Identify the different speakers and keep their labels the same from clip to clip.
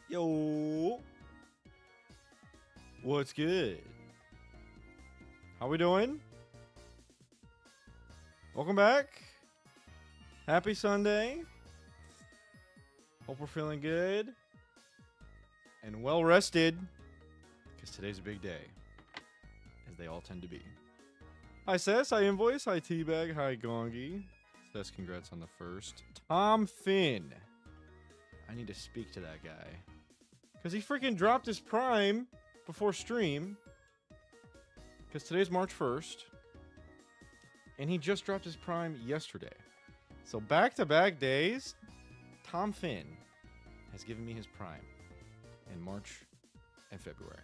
Speaker 1: Yo, what's good? How we doing? Welcome back. Happy Sunday. Hope we're feeling good and well rested because today's a big day, as they all tend to be. Hi, Sess. Hi, Invoice. Hi, Teabag. Hi, Gongi. Sess, congrats on the first. Tom Finn. I need to speak to that guy. Because he freaking dropped his Prime before stream. Because today's March 1st. And he just dropped his Prime yesterday. So back-to-back days, Tom Finn has given me his Prime in March and February.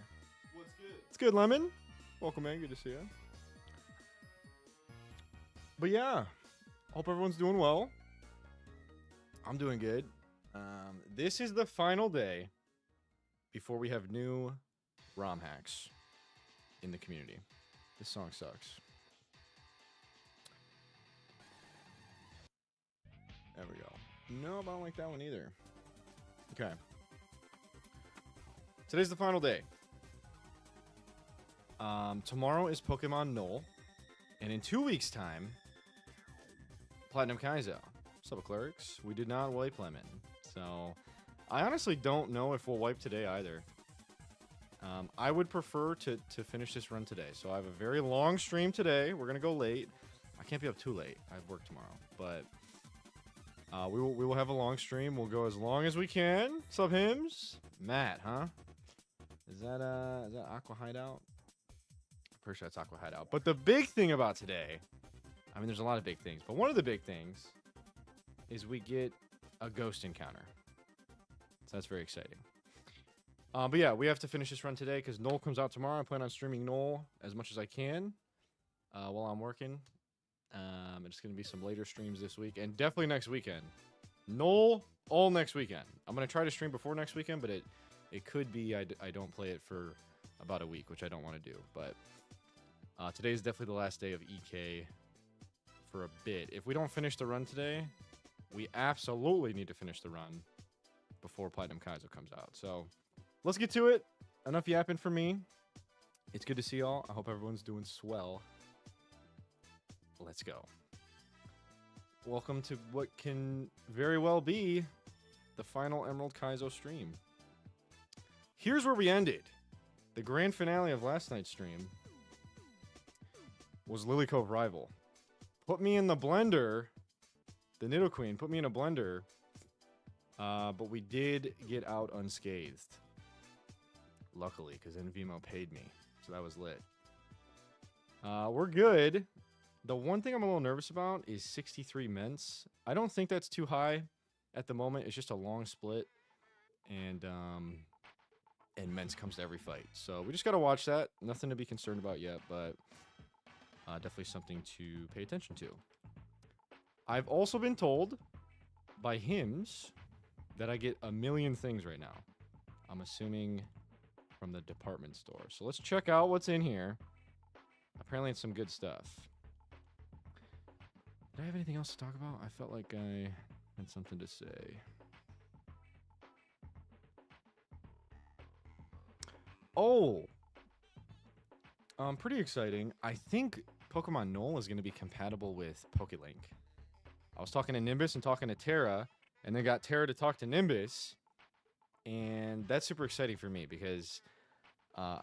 Speaker 2: What's good?
Speaker 1: It's good, Lemon. Welcome, man. Good to see you. But yeah, hope everyone's doing well. I'm doing good. This is the final day before we have new ROM hacks in the community. This song sucks. There we go. No, I don't like that one either. Okay. Today's the final day. Tomorrow is Pokemon Null. And in 2 weeks' time, Platinum Kaizo. What's up, clerics? We did not wipe Lemon. So, I honestly don't know if we'll wipe today either. I would prefer to finish this run today. So I have a very long stream today. We're going to go late. I can't be up too late. I have work tomorrow. But we will have a long stream. We'll go as long as we can. Sub hymns. Matt, huh? Is that Aqua Hideout? I'm pretty sure that's Aqua Hideout. But the big thing about today, I mean, there's a lot of big things. But one of the big things is we get a ghost encounter. So that's very exciting. But yeah, we have to finish this run today because Null comes out tomorrow. I plan on streaming Null as much as I can while I'm working. It's going to be some later streams this week and definitely next weekend. Null all next weekend. I'm going to try to stream before next weekend, but it could be I don't play it for about a week, which I don't want to do. But today is definitely the last day of EK for a bit. If we don't finish the run today, we absolutely need to finish the run before Platinum Kaizo comes out. So let's get to it. Enough yapping for me. It's good to see y'all. I hope everyone's doing swell. Let's go. Welcome to what can very well be the final Emerald Kaizo stream. Here's where we ended. The grand finale of last night's stream was Lily Cove Rival. Put me in the blender. The Nidoqueen put me in a blender. But we did get out unscathed. Luckily, because Envimo paid me. So that was lit. We're good. The one thing I'm a little nervous about is 63 Ments. I don't think that's too high at the moment. It's just a long split. And Ments comes to every fight. So we just got to watch that. Nothing to be concerned about yet, but definitely something to pay attention to. I've also been told by Hims that I get a million things right now. I'm assuming from the department store. So let's check out what's in here. Apparently it's some good stuff. Did I have anything else to talk about? I felt like I had something to say. Oh! Pretty exciting. I think Pokemon Null is going to be compatible with PokeLink. I was talking to Nimbus and talking to Terra, and then got Terra to talk to Nimbus. And that's super exciting for me because,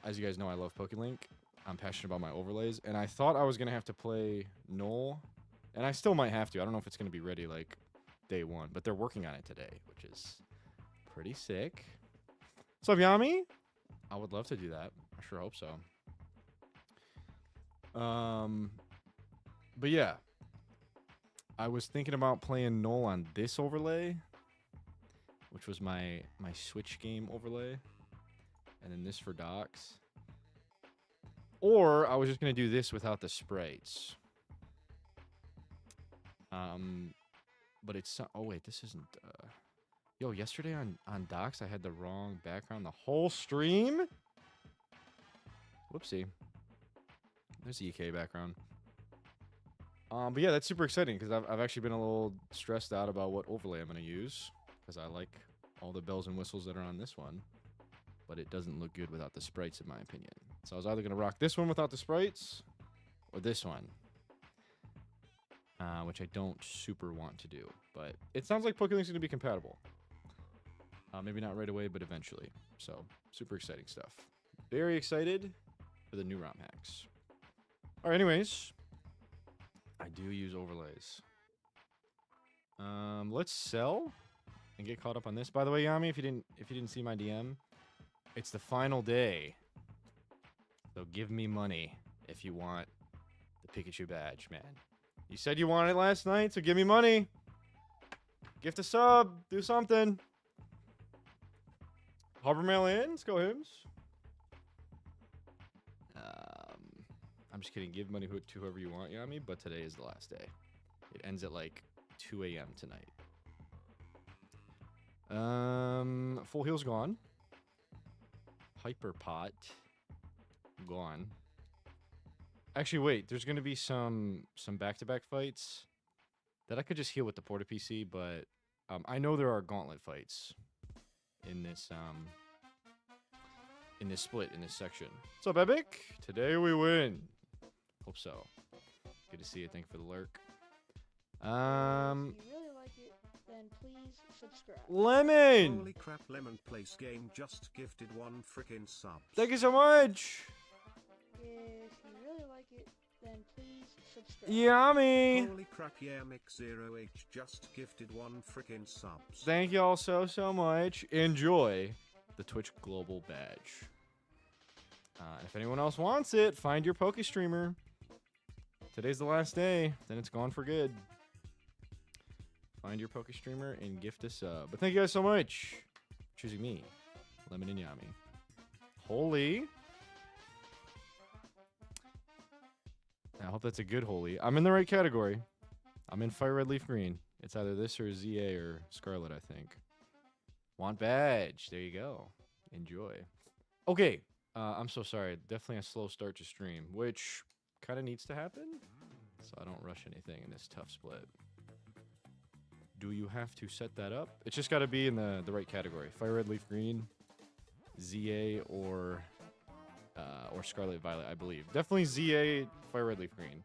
Speaker 1: as you guys know, I love PokeLink. I'm passionate about my overlays. And I thought I was going to have to play Null. And I still might have to. I don't know if it's going to be ready, like, day one. But they're working on it today, which is pretty sick. What's up, Yami? I would love to do that. I sure hope so. But yeah. I was thinking about playing Null on this overlay, which was my Switch game overlay, and then this for docks. Or I was just going to do this without the sprites. But it's... Oh, wait, this isn't... Yo, yesterday on docks, I had the wrong background the whole stream? Whoopsie. There's the EK background. But yeah, that's super exciting because I've actually been a little stressed out about what overlay I'm going to use because I like all the bells and whistles that are on this one. But it doesn't look good without the sprites, in my opinion. So I was either going to rock this one without the sprites, or this one. Which I don't super want to do. But it sounds like Pokelink's going to be compatible. Maybe not right away, but eventually. So, super exciting stuff. Very excited for the new ROM hacks. Alright, anyways. I do use overlays. Let's sell and get caught up on this. By the way, Yami, if you didn't see my DM, it's the final day. So give me money if you want the Pikachu badge, man. You said you wanted it last night, so give me money. Gift a sub. Do something. Harbor Mail in. Let's go, Hims. I'm just kidding. Give money to whoever you want, Yami, but today is the last day. It ends at like 2 a.m. tonight. Full Heal's gone. Hyper Pot. Gone. Actually, wait. There's going to be some back-to-back fights that I could just heal with the Porta PC, but I know there are gauntlet fights in this split, in this section. What's up, Epic? Today we win. Hope so. Good to see you. Thank you for the lurk.
Speaker 2: If you really like it, then please subscribe.
Speaker 1: Lemon!
Speaker 3: Holy crap, Lemon Place Game just gifted 1 frickin' sub.
Speaker 1: Thank you so much!
Speaker 2: If you really like it, then please subscribe.
Speaker 1: Yummy!
Speaker 3: Holy crap, yeah, Mix0H just gifted 1 frickin' subs.
Speaker 1: Thank you all so much. Enjoy the Twitch Global badge. If anyone else wants it, find your Poke Streamer. Today's the last day, then it's gone for good. Find your Poke Streamer and gift a sub. But thank you guys so much for choosing me, Lemon and Yami. Holy. I hope that's a good holy. I'm in the right category. I'm in Fire Red Leaf Green. It's either this or ZA or Scarlet, I think. Want badge. There you go. Enjoy. Okay. I'm so sorry. Definitely a slow start to stream, which kind of needs to happen, so I don't rush anything in this tough split. Do you have to set that up? It's just got to be in the right category. Fire Red Leaf Green, ZA, or Scarlet Violet, I believe. Definitely ZA, Fire Red Leaf Green.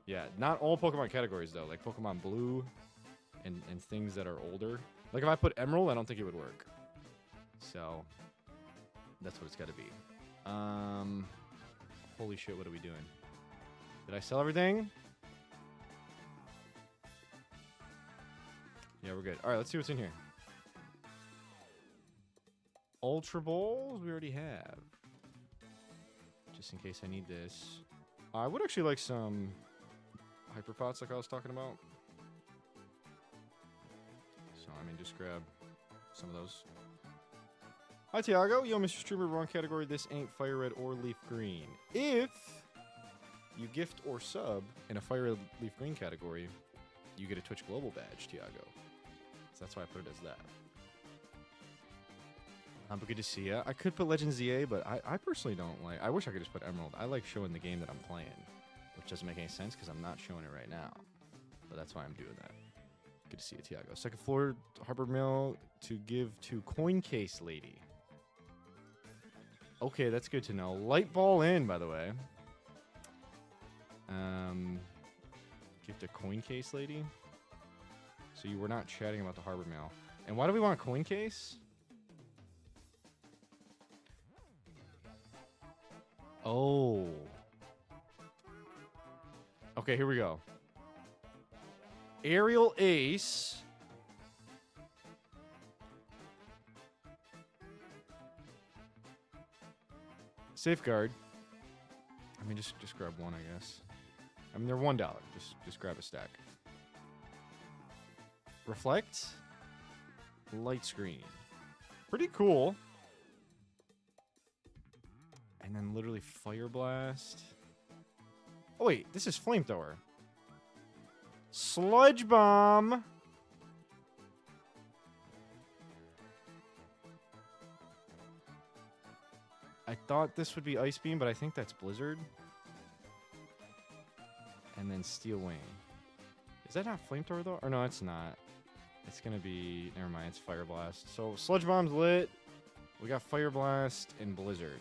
Speaker 1: Yeah, not all Pokemon categories, though. Like Pokemon Blue and things that are older. Like if I put Emerald, I don't think it would work. So that's what it's got to be. Holy shit, what are we doing? Did I sell everything? Yeah, we're good. All right, let's see what's in here. Ultra Balls, we already have. Just in case I need this. I would actually like some Hyper Pots like I was talking about. So, I mean, just grab some of those. Hi, Tiago. Yo, Mr. Streamer, wrong category. This ain't Fire Red or Leaf Green. If you gift or sub in a Fire Red Leaf Green category, you get a Twitch Global badge, Tiago. So that's why I put it as that. But good to see ya. I could put Legend ZA, but I personally don't like... I wish I could just put Emerald. I like showing the game that I'm playing, which doesn't make any sense because I'm not showing it right now. But that's why I'm doing that. Good to see you, Tiago. Second floor, Harbor Mill to give to Coin Case Lady. Okay, that's good to know. Light Ball in, by the way. Gift a Coin Case Lady. So you were not chatting about the Harbor Mail. And why do we want a Coin Case? Oh. Okay, here we go. Aerial Ace. Safeguard. I mean, just grab one, I guess. I mean, they're $1. Just grab a stack. Reflect. Light Screen. Pretty cool. And then literally Fire Blast. Oh, wait. This is Flamethrower. Sludge Bomb. I thought this would be Ice Beam, but I think that's Blizzard. And then Steel Wing. Is that not Flamethrower, though? Or no, it's not. It's gonna be, never mind, it's Fire Blast. So Sludge Bomb's lit. We got Fire Blast and Blizzard.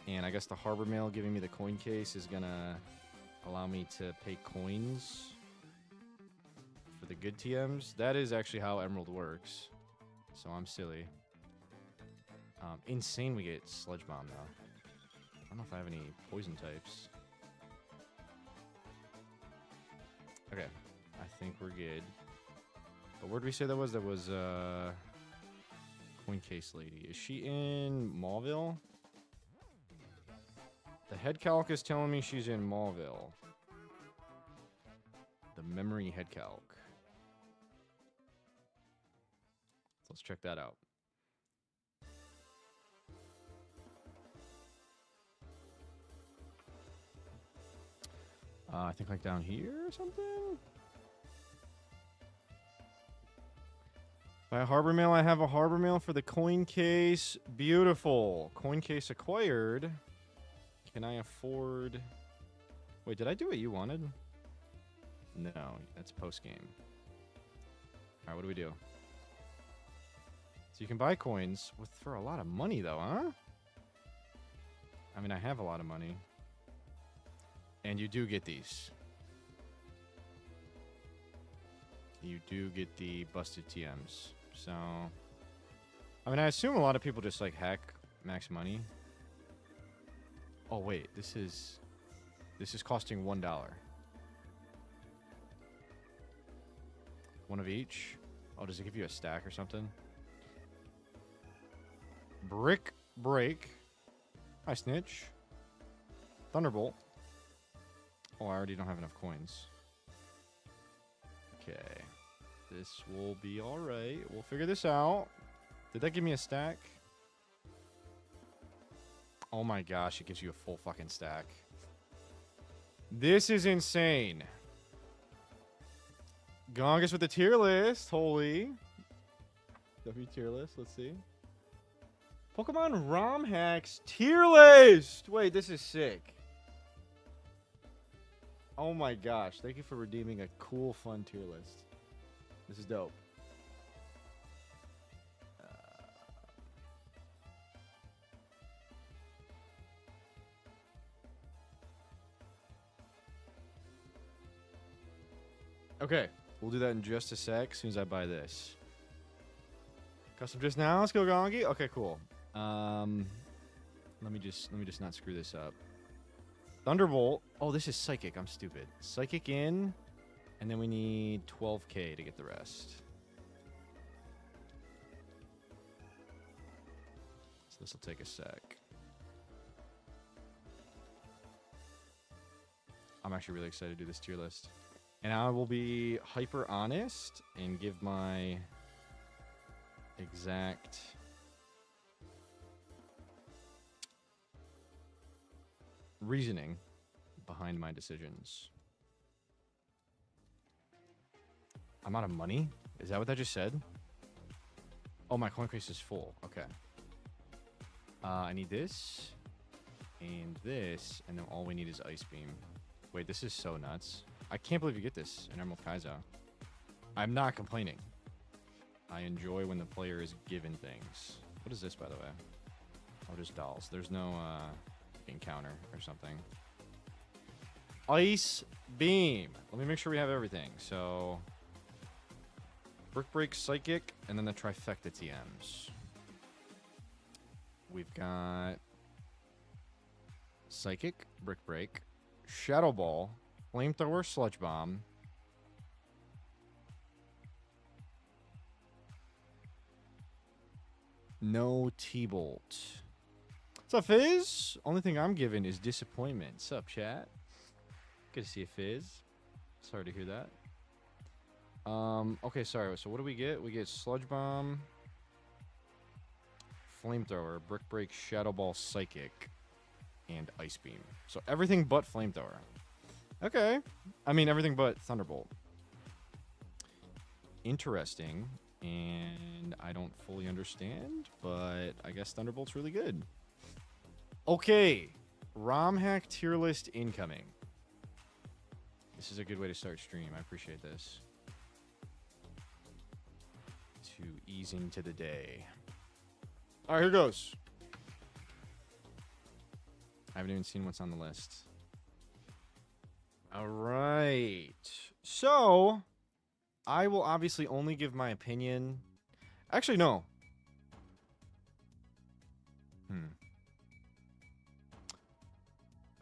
Speaker 1: And I guess the Harbor Mail giving me the coin case is gonna allow me to pay coins for the good TMs. That is actually how Emerald works. So I'm silly. Insane we get Sludge Bomb though. I don't know if I have any poison types. Okay, I think we're good. But where did we say that was? That was coin case lady. Is she in Mauville? The head calc is telling me she's in Mauville. The memory head calc. So let's check that out. I think like down here or something. By Harbor Mail, I have a Harbor Mail for the coin case. Beautiful. Coin case acquired. Can I afford... Wait, did I do what you wanted? No, that's post-game. Alright, what do we do? So you can buy coins for a lot of money, though, huh? I mean, I have a lot of money. And you do get these. You do get the busted TMs. So, I mean, I assume a lot of people just like hack max money. Oh wait, this is costing $1. One of each. Oh, does it give you a stack or something? Brick break. Hi, Snitch. Thunderbolt. Oh, I already don't have enough coins. Okay. This will be alright. We'll figure this out. Did that give me a stack? Oh my gosh, it gives you a full fucking stack. This is insane. Gongus with the tier list. Holy. W tier list. Let's see. Pokemon ROM hacks tier list. Wait, this is sick. Oh my gosh. Thank you for redeeming a cool, fun tier list. This is dope. Okay. We'll do that in just a sec as soon as I buy this. Custom just now. Let's go, Gongi. Okay, cool. Let me just not screw this up. Thunderbolt. Oh, this is Psychic. I'm stupid. Psychic in, and then we need 12k to get the rest. So this will take a sec. I'm actually really excited to do this tier list. And I will be hyper honest and give my exact reasoning behind my decisions. I'm out of money? Is that what that just said? Oh, my coin case is full. Okay. I need this and this, and then all we need is Ice Beam. Wait, this is so nuts. I can't believe you get this in Emerald Kaizo. I'm not complaining. I enjoy when the player is given things. What is this, by the way? Oh, just dolls. There's no encounter or something. Ice Beam. Let me make sure we have everything. So, Brick Break, Psychic, and then the trifecta TMs. We've got Psychic, Brick Break, Shadow Ball, Flamethrower, Sludge Bomb, no T-Bolt. What's up, Fizz? Only thing I'm given is disappointment. What's up, chat? Good to see you, Fizz. Sorry to hear that. Okay, sorry. So what do we get? We get Sludge Bomb, Flamethrower, Brick Break, Shadow Ball, Psychic, and Ice Beam. So everything but Flamethrower. Okay. I mean, everything but Thunderbolt. Interesting. And I don't fully understand, but I guess Thunderbolt's really good. Okay. ROM hack tier list incoming. This is a good way to start stream. I appreciate this. to ease into the day. All right, here goes. I haven't even seen what's on the list. All right. So, I will obviously only give my opinion. Actually, no.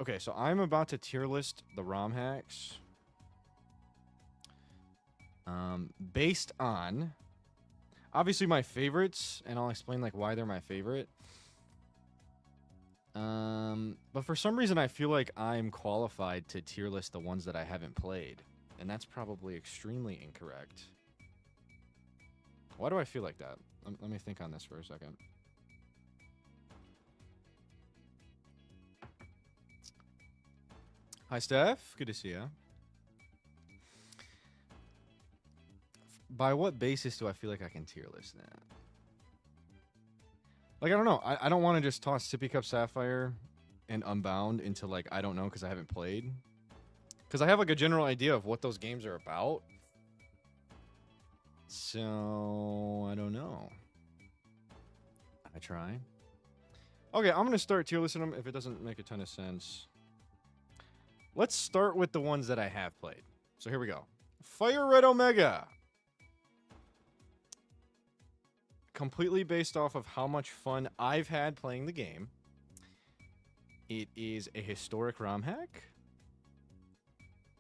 Speaker 1: Okay, so I'm about to tier list the ROM hacks. Based on, obviously, my favorites, and I'll explain like why they're my favorite. But for some reason, I feel like I'm qualified to tier list the ones that I haven't played, and that's probably extremely incorrect. Why do I feel like that? Let me think on this for a second. Hi, Steph. Good to see you. By what basis do I feel like I can tier list that? Like, I don't know. I don't want to just toss Sippy Cup Sapphire and Unbound into, like, I don't know because I haven't played. Because I have, like, a general idea of what those games are about. So, I don't know. I try. Okay, I'm going to start tier listing them if it doesn't make a ton of sense. Let's start with the ones that I have played. So here we go. Fire Red Omega. Completely based off of how much fun I've had playing the game. It is a historic ROM hack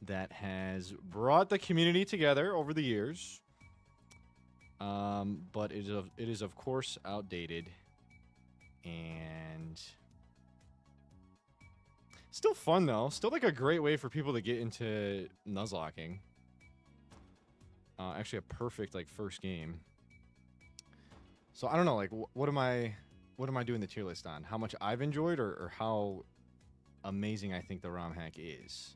Speaker 1: that has brought the community together over the years. But it is of course outdated and still fun though. Still like a great way for people to get into Nuzlocking. Actually a perfect like first game. So I don't know, like what am I doing the tier list on? How much I've enjoyed or how amazing I think the ROM hack is?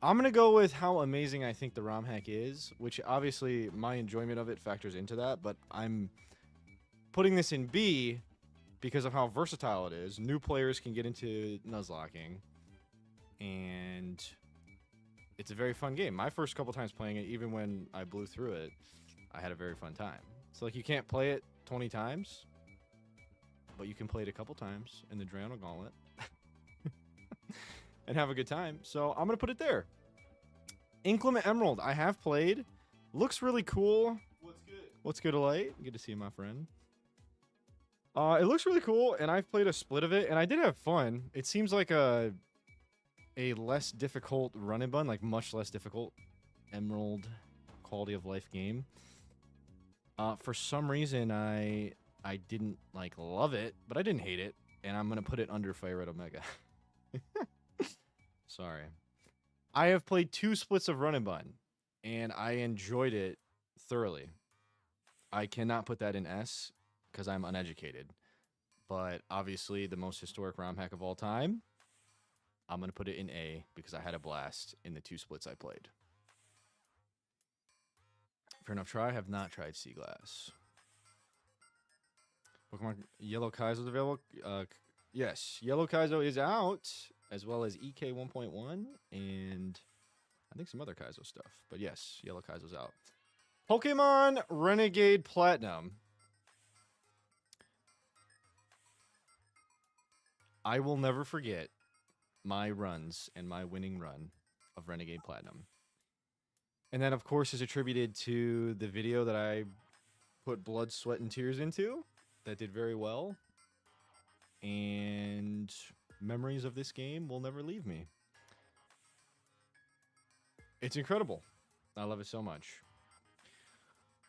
Speaker 1: I'm gonna go with how amazing I think the ROM hack is, which obviously my enjoyment of it factors into that, but I'm putting this in B because of how versatile it is. New players can get into Nuzlocking, and it's a very fun game. My first couple times playing it, even when I blew through it, I had a very fun time. So like you can't play it 20 times, but you can play it a couple times in the Drano Gauntlet and have a good time. So I'm going to put it there. Inclement Emerald, I have played. Looks really cool.
Speaker 4: What's good?
Speaker 1: What's good, Light? Good to see you, my friend. It looks really cool, and I've played a split of it, and I did have fun. It seems like a less difficult run and bun, like much less difficult Emerald quality of life game. For some reason, I didn't like love it, but I didn't hate it, and I'm gonna put it under Fire Red Omega. Sorry. I have played 2 splits of Run and Bun, and I enjoyed it thoroughly. I cannot put that in S because I'm uneducated, but obviously the most historic ROM hack of all time, I'm gonna put it in A because I had a blast in the 2 splits I played. Fair enough try. I have not tried Sea Glass. Pokemon Yellow Kaizo is available. Yes, Yellow Kaizo is out, as well as EK 1.1, and I think some other Kaizo stuff. But yes, Yellow Kaizo's out. Pokemon Renegade Platinum. I will never forget my runs and my winning run of Renegade Platinum. And that, of course, is attributed to the video that I put blood, sweat, and tears into that did very well. And memories of this game will never leave me. It's incredible. I love it so much.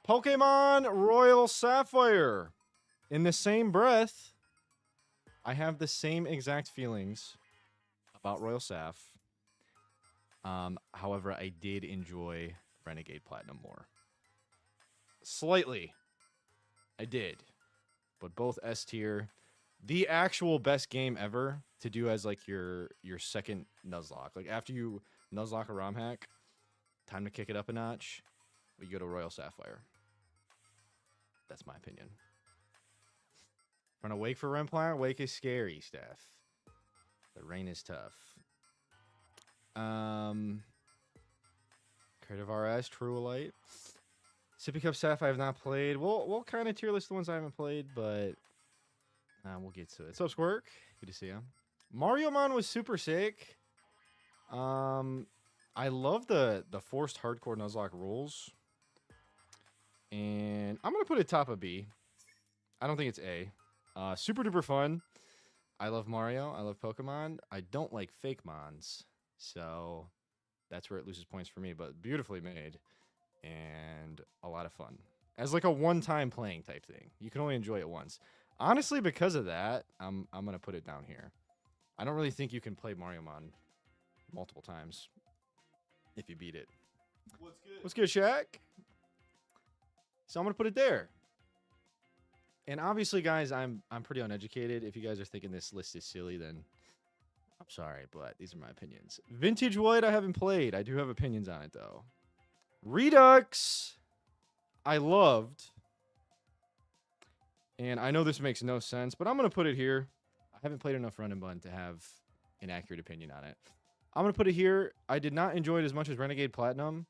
Speaker 1: Pokemon Royal Sapphire. In the same breath, I have the same exact feelings about Royal Saph. However, I did enjoy Renegade Platinum more. Slightly. I did. But both S tier. The actual best game ever to do as like your second Nuzlocke. Like after you Nuzlocke a ROM hack, time to kick it up a notch. You go to Royal Sapphire. That's my opinion. Trying to wake for Remplant? Wake is scary, Steph. The rain is tough. Creative RS, True Light. Sippy Cup Staff I have not played. We'll kind of tier list the ones I haven't played, but we'll get to it. What's up, Squirk? Good to see you. Mario Mon was super sick. I love the forced hardcore Nuzlocke rules. And I'm going to put it top of B. I don't think it's A. Super duper fun. I love Mario. I love Pokemon. I don't like fake Mons. So that's where it loses points for me. But beautifully made. And a lot of fun. As like a one-time playing type thing. You can only enjoy it once. Honestly, because of that, I'm going to put it down here. I don't really think you can play Mario Mon multiple times if you beat it.
Speaker 4: What's good?
Speaker 1: What's good, Shaq? So I'm going to put it there. And obviously, guys, I'm pretty uneducated. If you guys are thinking this list is silly, then I'm sorry, but these are my opinions. Vintage White, I haven't played. I do have opinions on it, though. Redux, I loved. And I know this makes no sense, but I'm going to put it here. I haven't played enough Run and Bun to have an accurate opinion on it. I'm going to put it here. I did not enjoy it as much as Renegade Platinum,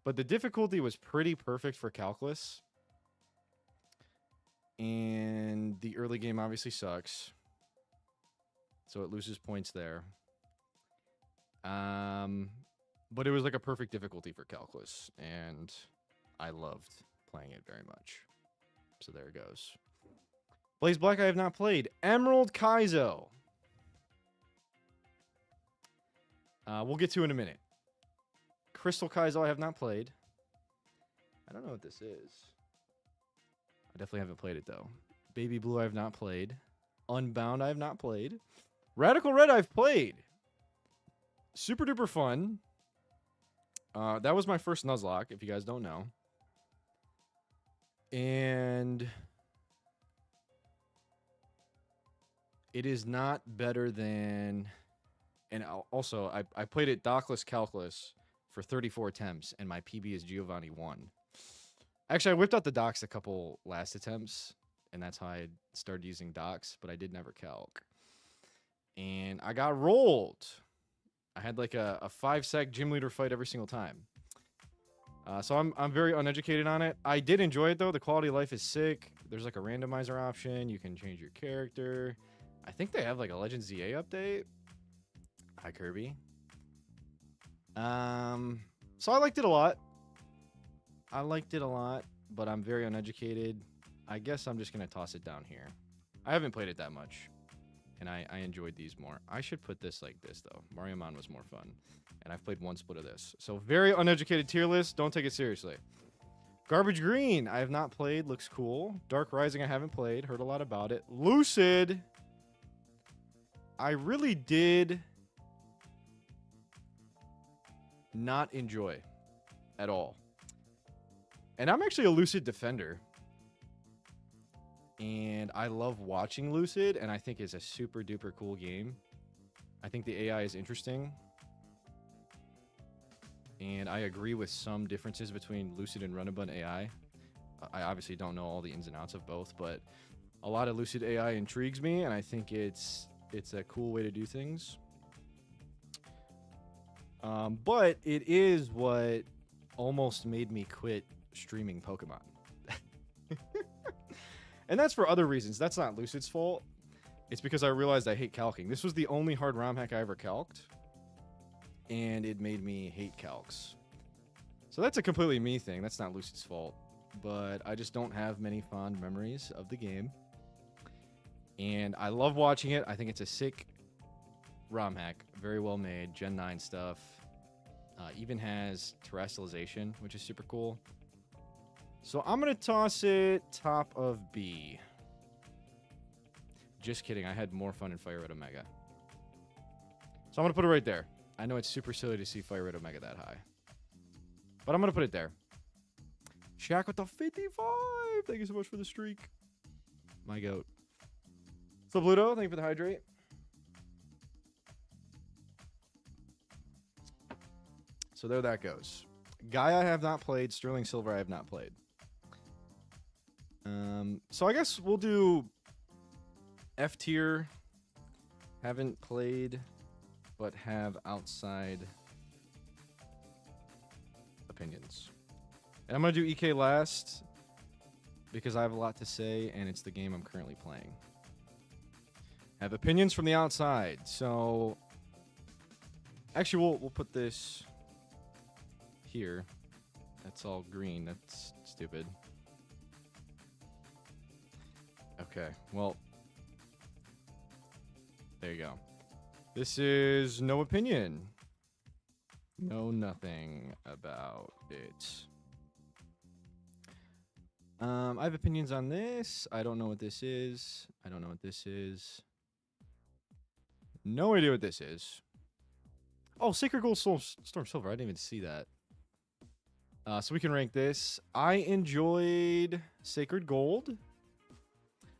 Speaker 1: but the difficulty was pretty perfect for Calculus. And the early game obviously sucks. So it loses points there. But it was like a perfect difficulty for Calculus. And I loved playing it very much. So there it goes. Blaze Black I have not played. Emerald Kaizo. We'll get to in a minute. Crystal Kaizo I have not played. I don't know what this is. I definitely haven't played it, though. Baby Blue I have not played. Unbound I have not played. Radical Red I've played. Super duper fun. That was my first Nuzlocke, if you guys don't know. And it is not better than... And also, I played it Dockless Calculus for 34 attempts, and my PB is Giovanni 1. Actually, I whipped out the docs a couple last attempts, and that's how I started using docs, but I did never calc. And I got rolled. I had like a 5-sec gym leader fight every single time. So I'm very uneducated on it. I did enjoy it, though. The quality of life is sick. There's like a randomizer option. You can change your character. I think they have like a Legends ZA update. Hi, Kirby. So I liked it a lot. But I'm very uneducated. I guess I'm just going to toss it down here. I haven't played it that much, and I enjoyed these more. I should put this like this, though. Mario Mon was more fun, and I've played one split of this. So very uneducated tier list. Don't take it seriously. Garbage Green, I have not played. Looks cool. Dark Rising, I haven't played. Heard a lot about it. Lucid, I really did not enjoy at all. And I'm actually a Lucid defender. And I love watching Lucid, and I think it's a super duper cool game. I think the AI is interesting. And I agree with some differences between Lucid and Run-and-Bun AI. I obviously don't know all the ins and outs of both, but a lot of Lucid AI intrigues me, and I think it's a cool way to do things. But it is what almost made me quit streaming Pokemon. And that's for other reasons. That's not Lucid's fault. It's because I realized I hate calcing. This was the only hard ROM hack I ever calced. And it made me hate calcs. So that's a completely me thing. That's not Lucid's fault. But I just don't have many fond memories of the game. And I love watching it. I think it's a sick ROM hack. Very well made. Gen 9 stuff. Even has terrestrialization, which is super cool. So I'm going to toss it top of B. Just kidding. I had more fun in Fire Red Omega. So I'm going to put it right there. I know it's super silly to see Fire Red Omega that high. But I'm going to put it there. Shaq with the 55. Thank you so much for the streak. My goat. So Bluto, thank you for the hydrate. So there that goes. Gaia I have not played. Sterling Silver I have not played. So I guess we'll do F tier. Haven't played, but have outside opinions. And I'm going to do EK last because I have a lot to say, and it's the game I'm currently playing. I have opinions from the outside, so... Actually, we'll put this here. That's all green. That's stupid. Okay, well... There you go. This is no opinion. Know nothing about it. I have opinions on this. I don't know what this is. I don't know what this is. No idea what this is. Oh, Sacred Gold Storm Silver. I didn't even see that. So we can rank this. I enjoyed Sacred Gold.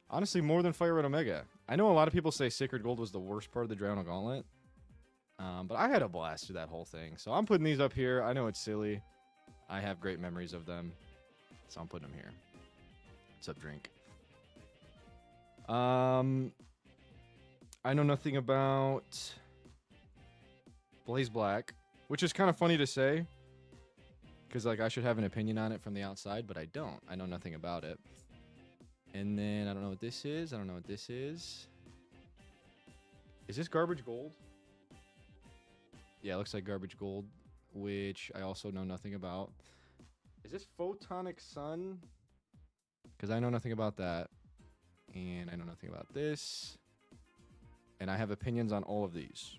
Speaker 1: Honestly, more than Fire Red Omega. I know a lot of people say Sacred Gold was the worst part of the Dragon Gauntlet. But I had a blast through that whole thing. So I'm putting these up here. I know it's silly. I have great memories of them. So I'm putting them here. What's up, Drink? I know nothing about Blaze Black, which is kind of funny to say. Because like I should have an opinion on it from the outside, but I don't. I know nothing about it. And then I don't know what this is. I don't know what this is. Is this Garbage Gold? Yeah, it looks like Garbage Gold, which I also know nothing about. Is this Photonic Sun? Because I know nothing about that. And I know nothing about this. And I have opinions on all of these.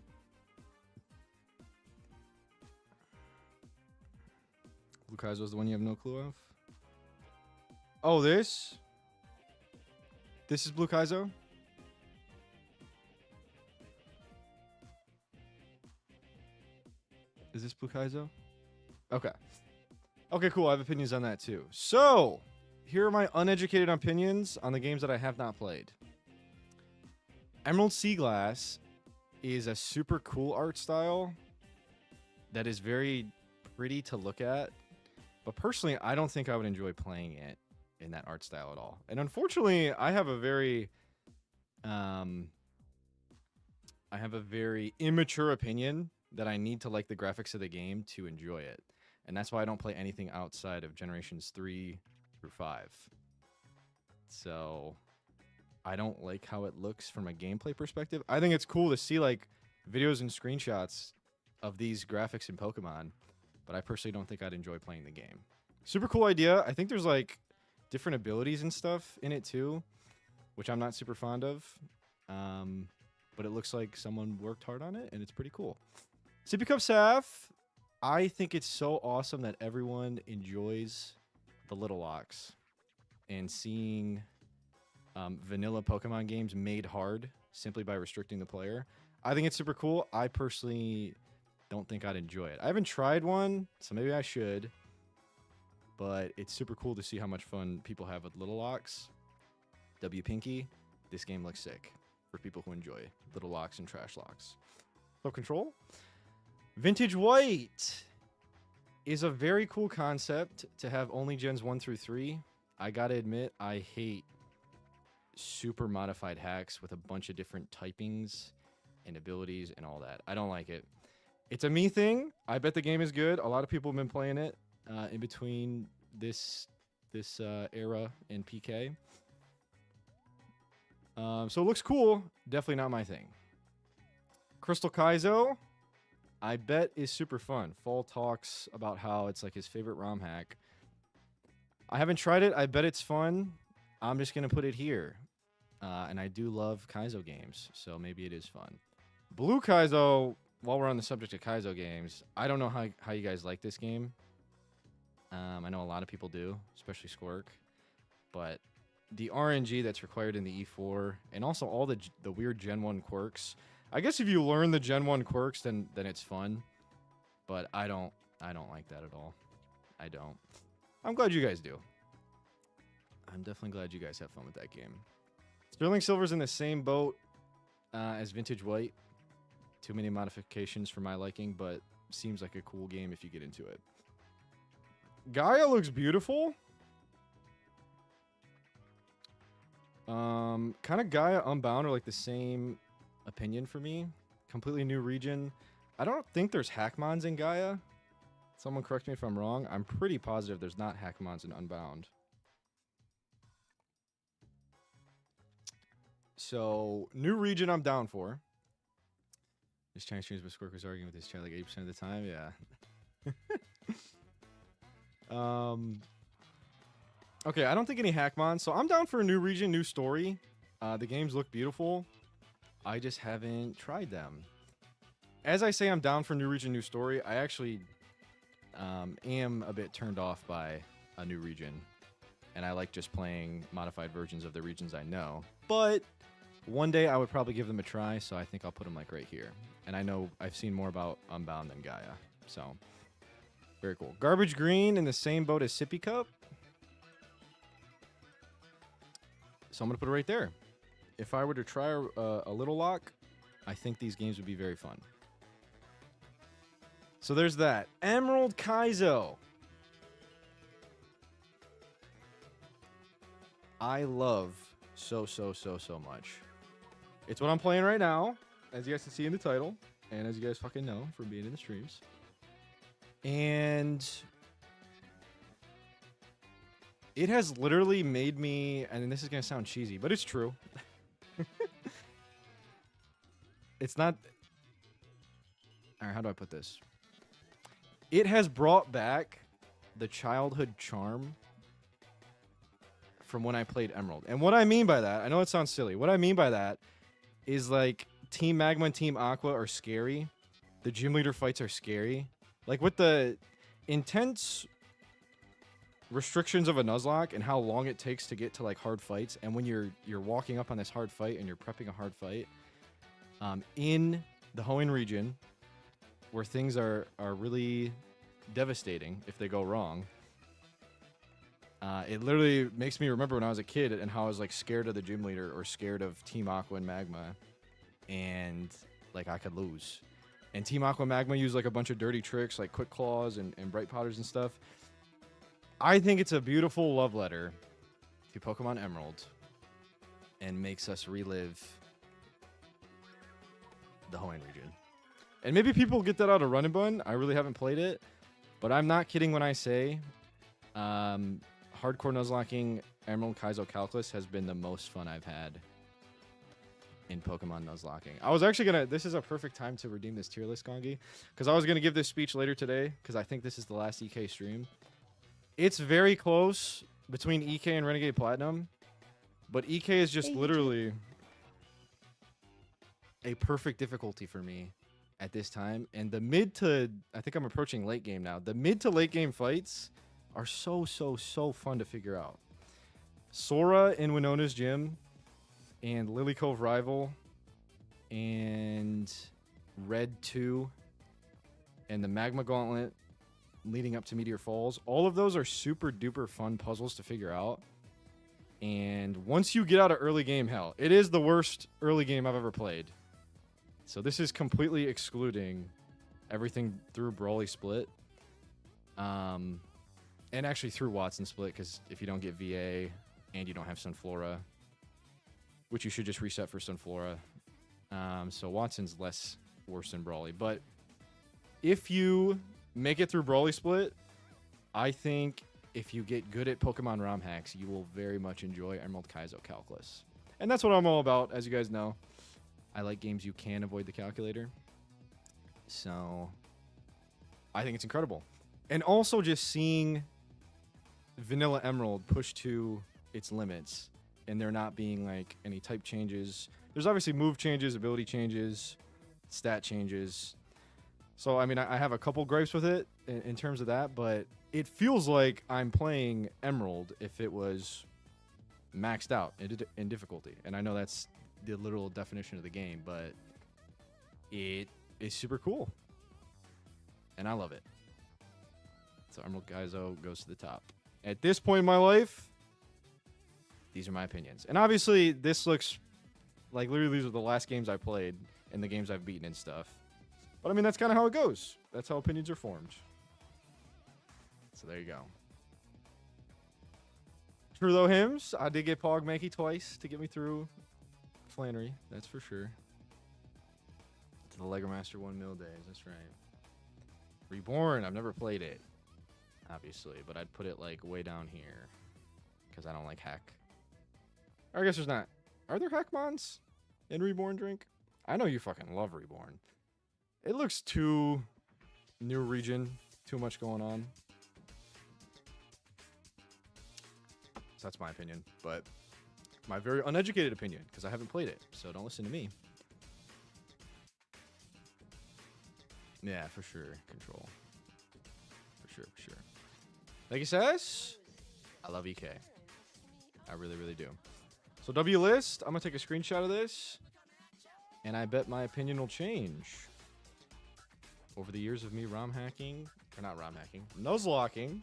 Speaker 1: Blue Kaizo is the one you have no clue of? Oh, this? This is Blue Kaizo? Is this Blue Kaizo? Okay. Okay, cool. I have opinions on that too. So, here are my uneducated opinions on the games that I have not played. Emerald Sea Glass is a super cool art style that is very pretty to look at. But personally, I don't think I would enjoy playing it in that art style at all. And unfortunately, I have a very immature opinion that I need to like the graphics of the game to enjoy it. And that's why I don't play anything outside of Generations 3 through 5. So I don't like how it looks from a gameplay perspective. I think it's cool to see like videos and screenshots of these graphics in Pokemon, but I personally don't think I'd enjoy playing the game. Super cool idea. I think there's like different abilities and stuff in it too, which I'm not super fond of. But it looks like someone worked hard on it, and it's pretty cool. Sippy Cup Saf, I think it's so awesome that everyone enjoys the Little Locks and seeing vanilla Pokemon games made hard simply by restricting the player. I think it's super cool. I personally don't think I'd enjoy it. I haven't tried one, so maybe I should. But it's super cool to see how much fun people have with Little Locks. W Pinky, this game looks sick for people who enjoy Little Locks and Trash Locks. Self-control. Vintage White is a very cool concept to have only gens 1 through 3. I gotta admit, I hate super modified hacks with a bunch of different typings and abilities and all that. I don't like it. It's a me thing. I bet the game is good. A lot of people have been playing it in between this era and PK. So it looks cool. Definitely not my thing. Crystal Kaizo, I bet is super fun. Fall talks about how it's like his favorite ROM hack. I haven't tried it. I bet it's fun. I'm just going to put it here. And I do love Kaizo games, so maybe it is fun. Blue Kaizo, while we're on the subject of Kaizo games, I don't know how you guys like this game. I know a lot of people do, especially Squirk. But the RNG that's required in the E4, and also all the weird Gen 1 quirks. I guess if you learn the Gen 1 quirks, then it's fun. But I don't like that at all. I don't. I'm glad you guys do. I'm definitely glad you guys have fun with that game. Sterling Silver's in the same boat as Vintage White. Too many modifications for my liking, but seems like a cool game if you get into it. Gaia looks beautiful. Kind of Gaia Unbound are like the same opinion for me. Completely new region. I don't think there's Hackmons in Gaia. Someone correct me if I'm wrong. I'm pretty positive there's not Hackmons in Unbound. So, new region I'm down for. This Chinese streams, but Squirk was arguing with his chat like 80% of the time. Yeah. Okay, I don't think any Hackmons. So I'm down for a new region, new story. The games look beautiful. I just haven't tried them. As I say I'm down for new region, new story, I actually am a bit turned off by a new region. And I like just playing modified versions of the regions I know. But one day I would probably give them a try, so I think I'll put them like right here. And I know I've seen more about Unbound than Gaia, so very cool. Garbage Green in the same boat as Sippy Cup. So I'm going to put it right there. If I were to try a Little Lock, I think these games would be very fun. So there's that. Emerald Kaizo. I love so much. It's what I'm playing right now, as you guys can see in the title, and as you guys fucking know from being in the streams. And it has literally made me, and this is going to sound cheesy, but it's true. It's not... Alright, how do I put this? It has brought back the childhood charm from when I played Emerald. And what I mean by that, I know it sounds silly. What I mean by that is like Team Magma and Team Aqua are scary. The gym leader fights are scary. Like with the intense restrictions of a Nuzlocke and how long it takes to get to like hard fights, and when you're walking up on this hard fight and you're prepping a hard fight in the Hoenn region, where things are really devastating if they go wrong. It literally makes me remember when I was a kid and how I was like scared of the gym leader or scared of Team Aqua and Magma, and like I could lose. And Team Aqua and Magma use like a bunch of dirty tricks like Quick Claws and Bright Powders and stuff. I think it's a beautiful love letter to Pokemon Emerald and makes us relive the Hoenn region. And maybe people get that out of Run and Bun. I really haven't played it, but I'm not kidding when I say hardcore Nuzlocking Emerald Kaizo Calculus has been the most fun I've had in Pokemon Nuzlocking. I was actually going to... This is a perfect time to redeem this tier list, Gongi, because I was going to give this speech later today, because I think this is the last EK stream. It's very close between EK and Renegade Platinum, but EK is just literally a perfect difficulty for me at this time. And the mid to... I think I'm approaching late game now. The mid to late game fights are so fun to figure out. Sora in Winona's gym, and Lily Cove Rival, and Red 2, and the Magma Gauntlet leading up to Meteor Falls. All of those are super duper fun puzzles to figure out. And once you get out of early game hell, it is the worst early game I've ever played. So this is completely excluding everything through Brawly Split. And actually through Watson Split, because if you don't get VA and you don't have Sunflora, which you should just reset for Sunflora. So Watson's less worse than Brawly. But if you make it through Brawly Split, I think if you get good at Pokemon ROM hacks, you will very much enjoy Emerald Kaizo Calculus. And that's what I'm all about, as you guys know. I like games you can avoid the calculator. So I think it's incredible. And also just seeing Vanilla Emerald push to its limits, and there not being like any type changes. There's obviously move changes, ability changes, stat changes. So, I mean, I have a couple gripes with it in terms of that, but it feels like I'm playing Emerald if it was maxed out in difficulty. And I know that's the literal definition of the game, but it is super cool. And I love it. So Emerald Kaizo goes to the top. At this point in my life, these are my opinions. And obviously, this looks like literally these are the last games I played and the games I've beaten and stuff. But I mean, that's kind of how it goes. That's how opinions are formed. So there you go. True though, Hims. I did get Pog Mankey twice to get me through Flannery. That's for sure. To the Lego Master 1 mil days. That's right. Reborn, I've never played it, obviously, but I'd put it like way down here because I don't like heck. Or I guess there's not. Are there heck mons in Reborn Drink? I know you fucking love Reborn. It looks too new region, too much going on. So that's my opinion, but my very uneducated opinion because I haven't played it, so don't listen to me. Yeah, for sure. Control. For sure, for sure. Thank you, Sass. I love EK. I really, really do. So W list, I'm going to take a screenshot of this. And I bet my opinion will change. Over the years of me ROM hacking. Or not ROM hacking. Nuzlocking.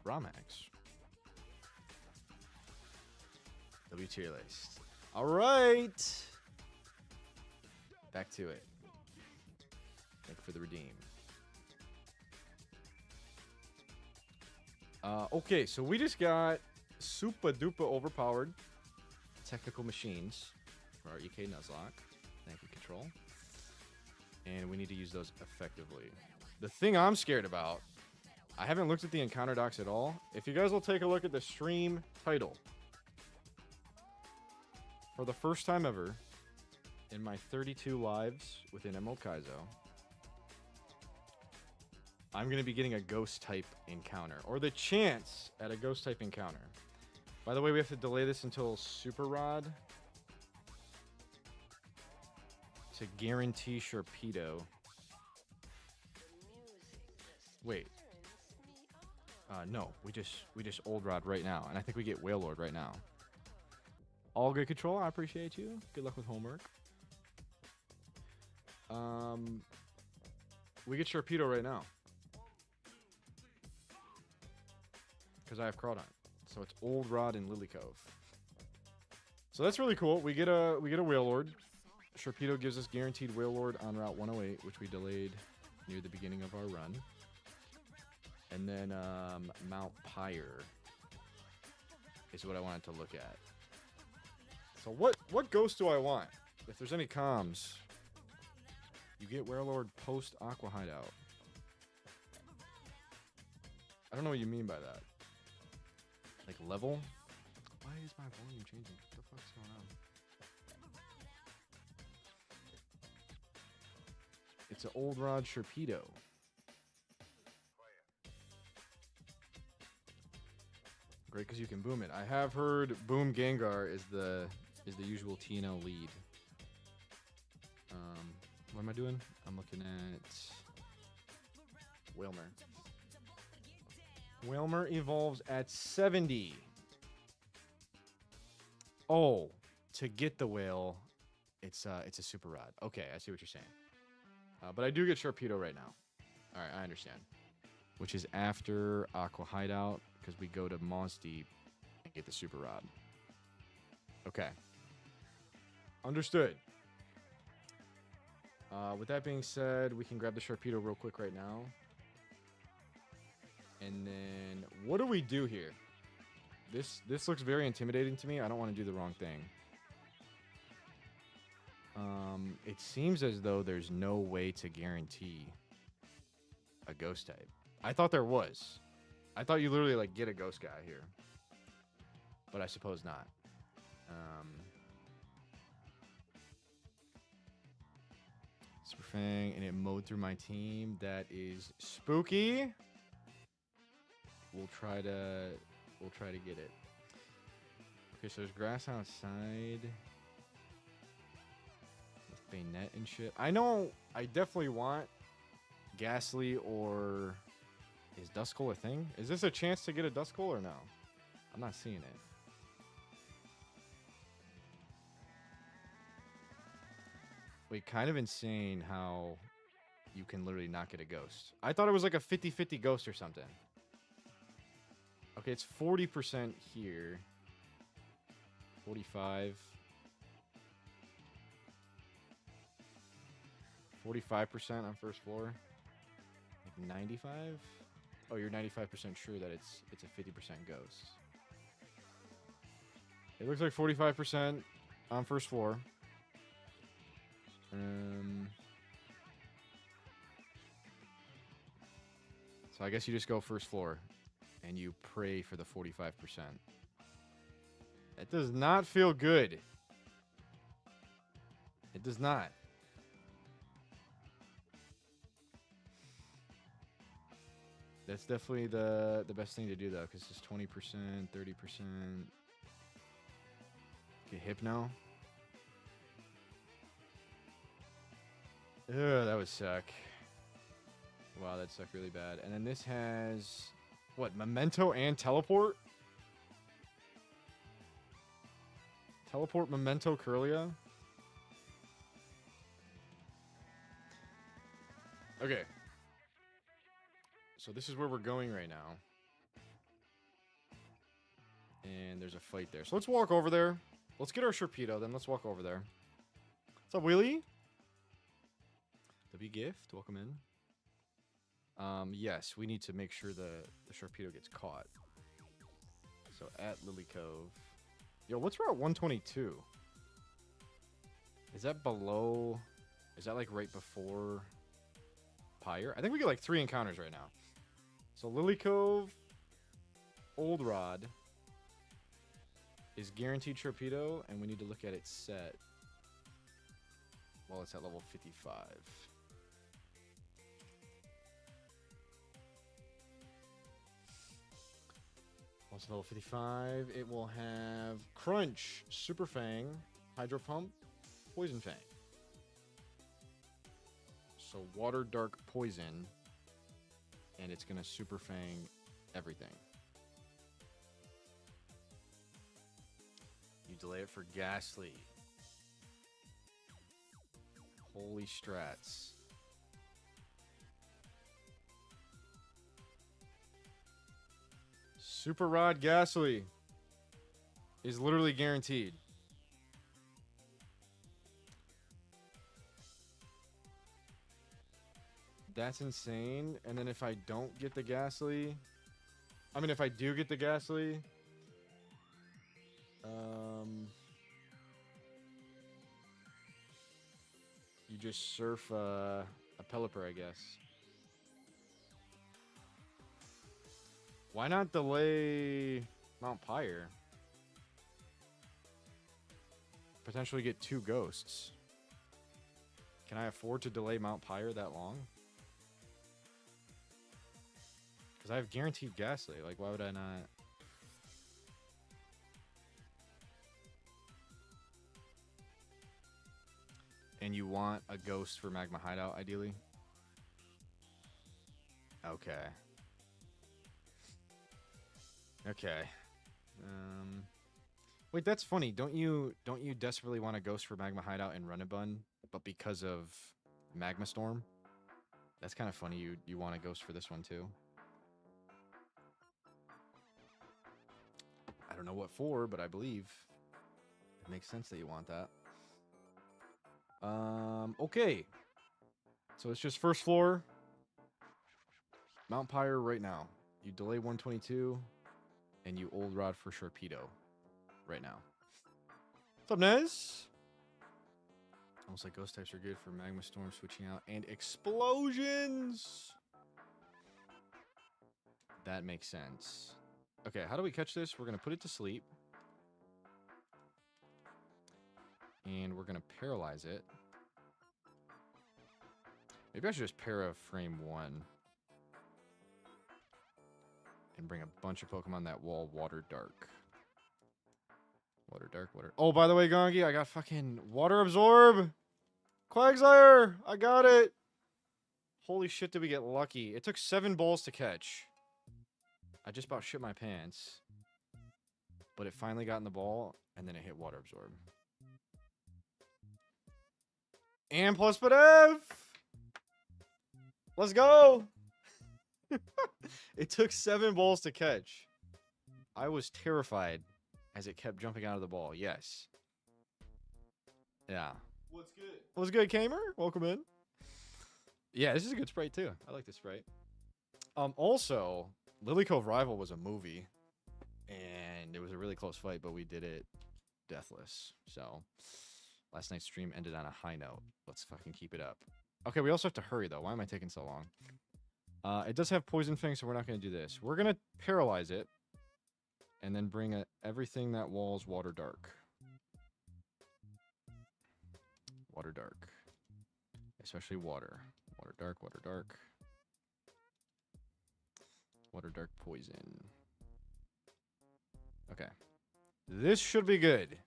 Speaker 1: ROM hacks. W tier list. All right. Back to it. Thank you for the redeem. Okay, so we just got super duper overpowered technical machines for our EK Nuzlocke. Thank you, Control. And we need to use those effectively. The thing I'm scared about, I haven't looked at the encounter docs at all. If you guys will take a look at the stream title. For the first time ever, in my 32 lives within MO Kaizo, I'm going to be getting a ghost type encounter, or the chance at a ghost type encounter. By the way, we have to delay this until Super Rod to guarantee Sharpedo. Wait. No, we just Old Rod right now, and I think we get Whale Lord right now. All good, Control. I appreciate you. Good luck with homework. We get Sharpedo right now. Because I have Crawdon. So it's Old Rod and Lily Cove. So that's really cool. We get a Whale Lord. Sharpedo gives us guaranteed Whale Lord on Route 108, which we delayed near the beginning of our run. And then Mount Pyre is what I wanted to look at. So what ghost do I want? If there's any comms, you get Whale Lord post Aqua Hideout. I don't know what you mean by that. Like level? Why is my volume changing? What the fuck's going on? It's an Old Rod Sharpedo. Great, because you can boom it. I have heard Boom Gengar is the usual TNL lead. What am I doing? I'm looking at Whalmer. Whalmer evolves at 70. Oh, to get the whale, it's a Super Rod. Okay, I see what you're saying. But I do get Sharpedo right now. All right, I understand. Which is after Aqua Hideout, because we go to Moss Deep and get the Super Rod. Okay. Understood. With that being said, we can grab the Sharpedo real quick right now. And then, what do we do here? This looks very intimidating to me. I don't want to do the wrong thing. It seems as though there's no way to guarantee a ghost type. I thought there was. I thought you literally like get a ghost guy here. But I suppose not. Super Fang, and it mowed through my team. That is spooky. We'll try to get it. Okay, so there's grass outside. With Bayonet and shit. I know I definitely want Ghastly, or is Duskull a thing? Is this a chance to get a Duskull or no? I'm not seeing it. Wait, kind of insane how you can literally not get a ghost. I thought it was like a 50-50 ghost or something. Okay, it's 40% here. 45. 45% on first floor. Like 95? Oh, you're 95% sure that it's a 50% ghost. It looks like 45% on first floor. So I guess you just go first floor and you pray for the 45%. It does not feel good. It does not. That's definitely the best thing to do, though, because it's 20%, 30%. Get Hypno. Ugh, that would suck. Wow, that sucked really bad. And then this has, what, Memento and Teleport? Teleport, Memento, Curlia? Okay. So this is where we're going right now. And there's a fight there. So let's walk over there. Let's get our Sharpedo, then let's walk over there. What's up, Wheelie? W Gift, welcome in. Yes, we need to make sure the Sharpedo gets caught. So at Lily Cove. Yo, what's Route 122? Is that below? Is that like right before Pyre? I think we get like 3 encounters right now. So Lily Cove, Old Rod is guaranteed Sharpedo, and we need to look at its set while it's at level 55. Once level 55, it will have Crunch, Super Fang, Hydro Pump, Poison Fang. So Water Dark Poison, and it's going to Super Fang everything. You delay it for Ghastly. Holy strats. Super Rod Ghastly is literally guaranteed. That's insane. And then if I don't get the Ghastly... I mean, if I do get the Ghastly... you just surf a Pelipper, I guess. Why not delay Mount Pyre? Potentially get 2 ghosts. Can I afford to delay Mount Pyre that long? Because I have guaranteed Ghastly. Like, why would I not? And you want a ghost for Magma Hideout, ideally? Okay. Okay. Wait, that's funny. Don't you desperately want a ghost for Magma Hideout and Run and Bun, but because of Magma Storm? That's kind of funny. You want a ghost for this one too. I don't know what for, but I believe it makes sense that you want that. Okay. So it's just first floor. Mount Pyre right now. You delay 122, and you Old Rod for Sharpedo right now. What's up, Nez? Almost like ghost types are good for Magma Storm switching out and explosions. That makes sense. Okay, how do we catch this? We're going to put it to sleep. And we're going to paralyze it. Maybe I should just para frame 1. And bring a bunch of Pokemon that wall Water Dark. Water Dark, Water... Oh, by the way, Gongi, I got fucking Water Absorb! Quagsire! I got it! Holy shit, did we get lucky. It took 7 balls to catch. I just about shit my pants. But it finally got in the ball, and then it hit Water Absorb. And plus Padev! Let's go! It took 7 balls to catch. I was terrified as it kept jumping out of the ball. Yes. Yeah.
Speaker 4: What's good?
Speaker 1: What's good, Kamer? Welcome in. Yeah, this is a good sprite too. I like this sprite. Also, Lily Cove Rival was a movie, and it was a really close fight, but we did it deathless. So, last night's stream ended on a high note. Let's fucking keep it up. Okay, we also have to hurry though. Why am I taking so long? It does have Poison Fang, so we're not going to do this. We're going to paralyze it. And then bring everything that walls Water Dark. Water Dark. Especially water. Water Dark, Water Dark. Water Dark Poison. Okay. This should be good.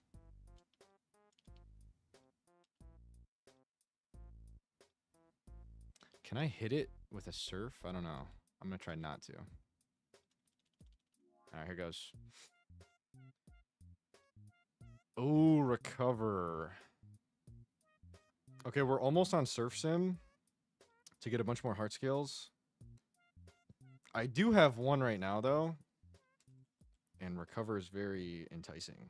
Speaker 1: Can I hit it with a surf? I don't know. I'm going to try not to. Alright, here goes. Oh, recover. Okay, we're almost on Surf Sim to get a bunch more heart scales. I do have one right now, though. And recover is very enticing.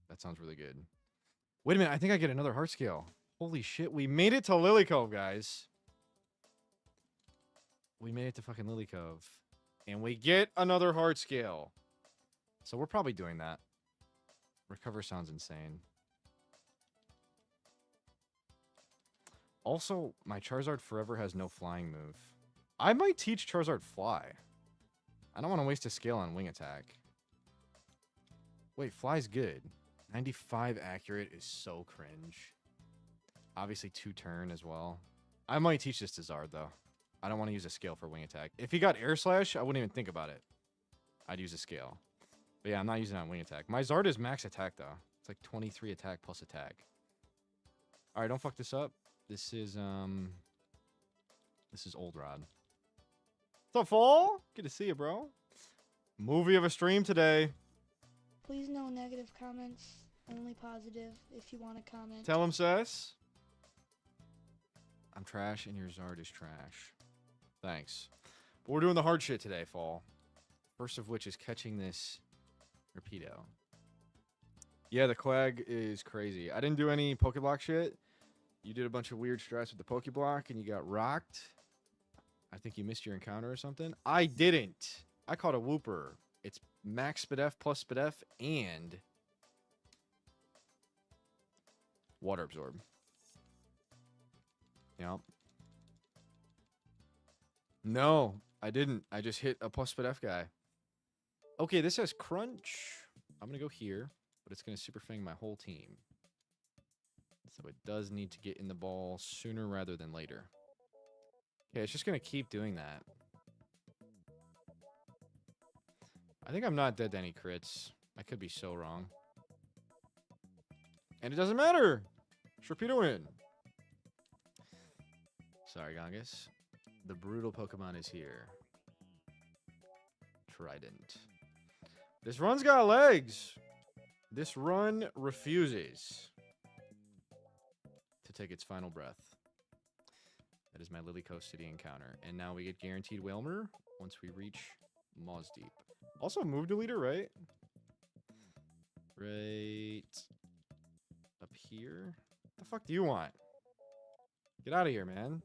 Speaker 1: That sounds really good. Wait a minute, I think I get another heart scale. Holy shit, we made it to Lily Cove, guys. We made it to fucking Lily Cove. And we get another heart scale. So we're probably doing that. Recover sounds insane. Also, my Charizard Forever has no flying move. I might teach Charizard Fly. I don't want to waste a scale on Wing Attack. Wait, Fly's good. 95 accurate is so cringe. Obviously 2 turn as well. I might teach this to Zard, though. I don't want to use a scale for Wing Attack. If he got Air Slash, I wouldn't even think about it. I'd use a scale. But yeah, I'm not using it on Wing Attack. My Zard is max attack, though. It's like 23 attack plus attack. Alright, don't fuck this up. This is Old Rod. What's up, Fall? Good to see you, bro. Movie of a stream today.
Speaker 2: Please no negative comments. Only positive if you want to comment.
Speaker 1: Tell him, Sess. I'm trash and your Zard is trash. Thanks. But we're doing the hard shit today, Fall. First of which is catching this Rapido. Yeah, the Quag is crazy. I didn't do any Pokeblock shit. You did a bunch of weird strats with the Pokeblock and you got rocked. I think you missed your encounter or something. I didn't. I caught a Wooper. It's max Spadef plus Spadef and Water Absorb. Yep. No, I didn't. I just hit a plus Spadef guy. Okay, this has Crunch. I'm going to go here, but it's going to Super Fang my whole team. So it does need to get in the ball sooner rather than later. Okay, it's just going to keep doing that. I think I'm not dead to any crits. I could be so wrong. And it doesn't matter. Sharpedo win. Sorry, Gongus. The brutal Pokemon is here. Trident. This run's got legs. This run refuses to take its final breath. That is my Lily Coast City encounter. And now we get guaranteed Whalmer once we reach Moss Deep. Also move deleter, right? Right up here. What the fuck do you want? Get out of here, man.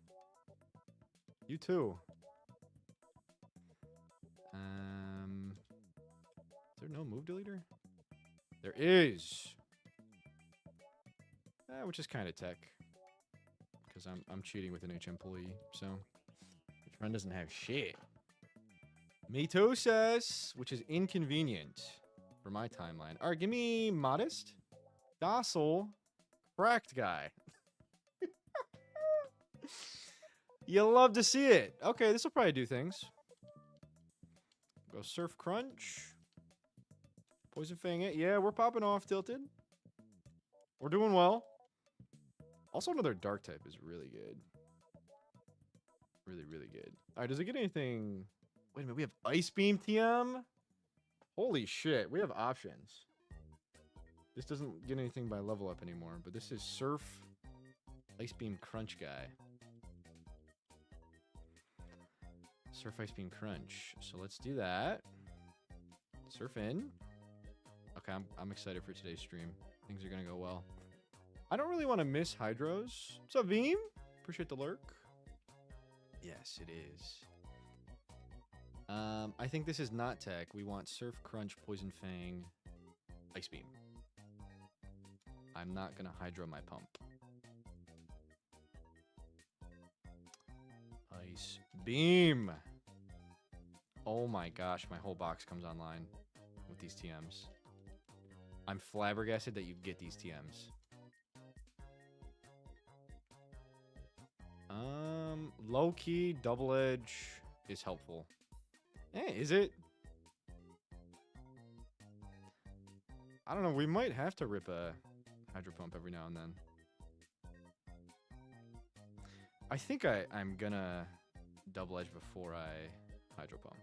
Speaker 1: You too. Is there no move deleter? There is. Which is kind of tech. Because I'm cheating with an H employee, so which friend doesn't have shit. Mitosis, which is inconvenient for my timeline. Alright, give me Modest, Docile, Cracked Guy. You love to see it. Okay, this will probably do things. Go Surf Crunch. Poison Fang it. Yeah, we're popping off, Tilted. We're doing well. Also, another Dark type is really good. Really, really good. Alright, does it get anything... Wait a minute, we have Ice Beam TM? Holy shit, we have options. This doesn't get anything by level up anymore, but this is Surf Ice Beam Crunch Guy. Surf Ice Beam Crunch. So let's do that. Surf in. Okay, I'm excited for today's stream. Things are gonna go well. I don't really want to miss Hydros. What's up, Veem? Appreciate the lurk. Yes, it is. I think this is not tech. We want Surf, Crunch, Poison Fang, Ice Beam. I'm not gonna Hydro my pump. Ice Beam. Oh my gosh, my whole box comes online with these TMs. I'm flabbergasted that you get these TMs. Low-key, double edge is helpful. Is it? I don't know, we might have to rip a hydro pump every now and then. I think I'm gonna double edge before I hydro pump.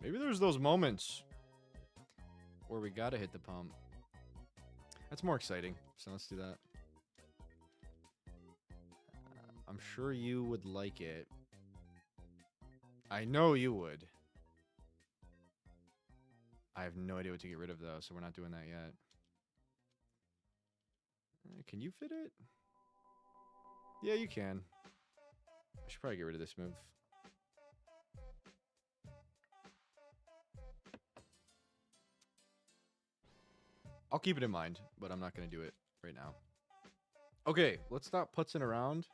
Speaker 1: Maybe there's those moments where we gotta hit the pump. That's more exciting, so let's do that. I'm sure you would like it. I know you would. I have no idea what to get rid of, though, so we're not doing that yet. Can you fit it? Yeah, you can. I should probably get rid of this move. I'll keep it in mind, but I'm not going to do it right now. Okay, let's stop putzing around.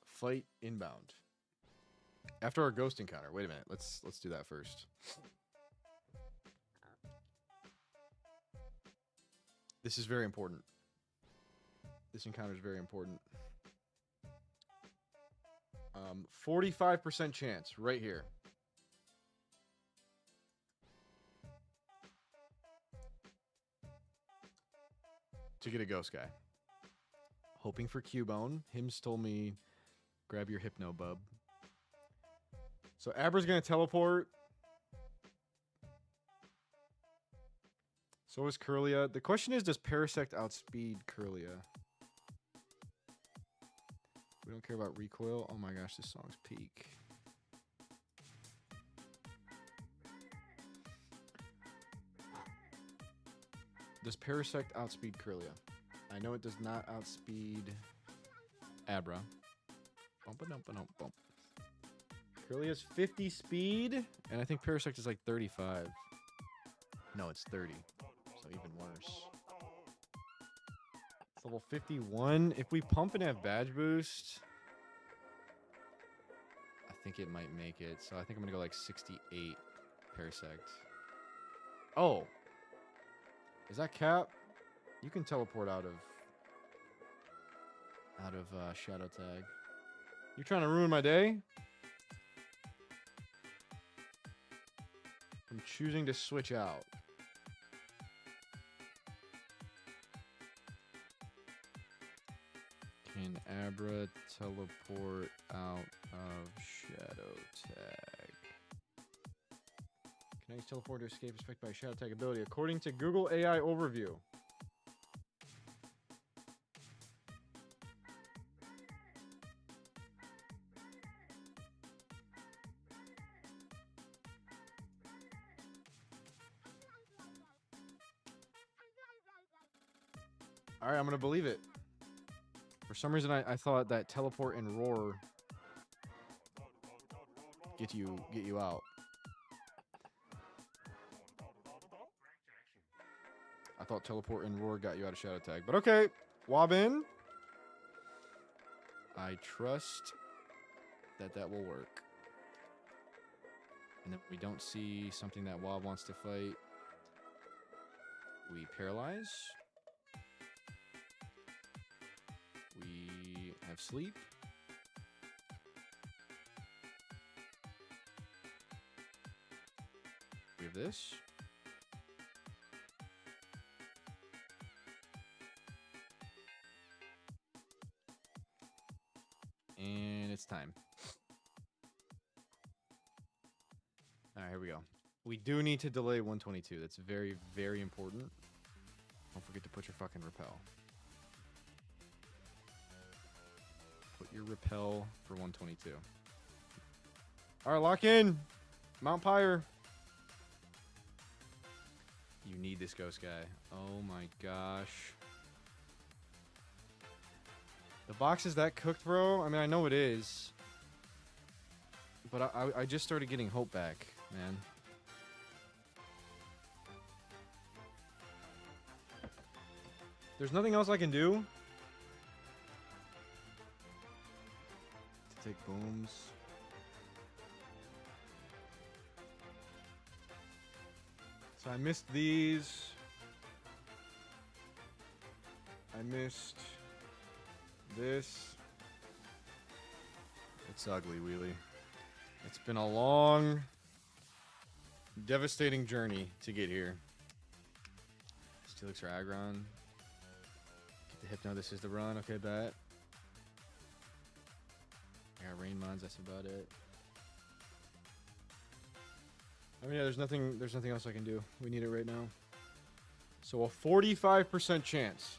Speaker 1: Fight inbound. After our ghost encounter. Wait a minute. Let's do that first. This is very important. This encounter is very important. 45% chance right here. To get a ghost guy. Hoping for Cubone. Hims told me, grab your Hypno Bub. So Abra's going to teleport. So is Curlia. The question is, does Parasect outspeed Curlia? We don't care about recoil. Oh my gosh, this song's peak. Does Parasect outspeed Curlia? I know it does not outspeed Abra. Bump. Curlia's 50 speed, and I think Parasect is like 35. No, it's 30. So even worse. It's level 51. If we pump and have badge boost, I think it might make it. So I think I'm gonna go like 68 Parasect. Oh. Is that cap? You can teleport out of Shadow Tag. You trying to ruin my day? I'm choosing to switch out. Can Abra teleport out of Shadow Tag? Can I use teleport to escape effect by Shadow Tag ability? According to Google AI Overview. Alright, I'm gonna believe it. For some reason I thought that teleport and roar get you out. I thought teleport and roar got you out of Shadow Tag. But okay, Wobbin. I trust that will work. And if we don't see something that Wob wants to fight, we paralyze. We have sleep. We have this. And it's time. Alright, here we go. We do need to delay 122. That's very, very important. Don't forget to put your fucking repel. Put your repel for 122. Alright, lock in. Mount Pyre. You need this ghost guy. Oh my gosh. The box is that cooked, bro? I mean, I know it is. But I just started getting hope back, man. There's nothing else I can do to take booms. So I missed these. I missed this. It's ugly, Wheelie. It's been a long, devastating journey to get here. Steelix or Aggron. Get the Hypno. This is the run. Okay, bet. I got Rain Mons. That's about it. I mean, yeah, there's nothing else I can do. We need it right now. So a 45% chance.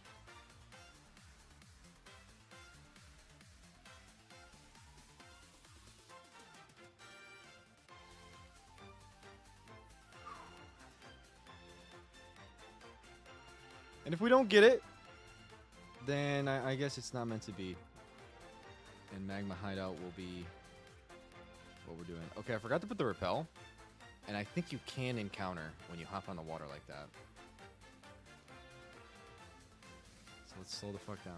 Speaker 1: And if we don't get it, then I guess it's not meant to be. And Magma Hideout will be what we're doing. Okay, I forgot to put the repel. And I think you can encounter when you hop on the water like that. So let's slow the fuck down.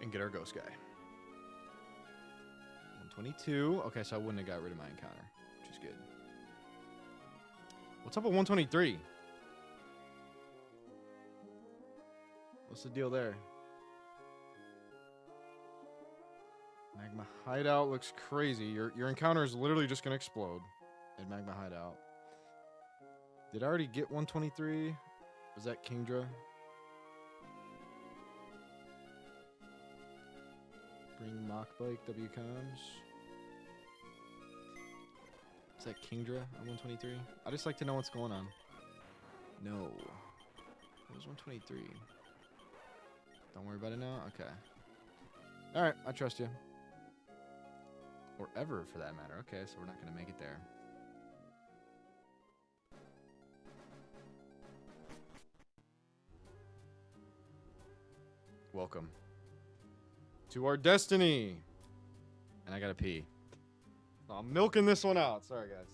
Speaker 1: And get our ghost guy. 122. Okay, so I wouldn't have got rid of my encounter, which is good. What's up with 123? What's the deal there? Magma Hideout looks crazy. Your encounter is literally just going to explode at Magma Hideout. Did I already get 123? Was that Kingdra? Bring Mach Bike, WComs. Is that Kingdra on 123? I just like to know what's going on. No. It was 123. Don't worry about it now? Okay. Alright, I trust you. Or ever, for that matter. Okay, so we're not going to make it there. Welcome to our destiny. And I gotta pee. I'm milking this one out. Sorry, guys.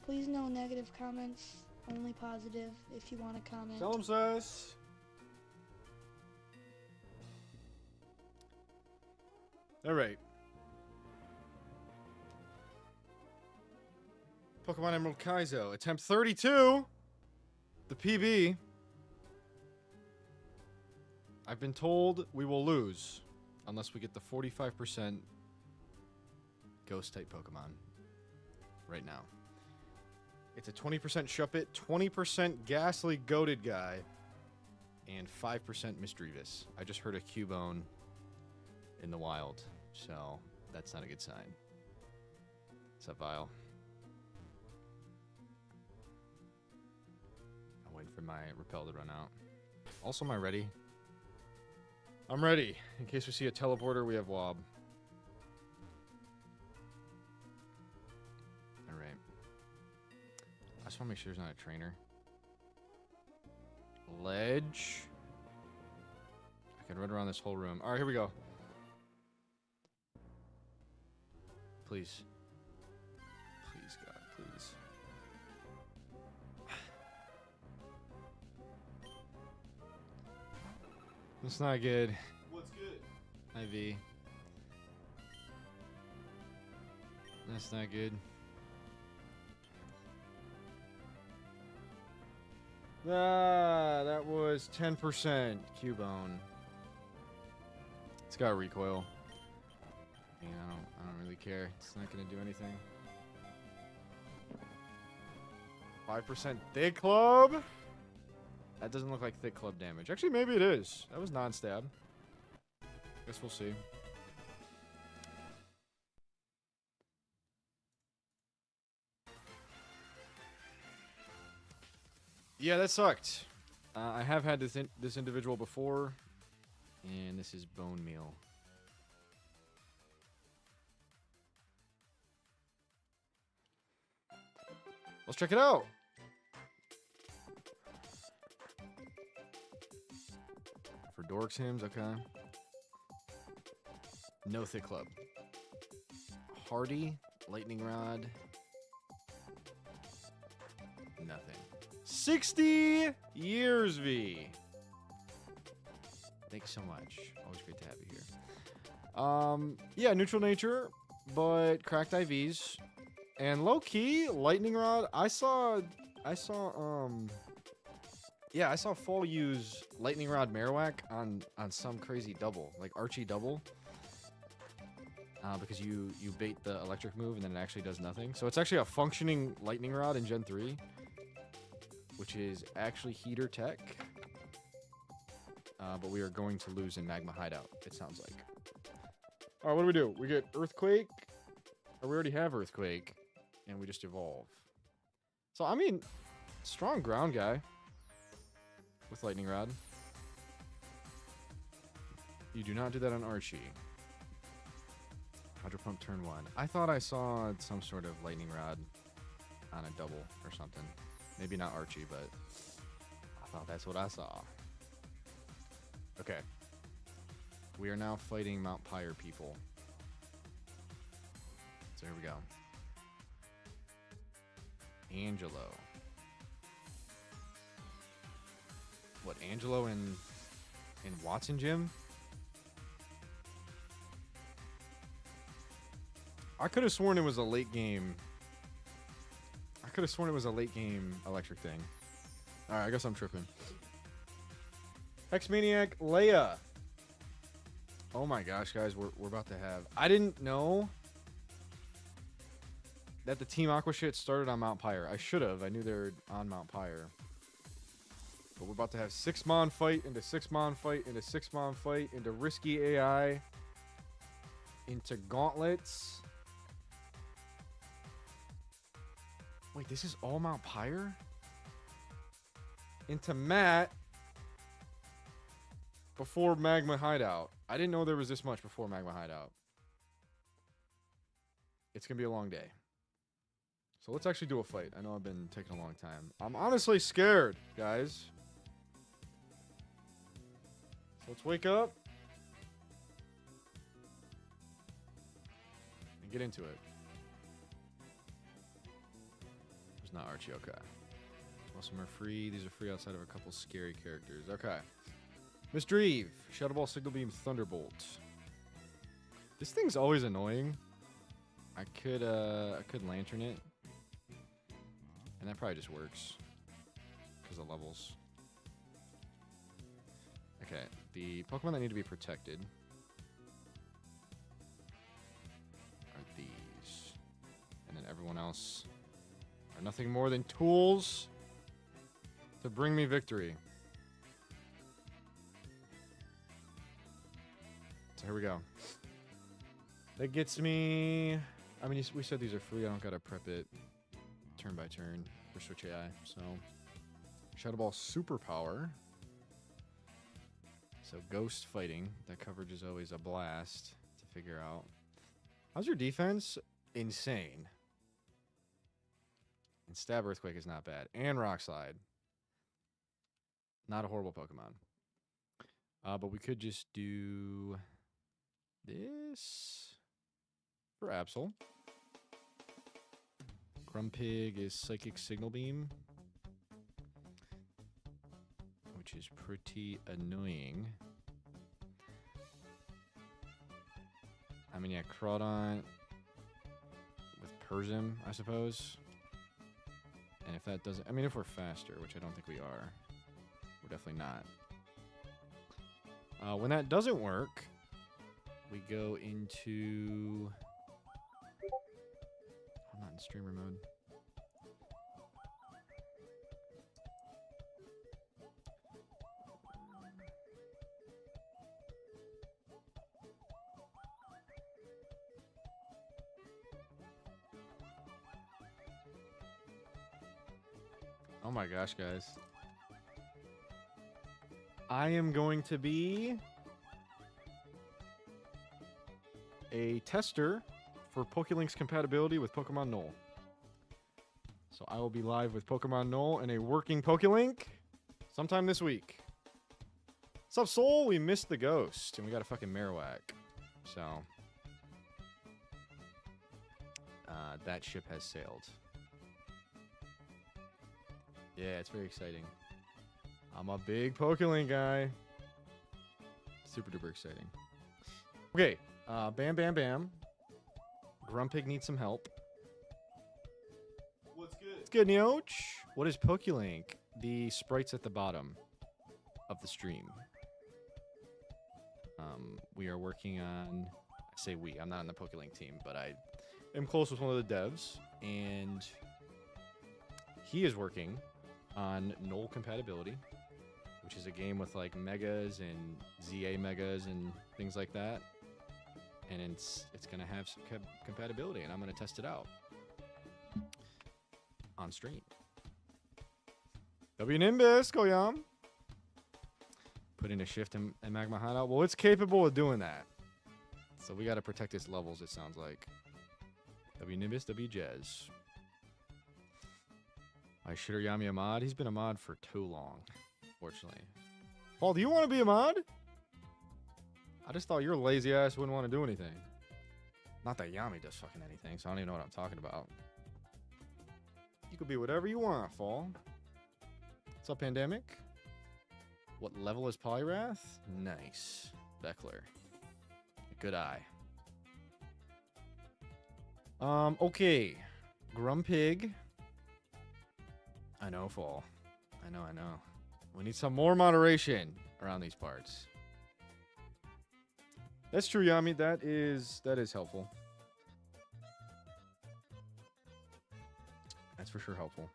Speaker 2: Please no negative comments, only positive if you want to comment.
Speaker 1: Tell him, sus. All right. Pokemon Emerald Kaizo. Attempt 32. The PB. I've been told we will lose unless we get the 45% Ghost-type Pokemon right now. It's a 20% Shuppet, 20% Ghastly Goated Guy, and 5% Misdreavus. I just heard a Cubone in the wild, so that's not a good sign. What's up, Vile? I'm waiting for my repel to run out. Also, am I ready? I'm ready. In case we see a teleporter, we have Wob. Alright. I just want to make sure there's not a trainer. Ledge. I can run around this whole room. Alright, here we go. Please. Please, God, please. That's not good.
Speaker 4: What's good?
Speaker 1: IV. That's not good. Ah, that was 10% Cubone. It's got recoil. I mean, I don't really care. It's not gonna do anything. 5% Thick Club? That doesn't look like Thick Club damage. Actually, maybe it is. That was non-stab. Guess we'll see. Yeah, that sucked. I have had this individual before, and this is Bone Meal. Let's check it out. For Dorks Hymns, okay. No Thick Club. Hardy, Lightning Rod. Nothing. 60 years, V. Thanks so much. Always great to have you here. Yeah, neutral nature, but cracked IVs. And low key, Lightning Rod. I saw Fall use Lightning Rod Marowak on some crazy double, like Archie double. Because you bait the electric move and then it actually does nothing. So it's actually a functioning Lightning Rod in Gen 3. Which is actually Heater Tech. But we are going to lose in Magma Hideout, it sounds like. Alright, what do we do? We get Earthquake. Or we already have Earthquake. And we just evolve. So, I mean, strong ground guy. With Lightning Rod. You do not do that on Archie. Hydro Pump turn 1. I thought I saw some sort of Lightning Rod on a double or something. Maybe not Archie, but I thought that's what I saw. Okay. We are now fighting Mount Pyre people. So here we go. Angelo. What, Angelo in Watson Gym? I could have sworn it was a late game. I could have sworn it was a late game electric thing. Alright, I guess I'm tripping. Hexmaniac Leia. Oh my gosh, guys, we're about to have... I didn't know that the Team Aqua shit started on Mount Pyre. I should have. I knew they were on Mount Pyre. But we're about to have 6-mon fight into 6-mon fight into 6-mon fight into Risky AI into Gauntlets. Wait, this is all Mount Pyre? Into Matt before Magma Hideout. I didn't know there was this much before Magma Hideout. It's going to be a long day. So let's actually do a fight. I know I've been taking a long time. I'm honestly scared, guys. So let's wake up. And get into it. There's not Archie, okay. Most of them are free. These are free outside of a couple scary characters. Okay. Misdreave. Shadow Ball, Signal Beam, Thunderbolt. This thing's always annoying. I could Lantern it. And that probably just works because of levels. Okay, the Pokemon that need to be protected are these. And then everyone else are nothing more than tools to bring me victory. So here we go. That gets me... I mean, we said these are free. I don't gotta prep it turn by turn for Switch AI. So, Shadow Ball Superpower. So, Ghost Fighting. That coverage is always a blast to figure out. How's your defense? Insane. And Stab Earthquake is not bad. And Rock Slide. Not a horrible Pokemon. But we could just do this for Absol. Grumpig is Psychic Signal Beam, which is pretty annoying. I mean, yeah, Crawdon with Persim, I suppose. And if that doesn't... I mean, if we're faster, which I don't think we are, we're definitely not. When that doesn't work, we go into... I'm not in streamer mode. Oh my gosh, guys. I am going to be a tester for PokeLink's compatibility with Pokemon Null. So I will be live with Pokemon Null and a working PokeLink sometime this week. What's up, Soul? We missed the ghost, and we got a fucking Marowak. So, that ship has sailed. Yeah, it's very exciting. I'm a big PokeLink guy. Super duper exciting. Okay, bam, bam, bam. Grumpig needs some help.
Speaker 4: What's good?
Speaker 1: It's good, Neoch. What is PokeLink? The sprites at the bottom of the stream. We are working on... I say we. I'm not on the PokeLink team, but I am close with one of the devs. And he is working on Null compatibility, which is a game with like megas and ZA megas and things like that. And it's going to have some compatibility, and I'm going to test it out on stream. W Nimbus, go yum. Put in a shift and Magma Hideout. Well, it's capable of doing that. So we got to protect its levels, it sounds like. W Nimbus, W Jez. I Shitter Yami a mod. He's been a mod for too long, fortunately. Paul, do you want to be a mod? I just thought your lazy ass wouldn't want to do anything. Not that Yami does fucking anything, so I don't even know what I'm talking about. You could be whatever you want, Fall. What's up, Pandemic? What level is Polyrath? Nice. Beckler. Good eye. Okay. Grumpig. I know, Fall. I know. We need some more moderation around these parts. That's true, Yami. That is helpful. That's for sure helpful.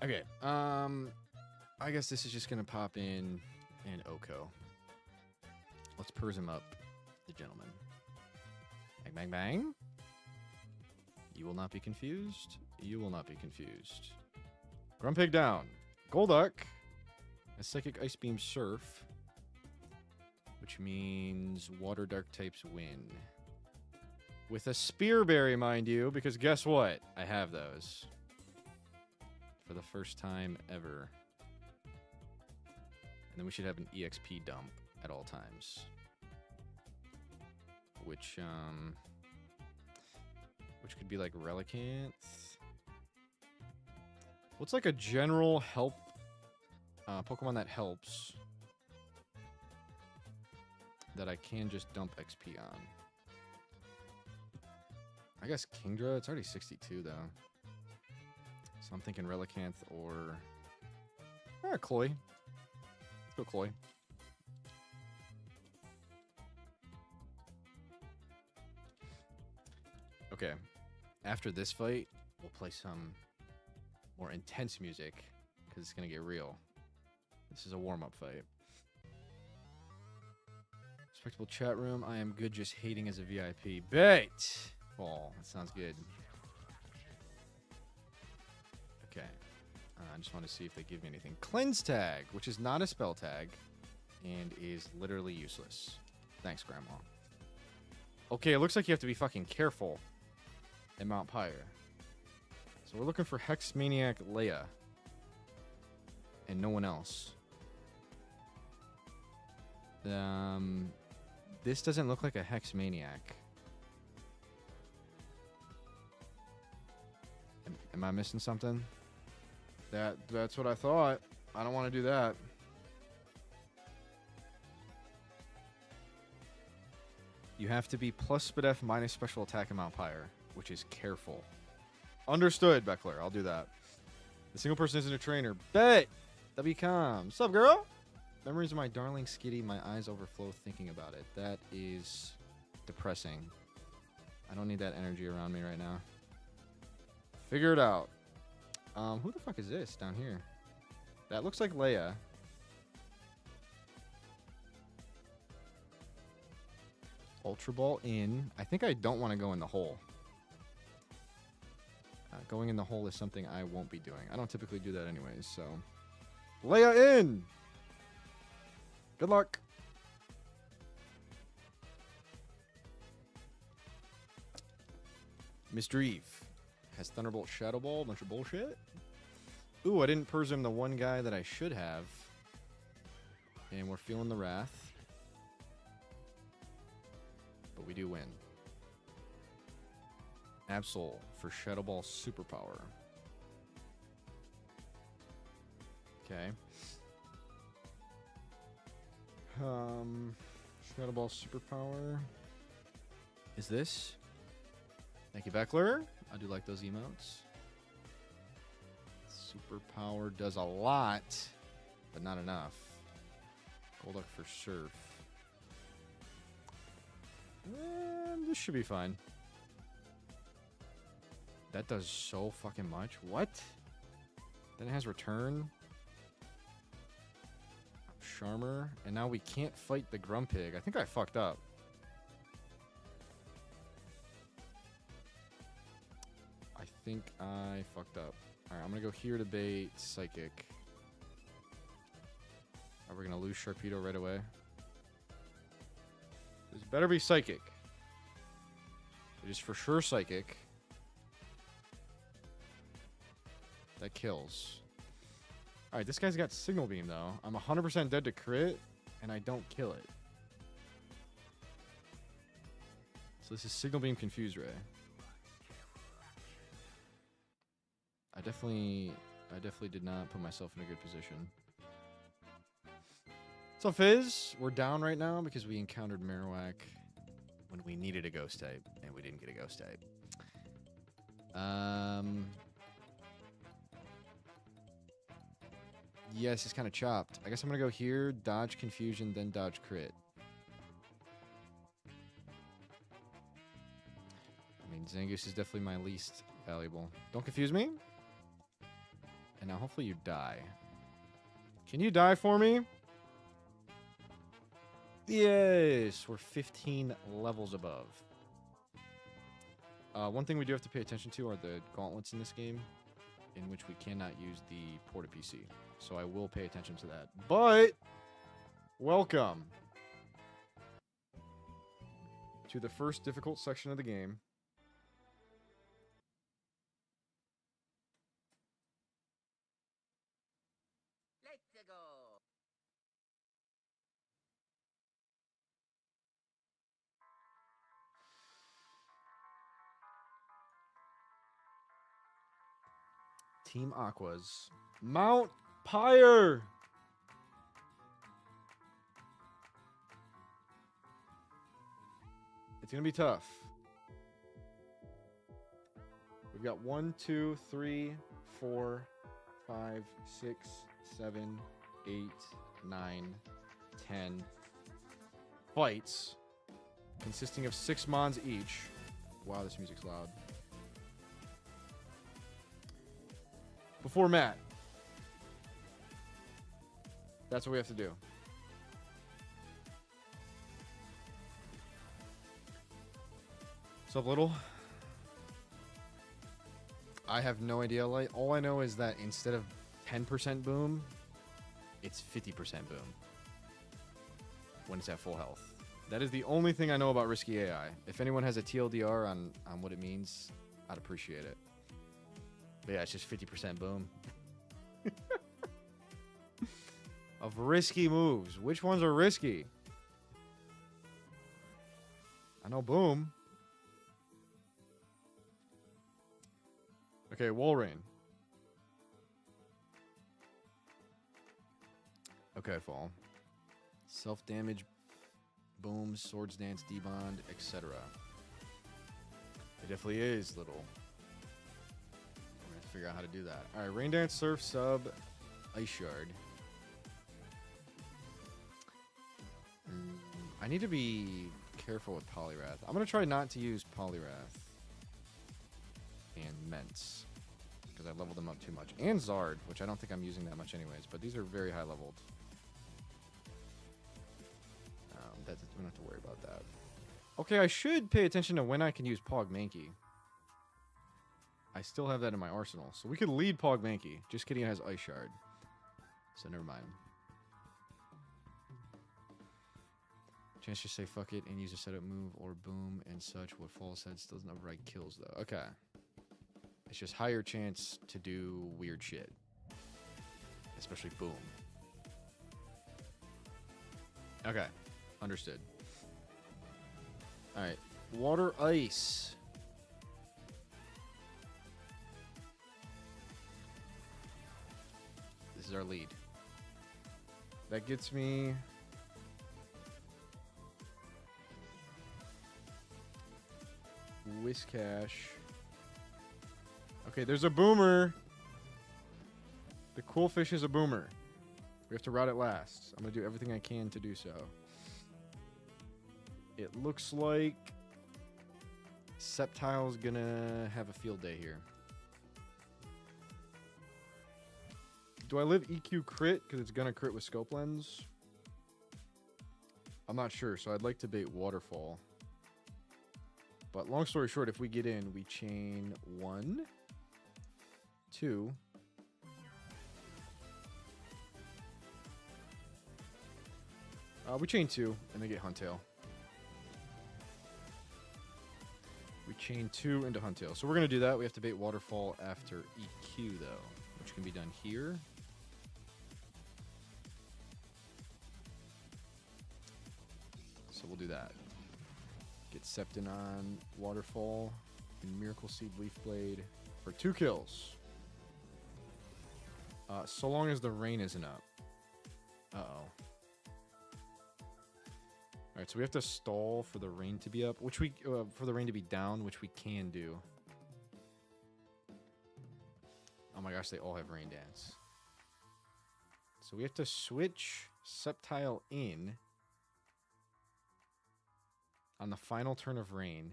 Speaker 1: Okay. I guess this is just gonna pop in Oko. Let's Persim up the gentleman. Bang, bang, bang. You will not be confused. You will not be confused. Grumpig down. Golduck. A Psychic Ice Beam Surf. Which means Water Dark types win. With a Spear Berry, mind you, because guess what? I have those. For the first time ever. And then we should have an EXP dump at all times. Which could be like Relicanth. What's like a general help Pokemon that helps that I can just dump XP on? I guess Kingdra. It's already 62 though. So I'm thinking Relicanth or Cloy. Let's go Cloy. Okay. After this fight, we'll play some more intense music because it's gonna get real. This is a warm-up fight. Respectable chat room. I am good just hating as a VIP. Bet! Oh, that sounds good. Okay. I just want to see if they give me anything. Cleanse tag, which is not a spell tag and is literally useless. Thanks, Grandma. Okay, it looks like you have to be fucking careful at Mount Pyre. So we're looking for Hex Maniac Leia. And no one else. This doesn't look like a Hex Maniac. Am I missing something? That's what I thought. I don't want to do that. You have to be plus SpDef minus special attack in Mount Pyre, which is careful. Understood, Beckler. I'll do that. The single person isn't a trainer. Bet! WCOM. What's up, girl? Memories of my darling Skitty. My eyes overflow thinking about it. That is depressing. I don't need that energy around me right now. Figure it out. Who the fuck is this down here? That looks like Leia. Ultra Ball in. I think I don't want to go in the hole. Going in the hole is something I won't be doing. I don't typically do that anyways, so. Leia in! Good luck. Mr. Eve has Thunderbolt Shadow Ball, a bunch of bullshit. Ooh, I didn't Persim the one guy that I should have. And we're feeling the wrath. But we do win. Absol for Shadow Ball Superpower. Okay. Shadow Ball Superpower. Is this? Thank you, Beckler. I do like those emotes. Superpower does a lot, but not enough. Golduck for Surf. This should be fine. That does so fucking much. What? Then it has Return. Charmer. And now we can't fight the Grumpig. I think I fucked up. I think I fucked up. Alright, I'm gonna go here to bait Psychic. Are we gonna lose Sharpedo right away? This better be Psychic. It is for sure Psychic. That kills. Alright, this guy's got Signal Beam, though. I'm 100% dead to crit, and I don't kill it. So this is Signal Beam Confuse Ray. I definitely did not put myself in a good position. So Fizz, we're down right now because we encountered Marowak when we needed a Ghost type, and we didn't get a Ghost type. Yes, it's kind of chopped. I guess I'm going to go here, dodge Confusion, then dodge crit. I mean, Zangoose is definitely my least valuable. Don't confuse me. And now hopefully you die. Can you die for me? Yes, we're 15 levels above. One thing we do have to pay attention to are the gauntlets in this game, in which we cannot use the Porta PC. So I will pay attention to that. But, welcome to the first difficult section of the game.
Speaker 4: Let's go.
Speaker 1: Team Aquas. Mount Pyre! It's going to be tough. We've got 1, 2, 3, 4, 5, 6, 7, 8, 9, 10 fights consisting of 6 mons each. Wow, this music's loud. Before Matt. That's what we have to do. What's up, little? I have no idea. Like, all I know is that instead of 10% boom, it's 50% boom when it's at full health. That is the only thing I know about risky AI. If anyone has a TLDR on what it means, I'd appreciate it. But yeah, it's just 50% boom. Of risky moves. Which ones are risky? I know boom. Okay, wall rain. Okay, fall. Self-damage, boom, swords dance, debond, etc. It definitely is, little. We're gonna figure out how to do that. Alright, rain dance, surf, sub, ice shard. I need to be careful with Polyrath. I'm gonna try not to use Polyrath and Ments because I leveled them up too much. And Zard, which I don't think I'm using that much anyways, but these are very high leveled. We don't have to worry about that. Okay, I should pay attention to when I can use Pog Mankey. I still have that in my arsenal, so we could lead Pog Mankey. Just kidding, it has Ice Shard. So never mind. Chance to say fuck it and use a setup move or boom and such. What Fall said still doesn't override kills though. Okay. It's just higher chance to do weird shit. Especially boom. Okay. Understood. Alright. Water ice. This is our lead. That gets me... Whiskash. Okay, there's a boomer. The cool fish is a boomer. We have to route it last. I'm going to do everything I can to do so. It looks like Sceptile's going to have a field day here. Do I live EQ crit because it's going to crit with scope lens? I'm not sure, so I'd like to bait Waterfall. But long story short, if we get in, we chain 1, 2. We chain 2, and they get Huntail. We chain 2 into Huntail. So we're going to do that. We have to bait Waterfall after EQ, though, which can be done here. So we'll do that. Get Septon on Waterfall and Miracle Seed Leaf Blade for 2 kills. So long as the rain isn't up. Uh-oh. Alright, so we have to stall for the rain to be up, which we for the rain to be down, which we can do. Oh my gosh, they all have rain dance. So we have to switch Sceptile in on the final turn of rain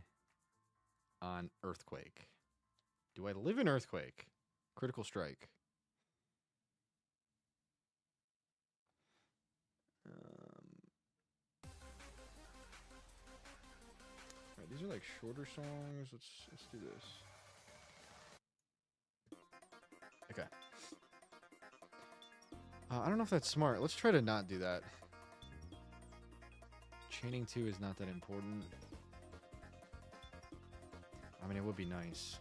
Speaker 1: on Earthquake. Do I live in Earthquake? Critical Strike. Alright, these are like shorter songs. Let's do this. Okay. I don't know if that's smart. Let's try to not do that. Chaining 2 is not that important. I mean, it would be nice.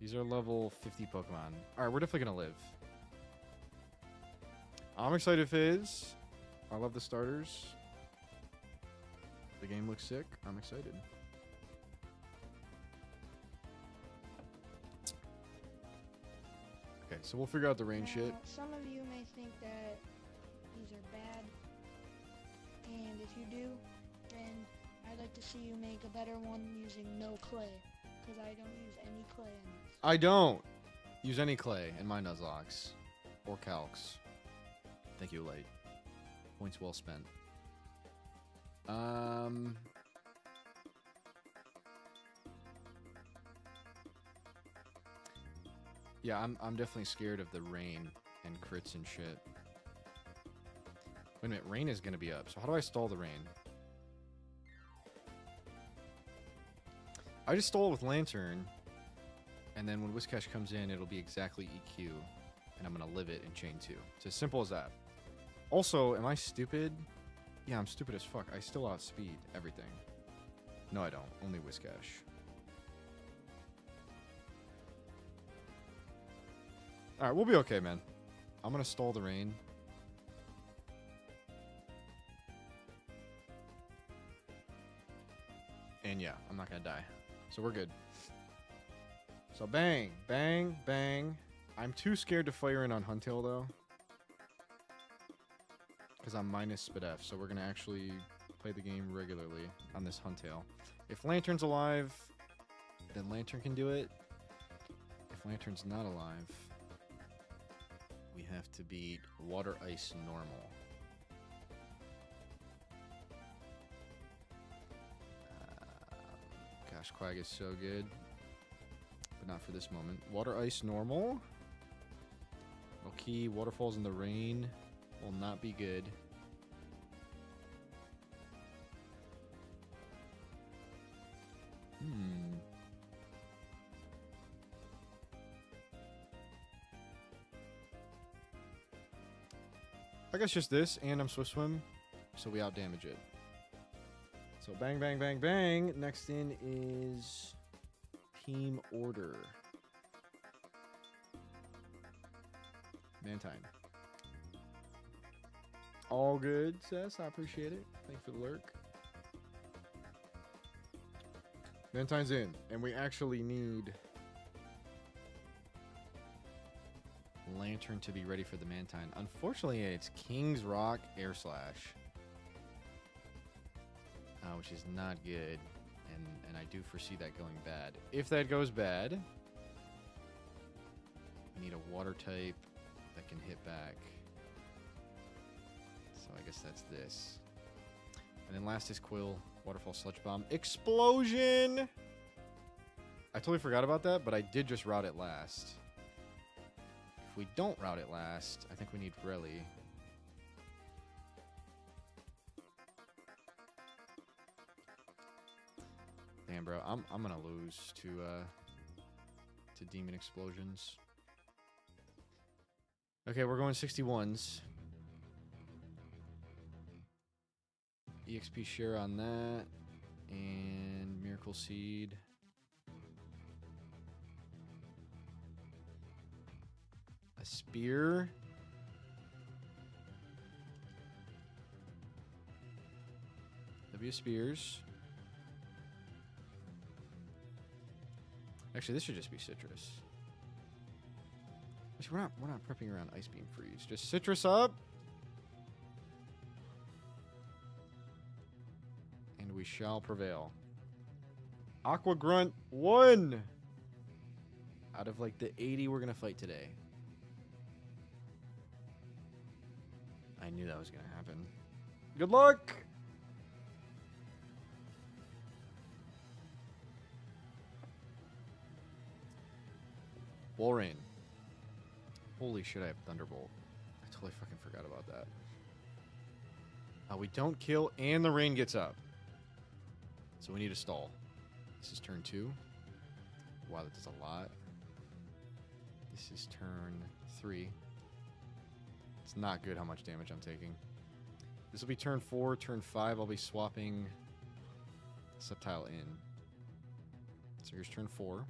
Speaker 1: These are level 50 Pokemon. Alright, we're definitely going to live. I'm excited if it is. I love the starters. The game looks sick. I'm excited. Okay, so we'll figure out the rain shit.
Speaker 2: Some of you may think that these are bad. And if you do, then I'd like to see you make a better one using no clay. because I don't use any clay in this.
Speaker 1: I don't use any clay in my Nuzlocke. Or CALCS. Thank you, Light. Points well spent. Yeah, I'm definitely scared of the rain and crits and shit. Wait a minute, rain is gonna be up. So how do I stall the rain? I just stall it with Lantern, and then when Whiscash comes in, it'll be exactly EQ, and I'm gonna live it in chain 2. It's as simple as that. Also, am I stupid? Yeah, I'm stupid as fuck. I still outspeed everything. No, I don't. Only Whiscash. Alright, we'll be okay, man. I'm gonna stall the rain. And yeah, I'm not gonna die. So we're good. So bang, bang, bang. I'm too scared to fire in on Huntail, though. Because I'm minus SpDef, so we're gonna actually play the game regularly on this Huntail. If Lantern's alive, then Lantern can do it. If Lantern's not alive, we have to beat Water Ice Normal. Gosh, Quag is so good. But not for this moment. Water Ice Normal. Okay, Waterfalls in the Rain will not be good. I guess just this, and I'm Swift Swim, so we outdamage it. So bang, bang, bang, bang. Next in is Team Order. Mantine. All good, Sess. I appreciate it. Thanks for the lurk. Mantine's in, and we actually need Lantern to be ready for the Mantine. Unfortunately, it's King's Rock Air Slash, which is not good, and I do foresee that going bad. If that goes bad, we need a water type that can hit back. So I guess that's this. And then last is Quill, Waterfall Sludge Bomb. Explosion! I totally forgot about that, but I did just route it last. If we don't route it last, I think we need Reli. Damn, bro, I'm gonna lose to Demon Explosions. Okay, we're going 61s. EXP share on that, and Miracle Seed. A spear. W spears. Actually, this should just be citrus. Actually, we're not prepping around Ice Beam Freeze. Just citrus up. And we shall prevail. Aqua Grunt 1 out of like the 80 we're gonna fight today. I knew that was gonna happen. Good luck! Walrein. Holy shit, I have Thunderbolt. I totally fucking forgot about that. We don't kill, and the rain gets up. So we need to stall. This is turn 2. Wow, that does a lot. This is turn 3. It's not good how much damage I'm taking. This will be turn 4. Turn 5, I'll be swapping Subtile in. So here's turn 4.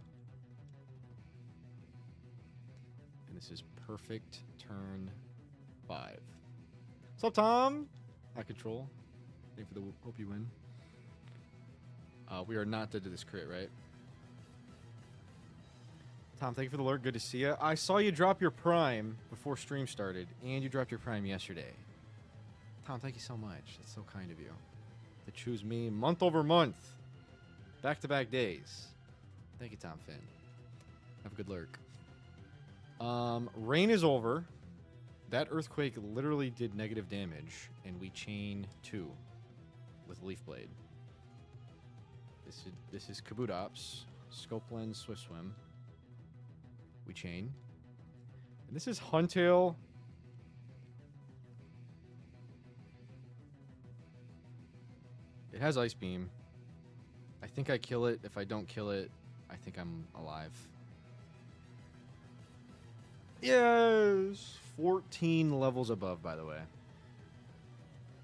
Speaker 1: And this is perfect turn 5. What's up, Tom? High control. Thank you for the hope you win. We are not dead to this crit, right? Tom, thank you for the alert. Good to see you. I saw you drop your prime before stream started, and you dropped your prime yesterday. Tom, thank you so much. That's so kind of you. To choose me month over month. Back-to-back days. Thank you, Tom Finn. Have a good lurk. Rain is over. That earthquake literally did negative damage, and we chain 2 with Leaf Blade. This is Kabutops, Scope Lens, Swift Swim. We chain. And this is Huntail. It has Ice Beam. I think I kill it. If I don't kill it, I think I'm alive. Yes! 14 levels above, by the way.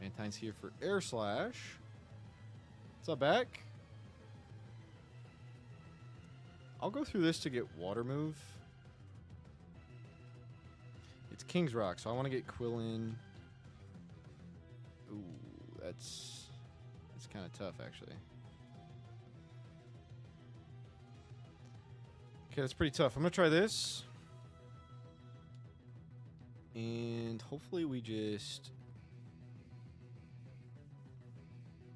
Speaker 1: Mantine's here for Air Slash. What's up, back? I'll go through this to get Water Move. It's King's Rock, so I want to get Quill in. Ooh, that's kind of tough, actually. Okay, that's pretty tough. I'm going to try this. And hopefully we just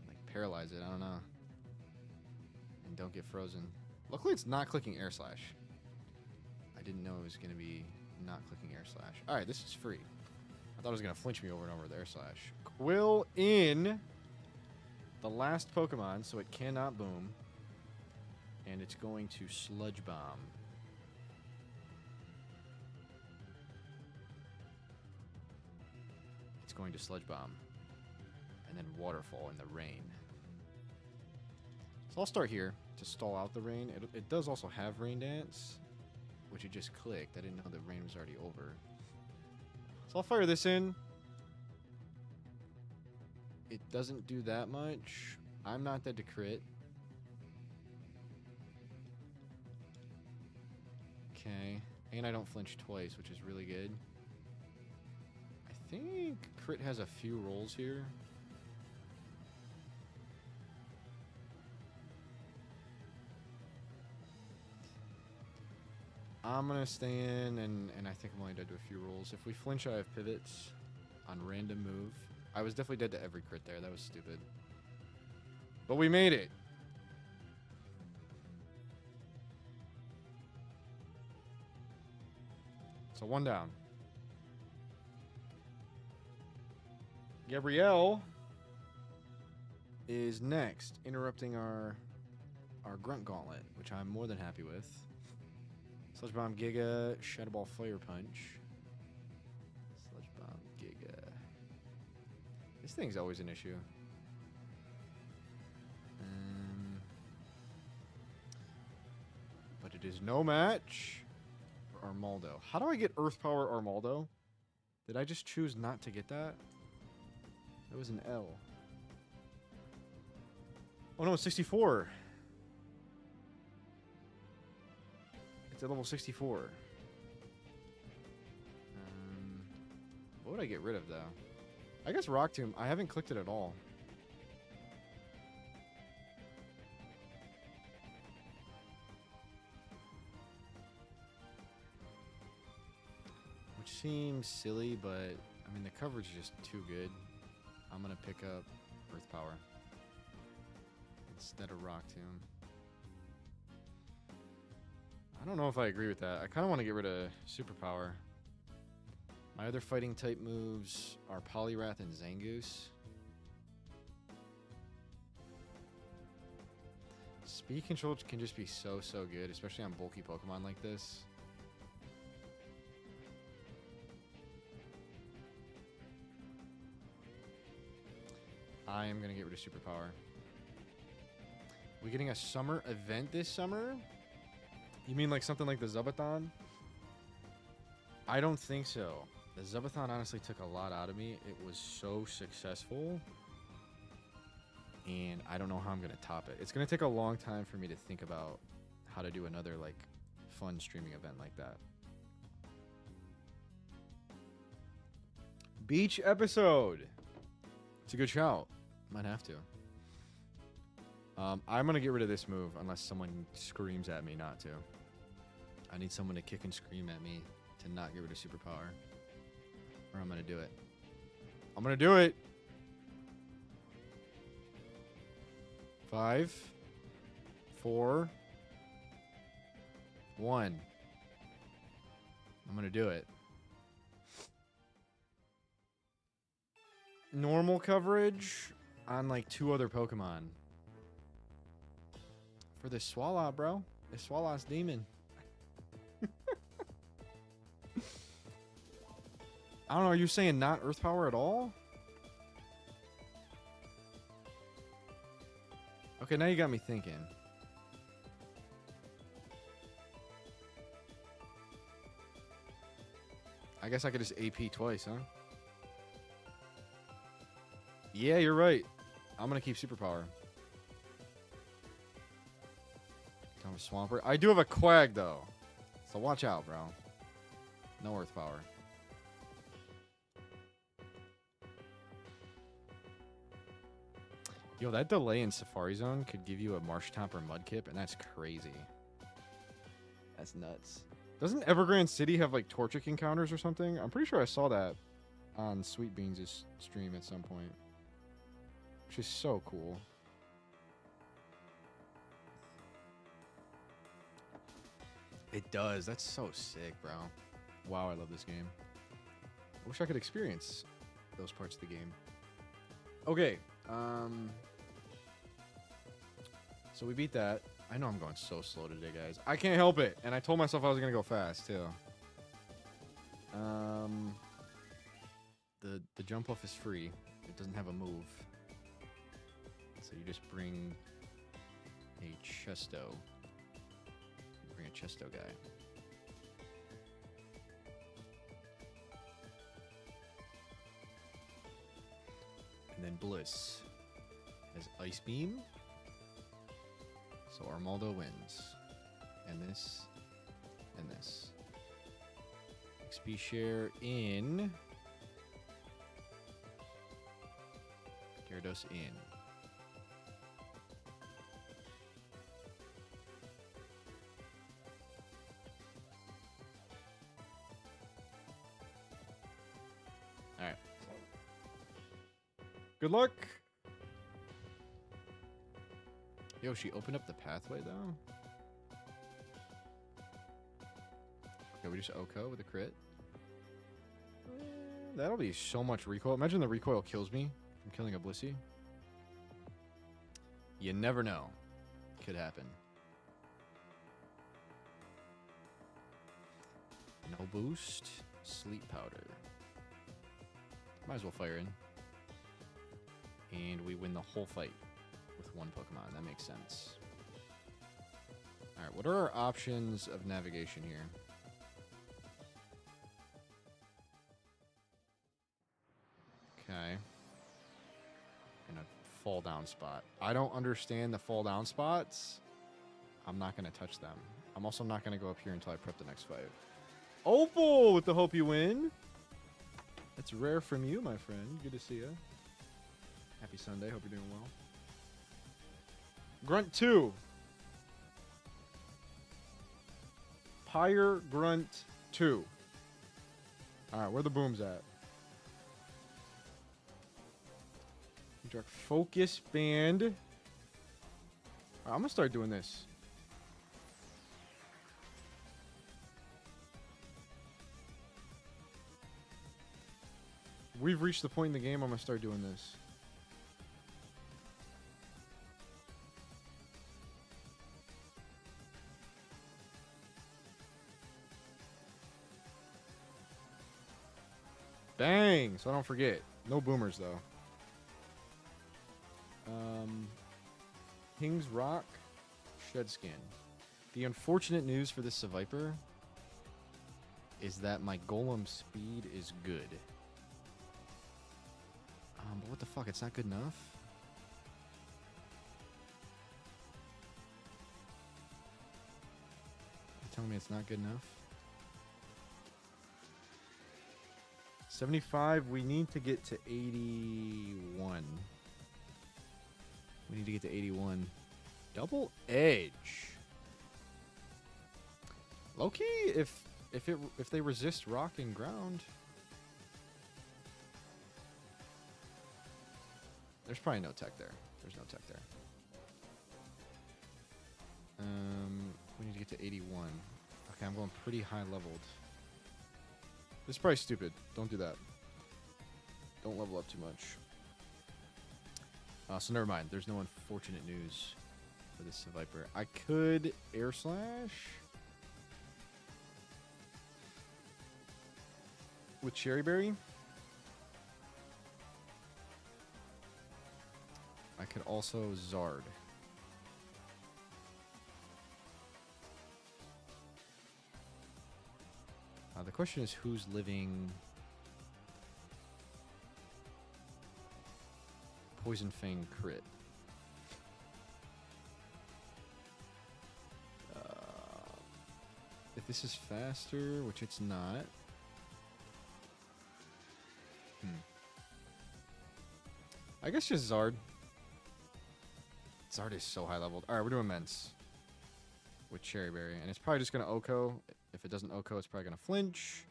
Speaker 1: like paralyze it. I don't know. And don't get frozen. Luckily it's not clicking Air Slash. I didn't know it was going to be not clicking Air Slash. Alright, this is free. I thought it was going to flinch me over and over with Air Slash. Quill in the last Pokemon, so it cannot boom. And it's going to Sludge Bomb. Going to Sludge Bomb and then Waterfall in the rain. So I'll start here to stall out the rain. It does also have Rain Dance, which it just clicked. I didn't know the rain was already over. So I'll fire this in. It doesn't do that much. I'm not dead to crit. Okay. And I don't flinch twice, which is really good. I think crit has a few rolls here. I'm going to stay in, and I think I'm only dead to a few rolls. If we flinch, I have pivots on random move. I was definitely dead to every crit there. That was stupid. But we made it. So 1 down. Gabrielle is next, interrupting our Grunt Gauntlet, which I'm more than happy with. Sludge Bomb, Giga, Shadow Ball, Fire Punch. Sludge Bomb, Giga. This thing's always an issue. But it is no match for Armaldo. How do I get Earth Power Armaldo? Did I just choose not to get that? That was an L. Oh no, it's 64. It's at level 64. What would I get rid of, though? I guess Rock Tomb. I haven't clicked it at all. Which seems silly, but I mean, the coverage is just too good. I'm going to pick up Earth Power instead of Rock Tomb. I don't know if I agree with that. I kind of want to get rid of Superpower. My other fighting type moves are Poliwrath and Zangoose. Speed control can just be so good, especially on bulky Pokemon like this. I am going to get rid of Superpower. We getting a summer event this summer? You mean like something like the Zubathon? I don't think so. The Zubathon honestly took a lot out of me. It was so successful. And I don't know how I'm going to top it. It's going to take a long time for me to think about how to do another like fun streaming event like that. Beach episode. It's a good shout. Might have to. I'm going to get rid of this move unless someone screams at me not to. I need someone to kick and scream at me to not get rid of Superpower. Or I'm going to do it. I'm going to do it. 5, 4, One. I'm gonna do it. Normal coverage on like 2 other Pokemon. For this Swallow, bro. This Swallow's demon. I don't know, are you saying not Earth Power at all? Okay, now you got me thinking. I guess I could just AP twice, huh? Yeah, you're right. I'm gonna keep Superpower. Don't have a Swampert. I do have a Quag, though. So watch out, bro. No Earth Power. Yo, that delay in Safari Zone could give you a Marshtomp or Mudkip, and that's crazy. That's nuts. Doesn't Evergrande City have, like, Torchic encounters or something? I'm pretty sure I saw that on Sweet Beans' stream at some point. Which is so cool. It does. That's so sick, bro. Wow, I love this game. I wish I could experience those parts of the game. Okay. So we beat that. I know I'm going so slow today, guys. I can't help it. And I told myself I was going to go fast, too. The jump off is free. It doesn't have a move. So you just bring a Chesto. You bring a Chesto guy. And then Bliss has Ice Beam. So Armaldo wins. And this. And this. XP share in. Gyarados in. Alright. Good luck! Yo, she opened up the pathway, though? Okay, we just OHKO with a crit. That'll be so much recoil. Imagine the recoil kills me from killing a Blissey. You never know. Could happen. No boost. Sleep powder. Might as well fire in. And we win the whole fight with one Pokemon. That makes sense. Alright, what are our options of navigation here? Okay. And a fall down spot. I don't understand the fall down spots. I'm not going to touch them. I'm also not going to go up here until I prep the next fight. Opal with the hope you win. That's rare from you, my friend. Good to see you. Happy Sunday. Hope you're doing well. Grunt 2. Pyre Grunt 2. Alright, where the booms at? Dark Focus Band. Alright, I'm gonna start doing this. We've reached the point in the game I'm gonna start doing this. Bang! So I don't forget. No boomers, though. King's Rock. Shedskin. The unfortunate news for this Seviper is that my Golem speed is good. But what the fuck? It's not good enough? You're telling me it's not good enough? 75, we need to get to 81. We need to get to 81. Double Edge. Low-key, if they resist rock and ground, there's probably no tech there. There's no tech there. We need to get to 81. Okay, I'm going pretty high leveled. This is probably stupid. Don't do that. Don't level up too much. So never mind. There's no unfortunate news for this Viper. I could air slash with Cherry Berry. I could also Zard. The question is who's living Poison Fang crit. If this is faster, which it's not. I guess just Zard. Zard is so high leveled. Alright, we're doing Mence with Cherry Berry. And it's probably just going to Oko. If it doesn't Oko, it's probably going to flinch.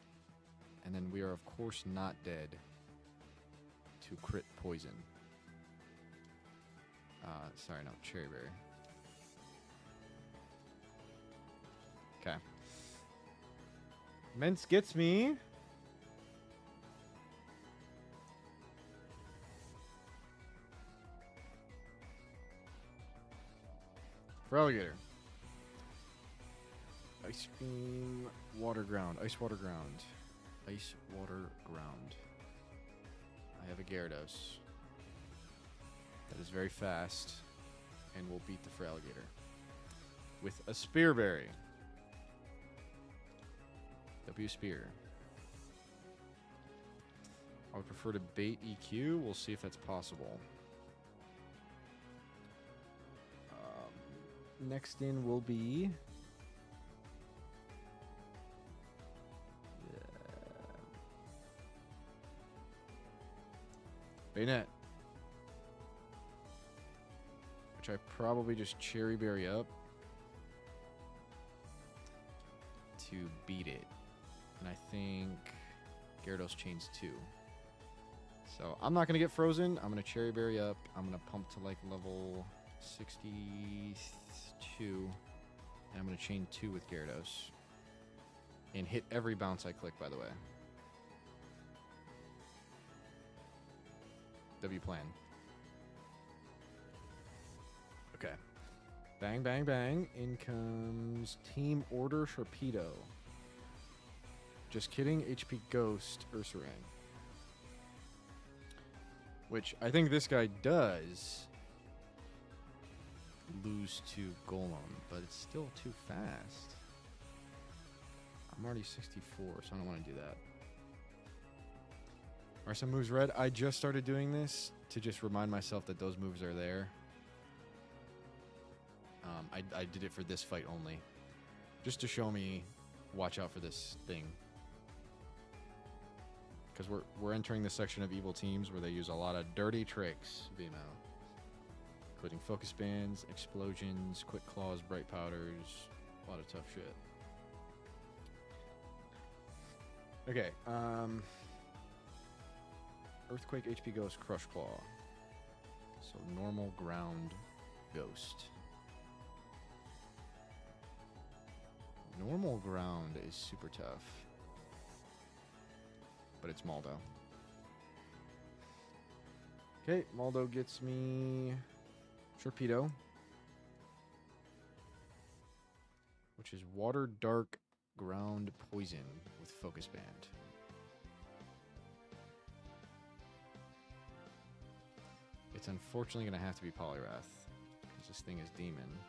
Speaker 1: And then we are, of course, not dead to crit poison. Sorry, no, Cherry Berry. Okay. Mence gets me. For Alligator. Ice Beam, Water Ground, Ice Water Ground. Ice Water Ground. I have a Gyarados. That is very fast and will beat the Feraligatr with a Spear Berry. W Spear. I would prefer to bait EQ. We'll see if that's possible. Next in will be... Bayonet. Which I probably just Cherry Berry up to beat it. And I think Gyarados chains 2. So I'm not going to get frozen. I'm going to Cherry Berry up. I'm going to pump to like level 62. And I'm going to chain 2 with Gyarados. And hit every bounce I click, by the way. W plan. Okay. Bang, bang, bang. In comes Team Order Sharpedo. Just kidding. HP Ghost Ursaring. Which I think this guy does lose to Golem, but it's still too fast. I'm already 64, so I don't want to do that. Are some moves red? I just started doing this to just remind myself that those moves are there. I did it for this fight only. Just to show me, watch out for this thing. Because we're entering the section of evil teams where they use a lot of dirty tricks, Vimo. Including focus bands, explosions, quick claws, bright powders. A lot of tough shit. Okay, Earthquake, HP Ghost, Crush Claw. So normal ground Ghost. Normal ground is super tough. But it's Maldo. Okay, Maldo gets me Sharpedo. Which is Water Dark Ground Poison with Focus Band. It's unfortunately going to have to be Poliwrath, because this thing is Demon.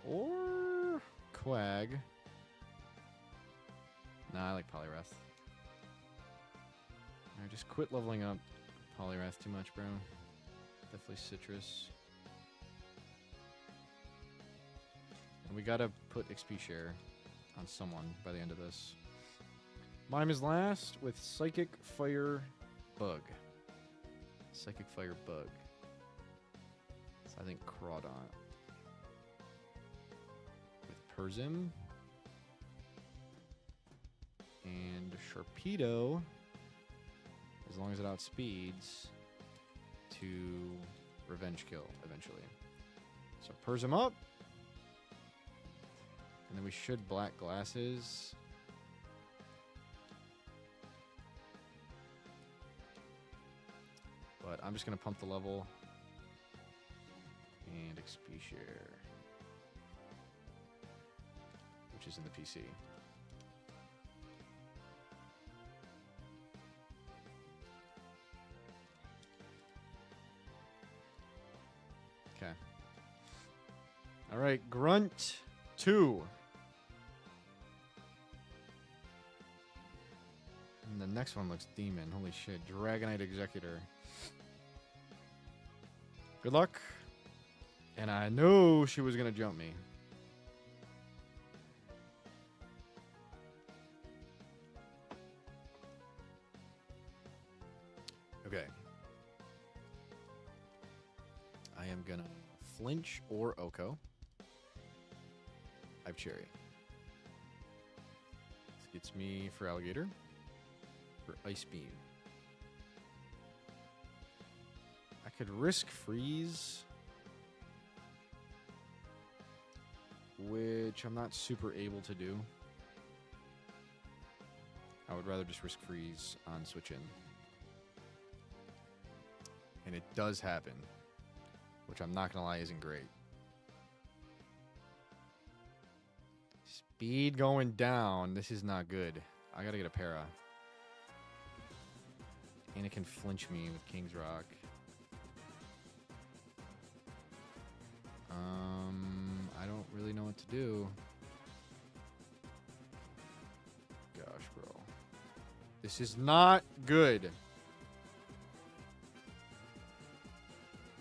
Speaker 1: Or Quag. Nah, I like Poliwrath. Alright, just quit leveling up Poliwrath too much, bro. Definitely Citrus. And we gotta put XP share on someone by the end of this. Mime is last with Psychic Fire Bug. Psychic Fire Bug. So I think Crawdont. With Persim. And Sharpedo, as long as it outspeeds, to Revenge Kill eventually. So Persim up. And then we should black glasses. But I'm just going to pump the level. And XP share. Which is in the PC. Okay. All right, Grunt 2. And the next one looks demon. Holy shit. Dragonite Executor. Good luck. And I knew she was going to jump me. Okay. I am going to flinch or Oko. I have Cherry. This gets me for Alligator. For Ice Beam. I could risk Freeze. Which I'm not super able to do. I would rather just risk Freeze on switch in. And it does happen. Which I'm not going to lie isn't great. Speed going down. This is not good. I got to get a para. And it can flinch me with King's Rock. I don't really know what to do. Gosh, bro. This is not good.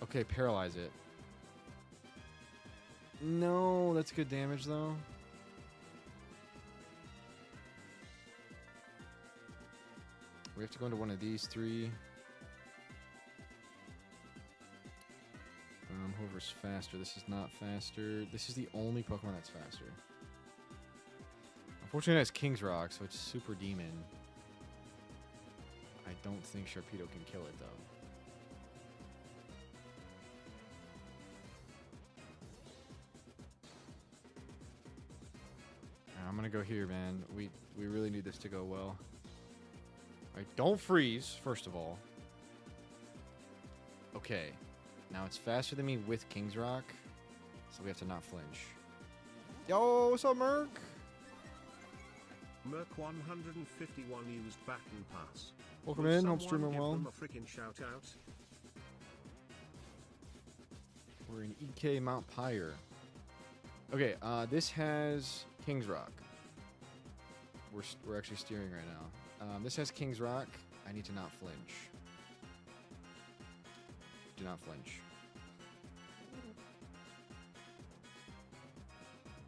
Speaker 1: Okay, paralyze it. No, that's good damage, though. We have to go into one of these three. Whoever's faster. This is not faster. This is the only Pokemon that's faster. Unfortunately, it has King's Rock, so it's super demon. I don't think Sharpedo can kill it, though. I'm gonna go here, man. We really need this to go well. Alright, don't freeze, first of all. Okay. Now it's faster than me with King's Rock, so we have to not flinch. Yo, what's up, Merc?
Speaker 3: Merc 151 used Baton Pass.
Speaker 1: Welcome in, hope streaming well.
Speaker 3: A freaking shout out.
Speaker 1: We're in EK Mount Pyre. Okay, this has King's Rock. We're actually steering right now. This has King's Rock. I need to not flinch. Do not flinch.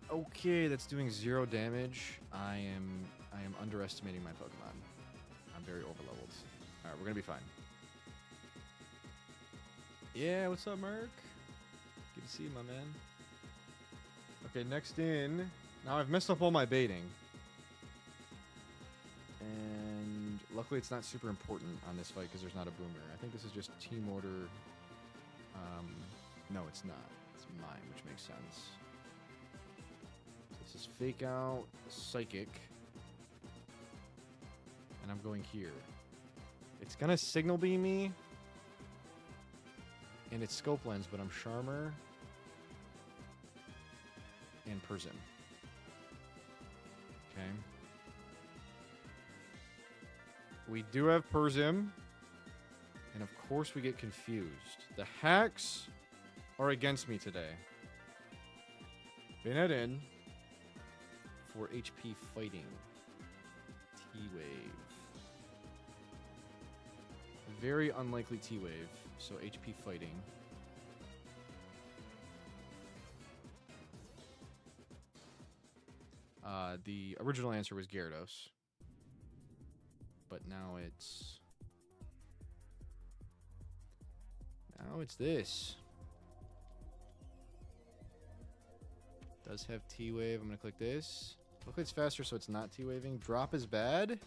Speaker 1: Okay, that's doing 0 damage. I am underestimating my Pokemon. I'm very overleveled. Alright, we're gonna be fine. Yeah, what's up, Merc? Good to see you, my man. Okay, next in. Now I've messed up all my baiting. And luckily it's not super important on this fight because there's not a boomer. I think this is just team order. No, it's not. It's mine, which makes sense. This is Fake Out, Psychic. And I'm going here. It's going to Signal Beam me. And it's Scope Lens, but I'm Charmer. And Persim. Okay. We do have Persim. And of course we get confused. The hacks are against me today. Bayonet in for HP fighting. T-Wave. Very unlikely T-Wave, so HP fighting. The original answer was Gyarados. But now it's... Now it's this. Does have T-Wave. I'm going to click this. Luckily it's faster, so it's not T-Waving. Drop is bad.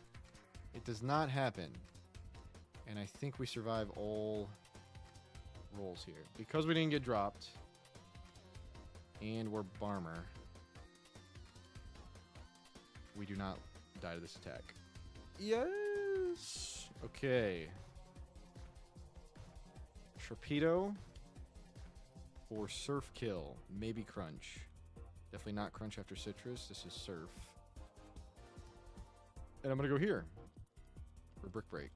Speaker 1: It does not happen. And I think we survive all rolls here. Because we didn't get dropped. And we're Barmer. we do not die to this attack. Yes! Okay. Torpedo or Surf Kill. Maybe Crunch. Definitely not Crunch after Citrus. This is Surf. And I'm going to go here for Brick Break.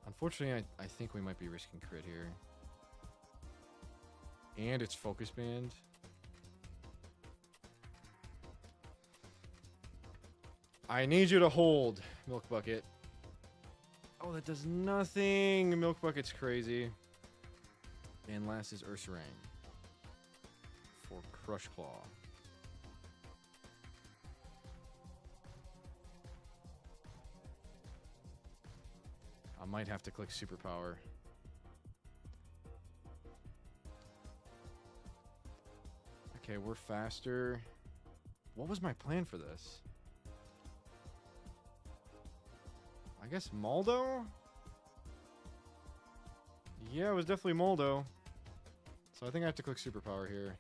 Speaker 1: Unfortunately, I think we might be risking crit here. And it's Focus Band. I need you to hold, Milk Bucket. Oh, that does nothing. Milk Bucket's crazy. And last is Ursaring for Crush Claw. I might have to click Superpower. Okay, we're faster. What was my plan for this? I guess Moldo? Yeah, it was definitely Moldo. So I think I have to click Superpower here.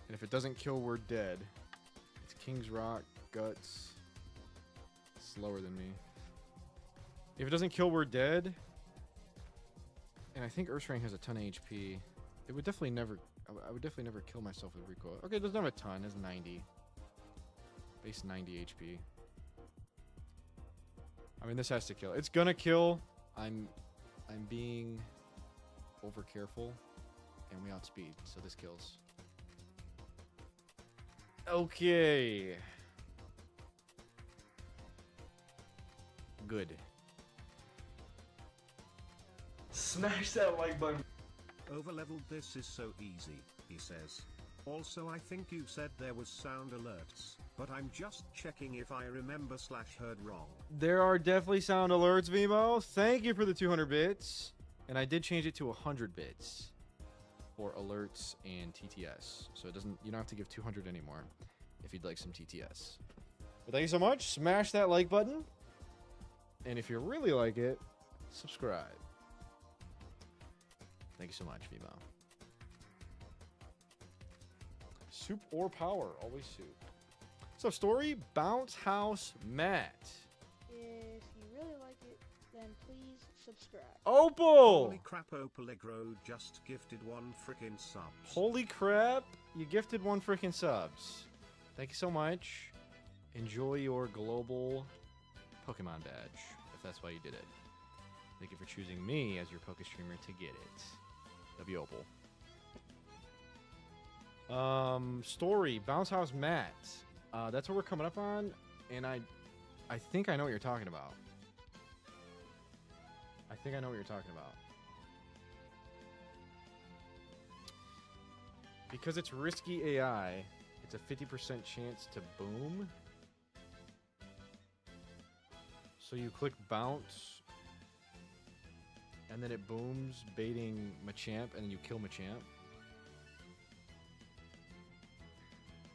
Speaker 1: And if it doesn't kill, we're dead. It's King's Rock, Guts. Slower than me. If it doesn't kill, we're dead. And I think Ursaring has a ton of HP. It would definitely never... I would definitely never kill myself with recoil. Okay, it doesn't have a ton. It's 90. Base 90 HP. I mean, this has to kill. It's gonna kill. I'm being over careful. And we outspeed, so this kills. Okay. Good.
Speaker 5: Smash that like button.
Speaker 3: Overleveled, this is so easy, he says. Also, I think you said there was sound alerts, but I'm just checking if I remember / heard wrong.
Speaker 1: There are definitely sound alerts, Vimo. Thank you for the 200 bits. And I did change it to 100 bits for alerts and TTS. So it doesn't, you don't have to give 200 anymore if you'd like some TTS. But thank you so much. Smash that like button. And if you really like it, subscribe. Thank you so much, Vimo. Soup or power? Always soup. So, story, Bounce House Matt.
Speaker 2: If you really like it, then please subscribe.
Speaker 1: Opal!
Speaker 3: Holy crap, Opalegro just gifted 1 frickin' subs.
Speaker 1: Holy crap, you gifted 1 freaking subs. Thank you so much. Enjoy your global Pokemon badge, if that's why you did it. Thank you for choosing me as your Pokestreamer to get it. W Opal. Story, Bounce House Matt. That's what we're coming up on, and I think I know what you're talking about. I think I know what you're talking about. Because it's risky AI, it's a 50% chance to boom. So you click bounce, and then it booms, baiting Machamp, and then you kill Machamp.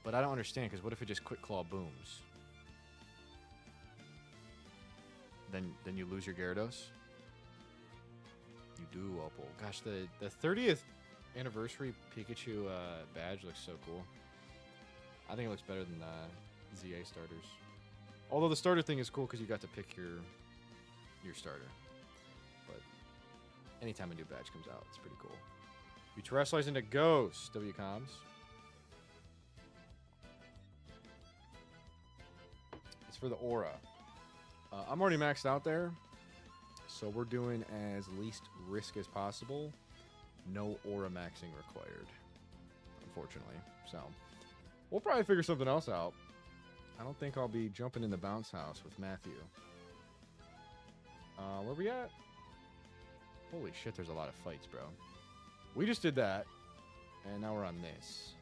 Speaker 1: But I don't understand, because what if it just Quick Claw booms? Then you lose your Gyarados? You do, Opal. Gosh, the 30th anniversary Pikachu badge looks so cool. I think it looks better than the ZA starters. Although the starter thing is cool because you got to pick your starter. But anytime a new badge comes out, it's pretty cool. You terrestrialize into Ghost, WComs. It's for the aura. I'm already maxed out there, so we're doing as least risk as possible. No aura maxing required, unfortunately. So we'll probably figure something else out. I don't think I'll be jumping in the bounce house with Matthew. Where we at? Holy shit, there's a lot of fights, bro. We just did that, and now we're on this.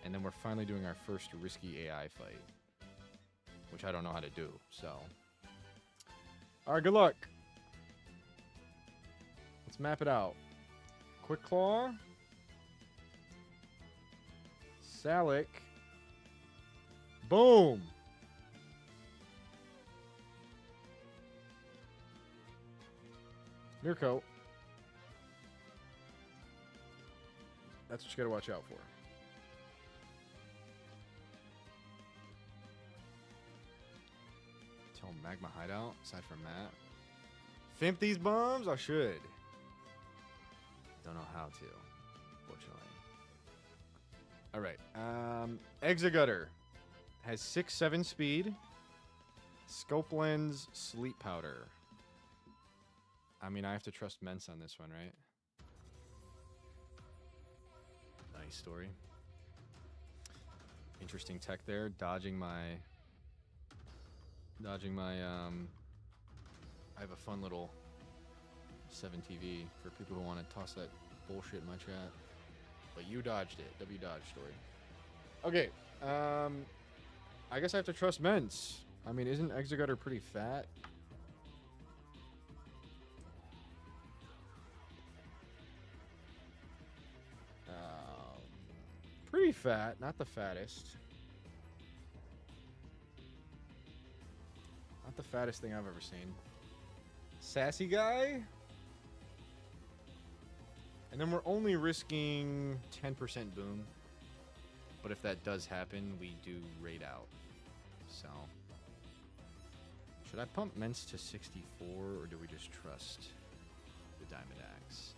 Speaker 1: And then we're finally doing our first risky AI fight, which I don't know how to do, so. Alright, good luck. Let's map it out. Quick Claw. Salic. Boom! Mirko. That's what you gotta watch out for. Tell Magma Hideout, aside from that. Fimp these bums? I should. Don't know how to, fortunately. Alright. Exegutter has 6-7 speed. Scope Lens, Sleep Powder. I mean, I have to trust Mence on this one, right? Nice story. Interesting tech there. Dodging my... I have a fun little 7TV for people who want to toss that bullshit in my chat. But you dodged it. W dodge story. Okay. I guess I have to trust Mence. I mean, isn't Exegutter pretty fat? Pretty fat, not the fattest. Not the fattest thing I've ever seen. Sassy guy? And then we're only risking 10% boom. But if that does happen, we do raid out. So. Should I pump Mence to 64, or do we just trust the Diamond Axe?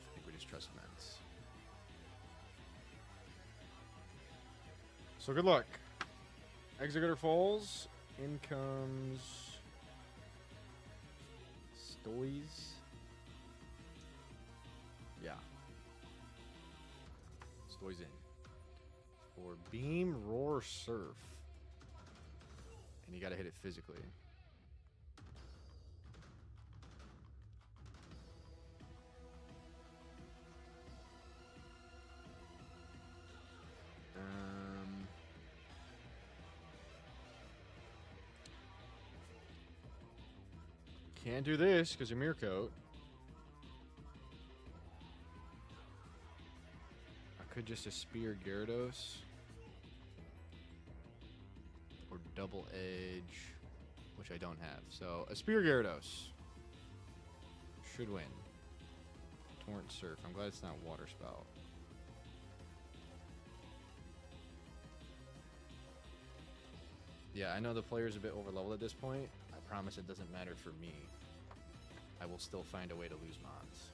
Speaker 1: I think we just trust Mence. So good luck. Exegutter falls. In comes Stoys. Yeah. Stoys in. For Beam, Roar, Surf. And you gotta hit it physically. Can't do this because of Mirror Coat. I could just a Spear Gyarados. Or Double Edge, which I don't have. So, a Spear Gyarados should win. Torrent Surf. I'm glad it's not Water Spout. Yeah, I know the player's a bit overleveled at this point. I promise it doesn't matter for me. I will still find a way to lose mods.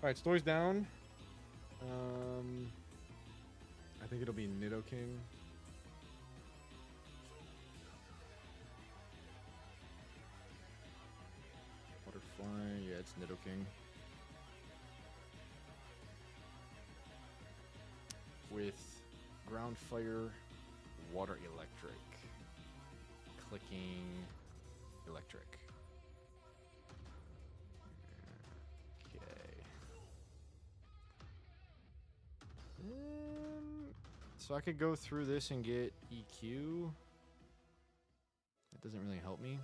Speaker 1: Alright, Stoy's down. I think it'll be Nidoking. Butterfly, yeah, it's Nidoking. With Ground Fire, Water Electric. Clicking Electric. Okay. So I could go through this and get EQ. That doesn't really help me.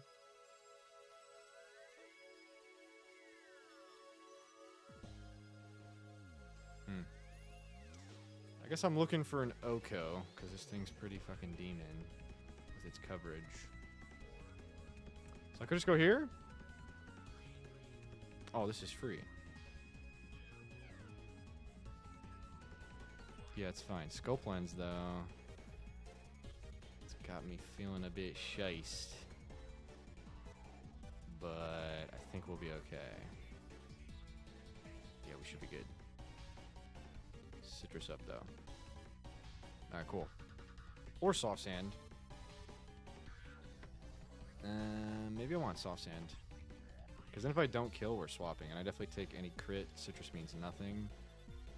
Speaker 1: I guess I'm looking for an Oko, because this thing's pretty fucking demon with its coverage. So I could just go here? Oh, this is free. Yeah, it's fine. Scope Lens, though. It's got me feeling a bit shiced. But I think we'll be okay. Yeah, we should be good. Citrus up, though. Alright, cool. Or Soft Sand. Maybe I want Soft Sand. Because then if I don't kill, we're swapping. And I definitely take any crit. Citrus means nothing.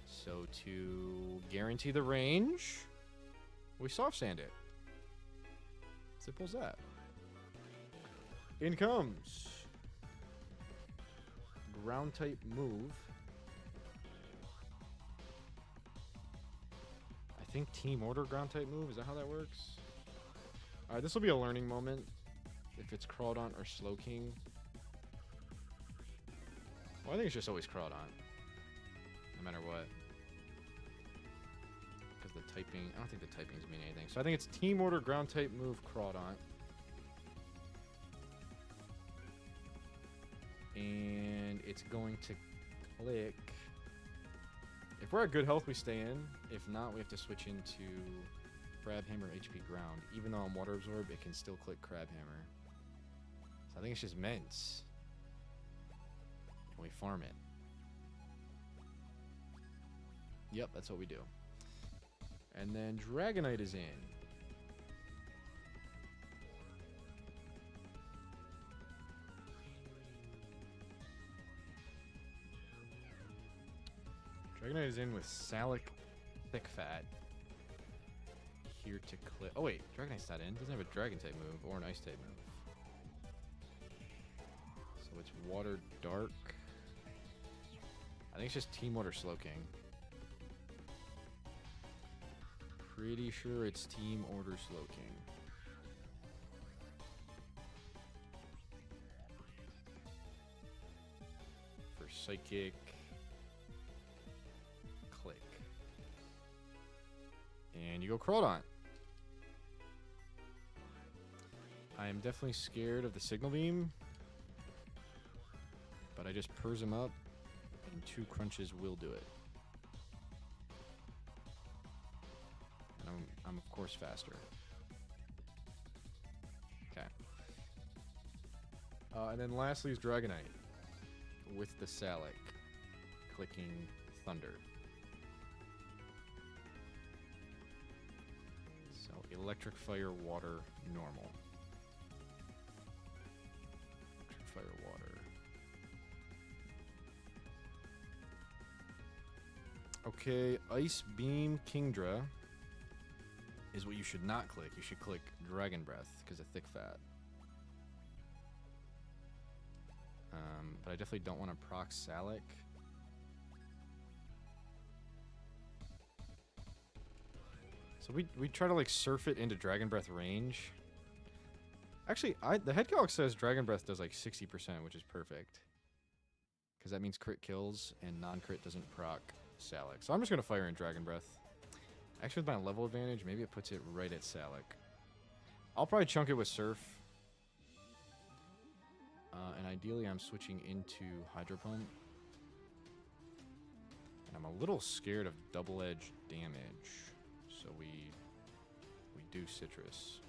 Speaker 1: So to guarantee the range, we Soft Sand it. Simple as that. In comes Ground type move. I think Team Order ground type move. Is that how that works? Alright, this will be a learning moment. If it's Crawdon or Slowking. Well, I think it's just always Crawdon. No matter what. Because the typing. I don't think the typings mean anything. So I think it's Team Order, ground type move, Crawdaunt. And it's going to click. If we're at good health, we stay in. If not, we have to switch into Crab Hammer, HP Ground. Even though I'm Water Absorb, it can still click Crab Hammer. So I think it's just Mints. And we farm it. Yep, that's what we do. And then Dragonite is in. Dragonite is in with Salic Thick Fat. Here to click. Oh wait, Dragonite's not in. Doesn't have a Dragon type move or an Ice type move. So it's Water Dark. I think it's just Team Order Slowking. Pretty sure it's Team Order Slowking. For Psychic. Click. And you go Crawdaunt. I am definitely scared of the Signal Beam. But I just purrs him up. And 2 crunches will do it. I'm of course faster. Okay. And then lastly is Dragonite with the Salic clicking Thunder. So Electric Fire, Water, Normal. Electric Fire, Water. Okay, Ice Beam Kingdra is what you should not click. You should click Dragon Breath because of Thick Fat. But I definitely don't want to proc Salic. So we try to like surf it into Dragon Breath range. Actually, the head calc says Dragon Breath does like 60%, which is perfect. Because that means crit kills and non-crit doesn't proc Salic. So I'm just going to fire in Dragon Breath. Actually, with my level advantage, maybe it puts it right at Salic. I'll probably chunk it with Surf. And ideally, I'm switching into Hydro Pump. And I'm a little scared of double-edged damage. So we do Citrus.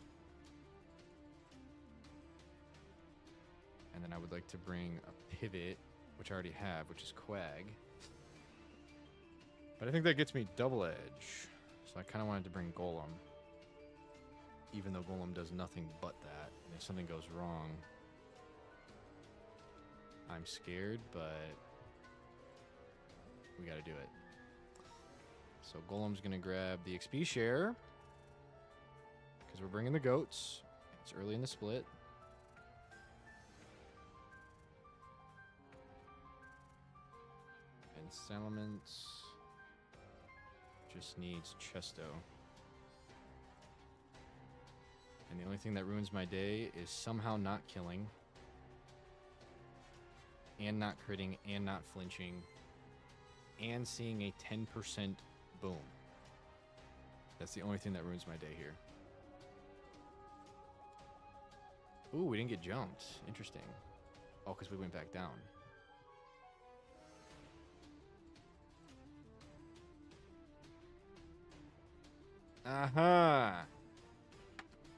Speaker 1: And then I would like to bring a Pivot, which I already have, which is Quag. But I think that gets me Double Edge. So I kind of wanted to bring Golem. Even though Golem does nothing but that. And if something goes wrong, I'm scared, but we gotta do it. So Golem's gonna grab the XP share. Because we're bringing the goats. It's early in the split. And Salamence just needs Chesto. And the only thing that ruins my day is somehow not killing. And not critting, and not flinching. And seeing a 10% boom. That's the only thing that ruins my day here. Ooh, we didn't get jumped. Interesting. Oh, because we went back down. Aha!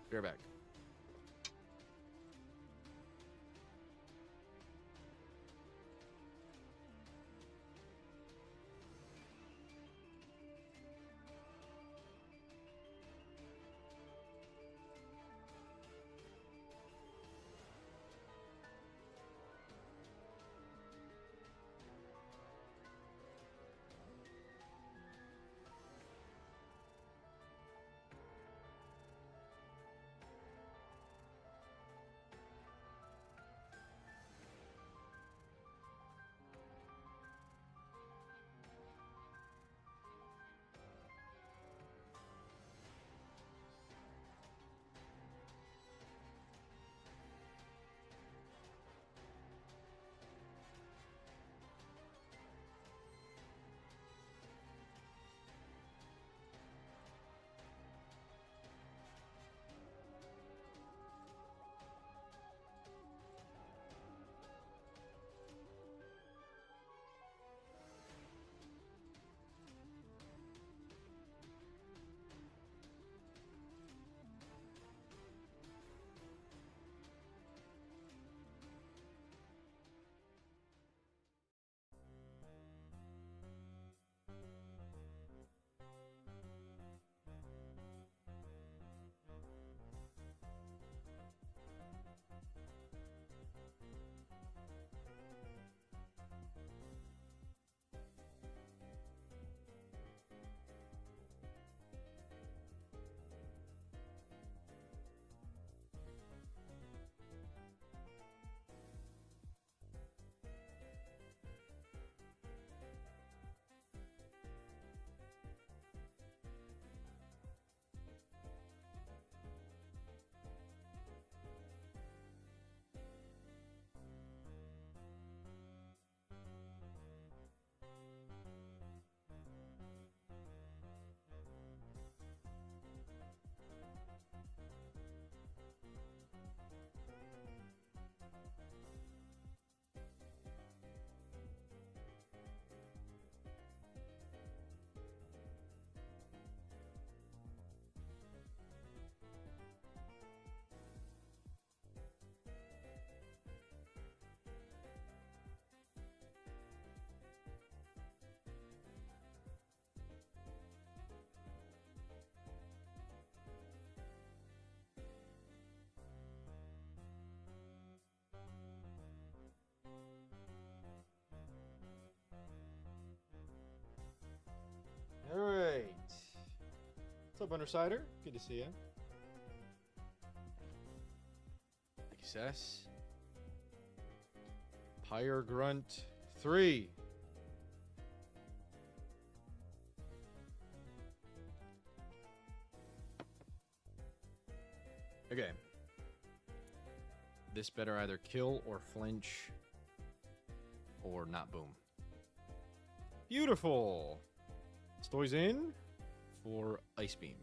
Speaker 1: Be right back. What's up, Undersider? Good to see you. Success. Pyre Grunt 3. Okay. This better either kill or flinch or not boom. Beautiful. Stoy's in for Ice Beam.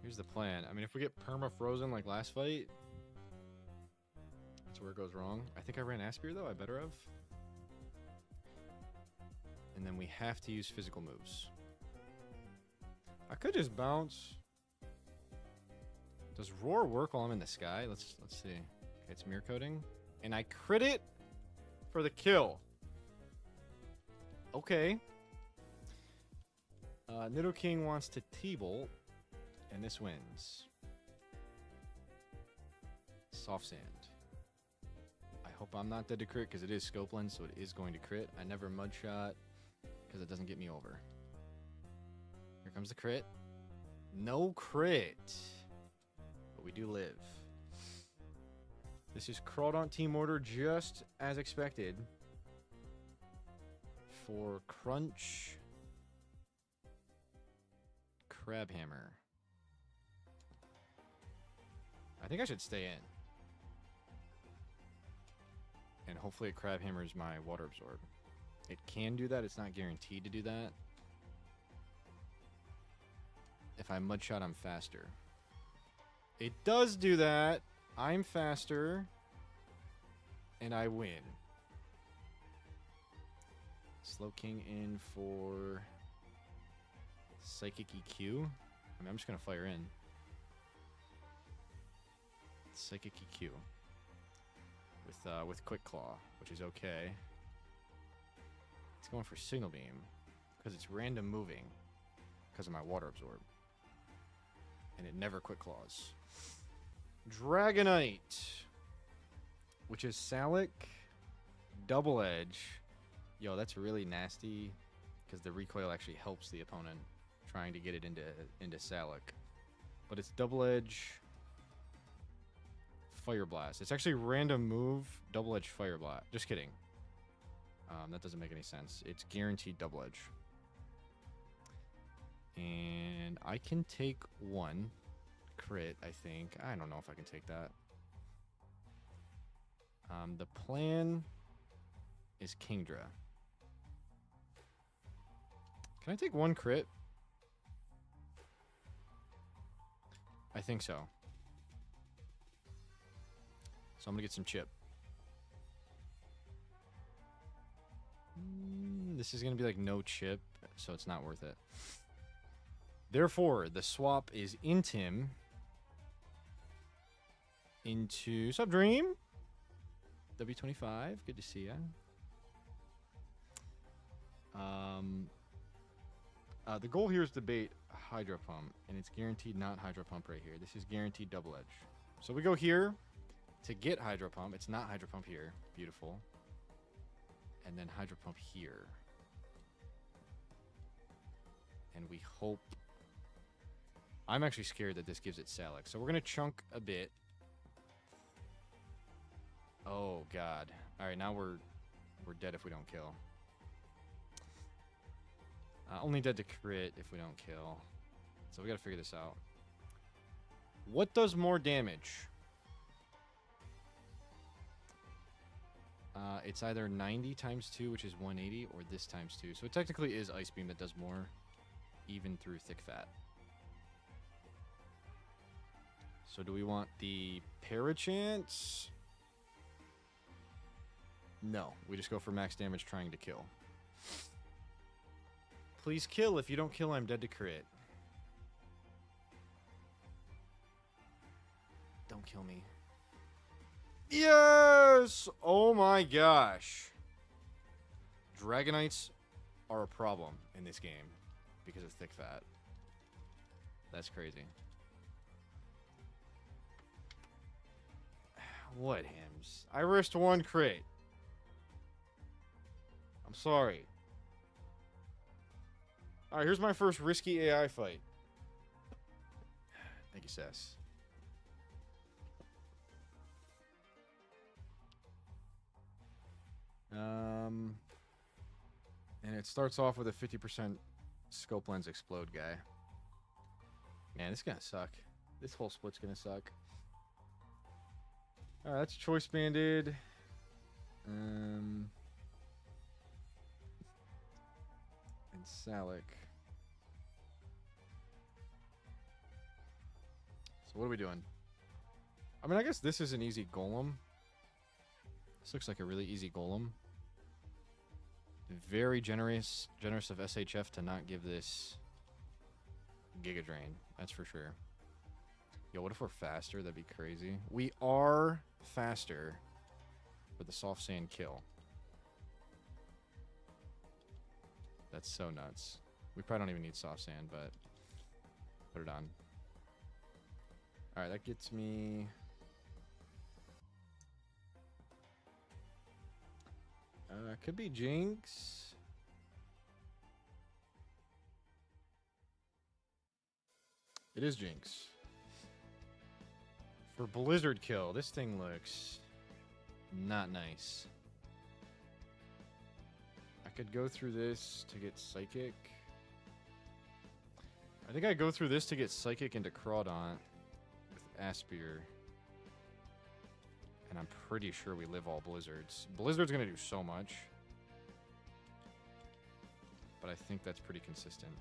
Speaker 1: Here's the plan. I mean, if we get perma frozen like last fight, that's where it goes wrong. I think I ran Aspir though. I better have. And then we have to use physical moves. I could just bounce. Does Roar work while I'm in the sky? Let's see. Okay, it's mirror coating, and I crit it for the kill. Okay. Nidoking wants to T-Bolt, and this wins. Soft Sand. I hope I'm not dead to crit, because it is Scope Lens, so it is going to crit. I never Mudshot, because it doesn't get me over. Here comes the crit. No crit. But we do live. This is Crawdaunt Team Order just as expected. For Crunch... Crabhammer. I think I should stay in. And hopefully it Crabhammers my Water Absorb. It can do that, it's not guaranteed to do that. If I Mudshot, I'm faster. It does do that. I'm faster. And I win. Slowking in for Psychic EQ. I mean, I'm just going to fire in. Psychic EQ. With Quick Claw, which is okay. It's going for Signal Beam. Because it's random moving. Because of my Water Absorb. And it never Quick Claws. Dragonite. Which is Salic. Double Edge. Yo, that's really nasty. Because the recoil actually helps the opponent trying to get it into Salic. But it's Double Edge. Fire Blast. It's actually random move. Double Edge Fire Blast. Just kidding. That doesn't make any sense. It's guaranteed Double Edge. And I can take one crit, I think. I don't know if I can take that. The plan is Kingdra. Can I take one crit? I think so. So I'm going to get some chip. This is going to be like no chip, so it's not worth it. Therefore, the swap is Intim into Subdream. W25, good to see ya. The goal here is to bait Hydro Pump, and it's guaranteed not Hydro Pump right here. This is guaranteed Double Edge. So we go here to get Hydro Pump. It's not Hydro Pump here. Beautiful. And then Hydro Pump here. And we hope... I'm actually scared that this gives it Salic. So we're going to chunk a bit. Oh, God. All right, now we're dead if we don't kill. Only dead to crit if we don't kill. So we got to figure this out. What does more damage? It's either 90 times 2, which is 180, or this times 2. So it technically is Ice Beam that does more, even through Thick Fat. So do we want the Parachance? No, we just go for max damage trying to kill. Please kill. If you don't kill, I'm dead to crit. Don't kill me. Yes! Oh my gosh. Dragonites are a problem in this game because of Thick Fat. That's crazy. What hymns? I risked one crit. I'm sorry. Alright, here's my first risky AI fight. Thank you, Sess. And it starts off with a 50% scope lens explode guy. Man, this is gonna suck. This whole split's gonna suck. Alright, that's choice banded. And Salic. So what are we doing? I mean, I guess this is an easy golem. This looks like a really easy golem. Very generous of SHF to not give this Giga Drain. That's for sure. Yo, what if we're faster? That'd be crazy. We are faster for the soft sand kill. That's so nuts. We probably don't even need soft sand, but put it on. Alright, that gets me... could be Jinx. It is Jinx. For Blizzard kill, this thing looks not nice. I could go through this to get Psychic. I think I go through this to get Psychic into Crawdaunt with Aspir. And I'm pretty sure we live all Blizzards. Blizzard's gonna do so much. But I think that's pretty consistent.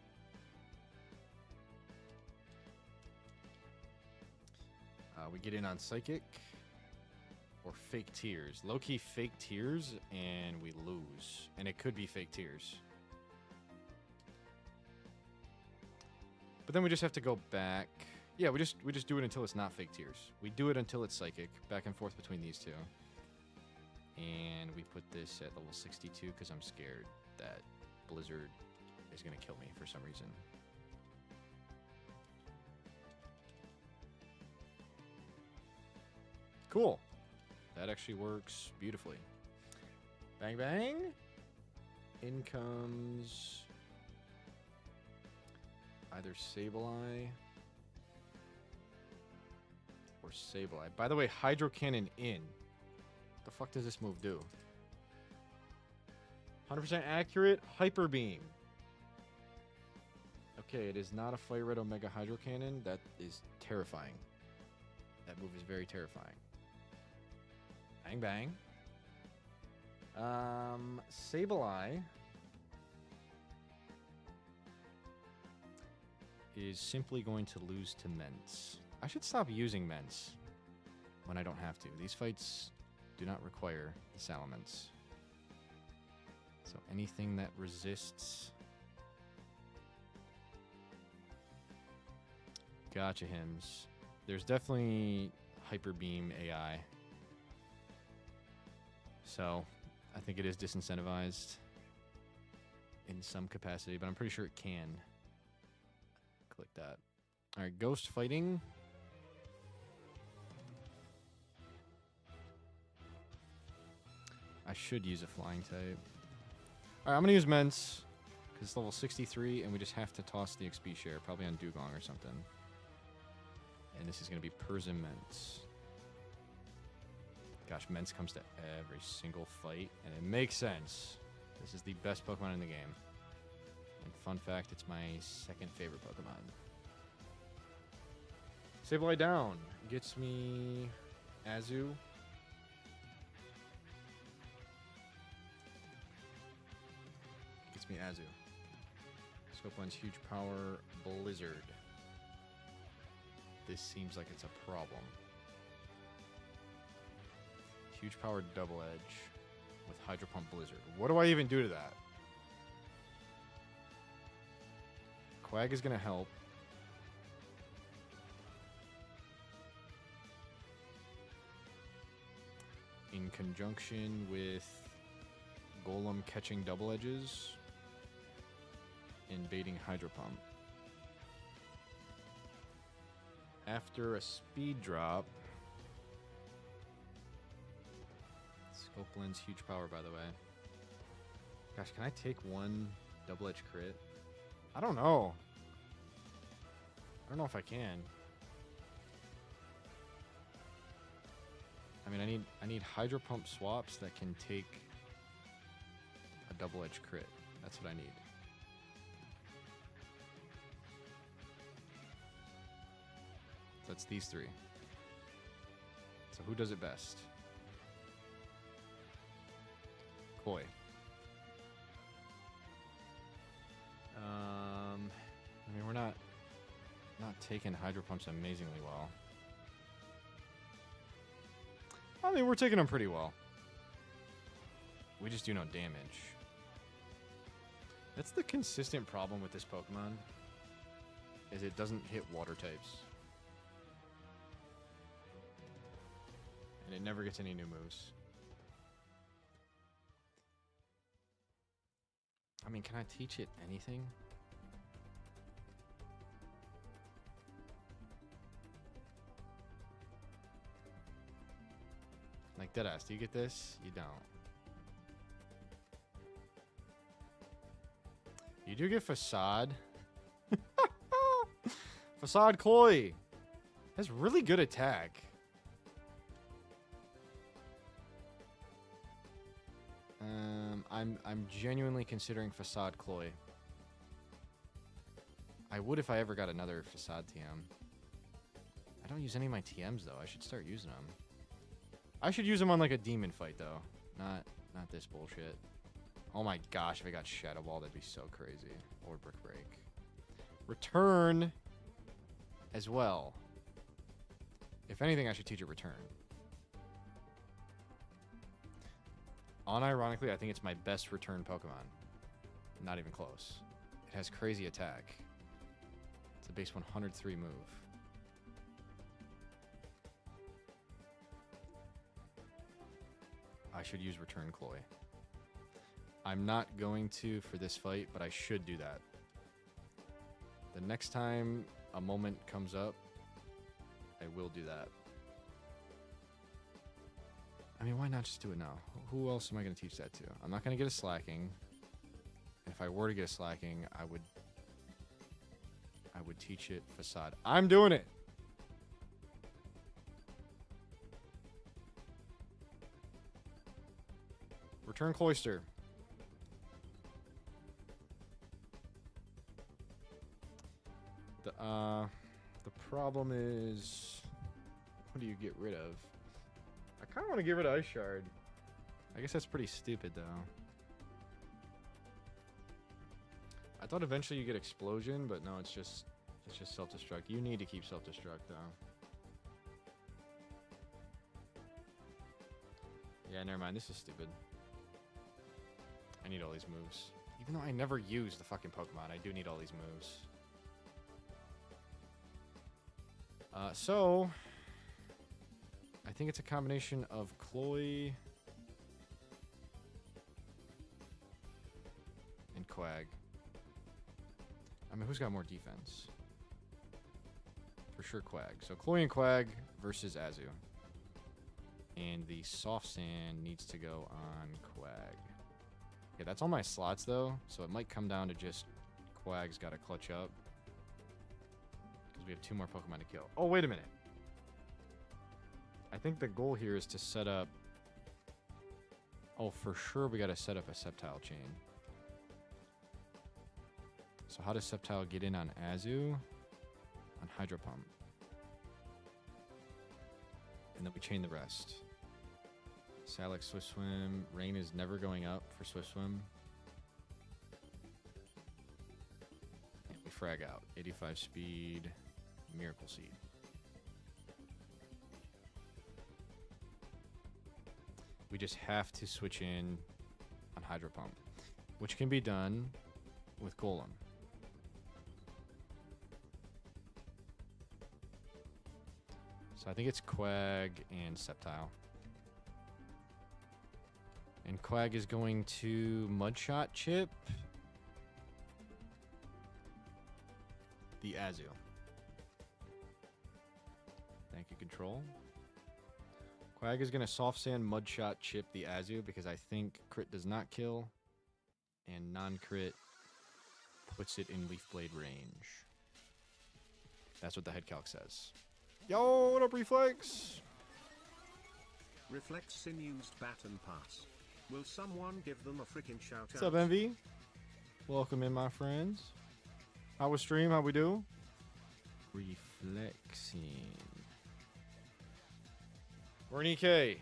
Speaker 1: We get in on Psychic. Or Fake Tears. Low-key Fake Tears, and we lose. And it could be Fake Tears. But then we just have to go back. Yeah, we just do it until it's not Fake Tears. We do it until it's Psychic. Back and forth between these two. And we put this at level 62 because I'm scared that Blizzard is going to kill me for some reason. Cool. That actually works beautifully. Bang, bang. In comes either Sableye or Sableye. By the way, Hydro Cannon in. What the fuck does this move do? 100% accurate. Hyper Beam. Okay, it is not a Fire Red Omega Hydro Cannon. That is terrifying. That move is very terrifying. Bang, bang. Sableye is simply going to lose to Ments. I should stop using Ments when I don't have to. These fights do not require the Salamence. So anything that resists... Gotcha, Hims. There's definitely Hyper Beam AI. So, I think it is disincentivized in some capacity, but I'm pretty sure it can. Click that. Alright, Ghost Fighting. I should use a Flying type. Alright, I'm going to use Ments, because it's level 63, and we just have to toss the XP share, probably on Dugong or something. And this is going to be Persim Ments. Gosh, Ments comes to every single fight, and it makes sense. This is the best Pokemon in the game. And fun fact, it's my second favorite Pokemon. Sableye down. Gets me Azu. Gets me Azu. Scope Lens, Huge Power, Blizzard. This seems like it's a problem. Huge Power Double Edge with Hydro Pump Blizzard. What do I even do to that? Quag is going to help. In conjunction with Golem catching Double Edges and baiting Hydro Pump. After a speed drop... Scope Lens, Huge Power, by the way. Gosh, can I take one Double Edge crit? I don't know. I don't know if I can. I mean, I need Hydro Pump swaps that can take a double-edged crit. That's what I need. That's these three. So who does it best? Koi. I mean, we're not taking Hydro Pumps amazingly well. I mean, we're taking them pretty well. We just do no damage. That's the consistent problem with this Pokemon, is it doesn't hit water types. And it never gets any new moves. I mean, can I teach it anything? Like, deadass, do you get this? You don't. You do get Facade. Facade Koi has really good attack. I'm genuinely considering Facade Koi. I would if I ever got another Facade TM. I don't use any of my TMs though. I should start using them. I should use them on like a demon fight though. Not this bullshit. Oh my gosh, if I got Shadow Ball, that'd be so crazy. Or Brick Break. Return as well. If anything, I should teach it Return. Unironically, I think it's my best Return Pokemon. Not even close. It has crazy attack. It's a base 103 move. I should use Return Koi. I'm not going to for this fight, but I should do that. The next time a moment comes up, I will do that. I mean, why not just do it now? Who else am I going to teach that to? I'm not going to get a Slacking. If I were to get a Slacking, I would teach it Facade. I'm doing it! Return Cloyster. The problem is, what do you get rid of? I kind of want to get rid of Ice Shard. I guess that's pretty stupid, though. I thought eventually you get Explosion, but no, it's just self-destruct. You need to keep self-destruct, though. Yeah, never mind. This is stupid. I need all these moves. Even though I never use the fucking Pokemon, I do need all these moves. So, I think it's a combination of Cloy and Quag. I mean, who's got more defense? For sure Quag. So Cloy and Quag versus Azu. And the Soft Sand needs to go on Quag. Okay, that's all my slots, though, so it might come down to just Quag's got to clutch up. Because we have 2 more Pokemon to kill. Oh, wait a minute. I think the goal here is to set up... Oh, for sure we got to set up a Sceptile chain. So how does Sceptile get in on Azu? On Hydro Pump. And then we chain the rest. Salix, Swift Swim. Rain is never going up for Swift Swim. And we frag out. 85 speed. Miracle Seed. We just have to switch in on Hydro Pump, which can be done with Golem. So I think it's Quag and Sceptile. And Quag is going to Mudshot Chip the Azu. Thank you, Control. Quag is going to Soft Sand Mudshot Chip the Azu because I think crit does not kill and non-crit puts it in Leaf Blade range. That's what the head calc says. Yo, what up, Reflex?
Speaker 3: Reflects in used baton pass. Will someone give them a freaking shout
Speaker 1: What's
Speaker 3: out?
Speaker 1: up, Envy? Welcome in, my friends. How was stream? How we do? Reflexing. We're in EK.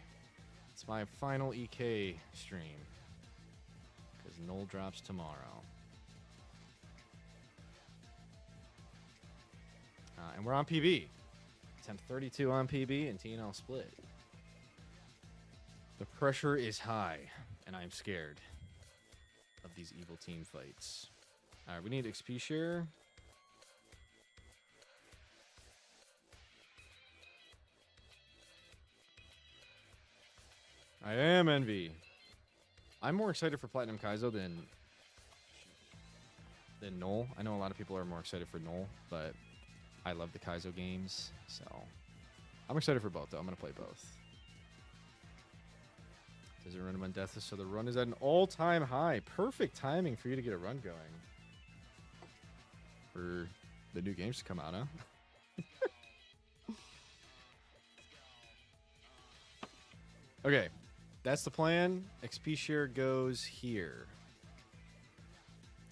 Speaker 1: It's my final EK stream. Because Null drops tomorrow. And we're on PB. Temp 32 on PB and TNL split. The pressure is high, and I'm scared of these evil team fights. Alright, we need XP share. I am Envy. I'm more excited for Platinum Kaizo than Null. I know a lot of people are more excited for Null, but I love the Kaizo games, so I'm excited for both, though. I'm going to play both. Does it run him on Deathless? So the run is at an all-time high. Perfect timing for you to get a run going. For the new games to come out, huh? Okay. That's the plan. XP share goes here.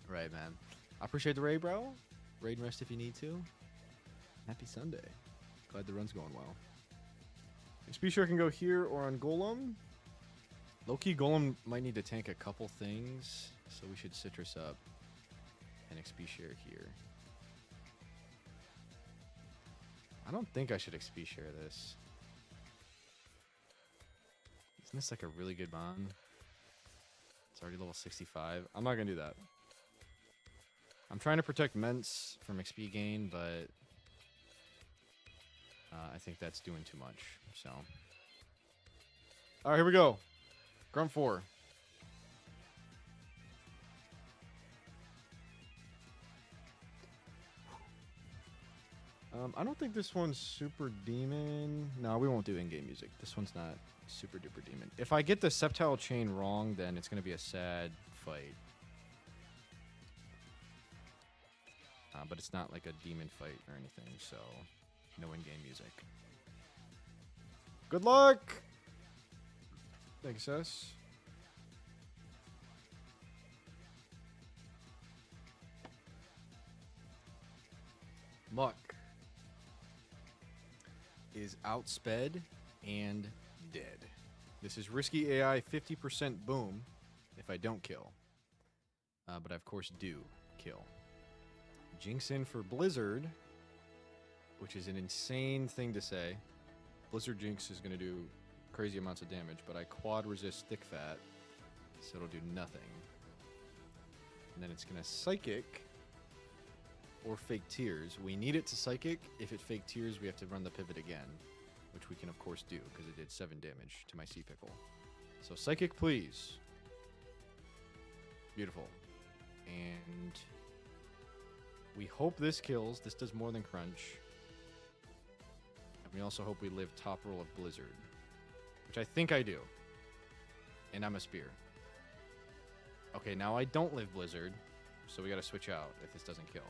Speaker 1: Right, man. I appreciate the raid, bro. Raid and rest if you need to. Happy Sunday. Glad the run's going well. XP share can go here or on Golem. Low-key, Golem might need to tank a couple things, so we should Citrus up and XP share here. I don't think I should XP share this. Isn't this like a really good bond? It's already level 65. I'm not going to do that. I'm trying to protect Ments from XP gain, but I think that's doing too much. So, all right, here we go. Grunt 4. I don't think this one's super demon. No, we won't do in-game music. This one's not super duper demon. If I get the Septile chain wrong, then it's going to be a sad fight. But it's not like a demon fight or anything, so no in-game music. Good luck! Thanks, Sus. Muck is outsped and dead. This is risky AI, 50% boom if I don't kill. But I, of course, do kill. Jinx in for Blizzard, which is an insane thing to say. Blizzard Jinx is going to do crazy amounts of damage, but I quad resist Thick Fat, so it'll do nothing. And then it's going to Psychic or Fake Tears. We need it to Psychic. If it Fake Tears, we have to run the pivot again, which we can, of course, do because it did 7 damage to my Sea Pickle. So Psychic, please. Beautiful. And we hope this kills. This does more than Crunch. And we also hope we live top roll of Blizzard, which I think I do. And I'm a Spear. Okay, now I don't live Blizzard, so we gotta switch out if this doesn't kill.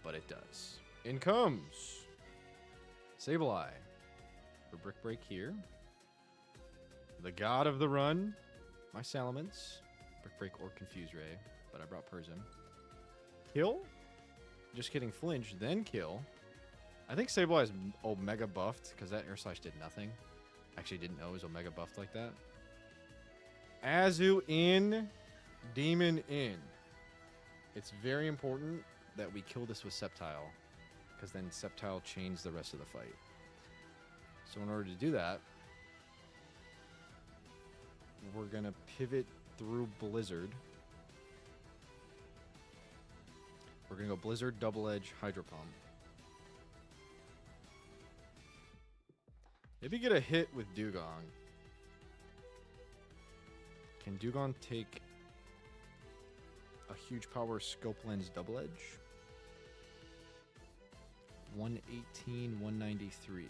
Speaker 1: But it does. In comes Sableye for Brick Break here. The god of the run, my Salamence. Brick Break or Confuse Ray, but I brought Persim. Kill? Just kidding, flinch, then kill. I think Sableye is Omega buffed, because that Air Slash did nothing. Actually didn't know it was Omega buffed like that. Azu in, Demon in. It's very important that we kill this with Septile, because then Septile chains the rest of the fight. So in order to do that, we're going to pivot through Blizzard. We're going to go Blizzard, Double Edge, Hydro Pump. Maybe get a hit with Dugong. Can Dugong take a huge power Scope Lens Double Edge? 118, 193.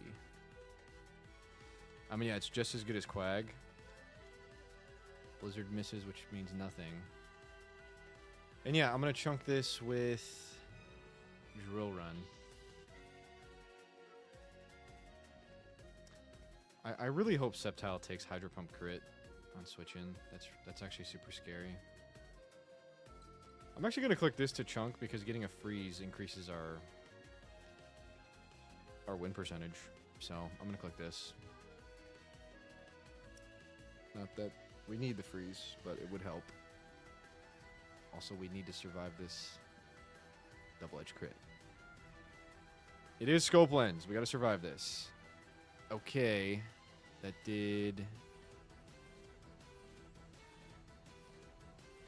Speaker 1: I mean, yeah, it's just as good as Quag. Blizzard misses, which means nothing. And yeah, I'm going to chunk this with Drill Run. I really hope Sceptile takes Hydro Pump crit on switch in. That's actually super scary. I'm actually going to click this to chunk because getting a freeze increases our win percentage. So I'm going to click this. Not that we need the freeze, but it would help. Also, we need to survive this double edge crit. It is scope lens. We got to survive this. Okay. That did...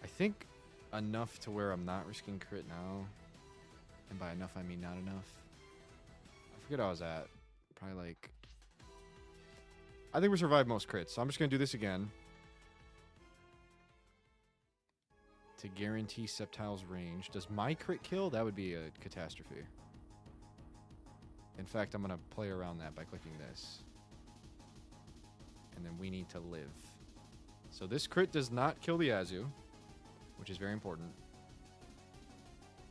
Speaker 1: I think enough to where I'm not risking crit now. And by enough, I mean not enough. I forget how I was at. Probably like... I think we survived most crits, so I'm just going to do this again. To guarantee Sceptile's range. Does my crit kill? That would be a catastrophe. In fact, I'm going to play around that by clicking this. And then we need to live. So this crit does not kill the Azu, which is very important.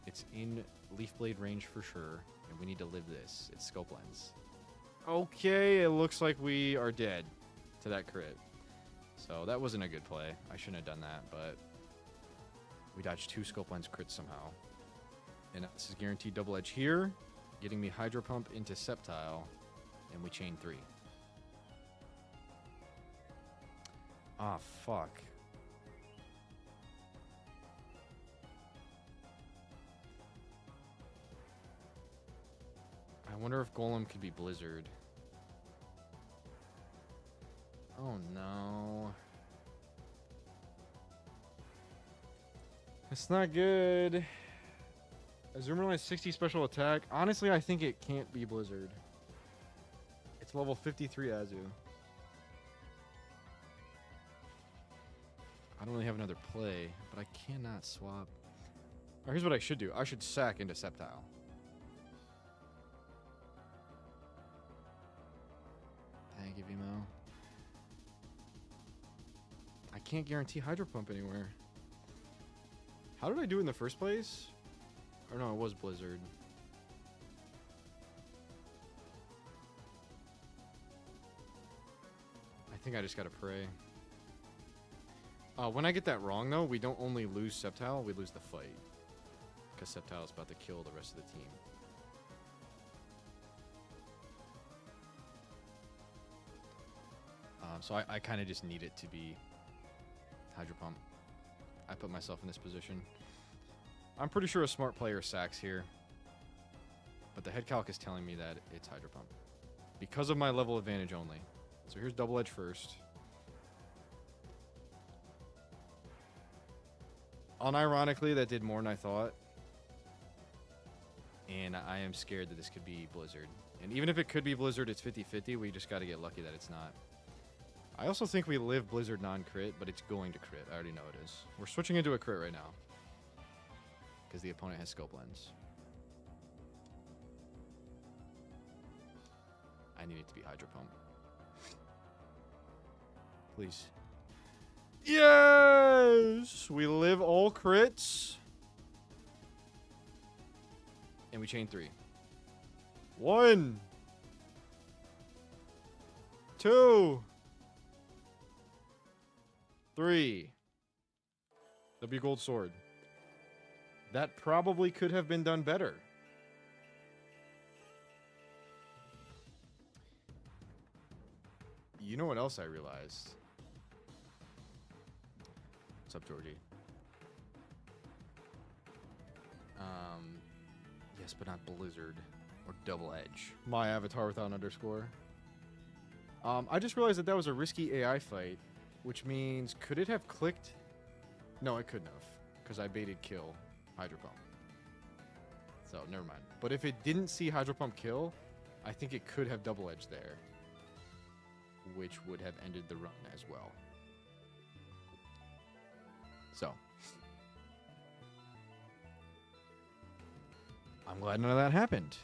Speaker 1: It's in Leaf Blade range for sure, and we need to live this. It's scope lens. Okay, it looks like we are dead to that crit. So that wasn't a good play. I shouldn't have done that, but we dodged 2 scope lens crits somehow. And this is guaranteed double edge here, getting me Hydro Pump into Sceptile, and we chain 3. Ah, fuck. I wonder if Golem could be Blizzard. Oh no. That's not good. Azumarill has 60 special attack. Honestly, I think it can't be Blizzard. It's level 53 Azu. I don't really have another play, but I cannot swap. Or here's what I should do. I should sack into Sceptile. Thank you, Vimo. I can't guarantee Hydro Pump anywhere. How did I do in the first place? Or no, it was Blizzard. I think I just gotta pray. When I get that wrong, though, we don't only lose Sceptile, we lose the fight. Because Sceptile is about to kill the rest of the team. So I kind of just need it to be Hydro Pump. I put myself in this position. I'm pretty sure a smart player sacks here. But the head calc is telling me that it's Hydro Pump. Because of my level advantage only. So here's double edge first. Unironically, that did more than I thought. And I am scared that this could be Blizzard. And even if it could be Blizzard, it's 50-50. We just got to get lucky that it's not. I also think we live Blizzard non-crit, but it's going to crit. I already know it is. We're switching into a crit right now. Because the opponent has scope lens. I need it to be Hydro Pump. Please. Yes! We live all crits. And we chain 3. 1. 2. 3. W Gold Sword. That probably could have been done better. You know what else I realized? What's up, Georgie? Yes, but not Blizzard or Double Edge. My avatar without an underscore. I just realized that was a risky AI fight, which means could it have clicked? No, it couldn't have, because I baited kill Hydro Pump. So never mind. But if it didn't see Hydro Pump kill, I think it could have double edged there, which would have ended the run as well. So I'm glad none of that happened.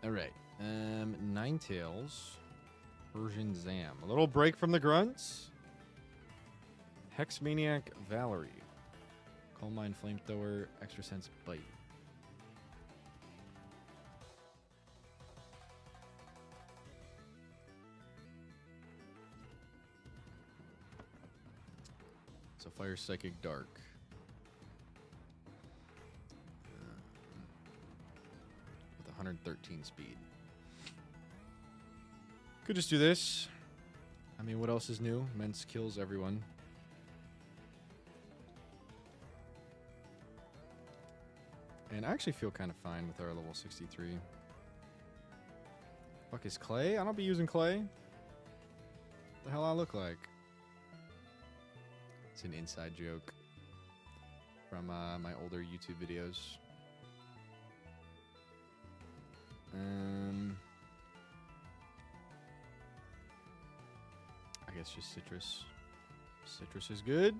Speaker 1: All right. Ninetales. Persian Zam. A little break from the grunts. Hex Maniac Valerie. Coal Mine Flamethrower. Extra Sense Bite. So Fire, Psychic, Dark. With 113 speed. Could just do this. I mean, what else is new? Mence kills everyone. And I actually feel kind of fine with our level 63. Fuck is Clay? I don't be using Clay. The hell I look like? It's an inside joke from my older YouTube videos. I guess just citrus. Citrus is good.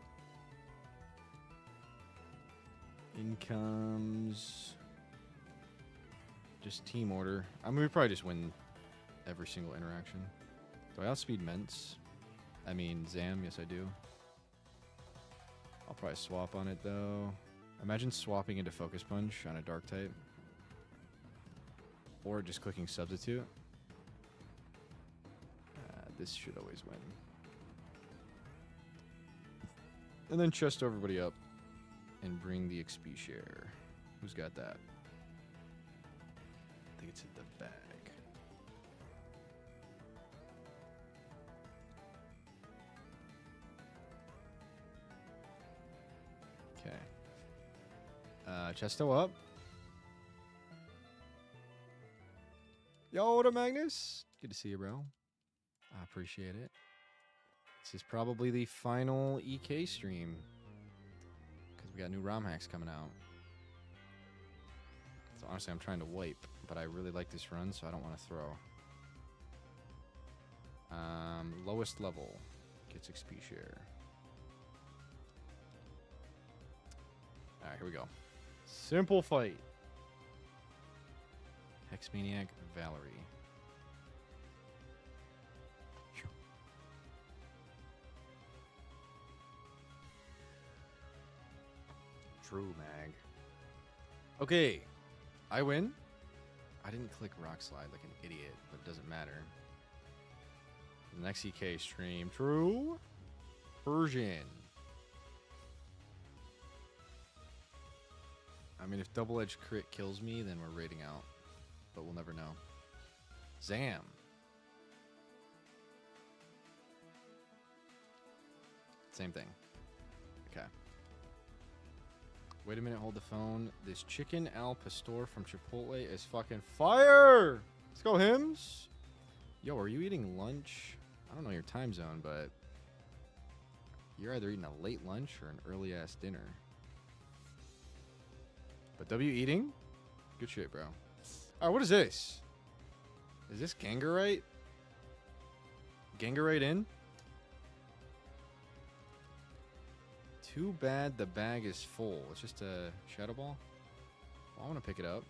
Speaker 1: In comes just team order. I mean, we probably just win every single interaction. Do I outspeed Mence? I mean, Zam. Yes, I do. I'll probably swap on it, though. Imagine swapping into Focus Punch on a Dark type. Or just clicking Substitute. This should always win. And then chest everybody up. And bring the XP share. Who's got that? I think it's in the bag. Okay. Chesto up. Yo, to Magnus. Good to see you, bro. I appreciate it. This is probably the final EK stream. We got new ROM hacks coming out. So honestly, I'm trying to wipe, but I really like this run, so I don't want to throw. Lowest level gets XP share. Alright, here we go. Simple fight. Hex Maniac, Valerie. True mag. Okay, I win. I didn't click Rock Slide like an idiot, but it doesn't matter. The next EK stream. True. Persian. I mean, if Double Edge Crit kills me, then we're raiding out. But we'll never know. Zam. Same thing. Okay. Wait a minute, hold the phone. This chicken al pastor from Chipotle is fucking fire! Let's go, Hims! Yo, are you eating lunch? I don't know your time zone, but you're either eating a late lunch or an early-ass dinner. But W eating? Good shit, bro. Alright, what is this? Is this Gangarite? Gangarite in? Too bad the bag is full. It's just a Shadow Ball. Well, I want to pick it up.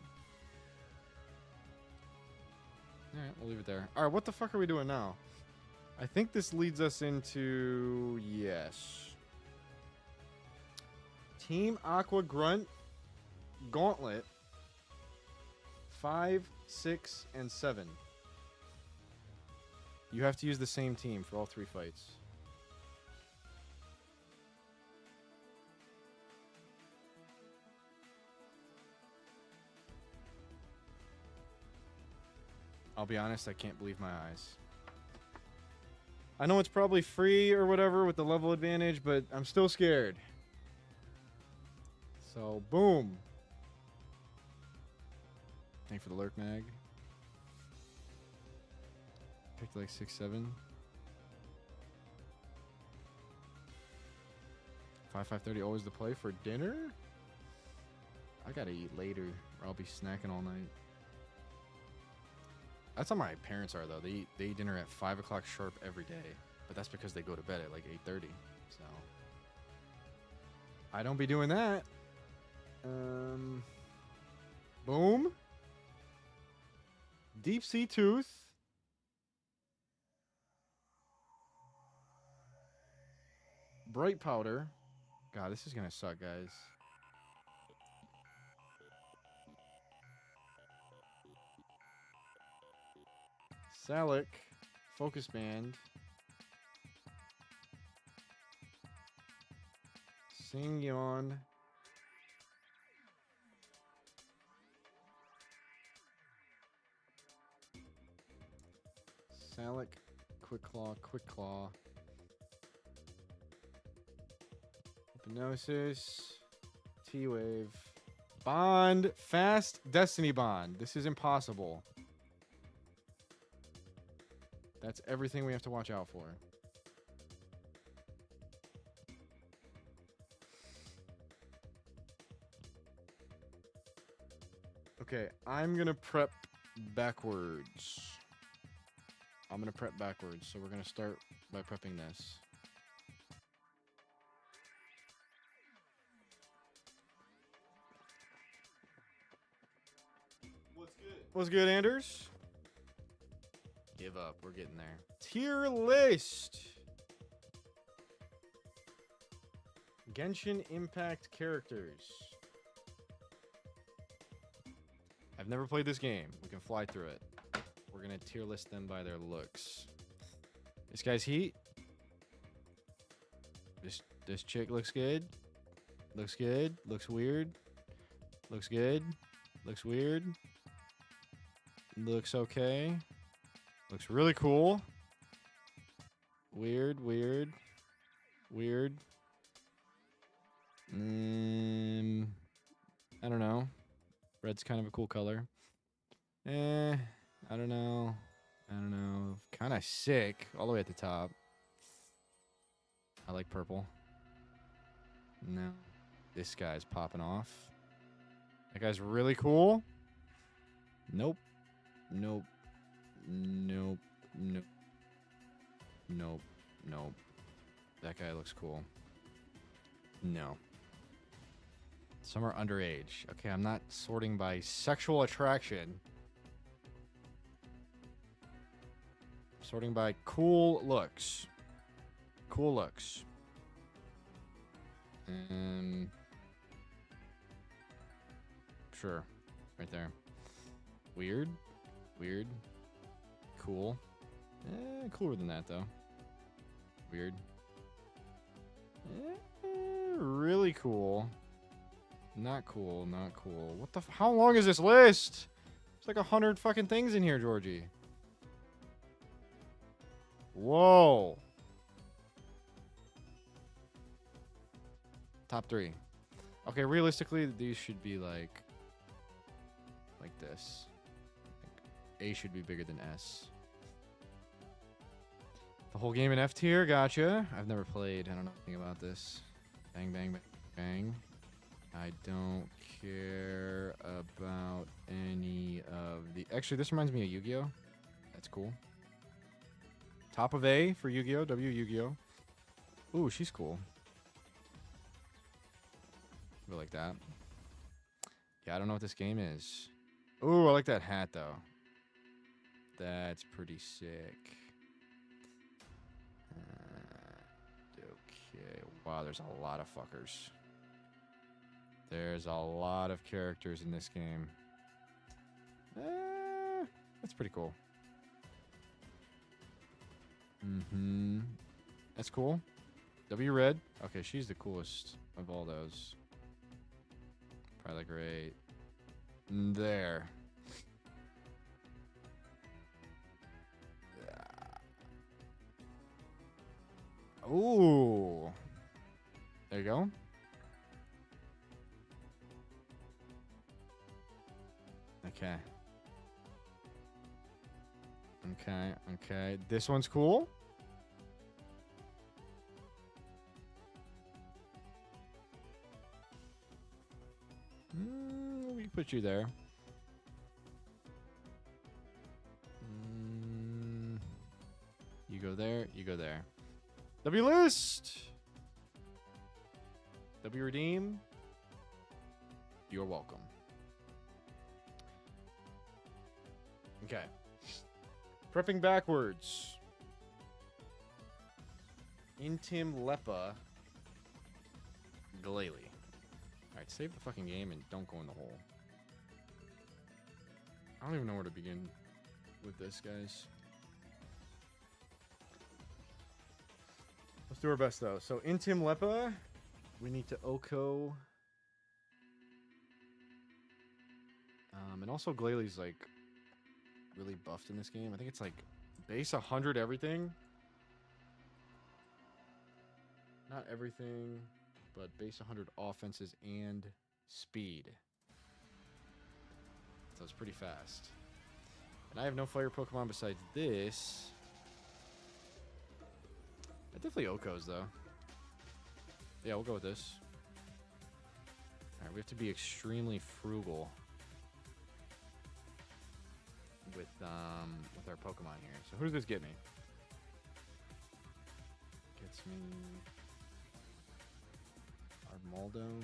Speaker 1: Alright, we'll leave it there. Alright, what the fuck are we doing now? I think this leads us into... Yes. Team Aqua Grunt Gauntlet 5, 6, and 7. You have to use the same team for all 3 fights. I'll be honest, I can't believe my eyes. I know it's probably free or whatever with the level advantage, but I'm still scared. So, boom. Thank you for the lurk mag. Picked like 6, 7. 5:30 always the play for dinner? I gotta eat later or I'll be snacking all night. That's how my parents are, though. They eat dinner at 5 o'clock sharp every day. But that's because they go to bed at like 8:30. So I don't be doing that. Boom. Deep Sea Tooth. Bright Powder. God, this is going to suck, guys. Salic. Focus Band. Sing yawn. Salic, quick claw, quick claw. Hypnosis, T-Wave. Bond, fast Destiny Bond. This is impossible. That's everything we have to watch out for. Okay, I'm gonna prep backwards. I'm gonna prep backwards, so we're gonna start by prepping this. What's good, Anders? Give up. We're getting there. Tier list. Genshin Impact characters. I've never played this game. We can fly through it. We're going to tier list them by their looks. This guy's Heat. This chick looks good. Looks good. Looks weird. Looks good. Looks weird. Looks okay. Looks really cool. Weird, weird. Weird. I don't know. Red's kind of a cool color. I don't know. I don't know. Kind of sick. All the way at the top. I like purple. No. This guy's popping off. That guy's really cool. Nope. Nope. Nope. Nope. Nope. Nope. That guy looks cool. No. Some are underage. Okay, I'm not sorting by sexual attraction. I'm sorting by cool looks. Cool looks. Sure. Right there. Weird. Weird. Cool. Cooler than that, though. Weird. Really cool. Not cool. Not cool. What the? How long is this list? There's like 100 fucking things in here, Georgie. Whoa. Top 3. Okay, realistically, these should be like this. Like A should be bigger than S. The whole game in F tier, gotcha. I've never played. I don't know anything about this. Bang, bang, bang, bang. I don't care about any of the... Actually, this reminds me of Yu-Gi-Oh! That's cool. Top of A for Yu-Gi-Oh! W Yu-Gi-Oh! Ooh, she's cool. I like that. Yeah, I don't know what this game is. Ooh, I like that hat, though. That's pretty sick. Okay. Wow, there's a lot of fuckers. There's a lot of characters in this game. That's pretty cool. That's cool. W Red. Okay, she's the coolest of all those. Probably great. There. Ooh. There you go. Okay. Okay, okay. This one's cool. We can put you there. You go there, you go there. W list! W redeem. You're welcome. Okay. Prepping backwards. Intim Lepa. Glalie. Alright, save the fucking game and don't go in the hole. I don't even know where to begin with this, guys. Let's do our best, though. So, Intim Lepa. We need to Oko. And also Glalie like really buffed in this game. I think it's like base 100 everything. Not everything, but base 100 offenses and speed. So it's pretty fast. And I have no fire Pokemon besides this. I definitely Okos though. Yeah, we'll go with this. Alright, we have to be extremely frugal with our Pokemon here. So who does this get me? Gets me Armaldo.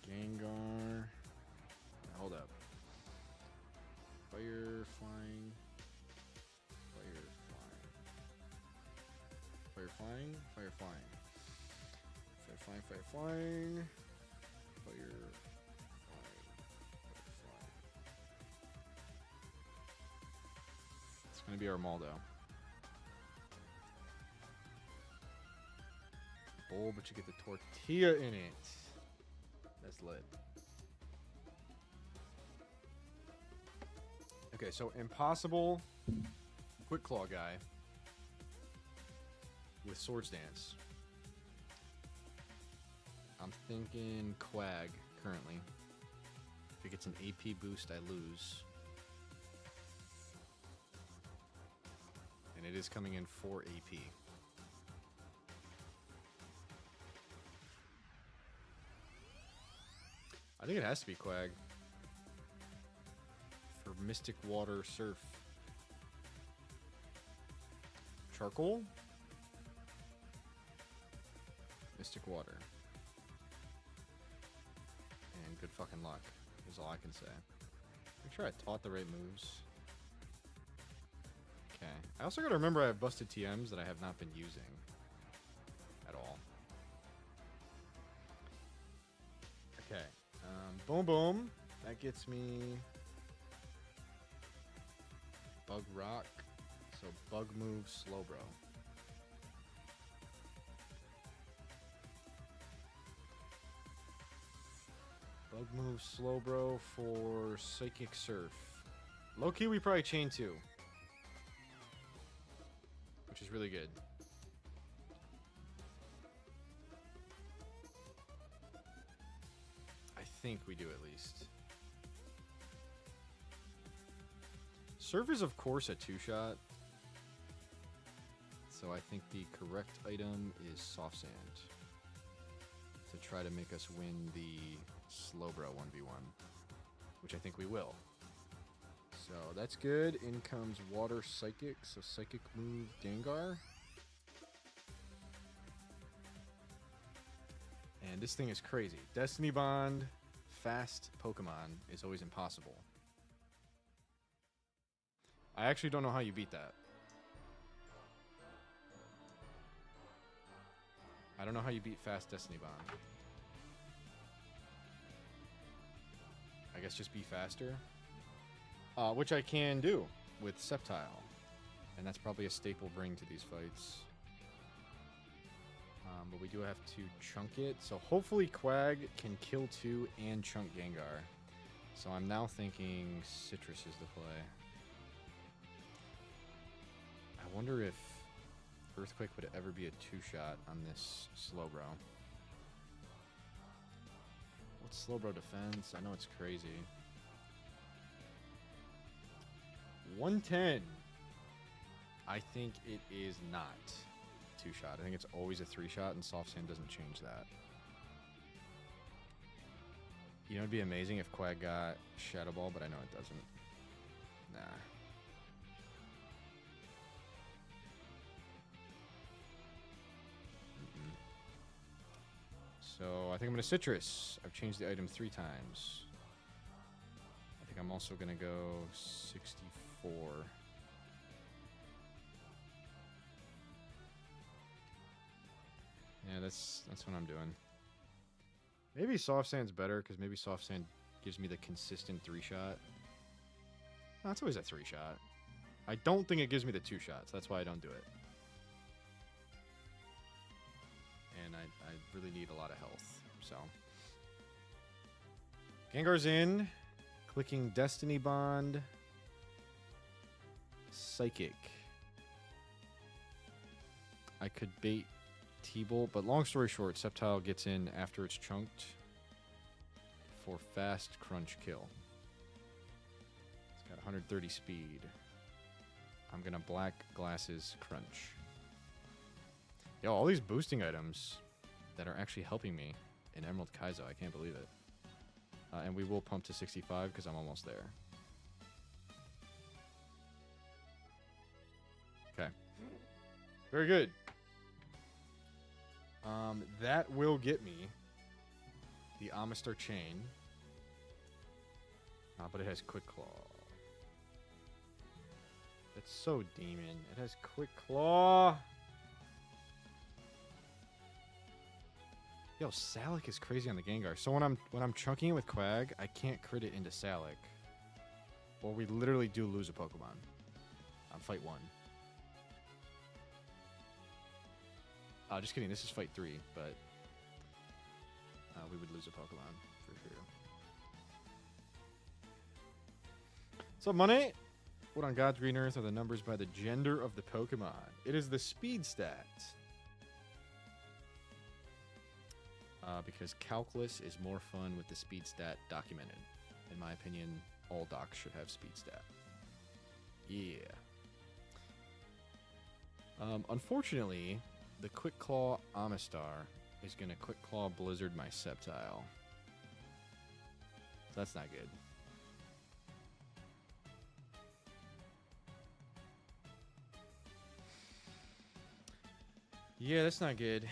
Speaker 1: Gengar. Now, hold up. Fire, flying. Fire, flying. Fire, flying. Fire, flying. Fire, flying, fire, flying. Fire, flying. Fire, flying. It's going to be Armaldo. Bowl, but you get the tortilla in it. That's lit. Okay, so impossible Quick Claw guy with Swords Dance. I'm thinking Quag currently. If it gets an AP boost, I lose. And it is coming in 4 AP. I think it has to be Quag. For Mystic Water Surf. Charcoal? Mystic Water. And good fucking luck is all I can say. Make sure I taught the right moves. Okay. I also gotta remember I have busted TMs that I have not been using at all. Okay. Boom boom. That gets me Bug Rock. So Bug move Slowbro. Bug move Slowbro for Psychic Surf. Low key we probably chain 2. Which is really good. I think we do at least. Surf is of course a 2-shot. So I think the correct item is Soft Sand. To try to make us win the Slowbro 1v1. Which I think we will. So that's good. In comes Water Psychic. So Psychic move Gengar. And this thing is crazy. Destiny Bond, fast Pokemon is always impossible. I actually don't know how you beat that. I don't know how you beat fast Destiny Bond. I guess just be faster. Which I can do with Sceptile. And that's probably a staple bring to these fights. But we do have to chunk it. So hopefully Quag can kill 2 and chunk Gengar. So I'm now thinking Citrus is the play. I wonder if Earthquake would ever be a 2-shot on this Slowbro. What's Slowbro defense? I know it's crazy. 110. I think it is not 2-shot. I think it's always a 3-shot, and Soft Sand doesn't change that. You know, it'd be amazing if Quag got Shadow Ball, but I know it doesn't. Nah. So I think I'm going to Citrus. I've changed the item 3 times. I think I'm also going to go 64. Yeah, that's what I'm doing. Maybe Soft Sand's better, because maybe Soft Sand gives me the consistent 3-shot. No, it's always a 3-shot. I don't think it gives me the 2 shots. That's why I don't do it. I really need a lot of health. So Gengar's in. Clicking Destiny Bond. Psychic. I could bait T-Bolt, but long story short, Sceptile gets in after it's chunked for fast crunch kill. It's got 130 speed. I'm gonna Black Glasses crunch. Yo, all these boosting items that are actually helping me in Emerald Kaizo. I can't believe it. And we will pump to 65 because I'm almost there. Okay. Very good. That will get me the Amistar chain. But it has Quick Claw. That's so demon. It has Quick Claw. Yo, Salic is crazy on the Gengar. So when I'm chunking it with Quag, I can't crit it into Salic. Or we literally do lose a Pokemon on fight 1. Just kidding. This is fight 3, but we would lose a Pokemon for sure. What's up, Money? What on God's green earth are the numbers by the gender of the Pokemon? It is the speed stat. Because calculus is more fun with the speed stat documented. In my opinion, all docs should have speed stat. Yeah. Unfortunately, the Quick Claw Amistar is going to Quick Claw Blizzard my Sceptile. So that's not good. Yeah, that's not good.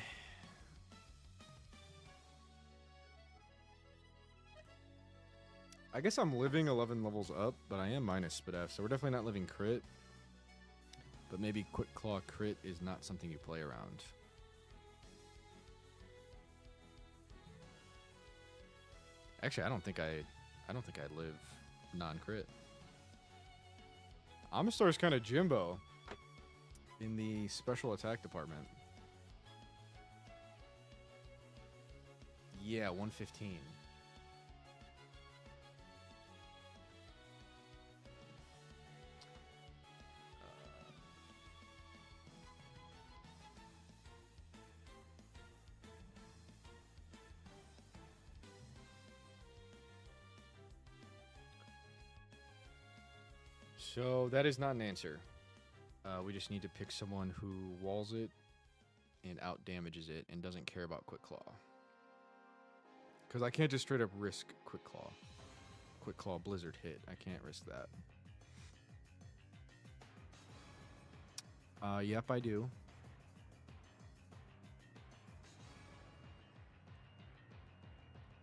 Speaker 1: I guess I'm living 11 levels up, but I am minus Spit F, so we're definitely not living crit. But maybe Quick Claw crit is not something you play around. Actually, I don't think I live non-crit. Amistar's kind of Jimbo in the special attack department. Yeah, 115. So that is not an answer. We just need to pick someone who walls it and out damages it and doesn't care about Quick Claw. Because I can't just straight up risk Quick Claw. Quick Claw Blizzard hit. I can't risk that. Yep, I do.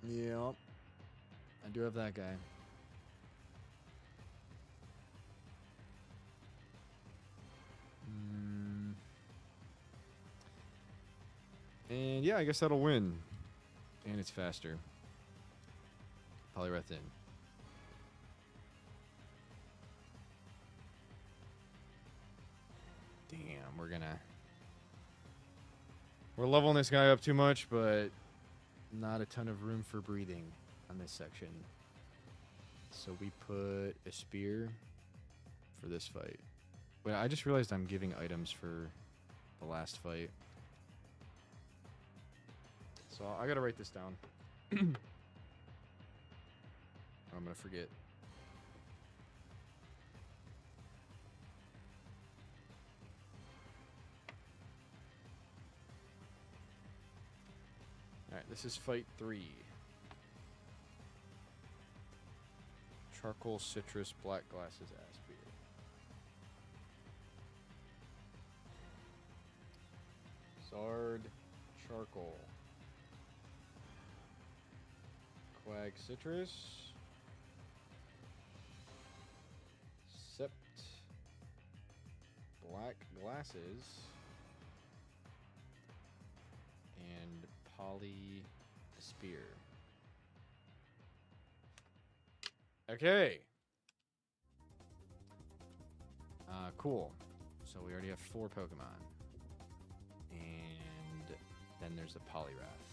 Speaker 1: Yep. I do have that guy. And yeah, I guess that'll win. And it's faster. Poliwrath in. Damn, we're leveling this guy up too much, but not a ton of room for breathing on this section. So we put a spear for this fight. Wait, I just realized I'm giving items for the last fight. So I gotta write this down. I'm gonna forget. Alright, this is fight 3. Charcoal, citrus, black glasses, Aspir. Zard, charcoal. Quag, citrus. Sept, black glasses. And Poly Spear. Okay. Cool. So we already have 4 Pokemon. And Then there's the Poliwrath.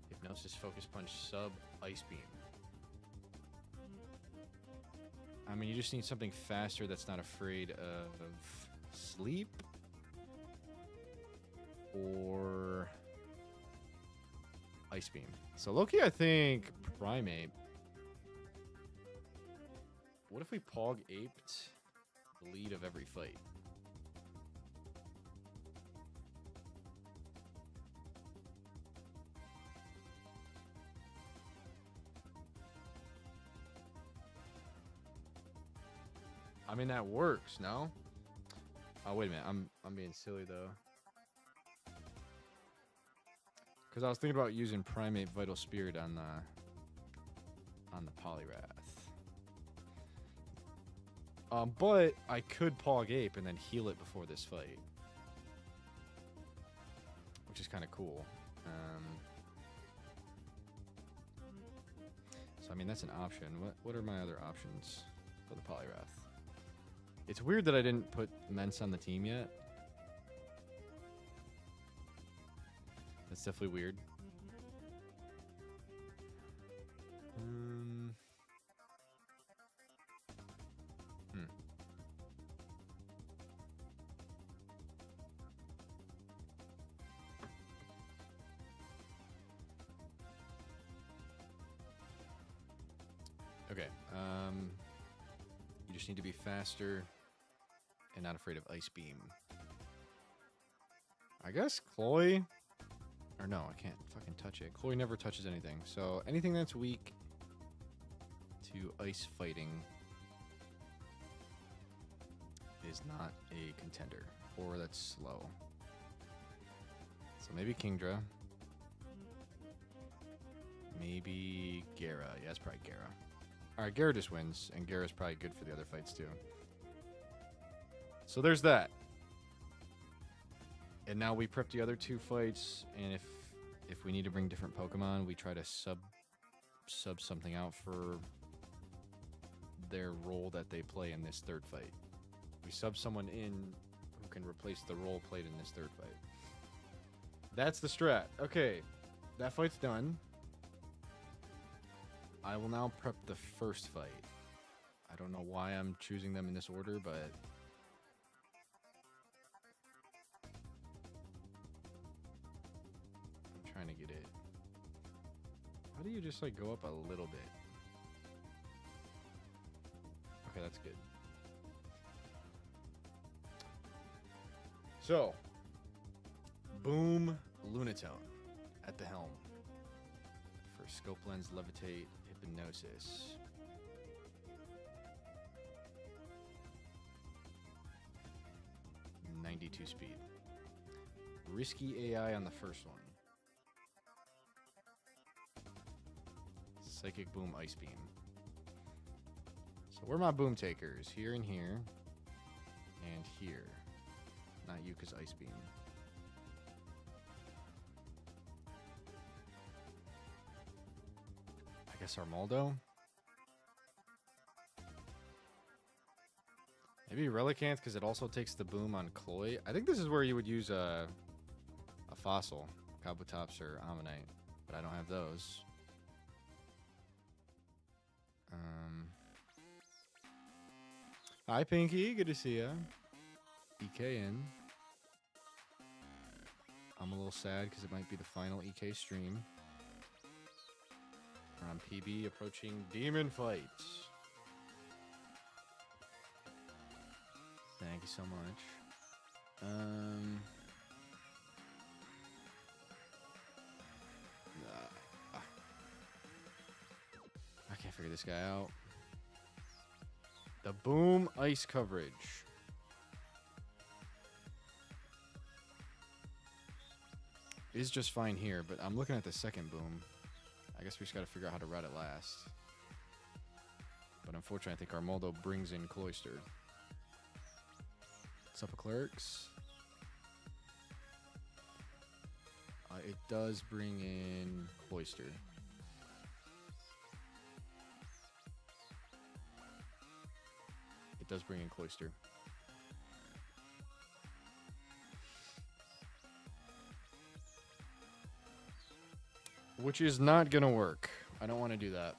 Speaker 1: Hypnosis, Focus Punch, Sub, Ice Beam. I mean, you just need something faster that's not afraid of sleep. Or Ice Beam. So Loki, I think Primate. What if we Pog aped the lead of every fight? I mean, that works, no? Oh, wait a minute. I'm being silly though. Because I was thinking about using Primate Vital Spirit on the Poliwrath. But I could Pog Ape and then heal it before this fight, which is kind of cool. So I mean, that's an option. What are my other options for the Poliwrath? It's weird that I didn't put Mence on the team yet. That's definitely weird. Okay. You just need to be faster and not afraid of Ice Beam. I guess Chloe. Or no, I can't fucking touch it. Chloe never touches anything. So anything that's weak to ice fighting is not a contender. Or that's slow. So maybe Kingdra. Maybe Gera. Yeah, it's probably Gera. Alright, Gera just wins, and Gera's probably good for the other fights too. So there's that. And now we prep the other two fights, and if we need to bring different Pokemon, we try to sub something out for their role that they play in this third fight. We sub someone in who can replace the role played in this third fight. That's the strat. Okay, that fight's done. I will now prep the first fight. I don't know why I'm choosing them in this order, but I'm trying to get it. How do you just like go up a little bit? Okay, that's good. So, Boom Lunatone at the helm. For Scope Lens, Levitate, Hypnosis. .92 speed. Risky AI on the first one. Psychic Boom, Ice Beam. So where are my Boom takers? Here and here. And here. Not Yuka's Ice Beam. I guess Armaldo? Maybe Relicanth, because it also takes the boom on Chloe. I think this is where you would use a fossil, Kabutops or Ammonite, but I don't have those. Hi, Pinky. Good to see ya. EKN. I'm a little sad because it might be the final EK stream. We're on PB approaching Demon Fights. Thank you so much. I can't figure this guy out. The Boom Ice coverage. Is just fine here, but I'm looking at the second Boom. I guess we just got to figure out how to route it last. But unfortunately, I think Armaldo brings in Cloyster. What's up, Clerics? It does bring in Cloyster. It does bring in Cloyster. Which is not gonna work. I don't want to do that.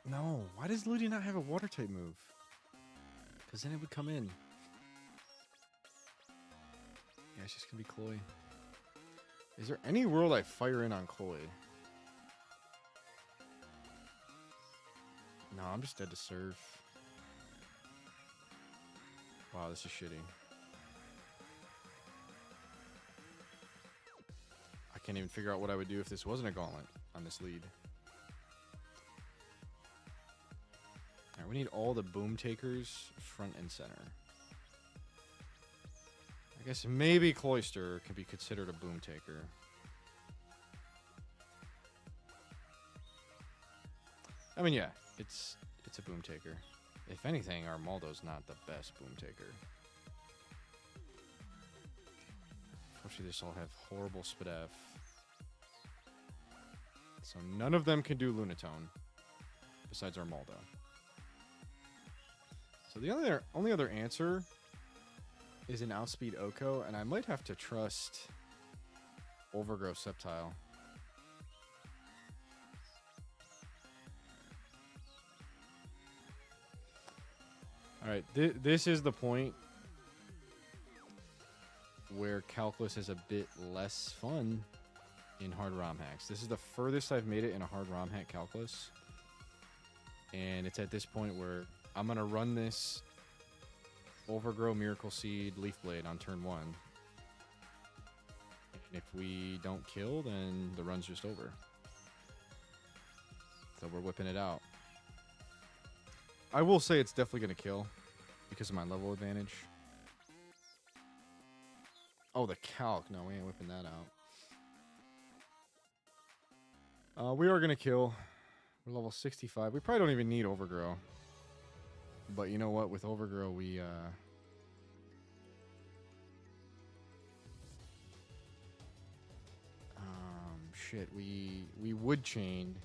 Speaker 1: No. Why does Ludi not have a water type move? Because then it would come in. Yeah, it's just gonna be Chloe. Is there any world I fire in on Chloe? No, I'm just dead to serve. Wow, this is shitty. I can't even figure out what I would do if this wasn't a gauntlet on this lead. Alright, we need all the boom takers front and center. I guess maybe Cloister can be considered a boom taker. I mean, yeah, it's a boom taker. If anything, Armaldo's not the best boom taker. Unfortunately, this all have horrible SPDF. So none of them can do Lunatone, besides Armaldo. So the only other answer is an outspeed Oko, and I might have to trust Overgrow Sceptile. Alright, this is the point where Calculus is a bit less fun in hard ROM hacks. This is the furthest I've made it in a hard ROM hack Calculus. And it's at this point where I'm going to run this Overgrow, Miracle Seed, Leaf Blade on turn 1. And if we don't kill, then the run's just over. So we're whipping it out. I will say it's definitely going to kill because of my level advantage. Oh, the calc. No, we ain't whipping that out. We are going to kill. We're level 65. We probably don't even need Overgrow. But you know what? With Overgrow, we... shit, we would chain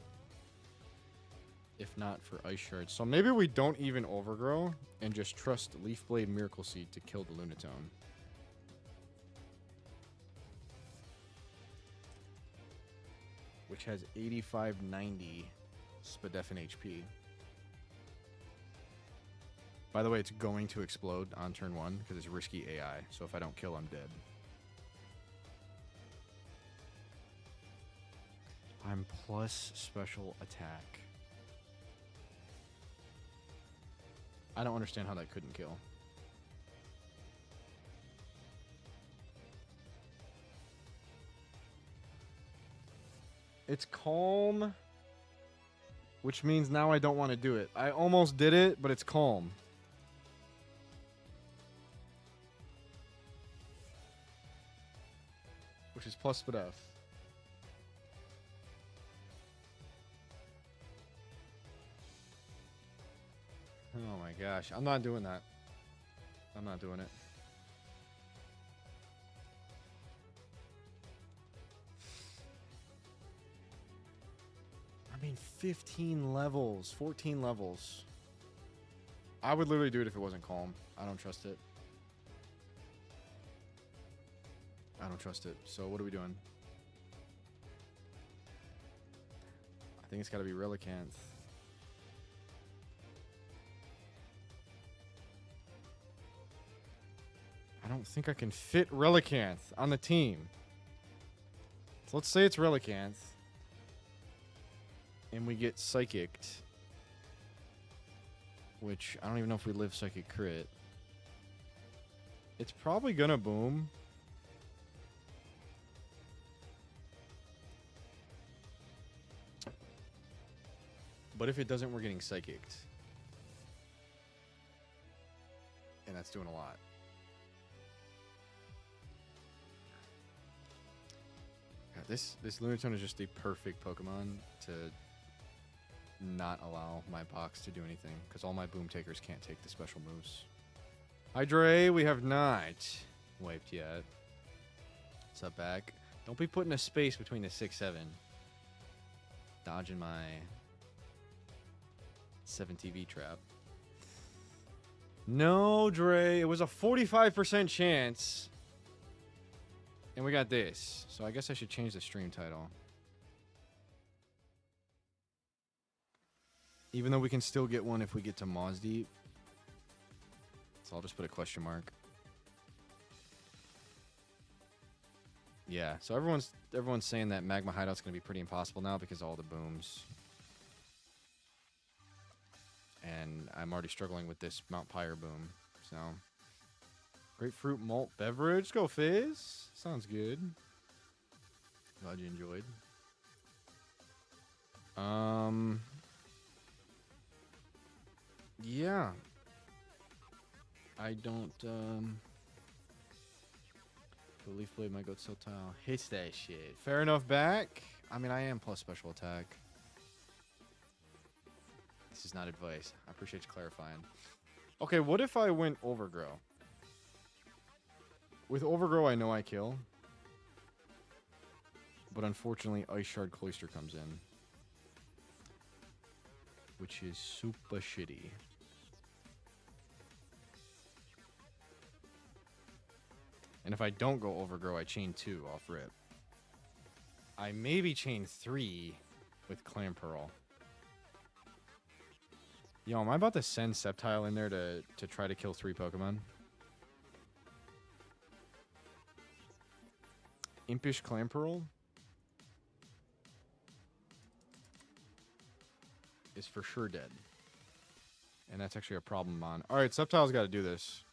Speaker 1: if not for Ice Shards. So maybe we don't even Overgrow and just trust Leaf Blade Miracle Seed to kill the Lunatone. Which has 8590 SPDF and HP. By the way, it's going to explode on turn 1 because it's risky AI. So if I don't kill, I'm dead. I'm plus special attack. I don't understand how that couldn't kill. It's calm, which means now I don't want to do it. I almost did it, but it's calm. Which is plus SPDF. Oh my gosh. I'm not doing that. I'm not doing it. I mean, 15 levels, 14 levels. I would literally do it if it wasn't calm. I don't trust it. I don't trust it. So what are we doing? I think it's got to be Relicanth. I don't think I can fit Relicanth on the team. So let's say it's Relicanth. And we get Psychicked. Which, I don't even know if we live Psychic Crit. It's probably gonna boom. But if it doesn't, we're getting psychicked. And that's doing a lot. God, this Lunatone is just the perfect Pokemon to not allow my box to do anything, because all my Boom Takers can't take the special moves. Hydre, we have not wiped yet. What's up, back? Don't be putting a space between the 6-7. Dodging my 7 TV trap. No, Dre. It was a 45% chance. And we got this. So I guess I should change the stream title. Even though we can still get one if we get to Moz Deep. So I'll just put a question mark. Yeah, so everyone's saying that Magma Hideout's going to be pretty impossible now because of all the booms. And I'm already struggling with this Mount Pyre boom. So, grapefruit malt beverage. Go Fizz. Sounds good. Glad you enjoyed. Yeah. I don't, the Leaf Blade might go to tile. Hits that shit. Fair enough, back. I mean, I am plus special attack. This is not advice. I appreciate you clarifying. Okay, what if I went Overgrow? With Overgrow, I know I kill. But unfortunately, Ice Shard Cloister comes in. Which is super shitty. And if I don't go Overgrow, I chain 2 off rip. I maybe chain 3 with Clam Pearl. Yo, am I about to send Sceptile in there to try to kill 3 Pokemon? Impish Clam Pearl is for sure dead. And that's actually a problem on. Alright, Sceptile's got to do this.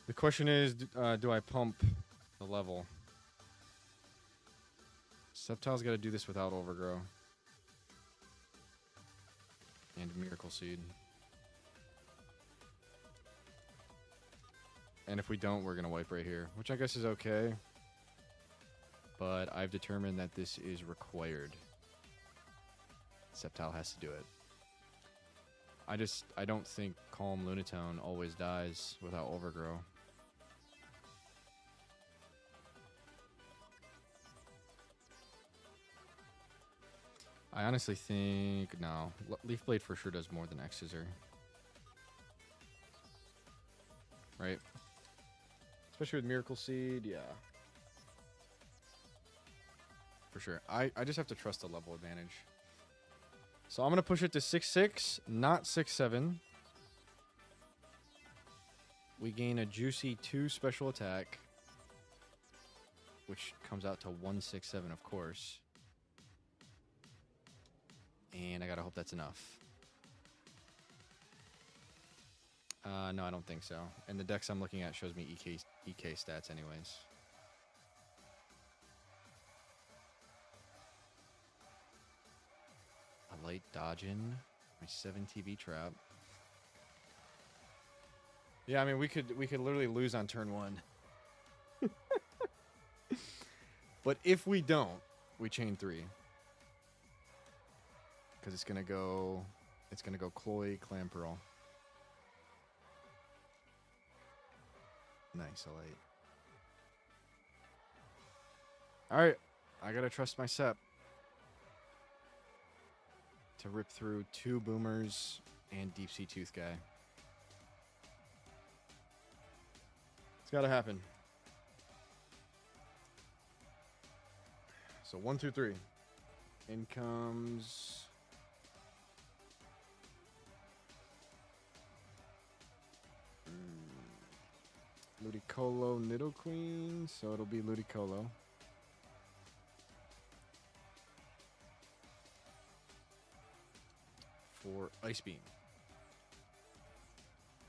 Speaker 1: The question is, do I pump the level? Sceptile's got to do this without Overgrow. And Miracle Seed. And if we don't, we're going to wipe right here. Which I guess is okay. But I've determined that this is required. Sceptile has to do it. I don't think Calm Lunatone always dies without Overgrow. I honestly think, no. Leaf Blade for sure does more than X-Scissor. Right? Especially with Miracle Seed, yeah. For sure. I just have to trust the level advantage. So I'm going to push it to 6-6, not 6-7. We gain a juicy 2 special attack. Which comes out to 1-6-7, of course. And I gotta hope that's enough. No, I don't think so. And the dex I'm looking at shows me EK stats anyways. A light dodging. My 7 TV trap. Yeah, I mean we could literally lose on turn 1. But if we don't, we chain 3. Because it's gonna go Cloy, Clam Pearl. Nice, light. Alright, I gotta trust my Sep. To rip through 2 Boomers and Deep Sea Tooth guy. It's gotta happen. So 1, 2, 3. In comes Ludicolo Nidoqueen, so it'll be Ludicolo. For Ice Beam.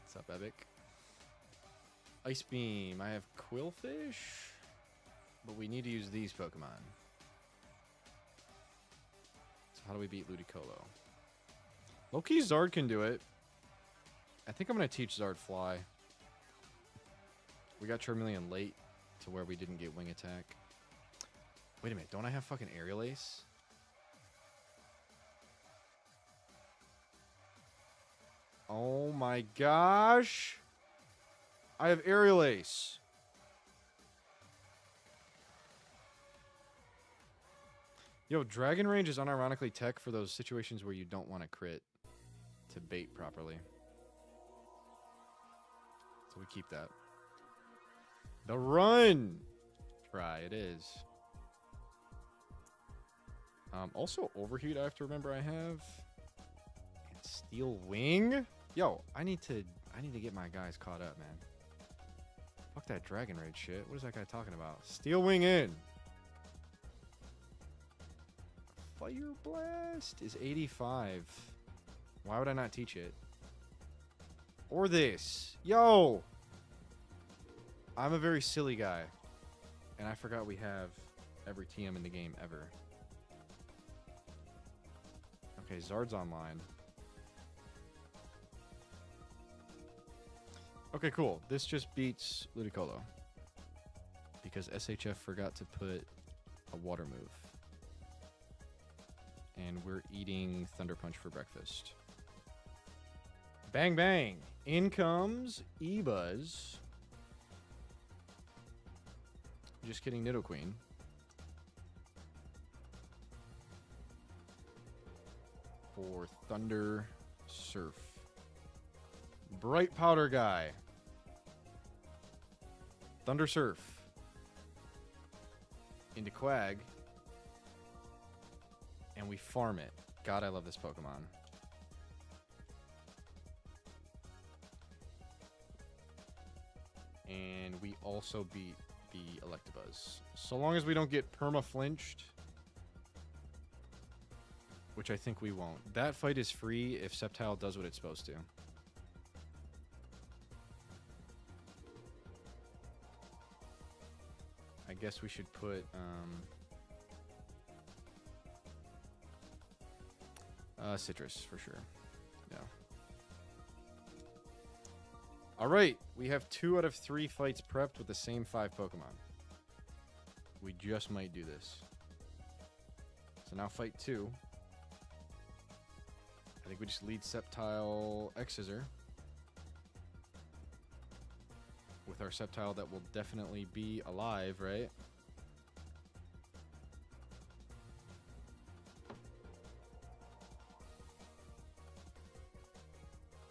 Speaker 1: What's up, Epic? Ice Beam. I have Quillfish, but we need to use these Pokemon. How do we beat Ludicolo? Low-key Zard can do it. I think I'm going to teach Zard Fly. We got Charmeleon late to where we didn't get Wing Attack. Wait a minute. Don't I have fucking Aerial Ace? Oh my gosh. I have Aerial Ace. Yo, Dragon Range is unironically tech for those situations where you don't want to crit to bait properly. So we keep that. The run! Try, it is. Also, Overheat I have to remember I have. And Steel Wing? Yo, I need to get my guys caught up, man. Fuck that Dragon Rage shit. What is that guy talking about? Steel Wing in! Fire Blast is 85. Why would I not teach it? Or this. Yo! I'm a very silly guy. And I forgot we have every TM in the game ever. Okay, Zard's online. Okay, cool. This just beats Ludicolo. Because SHF forgot to put a water move. And we're eating Thunder Punch for breakfast. Bang, bang. In comes Ebuzz. Just kidding, Nidoqueen. For Thunder Surf. Bright Powder guy. Thunder Surf. Into Quag. And we farm it. God, I love this Pokemon. And we also beat the Electabuzz. So long as we don't get perma-flinched. Which I think we won't. That fight is free if Sceptile does what it's supposed to. I guess we should put... Citrus, for sure. Yeah. Alright, we have 2 out of 3 fights prepped with the same 5 Pokemon. We just might do this. So now fight 2. I think we just lead Sceptile X-Scissor. With our Sceptile that will definitely be alive, right?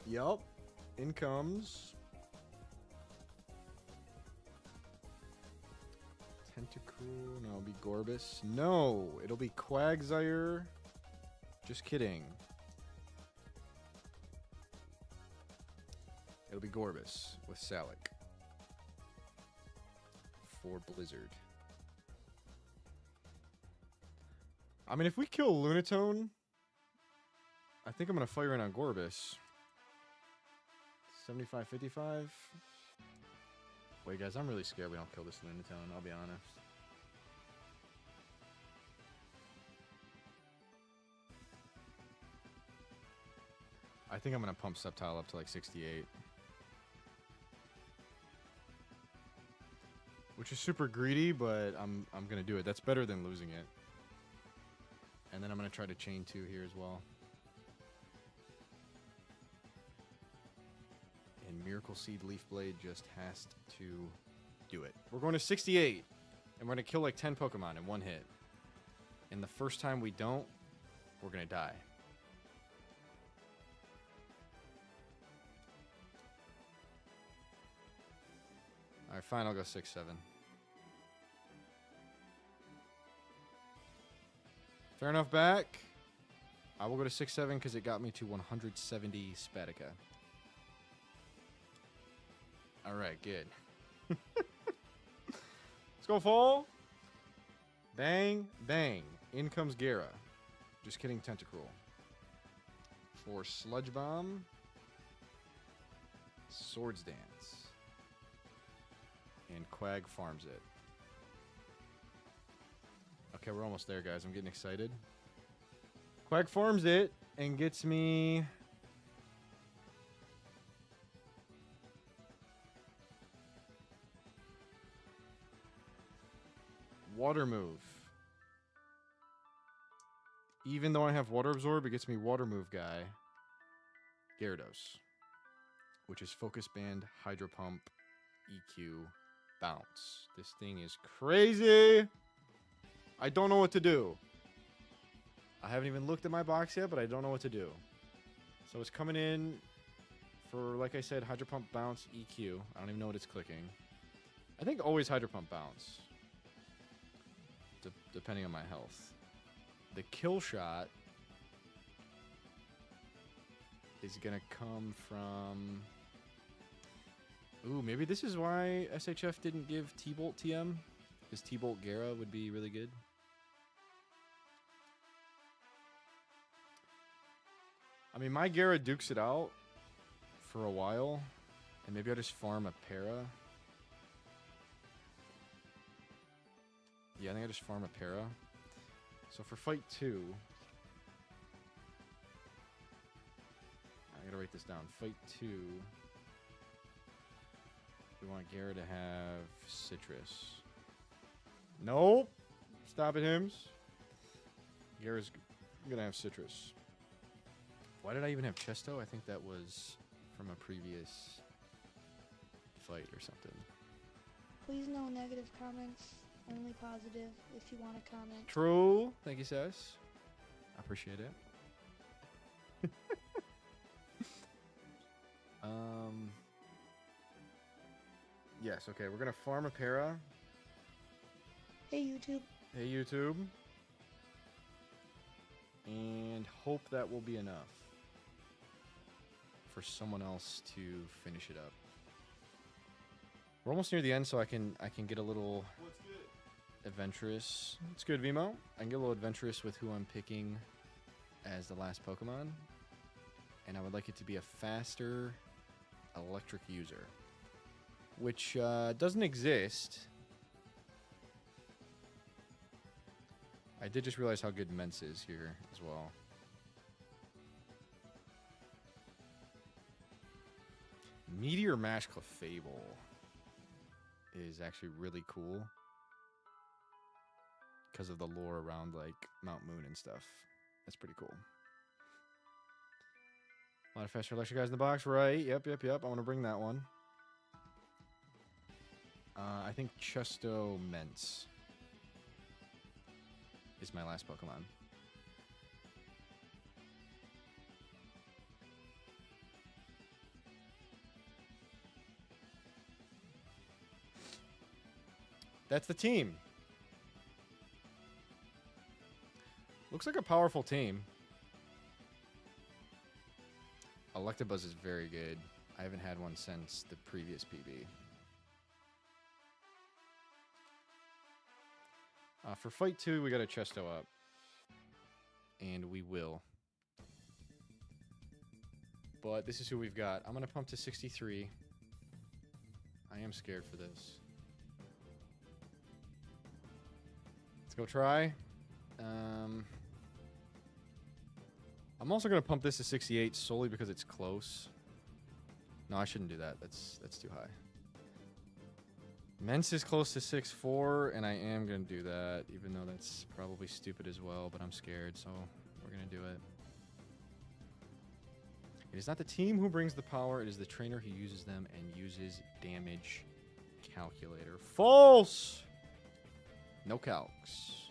Speaker 1: Yup. In comes... Tentacruel. No, it'll be Gorbis. No, it'll be Quagsire. Just kidding. It'll be Gorbis with Salic. For Blizzard. I mean, if we kill Lunatone, I think I'm going to fire in on Gorbis. 75-55. Wait, guys, I'm really scared we don't kill this Lunatone, I'll be honest. I think I'm going to pump Sceptile up to like 68. Which is super greedy, but I'm going to do it. That's better than losing it. And then I'm going to try to chain 2 here as well. And Miracle Seed Leaf Blade just has to do it. We're going to 68. And we're going to kill like 10 Pokemon in one hit. And the first time we don't, we're going to die. Alright, fine, I'll go 6-7. Fair enough back. I will go to 6-7 because it got me to 170 Spatica. Alright, good. Let's go, fall. Bang, bang. In comes Gara. Just kidding, Tentacruel. For Sludge Bomb. Swords Dance. And Quag farms it. Okay, we're almost there, guys. I'm getting excited. Quack farms it and gets me... Water move. Even though I have water absorb, it gets me water move guy. Gyarados. Which is focus band, hydro pump, EQ, bounce. This thing is crazy. I don't know what to do. I haven't even looked at my box yet, but I don't know what to do. So it's coming in for, like I said, hydro pump, bounce, EQ. I don't even know what it's clicking. I think always hydro pump, bounce. Depending on my health. The kill shot is gonna come from... Ooh, maybe this is why SHF didn't give T-Bolt TM. Because T-Bolt Gara would be really good. I mean, my Gara dukes it out for a while. And maybe I'll just farm a para. Yeah, I think I just farm a para. So for fight 2... I gotta write this down. Fight 2... We want Gara to have Citrus. Nope! Stop it, Hims. Gara's gonna have Citrus. Why did I even have Chesto? I think that was from a previous fight or something.
Speaker 2: Please no negative comments. Only positive if you want to comment.
Speaker 1: True. Thank you, Sess. I appreciate it. Yes, okay, we're gonna farm a para.
Speaker 2: Hey, YouTube.
Speaker 1: Hey, YouTube. And hope that will be enough for someone else to finish it up. We're almost near the end, so I can get a little adventurous. It's good, Vimo. I can get a little adventurous with who I'm picking as the last Pokemon. And I would like it to be a faster electric user, which doesn't exist. I did just realize how good Mence is here as well. Meteor Mash Clefable is actually really cool because of the lore around like Mount Moon and stuff. That's pretty cool. A lot of faster electric guys in the box, right? Yep. I want to bring that one. I think Chesto Mence is my last Pokemon. That's the team. Looks like a powerful team. Electabuzz is very good. I haven't had one since the previous PB. For fight 2, we got a Chesto up. And we will. But this is who we've got. I'm going to pump to 63. I am scared for this. Let's go try. I'm also going to pump this to 68 solely because it's close. No, I shouldn't do that. That's too high. Mence is close to 6'4", and I am going to do that, even though that's probably stupid as well, but I'm scared, so we're going to do it. It is not the team who brings the power, it is the trainer who uses them and uses damage calculator. False! No calcs.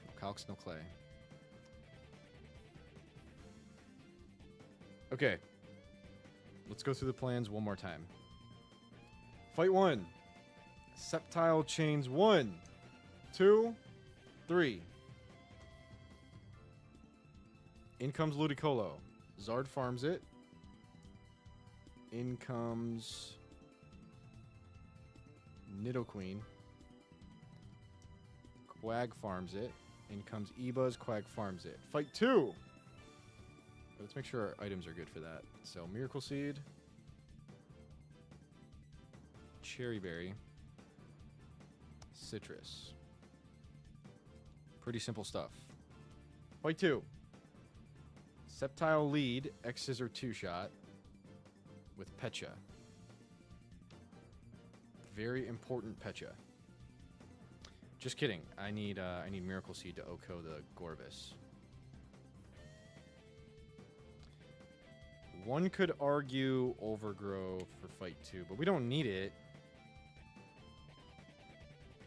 Speaker 1: No calcs, no clay. Okay. Let's go through the plans one more time. Fight 1. Sceptile chains 1, 2, 3. In comes Ludicolo. Zard farms it. In comes Nidoqueen. Quag farms it. In comes Ebuzz. Quag farms it. Fight 2. Let's make sure our items are good for that. So, Miracle Seed. Cherry Berry. Citrus. Pretty simple stuff. Fight 2. Sceptile lead, X Scissor 2-shot with Pecha. Very important Pecha. Just kidding. I need Miracle Seed to Oko the Gorbis. One could argue Overgrow for fight 2, but we don't need it.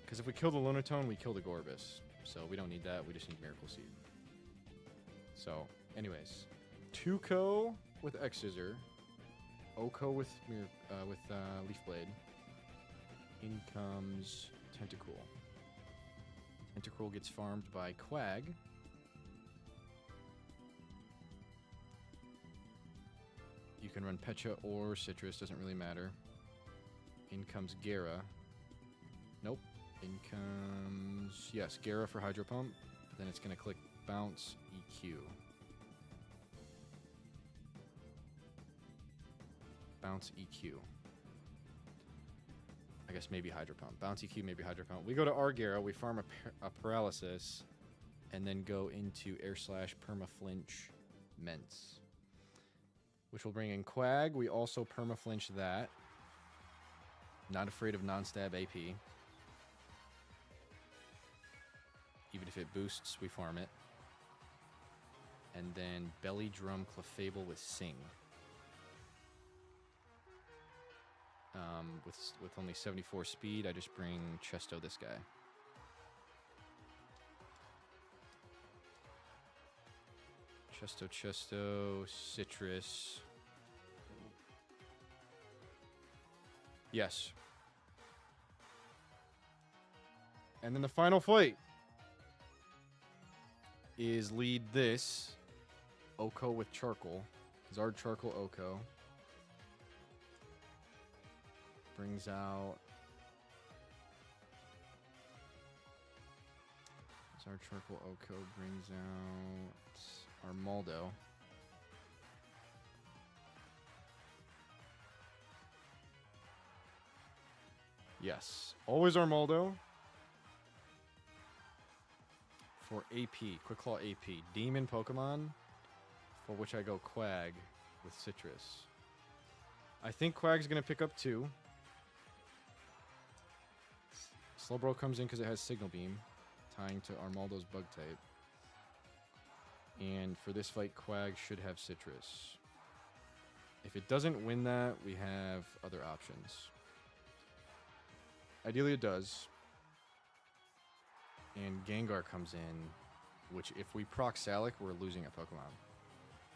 Speaker 1: Because if we kill the Lunatone, we kill the Gorbis. So we don't need that. We just need Miracle Seed. So, anyways. Tuco with X Scissor. Oko with Leaf Blade. In comes Tentacool. Tentacool gets farmed by Quag. You can run Pecha or Citrus, doesn't really matter. In comes Gara. Nope. In comes... Yes, Gara for Hydro Pump. But then it's going to click Bounce EQ. Bounce EQ. I guess maybe Hydro Pump. Bounce EQ, maybe Hydro Pump. We go to our Gara, we farm a Paralysis, and then go into Air Slash, Permaflinch, Ments. Which will bring in Quag. We also Permaflinch that. Not afraid of non-stab AP. Even if it boosts, we farm it. And then Belly Drum Clefable with Sing. With only 74 speed, I just bring Chesto this guy. Chesto, Citrus. Yes. And then the final fight is lead this Oko with Charcoal. Zard Charcoal Oko. Brings out Zard Charcoal Oko brings out Armaldo. Yes. Always Armaldo. For AP. Quick Claw AP. Demon Pokemon. For which I go Quag with Citrus. I think Quag's going to pick up 2. Slowbro comes in because it has Signal Beam. Tying to Armaldo's Bug type. And for this fight, Quag should have Citrus. If it doesn't win that, we have other options. Ideally it does. And Gengar comes in, which if we proc Salic, we're losing a Pokemon.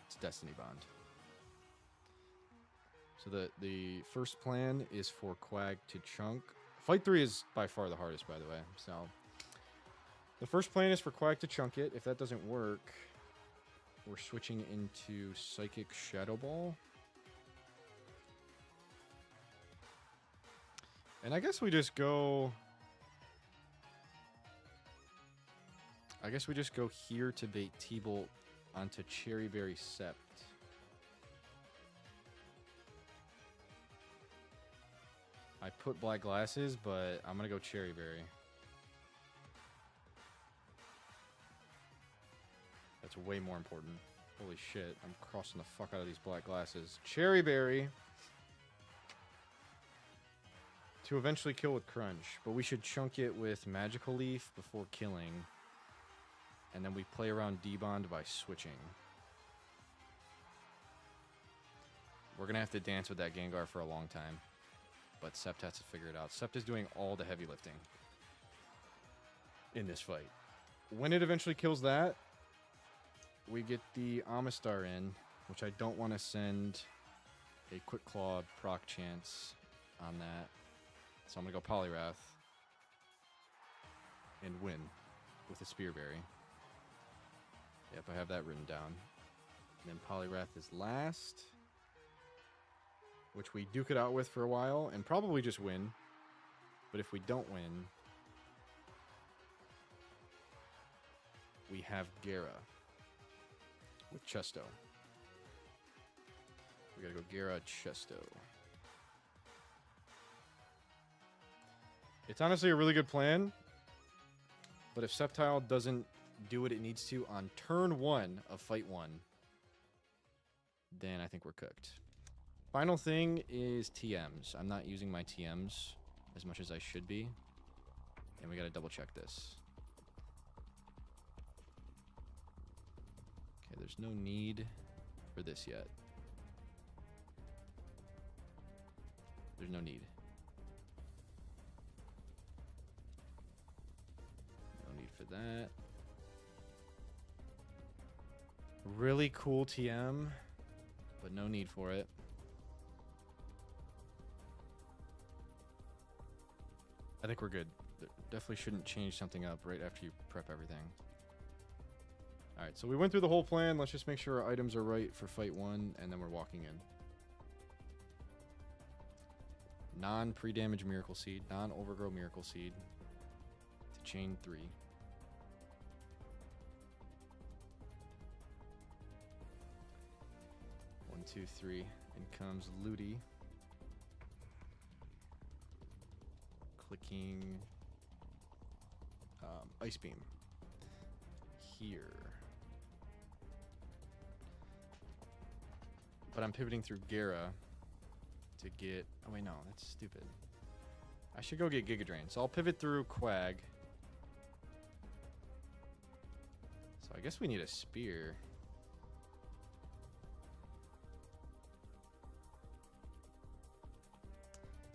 Speaker 1: It's Destiny Bond. So the first plan is for Quag to chunk. Fight 3 is by far the hardest, by the way. So the first plan is for Quag to chunk it. If that doesn't work, we're switching into Psychic Shadow Ball. And I guess we just go... I guess we just go here to bait T-Bolt onto Cherry Berry Sept. I put Black Glasses, but I'm going to go Cherry Berry. That's way more important. Holy shit, I'm crossing the fuck out of these Black Glasses. Cherry Berry to eventually kill with Crunch, but we should chunk it with Magical Leaf before killing. And then we play around D-Bond by switching. We're going to have to dance with that Gengar for a long time. But Sept has to figure it out. Sept is doing all the heavy lifting in this fight. When it eventually kills that, we get the Amistar in, which I don't want to send a Quick Claw proc chance on that. So I'm going to go Poliwrath and win with a Spear Berry. Yep, I have that written down. And then Poliwrath is last, which we duke it out with for a while and probably just win. But if we don't win, we have Gara with Chesto. We gotta go Gara, Chesto. It's honestly a really good plan, but if Sceptile doesn't do what it needs to on turn 1 of fight 1, then I think we're cooked. Final thing is TMs. I'm not using my TMs as much as I should be. And we gotta double check this. Okay, there's no need for this yet. There's no need. No need for that. Really cool TM, but no need for it. I think we're good. Definitely shouldn't change something up right after you prep everything. Alright, so we went through the whole plan. Let's just make sure our items are right for fight 1, and then we're walking in. Non-pre-damage Miracle Seed, non-overgrow Miracle Seed to chain 3. One, two, three. In comes Ludi. Clicking Ice Beam here. But I'm pivoting through Gera to get... Oh, wait, no. That's stupid. I should go get Giga Drain. So I'll pivot through Quag. So I guess we need a Spear.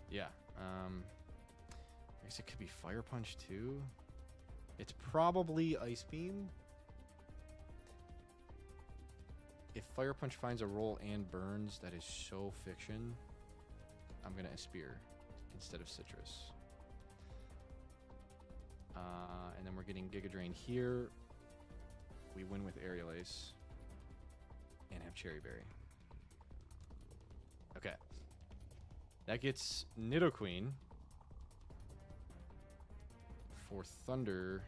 Speaker 1: Yeah. I guess it could be Fire Punch, too. It's probably Ice Beam. If Fire Punch finds a roll and burns, that is so fiction. I'm going to Spear instead of Citrus. And then we're getting Giga Drain here. We win with Aerial Ace. And have Cherry Berry. Okay. That gets Nidoqueen for Thunder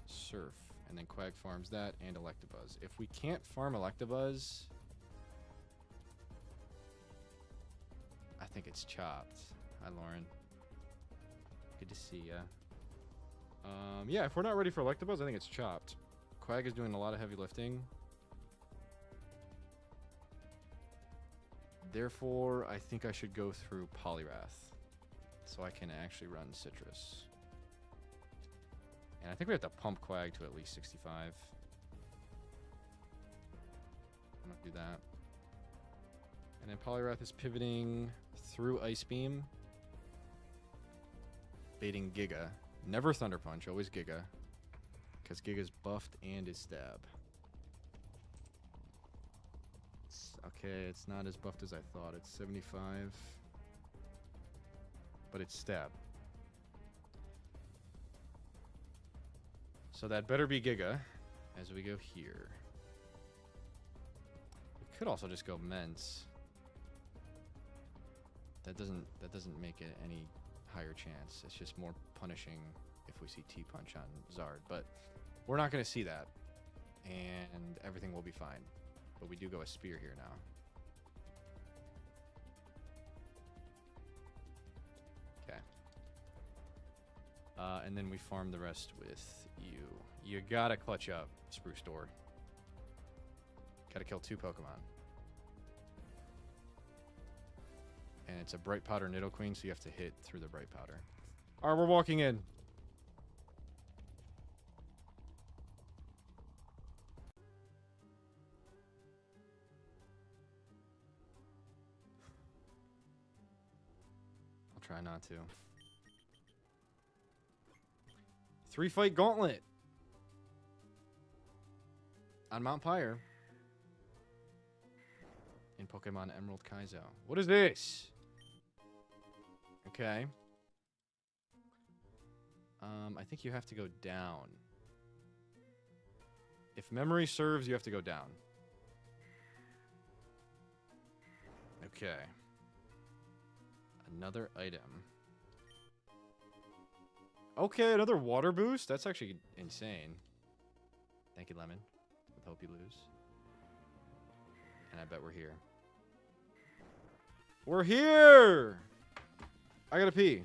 Speaker 1: Surf. And then Quag farms that and Electabuzz. If we can't farm Electabuzz, I think it's chopped. Hi, Lauren. Good to see ya. Yeah, if we're not ready for Electabuzz, I think it's chopped. Quag is doing a lot of heavy lifting. Therefore, I think I should go through Poliwrath so I can actually run Citrus. And I think we have to pump Quag to at least 65. I'm going to do that. And then Poliwrath is pivoting through Ice Beam. Baiting Giga. Never Thunder Punch, always Giga. Because Giga's buffed and is stab. Okay, it's not as buffed as I thought. It's 75. But it's stab. So that better be Giga as we go here. We could also just go Mence. That doesn't make it any higher chance. It's just more punishing if we see T-Punch on Zard. But we're not going to see that. And everything will be fine. But we do go a Spear here now. Okay. And then we farm the rest with you. You gotta clutch up, Spruce Door. Gotta kill 2 Pokemon. And it's a Bright Powder Nidoqueen, so you have to hit through the Bright Powder. Alright, we're walking in. I'll try not to. 3-fight gauntlet. On Mount Pyre. In Pokemon Emerald Kaizo. What is this? Okay. I think you have to go down. If memory serves, you have to go down. Okay. Another item. Okay, another water boost? That's actually insane. Thank you, Lemon. With hope you lose. And I bet we're here. We're here! I gotta pee.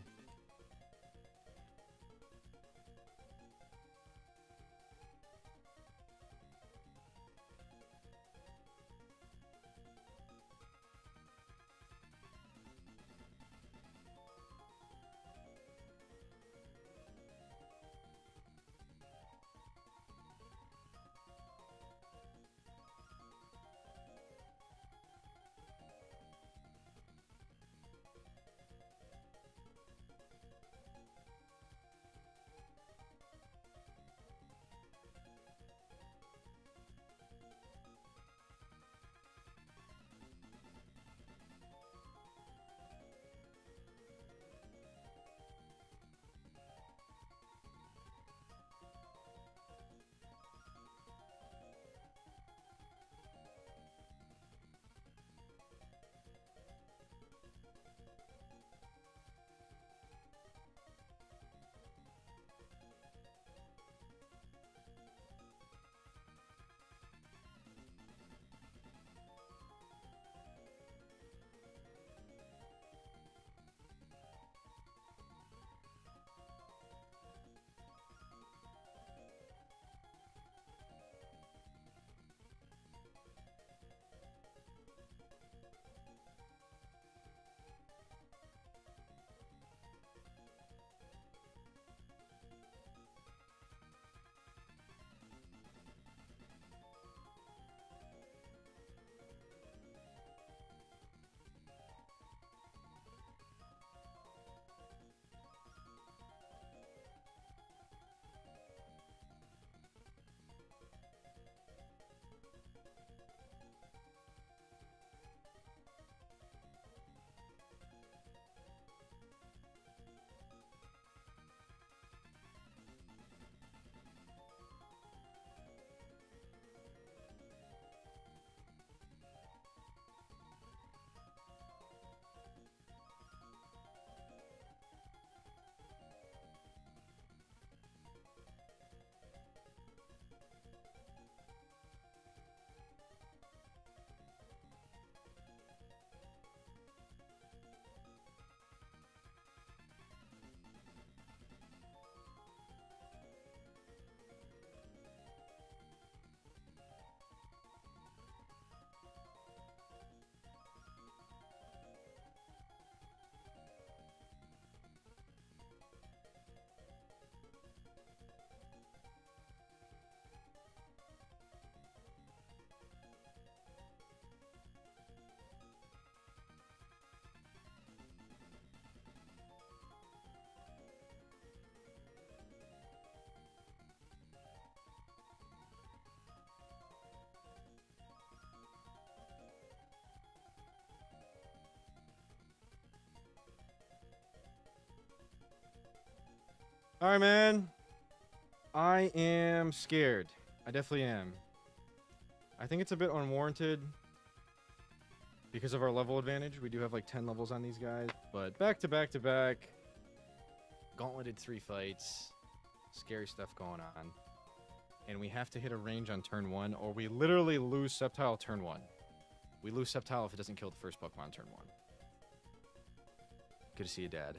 Speaker 1: All right, man. I am scared. I definitely am. I think it's a bit unwarranted because of our level advantage. We do have like 10 levels on these guys, but back to back to back. Gauntleted 3 fights. Scary stuff going on. And we have to hit a range on turn 1, or we literally lose Sceptile turn 1. We lose Sceptile if it doesn't kill the first Pokemon turn 1. Good to see you, Dad.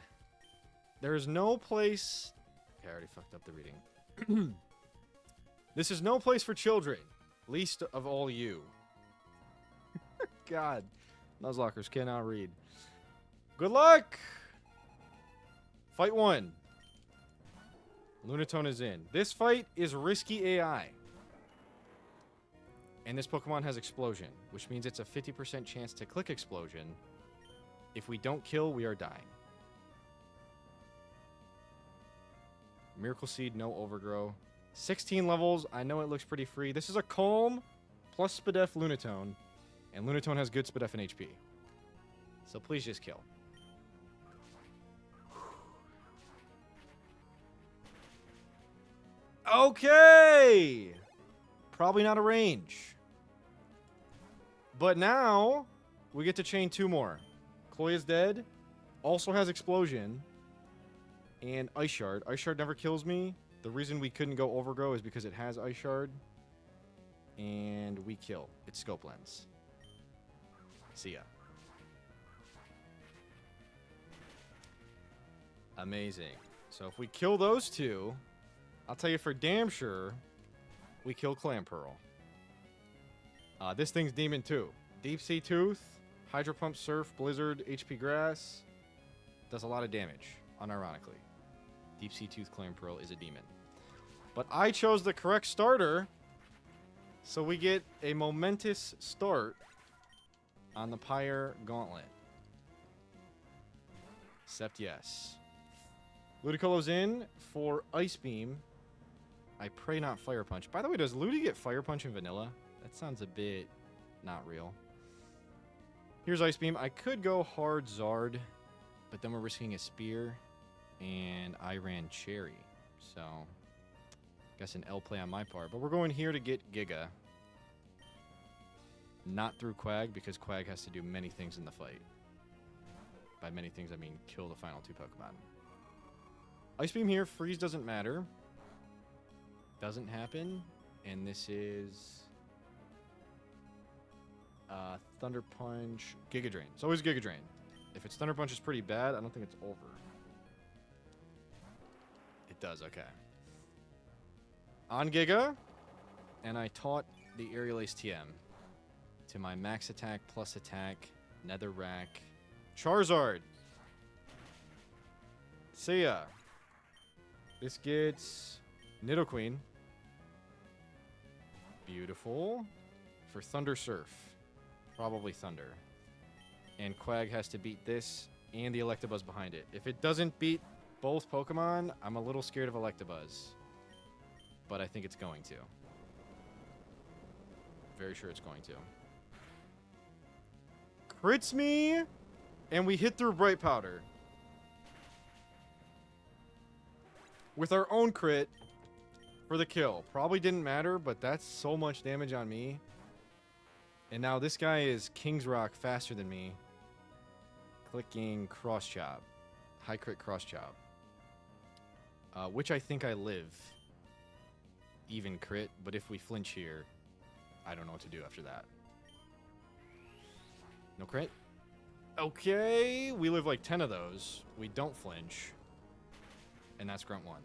Speaker 1: There is no place... Okay, I already fucked up the reading. This is no place for children. Least of all you. God. Nuzlockers cannot read. Good luck! Fight 1. Lunatone is in. This fight is risky AI. And this Pokemon has Explosion, which means it's a 50% chance to click Explosion. If we don't kill, we are dying. Miracle Seed, no Overgrow. 16 levels. I know it looks pretty free. This is a Calm plus Spadef Lunatone. And Lunatone has good Spadef and HP. So please just kill. Okay! Probably not a range. But now, we get to chain 2 more. Chloe is dead. Also has Explosion. And Ice Shard. Ice Shard never kills me. The reason we couldn't go Overgrow is because it has Ice Shard. And we kill. It's Scope Lens. See ya. Amazing. So if we kill those 2, I'll tell you for damn sure, we kill Clamperl. This thing's Demon too. Deep Sea Tooth, Hydro Pump, Surf, Blizzard, HP Grass. Does a lot of damage, unironically. Deep Sea Tooth Clamperl is a demon. But I chose the correct starter, so we get a momentous start on the Pyre Gauntlet. Except yes. Ludicolo's in for Ice Beam. I pray not Fire Punch. By the way, does Ludi get Fire Punch in vanilla? That sounds a bit not real. Here's Ice Beam. I could go hard Zard, but then we're risking a Spear, and I ran Cherry. So, guess an L play on my part. But we're going here to get Giga. Not through Quag, because Quag has to do many things in the fight. By many things, I mean kill the final 2 Pokemon. Ice Beam here. Freeze doesn't matter. Doesn't happen. And this is... Thunder Punch, Giga Drain. It's always Giga Drain. If it's Thunder Punch is pretty bad, I don't think it's over. It does, okay. On Giga, and I taught the Aerial Ace TM to my max attack, plus attack, Netherrack, Charizard. See ya. This gets Nidoqueen. Beautiful. For Thunder Surf. Probably Thunder. And Quag has to beat this and the Electabuzz behind it. If it doesn't beat both Pokemon, I'm a little scared of Electabuzz. But I think it's going to. Very sure it's going to. Crits me, and we hit through Bright Powder. With our own crit for the kill. Probably didn't matter, but that's so much damage on me. And now this guy is King's Rock faster than me. Clicking Cross Chop. High crit Cross Chop. Which I think I live. Even crit, but if we flinch here, I don't know what to do after that. No crit? Okay, we live like 10 of those. We don't flinch. And that's Grunt 1.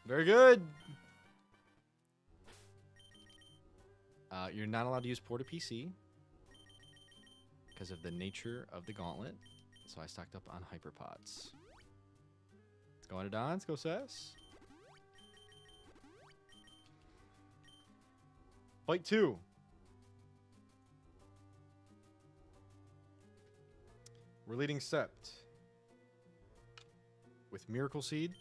Speaker 1: Very good. You're not allowed to use Porta PC because of the nature of the gauntlet. So I stocked up on Hyperpots. Let's go on to Don. Let's go, Sass. Fight 2. We're leading Sept with Miracle Seed.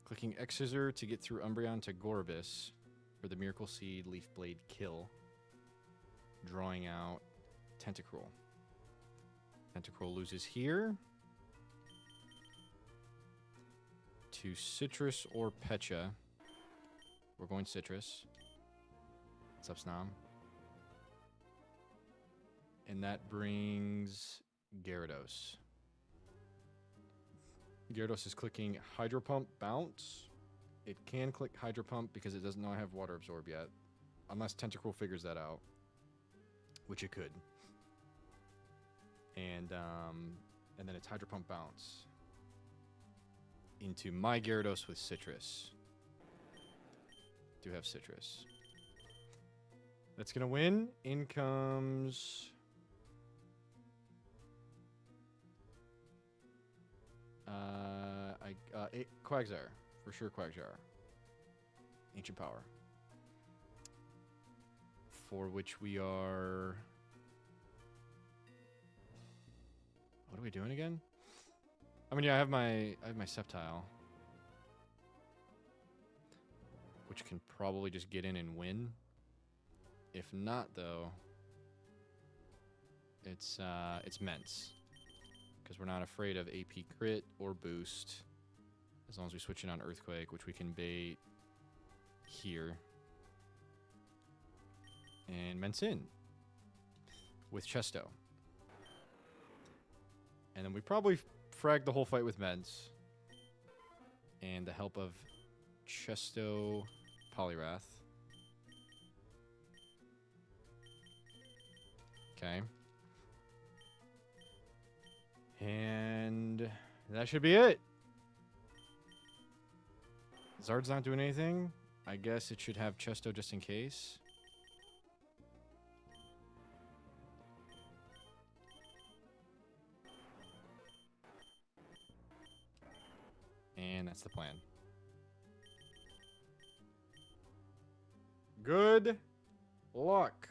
Speaker 1: Clicking X Scissor to get through Umbreon to Gorbis for the Miracle Seed Leaf Blade kill. Drawing out Tentacruel. Tentacruel loses here. into Citrus or Pecha. We're going Citrus. What's up, Snom? And that brings Gyarados. Gyarados is clicking Hydro Pump Bounce. It can click Hydro Pump because it doesn't know I have Water Absorb yet. Unless Tentacruel figures that out. Which it could. And then it's Hydro Pump Bounce. Into my Gyarados with Citrus. Do have Citrus. That's going to win. In comes... Quagsire. For sure, Quagsire. Ancient Power. For which we are... What are we doing again? I mean, yeah, I have my Sceptile. Which can probably just get in and win. If not, though, it's Mence. Because we're not afraid of AP crit or boost. As long as we switch in on Earthquake, which we can bait here. And Mence in. With Chesto. And then we probably frag the whole fight with Mence. And the help of Chesto Poliwrath. Okay. And that should be it. Zard's not doing anything. I guess it should have Chesto just in case. And that's the plan. Good luck.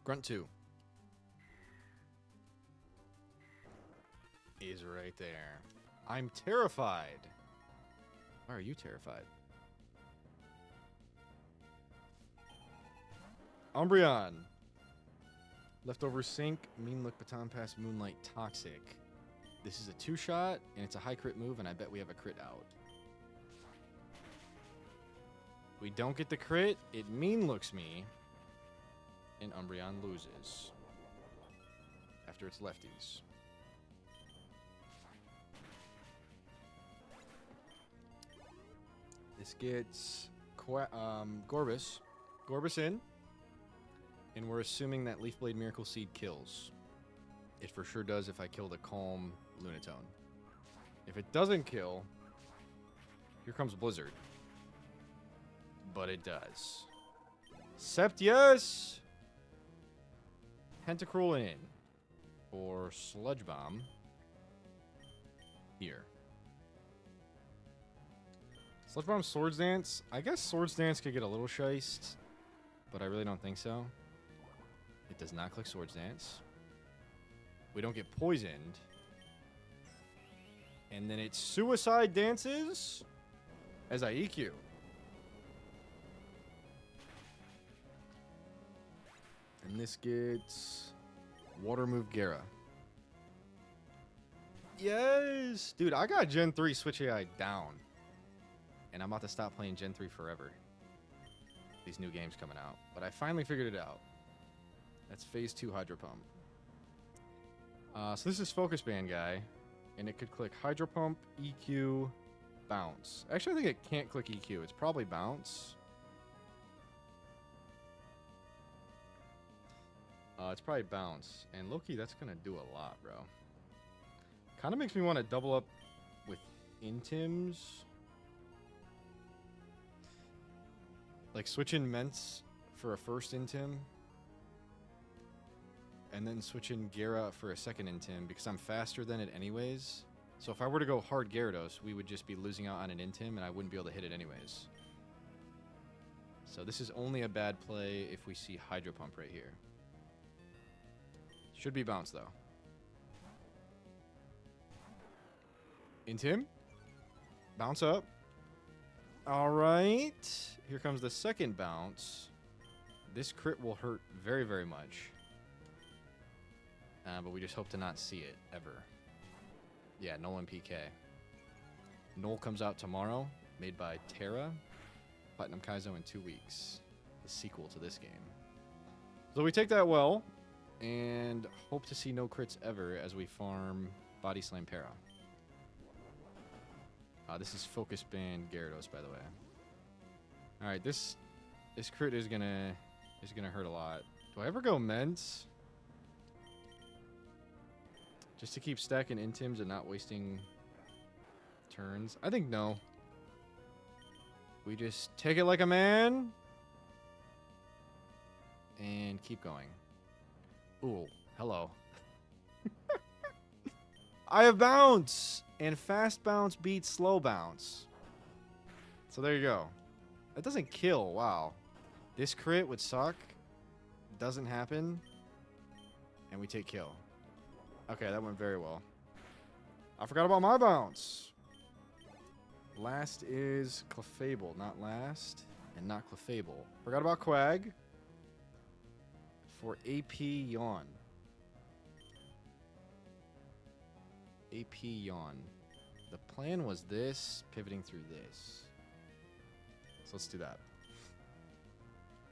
Speaker 1: Grunt 2 is right there. I'm terrified. Why are you terrified? Umbreon. Leftover Sync, Mean Look, Baton Pass, Moonlight, Toxic. This is a 2-shot, and it's a high crit move, and I bet we have a crit out. We don't get the crit, it Mean Looks me, and Umbreon loses. After its lefties. This gets Gorbis. Gorbis in. And we're assuming that Leaf Blade Miracle Seed kills. It for sure does if I kill the Calm Lunatone. If it doesn't kill, here comes Blizzard. But it does. Sept, yes! Tentacruel in. Or Sludge Bomb. Here. Sludge Bomb, Swords Dance. I guess Swords Dance could get a little shiced, but I really don't think so. It does not click Swords Dance. We don't get poisoned. And then it Suicide Dances as I EQ. And this gets Water Move Gara. Yes! Dude, I got Gen 3 Switch AI down. And I'm about to stop playing Gen 3 forever. These new games coming out. But I finally figured it out. That's Phase 2 Hydro Pump. So this is Focus Band guy. And it could click Hydro Pump, EQ, Bounce. Actually, I think it can't click EQ. It's probably Bounce. It's probably Bounce. And low-key, that's going to do a lot, bro. Kind of makes me want to double up with Intims. Like, switch in Mence for a first Intim. And then switch in Gara for a second Intim, because I'm faster than it anyways. So if I were to go hard Gyarados, we would just be losing out on an Intim, and I wouldn't be able to hit it anyways. So this is only a bad play if we see Hydro Pump right here. Should be Bounce, though. Intim. Bounce up. All right. Here comes the second Bounce. This crit will hurt very, very much. But we just hope to not see it ever. Yeah, Nolan PK. Null comes out tomorrow, made by Terra. Platinum Kaizo in 2 weeks. The sequel to this game. So we take that well, and hope to see no crits ever as we farm Body Slam Para. This is Focus Band Gyarados, by the way. All right, this crit is gonna hurt a lot. Do I ever go Ments? Just to keep stacking Intims and not wasting turns? I think no. We just take it like a man and keep going. Ooh, hello. I have bounce, and fast bounce beats slow bounce. So there you go. That doesn't kill. Wow. This crit would suck. Doesn't happen. And we take kill. Okay, that went very well. I forgot about my bounce. Last is Clefable, not last, and not Clefable. Forgot about Quag for AP Yawn. AP Yawn. The plan was this, pivoting through this. So let's do that.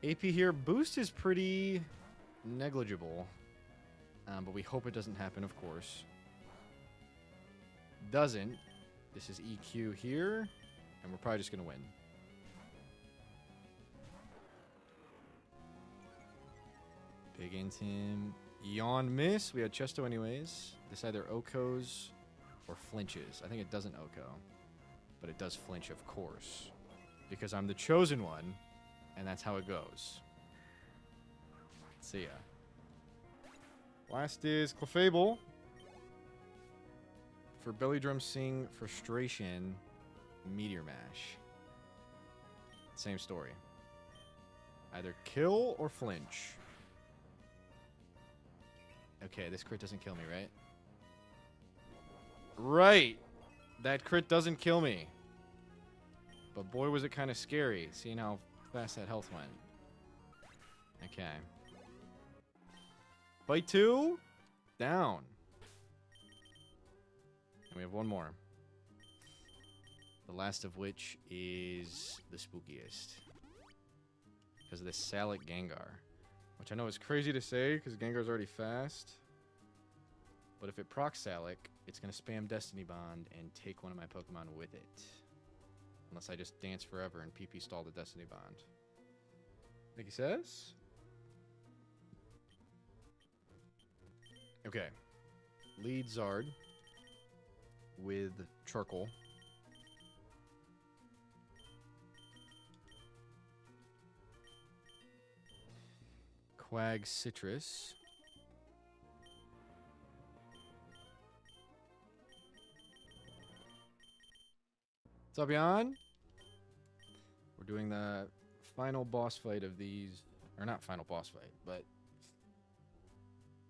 Speaker 1: AP here, boost is pretty negligible, but we hope it doesn't happen, of course. Doesn't. This is EQ here, and we're probably just going to win. Big Intim. Yawn miss. We had Chesto anyways. This either OHKOs or flinches. I think it doesn't OHKO, but it does flinch, of course, because I'm the chosen one, and that's how it goes. See ya. Last is Clefable. For Belly Drum Sing, Frustration, Meteor Mash. Same story. Either kill or flinch. Okay, this crit doesn't kill me, right? Right! That crit doesn't kill me. But boy, was it kind of scary, seeing how fast that health went. Okay. Bite 2. Down. And we have one more. The last of which is the spookiest. Because of this Salic Gengar. Which I know is crazy to say, because Gengar's already fast. But if it procs Salic, it's going to spam Destiny Bond and take one of my Pokemon with it. Unless I just dance forever and PP stall the Destiny Bond. Think he says? Okay. Lead Zard with Charcoal. Quag Citrus. What's up, Jan? We're doing the final boss fight of these. Or not final boss fight, but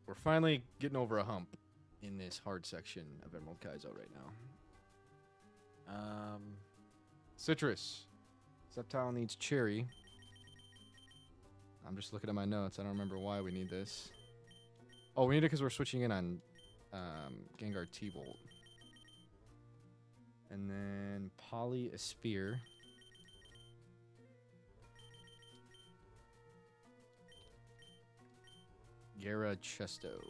Speaker 1: we're finally getting over a hump in this hard section of Emerald Kaizo right now. Citrus. Sceptile needs Cherry. I'm just looking at my notes. I don't remember why we need this. Oh, we need it because we're switching in on Gengar T-Bolt. And then Poly a Spear. Gara Chesto.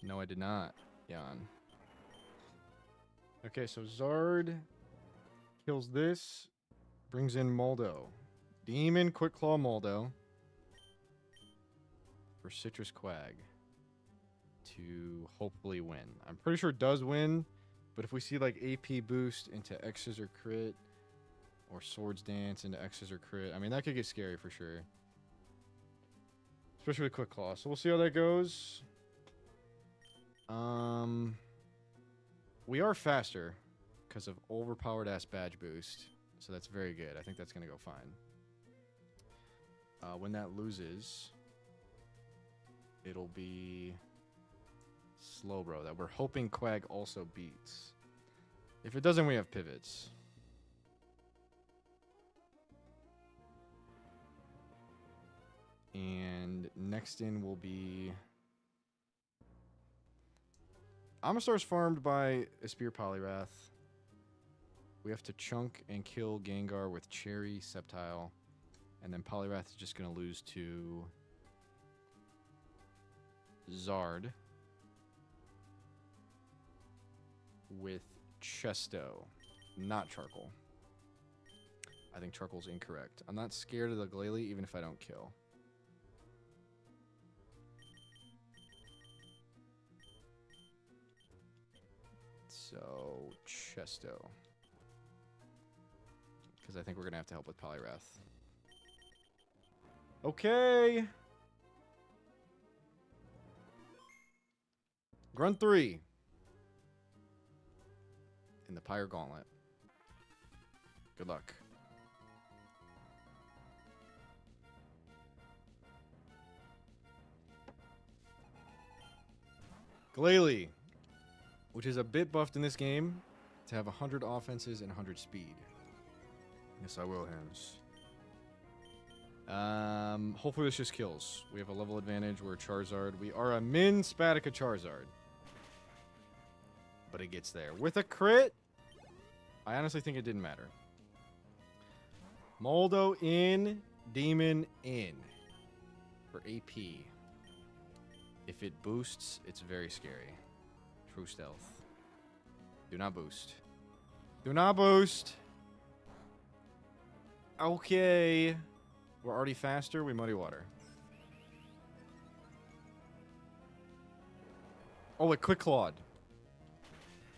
Speaker 1: No, I did not, Jan. Okay, so Zard kills this, brings in Moldo. Demon Quick Claw Moldo for Citrus Quag to hopefully win. I'm pretty sure it does win, but if we see like AP boost into X's or crit, or Swords Dance into X's or crit, I mean, that could get scary for sure. Especially with Quick Claw. So we'll see how that goes. We are faster because of overpowered ass badge boost. So that's very good. I think that's going to go fine. When that loses, it'll be Slowbro that we're hoping Quag also beats. If it doesn't, we have pivots. And next in will be... Amistar's farmed by a Spear Polyrath. We have to chunk and kill Gengar with Cherry, Sceptile. And then Polyrath is just going to lose to Zard with Chesto, not Charcoal. I think Charcoal's incorrect. I'm not scared of the Glalie even if I don't kill. So, Chesto. Because I think we're going to have to help with Polyrath. Okay. Grunt 3. In the Pyre Gauntlet. Good luck. Glalie, which is a bit buffed in this game to have 100 offenses and 100 speed. Yes, I will, Hans. Hopefully this just kills. We have a level advantage. We're Charizard. We are a Min Spatica Charizard. But it gets there. With a crit, I honestly think it didn't matter. Moldo in, Demon in. For AP. If it boosts, it's very scary. True Stealth. Do not boost. Do not boost! Okay. We're already faster. We Muddy Water. Oh, it Quick Clawed.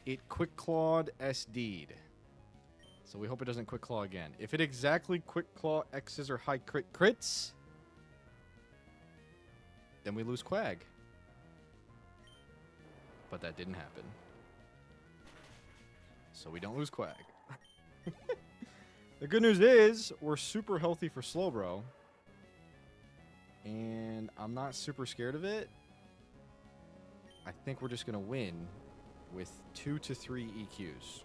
Speaker 1: It Quick Clawed SD'd. So we hope it doesn't Quick Claw again. If it exactly Quick Claw X's or high crit crits, then we lose Quag. But that didn't happen. So we don't lose Quag. The good news is, we're super healthy for Slowbro. And I'm not super scared of it. I think we're just going to win with 2 to 3 EQs.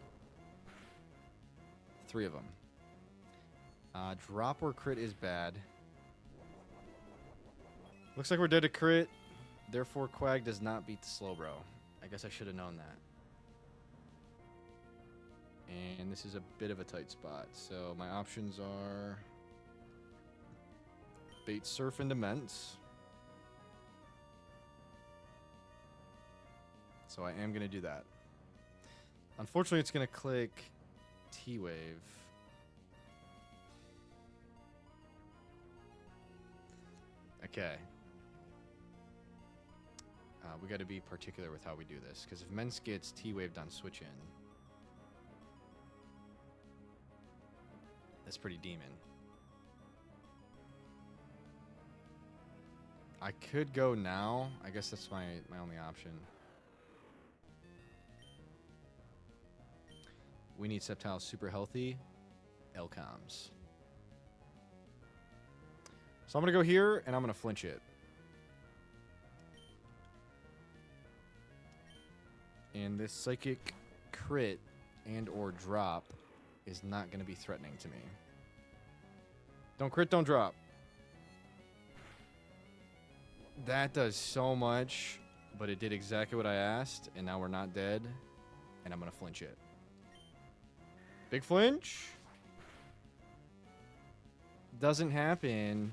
Speaker 1: 3 of them. Drop or crit is bad. Looks like we're dead to crit. Therefore, Quag does not beat the Slowbro. I guess I should have known that. And this is a bit of a tight spot. So my options are Bait Surf into Ments. So I am going to do that. Unfortunately, it's going to click T-Wave. Okay. We got to be particular with how we do this. Because if Ments gets T-Waved on switch in, that's pretty demon. I could go now. I guess that's my only option. We need Sceptile super healthy. L-Coms. So I'm going to go here, and I'm going to flinch it. And this Psychic crit and or drop is not going to be threatening to me. Don't crit, don't drop. That does so much, but it did exactly what I asked, and now we're not dead, and I'm going to flinch it. Big flinch. Doesn't happen.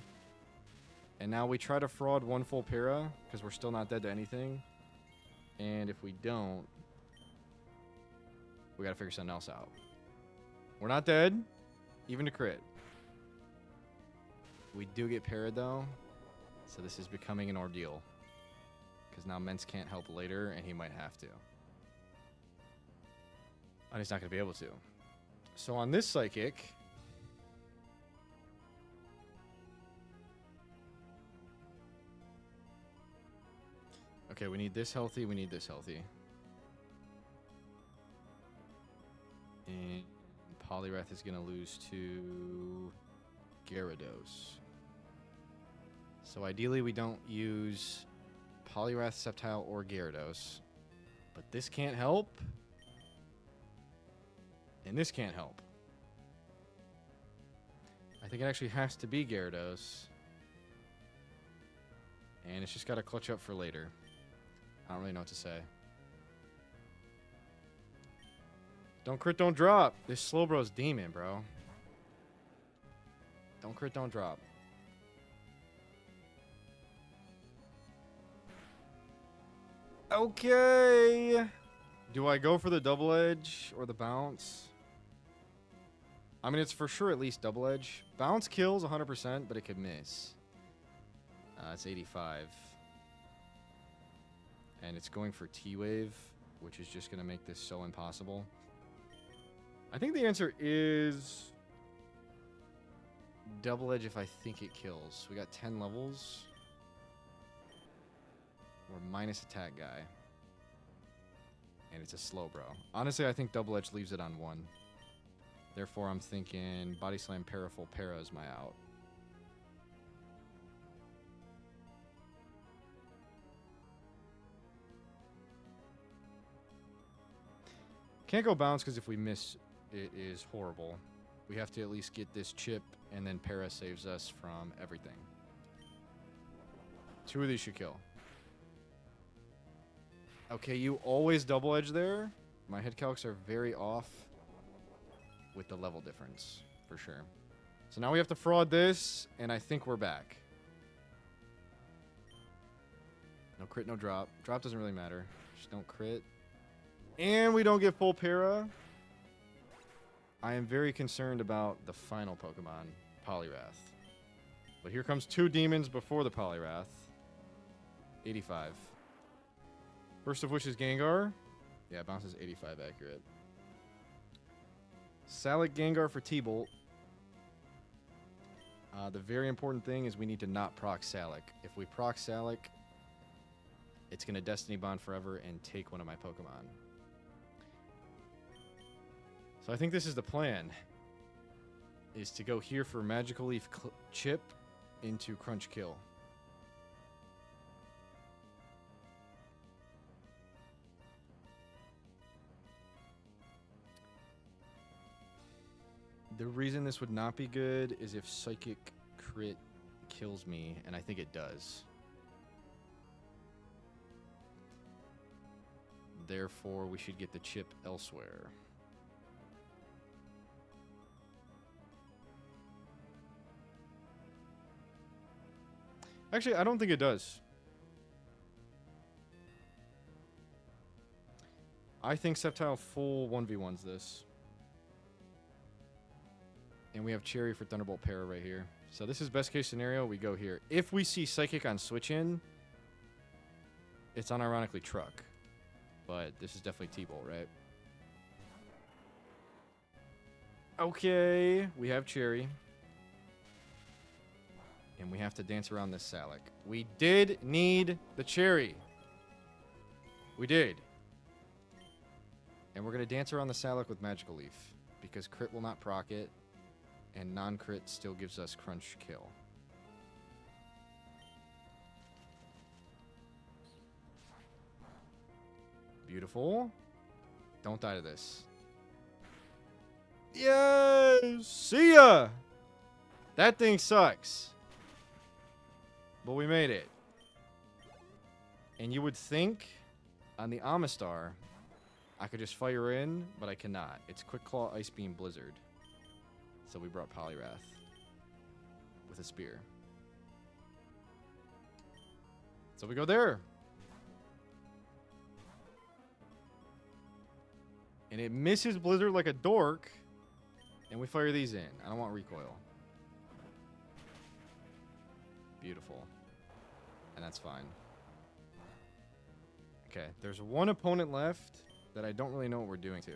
Speaker 1: And now we try to fraud one full para, because we're still not dead to anything. And if we don't, we got to figure something else out. We're not dead, even to crit. We do get parried though, so this is becoming an ordeal. Because now Ments can't help later, and he might have to. And he's not going to be able to. So on this Psychic, okay, we need this healthy, we need this healthy. And Polyrath is going to lose to Gyarados. So ideally we don't use Polyrath, Sceptile, or Gyarados. But this can't help. And this can't help. I think it actually has to be Gyarados. And it's just got to clutch up for later. I don't really know what to say. Don't crit, don't drop. This Slowbro's demon, bro. Don't crit, don't drop. Okay. Do I go for the double edge or the bounce? I mean, it's for sure at least double edge. Bounce kills 100%, but it could miss. It's 85. And it's going for T-Wave, which is just going to make this so impossible. I think the answer is double edge if I think it kills. We got 10 levels. We're minus attack guy. And it's a slow bro. Honestly, I think double edge leaves it on 1. Therefore, I'm thinking body slam para full para is my out. Can't go bounce because if we miss, it is horrible. We have to at least get this chip, and then para saves us from everything. 2 of these should kill. Okay, you always double edge there. My head calcs are very off with the level difference, for sure. So now we have to fraud this, and I think we're back. No crit, no drop. Drop doesn't really matter. Just don't crit. And we don't get full para. I am very concerned about the final Pokemon, Poliwrath. But here comes 2 demons before the Poliwrath. 85. First of which is Gengar. Yeah, bounces 85 accurate. Salic Gengar for T-Bolt. The very important thing is we need to not proc Salic. If we proc Salic, it's going to Destiny Bond forever and take one of my Pokemon. So I think this is the plan. Is to go here for Magical Leaf Chip into Crunch Kill. The reason this would not be good is if Psychic Crit kills me, and I think it does. Therefore, we should get the chip elsewhere. Actually, I don't think it does. I think Sceptile full 1v1s this. And we have Cherry for Thunderbolt Para right here. So this is best case scenario. We go here. If we see Psychic on switch in, it's unironically Truck. But this is definitely T-Bolt, right? Okay. We have Cherry. And we have to dance around this Salic. We did need the Cherry. We did. And we're going to dance around the Salic with Magical Leaf. Because crit will not proc it. And non-crit still gives us Crunch Kill. Beautiful. Don't die to this. Yes! See ya! That thing sucks. But we made it. And you would think on the Amistar I could just fire in, but I cannot. It's Quick Claw, Ice Beam, Blizzard. So we brought Poliwrath with a spear. So we go there. And it misses Blizzard like a dork. And we fire these in. I don't want recoil. Beautiful. And that's fine. Okay, there's one opponent left that I don't really know what we're doing to.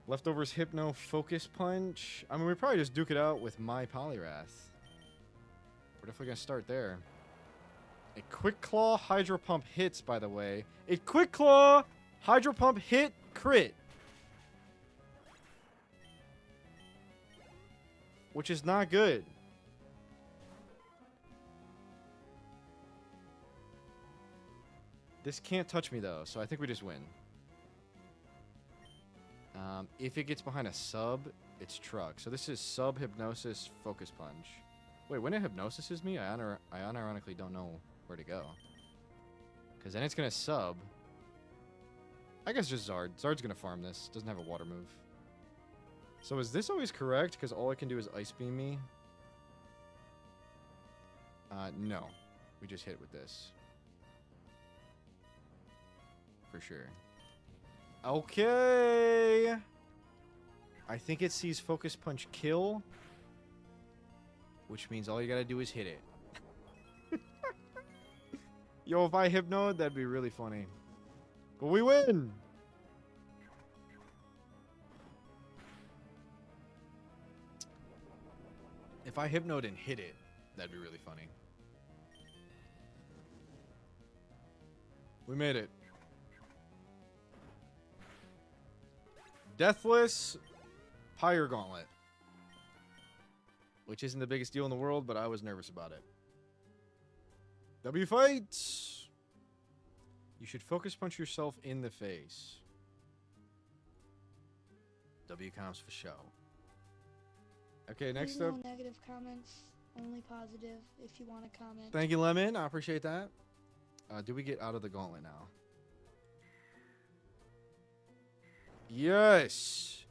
Speaker 1: Leftovers Hypno Focus Punch. I mean, we probably just duke it out with my Poliwrath. We're definitely going to start there. A Quick Claw Hydro Pump hits, by the way. A Quick Claw Hydro Pump hit crit. Which is not good. This can't touch me, though, so I think we just win. If it gets behind a sub, it's Truck. So this is Sub Hypnosis Focus Punch. Wait, when it hypnosis me, I unironically don't know where to go. Because then it's going to sub. I guess just Zard. Zard's going to farm this. Doesn't have a water move. So is this always correct? Because all I can do is Ice Beam me. No. We just hit with this. For sure. Okay. I think it sees Focus Punch kill. Which means all you gotta do is hit it. Yo, if I hypnoed, that'd be really funny. But we win! If I hypnoed and hit it, that'd be really funny. We made it. Deathless Pyre Gauntlet. Which isn't the biggest deal in the world, but I was nervous about it. W fights! You should Focus Punch yourself in the face. W comms for show. Okay, next
Speaker 2: Please
Speaker 1: up.
Speaker 2: no negative comments, only positive if you want to comment.
Speaker 1: Thank you, Lemon. I appreciate that. Do we get out of the gauntlet now? Yes!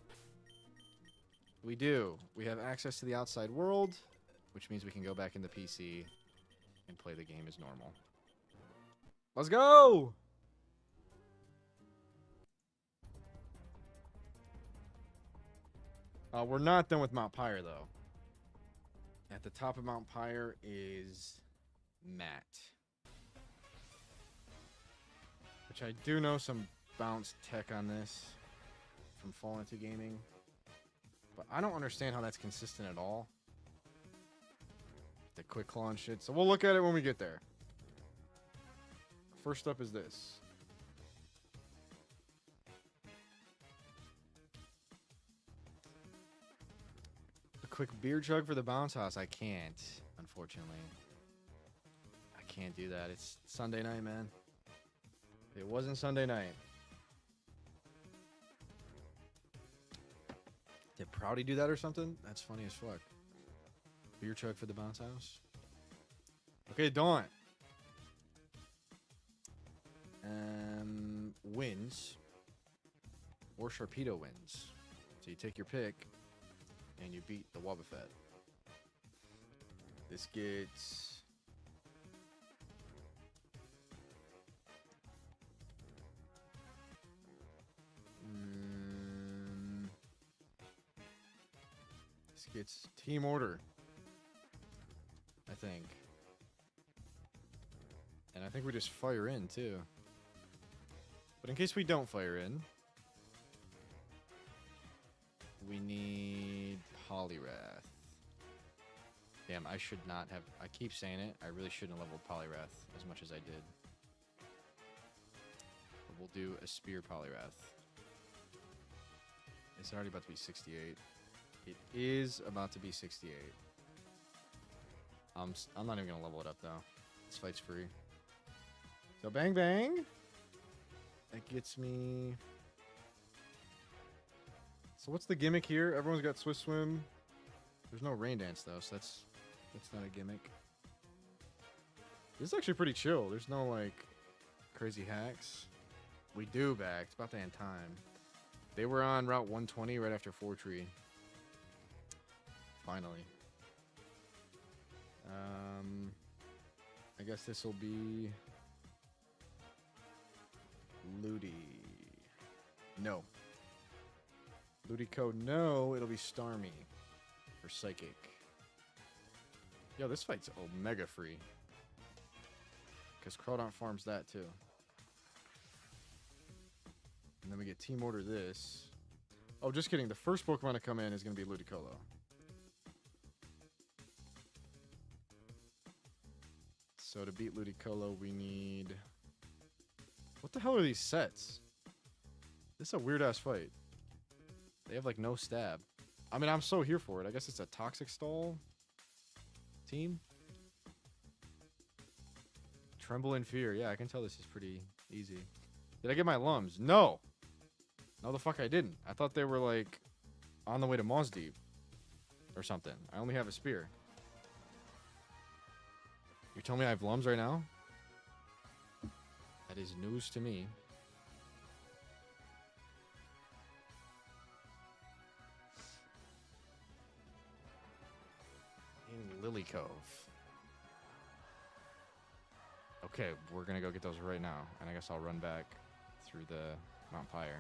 Speaker 1: We do. We have access to the outside world, which means we can go back in the PC and play the game as normal. Let's go! We're not done with Mount Pyre, though. At the top of Mount Pyre is Matt. Which I do know some bounce tech on this from Fall Into Gaming. But I don't understand how that's consistent at all. The quick claw and shit. So we'll look at it when we get there. First up is this. A quick beer chug for the bounce house. I can't, unfortunately. I can't do that. It's Sunday night, man. It wasn't Sunday night. Did Proudy do that or something? That's funny as fuck. Beer chug for the bounce house. Okay, Dawn. Wins. Or Sharpedo wins. So you take your pick and you beat the Wobbuffet. This gets... This gets Team Order. I think. And I think we just fire in, too. But in case we don't fire in, we need Poliwrath. Damn, I should not have... I keep saying it. I really shouldn't have leveled Poliwrath as much as I did. But we'll do a Spear Poliwrath. It's already about to be 68. It is about to be 68. I'm not even going to level it up, though. This fight's free. So, bang, bang. That gets me... So, what's the gimmick here? Everyone's got Swift Swim. There's no Rain Dance, though, so that's not a gimmick. This is actually pretty chill. There's no, like, crazy hacks. We do back. It's about the end time. They were on Route 120 right after Fortree. Finally. I guess this will be Ludi. No. Ludico, no. It'll be Starmie for Psychic. Yo, this fight's Omega free. Because Crawdaunt farms that too. And then we get Team Order this. Oh, just kidding. The first Pokemon to come in is going to be Ludicolo. So to beat Ludicolo, we need... What the hell are these sets? This is a weird-ass fight. They have, like, no stab. I mean, I'm so here for it. I guess it's a Toxic Stall team. Tremble in Fear. Yeah, I can tell this is pretty easy. Did I get my Lums? No! No, the fuck I didn't. I thought they were, like, on the way to Moss Deep. Or something. I only have a Spear. You're telling me I have lums right now? That is news to me. In Lily Cove. Okay, we're gonna go get those right now. And I guess I'll run back through the Mount Pyre.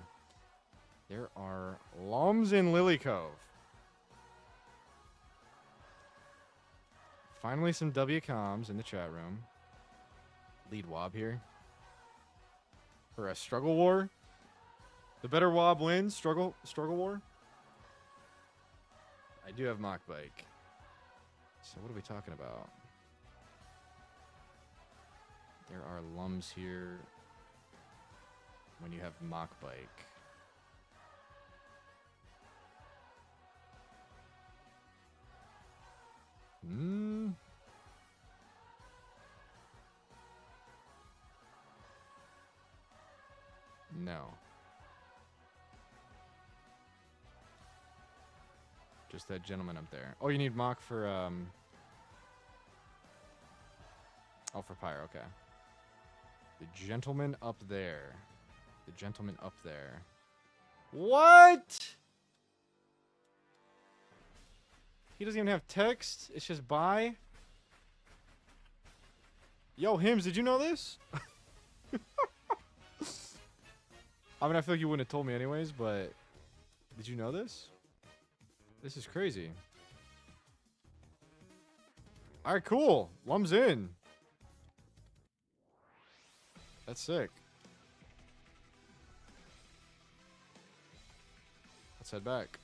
Speaker 1: There are lums in Lily Cove. Finally some W comms in the chat room. Lead Wob here. For a struggle war. The better Wob wins. Struggle war. I do have mock bike. So what are we talking about? There are lums here when you have mock bike. No. Just that gentleman up there. Oh, you need mock for, oh, for Pyre, okay. The gentleman up there. The gentleman up there. What? He doesn't even have text. It's just bye. Yo, Hims, did you know this? I mean, I feel like you wouldn't have told me anyways, but did you know this? This is crazy. All right, cool. Lum's in. That's sick. Let's head back.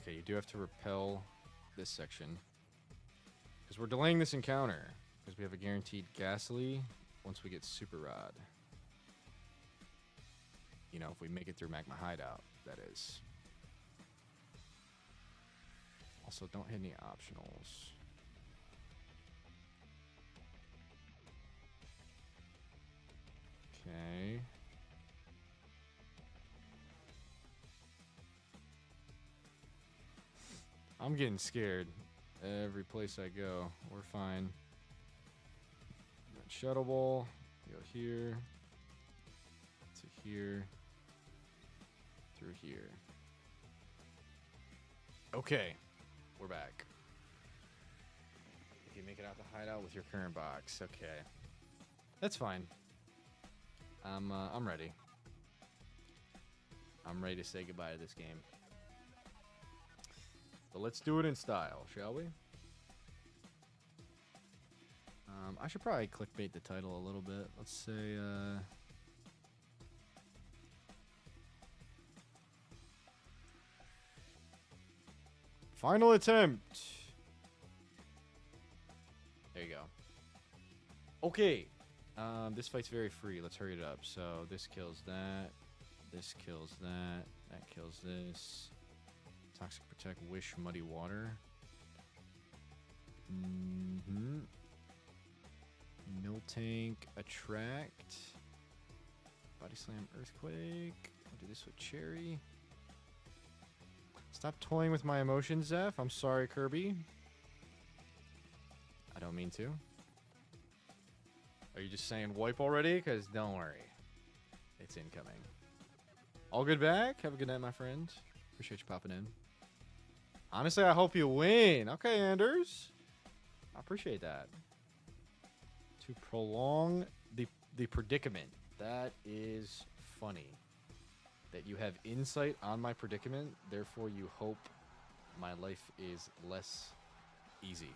Speaker 1: Okay, you do have to repel this section. Because we're delaying this encounter. Because we have a guaranteed Ghastly once we get Super Rod. You know, if we make it through Magma Hideout, that is. Also, don't hit any optionals. Okay. I'm getting scared. Every place I go, we're fine. Shuttle Ball, go here, to here, through here. Okay, we're back. If you make it out the hideout with your current box, okay, that's fine. I'm ready. I'm ready to say goodbye to this game. But let's do it in style, shall we? I should probably clickbait the title a little bit. Let's say, final attempt. There you go. Okay. This fight's very free. Let's hurry it up. So this kills that. This kills that. That kills this. Toxic Protect, Wish, Muddy Water. Mill Tank, Attract. Body Slam, Earthquake. I'll do this with Cherry. Stop toying with my emotions, Zeph. I'm sorry, Kirby. I don't mean to. Are you just saying wipe already? Because don't worry. It's incoming. All good back? Have a good night, my friend. Appreciate you popping in. Honestly, I hope you win. Okay, Anders. I appreciate that. To prolong the predicament. That is funny. That you have insight on my predicament, therefore you hope my life is less easy.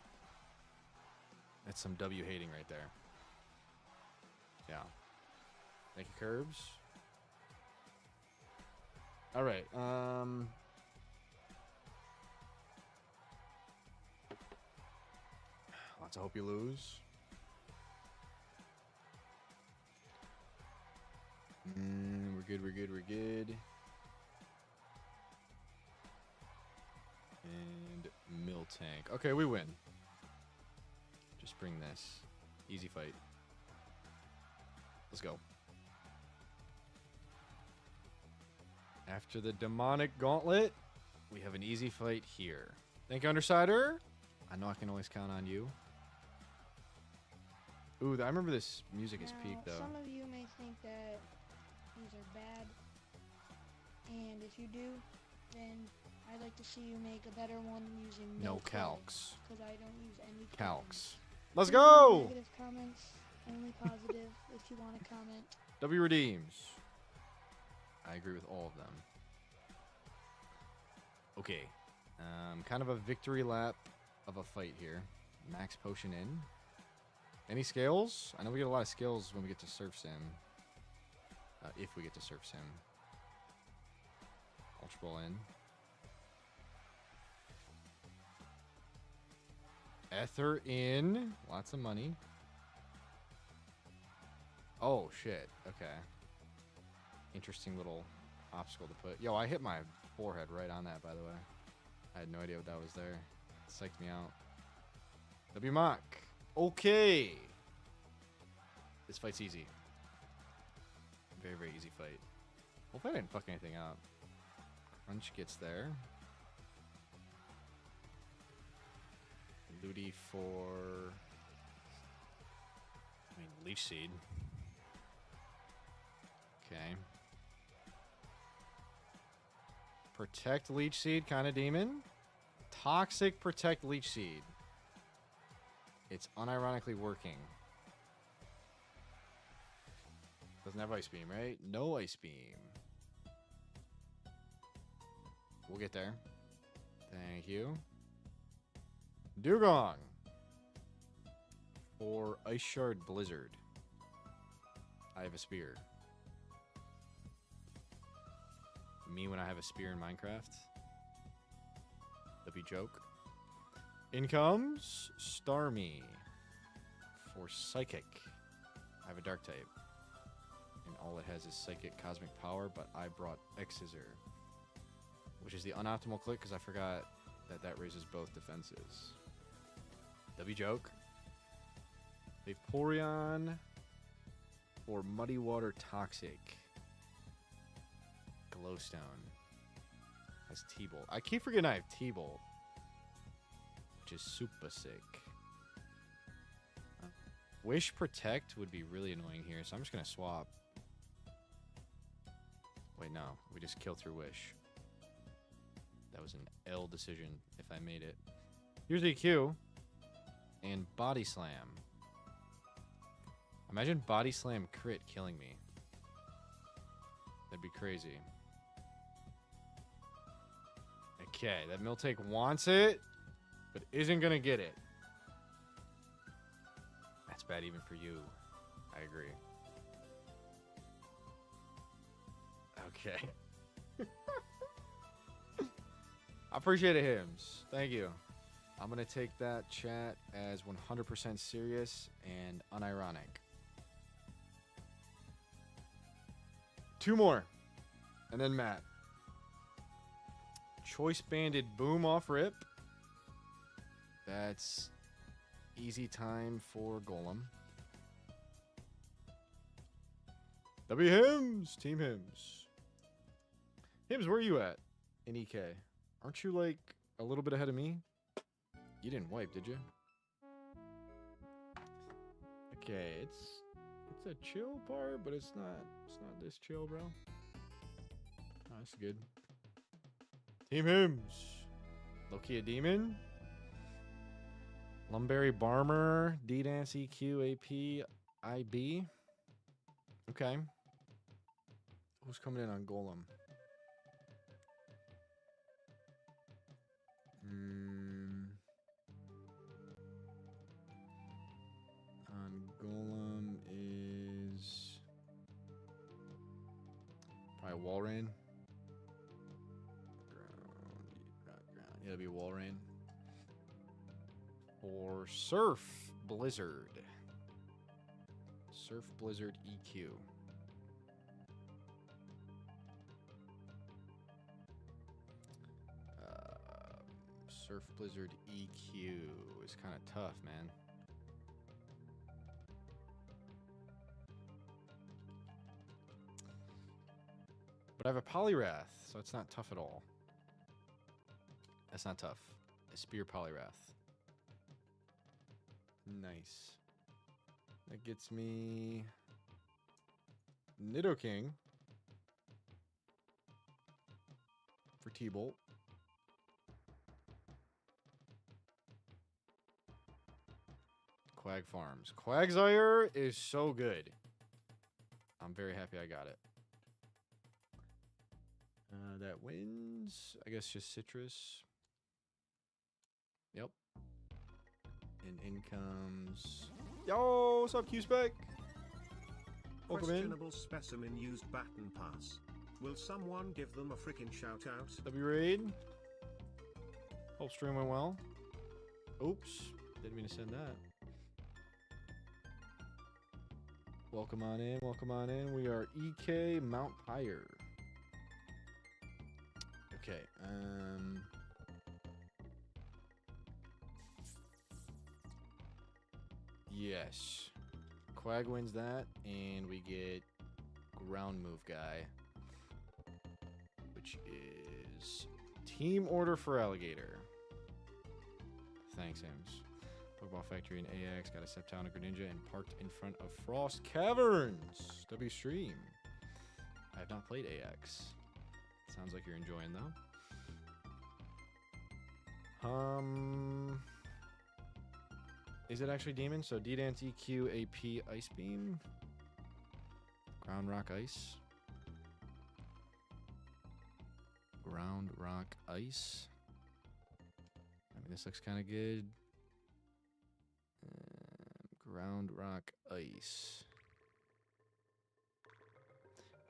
Speaker 1: That's some W hating right there. Yeah. Thank you, Curbs. Alright, lots of hope you lose. We're good. And Mill Tank. Okay, we win. Just bring this. Easy fight. Let's go. After the demonic gauntlet, we have an easy fight here. Thank you, Undersider. I know I can always count on you. Ooh, I remember this music is peak, though.
Speaker 2: Some of you may think that these are bad, and if you do, then I'd like to see you make a better one using
Speaker 1: No calcs.
Speaker 2: because I don't use any
Speaker 1: Calcs. Let's
Speaker 2: Please no
Speaker 1: go!
Speaker 2: Negative comments, only positive if you want to comment.
Speaker 1: W redeems. I agree with all of them. Okay. Kind of a victory lap of a fight here. Max potion in. Any scales? I know we get a lot of skills when we get to Surf Sim. If we get to Surf Sim. Ultra Ball in. Ether in. Lots of money. Oh, shit. Okay. Interesting little obstacle to put. Yo, I hit my forehead right on that, by the way. I had no idea what that was there. It psyched me out. W Mock. Okay. This fight's easy. Very, very easy fight. Hopefully I didn't fuck anything up. Crunch gets there. Ludi for... Leech Seed. Okay. Protect Leech Seed, kind of demon. Toxic Protect Leech Seed. It's unironically working. Doesn't have Ice Beam, right? No Ice Beam. We'll get there. Thank you. Dugong. For Ice Shard Blizzard. I have a spear. Me when I have a spear in Minecraft. That'd be joke. In comes Starmie. For Psychic. I have a Dark type. And all it has is Psychic Cosmic Power, but I brought X-Scissor. Which is the unoptimal click because I forgot that that raises both defenses. W joke. Vaporeon for Muddy Water Toxic. Glowstone has T-Bolt. I keep forgetting I have T-Bolt, which is super sick. Wish Protect would be really annoying here, so I'm just going to swap. Wait, no. We just kill through Wish. That was an L decision if I made it. Here's EQ. And Body Slam. Imagine Body Slam crit killing me. That'd be crazy. Okay, that Miltank wants it, but isn't going to get it. That's bad even for you. I agree. Okay. I appreciate it, Hims. Thank you. I'm going to take that chat as 100% serious and unironic. 2 more. And then Matt. Choice Banded Boom off rip. That's easy time for Golem. W Hims. Team Hims. Hims, where are you at in EK? Aren't you like a little bit ahead of me? You didn't wipe, did you? Okay, it's a chill part, but it's not this chill, bro. Oh, that's good. Team Hims. Loki a demon. Lumberry Barmer, D-Dance EQ AP IB. Okay. Who's coming in on Golem? On Golem is probably Walrein. Yeah, it'll be Walrein. Or Surf Blizzard. Surf Blizzard EQ. Surf Blizzard EQ is kind of tough, man. But I have a Poliwrath, so it's not tough at all. That's not tough. A Spear Poliwrath. Nice. That gets me Nidoking for T-Bolt. Quag Farms. Quagsire is so good. I'm very happy I got it. That wins. I guess just Citrus. Yep. And in comes... Yo, what's up, Q-Spec? Welcome in.
Speaker 3: Questionable specimen used baton pass. Will someone give them a freaking shout out?
Speaker 1: W raid. Hope stream went well. Oops. Didn't mean to send that. Welcome on in. Welcome on in. We are EK Mount Pyre. Okay. Yes. Quag wins that, and we get ground move guy, which is team order for alligator. Thanks, Hims. Pokeball Factory and AX got a Sceptile and a Greninja and parked in front of Frost Caverns. W stream. I have not played AX. Sounds like you're enjoying though. Is it actually Demon? So D-Dance, EQ, AP, Ice Beam, Ground Rock Ice, Ground Rock Ice. I mean, this looks kind of good. Ground Rock Ice.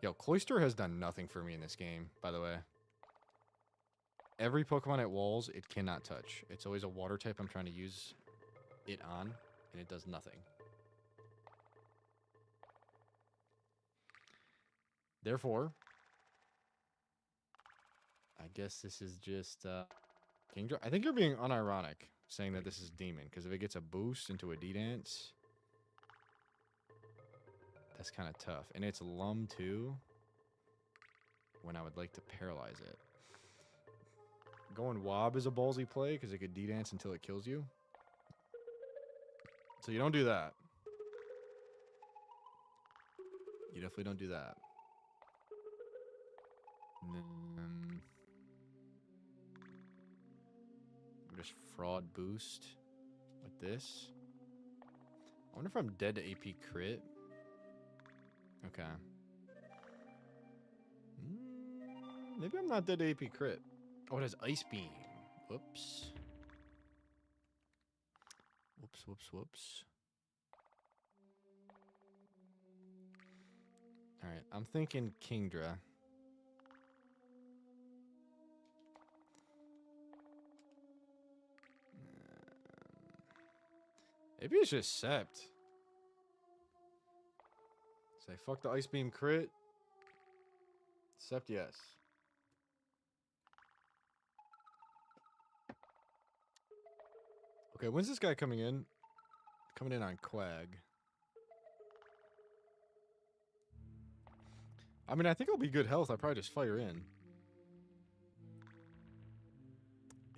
Speaker 1: Yo, Cloyster has done nothing for me in this game, by the way. Every Pokemon it walls, it cannot touch. It's always a water type I'm trying to use it on, and it does nothing. Therefore, I guess this is just Kingdra. I think you're being unironic saying that this is Demon, because if it gets a boost into a D-Dance, that's kind of tough. And it's Lum too, when I would like to paralyze it. Going Wob is a ballsy play, because it could D-Dance until it kills you. So you don't do that. You definitely don't do that. And then just fraud boost with this. I wonder if I'm dead to AP crit. Okay. Maybe I'm not dead to AP crit. Oh, it has Ice Beam. Whoops. Whoops, whoops, whoops. Alright, I'm thinking Kingdra. Maybe it's just Sept. Say, fuck the Ice Beam crit. Sept, yes. Okay, when's this guy coming in? Coming in on Quag. I mean, I think I'll be good health. I'll probably just fire in.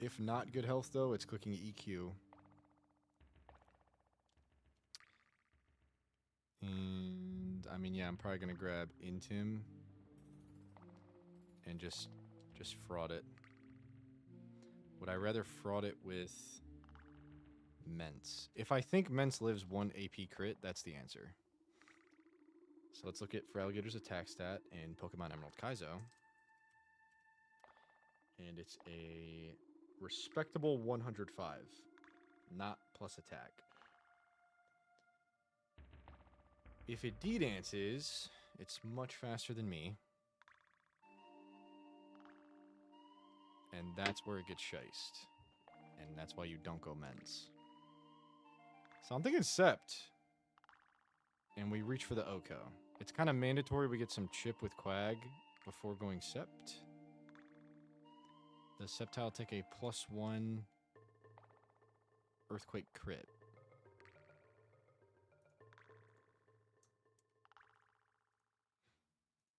Speaker 1: If not good health, though, it's clicking EQ. And, I mean, yeah, I'm probably going to grab Intim. And just fraud it. Would I rather fraud it with Mence? If I think Mence lives 1 AP crit, that's the answer. So let's look at for Alligator's attack stat in Pokemon Emerald Kaizo. And it's a respectable 105. Not plus attack. If it D-dances, it's much faster than me. And that's where it gets shiced. And that's why you don't go Mence. So I'm thinking Sept. And we reach for the Oko. It's kind of mandatory we get some chip with Quag before going Sept. The Sceptile take a +1 Earthquake crit.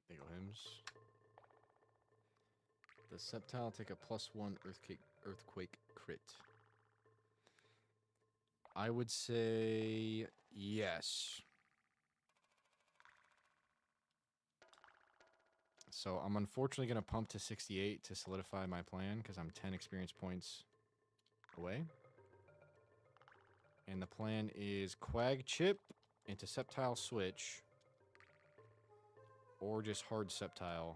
Speaker 1: There you go, Hims. The Sceptile take a +1 earthquake crit. I would say yes. So I'm unfortunately going to pump to 68 to solidify my plan because I'm 10 experience points away. And the plan is Quag Chip into Sceptile Switch. Or just hard Sceptile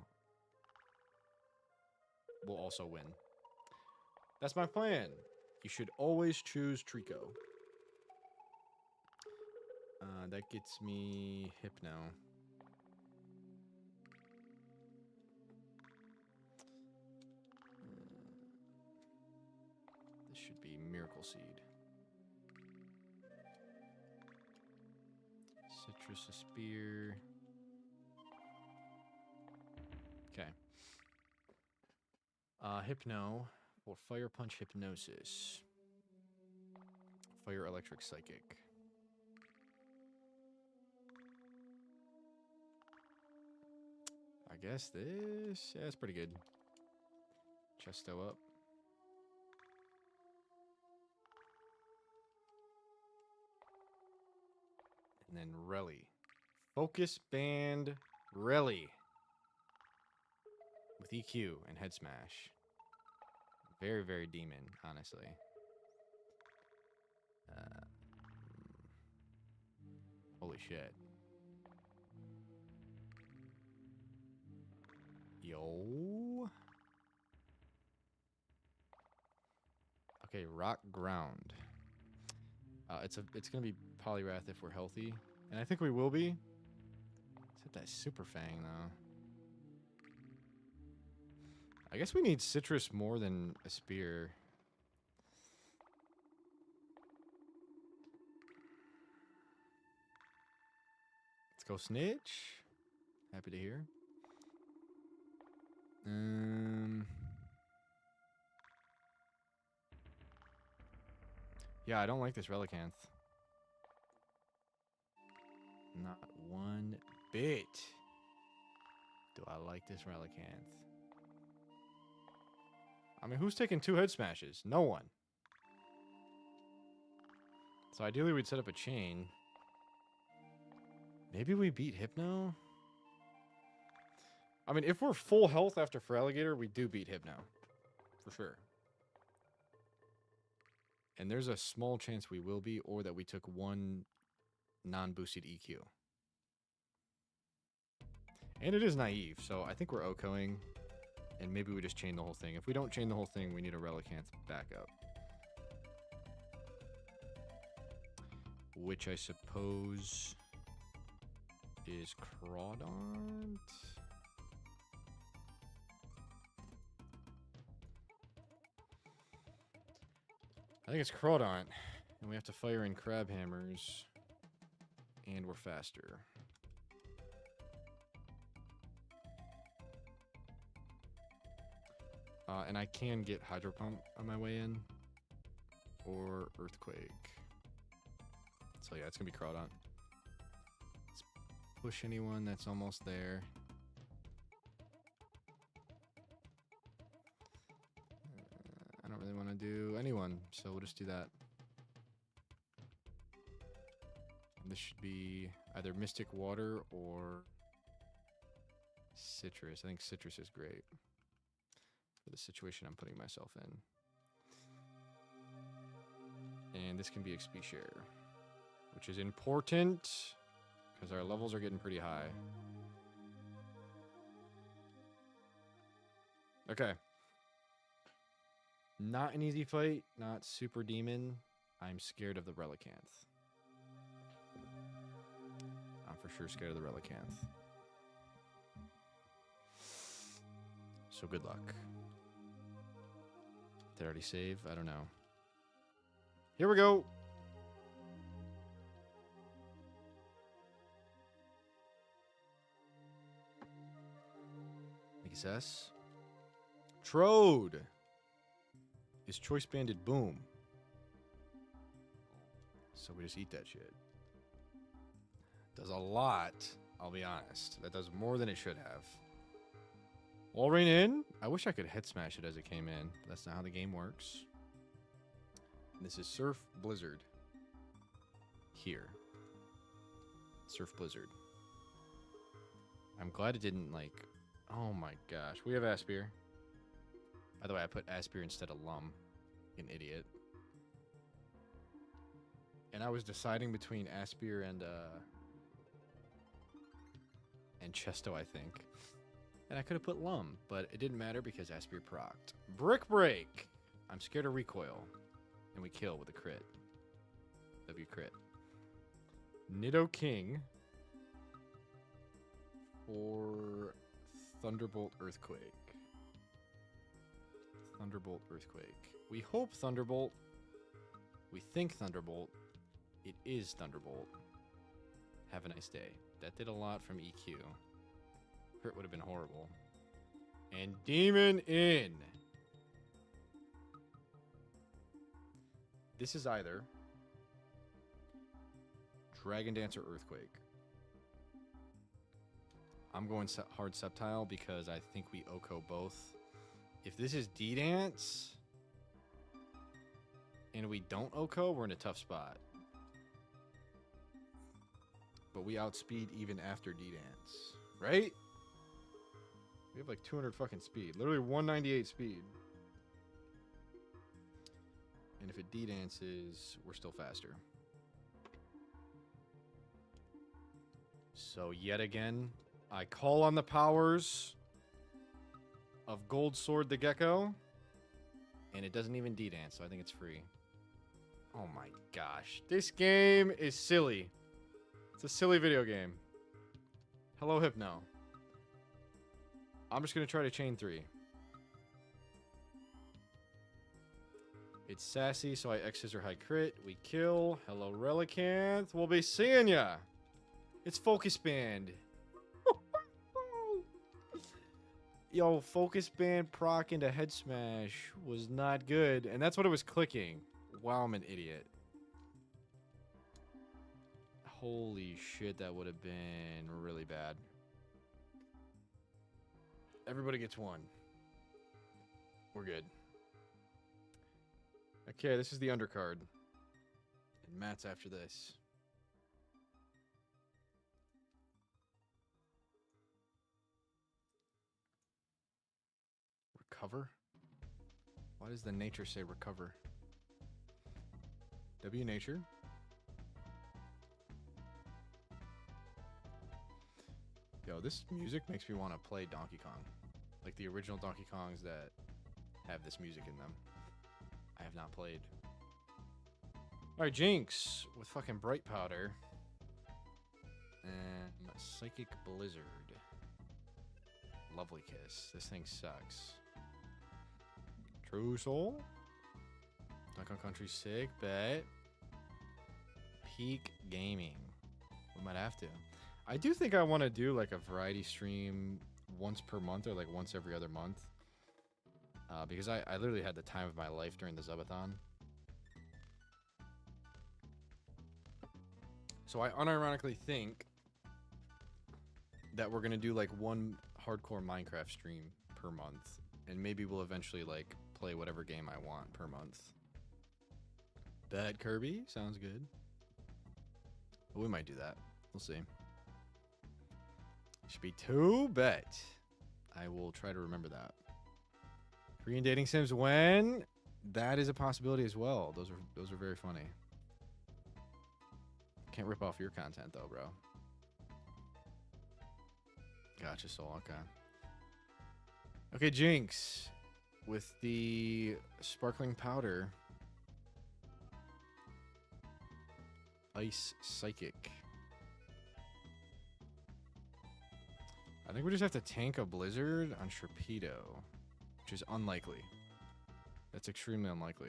Speaker 1: will also win. That's my plan. You should always choose Trico. That gets me Hypno. This should be Miracle Seed. Citrus, a Spear. Okay. Hypno or Fire Punch Hypnosis. Fire Electric Psychic. I guess this... Yeah, it's pretty good. Chesto up. And then Relly. Focus Band Relly. With EQ and Head Smash. Very, very demon, honestly. Holy shit. Yo. Okay, Rock Ground. It's gonna be Poliwrath if we're healthy, and I think we will be. Except that Super Fang though. I guess we need Citrus more than a Spear. Let's go Snitch. Happy to hear. Yeah, I don't like this Relicanth. Not one bit do I like this Relicanth. I mean, who's taking 2 Head Smashes? No one. So ideally we'd set up a chain. Maybe we beat Hypno? I mean, if we're full health after Feraligatr, we do beat Hypno. For sure. And there's a small chance we will be, or that we took 1 non-boosted EQ. And it is naive, so I think we're OHKOing. And maybe we just chain the whole thing. If we don't chain the whole thing, we need a Relicanth backup. Which I suppose is Crawdaunt. I think it's Crawdaunt. And we have to fire in Crab Hammers. And we're faster. And I can get Hydro Pump on my way in. Or Earthquake. So yeah, it's going to be Crawdaunt. Let's push anyone that's almost there. I don't really want to do anyone, so we'll just do that. This should be either Mystic Water or Citrus. I think Citrus is great for the situation I'm putting myself in. And this can be XP share, which is important because our levels are getting pretty high. Okay. Not an easy fight, not super demon. I'm scared of the Relicanth. I'm for sure scared of the Relicanth. So good luck. Did I already save? I don't know. Here we go. XS. Trode is choice banded boom. So we just eat that shit. Does a lot, I'll be honest. That does more than it should have. Wall rain in. I wish I could head smash it as it came in. But that's not how the game works. This is Surf Blizzard. Here. Surf Blizzard. I'm glad it didn't, like... Oh my gosh. We have Aspir. By the way, I put Aspir instead of Lum. An idiot. And I was deciding between Aspir and Chesto, I think. And I could have put Lum, but it didn't matter because Aspir procced. Brick Break! I'm scared of recoil. And we kill with a crit. W crit. Nido King for Thunderbolt Earthquake. Thunderbolt Earthquake. We hope Thunderbolt. We think Thunderbolt. It is Thunderbolt. Have a nice day. That did a lot from EQ. Crit would have been horrible. And Demon in. This is either Dragon Dance or Earthquake. I'm going hard Septile because I think we Oko both. If this is D-Dance and we don't Oko, we're in a tough spot. But we outspeed even after D-Dance, right? We have like 200 fucking speed. Literally 198 speed. And if it D-Dances, we're still faster. So yet again, I call on the powers of Gold Sword the Gecko. And it doesn't even D-Dance, so I think it's free. Oh my gosh. This game is silly. It's a silly video game. Hello, Hypno. I'm just going to try to chain 3. It's sassy, so I X scissor high crit. We kill. Hello, Relicanth. We'll be seeing ya. It's Focus Band. Yo, Focus Band proc into Head Smash was not good. And that's what it was clicking. Wow, I'm an idiot. Holy shit, that would have been really bad. Everybody gets 1. We're good. Okay, this is the undercard. And Matt's after this. Recover? Why does the nature say recover? W nature. Yo, this music makes me want to play Donkey Kong. Like the original Donkey Kongs that have this music in them. I have not played. Alright, Jinx with fucking Bright Powder. And Psychic Blizzard. Lovely Kiss. This thing sucks. True Soul. Donkey Kong Country sick, bet. Peak Gaming. We might have to. I do think I want to do like a variety stream once per month or like once every other month. Because I literally had the time of my life during the Zubathon. So I unironically think that we're going to do like one hardcore Minecraft stream per month. And maybe we'll eventually like play whatever game I want per month. Bad Kirby? Sounds good. But we might do that. We'll see. Should be 2 bet. I will try to remember that. Korean dating sims when? That is a possibility as well. Those are very funny. Can't rip off your content though, bro. Gotcha, Soul. Okay. Okay, Jinx with the sparkling powder. Ice Psychic. I think we just have to tank a Blizzard on Sharpedo, which is unlikely. That's extremely unlikely.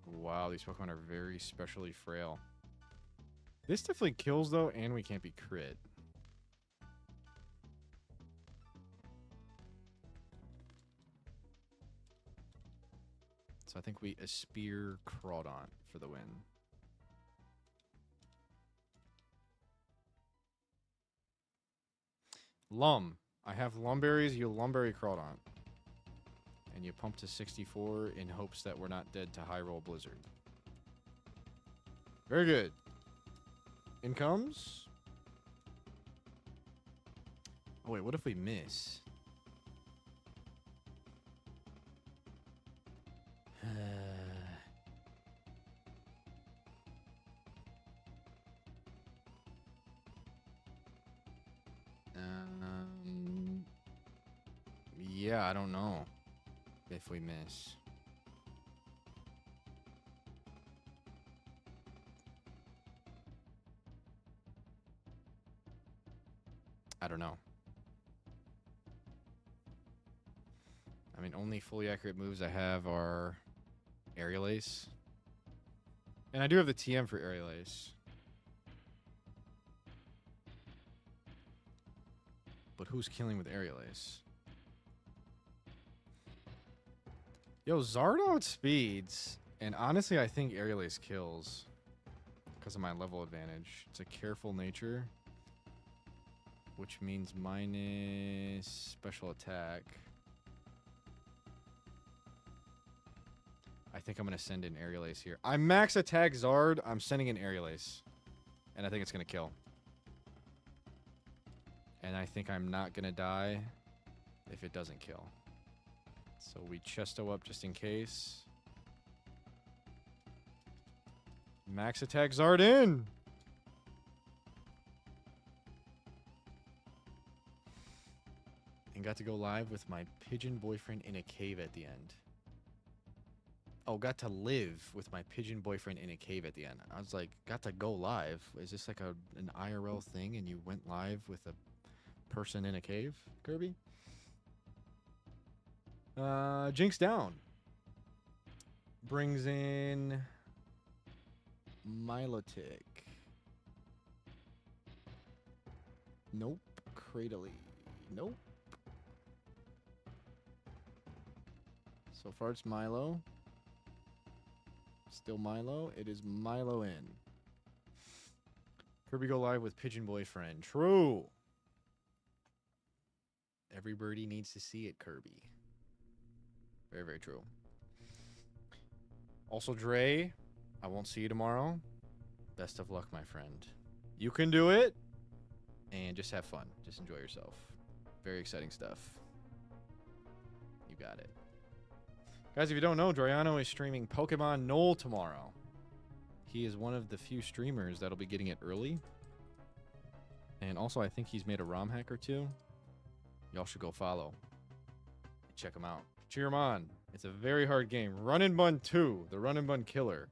Speaker 1: Wow, these Pokemon are very specially frail. This definitely kills, though, and we can't be crit. So I think we Aspire Crawdaunt for the win. Lum. I have lumberries. You lumberry Crawdont. And you pump to 64 in hopes that we're not dead to high roll blizzard. Very good. In comes. Oh wait, what if we miss? Yeah, I don't know if we miss. I don't know. I mean, only fully accurate moves I have are Aerial Ace. And I do have the TM for Aerial Ace. But who's killing with Aerial Ace? Yo, Zard outspeeds. And honestly, I think Aerial Ace kills. Because of my level advantage. It's a careful nature. Which means minus special attack. I think I'm going to send in Aerial Ace here. I max attack Zard. I'm sending in Aerial Ace. And I think it's going to kill. And I think I'm not going to die if it doesn't kill. So we chesto up just in case. Max attack Zard in. And got to go live with my pigeon boyfriend in a cave at the end. Oh, got to live with my pigeon boyfriend in a cave at the end. I was like, got to go live. Is this like an IRL thing and you went live with a person in a cave, Kirby? Jinx down. Brings in Milotic. Nope. Cradily. Nope. So far it's Milo. Still Milo. It is Milo in. Kirby go live with Pigeon Boyfriend. True. Every birdie needs to see it, Kirby. Very, very true. Also, Dre, I won't see you tomorrow. Best of luck, my friend. You can do it. And just have fun. Just enjoy yourself. Very exciting stuff. You got it. Guys, if you don't know, Drayano is streaming Pokemon Null tomorrow. He is one of the few streamers that'll be getting it early. And also, I think he's made a ROM hack or two. Y'all should go follow. Check him out. Cheer him on. It's a very hard game. Run and Bun 2, the Run and Bun Killer,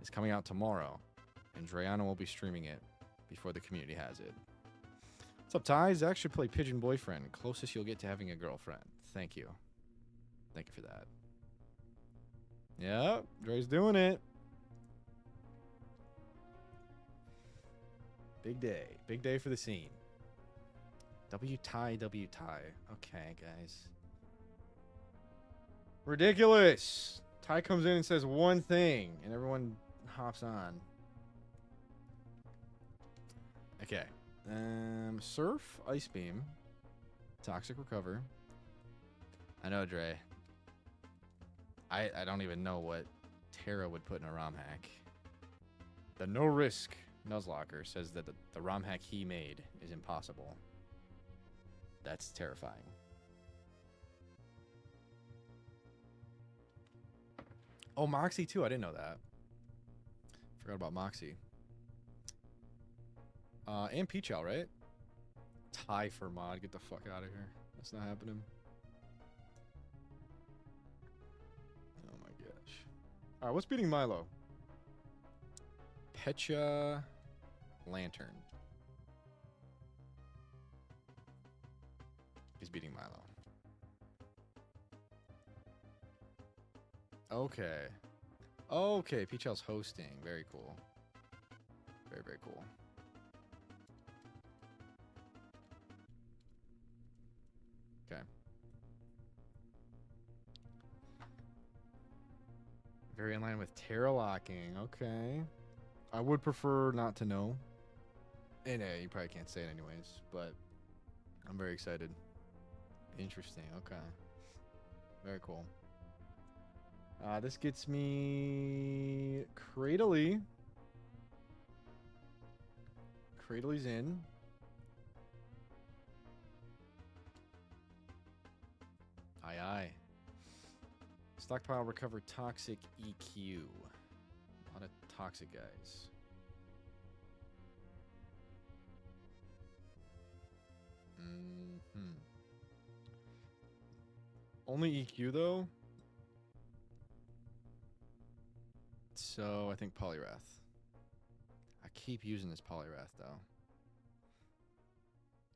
Speaker 1: is coming out tomorrow. And Drayano will be streaming it before the community has it. What's up, Ty? Zach should play Pigeon Boyfriend. Closest you'll get to having a girlfriend. Thank you. Thank you for that. Yep, Dre's doing it. Big day. Big day for the scene. W-Tie. Okay, guys. Ridiculous. Ty comes in and says one thing, and everyone hops on. Okay. Surf, Ice Beam, Toxic Recover. I know, Dre. I don't even know what Terra would put in a ROM hack. The No Risk Nuzlocke says that the ROM hack he made is impossible. That's terrifying. Oh, Moxie too. I didn't know that. Forgot about Moxie. And Peachow, right? Tie for mod. Get the fuck out of here. That's not happening. Oh my gosh. Alright, what's beating Milo? Pecha Lantern. He's beating Milo. Okay. Okay, Peachow's hosting. Very cool. Very, very cool. Okay. Very in line with Terra locking. Okay. I would prefer not to know. And you probably can't say it anyways, but I'm very excited. Interesting. Okay. Very cool. This gets me Cradley. Cradley's in. Aye, aye. Stockpile recover toxic EQ. A lot of toxic guys. Only EQ though. So I think Polyrath. I keep using this Polyrath though.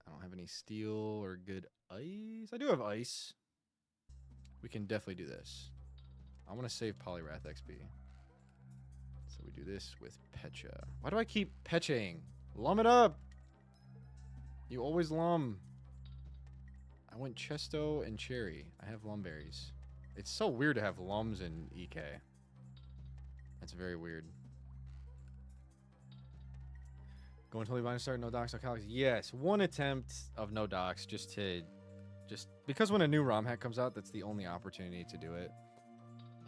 Speaker 1: I don't have any steel or good ice. I do have ice. We can definitely do this. I want to save Polyrath XP. So we do this with Pecha. Why do I keep Pechaing? Lum it up! You always lum. I went Chesto and Cherry. I have lum berries. It's so weird to have lums in EK. That's very weird. Going to Levi and start no docs on CALCS? Yes, one attempt of no docs just because when a new ROM hack comes out, that's the only opportunity to do it.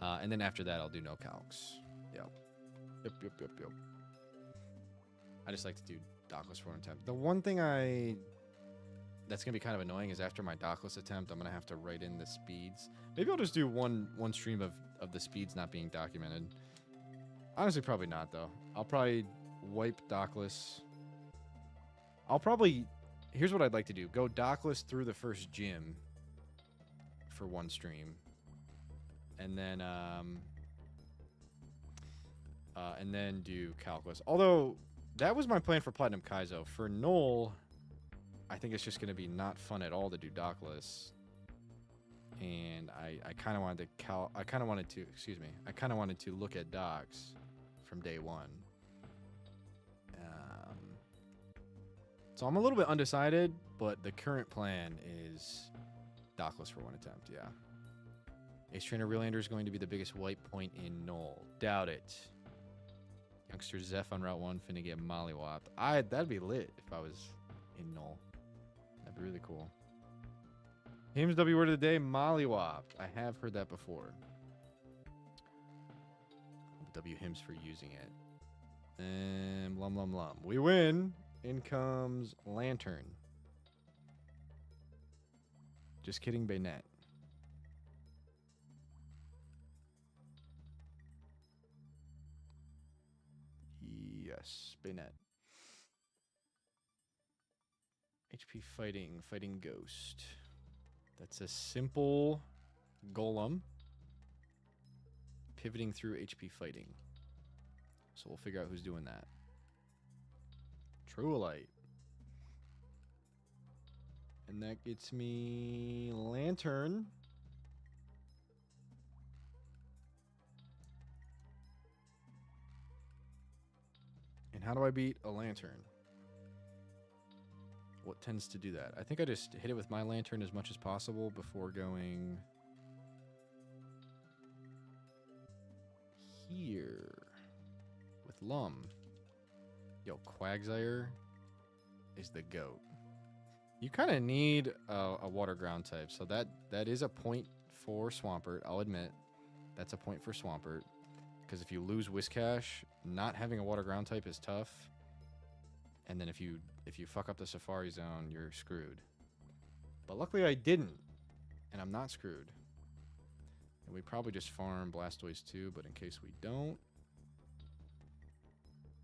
Speaker 1: And then after that, I'll do no CALCS. Yep. Yep. I just like to do dockless for one attempt. The one thing that's gonna be kind of annoying is after my dockless attempt, I'm gonna have to write in the speeds. Maybe I'll just do one stream of the speeds not being documented. Honestly, probably not though. I'll probably wipe dockless. Here's what I'd like to do. Go dockless through the first gym for one stream. And then do calculus. Although that was my plan for Platinum Kaizo. For Null, I think it's just going to be not fun at all to do dockless. And I kind of wanted to look at docs from day one. So I'm a little bit undecided, but the current plan is dockless for one attempt. Yeah. Ace Trainer Realander is going to be the biggest wipe point in Null. Doubt it. Youngster Zeph on Route 1 finna get mollywopped. That'd be lit if I was in Null. That'd be really cool. Hims W word of the day, mollywopped. I have heard that before. W Hims for using it. And lum. We win. In comes Lantern. Just kidding, Bayonet. Yes, Bayonet. HP fighting Ghost. That's a simple golem pivoting through HP fighting. So we'll figure out who's doing that. Truelite. And that gets me Lantern. And how do I beat a Lantern? What tends to do that? I think I just hit it with my Lantern as much as possible before going here with Lum. Yo, Quagsire is the GOAT. You kind of need a water ground type, so that is a point for Swampert. I'll admit that's a point for Swampert, because if you lose Whiscash, not having a water ground type is tough. And then if you fuck up the Safari Zone, you're screwed. But luckily I didn't, and I'm not screwed. And we probably just farm Blastoise too, but in case we don't.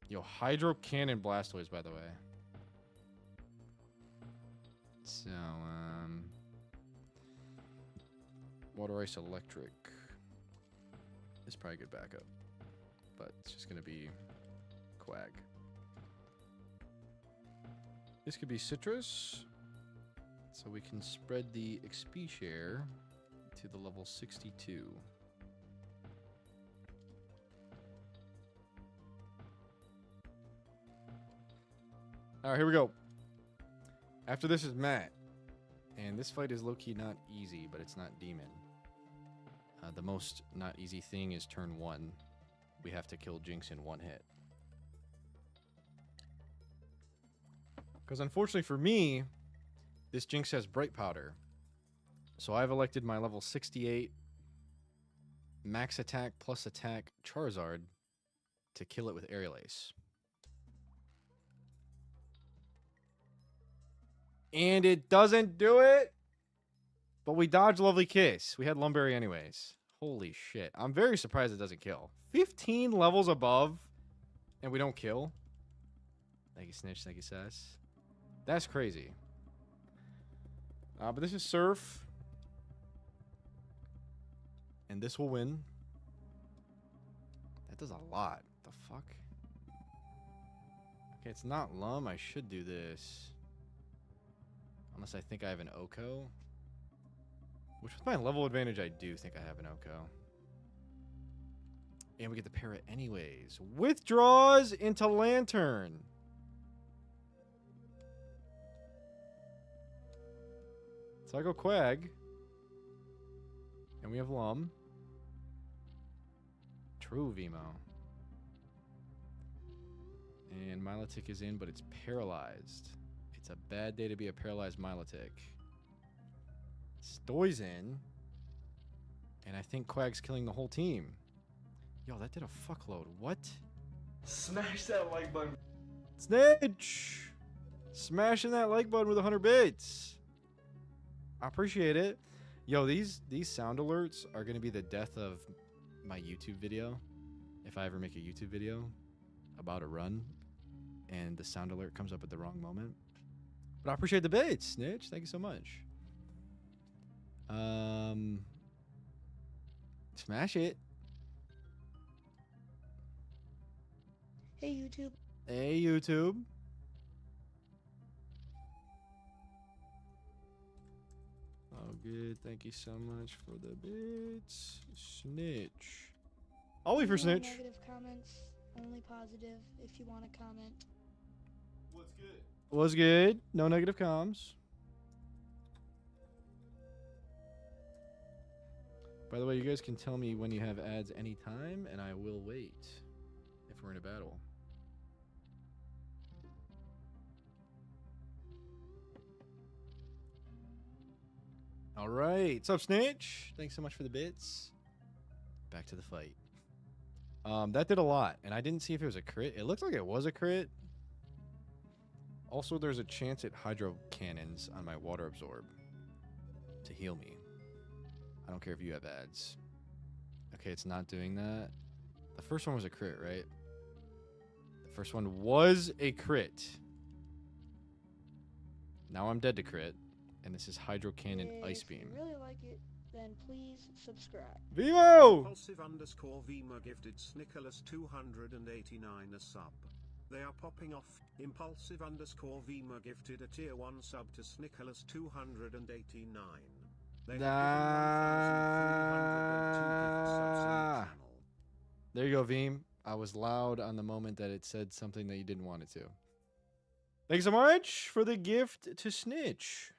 Speaker 1: Yo, Hydro Cannon Blastoise, by the way. So, Water Ice Electric. This is probably a good backup. But it's just going to be Quag. This could be Citrus. So we can spread the XP share to the level 62. Alright, here we go. After this is Matt. And this fight is low-key not easy, but it's not Demon. The most not easy thing is turn 1. We have to kill Jinx in one hit. Because unfortunately for me, This Jinx has Bright Powder. So I've elected my level 68 max attack plus attack Charizard to kill it with Aerial Ace. And it doesn't do it. But we dodged Lovely Kiss. We had Lumberry anyways. Holy shit. I'm very surprised it doesn't kill. 15 levels above and we don't kill. Thank you, Snitch. Thank you, Sass. That's crazy. But this is Surf. And this will win. That does a lot. The fuck? Okay, it's not Lum. I should do this. Unless I think I have an Oko. Which with my level advantage, I do think I have an Oko. And we get the Parrot anyways. Withdraws into Lantern. So I go Quag. And we have Lum. True Vimo. And Milotic is in, but it's paralyzed. It's a bad day to be a paralyzed Milotic. Stoy's in. And I think Quag's killing the whole team. Yo, that did a fuckload. What?
Speaker 5: Smash that like button.
Speaker 1: Snitch! Smashing that like button with 100 bits. I appreciate it. Yo, these sound alerts are going to be the death of my YouTube video. If I ever make a YouTube video about a run and the sound alert comes up at the wrong moment. But I appreciate the bits, Snitch. Thank you so much. Smash it.
Speaker 2: Hey, YouTube.
Speaker 1: Hey, YouTube. Oh, good. Thank you so much for the bits. Snitch. I'll wait for
Speaker 2: No
Speaker 1: Snitch.
Speaker 2: negative comments, only positive if you want to comment.
Speaker 5: What's good?
Speaker 1: Was good. No negative comms. By the way, you guys can tell me when you have ads anytime, and I will wait if we're in a battle. All right. What's up, Snitch? Thanks so much for the bits. Back to the fight. That did a lot, and I didn't see if it was a crit. It looks like it was a crit. Also, there's a chance at Hydro Cannons on my Water Absorb to heal me. I don't care if you have ads. Okay, it's not doing that. The first one was a crit, right? The first one was a crit. Now I'm dead to crit. And this is Hydro Cannon Ice Beam.
Speaker 2: If you really like it, then please subscribe.
Speaker 1: Vivo!
Speaker 3: Impulsive_Vima gifted Snicholas 289 a sub. They are popping off. Impulsive_Vima gifted a tier 1 sub to Snicholas 289. They have given 1,302 gift subs in the channel.
Speaker 1: There you go, Veem. I was loud on the moment that it said something that you didn't want it to. Thanks so much for the gift to Snitch.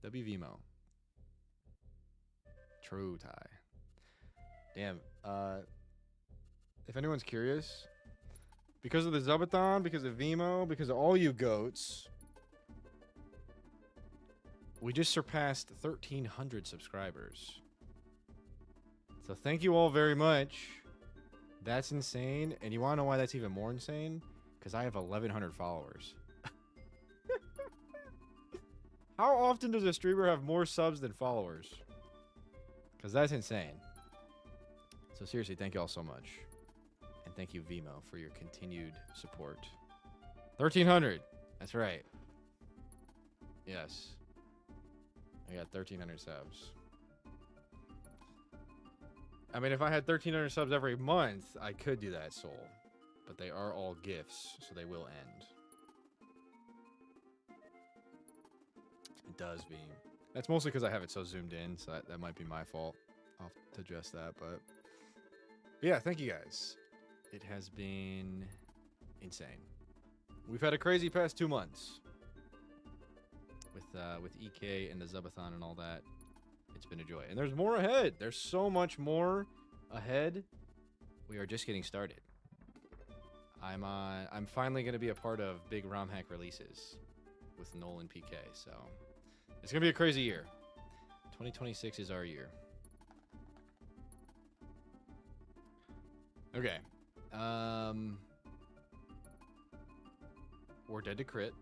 Speaker 1: WVMO. True tie. Damn. If anyone's curious, because of the Zubathon, because of Vimo, because of all you goats, we just surpassed 1,300 subscribers. So thank you all very much. That's insane. And you want to know why that's even more insane? Because I have 1,100 followers. How often does a streamer have more subs than followers? Because that's insane. So seriously, thank you all so much. And thank you, Vimo, for your continued support. 1,300. That's right. Yes. I got 1,300 subs. I mean, if I had 1,300 subs every month, I could do that, Soul. But they are all gifts, so they will end. It does, Beam. That's mostly because I have it so zoomed in, so that might be my fault. I'll have to adjust that, but yeah, thank you guys. It has been insane. We've had a crazy past 2 months with EK and the Zubathon and all that. It's been a joy, and there's more ahead. There's so much more ahead. We are just getting started. I'm finally going to be a part of big ROM hack releases with Nolan PK, so It's going to be a crazy year. 2026 is our year. Okay. We're dead to crit.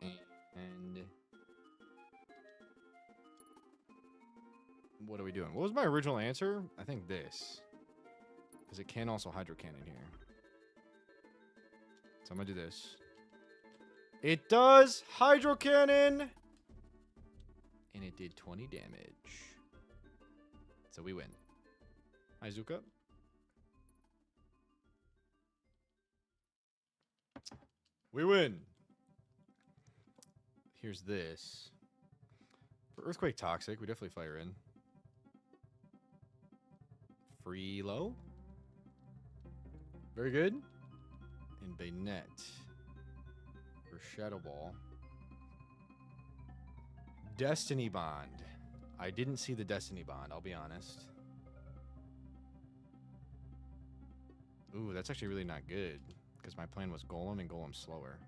Speaker 1: And what are we doing? What was my original answer? I think this. Because it can also hydro cannon here. So I'm going to do this. It does hydro cannon! And it did 20 damage. So we win. Hi, Zuka. We win. Here's this. For Earthquake Toxic, we definitely fire in. Free low. Very good. And Bayonet. For Shadow Ball. Destiny Bond. I didn't see the Destiny Bond, I'll be honest. Ooh, that's actually really not good. Because my plan was Golem and Golem slower.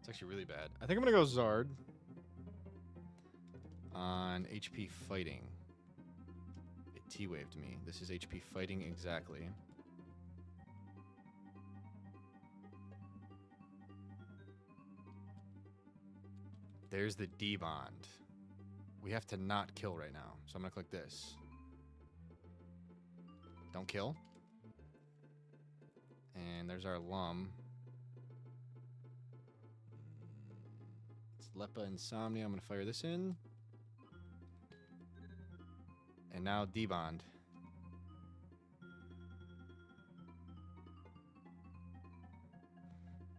Speaker 1: It's actually really bad. I think I'm going to go Zard. On HP Fighting. It T-waved me. This is HP Fighting exactly. There's the D-Bond. We have to not kill right now. So I'm going to click this. Don't kill. And there's our Lum. It's Lepa Insomnia. I'm going to fire this in. And now D-Bond.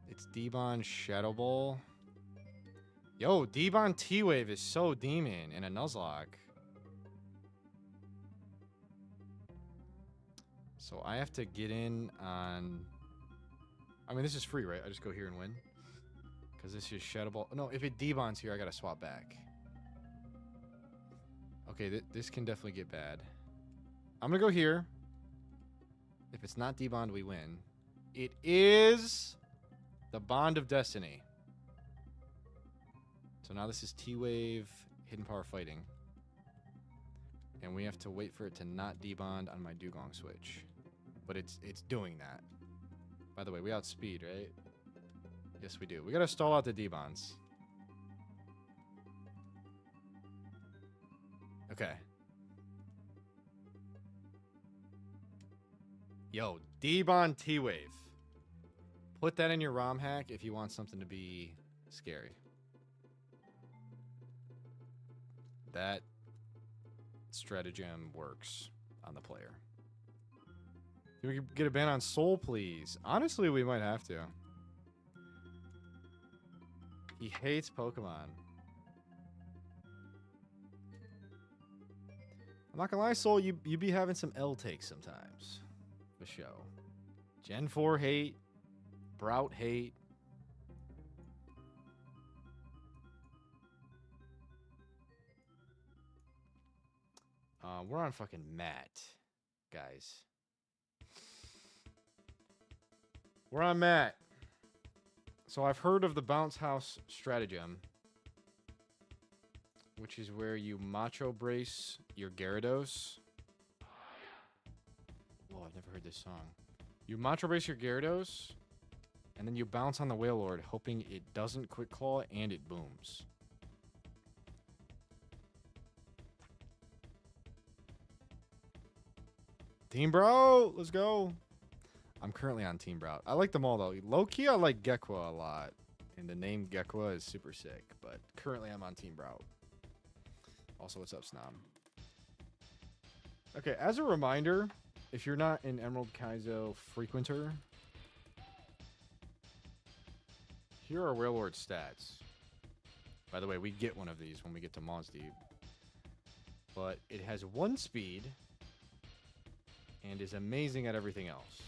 Speaker 1: It's D-Bond Shadow Ball. Yo, D-Bond T-Wave is so demon in a Nuzlocke. So I have to get in on... I mean, this is free, right? I just go here and win. Because this is Shadow Ball. No, if it D-Bonds here, I gotta swap back. Okay, this can definitely get bad. I'm gonna go here. If it's not D-Bond, we win. It is the Bond of Destiny. So now this is T-Wave, Hidden Power Fighting. And we have to wait for it to not debond on my Dugong switch. But it's doing that. By the way, we outspeed, right? Yes, we do. We gotta stall out the debonds. Okay. Yo, debond T-Wave. Put that in your ROM hack if you want something to be scary. That stratagem works on the player. Can we get a ban on Soul, please? Honestly, we might have to. He hates Pokemon. I'm not gonna lie, Soul, you be having some L takes sometimes. For show. Gen 4 hate. Brout hate. We're on fucking Matt, guys. We're on Matt. So I've heard of the Bounce House stratagem, which is where you Macho Brace your Gyarados. Whoa, I've never heard this song. You Macho Brace your Gyarados, and then you bounce on the Wailord, hoping it doesn't Quick Claw and it booms. Team Bro, let's go. I'm currently on Team Bro. I like them all, though. Low-key, I like Gekwa a lot. And the name Gekwa is super sick. But currently, I'm on Team Bro. Also, what's up, Snob? Okay, as a reminder, if you're not an Emerald Kaizo frequenter, here are Wailord's stats. By the way, we get one of these when we get to Mons Deep. But it has 1 speed and is amazing at everything else.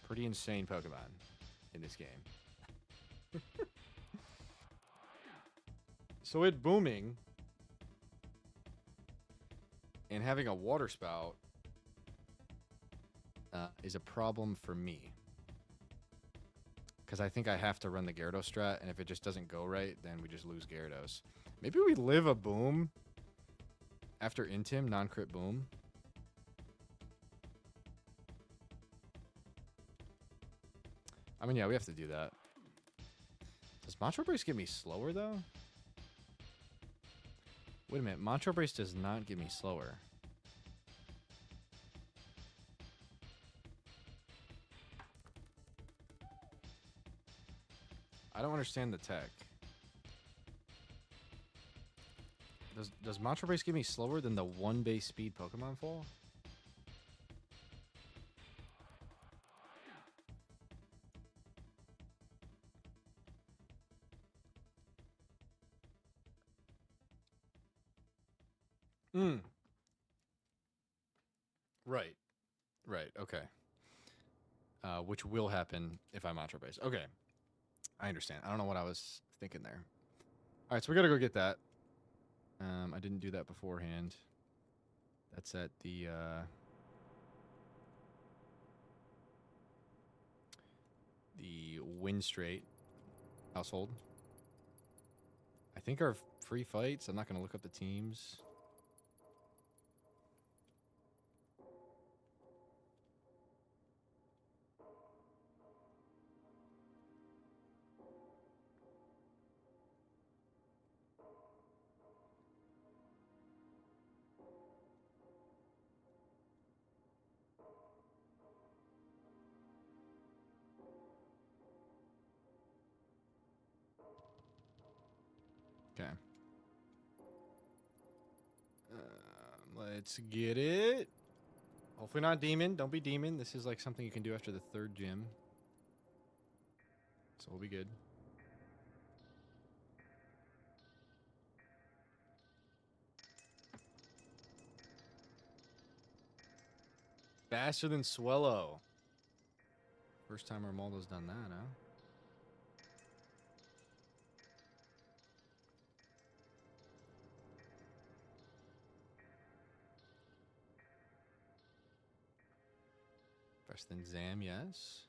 Speaker 1: Pretty insane Pokemon in this game. So it booming and having a water spout, is a problem for me. Because I think I have to run the Gyarados strat, and if it just doesn't go right, then we just lose Gyarados. Maybe we live a boom after Intim, non-crit boom. I mean, yeah, we have to do that. Does Mantra Brace get me slower, though? Wait a minute. Mantra Brace does not get me slower. I don't understand the tech. Does Mantra Brace get me slower than the 1 base speed Pokemon Fall? Hmm. Right. Right. Okay. Which will happen if I Mantra Brace. Okay. I understand. I don't know what I was thinking there. All right, so we gotta go get that. I didn't do that beforehand. That's at the Wind Straight household. I think our free fights. I'm not gonna look up the teams. Okay. Let's get it. Hopefully not demon. Don't be demon. This is like something you can do after the 3rd gym. So we'll be good. Faster than Swellow. First time Armaldo's done that, huh? Faster than Zam, yes.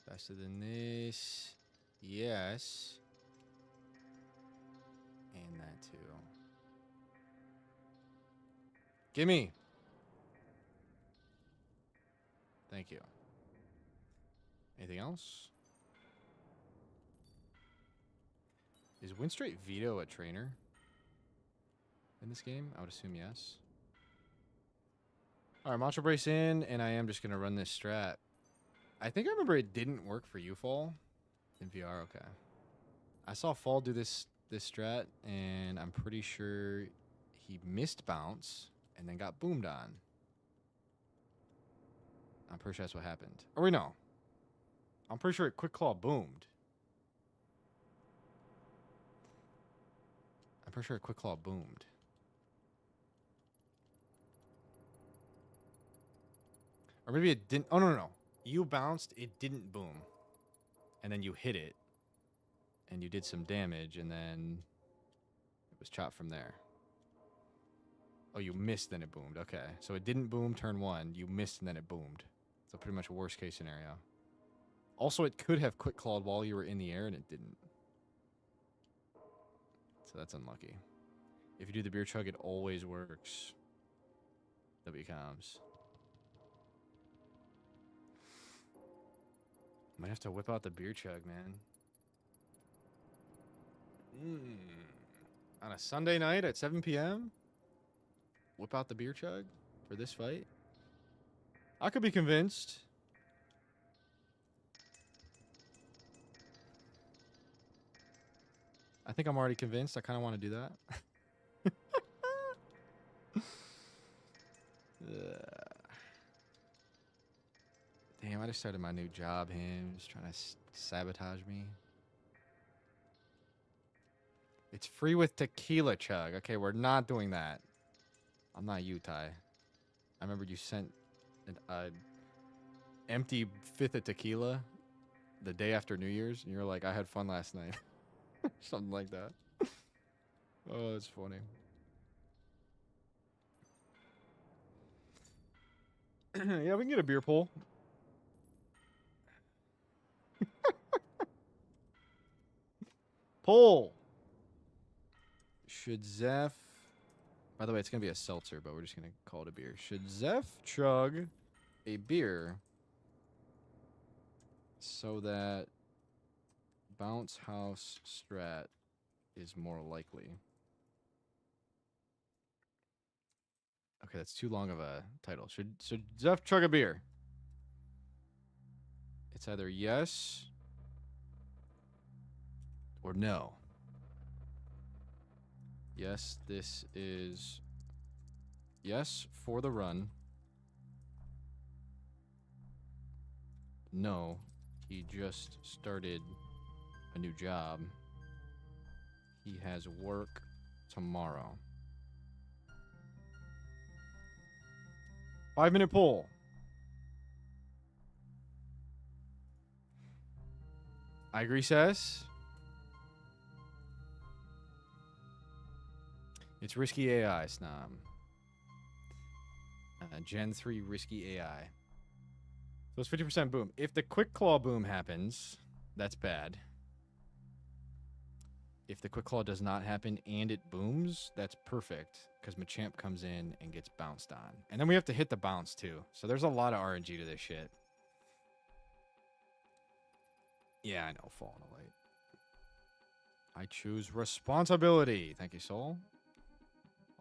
Speaker 1: Faster than this, yes. And that too. Gimme. Thank you. Anything else? Is Windstraight Veto a trainer in this game? I would assume yes. All right, Mantra Brace in, and I am just going to run this strat. I think I remember it didn't work for you, Fall. In VR, okay. I saw Fall do this strat, and I'm pretty sure he missed bounce and then got boomed on. I'm pretty sure that's what happened. Or wait, no. I'm pretty sure it Quick Claw boomed. I'm pretty sure it Quick Claw boomed. Or maybe it didn't. Oh, no, no, no. You bounced, it didn't boom. And then you hit it. And you did some damage, and then it was chopped from there. Oh, you missed, then it boomed. Okay. So it didn't boom turn 1. You missed, and then it boomed. So pretty much a worst case scenario. Also, it could have Quick Clawed while you were in the air, and it didn't. So that's unlucky. If you do the beer chug, it always works. W comms. Might have to whip out the beer chug, man. On a Sunday night at 7 p.m.? Whip out the beer chug for this fight? I could be convinced. I think I'm already convinced. I kind of want to do that. Damn, I just started my new job. Him just trying to sabotage me. It's free with tequila chug. Okay, we're not doing that. I'm not you, Ty. I remember you sent an empty 5th of tequila the day after New Year's, and you're like, I had fun last night. Something like that. Oh, it's funny. Yeah, we can get a beer pull. Pull. Should Zeph... By the way, it's going to be a seltzer, but we're just going to call it a beer. Should Zeph chug a beer so that Bounce House Strat is more likely? Okay, that's too long of a title. Should Zeph chug a beer? It's either yes or no. Yes, this is yes for the run. No, he just started a new job. He has work tomorrow. 5-minute poll. I agree, says. It's risky AI, Snom. Gen 3 risky AI. So it's 50% boom. If the quick claw boom happens, that's bad. If the quick claw does not happen and it booms, that's perfect. Because Machamp comes in and gets bounced on. And then we have to hit the bounce too. So there's a lot of RNG to this shit. Yeah, I know. Falling away. I choose responsibility. Thank you, Soul.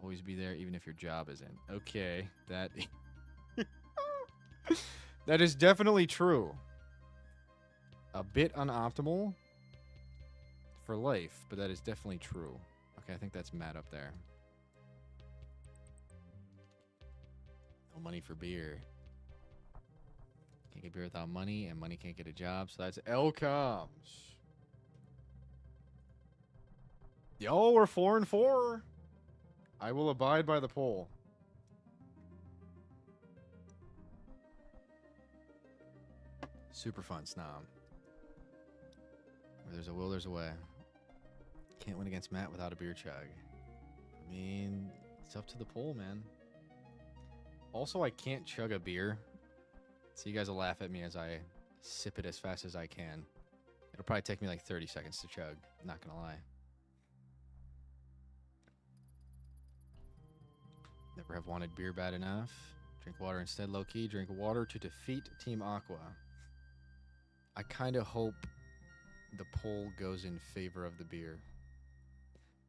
Speaker 1: Always be there even if your job isn't. Okay. That... that is definitely true. A bit unoptimal for life, but that is definitely true. Okay, I think that's Matt up there. No money for beer. Can't get beer without money, and money can't get a job, so that's CALCS. Yo, we're 4-4. I will abide by the poll. Super fun, Snom. Where there's a will, there's a way. Can't win against Matt without a beer chug. I mean, it's up to the poll, man. Also, I can't chug a beer. So you guys will laugh at me as I sip it as fast as I can. It'll probably take me like 30 seconds to chug. Not gonna lie. Never have wanted beer bad enough. Drink water instead, low-key. Drink water to defeat Team Aqua. I kind of hope the poll goes in favor of the beer.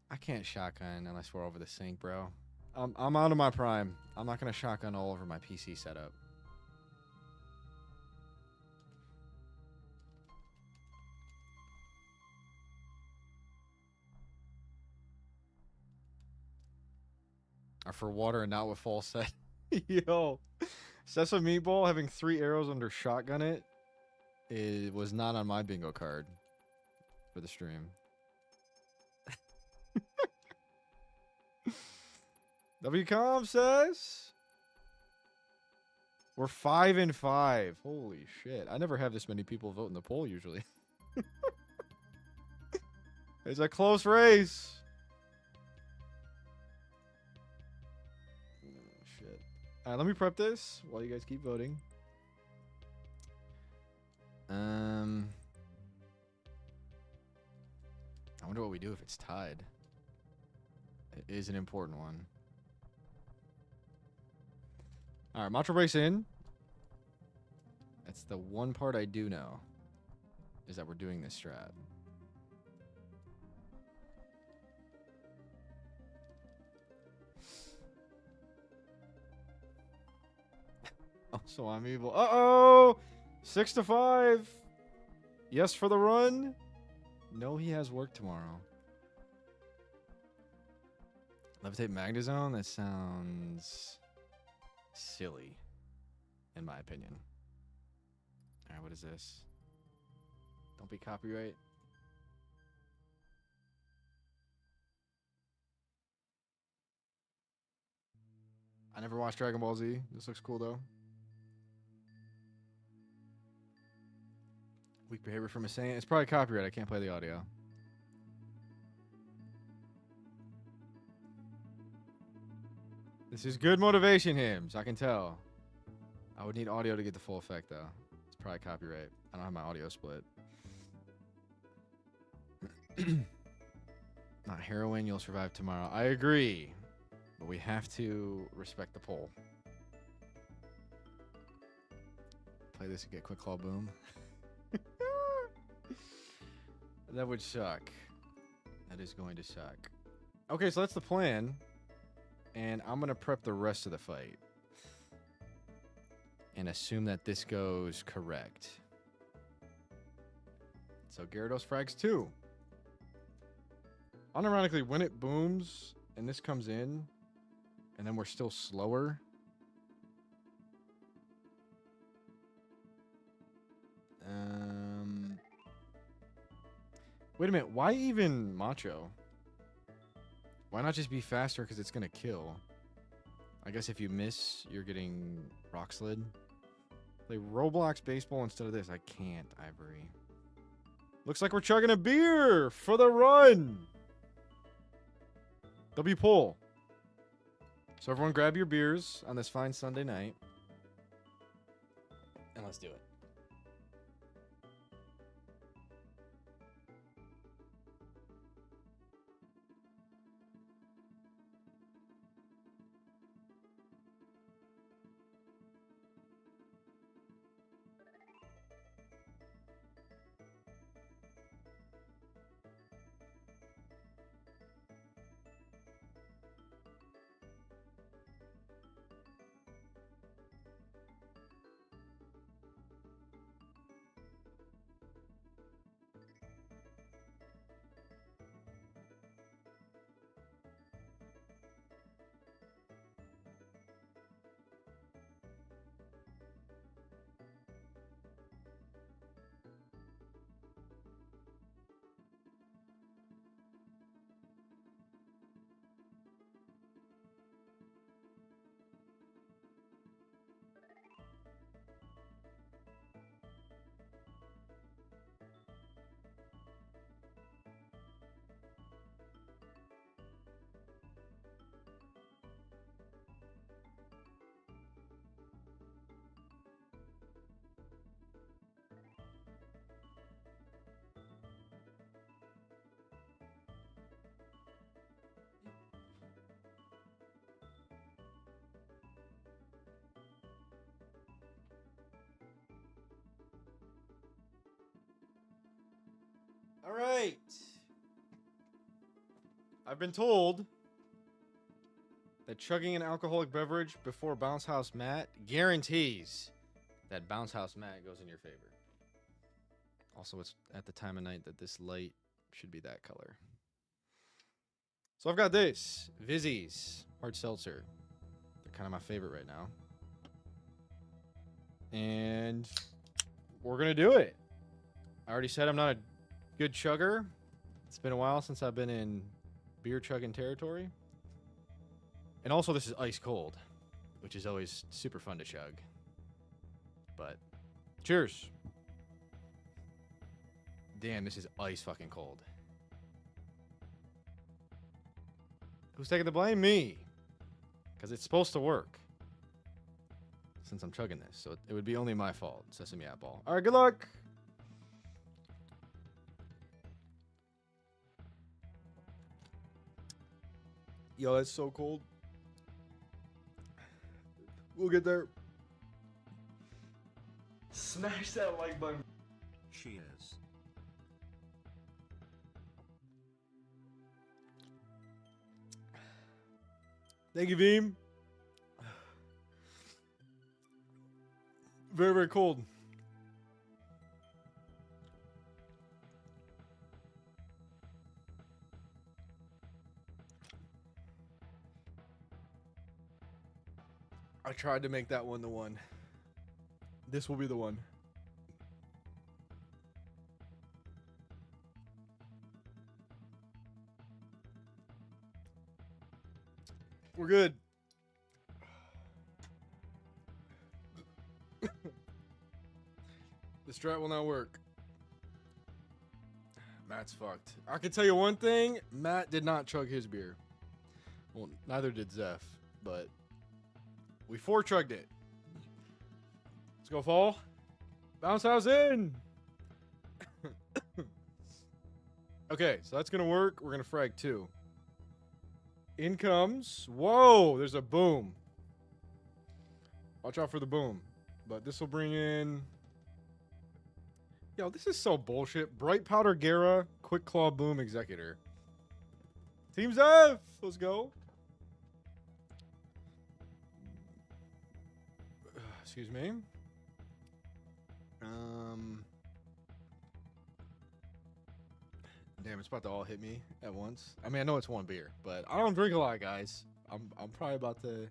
Speaker 1: I can't shotgun unless we're over the sink, bro. I'm out of my prime. I'm not going to shotgun all over my PC setup. Or for water and not with full set. Yo. Sesame Meatball having 3 arrows under shotgun it was not on my bingo card for the stream. WCOM says we're 5-5. Holy shit. I never have this many people vote in the poll usually. It's a close race. Oh, shit. All right, let me prep this while you guys keep voting. I wonder what we do if it's tied. It is an important one. All right, Macho Brace in. That's the one part I do know, is that we're doing this strat. Also, I'm evil. Uh-oh! 6-5. Yes for the run. No, he has work tomorrow. Levitate Magnezone? That sounds silly, in my opinion. Alright, what is this? Don't be copyright. I never watched Dragon Ball Z. This looks cool, though. Weak behavior from a Saiyan. It's probably copyright. I can't play the audio. This is good motivation hymns. I can tell. I would need audio to get the full effect, though. It's probably copyright. I don't have my audio split. Not heroin, you'll survive tomorrow. I agree. But we have to respect the poll. Play this and get quick claw boom. That would suck. That is going to suck. Okay, so that's the plan. And I'm going to prep the rest of the fight. And assume that this goes correct. So Gyarados frags 2. Unironically, when it booms and this comes in, and then we're still slower. Wait a minute. Why even Macho? Why not just be faster because it's going to kill? I guess if you miss, you're getting Rock Slid. Play Roblox Baseball instead of this. I can't, Ivory. Looks like we're chugging a beer for the run. W pull. So everyone grab your beers on this fine Sunday night. And let's do it. All right. I've been told that chugging an alcoholic beverage before Bounce House Matt guarantees that Bounce House Matt goes in your favor. Also, it's at the time of night that this light should be that color. So I've got this. Vizzies. Hard seltzer. They're kind of my favorite right now. And we're going to do it. I already said I'm not a good chugger. It's been a while since I've been in beer chugging territory. And also this is ice cold, which is always super fun to chug. But cheers. Damn, this is ice fucking cold. Who's taking the blame? Me. Because it's supposed to work. Since I'm chugging this. So it would be only my fault. Sesame apple. Alright, good luck. Yo, that's so cold. We'll get there.
Speaker 5: Smash that like button.
Speaker 3: Cheers.
Speaker 1: Thank you, Veem. Very, very cold. I tried to make that one the one. This will be the one. We're good. The strat will not work. Matt's fucked. I can tell you one thing. Matt did not chug his beer. Well, neither did Zeph, but we four chugged it. Let's go, fall. Bounce house in. Okay, so that's gonna work. We're gonna frag 2. In comes. Whoa, there's a boom. Watch out for the boom. But this will bring in. Yo, this is so bullshit. Bright Powder Gera, Quick Claw Boom Executor. Team Zeph, let's go. Excuse me. Damn, it's about to all hit me at once. I mean, I know it's one beer, but I don't drink a lot, guys. I'm probably about to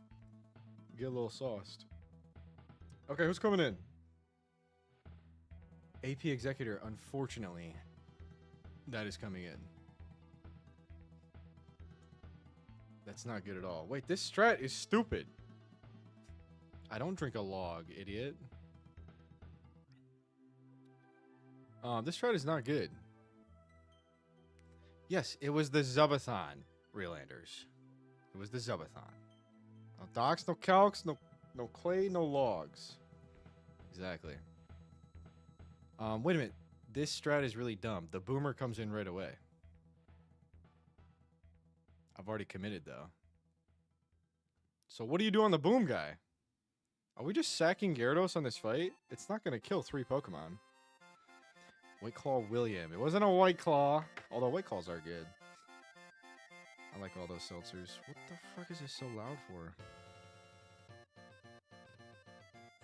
Speaker 1: get a little sauced. Okay, who's coming in? AP Executor, unfortunately, that is coming in. That's not good at all. Wait, this strat is stupid. I don't drink a log, idiot. This strat is not good. Yes, it was the Zubathon, Relanders. It was the Zubathon. No docs, no calcs, no clay, no logs. Exactly. Wait a minute. This strat is really dumb. The boomer comes in right away. I've already committed, though. So what do you do on the boom guy? Are we just sacking Gyarados on this fight? It's not going to kill 3 Pokemon. White Claw William. It wasn't a White Claw, although White Claws are good. I like all those seltzers. What the fuck is this so loud for?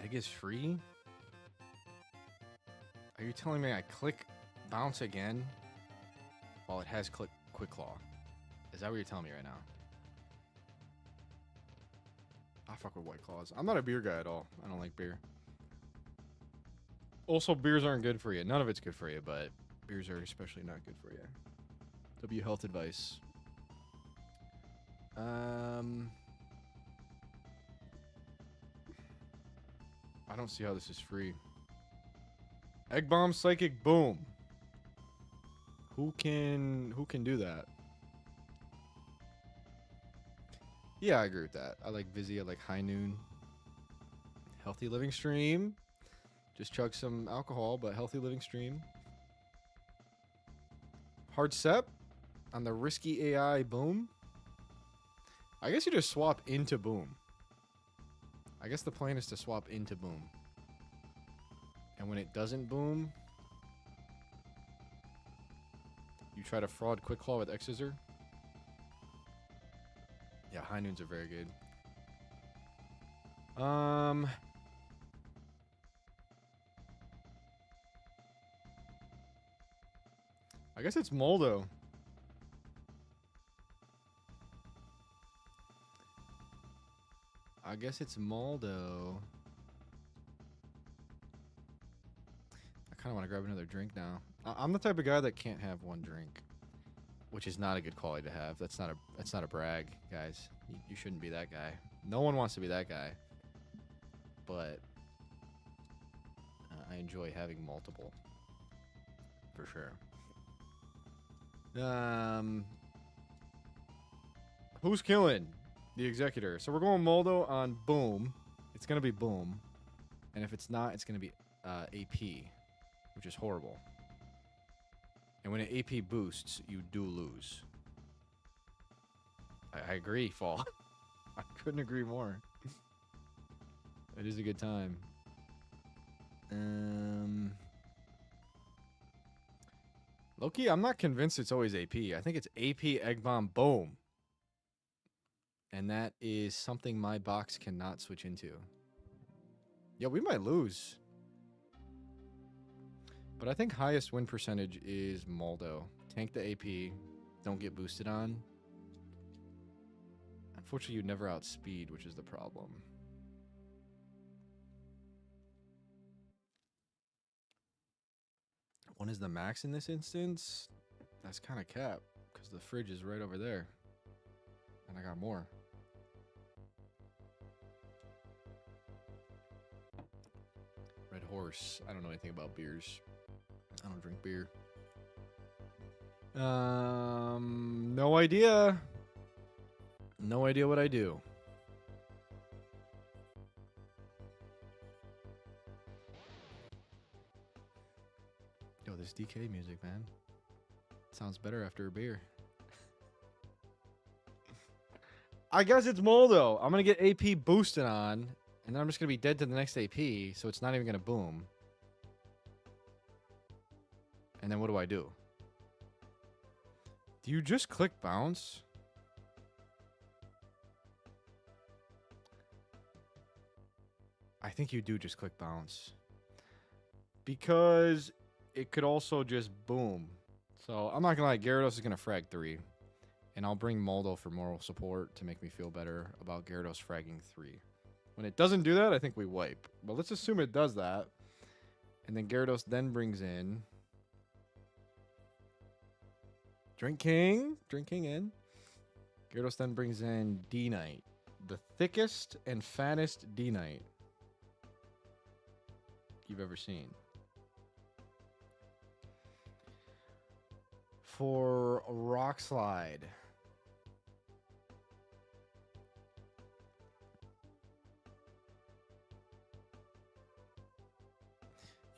Speaker 1: Egg is free? Are you telling me I click bounce again while it has Quick Claw? Is that what you're telling me right now? I fuck with White Claws. I'm not a beer guy at all. I don't like beer. Also, beers aren't good for you. None of it's good for you, but beers are especially not good for you. W health advice. I don't see how this is free. Egg Bomb Psychic Boom. Who can do that? Yeah, I agree with that. I like Vizzy, I like High Noon. Healthy Living Stream. Just chug some alcohol, but healthy living stream. Hard Sep on the Risky AI Boom. I guess you just swap into Boom. I guess the plan is to swap into Boom. And when it doesn't boom, you try to fraud Quick Claw with X-Scissor. Yeah, High Noons are very good. I guess it's Moldo. I guess it's Moldo. I kind of want to grab another drink now. I'm the type of guy that can't have one drink, which is not a good quality to have. That's not a brag, guys. You shouldn't be that guy. No one wants to be that guy. But I enjoy having multiple, for sure. Who's killing the Executor? So we're going Moldo on Boom. It's gonna be Boom, and if it's not, it's gonna be AP, which is horrible. And when an AP boosts, you do lose. I agree, Fall. I couldn't agree more. It is a good time. Loki, I'm not convinced it's always AP. I think it's AP Egg Bomb Boom. And that is something my box cannot switch into. Yeah, we might lose. But I think highest win percentage is Moldo. Tank the AP. Don't get boosted on. Unfortunately, you never outspeed, which is the problem. One is the max in this instance. That's kind of cap, because the fridge is right over there. And I got more. Red Horse. I don't know anything about beers. I don't drink beer. No idea. No idea what I do. Yo, this DK music, man. Sounds better after a beer. I guess it's Moldo. I'm going to get AP boosted on, and then I'm just going to be dead to the next AP, so it's not even going to boom. And then what do I do? Do you just click bounce? I think you do just click bounce. Because it could also just boom. So I'm not going to lie, Gyarados is going to frag 3. And I'll bring Moldo for moral support to make me feel better about Gyarados fragging 3. When it doesn't do that, I think we wipe. But let's assume it does that. And then Gyarados then brings in... Drink King in. Gyarados then brings in D-Knight. The thickest and fattest D-Knight you've ever seen. For Rock Slide.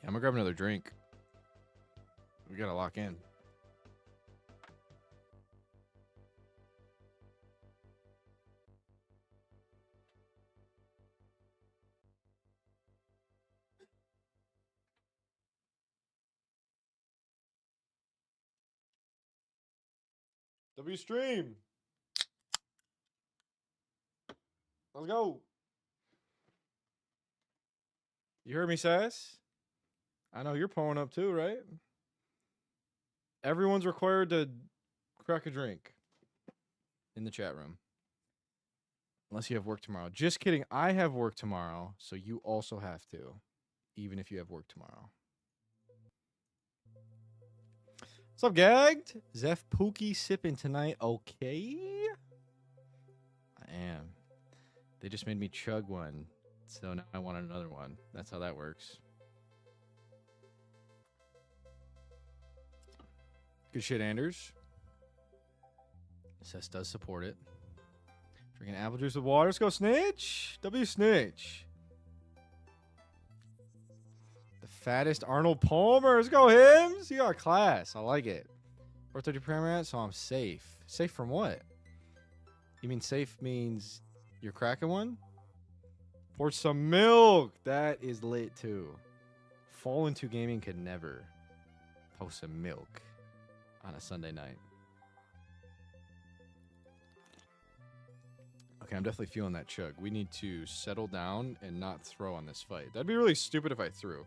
Speaker 1: Yeah, I'm gonna grab another drink. We gotta lock in. W stream. Let's go. You heard me, Sass? I know you're pulling up too, right? Everyone's required to crack a drink in the chat room. Unless you have work tomorrow. Just kidding. I have work tomorrow, so you also have to. Even if you have work tomorrow. What's up, Gagged? Zeph Pookie sipping tonight. Okay. I am. They just made me chug one. So now I want another one. That's how that works. Good shit, Anders. Cess does support it. Drinking apple juice with water. Let's go, Snitch. W Snitch. The fattest Arnold Palmer. Let's go, Hims. You got class. I like it. 430 parameter, so I'm safe. Safe from what? You mean safe means you're cracking one? Pour some milk. That is lit too. Fall into gaming could never post some milk on a Sunday night. Okay, I'm definitely feeling that chug. We need to settle down and not throw on this fight. That'd be really stupid if I threw.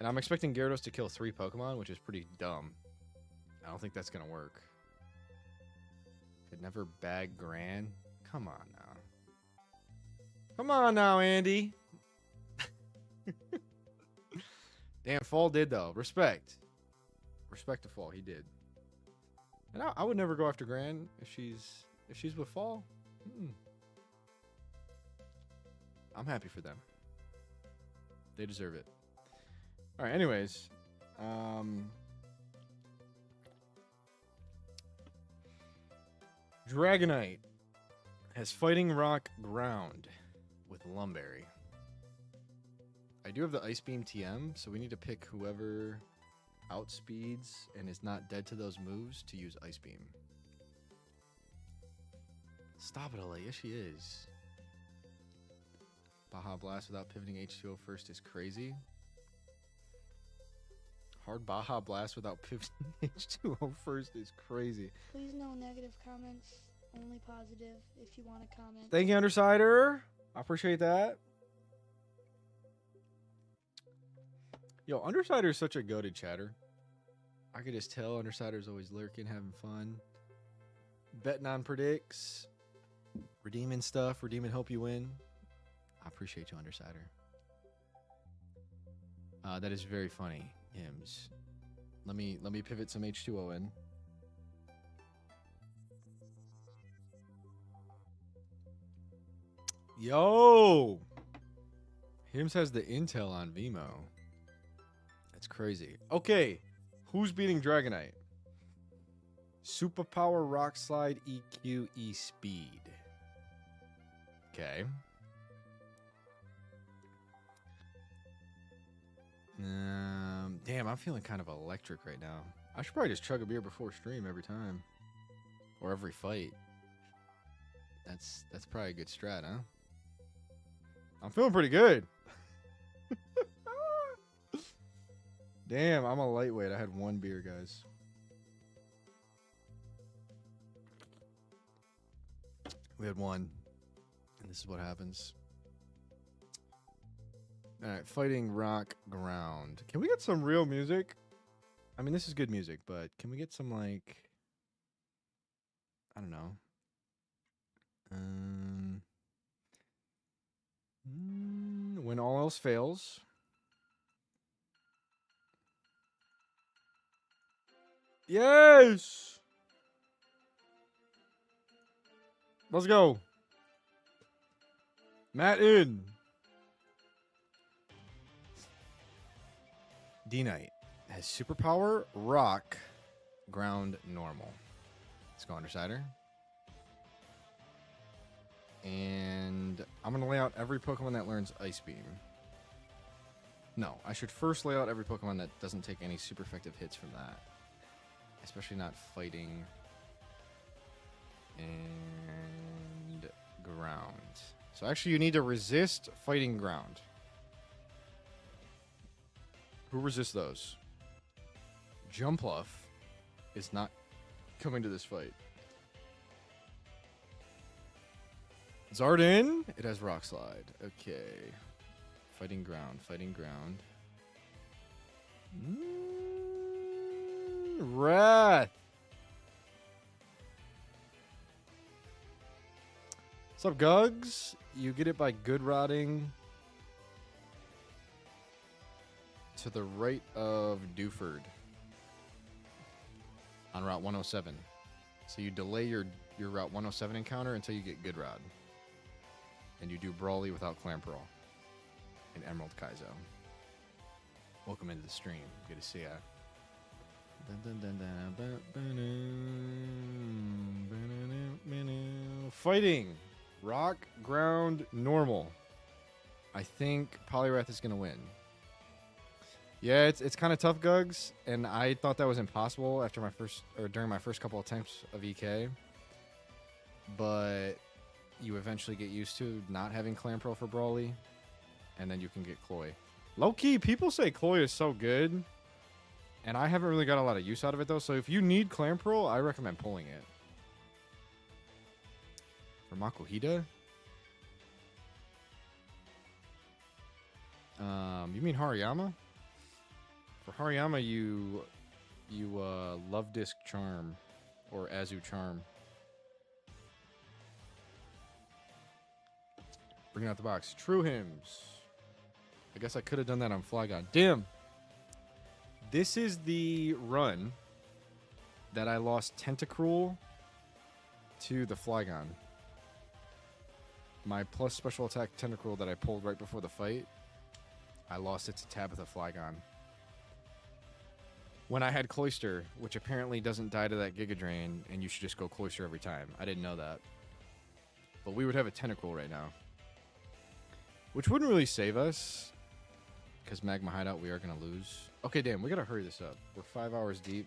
Speaker 1: And I'm expecting Gyarados to kill 3 Pokemon, which is pretty dumb. I don't think that's going to work. Could never bag Gran. Come on now. Come on now, Andy. Damn, Fall did, though. Respect. Respect to Fall. He did. And I would never go after Gran if she's with Fall. I'm happy for them. They deserve it. All right, anyways. Dragonite has Fighting Rock Ground with Lumberry. I do have the Ice Beam TM, so we need to pick whoever outspeeds and is not dead to those moves to use Ice Beam. Stop it, Alea. Yes, she is. Baja Blast without pivoting H2O first is crazy. Hard Baja Blast without pivoting H2O first is crazy.
Speaker 2: Please no negative comments. Only positive if you want to comment.
Speaker 1: Thank you, Undersider. I appreciate that. Yo, Undersider is such a goated chatter. I could just tell Undersider's always lurking, having fun. Betting on predicts. Redeeming stuff. Redeeming help you win. I appreciate you, Undersider. That is very funny, Hims. Let me pivot some H2O in. Yo! Hims has the intel on Vimo. That's crazy. Okay, who's beating Dragonite? Superpower, Rock Slide, EQ, E-Speed. Okay. Damn, I'm feeling kind of electric right now. I should probably just chug a beer before stream every time. Or every fight. That's probably a good strat, huh? I'm feeling pretty good. Damn, I'm a lightweight. I had one beer, guys. We had one. And this is what happens. Alright, fighting rock ground. Can we get some real music? I mean, this is good music, but can we get some, like... I don't know. When all else fails... Yes! Let's go. Matt in. D-Knight has superpower, rock, ground, normal. Let's go Undersider. And I'm going to lay out every Pokemon that learns Ice Beam. No, I should first lay out every Pokemon that doesn't take any super effective hits from that. Especially not fighting and ground. So actually you need to resist fighting ground. Who resists those? Jumpluff is not coming to this fight. Zardin, it has Rock Slide. Okay. Fighting ground, fighting ground. Wrath. What's up, Gugs? You get it by good rotting to the right of Dewford on Route 107. So you delay your Route 107 encounter until you get good rod. And you do Brawly without Clamperl in Emerald Kaizo. Welcome into the stream. Good to see ya. Fighting. Rock, ground, normal. I think Poliwrath is going to win. Yeah, it's kind of tough, Gugs, and I thought that was impossible after during my first couple attempts of EK. But you eventually get used to not having Clamperl for Brawly, and then you can get Cloy. Low-key, people say Cloy is so good, and I haven't really got a lot of use out of it, though. So if you need Clamperl, I recommend pulling it. For Makuhita? You mean Hariyama? For Hariyama, you Love Disc Charm, or Azu Charm. Bringing out the box. True Hymns. I guess I could have done that on Flygon. Damn. This is the run that I lost Tentacruel to the Flygon. My plus special attack Tentacruel that I pulled right before the fight, I lost it to Tabitha Flygon. When I had Cloyster, which apparently doesn't die to that Giga Drain, and you should just go Cloyster every time. I didn't know that. But we would have a Tentacruel right now. Which wouldn't really save us, because Magma Hideout, we are going to lose. Okay, damn, we got to hurry this up. We're 5 hours deep,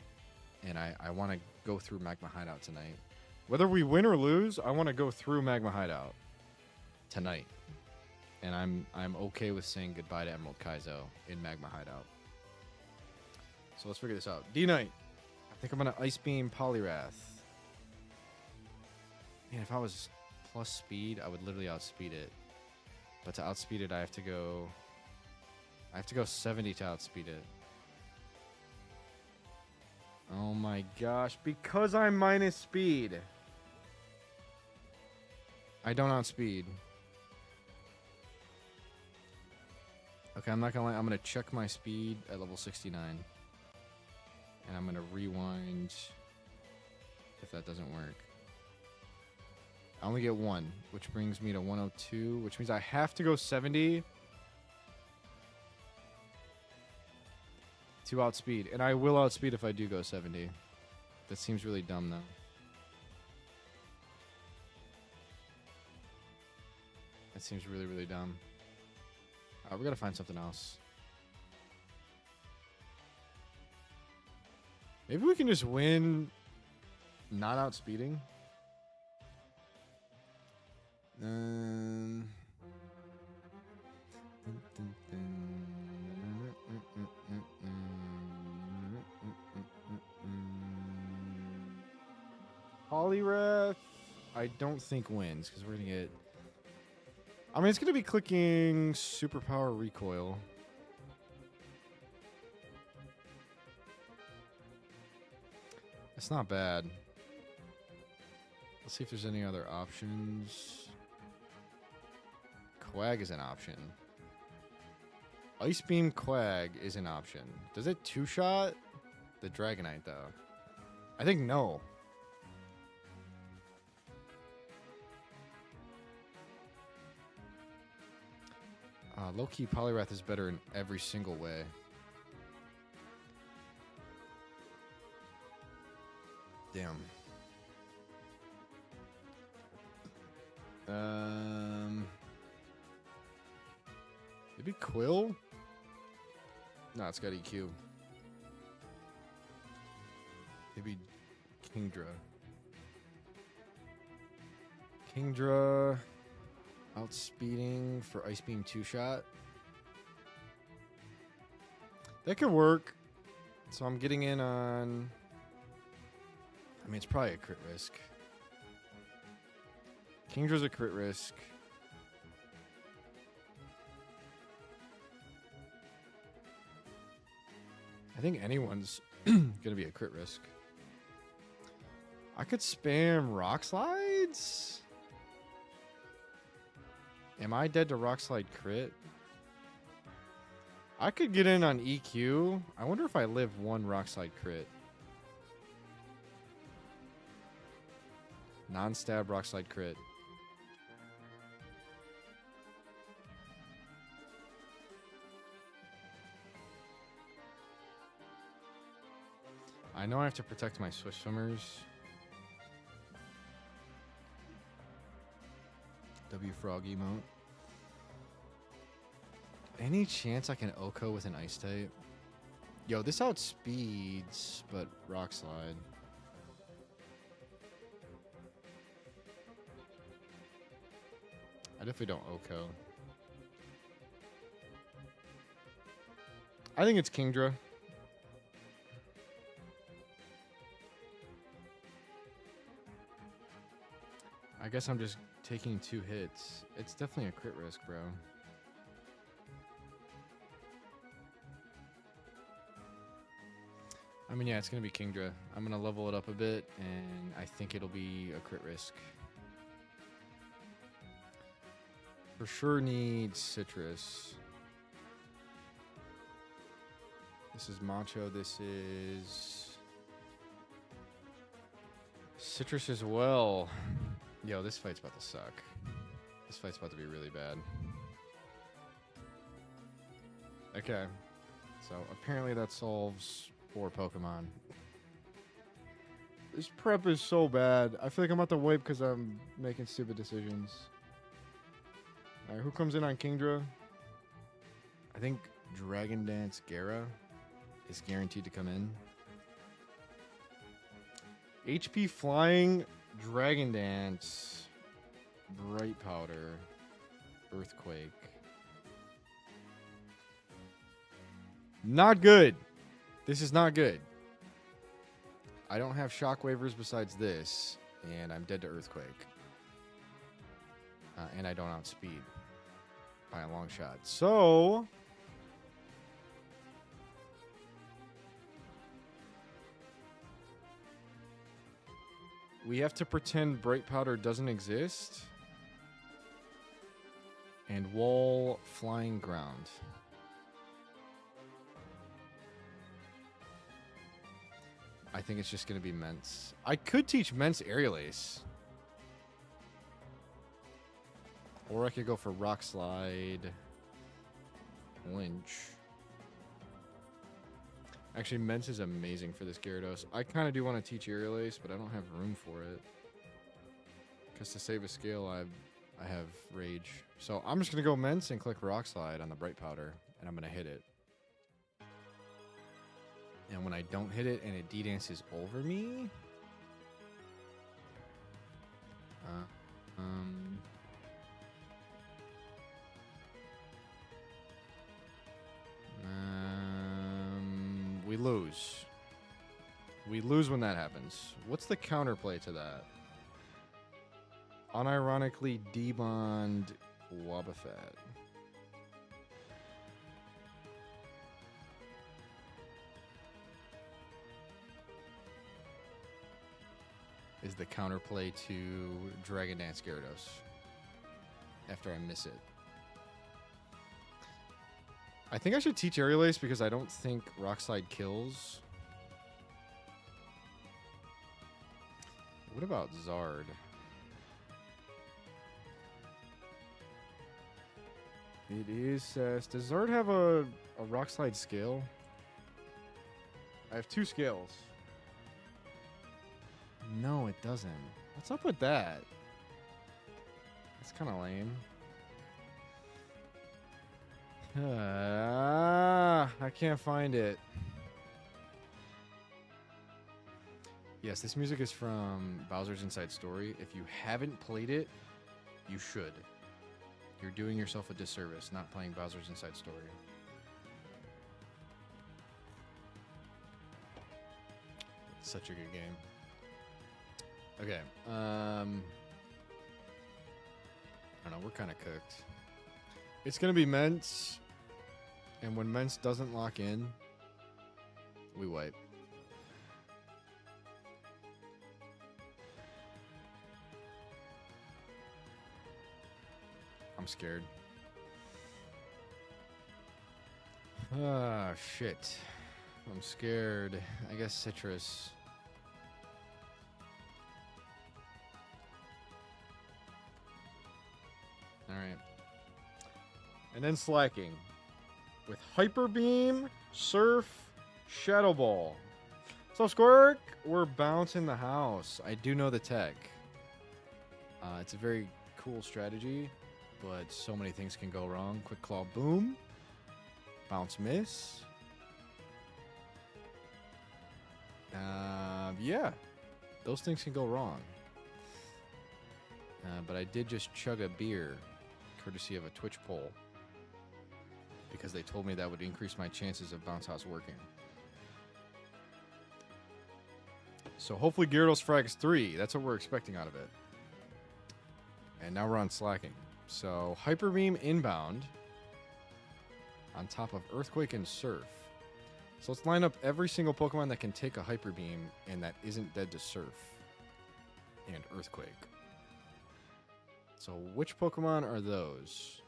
Speaker 1: and I want to go through Magma Hideout tonight. Whether we win or lose, I want to go through Magma Hideout tonight. And I'm okay with saying goodbye to Emerald Kaizo in Magma Hideout. So let's figure this out. D-Knight. I think I'm going to Ice Beam Poliwrath. Man, if I was plus speed, I would literally outspeed it. But to outspeed it, I have to go 70 to outspeed it. Oh my gosh. Because I'm minus speed, I don't outspeed. Okay, I'm not gonna lie. I'm gonna check my speed at level 69. And I'm gonna rewind if that doesn't work. I only get one, which brings me to 102, which means I have to go 70 to outspeed. And I will outspeed if I do go 70. That seems really dumb, though. That seems really, really dumb. Alright, we gotta find something else. Maybe we can just win not outspeeding. Poliwrath, I don't think wins because we're gonna get. I mean, it's gonna be clicking superpower recoil. It's not bad. Let's see if there's any other options. Quag is an option. Ice Beam Quag is an option. Does it two-shot? The Dragonite, though. I think no. Low-key, Poliwrath is better in every single way. Damn. Maybe Quill? No, it's got EQ. Maybe Kingdra. Kingdra outspeeding for Ice Beam 2-shot. That could work. So I'm getting in on... I mean, it's probably a crit risk. Kingdra's a crit risk. I think anyone's gonna be a crit risk. I could spam Rock Slides? Am I dead to Rock Slide crit? I could get in on EQ. I wonder if I live one Rock Slide crit. Non-stab Rock Slide crit. I know I have to protect my Swift Swimmers. W Frog emote. Any chance I can OHKO with an Ice type? Yo, this outspeeds, but Rock Slide. I definitely don't OHKO. I think it's Kingdra. I guess I'm just taking 2 hits. It's definitely a crit risk, bro. I mean, yeah, it's going to be Kingdra. I'm going to level it up a bit, and I think it'll be a crit risk. For sure needs Citrus. This is Macho. This is Citrus as well. Yo, this fight's about to suck. This fight's about to be really bad. Okay. So apparently that solves 4 Pokemon. This prep is so bad. I feel like I'm about to wipe because I'm making stupid decisions. Alright, who comes in on Kingdra? I think Dragon Dance Gara is guaranteed to come in. HP Flying, Dragon Dance, Bright Powder, Earthquake. Not good. This is not good. I don't have Shockwavers besides this, and I'm dead to Earthquake. And I don't outspeed by a long shot. So we have to pretend Bright Powder doesn't exist and wall Flying Ground. I think it's just going to be Mence. I could teach Mence Aerial Ace. Or I could go for Rock Slide, Lynch. Actually, Mence is amazing for this Gyarados. I kind of do want to teach Aerial Ace, but I don't have room for it. Because to save a scale, I have Rage. So I'm just going to go Mence and click Rock Slide on the Bright Powder, and I'm going to hit it. And when I don't hit it and it D-dances over me... we lose. We lose when that happens. What's the counterplay to that? Unironically debond Wobbuffet. Is the counterplay to Dragon Dance Gyarados after I miss it. I think I should teach Aerial Ace because I don't think Rock Slide kills. What about Zard? It is, does Zard have a Rock Slide scale? I have 2 scales. No, it doesn't. What's up with that? That's kind of lame. I can't find it. Yes, this music is from Bowser's Inside Story. If you haven't played it, you should. You're doing yourself a disservice not playing Bowser's Inside Story. It's such a good game. Okay, I don't know, we're kind of cooked. It's going to be Mence, and when Mence doesn't lock in, we wipe. I'm scared. Ah, shit. I'm scared. I guess Citrus. Alright. And then Slacking. With Hyper Beam, Surf, Shadow Ball. So, Squirk, we're bouncing the house. I do know the tech. It's a very cool strategy, but so many things can go wrong. Quick Claw Boom. Bounce Miss. Yeah. Those things can go wrong. But I did just chug a beer, courtesy of a Twitch poll, because they told me that would increase my chances of Bounce House working. So hopefully Gyarados frags 3. That's what we're expecting out of it. And now we're on Slacking. So Hyper Beam inbound on top of Earthquake and Surf. So let's line up every single Pokemon that can take a Hyper Beam and that isn't dead to Surf and Earthquake. So which Pokemon are those?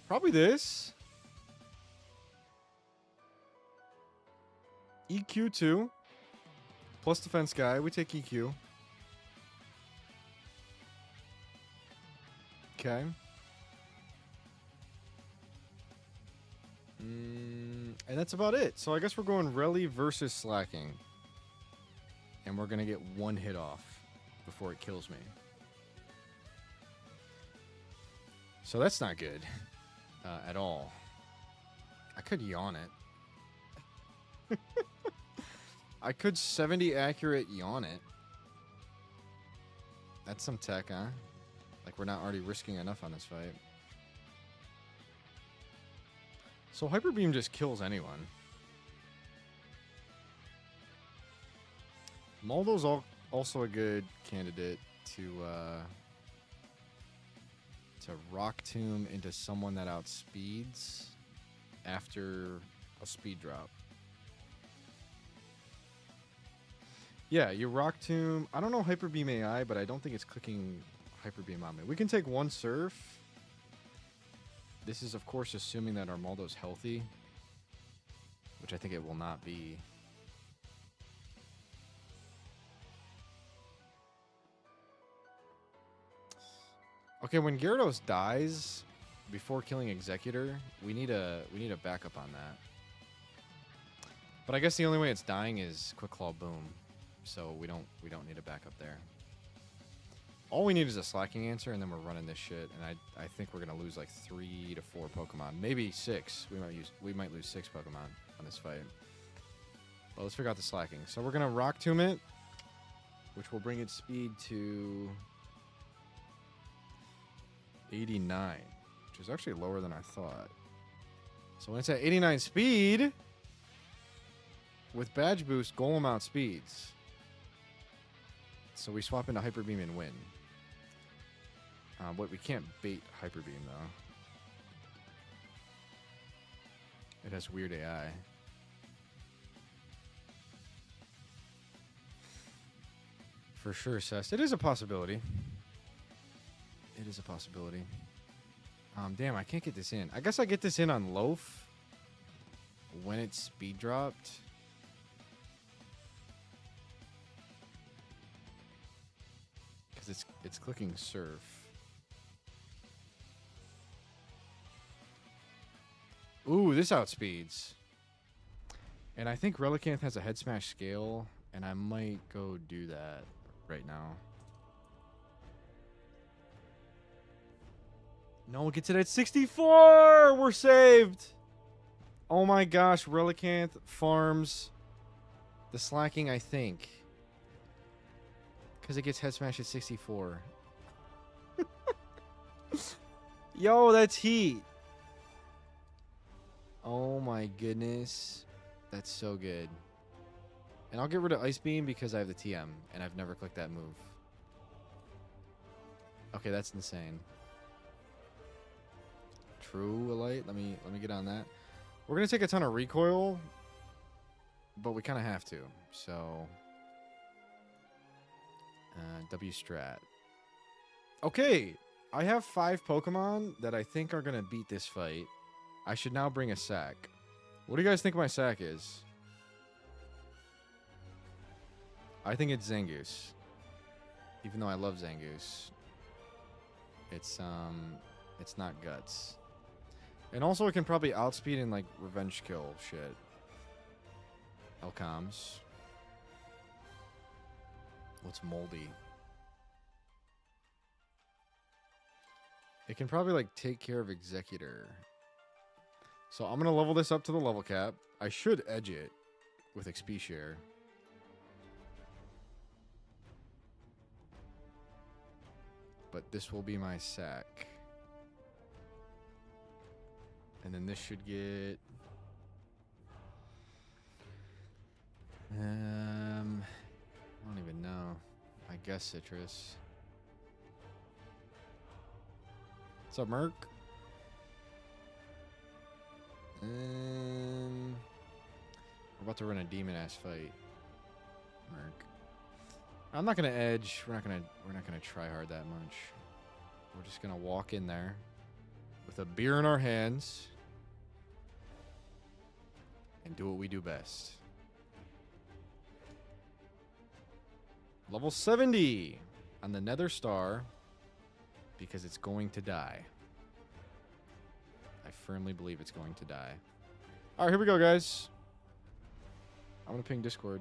Speaker 1: Probably this. EQ2. Plus Defense Guy. We take EQ. Okay. And that's about it. So I guess we're going Rally versus Slacking. And we're going to get 1 hit off before it kills me. So that's not good at all. I could yawn it. I could 70 accurate yawn it. That's some tech, huh? Like we're not already risking enough on this fight. So Hyper Beam just kills anyone. Moldo's also a good candidate to Rock Tomb into someone that outspeeds after a speed drop. Yeah, you Rock Tomb. I don't know Hyper Beam AI, but I don't think it's clicking Hyper Beam on me. We can take 1 Surf. This is, of course, assuming that our Moldo's healthy, which I think it will not be. Okay, when Gyarados dies before killing Executor, we need a backup on that. But I guess the only way it's dying is Quick Claw Boom, so we don't need a backup there. All we need is a slacking answer, and then we're running this shit. And I think we're gonna lose like 3 to 4 Pokemon, maybe 6. We might lose 6 Pokemon on this fight. But let's figure out the slacking. So we're gonna Rock Tomb it, which will bring its speed to 89, which is actually lower than I thought. So when it's at 89 speed, with Badge Boost, Golem outspeeds. So we swap into Hyper Beam and win. But we can't bait Hyper Beam, though. It has weird AI. For sure, Cest. It is a possibility. It is a possibility. Damn, I can't get this in. I guess I get this in on Loaf when it's speed dropped. Because it's clicking Surf. Ooh, this outspeeds. And I think Relicanth has a Head Smash scale, and I might go do that right now. No, it gets it at 64! We're saved! Oh my gosh, Relicanth farms the slacking, I think. Because it gets Head Smash at 64. Yo, that's heat! Oh my goodness. That's so good. And I'll get rid of Ice Beam because I have the TM, and I've never clicked that move. Okay, that's insane. True Elite. Let me get on that. We're gonna take a ton of recoil, but we kind of have to. So, W Strat. Okay, I have 5 Pokemon that I think are gonna beat this fight. I should now bring a sack. What do you guys think my sack is? I think it's Zangoose. Even though I love Zangoose. It's not Guts. And also it can probably outspeed and like revenge kill shit. Elcoms. What's Moldy? It can probably like take care of Executor. So I'm gonna level this up to the level cap. I should edge it with XP share. But this will be my sack. And then this should get... I don't even know. I guess Citrus. What's up, Merc? We're about to run a demon-ass fight. Merc. I'm not gonna edge. We're not gonna try hard that much. We're just gonna walk in there with a beer in our hands and do what we do best. Level 70 on the Nether Star because it's going to die. I firmly believe it's going to die. All right, here we go, guys. I'm gonna ping Discord.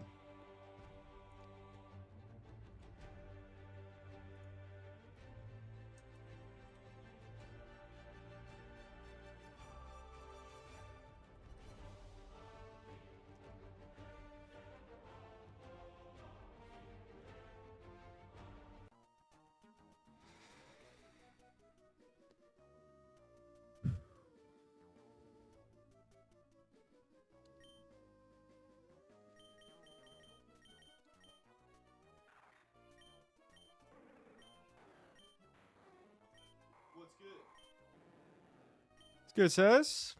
Speaker 1: It's good, Says.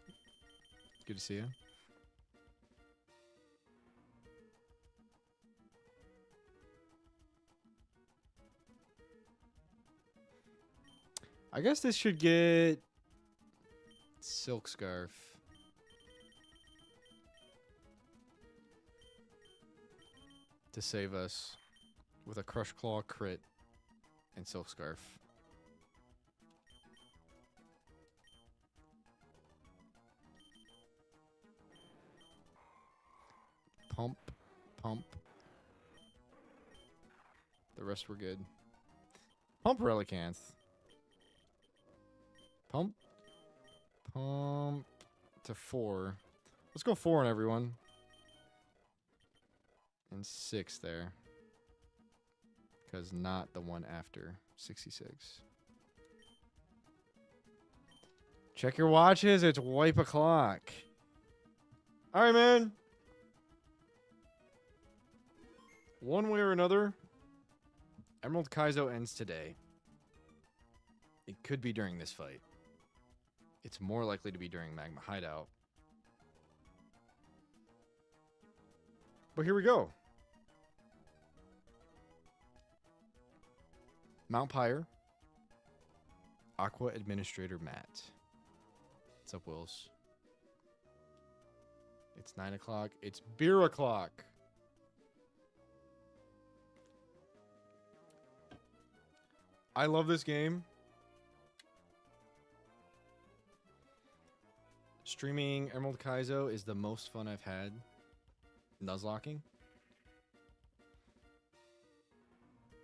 Speaker 1: Good to see you. I guess this should get Silk Scarf. To save us with a Crush Claw crit and Silk Scarf. Pump, pump. The rest were good. Pump Relicanth. Pump. Pump to 4. Let's go 4 on everyone. And 6 there. Because not the one after 66. Check your watches. It's wipe o'clock. All right, man. One way or another, Emerald Kaizo ends today. It could be during this fight. It's more likely to be during Magma Hideout. But here we go. Mount Pyre. Aqua Administrator Matt. What's up, Wills? It's 9 o'clock. It's beer o'clock. I love this game. Streaming Emerald Kaizo is the most fun I've had. Nuzlocking.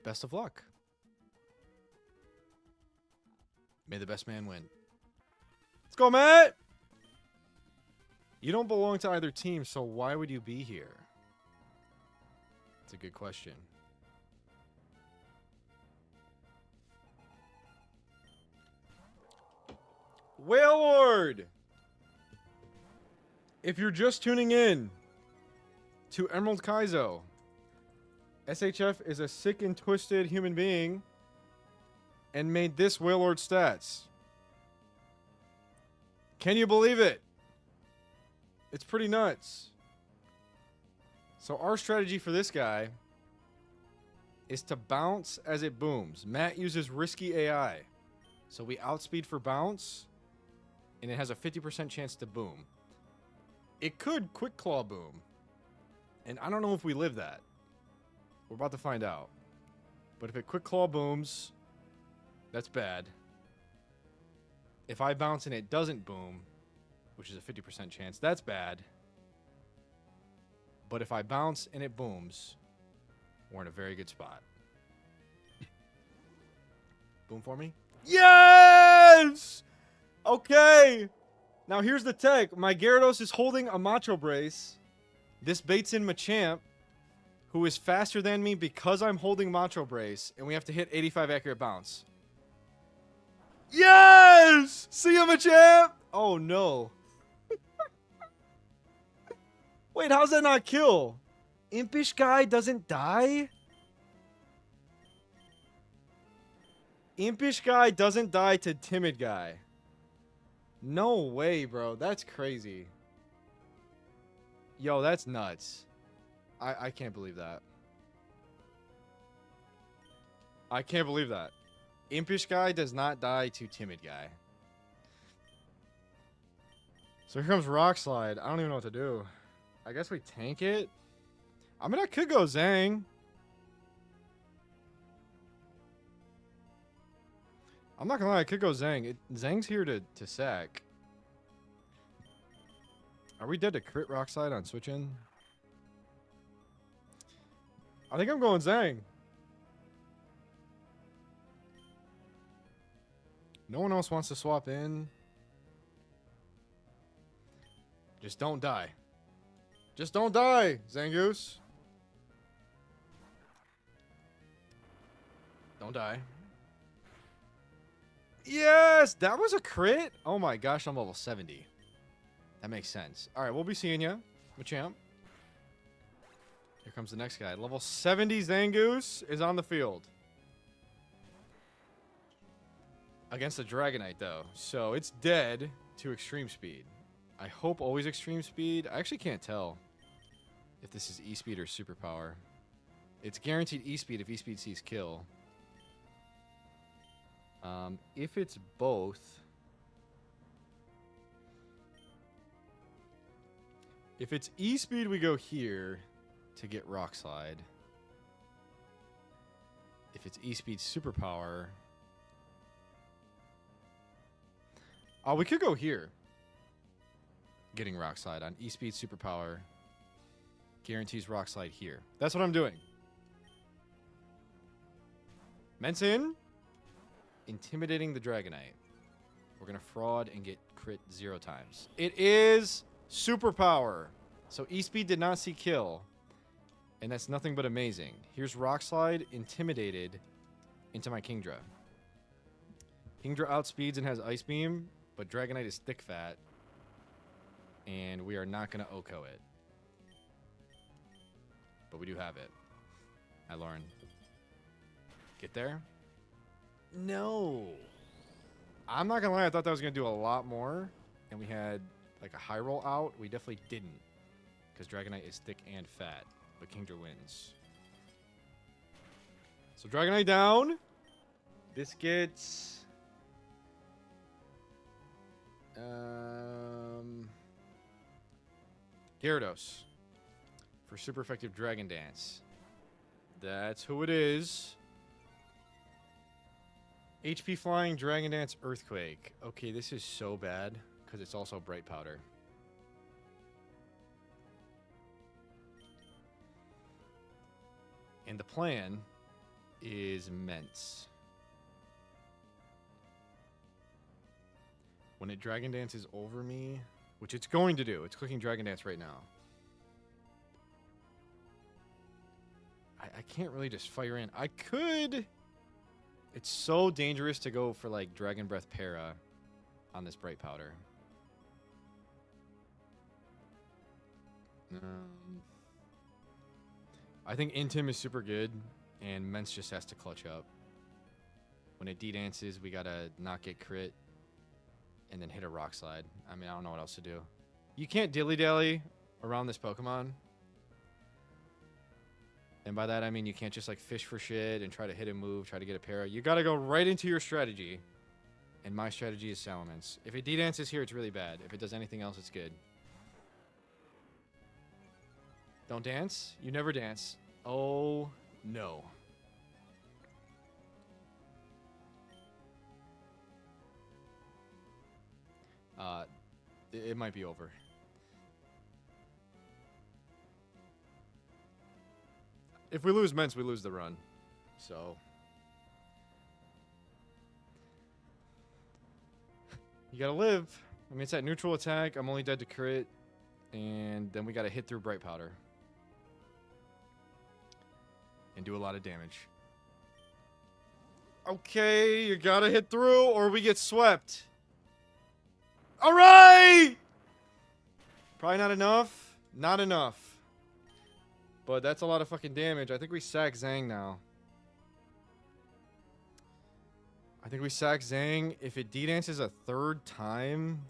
Speaker 1: Best of luck. May the best man win. Let's go, Matt! You don't belong to either team, so why would you be here? That's a good question. Wailord! If you're just tuning in to Emerald Kaizo, SHF is a sick and twisted human being and made this Wailord stats. Can you believe it? It's pretty nuts. So our strategy for this guy is to bounce as it booms. Matt uses risky AI. So we outspeed for bounce, and it has a 50% chance to boom. It could quick claw boom. And I don't know if we live that. We're about to find out. But if it quick claw booms, that's bad. If I bounce and it doesn't boom, which is a 50% chance, that's bad. But if I bounce and it booms, we're in a very good spot. Boom for me? Yes! Okay! Now here's the tech. My Gyarados is holding a Macho Brace. This baits in Machamp, who is faster than me because I'm holding Macho Brace, and we have to hit 85 accurate bounce. Yes! See ya, Machamp! Oh, no. Wait, how's that not kill? Impish guy doesn't die? Impish guy doesn't die to timid guy. No way, bro. That's crazy. Yo, that's nuts. I can't believe that. I can't believe that. Impish guy does not die to timid guy. So here comes Rock Slide. I don't even know what to do. I guess we tank it. I mean, I could go Zang. I'm not gonna lie, I could go Zang. Zang's here to sack. Are we dead to crit Rock Slide on switch in? I think I'm going Zang. No one else wants to swap in. Just don't die. Just don't die, Zangoose. Don't die. Yes! That was a crit? Oh my gosh, I'm level 70. That makes sense. Alright, we'll be seeing you, Machamp. Here comes the next guy. Level 70 Zangoose is on the field. Against the Dragonite, though. So it's dead to extreme speed. I hope always extreme speed. I actually can't tell if this is E-speed or superpower. It's guaranteed E-speed if E-speed sees kill. If it's both... If it's E-speed, we go here to get Rock Slide. If it's E-speed superpower... Oh, we could go here. Getting Rock Slide on E-speed superpower. Guarantees Rock Slide here. That's what I'm doing. Mensin, intimidating the Dragonite. We're going to fraud and get crit 0 times. It is superpower. So E-Speed did not see kill. And that's nothing but amazing. Here's Rock Slide, intimidated into my Kingdra. Kingdra outspeeds and has Ice Beam, but Dragonite is thick fat. And we are not going to OHKO it. But we do have it. Hi, Lauren. Get there? No. I'm not going to lie. I thought that was going to do a lot more. And we had like a high roll out. We definitely didn't. Because Dragonite is thick and fat. But Kingdra wins. So Dragonite down. This gets... Gyarados. For super effective Dragon Dance. That's who it is. HP Flying, Dragon Dance, Earthquake. Okay, this is so bad because it's also Bright Powder. And the plan is immense. When it Dragon Dances over me, which it's going to do. It's clicking Dragon Dance right now. I can't really just fire in. I could. It's so dangerous to go for like Dragon Breath Para on this Bright Powder. I think Intim is super good, and Mence just has to clutch up. When it D-dances, we gotta not get crit, and then hit a Rock Slide. I mean, I don't know what else to do. You can't dilly-dally around this Pokemon. And by that, I mean you can't just like fish for shit and try to hit a move, try to get a para. You gotta go right into your strategy. And my strategy is Salamence. If it D-dances here, it's really bad. If it does anything else, it's good. Don't dance? You never dance. Oh, no. It might be over. If we lose Mence, we lose the run. So. You gotta live. I mean, it's at neutral attack. I'm only dead to crit. And then we gotta hit through Bright Powder. And do a lot of damage. Okay, you gotta hit through or we get swept. Alright! Probably not enough. Not enough. But that's a lot of fucking damage. I think we sack Zang now. I think we sack Zang. If it D-dances a third time...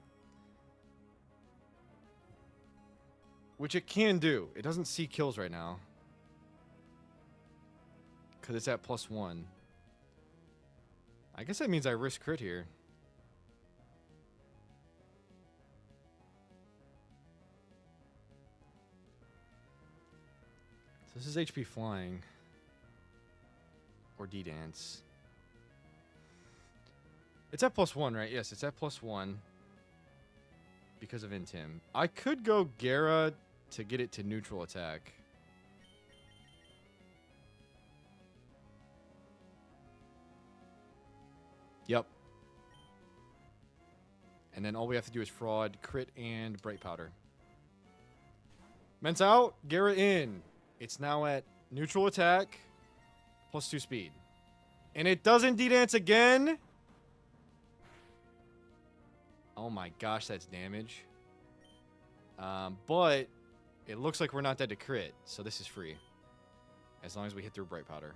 Speaker 1: Which it can do. It doesn't see kills right now. Because it's at +1. I guess that means I risk crit here. So this is HP Flying. Or D-Dance. It's at +1, right? Yes, it's at +1. Because of Intim. I could go Gara to get it to neutral attack. Yep. And then all we have to do is fraud, crit, and Bright Powder. Mence out, Gara in. It's now at neutral attack, +2 speed. And it doesn't D-dance again. Oh my gosh, that's damage. But it looks like we're not dead to crit, so this is free. As long as we hit through Bright Powder.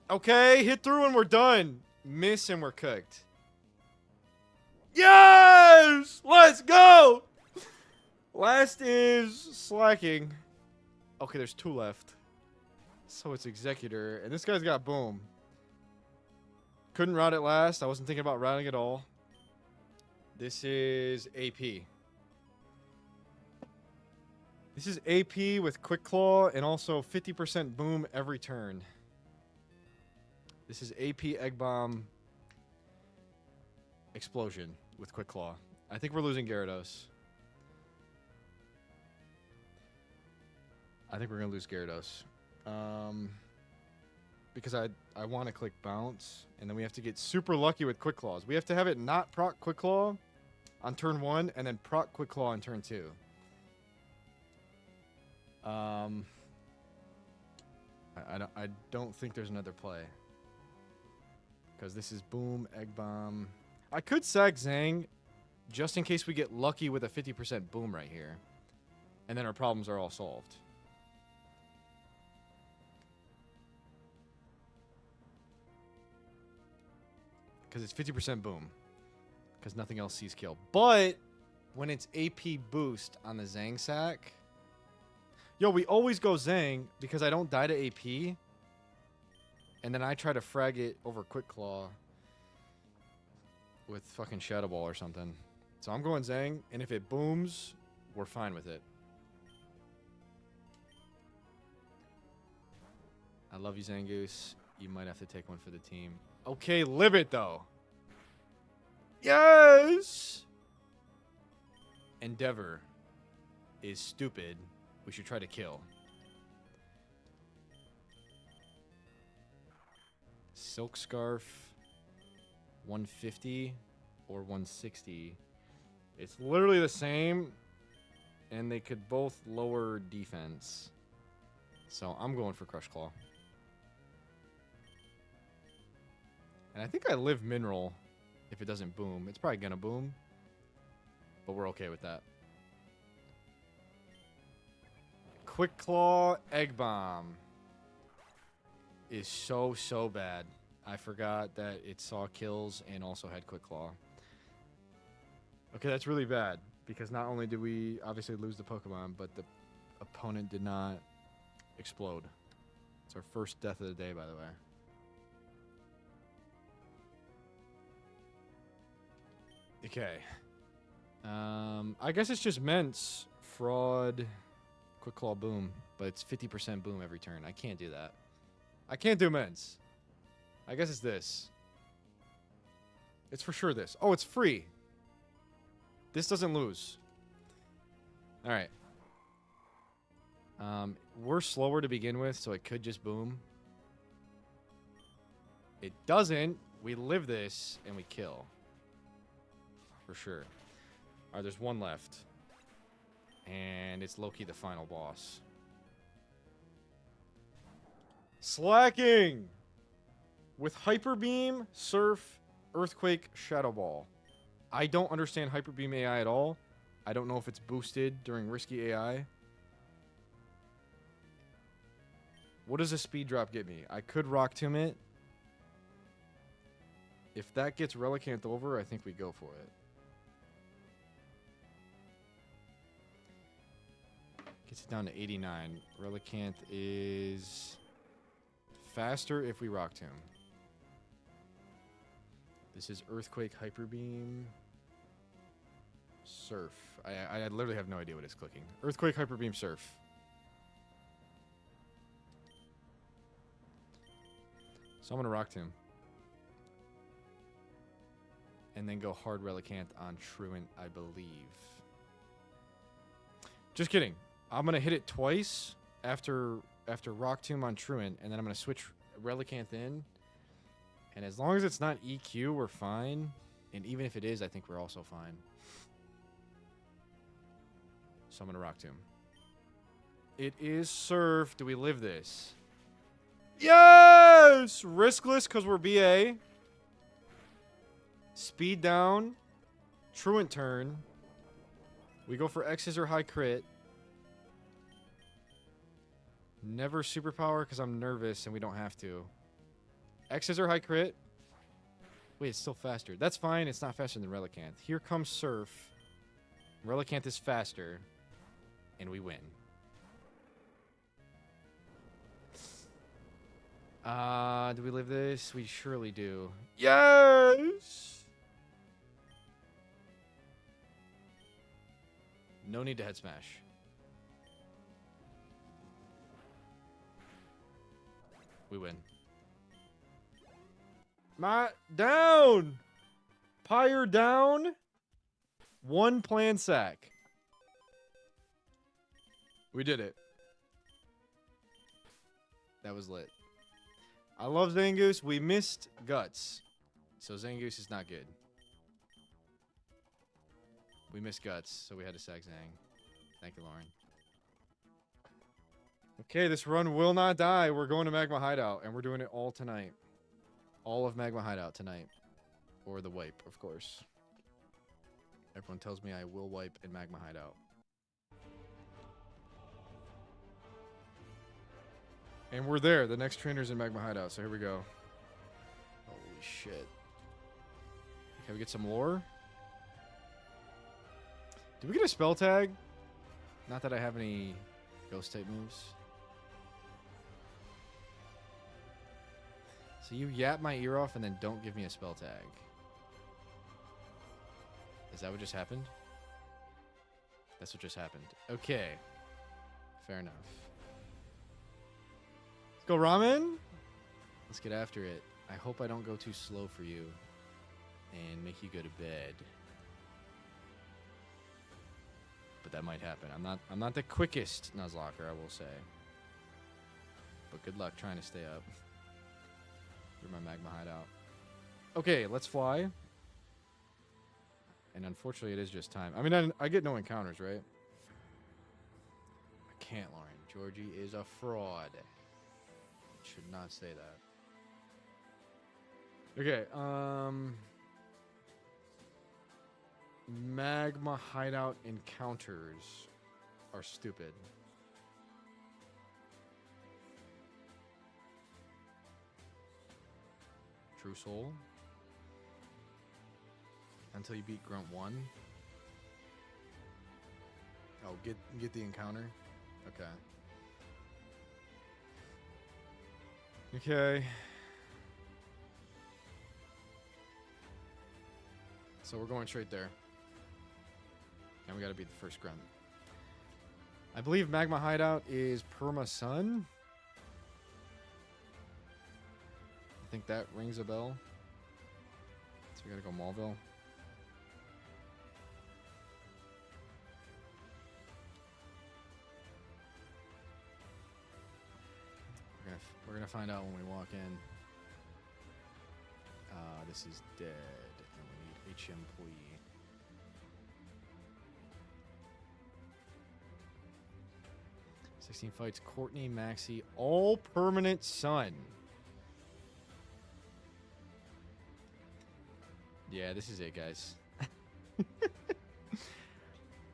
Speaker 1: Okay, hit through and we're done. Miss and we're cooked. Yes! Let's go! Last is slacking. Okay, there's 2 left. So it's Executor. And this guy's got Boom. Couldn't route it last. I wasn't thinking about routing at all. This is AP. This is AP with Quick Claw and also 50% Boom every turn. This is AP Egg Bomb Explosion with Quick Claw. I think we're losing Gyarados. I think we're going to lose Gyarados. because I want to click bounce, and then we have to get super lucky with quick claws. We have to have it not proc quick claw on turn 1, and then proc quick claw on turn 2. I don't think there's another play. Because this is boom, egg bomb. I could sack Zang just in case we get lucky with a 50% boom right here. And then our problems are all solved. Because it's 50% boom. Because nothing else sees kill. But when it's AP boost on the Zang sack... Yo, we always go Zang because I don't die to AP. And then I try to frag it over Quick Claw with fucking Shadow Ball or something. So I'm going Zang, and if it booms, we're fine with it. I love you, Zangoose. You might have to take one for the team. Okay, live it, though. Yes! Endeavor is stupid. We should try to kill. Silk Scarf, 150 or 160. It's literally the same, and they could both lower defense. So I'm going for Crush Claw. And I think I live Mineral if it doesn't boom. It's probably gonna boom, but we're okay with that. Quick Claw Egg Bomb is so bad. I forgot that it saw kills and also had Quick Claw. Okay, that's really bad because not only did we obviously lose the Pokemon, but the opponent did not explode. It's our first death of the day, by the way. Okay. I guess it's just Ments, Fraud, Quick Claw, Boom, but it's 50% boom every turn. I can't do that. I can't do Ments. I guess it's this. It's for sure this. Oh, it's free. This doesn't lose. All right. We're slower to begin with, so it could just boom. It doesn't. We live this, and we kill. For sure. All right, there's one left. And it's low-key the final boss. Slacking! With Hyper Beam, Surf, Earthquake, Shadow Ball. I don't understand Hyper Beam AI at all. I don't know if it's boosted during Risky AI. What does a speed drop get me? I could Rock Tomb it. If that gets Relicanth over, I think we go for it. Gets it down to 89. Relicanth is faster if we Rock Tomb. This is Earthquake, Hyper Beam, Surf. I literally have no idea what it's clicking. Earthquake, Hyper Beam, Surf. So I'm going to Rock Tomb. And then go hard Relicanth on Truant, I believe. Just kidding. I'm going to hit it twice after Rock Tomb on Truant, and then I'm going to switch Relicanth in. And as long as it's not EQ, we're fine. And even if it is, I think we're also fine. So I'm going to Rock Tomb. It is Surf. Do we live this? Yes! Riskless because we're BA. Speed down. Truant turn. We go for X's or high crit. Never superpower because I'm nervous and we don't have to. X's or high crit. Wait, it's still faster. That's fine. It's not faster than Relicanth. Here comes Surf. Relicanth is faster. And we win. Do we live this? We surely do. Yes! No need to head smash. We win. Down! Pyre down. One plan sack. We did it. That was lit. I love Zangoose. We missed Guts. So Zangoose is not good. We missed Guts, so we had to sack Zang. Thank you, Lauren. Okay, this run will not die. We're going to Magma Hideout, and we're doing it all tonight. All of Magma Hideout tonight. Or the wipe, of course. Everyone tells me I will wipe in Magma Hideout. And we're there. The next trainer's in Magma Hideout, so here we go. Holy shit. Can we get some lore? Did we get a spell tag? Not that I have any ghost type moves. So you yap my ear off and then don't give me a spell tag. Is that what just happened? That's what just happened. Okay. Fair enough. Let's go, Ramen. Let's get after it. I hope I don't go too slow for you and make you go to bed. But that might happen. I'm not the quickest Nuzlocke, I will say. But good luck trying to stay up. Through my Magma Hideout. Okay, let's fly. And unfortunately, it is just time. I mean, I get no encounters, right? I can't, Lauren. Georgie is a fraud. Should not say that. Okay, Magma Hideout encounters are stupid. True Soul. Until you beat Grunt 1. Oh, get the encounter? Okay. Okay. So we're going straight there. And we gotta beat the first Grunt. I believe Magma Hideout is Perma Sun. I think that rings a bell. So we gotta go Maulville. We're gonna find out when we walk in. This is dead, and we need HM employee. "16 fights, Courtney, Maxie, all permanent Sun." Yeah, this is it, guys.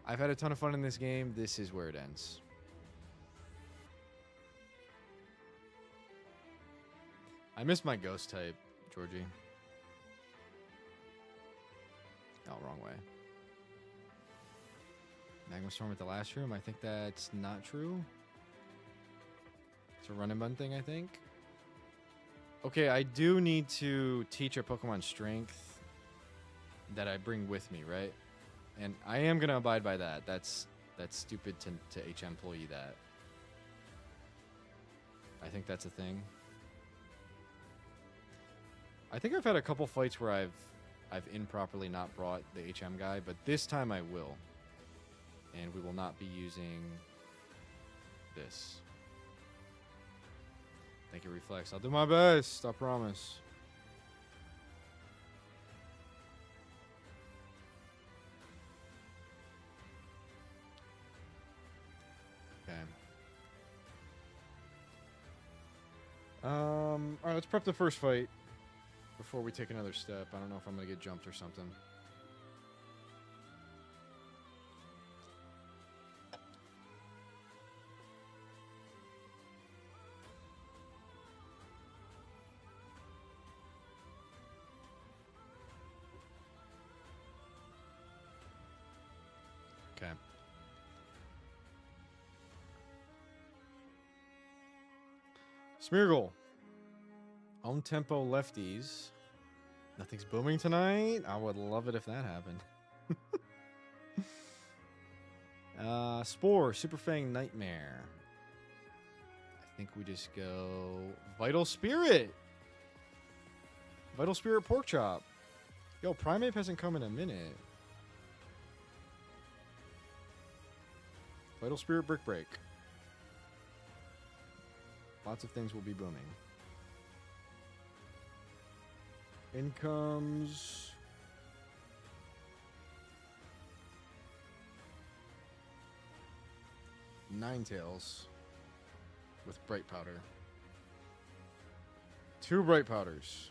Speaker 1: I've had a ton of fun in this game. This is where it ends. I missed my ghost type, Georgie. Oh, wrong way. Magma Storm at the last room. I think that's not true. It's a run and bun thing, I think. Okay, I do need to teach a Pokemon strength that I bring with me, right? And I am going to abide by that. That's stupid to HM employee that. I think that's a thing. I think I've had a couple fights where I've improperly not brought the HM guy, but this time I will. And we will not be using this. Thank you, Reflex. I'll do my best, I promise. Okay. Alright, let's prep the first fight before we take another step. I don't know if I'm gonna get jumped or something. Okay. Smeargle. On tempo lefties. Nothing's booming tonight. I would love it if that happened. Spore, Super Fang Nightmare. I think we just go Vital Spirit. Vital Spirit Pork Chop. Yo, Primeape hasn't come in a minute. Vital Spirit Brick Break. Lots of things will be booming. In comes... Ninetales with bright powder. 2 bright powders.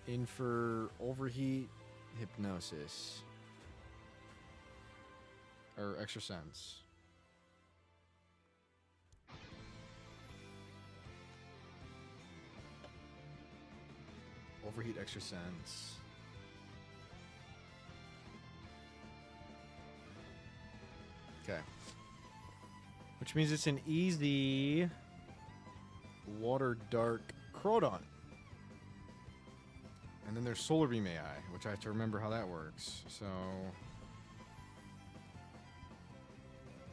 Speaker 1: In for overheat, hypnosis. Or extra sense. Overheat, extra sense. Okay. Which means it's an easy water dark Crodon. And then there's Solar Beam AI, which I have to remember how that works. So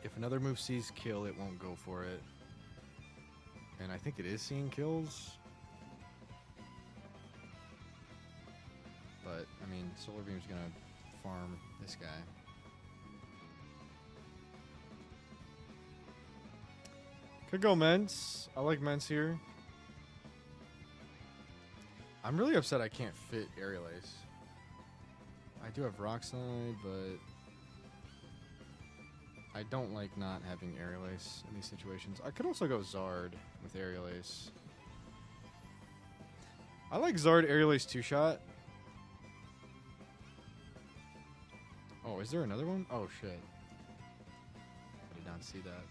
Speaker 1: if another move sees kill, it won't go for it. And I think it is seeing kills. But, I mean, Solar Beam's gonna farm this guy. Could go Mence. I like Mence here. I'm really upset I can't fit Aerial Ace. I do have Rock Slide, but I don't like not having Aerial Ace in these situations. I could also go Zard with Aerial Ace. I like Zard Aerial Ace 2-shot. Oh, is there another one? Oh, shit. I did not see that.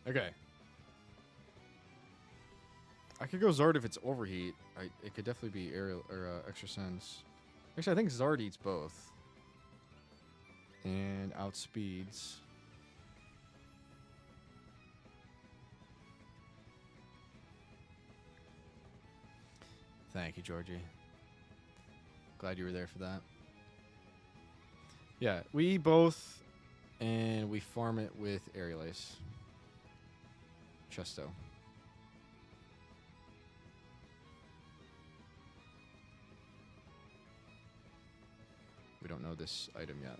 Speaker 1: Okay. I could go Zard if it's overheat. It could definitely be aerial or extra sense. Actually, I think Zard eats both. And outspeeds. Thank you, Georgie. Glad you were there for that. Yeah, we both, and we farm it with Aerial Ace. Chesto. We don't know this item yet.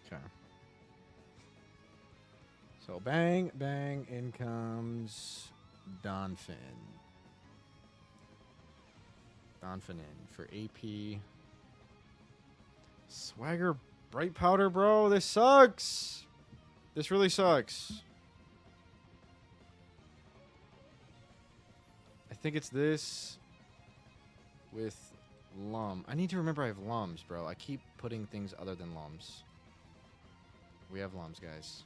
Speaker 1: Okay. So bang, bang, in comes Donphin. Donphin in for AP. Swagger Bright Powder, bro. This sucks. This really sucks. I think it's this with Lum. I need to remember I have Lums, bro. I keep putting things other than Lums. We have Lums, guys.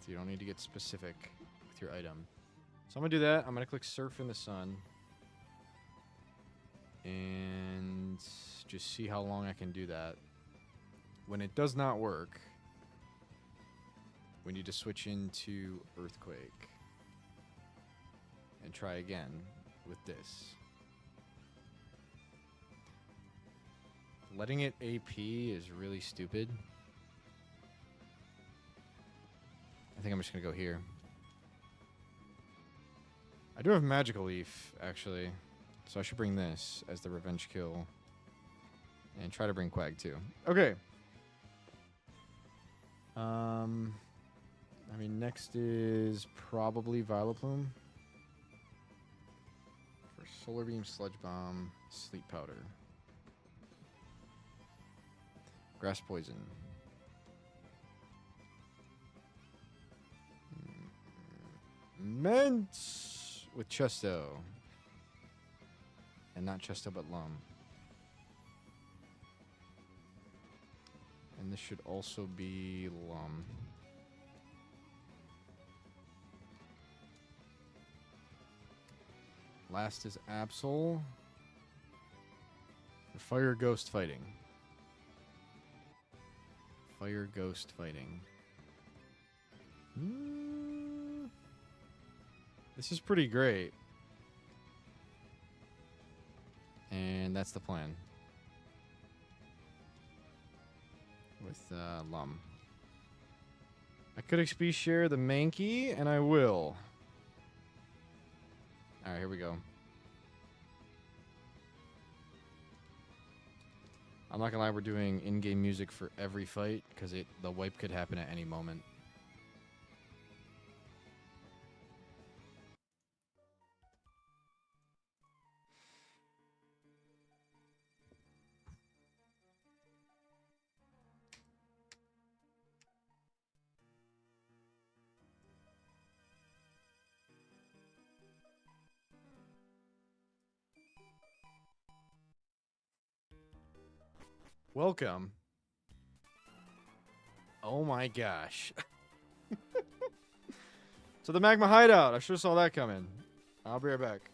Speaker 1: So you don't need to get specific with your item. So I'm going to do that. I'm going to click Surf in the Sun. And just see how long I can do that. When it does not work, we need to switch into Earthquake. And try again with this. Letting it AP is really stupid. I think I'm just going to go here. I do have Magical Leaf, actually. So I should bring this as the revenge kill. And try to bring Quag too. Okay. I mean, next is probably Vileplume. For Solar Beam, Sludge Bomb, Sleep Powder. Grass Poison. Mence with Chesto. And not Chesto, but Lum. And this should also be Lum. Last is Absol. Fire Ghost Fighting. Fire Ghost Fighting. This is pretty great. And that's the plan. With Lum. I could XP share the Mankey, and I will. Alright, here we go. I'm not gonna lie, we're doing in-game music for every fight, because the wipe could happen at any moment. Welcome. Oh my gosh. So the magma hideout. I sure saw that coming. I'll be right back.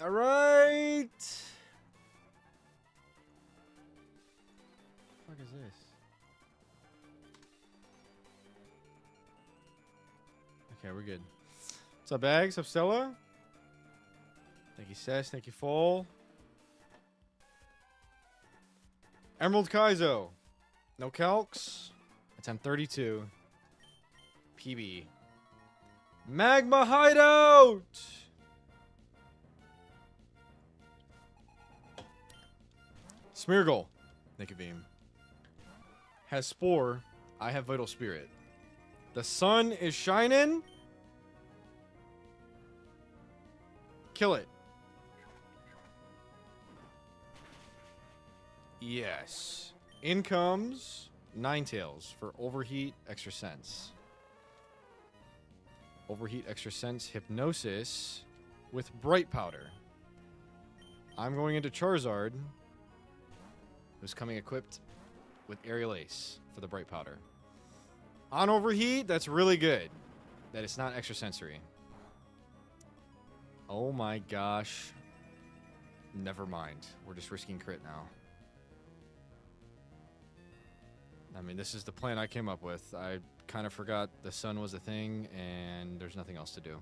Speaker 1: All right. What the fuck is this? Okay, we're good. What's up, Bags? What's up, Stella? Thank you, Sess. Thank you, Fall. Emerald Kaizo. No calcs. Attempt 32. PB. Magma Hideout! Smeargle. Thank you, Beam. Has Spore. I have Vital Spirit. The sun is shining. Kill it. Yes. In comes Ninetales for Overheat, Extra Sense. Overheat, Extra Sense, Hypnosis with Bright Powder. I'm going into Charizard, who's coming equipped with Aerial Ace for the Bright Powder. On Overheat, that's really good. That it's not extra sensory. Oh my gosh. Never mind. We're just risking crit now. I mean, this is the plan I came up with. I kind of forgot the sun was a thing, and there's nothing else to do.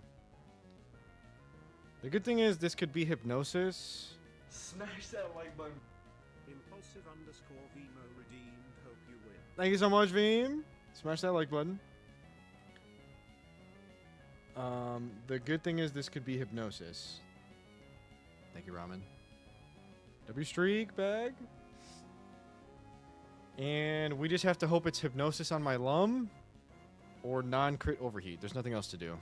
Speaker 1: The good thing is this could be hypnosis.
Speaker 5: Smash that like button.
Speaker 3: Impulsive underscore Vimo redeemed. Hope you win.
Speaker 1: Thank you so much, Veem. Smash that like button. The good thing is this could be hypnosis. Thank you, Ramen. W streak bag. And we just have to hope it's hypnosis on my Lum or non-crit overheat. There's nothing else to do.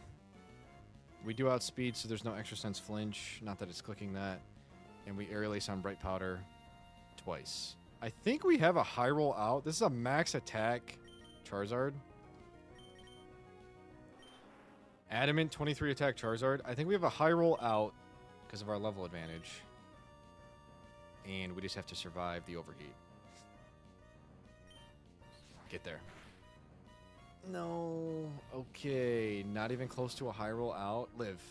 Speaker 1: We do outspeed, so there's no extra sense flinch. Not that it's clicking that. And we aerial ace on bright powder twice. I think we have a high roll out. This is a max attack Charizard. Adamant 23 attack Charizard. I think we have a high roll out because of our level advantage. And we just have to survive the overheat. Get there. No. Okay. Not even close to a high roll out. Live.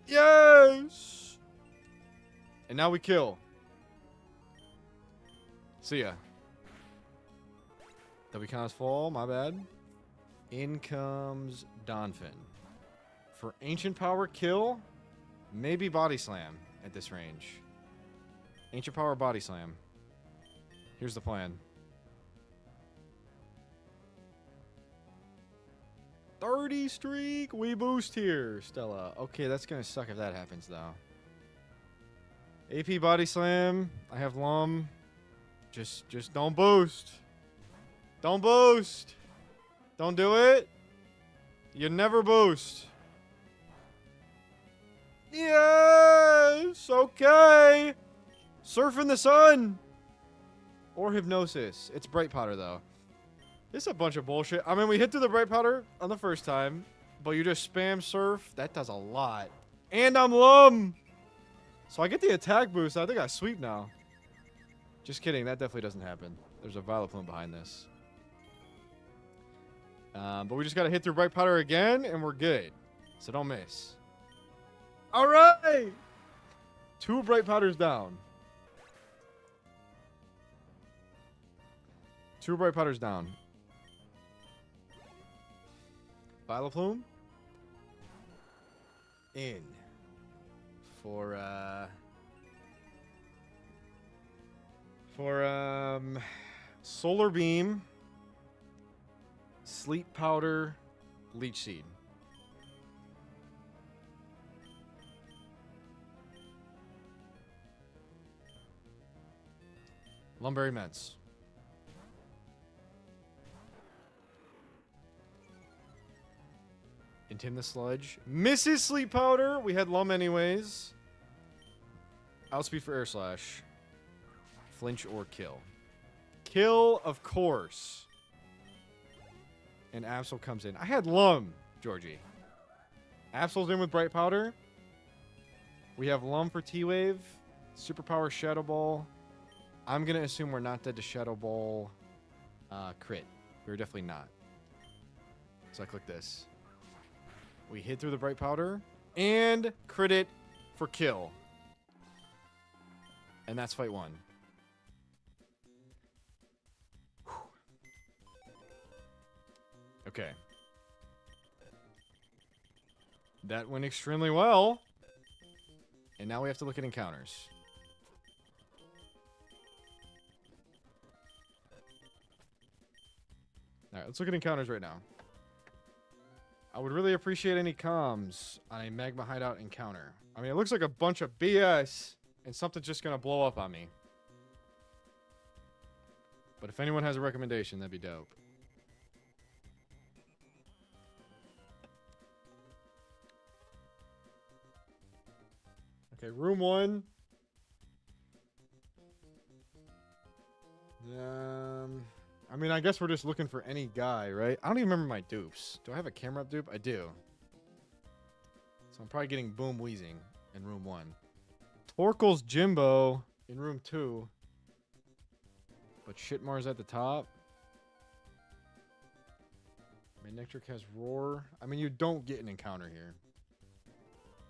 Speaker 1: Yes! And now we kill. See ya. WCons fall. My bad. In comes Donphin. For Ancient Power kill, maybe Body Slam at this range. Ancient Power Body Slam. Here's the plan. 30 streak. We boost here, Stella. Okay, that's going to suck if that happens, though. AP Body Slam. I have Lum. Just don't boost. Don't boost. Don't do it. You never boost. Yes. Okay. Surf in the sun. Or hypnosis. It's bright powder, though. This is a bunch of bullshit. I mean, we hit through the bright powder on the first time. But you just spam surf. That does a lot. And I'm Lum. So I get the attack boost. I think I sweep now. Just kidding. That definitely doesn't happen. There's a Violet Plume behind this. But we just got to hit through bright powder again, and we're good. So don't miss. All right. 2 bright powders down. 2 bright powders down. Violet Plume. In. For Solar Beam. Sleep Powder, Leech Seed. Lumberry Ments. Intim the Sludge. Misses Sleep Powder. We had Lum anyways. Outspeed for Air Slash. Flinch or kill. Kill, of course. And Absol comes in. I had Lum, Georgie. Absol's in with Bright Powder. We have Lum for T-Wave. Superpower Shadow Ball. I'm going to assume we're not dead to Shadow Ball crit. We're definitely not. So I click this. We hit through the Bright Powder. And crit it for kill. And that's fight 1. Okay. That went extremely well. And now we have to look at encounters. Alright, let's look at encounters right now. I would really appreciate any comms on a Magma Hideout encounter. I mean, it looks like a bunch of BS, and something's just gonna blow up on me. But if anyone has a recommendation, that'd be dope. Okay, room 1. I mean, I guess we're just looking for any guy, right? I don't even remember my dupes. Do I have a camera up dupe? I do. So I'm probably getting Boom Wheezing in room 1. Torkel's Jimbo in room 2. But Shitmar's at the top. Manectric has Roar. I mean, you don't get an encounter here.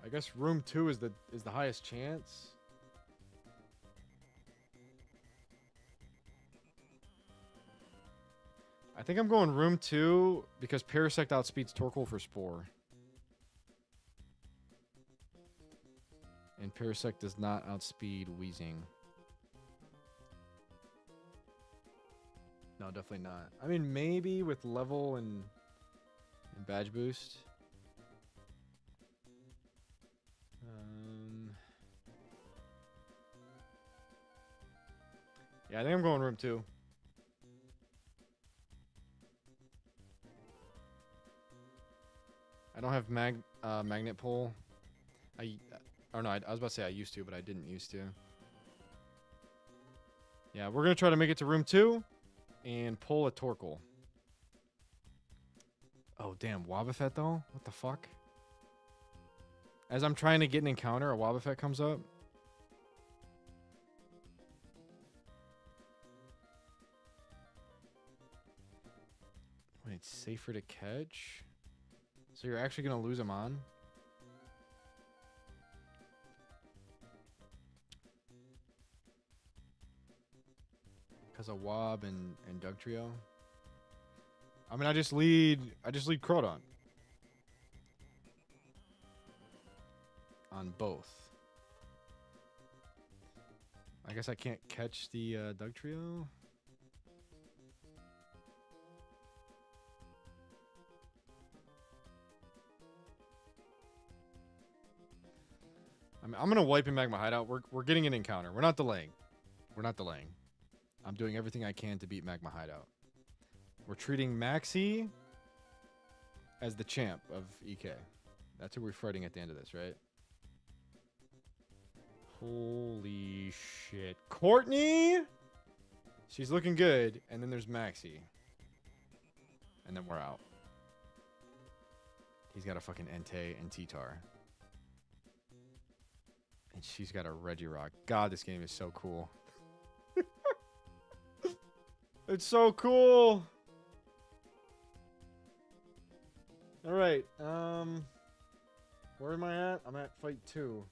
Speaker 1: I guess room 2 is the highest chance. I think I'm going room 2 because Parasect outspeeds Torkoal for Spore. And Parasect does not outspeed Wheezing. No, definitely not. I mean, maybe with level and badge boost. Yeah, I think I'm going room 2. I don't have magnet pull. Or no, I was about to say I used to, but I didn't used to. Yeah, we're gonna try to make it to room 2 and pull a Torkoal. Oh damn, Wobbuffet though? What the fuck? As I'm trying to get an encounter, a Wobbuffet comes up. Wait, it's safer to catch? So you're actually gonna lose him on? Because of Wob and Dugtrio? I mean, I just lead Crawdon. On both. I guess I can't catch the Dugtrio. I mean, I'm gonna wipe in Magma Hideout. We're getting an encounter. We're not delaying. We're not delaying. I'm doing everything I can to beat Magma Hideout. We're treating Maxi as the champ of EK. That's who we're fighting at the end of this, right? Holy shit. Courtney! She's looking good. And then there's Maxi. And then we're out. He's got a fucking Entei and T-Tar. And she's got a Regirock. God, this game is so cool. It's so cool. All right. Where am I at? I'm at fight 2.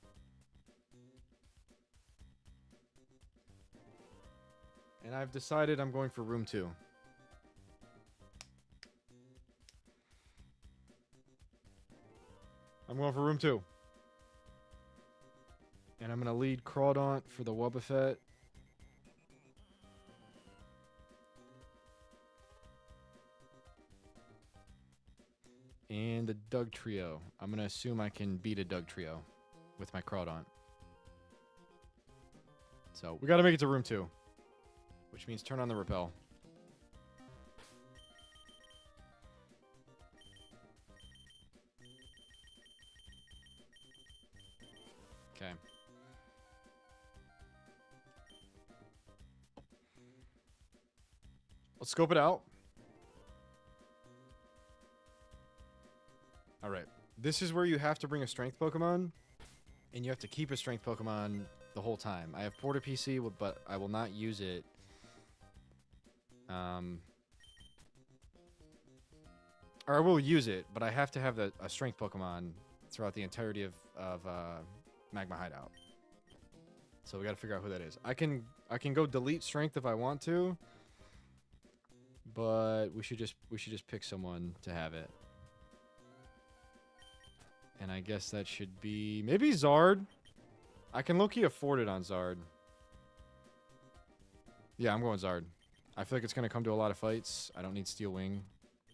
Speaker 1: And I've decided I'm going for room 2. I'm going for room 2. And I'm going to lead Crawdaunt for the Wobbuffet. And the Dugtrio. I'm going to assume I can beat a Dugtrio with my Crawdaunt. So we got to make it to room 2. Which means turn on the repel. Okay. Let's scope it out. All right. This is where you have to bring a strength Pokemon. And you have to keep a strength Pokemon the whole time. I have Porta PC, but I will not use it. Or I will use it, but I have to have a strength Pokemon throughout the entirety of Magma Hideout. So we got to figure out who that is. I can go delete strength if I want to, but we should just pick someone to have it. And I guess that should be maybe Zard. I can low-key afford it on Zard. Yeah, I'm going Zard. I feel like it's going to come to a lot of fights. I don't need Steel Wing.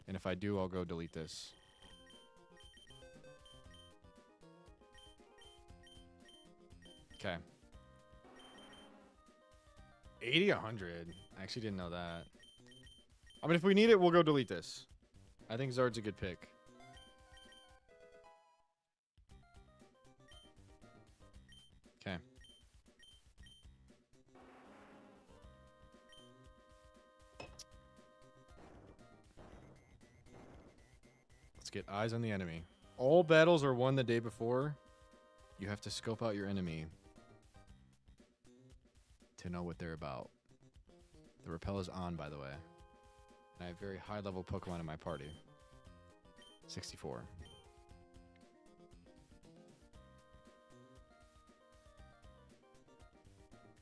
Speaker 1: And if I do, I'll go delete this. Okay. 80, 100. I actually didn't know that. I mean, if we need it, we'll go delete this. I think Zard's a good pick. Okay. Let's get eyes on the enemy. All battles are won the day before. You have to scope out your enemy to know what they're about. The repel is on, by the way. And I have very high-level Pokemon in my party. 64.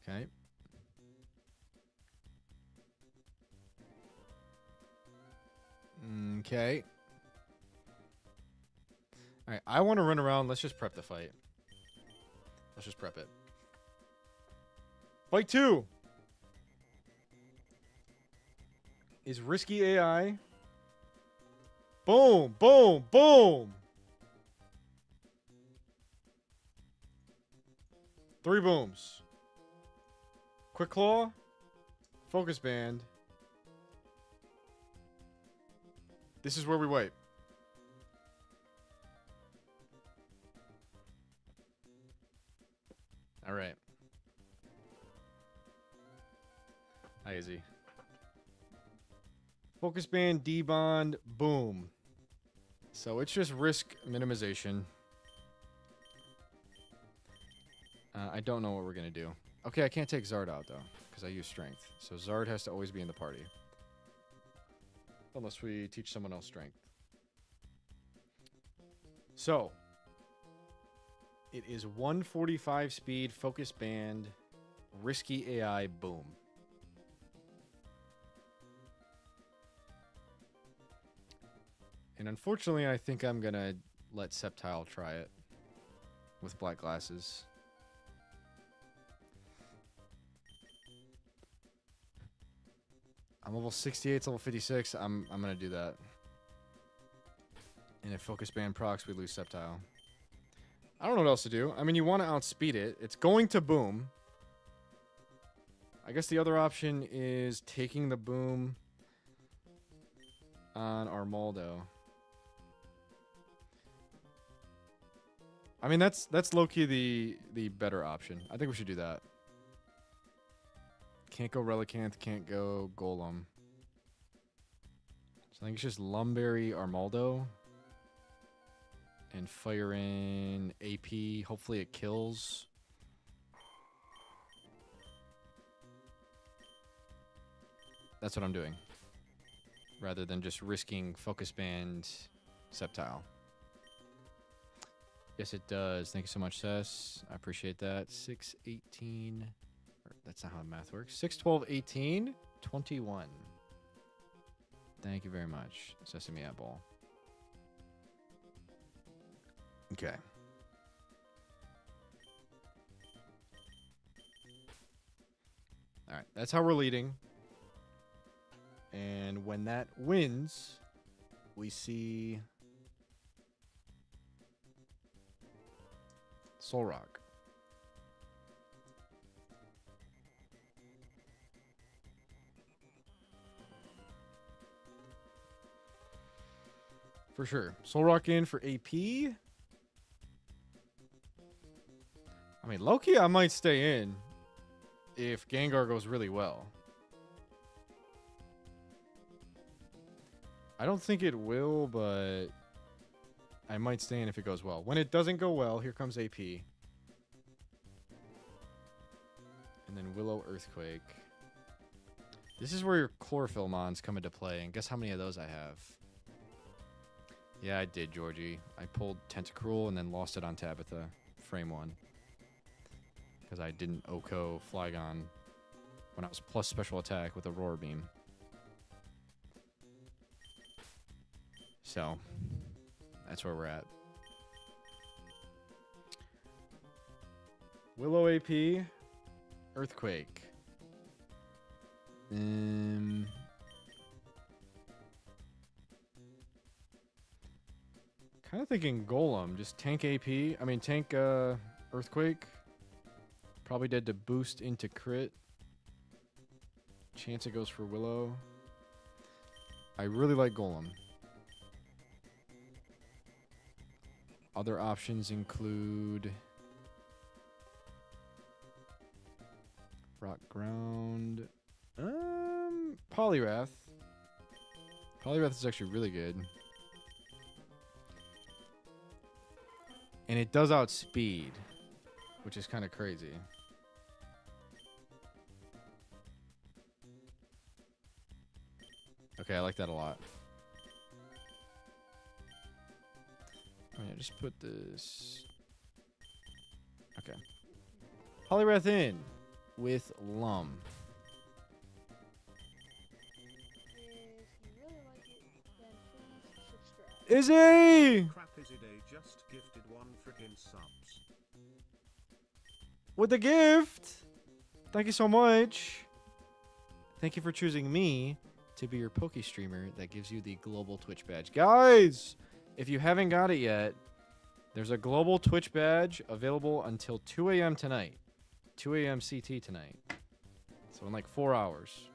Speaker 1: Okay. Okay. Alright, I want to run around. Let's just prep the fight. Let's just prep it. Fight 2 is Risky AI. Boom, boom, boom. 3 booms. Quick Claw. Focus Band. This is where we wait. All right. Hi, Izzy. Focus Band, D-Bond, boom. So it's just risk minimization. I don't know what we're going to do. Okay, I can't take Zard out, though, because I use Strength. So Zard has to always be in the party. Unless we teach someone else Strength. So, it is 145 speed, Focus Band, Risky AI, boom. And unfortunately, I think I'm going to let Sceptile try it with black glasses. I'm level 68, it's level 56. I'm going to do that. And if Focus Band procs, we lose Sceptile. I don't know what else to do. I mean, you want to outspeed it. It's going to boom. I guess the other option is taking the boom on Armaldo. I mean, that's low-key the better option. I think we should do that. Can't go Relicanth, can't go Golem. So I think it's just Lumberry, Armaldo. And fire in AP. Hopefully it kills. That's what I'm doing. Rather than just risking Focus Band, Sceptile. Yes, it does. Thank you so much, Sess. I appreciate that. 6, 18. That's not how math works. 6, 12, 18, 21. Thank you very much, Sesame Apple. Okay. All right, that's how we're leading. And when that wins, we see Soul Rock. For sure. Soul Rock in for AP. I mean, low-key, I might stay in if Gengar goes really well. I don't think it will, but I might stay in if it goes well. When it doesn't go well, here comes AP. And then Willow Earthquake. This is where your Chlorophyll Mons come into play, and guess how many of those I have? Yeah, I did, Georgie. I pulled Tentacruel and then lost it on Tabitha. Frame 1. Because I didn't Oko Flygon when I was plus special attack with Aurora Beam. So, that's where we're at. Willow AP, Earthquake. Kind of thinking Golem, just tank AP. I mean, tank Earthquake. Probably dead to boost into crit. Chance it goes for Willow. I really like Golem. Other options include Rock Ground. Poliwrath. Poliwrath is actually really good. And it does outspeed, which is kind of crazy. Okay, I like that a lot. Oh yeah, just put this. Okay. Poliwrath in with Lum.
Speaker 2: If you really like it, then please subscribe.
Speaker 1: Izzy!
Speaker 3: Crap Izzy Day just gifted 1 frickin' subs.
Speaker 1: with the gift. Thank you so much. Thank you for choosing me to be your Poke streamer that gives you the global Twitch badge. Guys, if you haven't got it yet, there's a global Twitch badge available until 2 a.m. tonight. 2 a.m. CT tonight. So in like 4 hours,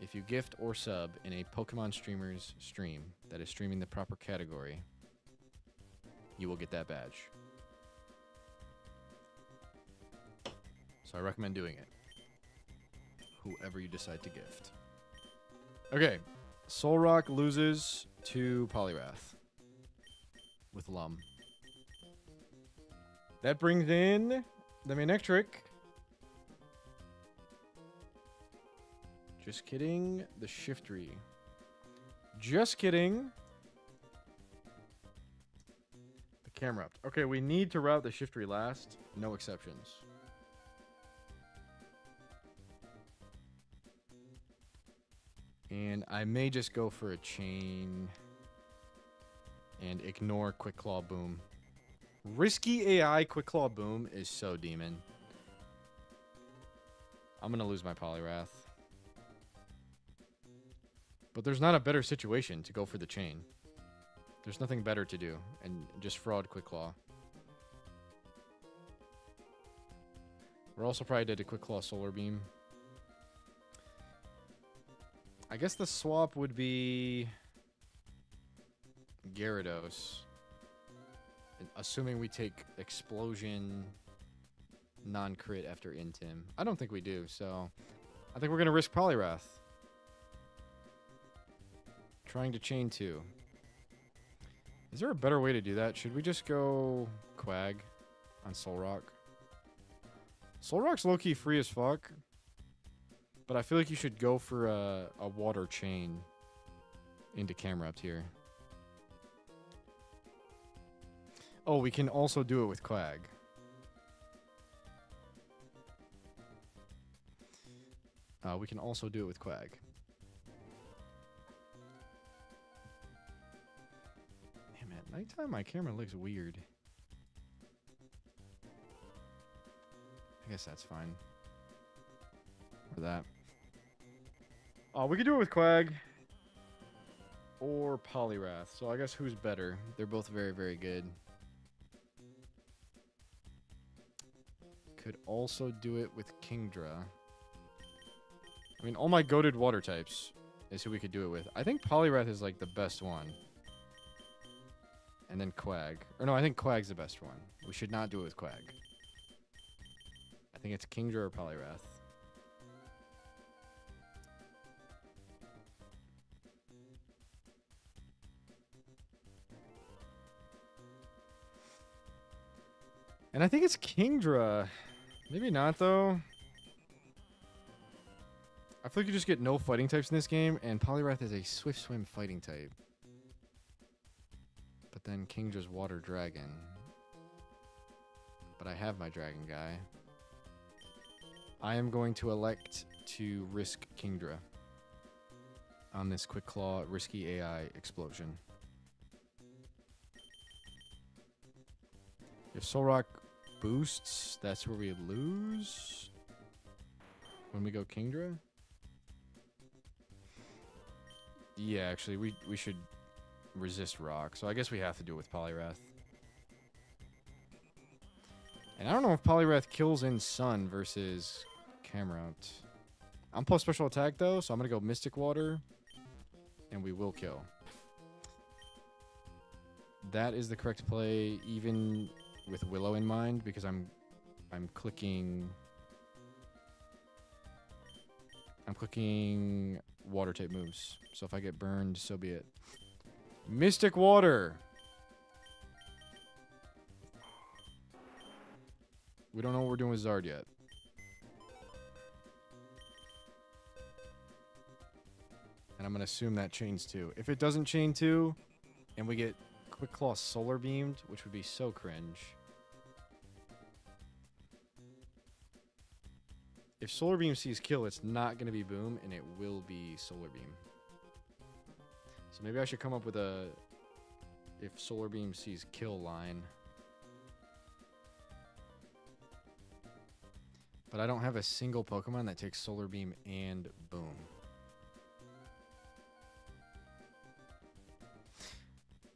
Speaker 1: if you gift or sub in a Pokemon streamer's stream that is streaming the proper category, you will get that badge. So I recommend doing it. Whoever you decide to gift. Okay. Solrock loses to Poliwrath. With Lum. That brings in the Manectric. Just kidding. The Shiftry. Just kidding. The Camerupt. Okay, we need to route the Shiftry last. No exceptions. And I may just go for a chain and ignore Quick Claw Boom. Risky AI Quick Claw Boom is so demon. I'm going to lose my Poliwrath. But there's not a better situation to go for the chain. There's nothing better to do. And just fraud Quick Claw. We're also probably dead to Quick Claw Solar Beam. I guess the swap would be Gyarados. Assuming we take Explosion non-crit after Intim. I don't think we do, so I think we're going to risk Poliwrath. Trying to chain 2. Is there a better way to do that? Should we just go Quag on Solrock? Solrock's low-key free as fuck. But I feel like you should go for a water chain into Camerupt here. Oh, we can also do it with Quag. We can also do it with Quag. Damn, at nighttime my camera looks weird. I guess that's fine. Or that. We could do it with Quag. Or Poliwrath. So I guess who's better? They're both very, very good. Could also do it with Kingdra. I mean, all my goated water types is who we could do it with. I think Poliwrath is like the best one. And then Quag. Or no, I think Quag's the best one. We should not do it with Quag. I think it's Kingdra or Poliwrath. And I think it's Kingdra. Maybe not, though. I feel like you just get no fighting types in this game, and Poliwrath is a Swift Swim fighting type. But then Kingdra's Water Dragon. But I have my Dragon guy. I am going to elect to risk Kingdra on this Quick Claw Risky AI Explosion. If Solrock boosts, that's where we lose when we go Kingdra. Yeah, actually, we should resist rock. So I guess we have to do it with Poliwrath. And I don't know if Poliwrath kills in Sun versus Camerupt. I'm plus special attack, though, so I'm going to go Mystic Water. And we will kill. That is the correct play, even with Willow in mind, because I'm clicking water type moves. So if I get burned, so be it. Mystic Water. We don't know what we're doing with Zard yet. And I'm going to assume that chains 2. If it doesn't chain 2, and we get Quick Claw Solar Beamed, which would be so cringe. If Solar Beam sees kill, it's not going to be Boom, and it will be Solar Beam. So maybe I should come up with a if Solar Beam sees kill line. But I don't have a single Pokemon that takes Solar Beam and Boom.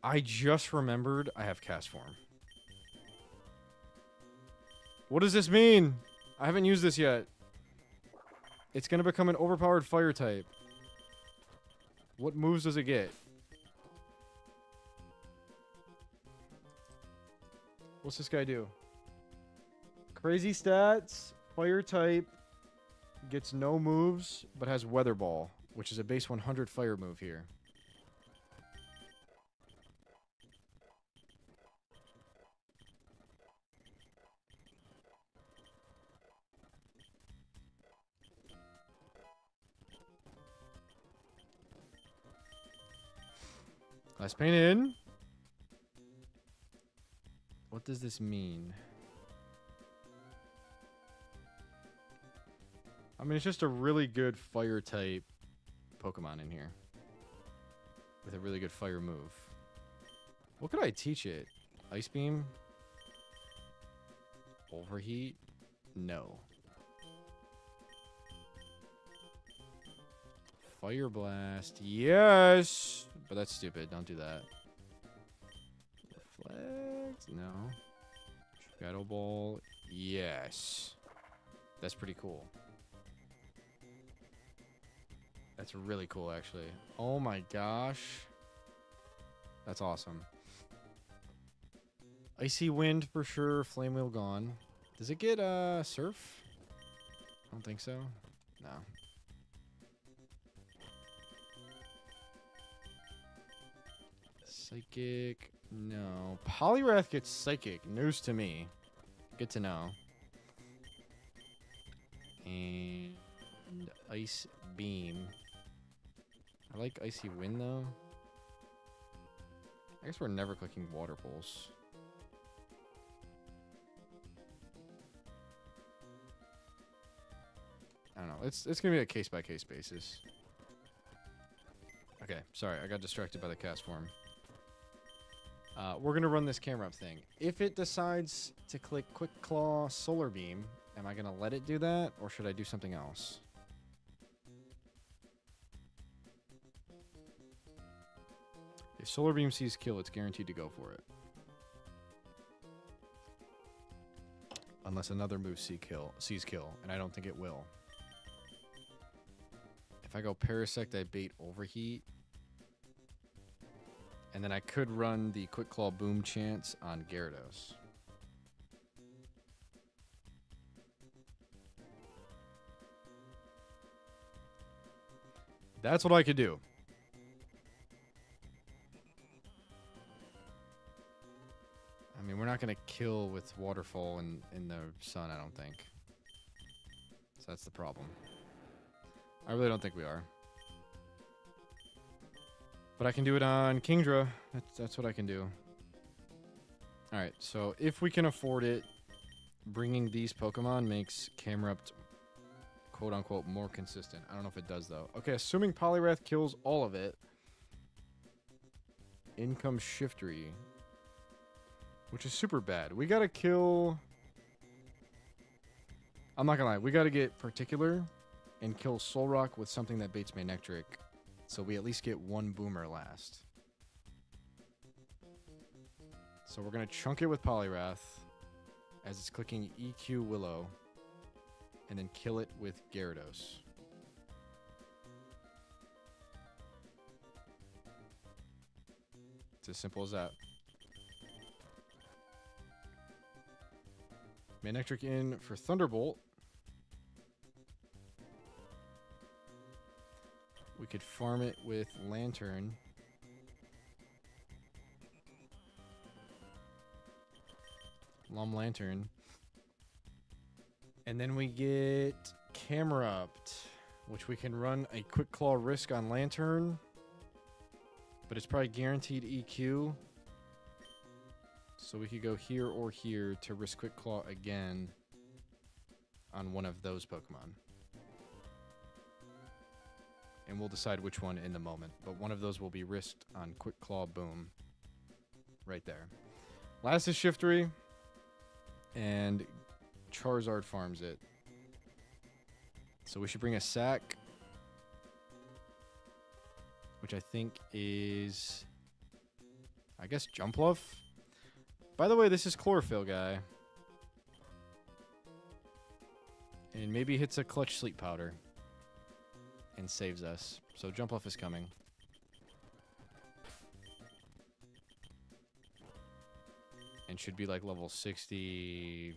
Speaker 1: I just remembered I have Cast Form. What does this mean? I haven't used this yet. It's going to become an overpowered fire type. What moves does it get? What's this guy do? Crazy stats. Fire type. Gets no moves, but has Weather Ball, which is a base 100 fire move here. Last painted. What does this mean? I mean, it's just a really good fire type Pokemon in here. With a really good fire move. What could I teach it? Ice Beam? Overheat? No. Fire Blast. Yes! But that's stupid. Don't do that. Reflect? No. Shadow Ball? Yes. That's pretty cool. That's really cool, actually. Oh my gosh. That's awesome. Icy Wind for sure. Flame Wheel gone. Does it get Surf? I don't think so. No. Psychic. No. Poliwrath gets Psychic. News to me. Good to know. And Ice Beam. I like Icy Wind, though. I guess we're never clicking Water Pulse. I don't know. It's going to be a case-by-case basis. Okay, sorry. I got distracted by the cast form. We're going to run this camera up thing. If it decides to click Quick Claw Solar Beam, am I going to let it do that, or should I do something else? If Solar Beam sees kill, it's guaranteed to go for it. Unless another move sees kill, and I don't think it will. If I go Parasect, I bait Overheat. And then I could run the Quick Claw Boom chance on Gyarados. That's what I could do. I mean, we're not going to kill with Waterfall in the sun, I don't think. So that's the problem. I really don't think we are. But I can do it on Kingdra. That's what I can do. Alright, so if we can afford it, bringing these Pokemon makes Camerupt quote-unquote more consistent. I don't know if it does, though. Okay, assuming Poliwrath kills all of it, in comes Shiftry, which is super bad. We gotta kill... I'm not gonna lie. We gotta get Particular and kill Solrock with something that baits Manectric, so we at least get one Boomer last. So we're gonna chunk it with Poliwrath as it's clicking EQ Willow, and then kill it with Gyarados. It's as simple as that. Manectric in for Thunderbolt. We could farm it with Lantern. Lum Lantern. And then we get Camerupt, which we can run a Quick Claw Risk on Lantern. But it's probably guaranteed EQ. So we could go here or here to risk Quick Claw again on one of those Pokemon. And we'll decide which one in the moment. But one of those will be risked on Quick Claw Boom. Right there. Last is Shiftry. And Charizard farms it. So we should bring a sack, which I think is, I guess, Jump Luff. By the way, this is Chlorophyll guy. And maybe hits a clutch sleep powder and saves us. So Jump Luff is coming. And should be like level 68.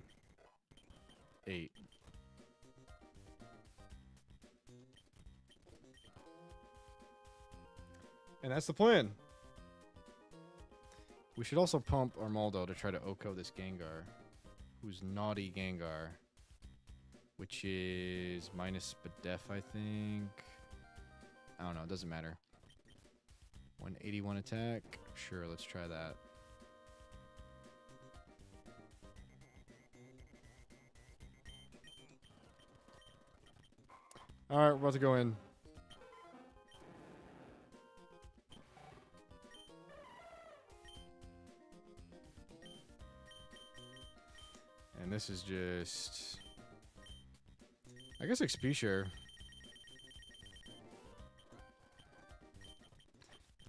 Speaker 1: And that's the plan. We should also pump Armaldo to try to OHKO this Gengar, who's naughty Gengar, which is minus Spadef, I think. I don't know, it doesn't matter. 181 attack. Sure, let's try that. Alright, we're about to go in. And this is just, I guess, XP share.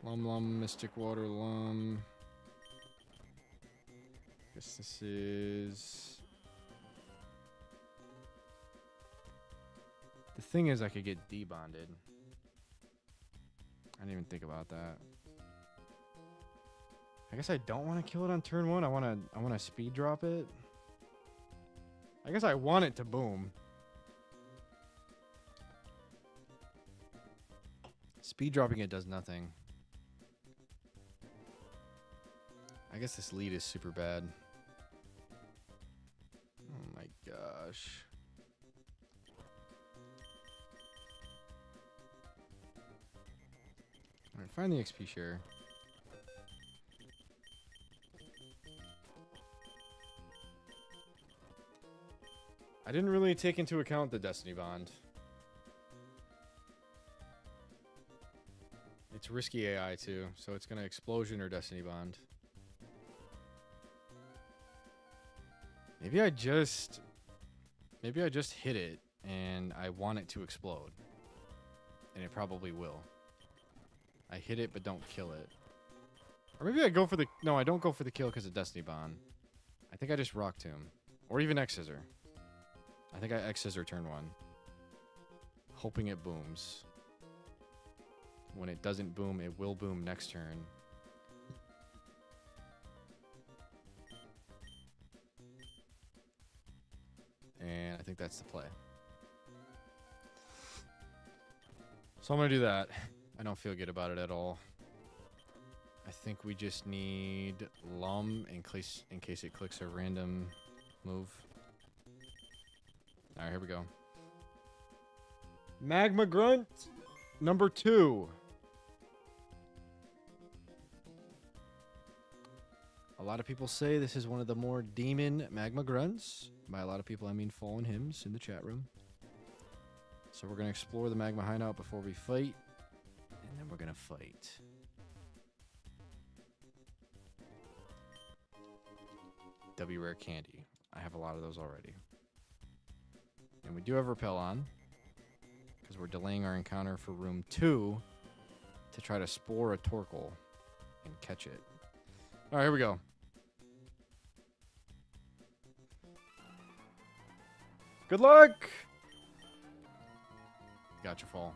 Speaker 1: Lum, Mystic Water, Lum. Guess this is... The thing is, I could get debonded. I didn't even think about that. I guess I don't want to kill it on turn 1. I want to speed drop it. I guess I want it to boom. Speed dropping it does nothing. I guess this lead is super bad. Oh my gosh. Alright, find the XP share. I didn't really take into account the Destiny Bond. It's risky AI too, so it's gonna Explosion or Destiny Bond. Maybe I just hit it and I want it to explode. And it probably will. I hit it but don't kill it. Or maybe I go for the... No, I don't go for the kill because of Destiny Bond. I think I just Rock Tomb. Or even X-Scissor. I think I X-Scissor turn 1. Hoping it booms. When it doesn't boom, it will boom next turn. And I think that's the play. So I'm going to do that. I don't feel good about it at all. I think we just need Lum in case it clicks a random move. Alright, here we go. Magma Grunt number 2. A lot of people say this is one of the more demon Magma Grunts. By a lot of people, I mean Fallen Hymns in the chat room. So we're going to explore the Magma Hideout before we fight. And then we're going to fight. W Rare Candy. I have a lot of those already. And we do have Repel on. Because we're delaying our encounter for room 2 to try to spore a Torkoal and catch it. Alright, here we go. Good luck! Gotcha fall.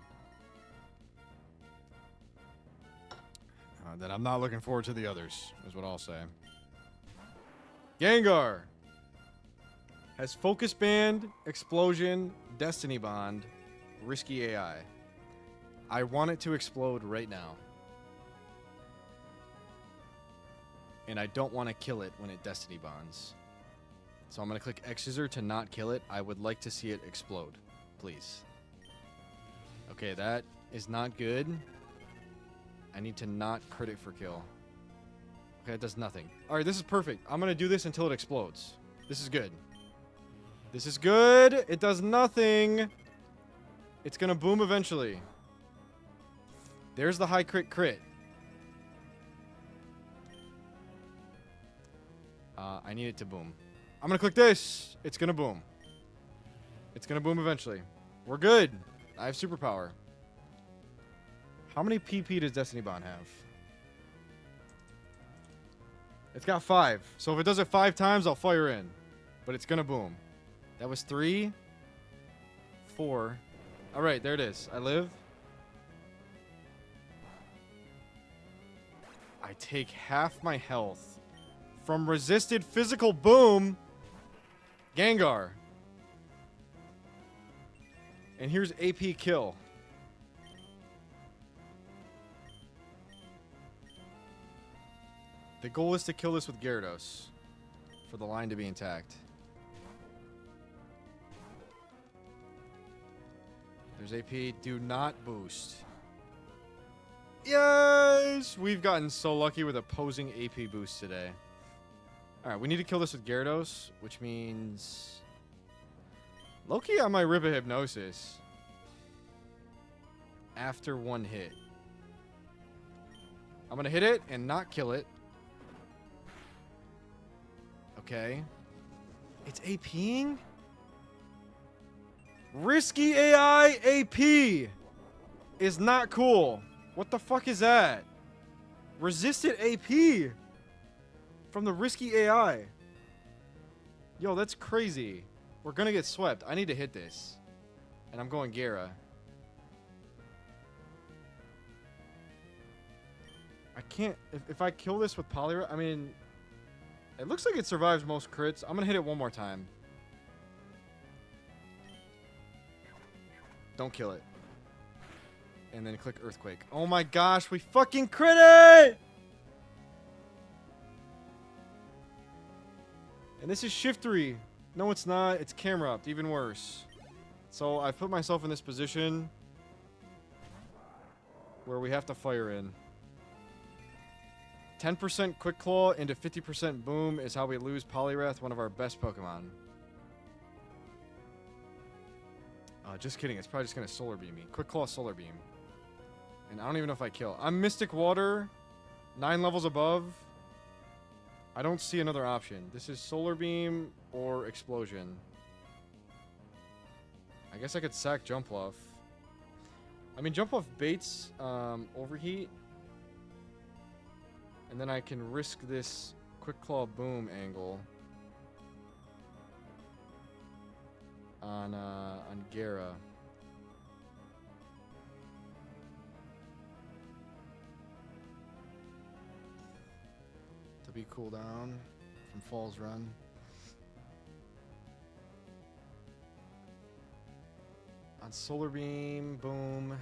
Speaker 1: Then I'm not looking forward to the others, is what I'll say. Gengar has Focus Band, Explosion, Destiny Bond, Risky AI. I want it to explode right now. And I don't want to kill it when it Destiny Bonds. So I'm going to click X-Scissor to not kill it. I would like to see it explode. Please. Okay, that is not good. I need to not crit it for kill. Okay, it does nothing. Alright, this is perfect. I'm going to do this until it explodes. This is good. This is good. It does nothing. It's going to boom eventually. There's the high crit. I need it to boom. I'm going to click this. It's going to boom. It's going to boom eventually. We're good. I have superpower. How many PP does Destiny Bond have? It's got 5. So if it does it 5 times, I'll fire in. But it's gonna boom. That was 3. 4. Alright, there it is. I live. I take half my health from resisted physical boom. Gengar. And here's AP kill. The goal is to kill this with Gyarados for the line to be intact. There's AP. Do not boost. Yes! We've gotten so lucky with opposing AP boost today. Alright, we need to kill this with Gyarados, which means... Low-key, I might rip a Hypnosis after one hit. I'm going to hit it and not kill it. Okay. It's APing? Risky AI AP is not cool. What the fuck is that? Resisted AP from the risky AI. Yo, that's crazy. We're gonna get swept. I need to hit this. And I'm going Gara. I can't... If I kill this with Polyra... I mean... It looks like it survives most crits. I'm gonna hit it one more time. Don't kill it. And then click Earthquake. Oh my gosh, we fucking crit it! And this is Shift-3. No, it's not. It's camera up. Even worse. So I put myself in this position where we have to fire in. 10% Quick Claw into 50% Boom is how we lose Poliwrath, one of our best Pokemon. Just kidding. It's probably just going to Solar Beam me. Quick Claw, Solar Beam. And I don't even know if I kill. I'm Mystic Water. 9 levels above. I don't see another option. This is Solar Beam or Explosion. I guess I could sack Jump Off. I mean, Jump Off baits Overheat. And then I can risk this Quick Claw Boom angle on Gara. To be cooldown from Falls Run. On Solar Beam, Boom.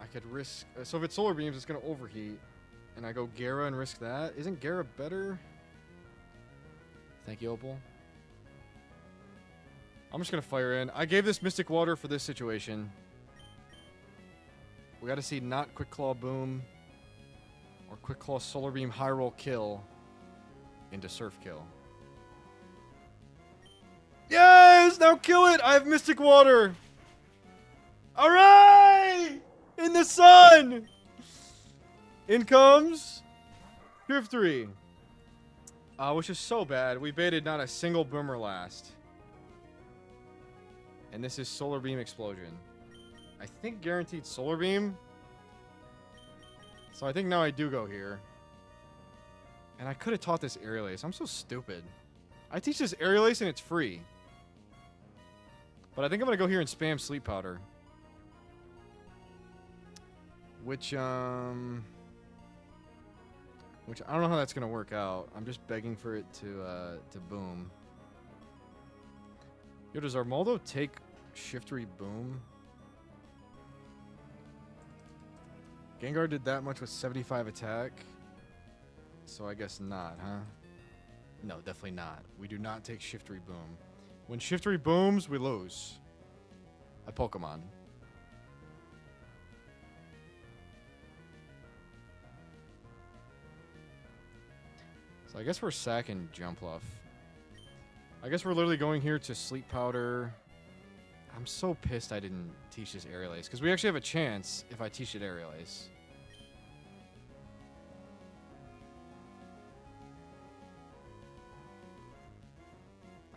Speaker 1: I could risk... so if it's Solar Beams, it's going to overheat. And I go Gara and risk that. Isn't Gara better? Thank you, Opal. I'm just going to fire in. I gave this Mystic Water for this situation. We got to see not Quick Claw Boom or Quick Claw Solar Beam High Roll Kill into Surf Kill. Yes! Now kill it! I have Mystic Water! Alright! In the sun! In comes Shift-3. Which is so bad. We baited not a single Boomer last. And this is Solar Beam Explosion. I think guaranteed Solar Beam. So I think now I do go here. And I could have taught this Aerial Ace. I'm so stupid. I teach this Aerial Ace and it's free. But I think I'm going to go here and spam Sleep Powder. Which I don't know how that's going to work out. I'm just begging for it to boom. Yo, does Armaldo take Shift-3 Boom? Gengar did that much with 75 attack. So I guess not, huh? No, definitely not. We do not take Shift-3 Boom. When Shift-3 booms, we lose. A Pokemon. So I guess we're sacking Jump Off. I guess we're literally going here to Sleep Powder. I'm so pissed I didn't teach this Aerial Ace. Because we actually have a chance if I teach it Aerial Ace.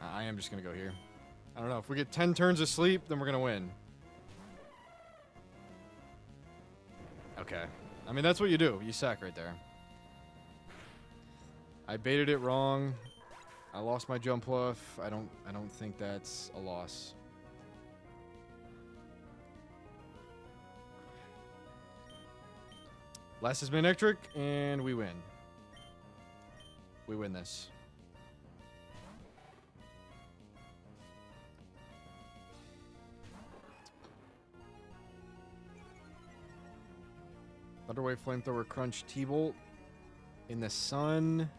Speaker 1: I am just going to go here. I don't know. If we get 10 turns of sleep, then we're going to win. Okay. I mean, that's what you do. You sack right there. I baited it wrong. I lost my jump bluff. I don't think that's a loss. Last is Manectric, and we win. We win this. Thunderwave, Flamethrower, Crunch, T-Bolt. In the sun.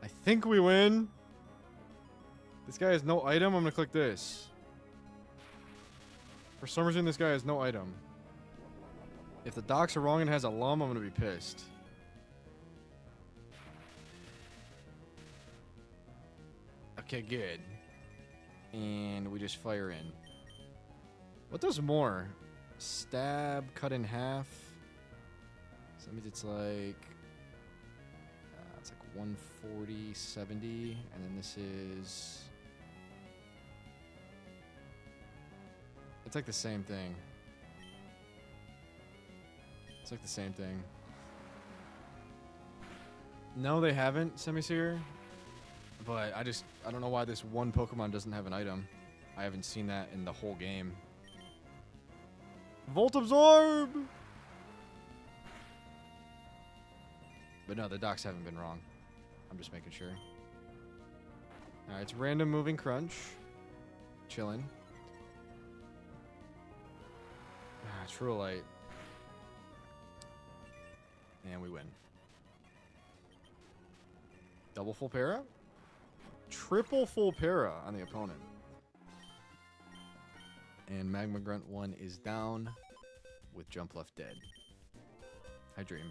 Speaker 1: I think we win. This guy has no item. I'm going to click this. For some reason, this guy has no item. If the docs are wrong and has a lum, I'm going to be pissed. Okay, good. And we just fire in. What does more? Stab, cut in half. So that means it's like 140, 70, and then this is... It's like the same thing. It's like the same thing. No, they haven't, Semiseer. But I don't know why this one Pokemon doesn't have an item. I haven't seen that in the whole game. Volt Absorb! But no, the docs haven't been wrong. I'm just making sure. Alright, it's random moving crunch. Chillin'. True Light. And we win. Double full para? Triple full para on the opponent. And Magma Grunt 1 is down with Jump Left dead. I dream.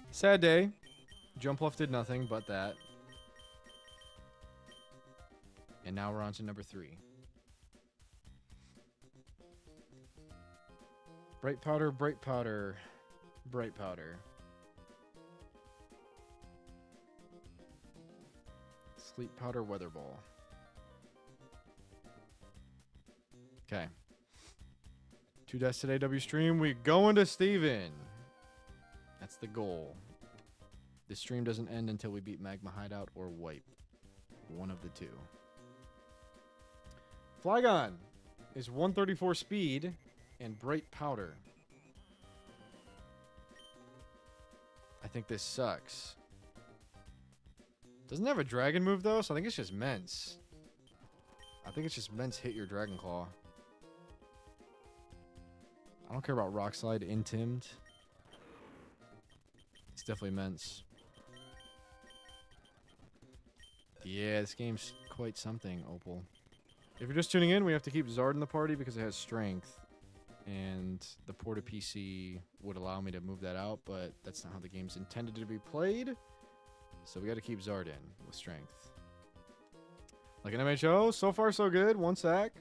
Speaker 1: Sad day. Jump Left did nothing but that. And now we're on to number 3. Bright Powder, Bright Powder, Bright Powder. Sleep Powder, Weather Ball. Okay. 2 deaths today, W stream. We going to Steven. That's the goal. The stream doesn't end until we beat Magma Hideout or Wipe. One of the two. Flygon is 134 speed and Bright Powder. I think this sucks. Doesn't have a dragon move though, so I think it's just Mence. I think it's just Mence hit your Dragon Claw. I don't care about Rock Slide, Intimid. It's definitely Mence. Yeah, this game's quite something, Opal. If you're just tuning in, we have to keep Zard in the party because it has strength. And the Porta PC would allow me to move that out, but that's not how the game's intended to be played. So we got to keep Zard in with strength. Like an MHO, so far so good. 1 sack.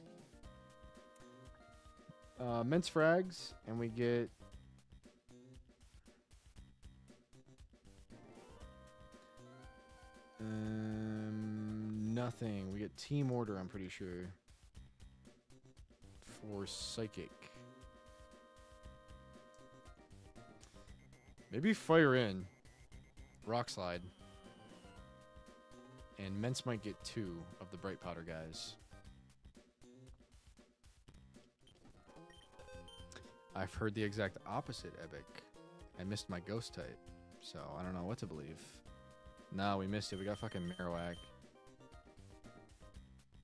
Speaker 1: Mence frags, and we get... nothing. We get Team Order, I'm pretty sure. For Psychic. Maybe Fire in. Rock Slide. And Mence might get 2 of the Bright Powder guys. I've heard the exact opposite, Epic. I missed my Ghost type. So I don't know what to believe. No, we missed it. We got fucking Marowak.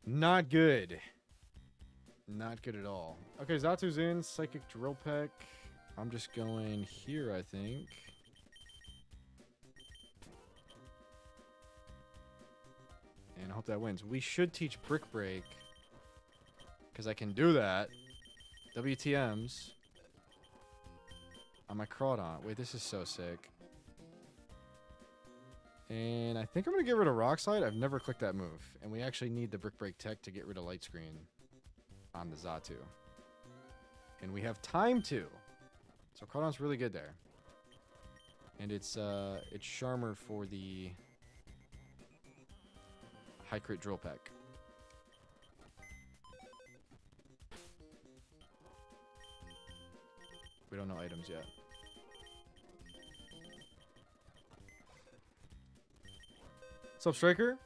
Speaker 1: Not good. Not good at all. Okay, Zatu's in. Psychic Drill Peck. I'm just going here, I think. And I hope that wins. We should teach Brick Break. Because I can do that. WTMs. On my Crawdon. Wait, this is so sick. And I think I'm going to get rid of Rock Slide. I've never clicked that move. And we actually need the Brick Break tech to get rid of Light Screen on the Zatu. And we have time to. So Crawdon's really good there. And it's Charmer for the High Crit Drill Peck. don't know items yet. What's up, Striker?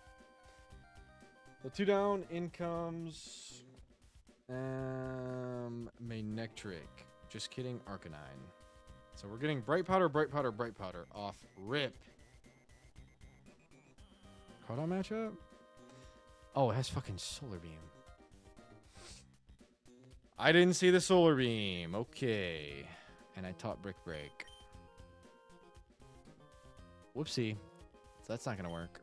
Speaker 1: So 2 down, in comes Manectric. Just kidding, Arcanine. So we're getting Bright Powder, Bright Powder, Bright Powder off rip. Cardon matchup? Oh, it has fucking Solar Beam. I didn't see the Solar Beam. Okay. And I taught Brick Break. Whoopsie. So that's not going to work.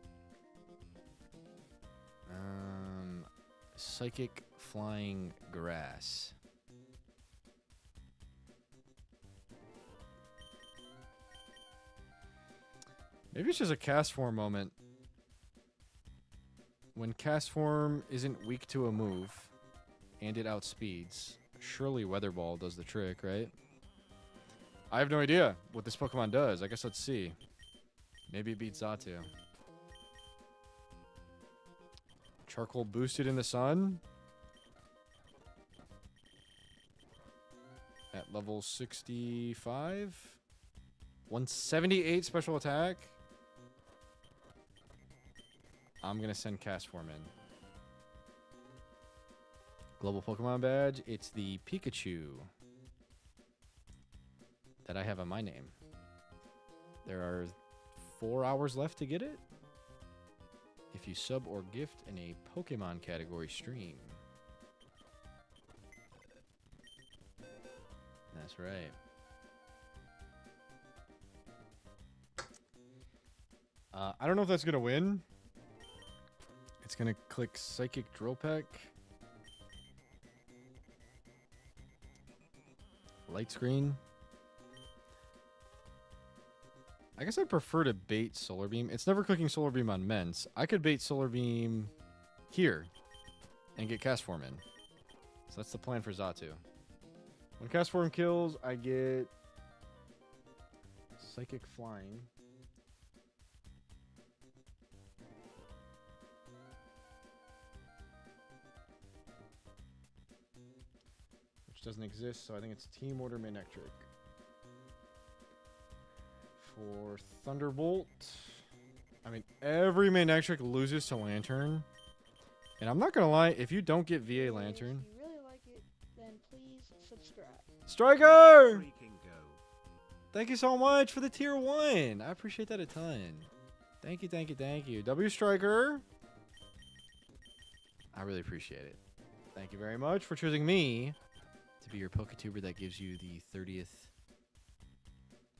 Speaker 1: Psychic Flying Grass. Maybe it's just a cast form moment. When cast form isn't weak to a move and it outspeeds, surely Weather Ball does the trick, right? I have no idea what this Pokemon does. I guess let's see. Maybe it beats Zatu. Charcoal boosted in the sun. At level 65. 178 special attack. I'm going to send Cast Form in. Global Pokemon Badge. It's the Pikachu that I have on my name. There are 4 hours left to get it. If you sub or gift in a Pokemon category stream. That's right. I don't know if that's going to win. It's going to click Psychic Drill Peck. Light Screen. I guess I'd prefer to bait Solar Beam. It's never clicking Solar Beam on Mence. I could bait Solar Beam here and get Cast Form in. So that's the plan for Zatu. When Cast Form kills, I get Psychic Flying. Which doesn't exist, so I think it's Team Order Manectric. For Thunderbolt, I mean, every Manectric loses to Lantern. And I'm not going to lie, if you don't get VA Lantern...
Speaker 2: If you really like it, then please subscribe.
Speaker 1: Striker!
Speaker 3: Freaking go.
Speaker 1: Thank you so much for the tier 1. I appreciate that a ton. Thank you, thank you, thank you. W Striker. I really appreciate it. Thank you very much for choosing me to be your Poketuber that gives you the 30th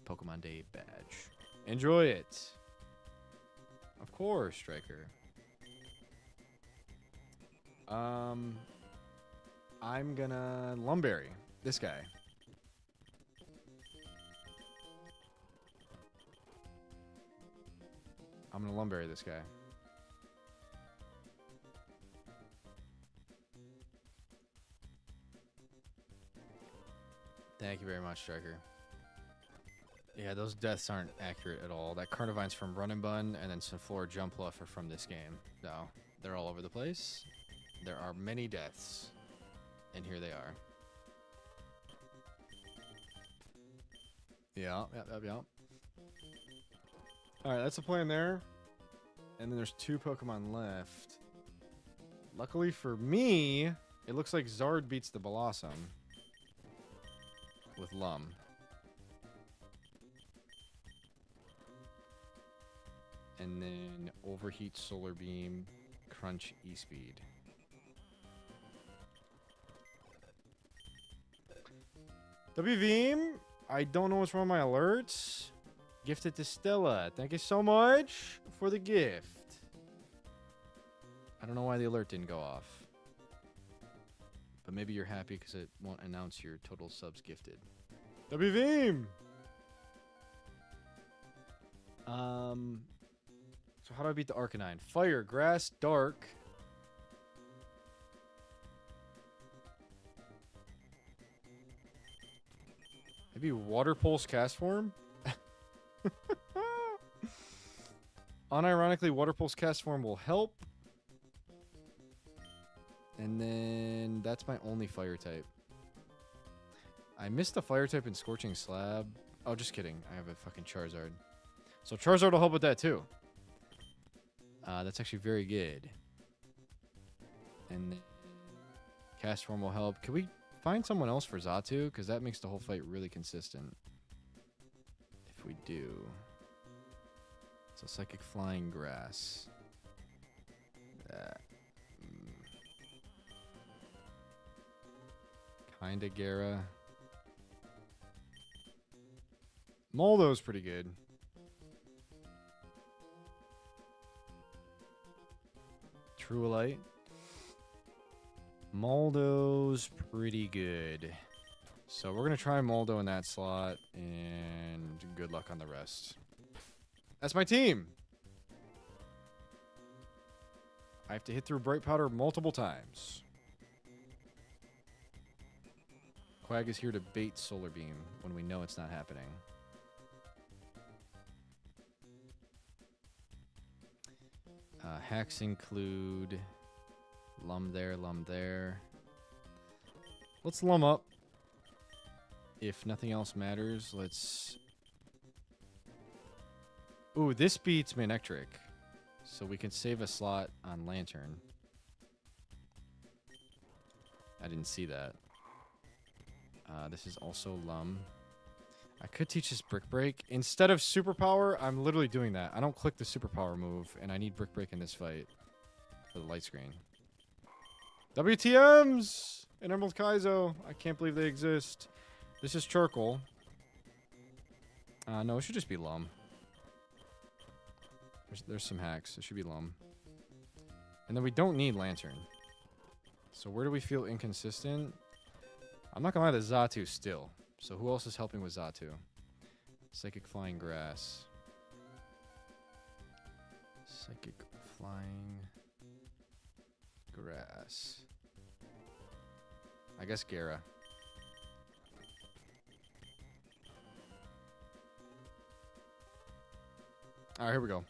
Speaker 1: Pokemon Day badge. Enjoy it. Of course, Striker. I'm gonna Lumberry this guy. I'm gonna Lumberry this guy. Thank you very much, Striker. Yeah, those deaths aren't accurate at all. That Carnivine's from Run and Bun, and then Sunflora Jumpluff are from this game. No, they're all over the place. There are many deaths, and here they are. Yeah. Alright, that's the plan there. And then there's 2 Pokemon left. Luckily for me, it looks like Zard beats the Blossom with Lum. And then Overheat Solar Beam, Crunch E-Speed. WVeem, I don't know what's wrong with my alerts. Gifted to Stella. Thank you so much for the gift. I don't know why the alert didn't go off. But maybe you're happy because it won't announce your total subs gifted. WVeem! So how do I beat the Arcanine? Fire, Grass, Dark. Maybe Water Pulse Cast Form? Unironically, Water Pulse Cast Form will help. And then that's my only fire type. I missed the fire type in Scorching Slab. Oh, just kidding. I have a fucking Charizard. So Charizard will help with that too. That's actually very good. And then Cast Form will help. Can we find someone else for Xatu? Because that makes the whole fight really consistent. If we do. So Psychic Flying Grass. Kinda Gara. Moldo's pretty good. Truelite. Moldo's pretty good. So we're going to try Moldo in that slot, and good luck on the rest. That's my team! I have to hit through Bright Powder multiple times. Quag is here to bait Solar Beam when we know it's not happening. Hacks include Lum there, Lum there. Let's Lum up. If nothing else matters, let's... Ooh, this beats Manectric. So we can save a slot on Lantern. I didn't see that. This is also Lum. I could teach this Brick Break. Instead of Superpower, I'm literally doing that. I don't click the Superpower move, and I need Brick Break in this fight for the light screen. WTMs! And Emerald Kaizo. I can't believe they exist. This is Charcoal. No, it should just be Lum. There's some hacks. It should be Lum. And then we don't need Lantern. So where do we feel inconsistent? I'm not gonna lie to Xatu still. So who else is helping with Xatu? Psychic Flying Grass. Psychic Flying Grass. I guess Gara. Alright, here we go.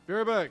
Speaker 1: Be right back.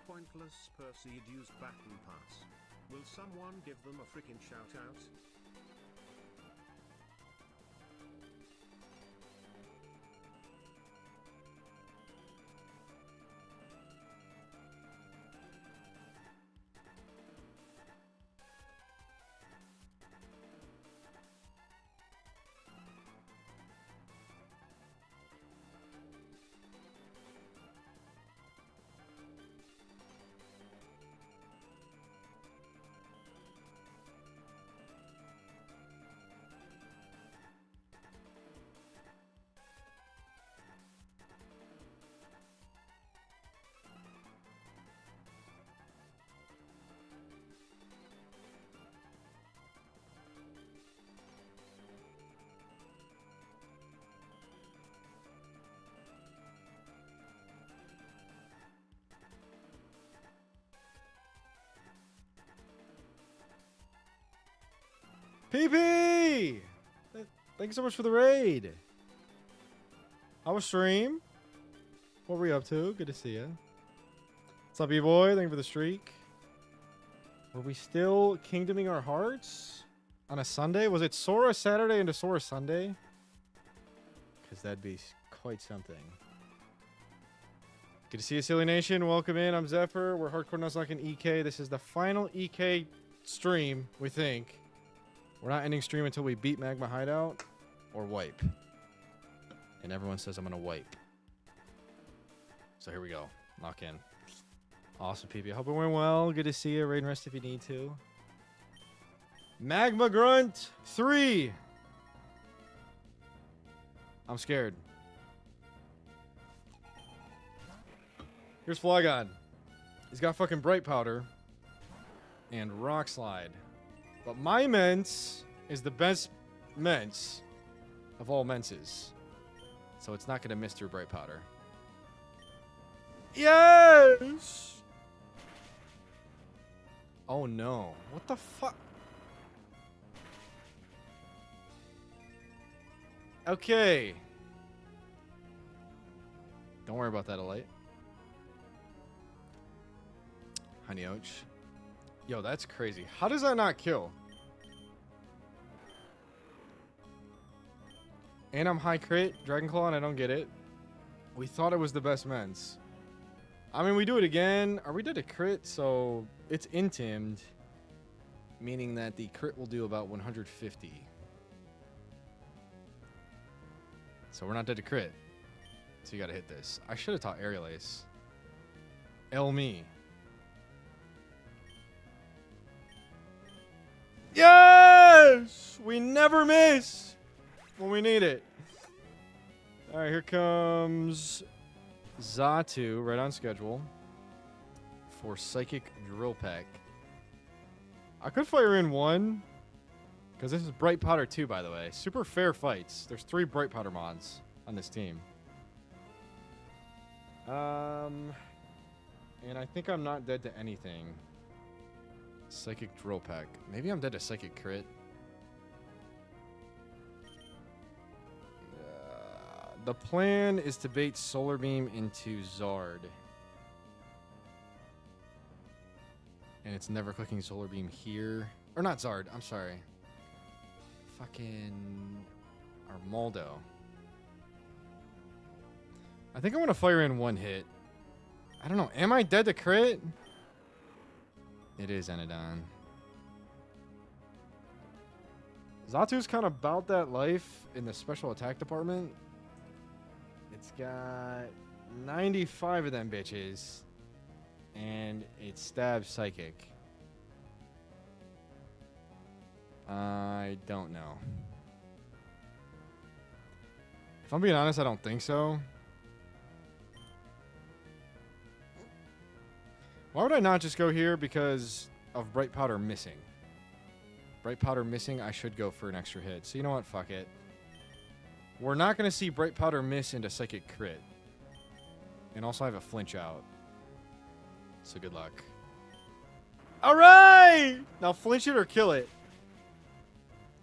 Speaker 3: Pointless Perseid use Baton Pass. Will someone give them a freaking shout out? PP! Thanks so much for the raid.
Speaker 1: How was stream? What were we up to? Good to see you. What's up, B-boy? Thank you for the streak. Were we still kingdoming our hearts on a Sunday? Was it Sora Saturday into Sora Sunday? Because that'd be quite something. Good to see you, Silly Nation. Welcome in. I'm Zephyr. We're Hardcore Nuzlocke and EK. This is the final EK stream, we think. We're not ending stream until we beat Magma Hideout or wipe. And everyone says I'm going to wipe. So here we go. Lock in. Awesome, PP. I hope it went well. Good to see you. Raid and rest if you need to. Magma Grunt 3. I'm scared. Here's Flygon. He's got fucking Bright Powder and Rock Slide. But my Mence is the best Mence of all Mences. So it's not going to miss through Bright Powder. Yes! Oh no. What the fuck? Okay. Don't worry about that, Elite. Honey Ouch. Yo, that's crazy. How does that not kill? And I'm high crit, Dragon Claw, and I don't get it. We thought it was the best Mence. I mean, we do it again. Are we dead to crit? So it's intimed, meaning that the crit will do about 150. So we're not dead to crit. So you gotta hit this. I should have taught Aerial Ace. L me. Yes! We never miss when we need it. All right, here comes Xatu, right on schedule for Psychic Drill Peck. I could fire in one, because this is Bright Powder 2, by the way. Super fair fights. There's 3 Bright Powder mods on this team. And I think I'm not dead to anything. Psychic Drill Peck. Maybe I'm dead to Psychic Crit. The plan is to bait Solar Beam into Zard. And it's never clicking Solar Beam here. Or not Zard, I'm sorry. Fucking Armaldo. I think I want to fire in one hit. I don't know. Am I dead to crit? It is Enodon. Xatu's kind of about that life in the special attack department. It's got 95 of them bitches. And it stabs Psychic. I don't know. If I'm being honest, I don't think so. Why would I not just go here? Because of Bright Powder missing. Bright Powder missing, I should go for an extra hit. So you know what? Fuck it. We're not going to see Bright Powder miss into Psychic Crit. And also I have a flinch out. So good luck. Alright! Now flinch it or kill it.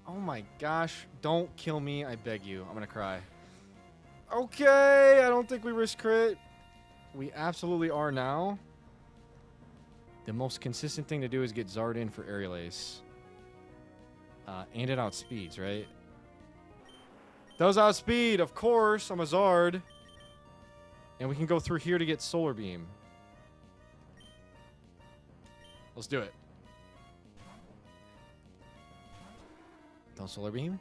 Speaker 1: Oh my gosh. Don't kill me. I beg you. I'm going to cry. Okay. I don't think we risk crit. We absolutely are now. The most consistent thing to do is get Zard in for Aerial Ace. And it outspeeds, right? Does outspeed, of course. I'm a Zard. And we can go through here to get Solar Beam. Let's do it. Don't Solar Beam.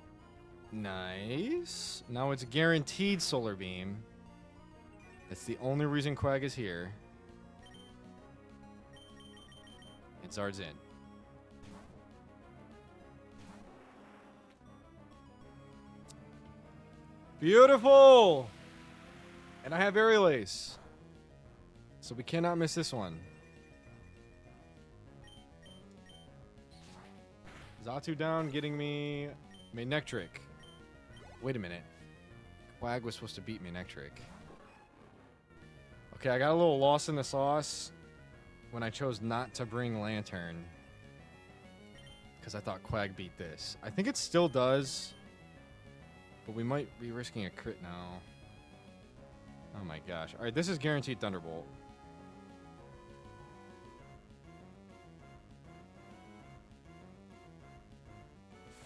Speaker 1: Nice. Now it's guaranteed Solar Beam. That's the only reason Quag is here. And Zard's in. Beautiful! And I have Aerial Ace. So we cannot miss this one. Xatu down, getting me Manectric. Wait a minute. Quag was supposed to beat Manectric. Okay, I got a little lost in the sauce when I chose not to bring Lantern. Because I thought Quag beat this. I think it still does. But we might be risking a crit now. Oh my gosh. All right, this is guaranteed Thunderbolt.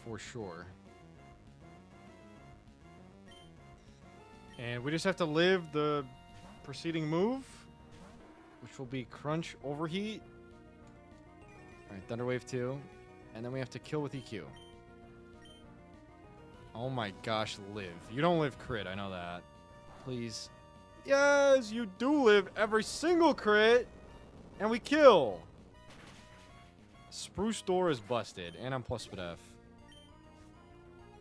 Speaker 1: For sure. And we just have to live the preceding move, which will be Crunch Overheat. All right, Thunder Wave 2. And then we have to kill with EQ. Oh my gosh, live. You don't live crit, I know that. Please. Yes, you do live every single crit. And we kill. Spruce Door is busted. And I'm plus F.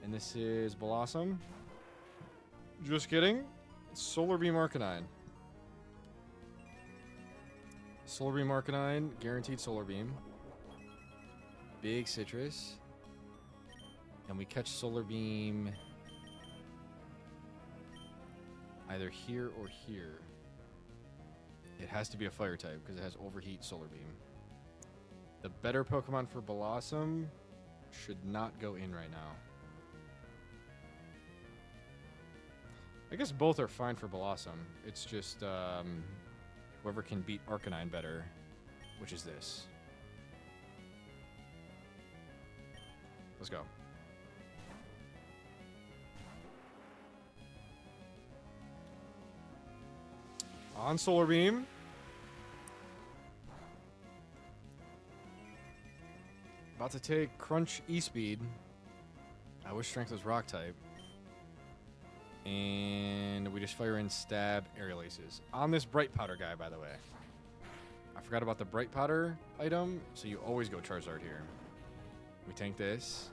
Speaker 1: And this is Blossom. Just kidding. Solar Beam Arcanine. Solar Beam Arcanine. Guaranteed Solar Beam. Big Citrus. And we catch Solar Beam either here or here. It has to be a fire type because it has Overheat Solar Beam. The better Pokemon for Blossom should not go in right now. I guess both are fine for Blossom. It's just whoever can beat Arcanine better, which is this. Let's go. On Solar Beam. About to take Crunch E-Speed. I wish Strength was Rock type. And we just fire in Stab Aerial Aces. On this Bright Powder guy, by the way. I forgot about the Bright Powder item, so you always go Charizard here. We tank this.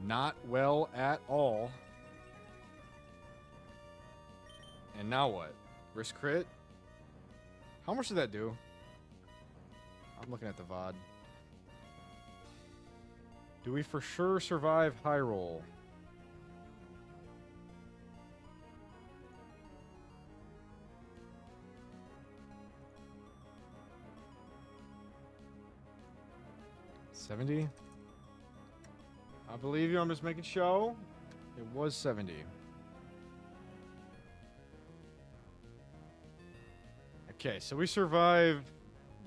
Speaker 1: Not well at all. And now what? Risk crit? How much did that do? I'm looking at the VOD. Do we for sure survive high roll? $70? I believe you. I'm just making show. It was 70. Okay, so we survive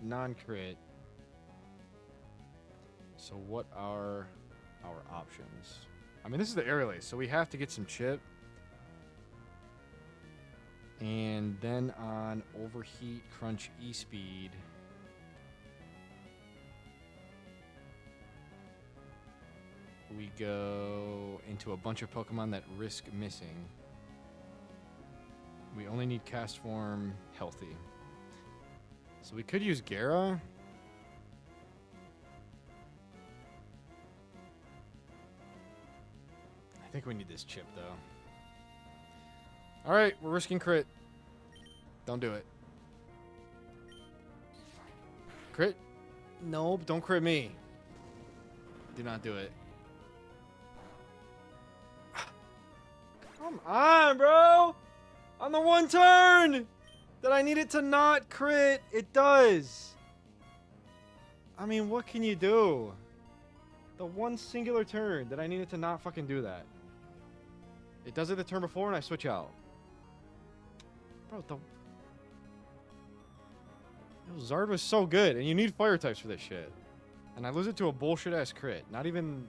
Speaker 1: non-crit. So what are our options? I mean, this is the Aerial Ace, so we have to get some chip. And then on Overheat, Crunch, E-Speed. We go into a bunch of Pokemon that risk missing. We only need Cast Form healthy. So we could use Gara. I think we need this chip, though. Alright, we're risking crit. Don't do it. Crit? Nope, don't crit me. Do not do it. Come on, bro! On the one turn that I need it to not crit, it does. I mean, what can you do? The one singular turn that I need it to not fucking do that. It does it the turn before and I switch out. Bro, Yo, Zard was so good, and you need fire types for this shit. And I lose it to a bullshit ass crit. Not even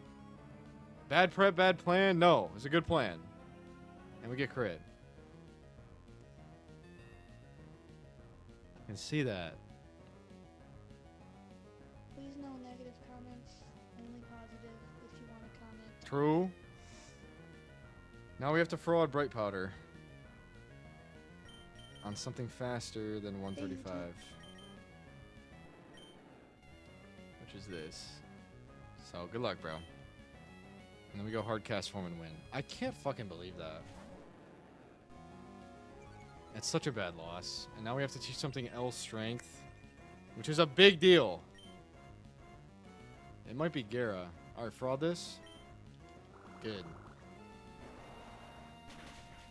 Speaker 1: bad prep, bad plan. No, it's a good plan. And we get crit. I can see that.
Speaker 2: Please no negative comments, only positive if you want to comment.
Speaker 1: True. Now we have to throw out Bright Powder on something faster than 135. Which is this. So good luck, bro. And then we go hard Cast Form and win. I can't fucking believe that. It's such a bad loss. And now we have to teach something else strength, which is a big deal. It might be Gara. Alright, fraud this. Good.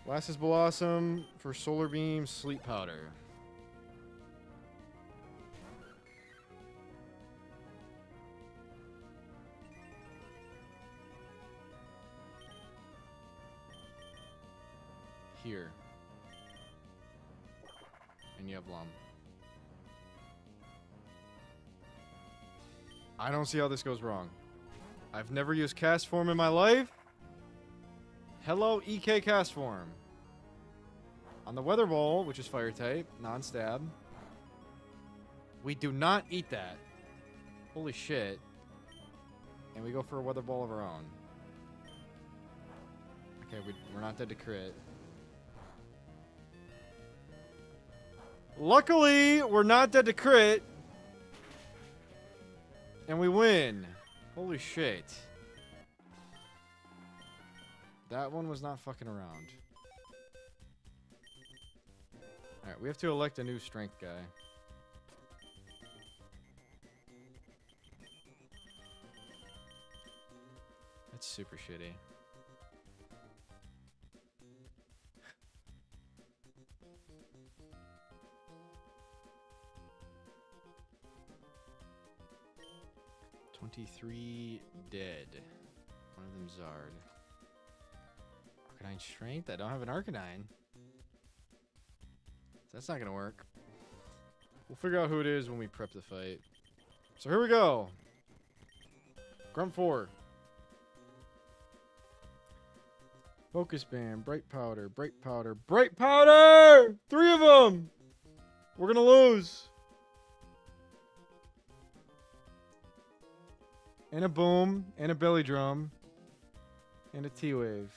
Speaker 1: Last is Blossom for Solar Beam, Sleep Powder. Here. you have Lum. I don't see how this goes wrong. I've never used Cast Form in my life. Hello, EK Cast Form. On the Weather Bowl, which is Fire type, non-stab. We do not eat that. Holy shit. And we go for a Weather Ball of our own. Okay, we're not dead to crit. Luckily, we're not dead to crit. And we win. Holy shit. That one was not fucking around. Alright, we have to elect a new strength guy. That's super shitty. $23 dead. One of them Zard. Arcanine Strength? I don't have an Arcanine. That's not gonna work. We'll figure out who it is when we prep the fight. So here we go. Grunt 4. Focus Band, Bright Powder, Bright Powder, Bright Powder! 3 of them! We're gonna lose. And a Boom, and a Belly Drum, and a T-Wave.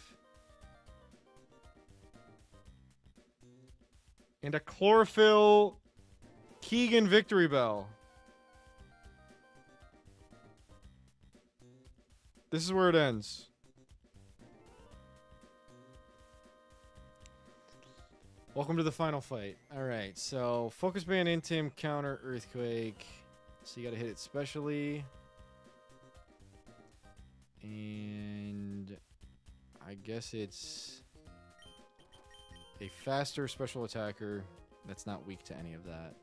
Speaker 1: And a Chlorophyll Keegan Victory Bell. This is where it ends. Welcome to the final fight. Alright, so Focus Band, Intim, Counter, Earthquake. So you gotta hit it specially. And I guess it's a faster special attacker that's not weak to any of that.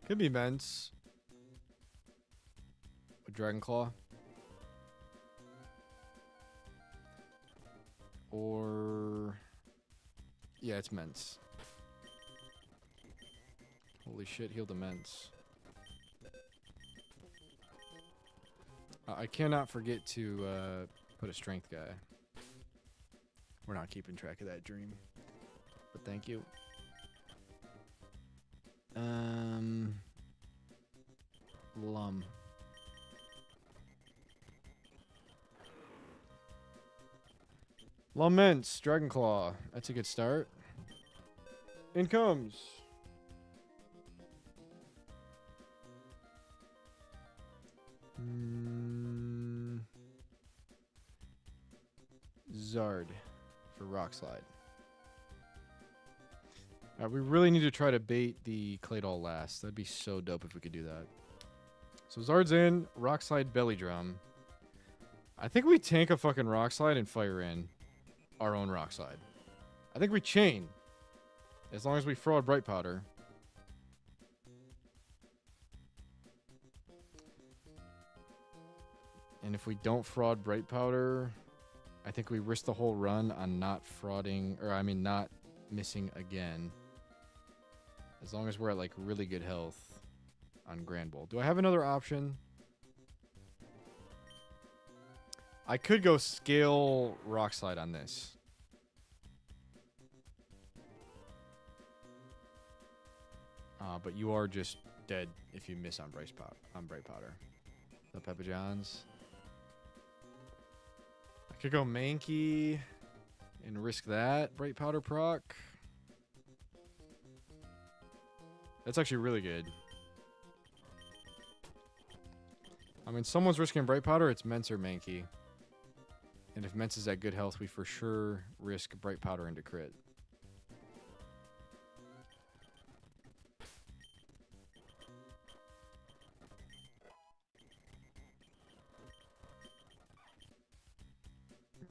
Speaker 1: Could be Mence. Or Dragon Claw. Or... yeah, it's Mence. Holy shit, healed the Mence. I cannot forget to put a strength guy. We're not keeping track of that dream. But thank you. Lum. Laments, Dragon Claw. That's a good start. In comes. Zard for Rock Slide. We really need to try to bait the Claydol last. That'd be so dope if we could do that. So Zard's in. Rock Slide, Belly Drum. I think we tank a fucking Rock Slide and fire in our own Rock Slide. I think we chain. As long as we fraud Bright Powder. And if we don't fraud Bright Powder, I think we risk the whole run on not frauding, or I mean not missing again. As long as we're at like really good health on Grand Bowl. Do I have another option? I could go scale Rock Slide on this. But you are just dead if you miss on Bright Powder. The Peppa Johns. I could go Mankey and risk that Bright Powder proc. That's actually really good. I mean, someone's risking Bright Powder, it's Mence or Mankey. And if Mence is at good health, we for sure risk Bright Powder into crit.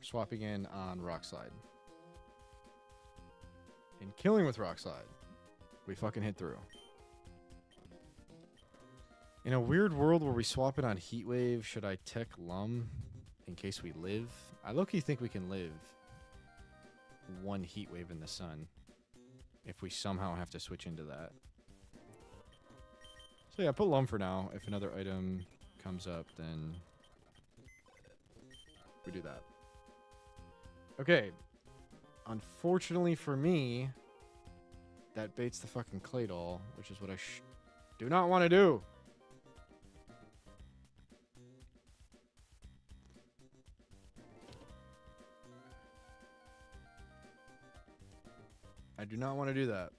Speaker 1: Swapping in on Rock Slide. And killing with Rock Slide. We fucking hit through. In a weird world where we swap it on Heat Wave, should I tech Lum in case we live? I low-key think we can live. one heat wave in the sun. If we somehow have to switch into that. So yeah, put Lum for now. If another item comes up, then we do that. Okay. Unfortunately for me, that baits the fucking Claydol, which is what I do not want to do. I do not want to do that.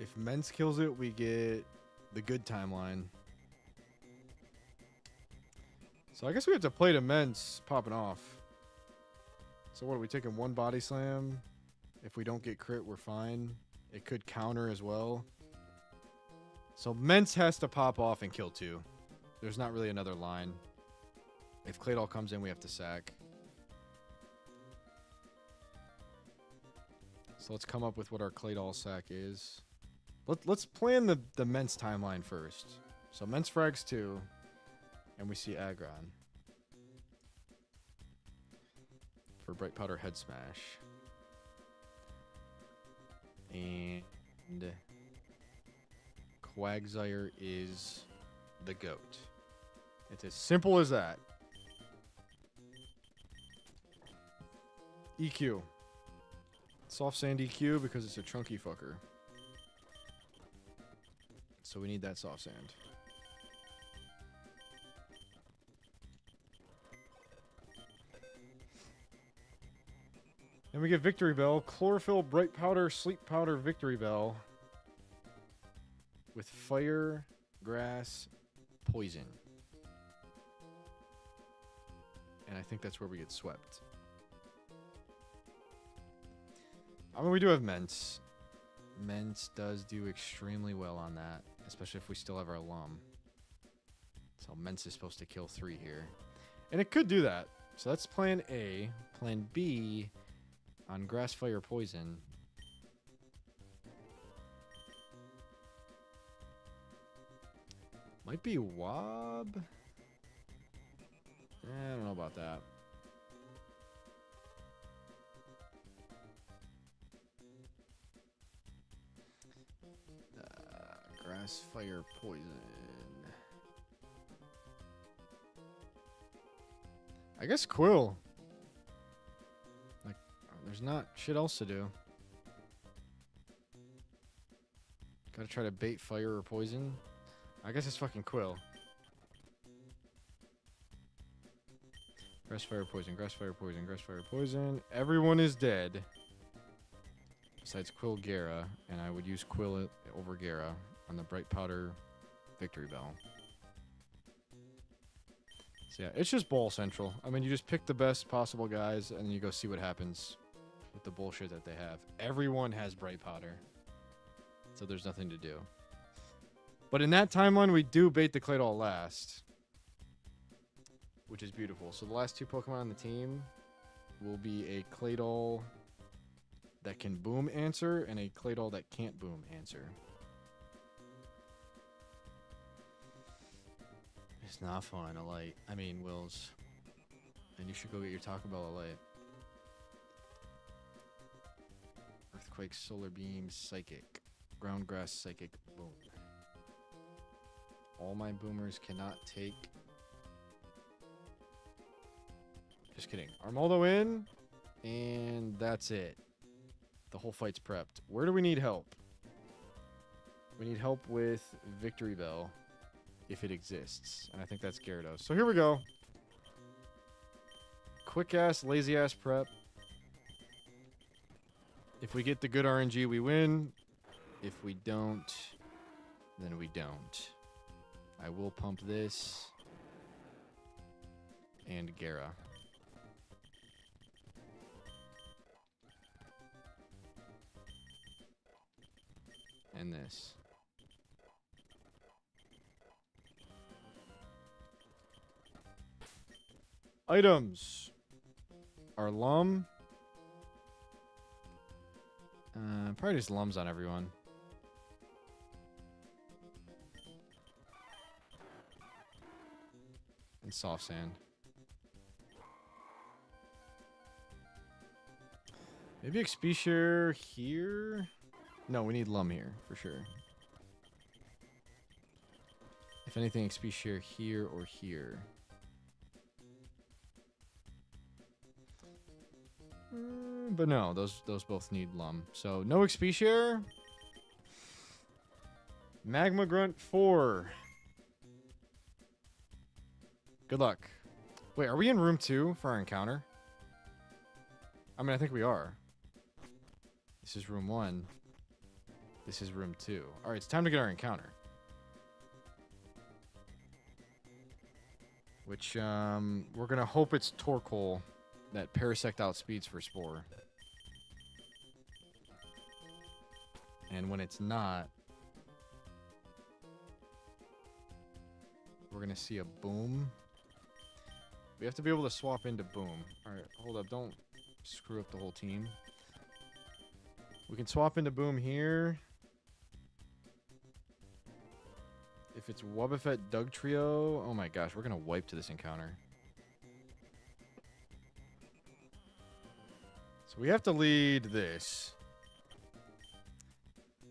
Speaker 1: If Mence kills it, we get the good timeline. So I guess we have to play to Mence popping off. So what, are we taking one body slam? If we don't get crit, we're fine. It could counter as well. So Mence has to pop off and kill 2. There's not really another line. If Claydol comes in, we have to sack. So let's come up with what our Claydol sack is. Let's plan the Mence timeline first. So Mence frags 2. And we see Aggron. For Bright Powder Head Smash. And Quagsire is the GOAT. It's as simple as that. EQ. Soft Sand EQ because it's a chunky fucker. So we need that Soft Sand. Then we get Victory Bell. Chlorophyll, Bright Powder, Sleep Powder, Victory Bell. With Fire, Grass, Poison. And I think that's where we get swept. I mean, we do have Mence. Mence does do extremely well on that. Especially if we still have our Lum. So Mence is supposed to kill 3 here. And it could do that. So that's plan A. Plan B... on Grass, Fire, Poison. Might be Wob. I don't know about that. Grass, Fire, Poison. I guess Quill. There's not shit else to do. Gotta try to bait fire or poison. I guess it's fucking Quill. Grass, fire, poison. Grass, fire, poison. Grass, fire, poison. Everyone is dead. Besides Quill, Gara. And I would use Quill over Gara on the Bright Powder Victory Bell. So yeah, it's just Ball Central. I mean, you just pick the best possible guys and then you go see what happens. With the bullshit that they have. Everyone has Bright Powder. So there's nothing to do. But in that timeline, we do bait the Claydol last. Which is beautiful. So the last 2 Pokemon on the team will be a Claydol that can boom answer and a Claydol that can't boom answer. It's not fun, Alight. I mean, Wills. And you should go get your Taco Bell Alight. Earthquake, Solar Beam, Psychic. Ground Grass, Psychic, Boom. All my boomers cannot take... Just kidding. Armaldo in, and that's it. The whole fight's prepped. Where do we need help? We need help with Victory Bell, if it exists. And I think that's Gyarados. So here we go. Quick-ass, lazy-ass prep. If we get the good RNG, we win. If we don't, then we don't. I will pump this. And Gara. And this. Items. Our Lum. Probably just Lums on everyone. And Soft Sand. Maybe XP share here? No, we need Lum here, for sure. If anything, XP share here or here. But no, those both need Lum. So, no XP share. Magma Grunt 4. Good luck. Wait, are we in room 2 for our encounter? I mean, I think we are. This is room 1. This is room 2. Alright, it's time to get our encounter. Which, we're gonna hope it's Torkoal that Parasect outspeeds for Spore. And when it's not, we're gonna see a Boom. We have to be able to swap into Boom. Alright, hold up, don't screw up the whole team. We can swap into Boom here. If it's Wobbuffet Doug Trio, oh my gosh, we're gonna wipe to this encounter. So we have to lead this.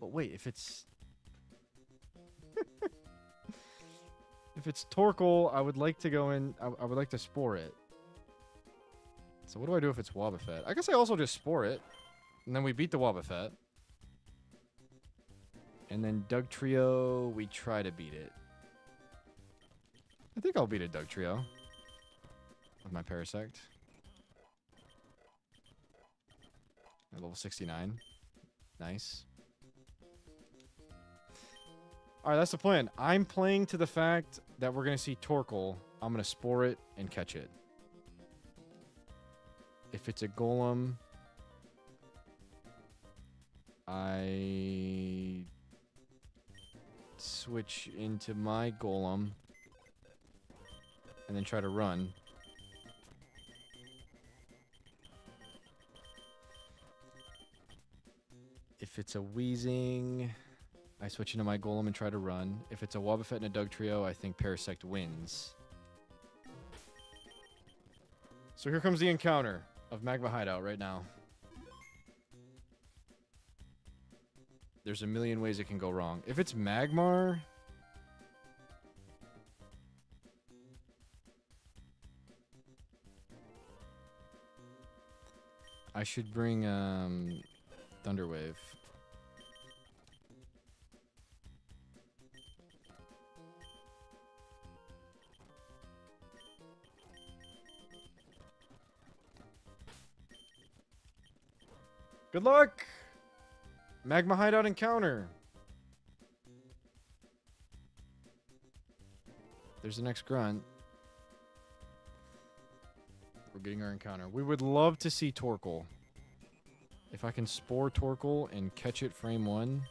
Speaker 1: But wait, if it's... if it's Torkoal, I would like to go in... I would like to Spore it. So what do I do if it's Wobbuffet? I guess I also just Spore it. And then we beat the Wobbuffet. And then Doug Trio, we try to beat it. I think I'll beat a Doug Trio. With my Parasect. At level 69. Nice. Alright, that's the plan. I'm playing to the fact that we're going to see Torkoal. I'm going to Spore it and catch it. If it's a Golem, I switch into my Golem and then try to run. If it's a Weezing, I switch into my Golem and try to run. If it's a Wobbuffet and a Doug Trio, I think Parasect wins. So here comes the encounter of Magma Hideout right now. There's a million ways it can go wrong. If it's Magmar... I should bring, Thunderwave. Good luck! Magma Hideout encounter. There's the next grunt. We're getting our encounter. We would love to see Torkoal. If I can Spore Torkoal and catch it frame 1,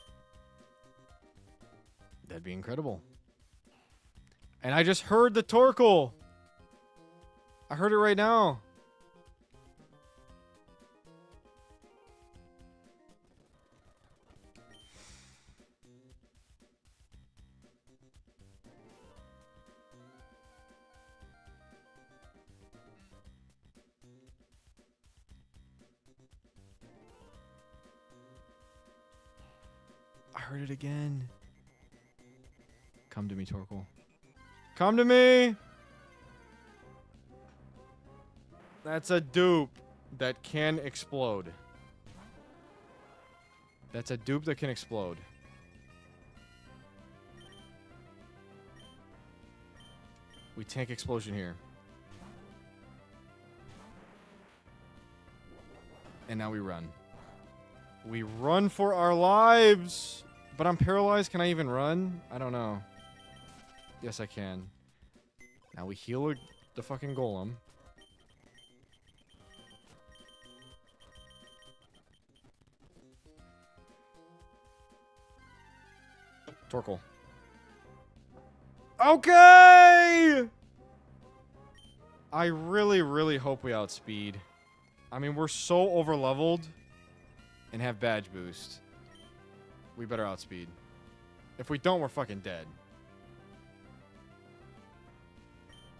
Speaker 1: that'd be incredible. And I just heard the Torkoal. I heard it right now. I heard it again. Come to me, Torkoal. Come to me! That's a dupe that can explode. That's a dupe that can explode. We tank explosion here. And now we run. We run for our lives! But I'm paralyzed. Can I even run? I don't know. Yes, I can. Now we heal the fucking Golem. Torkoal. Okay! I really, really hope we outspeed. I mean, we're so overleveled and have badge boost. We better outspeed. If we don't, we're fucking dead.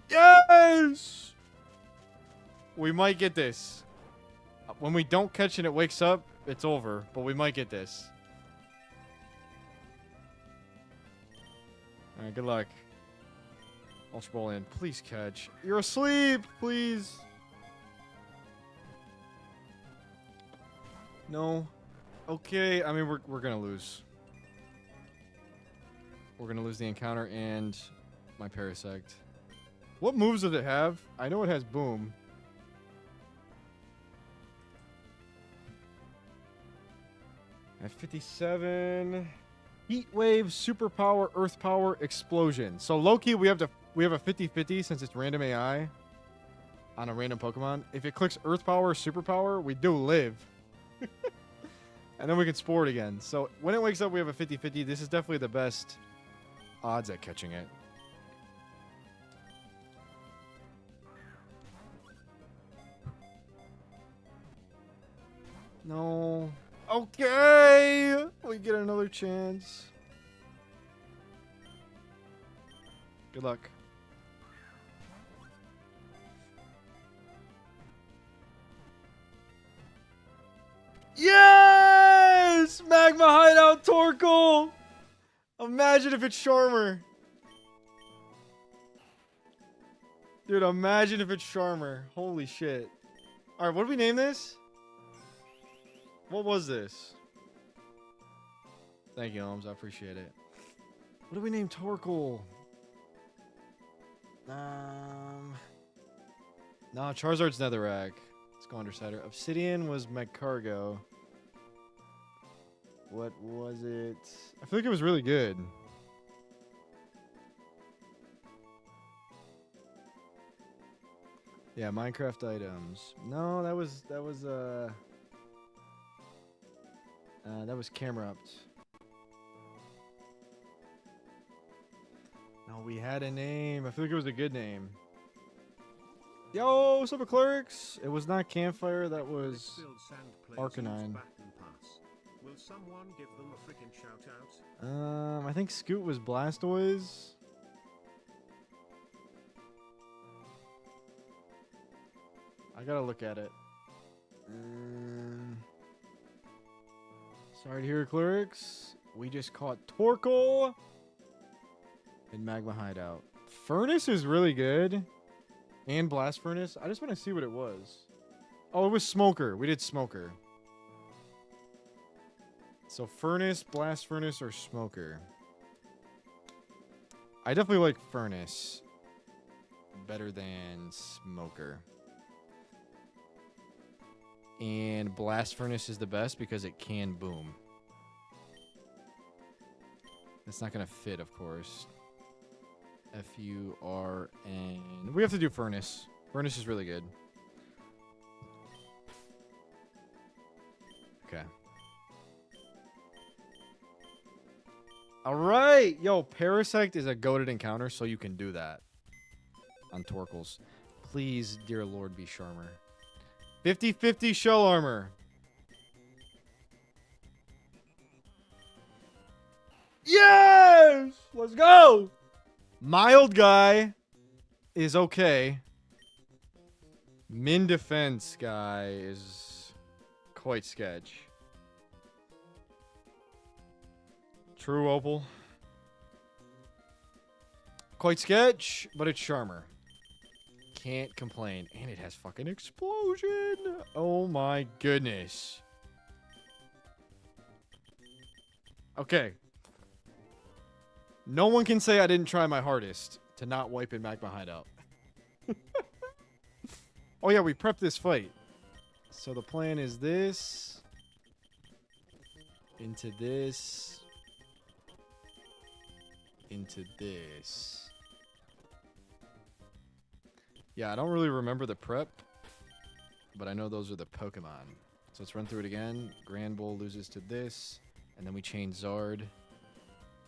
Speaker 1: Yes! We might get this. When we don't catch and it wakes up, it's over. But we might get this. Alright, good luck. Ultra Ball in. Please catch. You're asleep! Please! No. Okay, I mean, we're gonna lose. We're gonna lose the encounter and my Parasect. What moves does it have? I know it has Boom. At 57... Heat Wave, Super Power, Earth Power, Explosion. So low-key, we have a 50-50 since it's random AI on a random Pokemon. If it clicks Earth Power or Super Power, we do live. And then we can Spore it again. So when it wakes up, we have a 50-50. This is definitely the best odds at catching it. No. Okay! We get another chance. Good luck. Yes! Magma Hideout Torkoal! Imagine if it's Charmer. Dude, imagine if it's Charmer. Holy shit. Alright, what do we name this? What was this? Thank you, Holmes. I appreciate it. What do we name Torkoal? No, Charizard's Netherrack. Let's go Undersider. Obsidian was Magcargo. What was it? I feel like it was really good. Yeah, Minecraft items. No, that was Camerupt. No, we had a name. I feel like it was a good name. Yo, Super Clerks! It was not Campfire, that was Arcanine.
Speaker 3: Will someone give them a freaking shout out?
Speaker 1: I think Scoot was Blastoise. I gotta look at it. Sorry to hear, Clerics. We just caught Torkoal in Magma Hideout. Furnace is really good. And Blast Furnace. I just want to see what it was. Oh, it was Smoker. We did Smoker. So Furnace, Blast Furnace, or Smoker. I definitely like Furnace better than Smoker. And Blast Furnace is the best because it can boom. It's not going to fit, of course. F-U-R-N. We have to do Furnace. Furnace is really good. Okay. Alright! Yo, Parasect is a goated encounter, so you can do that on Torkoals. Please, dear Lord, be Charmer. 50-50 Shell Armor. Yes! Let's go! Mild guy is okay. Min defense guy is quite sketch. True Opal. Quite sketch, but it's Charmer. Can't complain. And it has fucking Explosion. Oh my goodness. Okay. No one can say I didn't try my hardest to not wipe in Magma Hideout. Oh yeah, we prepped this fight. So the plan is this. Into this. Into this. Yeah, I don't really remember the prep. But I know those are the Pokemon. So let's run through it again. Grand Bull loses to this. And then we chain Zard.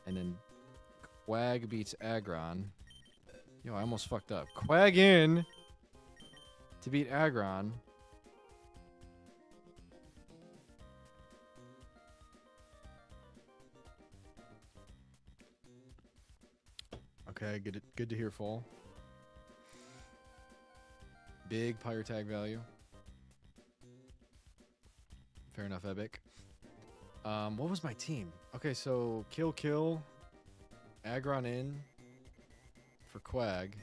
Speaker 1: And then Quag beats Aggron. Yo, I almost fucked up. Quag in to beat Aggron. Okay, good to hear fall. Big Pyre Tag value. Fair enough, Epic. What was my team? Okay, so kill, Aggron in for Quag.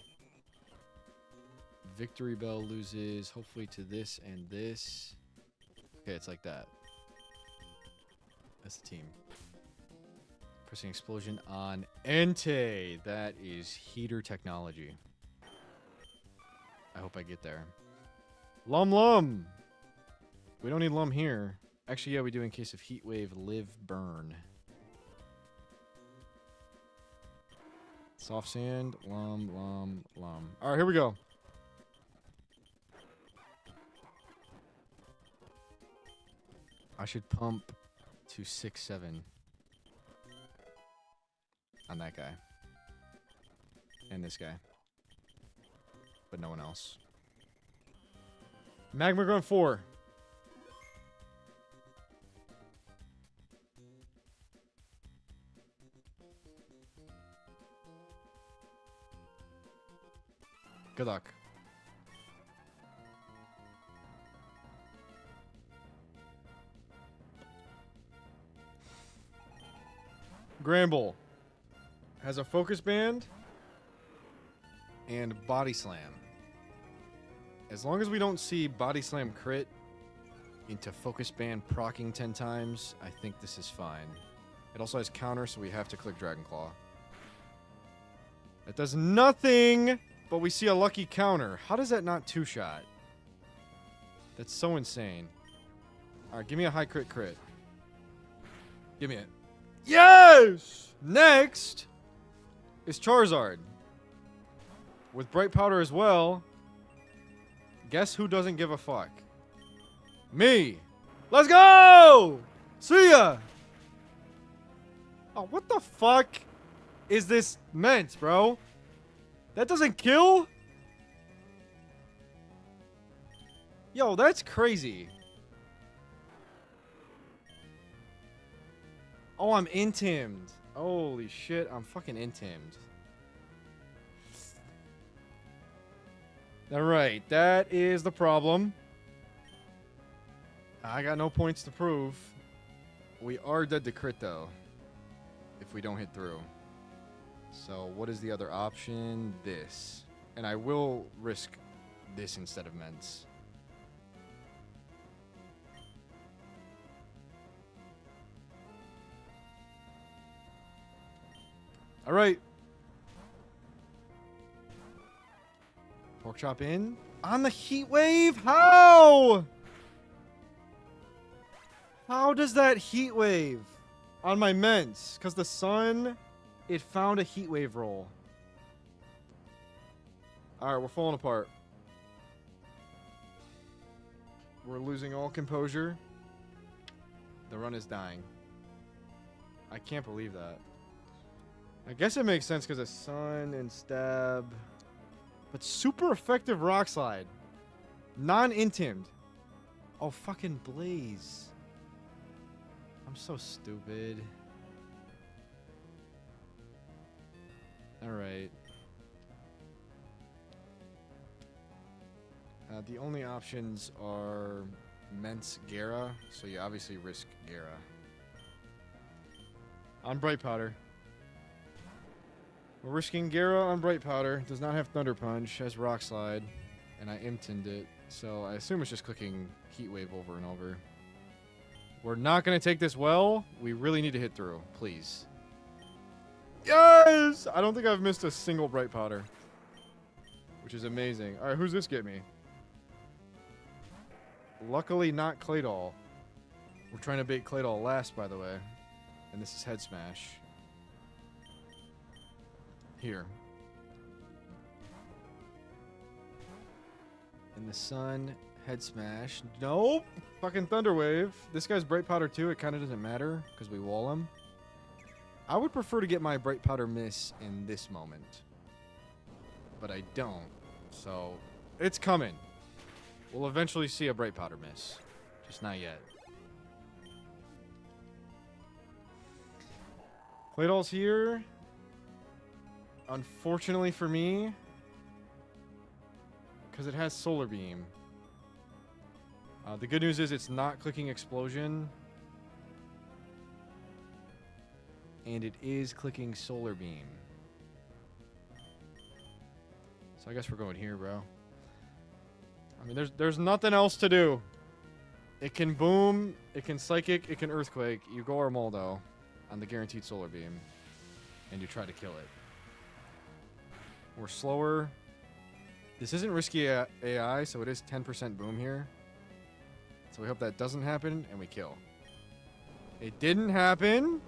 Speaker 1: Victory Bell loses, hopefully to this and this. Okay, it's like that. That's the team. Pressing explosion on Entei. That is heater technology. I hope I get there. Lum. We don't need Lum here. Actually, yeah, we do in case of heat wave, live, burn. Soft sand, Lum. All right, here we go. I should pump to 6-7 on that guy. And this guy. But no one else. Magma Grunt 4. Good luck. Gramble has a focus band and body slam. As long as we don't see body slam crit into focus band proccing 10 times, I think this is fine. It also has counter, so we have to click Dragon Claw. It does nothing, but we see a lucky counter. How does that not two-shot? That's so insane. All right, give me a high crit. Give me it. Yes! Next is Charizard. With Bright Powder as well. Guess who doesn't give a fuck? Me. Let's go! See ya! Oh, what the fuck is this meant, bro? That doesn't kill? Yo, that's crazy. Oh, I'm intimed. Holy shit, I'm fucking intimed. Alright, that is the problem. I got no points to prove. We are dead to crit, though. If we don't hit through. So, what is the other option? This. And I will risk this instead of Ments. Alright. Pork chop in. On the heat wave? How? How does that heat wave? On my Ments. Because the sun, it found a heat wave roll. Alright, we're falling apart. We're losing all composure. The run is dying. I can't believe that. I guess it makes sense because of sun and stab. But super effective rock slide. Non-intimed. Oh, fucking Blaze. I'm so stupid. Alright. The only options are Ments Gera, so you obviously risk Gera. On Bright Powder. We're risking Gera on Bright Powder. Does not have Thunder Punch, has Rock Slide, and I imtined it, so I assume it's just clicking Heat Wave over and over. We're not going to take this well. We really need to hit through, please. Yes! I don't think I've missed a single Bright Powder, which is amazing. All right, who's this get me? Luckily not Claydol. We're trying to bait Claydol last, by the way. And this is Head Smash. Here. In the sun, Head Smash. Nope! Fucking Thunder Wave. This guy's Bright Powder too. It kind of doesn't matter because we wall him. I would prefer to get my Bright Powder miss in this moment. But I don't. So, it's coming. We'll eventually see a Bright Powder miss. Just not yet. Claydol's here. Unfortunately for me, because it has Solar Beam. The good news is it's not clicking explosion. And it is clicking solar beam. So I guess we're going here, bro. I mean, there's nothing else to do. It can boom, it can psychic, it can earthquake. You go Armaldo on the guaranteed solar beam. And you try to kill it. We're slower. This isn't risky AI, so it is 10% boom here. So we hope that doesn't happen, and we kill. It didn't happen.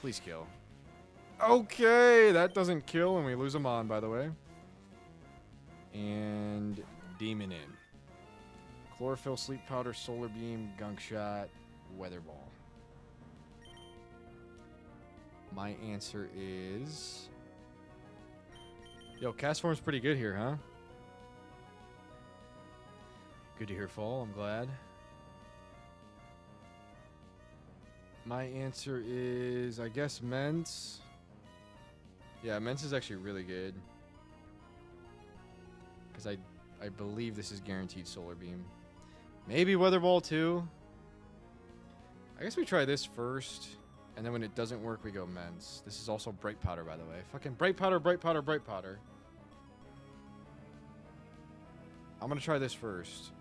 Speaker 1: Please kill. Okay, that doesn't kill, and we lose him on, by the way. And Demon in. Chlorophyll, Sleep Powder, Solar Beam, Gunk Shot, Weather Ball. My answer is... Yo, cast form's pretty good here, huh? Good to hear, Fall. I'm glad. My answer is, I guess, Mence. Yeah, Mence is actually really good. Because I believe this is guaranteed Solar Beam. Maybe Weather Ball, too. I guess we try this first. And then when it doesn't work, we go Mence. This is also Bright Powder, by the way. Fucking Bright Powder, Bright Powder, Bright Powder. I'm going to try this first.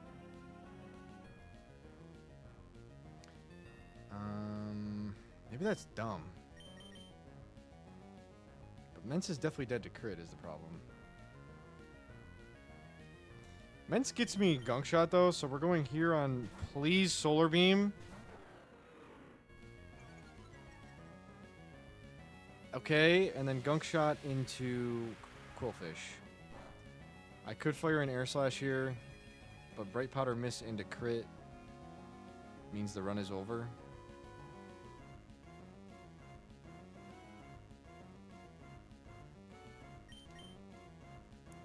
Speaker 1: Maybe that's dumb. But Mence is definitely dead to crit is the problem. Mence gets me Gunk Shot, though, so we're going here on Please Solar Beam. Okay, and then Gunk Shot into Quillfish. I could fire an Air Slash here, but Bright Powder miss into crit means the run is over.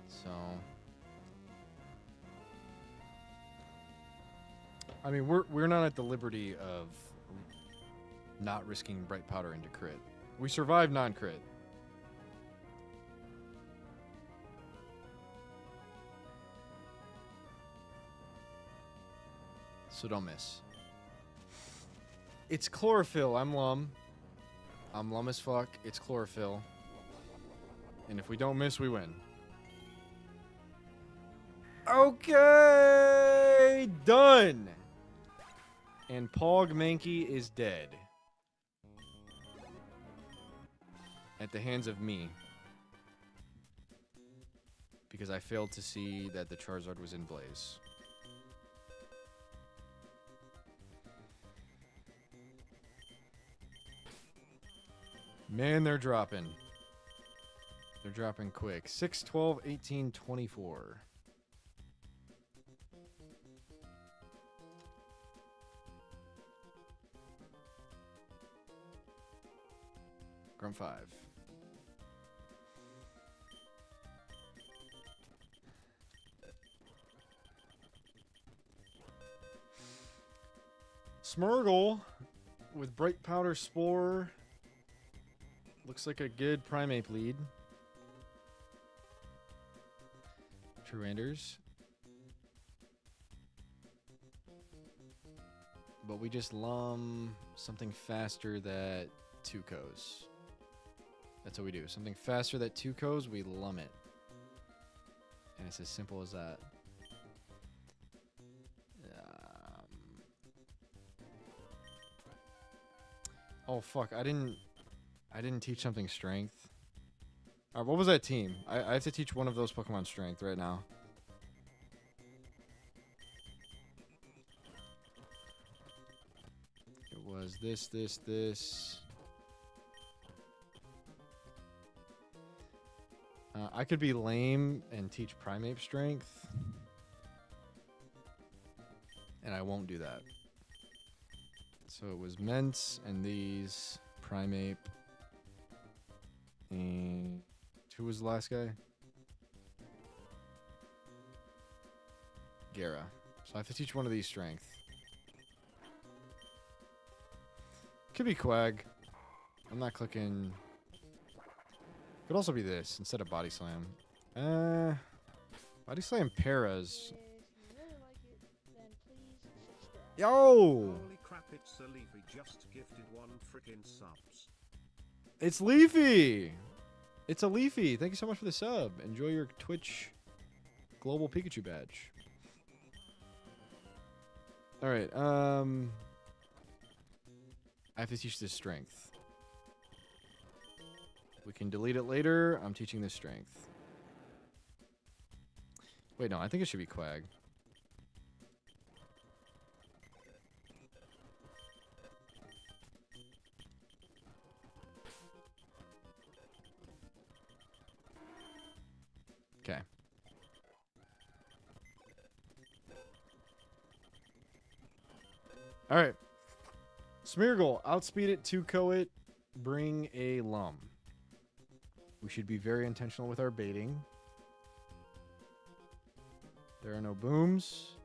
Speaker 1: So, I mean, we're not at the liberty of not risking Bright Powder into crit. We survive non-crit. So don't miss. It's Chlorophyll. I'm Lum. I'm Lum as fuck. It's Chlorophyll. And if we don't miss, we win. Okay! Done! And Pog Mankey is dead. At the hands of me. Because I failed to see that the Charizard was in Blaze. Man, they're dropping. They're dropping quick. 6, 12, 18, 24. Grunt 5. Smurgle with Bright Powder Spore. Looks like a good Primeape lead. Truanders. But we just lum something faster that 2-Kos. That's what we do. Something faster that 2-Kos, we lum it. And it's as simple as that. Oh fuck, I didn't teach something strength. Alright, what was that team? I have to teach one of those Pokemon strength right now. It was this. I could be lame and teach Primeape strength. And I won't do that. So it was Mence and these, Primeape, and who was the last guy? Gara. So I have to teach one of these strength. Could be Quag. I'm not clicking. Could also be this instead of Body Slam. Body Slam Paras.
Speaker 2: If you really like it, then please subscribe.
Speaker 1: Yo!
Speaker 3: Holy crap, it's a Leafy just gifted 1 frickin' subs.
Speaker 1: It's Leafy! It's a Leafy. Thank you so much for the sub. Enjoy your Twitch Global Pikachu badge. Alright, I have to teach this strength. We can delete it later. I'm teaching this strength. Wait, no, I think it should be Quag. Okay. Alright. Smeargle, outspeed it, 2-co it, bring a lum. We should be very intentional with our baiting. There are no booms.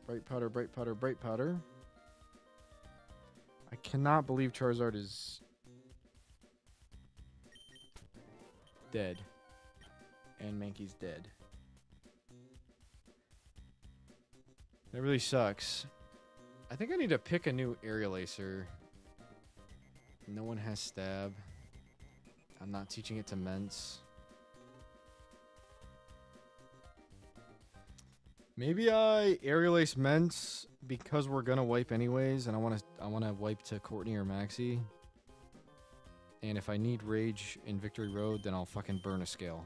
Speaker 1: Bright powder, bright powder, bright powder. I cannot believe Charizard is dead. And Mankey's dead. That really sucks. I think I need to pick a new Aerial Acer. No one has stab. I'm not teaching it to Mence. Maybe I Aerial Ace Mence because we're gonna wipe anyways, and I wanna wipe to Courtney or Maxie. And if I need Rage in Victory Road, then I'll fucking burn a scale.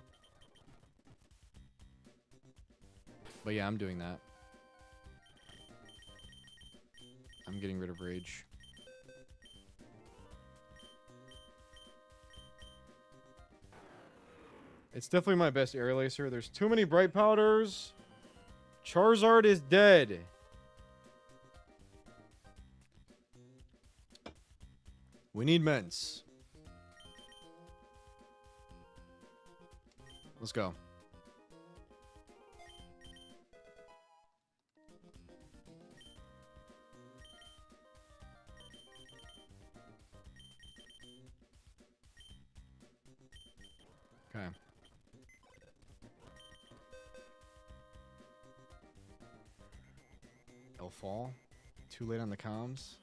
Speaker 1: But yeah, I'm doing that. I'm getting rid of Rage. It's definitely my best Aerial Acer. There's too many Bright Powders. Charizard is dead. We need Mence. Let's go. Okay. It'll fall. Too late on the comms.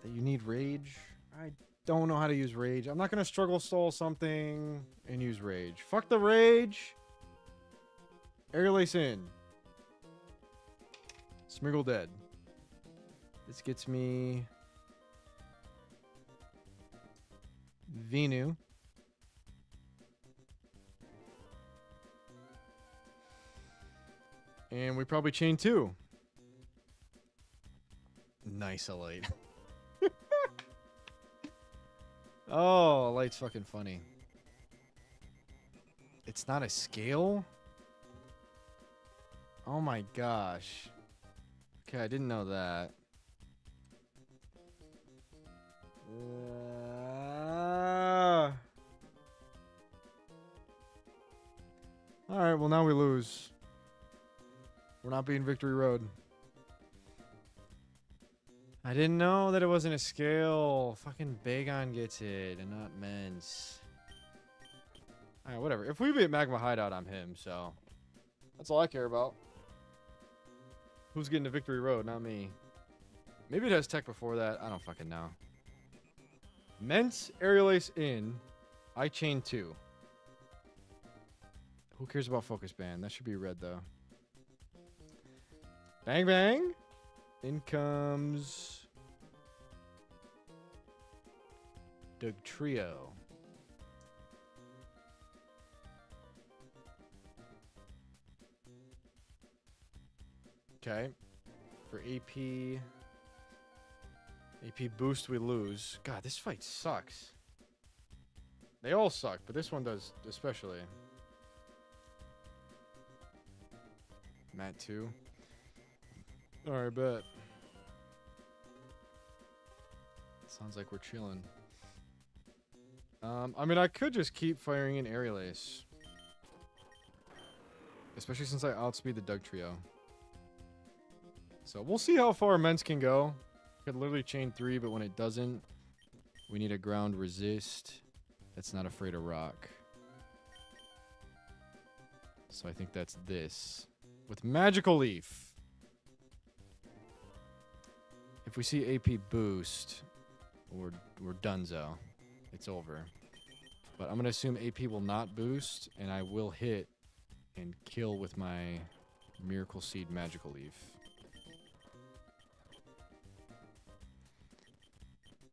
Speaker 1: That you need Rage? I don't know how to use Rage. I'm not going to struggle stall something and use Rage. Fuck the Rage. Aerial Ace in. Smeargle dead. This gets me Venu. And we probably chain 2. Nice, a light. Oh, light's fucking funny. It's not a scale? Oh my gosh. Okay, I didn't know that. Alright, well now we lose. We're not being Victory Road. I didn't know that it wasn't a scale. Fucking Bagon gets it and not Mence. Alright, whatever. If we beat Magma Hideout, I'm him, so that's all I care about. Who's getting to Victory Road? Not me. Maybe it has tech before that. I don't fucking know. Mence, Aerial Ace in. I chain 2. Who cares about Focus Band? That should be red, though. Bang, bang. In comes Doug Trio. Okay. For AP boost, we lose. God, this fight sucks. They all suck, but this one does especially. Matt 2. Alright, bet. Sounds like we're chilling. I mean, I could just keep firing in Aerial Ace. Especially since I outspeed the Doug Trio. So we'll see how far Mence can go. Could literally chain 3, but when it doesn't, we need a ground resist. that's not afraid of rock. So I think that's this. With Magical Leaf. If we see AP boost, we're donezo. It's over. But I'm going to assume AP will not boost, and I will hit and kill with my Miracle Seed Magical Leaf.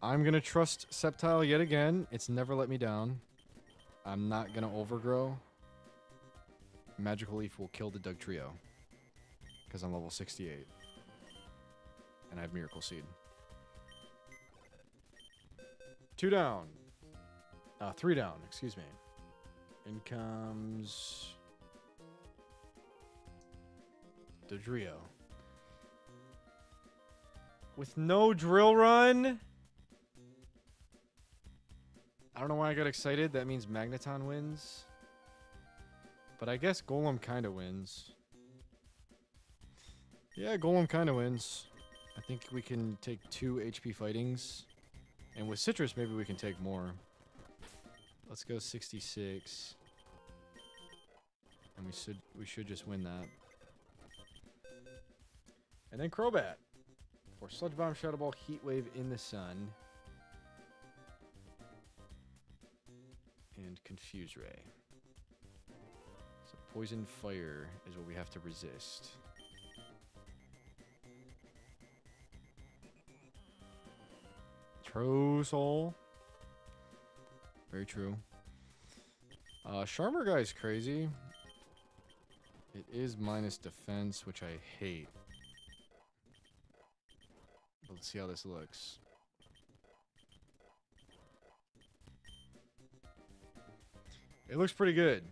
Speaker 1: I'm going to trust Sceptile yet again. It's never let me down. I'm not going to overgrow. Magical Leaf will kill the Doug Trio. Because I'm level 68. And I have Miracle Seed. 2 down. 3 down, excuse me. In comes the Trio. With no drill run. I don't know why I got excited. That means Magneton wins. But I guess Golem kind of wins. Yeah, Golem kind of wins. I think we can take 2 HP fightings. And with Citrus, maybe we can take more. Let's go 66. And we should just win that. And then Crobat. For Sludge Bomb, Shadow Ball, Heat Wave in the Sun. And Confuse Ray. So Poison Fire is what we have to resist. True Soul. Very true. Charmer Guy's crazy. It is minus defense, which I hate. But let's see how this looks. It looks pretty good.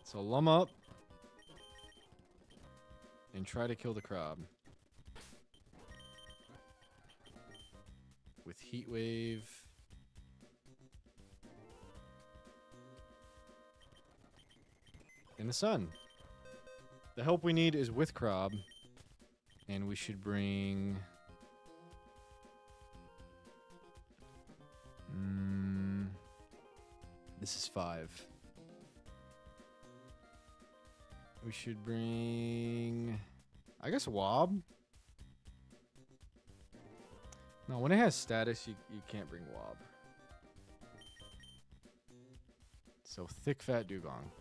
Speaker 1: So Lum up. And try to kill the Crob. With Heat Wave. In the Sun. The help we need is with Crob. And we should bring... this is 5. We should bring... I guess Wob? No, when it has status, you can't bring Wob. So Thick Fat Dugong.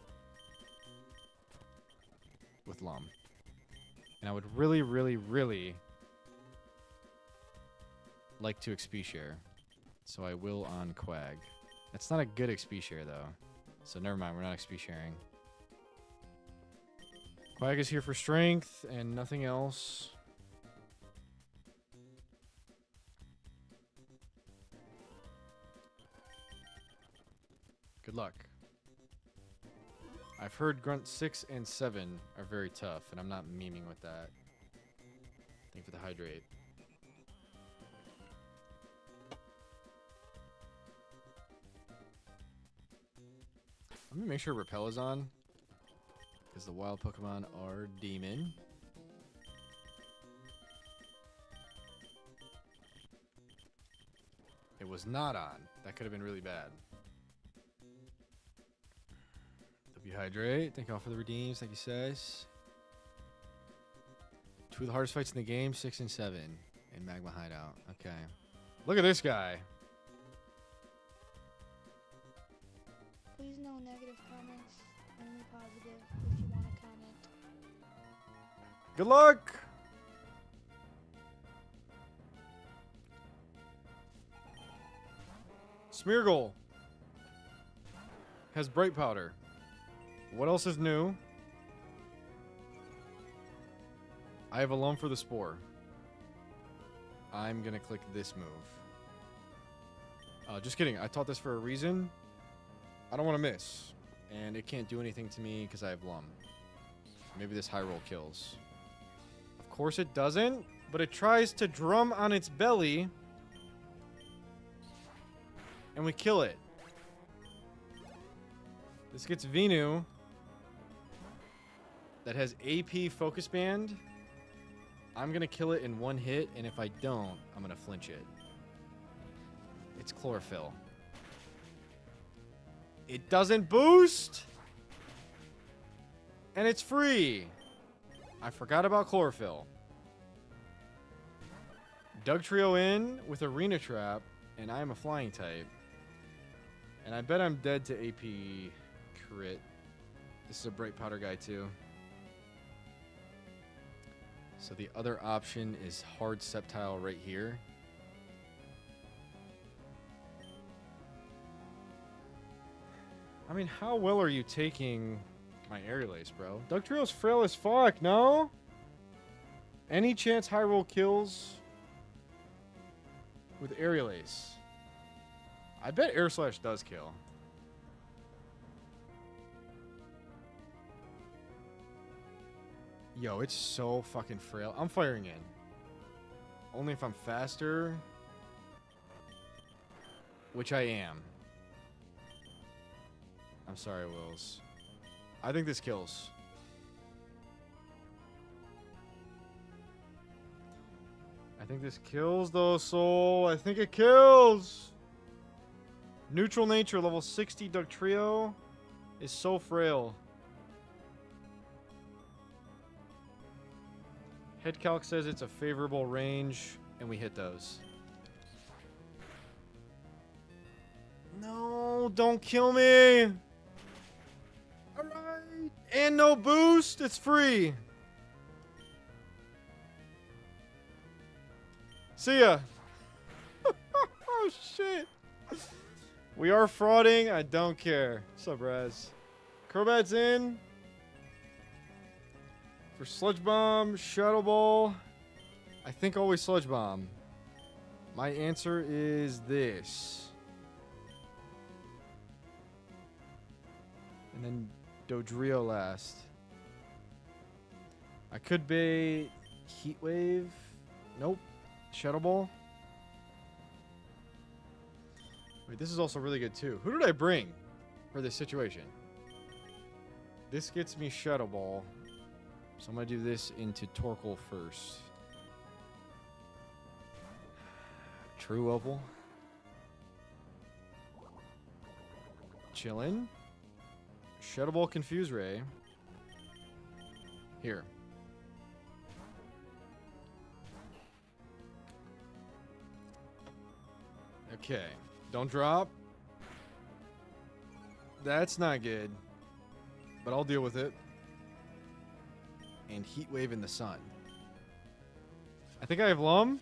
Speaker 1: With Lum. And I would really, really, really like to XP share. So I will on Quag. That's not a good XP share, though. So never mind, we're not XP sharing. Quag is here for strength and nothing else. Good luck. I've heard Grunt 6 and 7 are very tough, and I'm not memeing with that. Thank you for the hydrate. Let me make sure Repel is on. Because the wild Pokemon are Demon. It was not on. That could have been really bad. W Hydrate. Thank you all for the redeems. Thank you, Says. 2 of the hardest fights in the game, 6 and 7. In Magma Hideout. Okay. Look at this guy.
Speaker 2: Please no negative comments, only positive if you want to comment.
Speaker 1: Good luck! Smeargle has Bright Powder. What else is new? I have a Lum for the Spore. I'm gonna click this move. Just kidding. I taught this for a reason. I don't want to miss. And it can't do anything to me because I have Lum. Maybe this high roll kills. Of course it doesn't, but it tries to drum on its belly. And we kill it. This gets Venu. That has AP Focus Band. I'm going to kill it in one hit, and if I don't, I'm going to flinch it. It's chlorophyll. It doesn't boost! And it's free! I forgot about chlorophyll. Dugtrio in with Arena Trap, and I am a flying type. And I bet I'm dead to AP crit. This is a Bright Powder guy too. So the other option is Hard Septile right here. I mean, how well are you taking my Aerial Ace, bro? Dugtrio's frail as fuck, no? Any chance high roll kills with Aerial Ace? I bet Air Slash does kill. Yo, it's so fucking frail. I'm firing in. Only if I'm faster. Which I am. I'm sorry, Wills. I think this kills. I think this kills, though, Soul. I think it kills. Neutral Nature, level 60 Dugtrio is so frail. Head calc says it's a favorable range, and we hit those. No, don't kill me. All right. And no boost. It's free. See ya. Oh, shit. We are frauding. I don't care. What's up, Raz? Crobat's in. For Sludge Bomb, Shadow Ball. I think always Sludge Bomb. My answer is this. And then Dodrio last. I could bait Heat Wave. Nope. Shadow Ball. Wait, this is also really good too. Who did I bring for this situation? This gets me Shadow Ball. So I'm going to do this into Torkoal first. True Opal. Chillin'. Shadow Ball Confuse Ray. Here. Okay. Don't drop. That's not good. But I'll deal with it. And Heat Wave in the sun. I think I have Lum.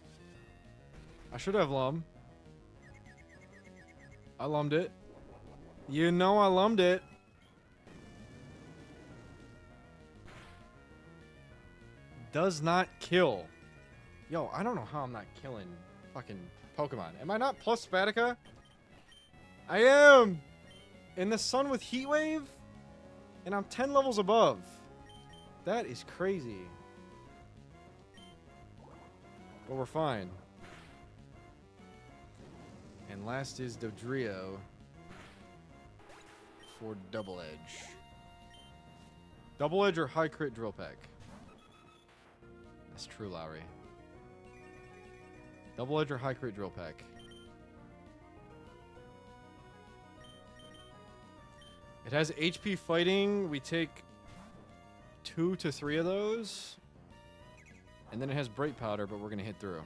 Speaker 1: I should have Lum. I lummed it. You know I lummed it. Does not kill. Yo, I don't know how I'm not killing fucking Pokemon. Am I not plus Spadika? I am! In the sun with Heat Wave? And I'm 10 levels above. That is crazy. But we're fine. And last is Dodrio for Double Edge. Double Edge or High Crit Drill Peck? That's true, Lowry. Double Edge or High Crit Drill Peck? It has HP fighting. We take 2 to 3 of those. And then it has Bright Powder, but we're going to hit through.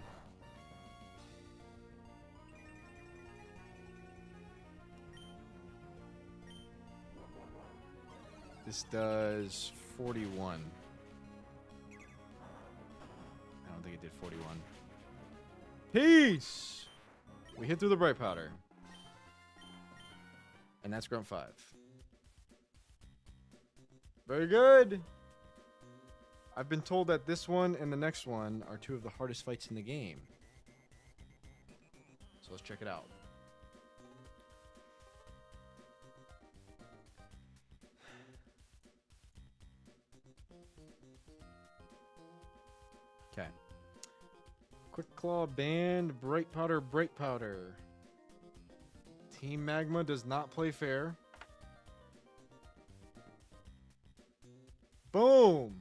Speaker 1: This does 41. I don't think it did 41. Peace! We hit through the Bright Powder. And that's Grunt 5. Very good. I've been told that this one and the next one are 2 of the hardest fights in the game. So let's check it out. Okay. Quick Claw banned. Bright Powder, Bright Powder. Team Magma does not play fair. Boom!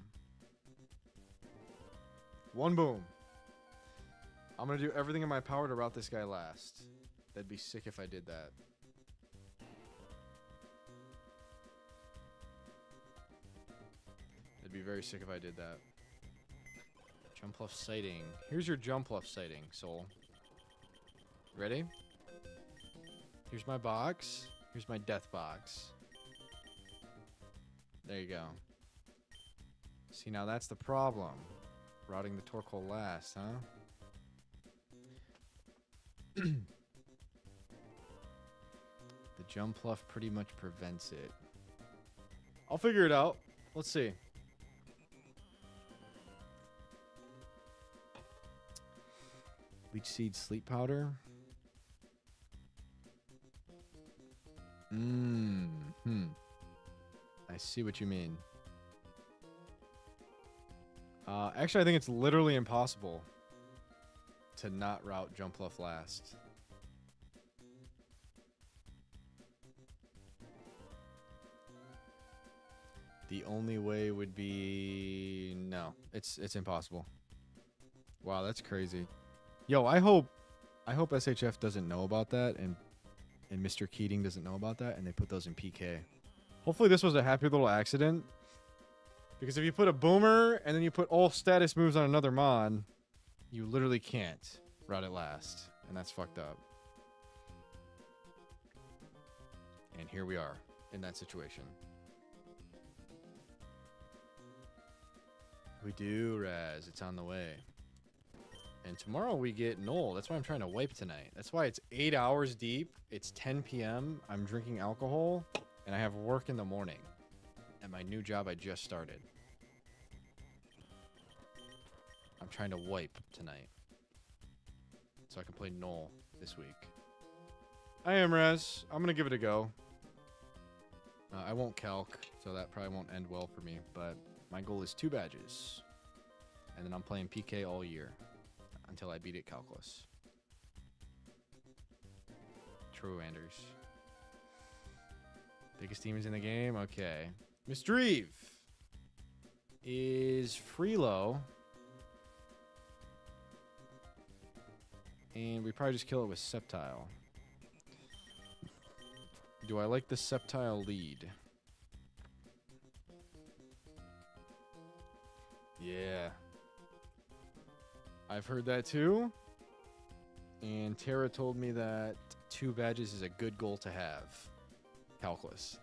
Speaker 1: One boom. I'm going to do everything in my power to route this guy last. That'd be sick if I did that. It'd be very sick if I did that. Jumpluff sighting. Here's your Jumpluff sighting, Soul. Ready? Here's my box. Here's my death box. There you go. See, now that's the problem. Routing the Torkoal last, huh? The Jumpluff pretty much prevents it. I'll figure it out. Let's see. Leech Seed Sleep Powder. I see what you mean. Actually, I think it's literally impossible to not route Jumpluff last. The only way would be... No, it's impossible. Wow, that's crazy. Yo, I hope SHF doesn't know about that and Mr. Keating doesn't know about that and they put those in PK. Hopefully this was a happy little accident. Because if you put a boomer and then you put all status moves on another mon, you literally can't route it last. And that's fucked up. And here we are in that situation. We do, Raz. It's on the way. And tomorrow we get Knoll. That's why I'm trying to wipe tonight. That's why it's 8 hours deep. It's 10 p.m. I'm drinking alcohol. And I have work in the morning. At my new job I just started. I'm trying to wipe tonight. So I can play Knoll this week. I am, Raz. I'm going to give it a go. I won't calc, so that probably won't end well for me. But my goal is 2 badges. And then I'm playing PK all year. Until I beat it calculus. True, Anders. Biggest demons in the game? Okay. Misdreave is Freelo. And we probably just kill it with Sceptile. Do I like the Sceptile lead? Yeah. I've heard that too. And Tara told me that 2 badges is a good goal to have. Calculus.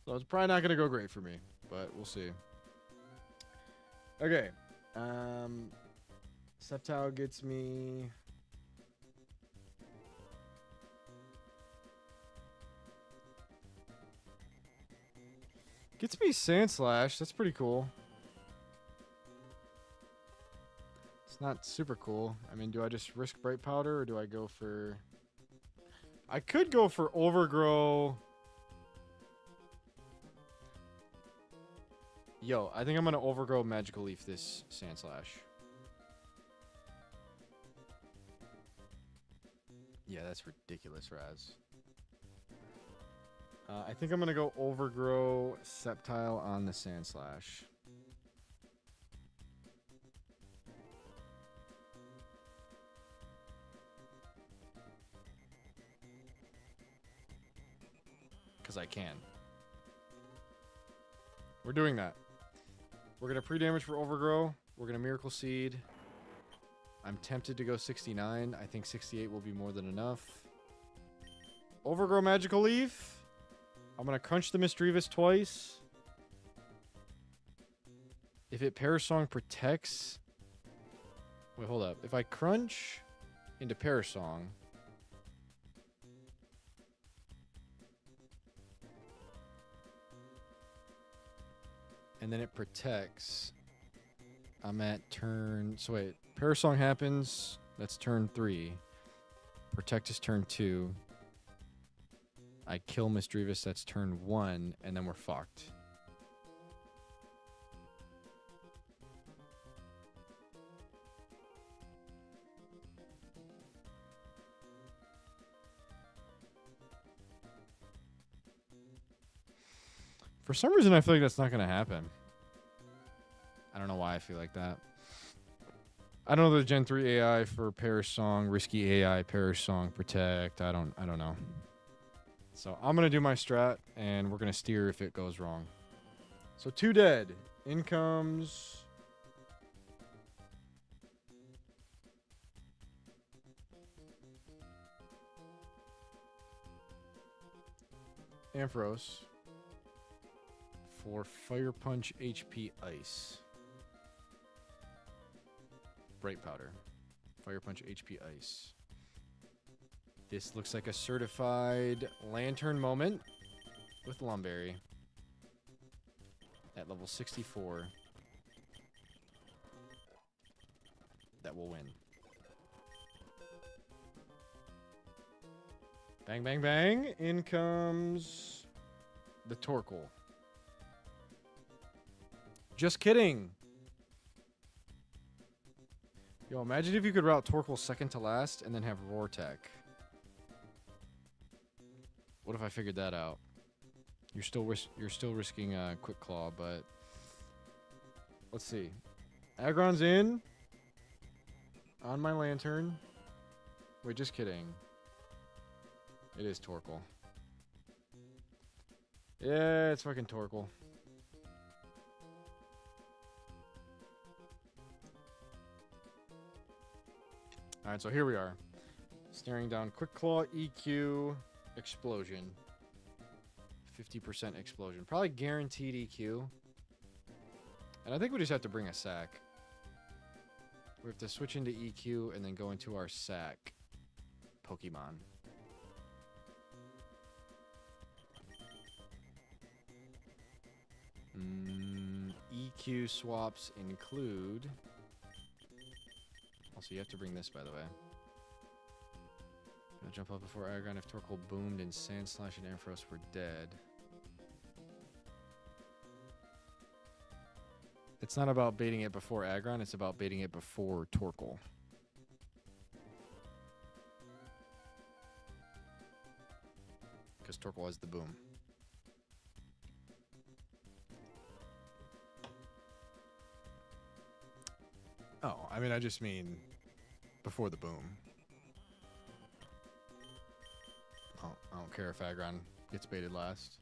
Speaker 1: So it's probably not going to go great for me, but we'll see. Okay. Sceptile gets me... Gets me Sand Slash. That's pretty cool. It's not super cool. I mean, do I just risk Bright Powder or do I go for... I could go for Overgrow. Yo, I think I'm going to Overgrow Magical Leaf this Sand Slash. Yeah, that's ridiculous, Raz. I think I'm going to go Overgrow Sceptile on the Sand Slash. Because I can. We're doing that. We're going to pre-damage for Overgrow. We're going to Miracle Seed. I'm tempted to go 69. I think 68 will be more than enough. Overgrow Magical Leaf. I'm going to crunch the Misdreavus twice. If it Parasong protects... Wait, hold up. If I crunch into Parasong... and then it protects... I'm at turn... So wait. Parasong happens. That's turn 3. Protect is turn 2. I kill Misdreavus. That's turn 1. And then we're fucked. For some reason, I feel like that's not going to happen. I don't know why I feel like that. I don't know the Gen 3 AI for Perish Song, Risky AI, Perish Song, Protect. I don't know. So I'm going to do my strat, and we're going to steer if it goes wrong. So 2 dead. In comes... Ampharos for Fire Punch HP Ice. Bright Powder. Fire Punch HP Ice. This looks like a certified Lantern Moment with Lumberry at level 64. That will win. Bang, bang, bang. In comes the Torkoal. Just kidding. Yo, imagine if you could route Torkoal second to last and then have Roar Tech. What if I figured that out? You're still risking Quick Claw, but let's see. Aggron's in on my Lantern. Wait, just kidding. It is Torkoal. Yeah, it's fucking Torkoal. Alright, so here we are. Staring down Quick Claw, EQ, Explosion. 50% Explosion. Probably guaranteed EQ. And I think we just have to bring a sack. We have to switch into EQ and then go into our sack Pokemon. EQ swaps include... Also, you have to bring this, by the way. Gonna jump up before Aggron if Torkoal boomed and Sand Slash and Ampharos were dead. It's not about baiting it before Aggron, it's about baiting it before Torkoal. Because Torkoal has the boom. Oh, I mean, I just mean before the boom. Oh, I don't care if Aggron gets baited last.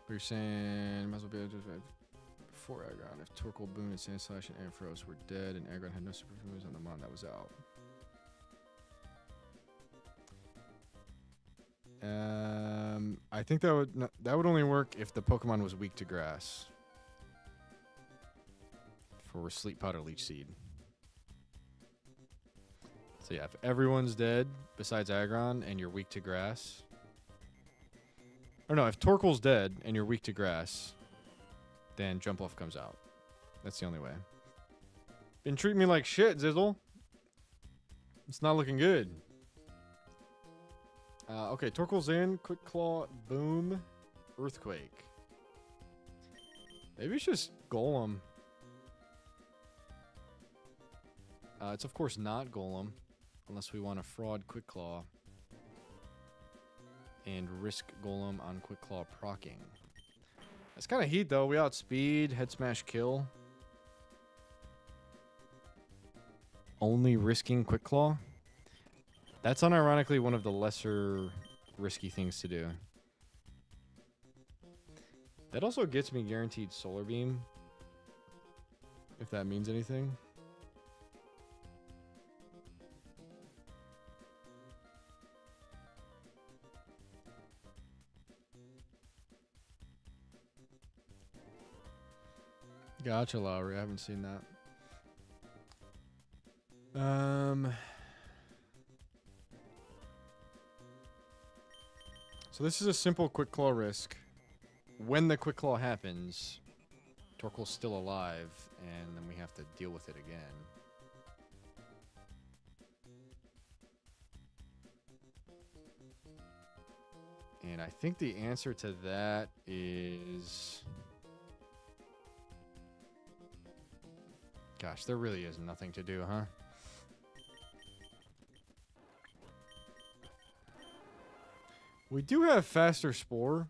Speaker 1: But you're saying might as well be able to before Aggron. If Torkoal, Boom, and Sand Slash and Ampharos were dead and Aggron had no super moves on the Mon, that was out. I think that would only work if the Pokemon was weak to grass. For Sleep Powder Leech Seed. So yeah, if everyone's dead besides Aggron and you're weak to grass. Or no, if Torkoal's dead and you're weak to grass, then Jump Off comes out. That's the only way. Been treating me like shit, Zizzle. It's not looking good. Okay, Torkoal's in. Quick Claw, Boom, Earthquake. Maybe it's just Golem. It's of course not Golem, unless we want to fraud Quick Claw and risk Golem on Quick Claw proccing. That's kind of heat though. We outspeed, head smash, kill. Only risking Quick Claw. That's unironically one of the lesser risky things to do. That also gets me guaranteed Solar Beam, if that means anything. Gotcha, Lowry. I haven't seen that. So this is a simple Quick Claw risk. When the Quick Claw happens, Torkoal's still alive, and then we have to deal with it again. And I think the answer to that is... Gosh, there really is nothing to do, huh? We do have faster Spore.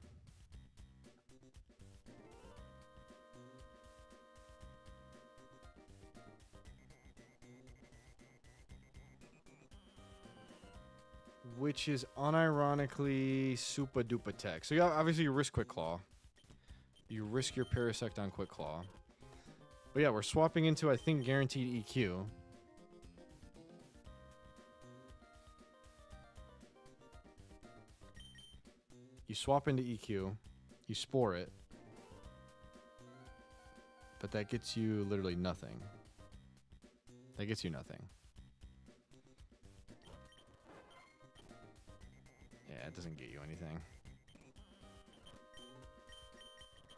Speaker 1: which is unironically super duper tech. So yeah, obviously you risk Quick Claw. You risk your Parasect on Quick Claw. But yeah, we're swapping into, I think, guaranteed EQ. You swap into EQ. You Spore it. But that gets you literally nothing. That gets you nothing. Yeah, it doesn't get you anything.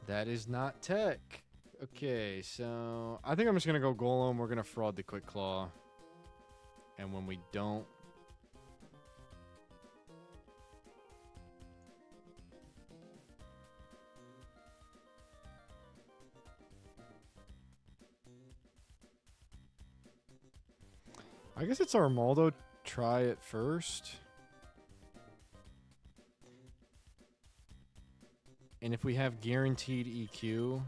Speaker 1: That is not tech. Okay, so I think I'm just going to go Golem. We're going to fraud the Quick Claw. And when we don't... I guess it's Armaldo. Try it first. And if we have guaranteed EQ,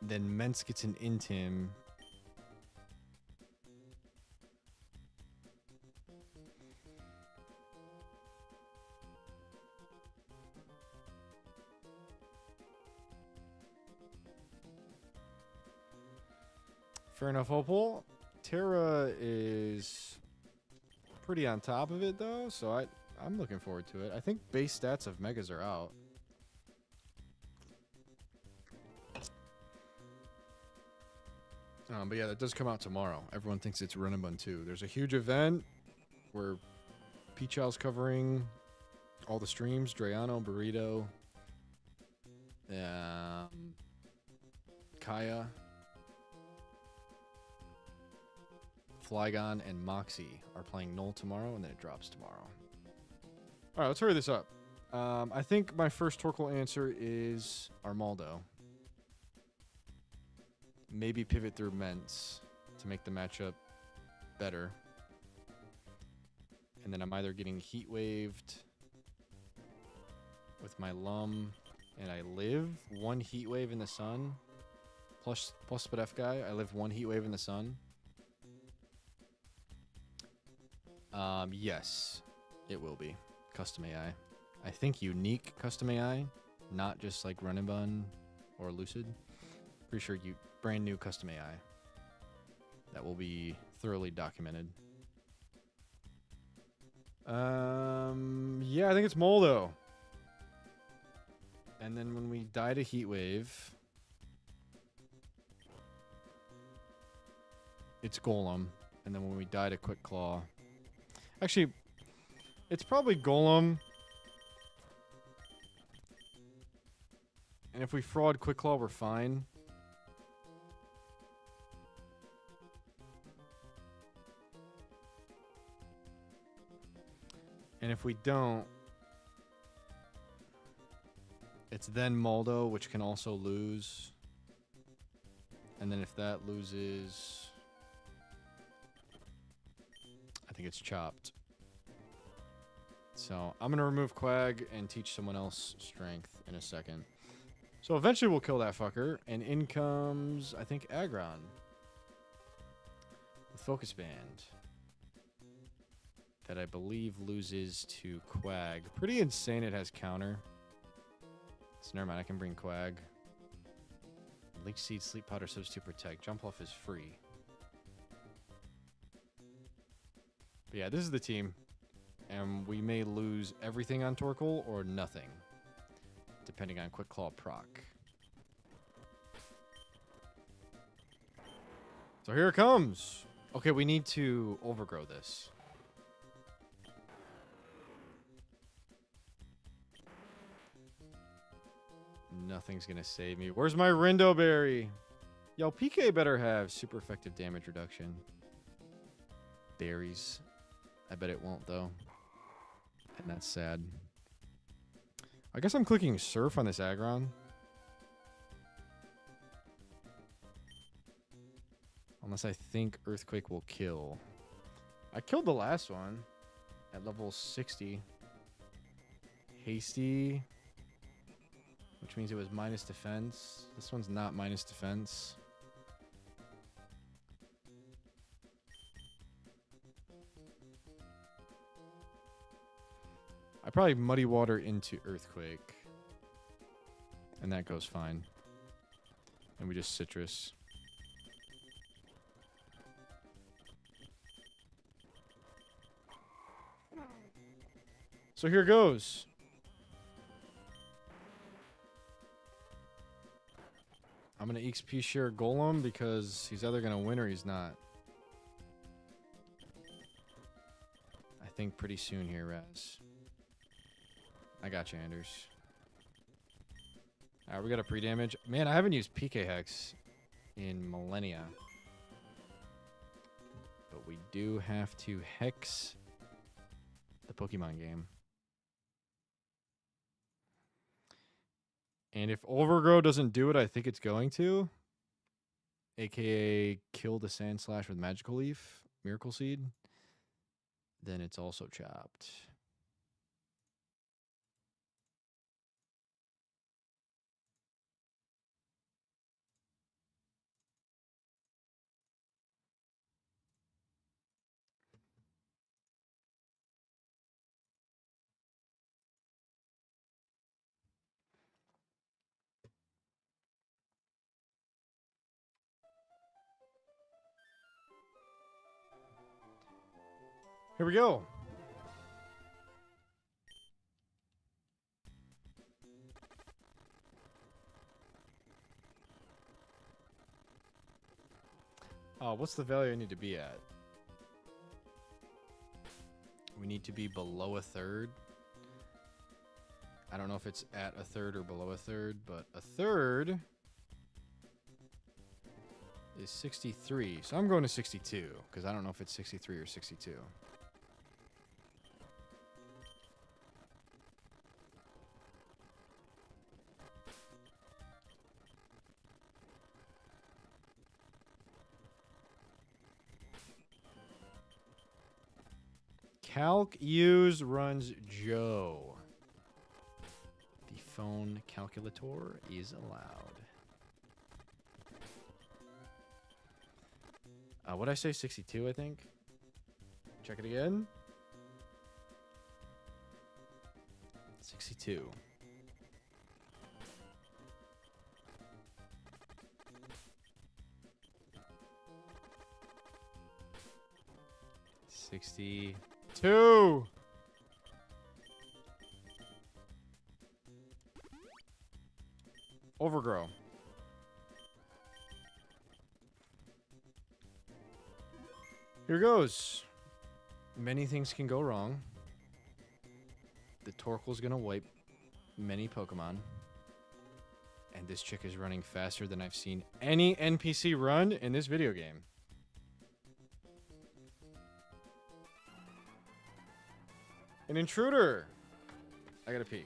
Speaker 1: then Mence gets an Intim. Fair enough, Opal. Terra is pretty on top of it, though, so I'm looking forward to it. I think base stats of Megas are out. But yeah, that does come out tomorrow. Everyone thinks it's Run and Bun 2. There's a huge event where Peachow's covering all the streams. Drayano, Burrito, Kaya, Flygon, and Moxie are playing Null tomorrow, and then it drops tomorrow. All right, let's hurry this up. I think my first Torkoal answer is Armaldo. Maybe pivot through Mence to make the matchup better. And then I'm either getting Heat Waved with my Lum, and I live one Heat Wave in the sun. Plus Spadef guy, I live one Heat Wave in the sun. Yes, it will be custom AI. I think unique custom AI, not just like Run and Bun or Lucid. Pretty sure you brand new custom AI that will be thoroughly documented. Yeah, I think it's Moldo. And then when we die to Heat Wave, it's Golem. And then when we die to Quick Claw, actually, it's probably Golem. And if we fraud Quick Claw, we're fine. And if we don't, it's then Moldo, which can also lose. And then if that loses, I think it's chopped. So I'm going to remove Quag and teach someone else Strength in a second. So eventually we'll kill that fucker. And in comes, I think, Aggron with Focus Band. That I believe loses to Quag. Pretty insane it has counter. So never mind, I can bring Quag. Leech Seed, Sleep Powder, Substitute, Protect. Jump Off is free. But yeah, this is the team. And we may lose everything on Torkoal or nothing. Depending on Quick Claw proc. So here it comes. Okay, we need to overgrow this. Nothing's gonna save me. Where's my Rindo Berry? Yo, PK better have super effective damage reduction. Berries. I bet it won't, though. And that's sad. I guess I'm clicking Surf on this Aggron. Unless I think Earthquake will kill. I killed the last one at level 60. Hasty. Which means it was minus defense. This one's not minus defense. I probably muddy water into earthquake. And that goes fine. And we just citrus. So here goes. I'm going to XP share Golem because he's either going to win or he's not. I think pretty soon here, Raz. I got you, Anders. Alright, we got a pre-damage. Man, I haven't used PK Hex in millennia. But we do have to Hex the Pokemon game. And if Overgrow doesn't do what I think it's going to, aka kill the Sandslash with Magical Leaf, Miracle Seed, then it's also chopped. Here we go. What's the value I need to be at? We need to be below a third. I don't know if it's at a third or below a third, but a third is 63. So I'm going to 62 because I don't know if it's 63 or 62. Calc use runs Joe. The phone calculator is allowed. What'd I say? 62, I think. Check it again. 62. $62. Overgrow. Here goes. Many things can go wrong. The Torkoal's gonna wipe many Pokemon. And this chick is running faster than I've seen any NPC run in this video game. An intruder. I gotta pee.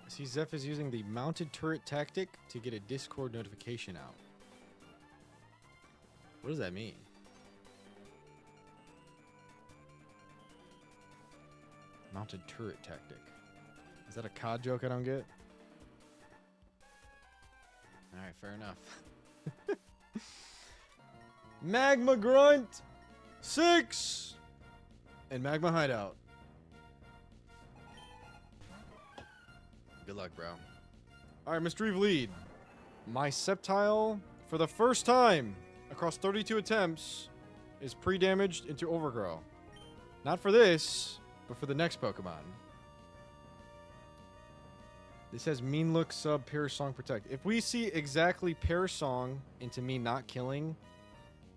Speaker 1: I see Zeph is using the mounted turret tactic to get a Discord notification out. What does that mean? Mounted turret tactic. Is that a COD joke I don't get? Alright, fair enough. Magma Grunt 6 and Magma Hideout. Good luck, bro. Alright, Mr. Eve lead. My Sceptile, for the first time across 32 attempts, is pre-damaged into Overgrow. Not for this, but for the next Pokemon. This has Mean Look, Sub, Parasong, Protect. If we see exactly Parasong into me not killing,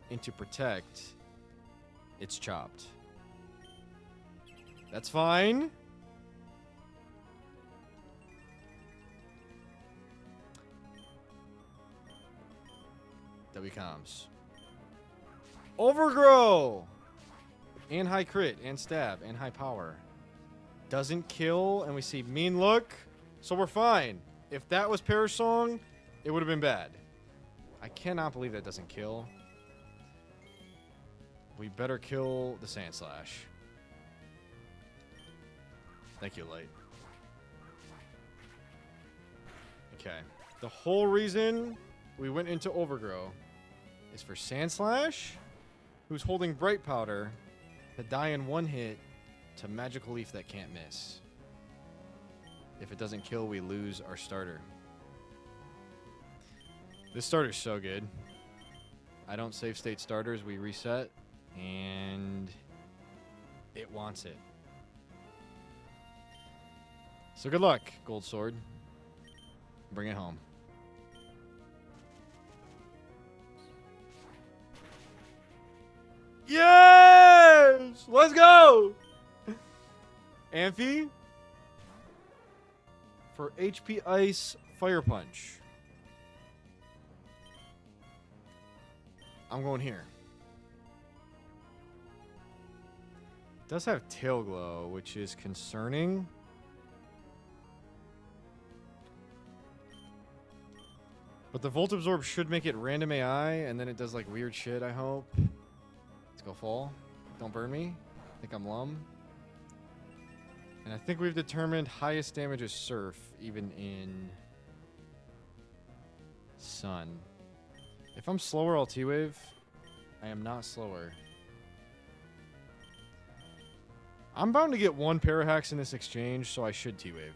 Speaker 1: into Protect, it's chopped. That's fine. Comms. Overgrow! And high crit, and stab, and high power. Doesn't kill, and we see Mean Look, so we're fine. If that was Parasong, it would have been bad. I cannot believe that doesn't kill. We better kill the Sand Slash. Thank you, Light. Okay. The whole reason we went into Overgrow is for Sand Slash, who's holding Bright Powder, to die in one hit to Magical Leaf that can't miss. If it doesn't kill, we lose our starter. This starter's so good. I don't save state starters, we reset, and it wants it. So good luck, Gold Sword. Bring it home. Yes! Let's go! Amphi for HP Ice Fire Punch. I'm going here. It does have Tail Glow, which is concerning. But the Volt Absorb should make it random AI, and then it does like weird shit, I hope. Let's go full. Don't burn me. I think I'm Lum. And I think we've determined highest damage is Surf, even in Sun. If I'm slower, I'll T-Wave. I am not slower. I'm bound to get one Parahax in this exchange, so I should T-Wave.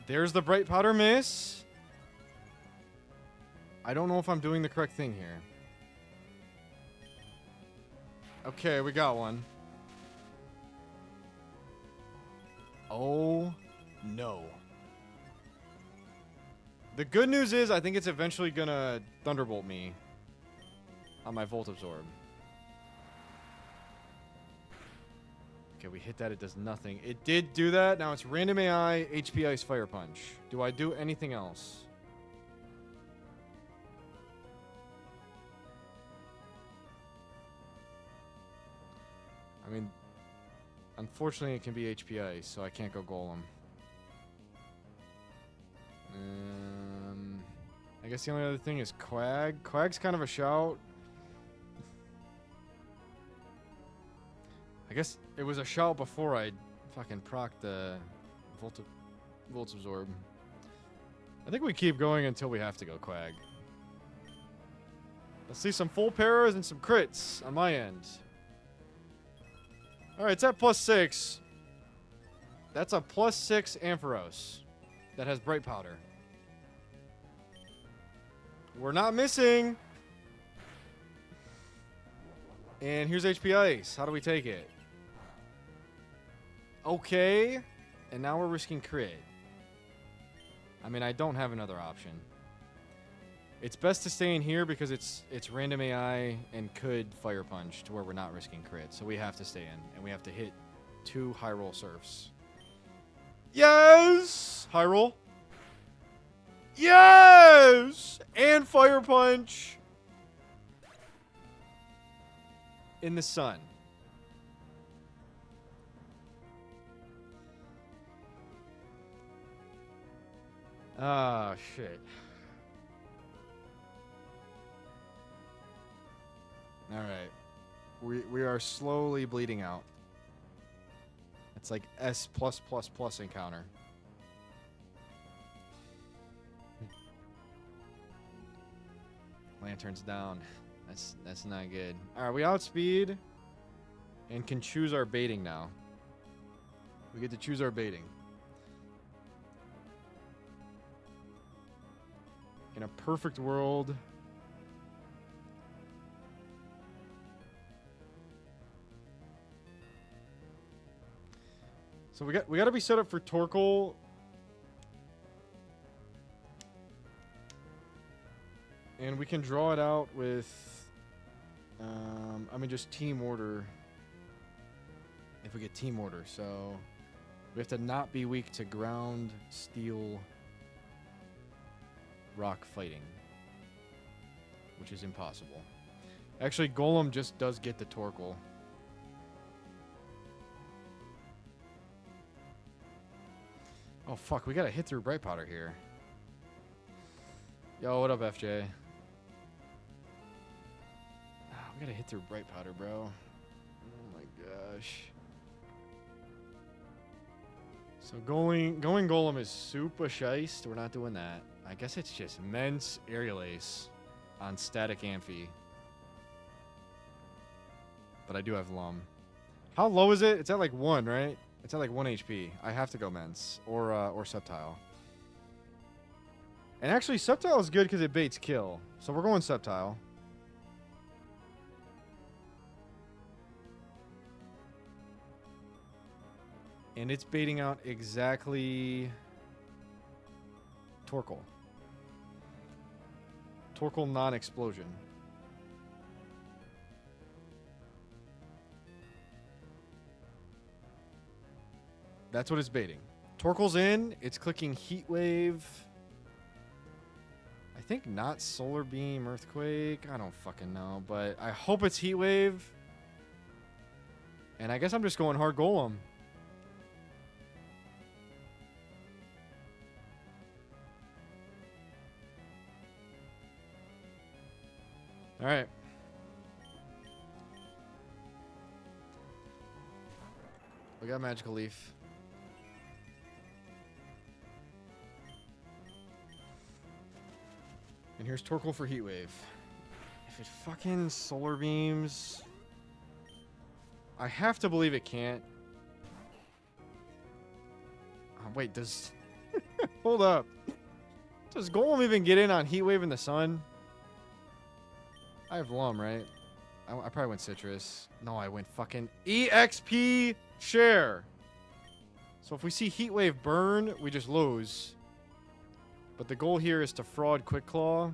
Speaker 1: There's the Bright Powder miss. I don't know if I'm doing the correct thing here. Okay, we got one. Oh, no. The good news is I think it's eventually gonna Thunderbolt me on my Volt Absorb. Okay, we hit that. It does nothing. It did do that. Now it's random AI, HP Ice Fire Punch. Do I do anything else? I mean, unfortunately, it can be HP Ice, so I can't go Golem. I guess the only other thing is Quag. Quag's kind of a shout. I guess it was a shout before I fucking proc the Volt Absorb. I think we keep going until we have to go Quag. Let's see some full paras and some crits on my end. Alright, it's at +6. That's a +6 Ampharos that has Bright Powder. We're not missing. And here's HP Ice. How do we take it? Okay. And now we're risking crit. I mean, I don't have another option. It's best to stay in here because it's random AI and could Fire Punch to where we're not risking crit. So we have to stay in. And we have to hit 2 high roll surfs. Yes! High roll. Yes! And Fire Punch. In the sun. Ah, shit. Alright. We are slowly bleeding out. It's like S+++ encounter. Lanterns down. That's not good. Alright, we outspeed and can choose our baiting now. We get to choose our baiting. In a perfect world. So we got to be set up for Torkoal. And we can draw it out with I mean just team order. If we get team order, so we have to not be weak to ground, steel, rock fighting, which is impossible. Actually, Golem just does get the Torkoal. Oh fuck, we gotta hit through Bright Powder here. Yo, what up, FJ? We gotta hit through Bright Powder, bro. Oh my gosh. So going Golem is super shiest. We're not doing that. I guess it's just Mence Aerial Ace on Static Amphi. But I do have Lum. How low is it? It's at like 1, right? It's at like 1 HP. I have to go Mence or Subtile. And actually, Subtile is good because it baits kill. So we're going Subtile. And it's baiting out exactly Torkoal. Torkoal non-explosion. That's what it's baiting. Torkoal's in. It's clicking Heat Wave. I think not Solar Beam, Earthquake. I don't fucking know. But I hope it's Heat Wave. And I guess I'm just going hard Golem. All right. We got Magical Leaf. And here's Torkoal for Heat Wave. If it fucking Solar Beams... I have to believe it can't. Oh, wait, does... Hold up. Does Golem even get in on Heat Wave in the sun? I have Lum, right? I probably went Citrus. No, I went fucking EXP Share. So if we see Heat Wave burn, we just lose. But the goal here is to fraud Quick Claw,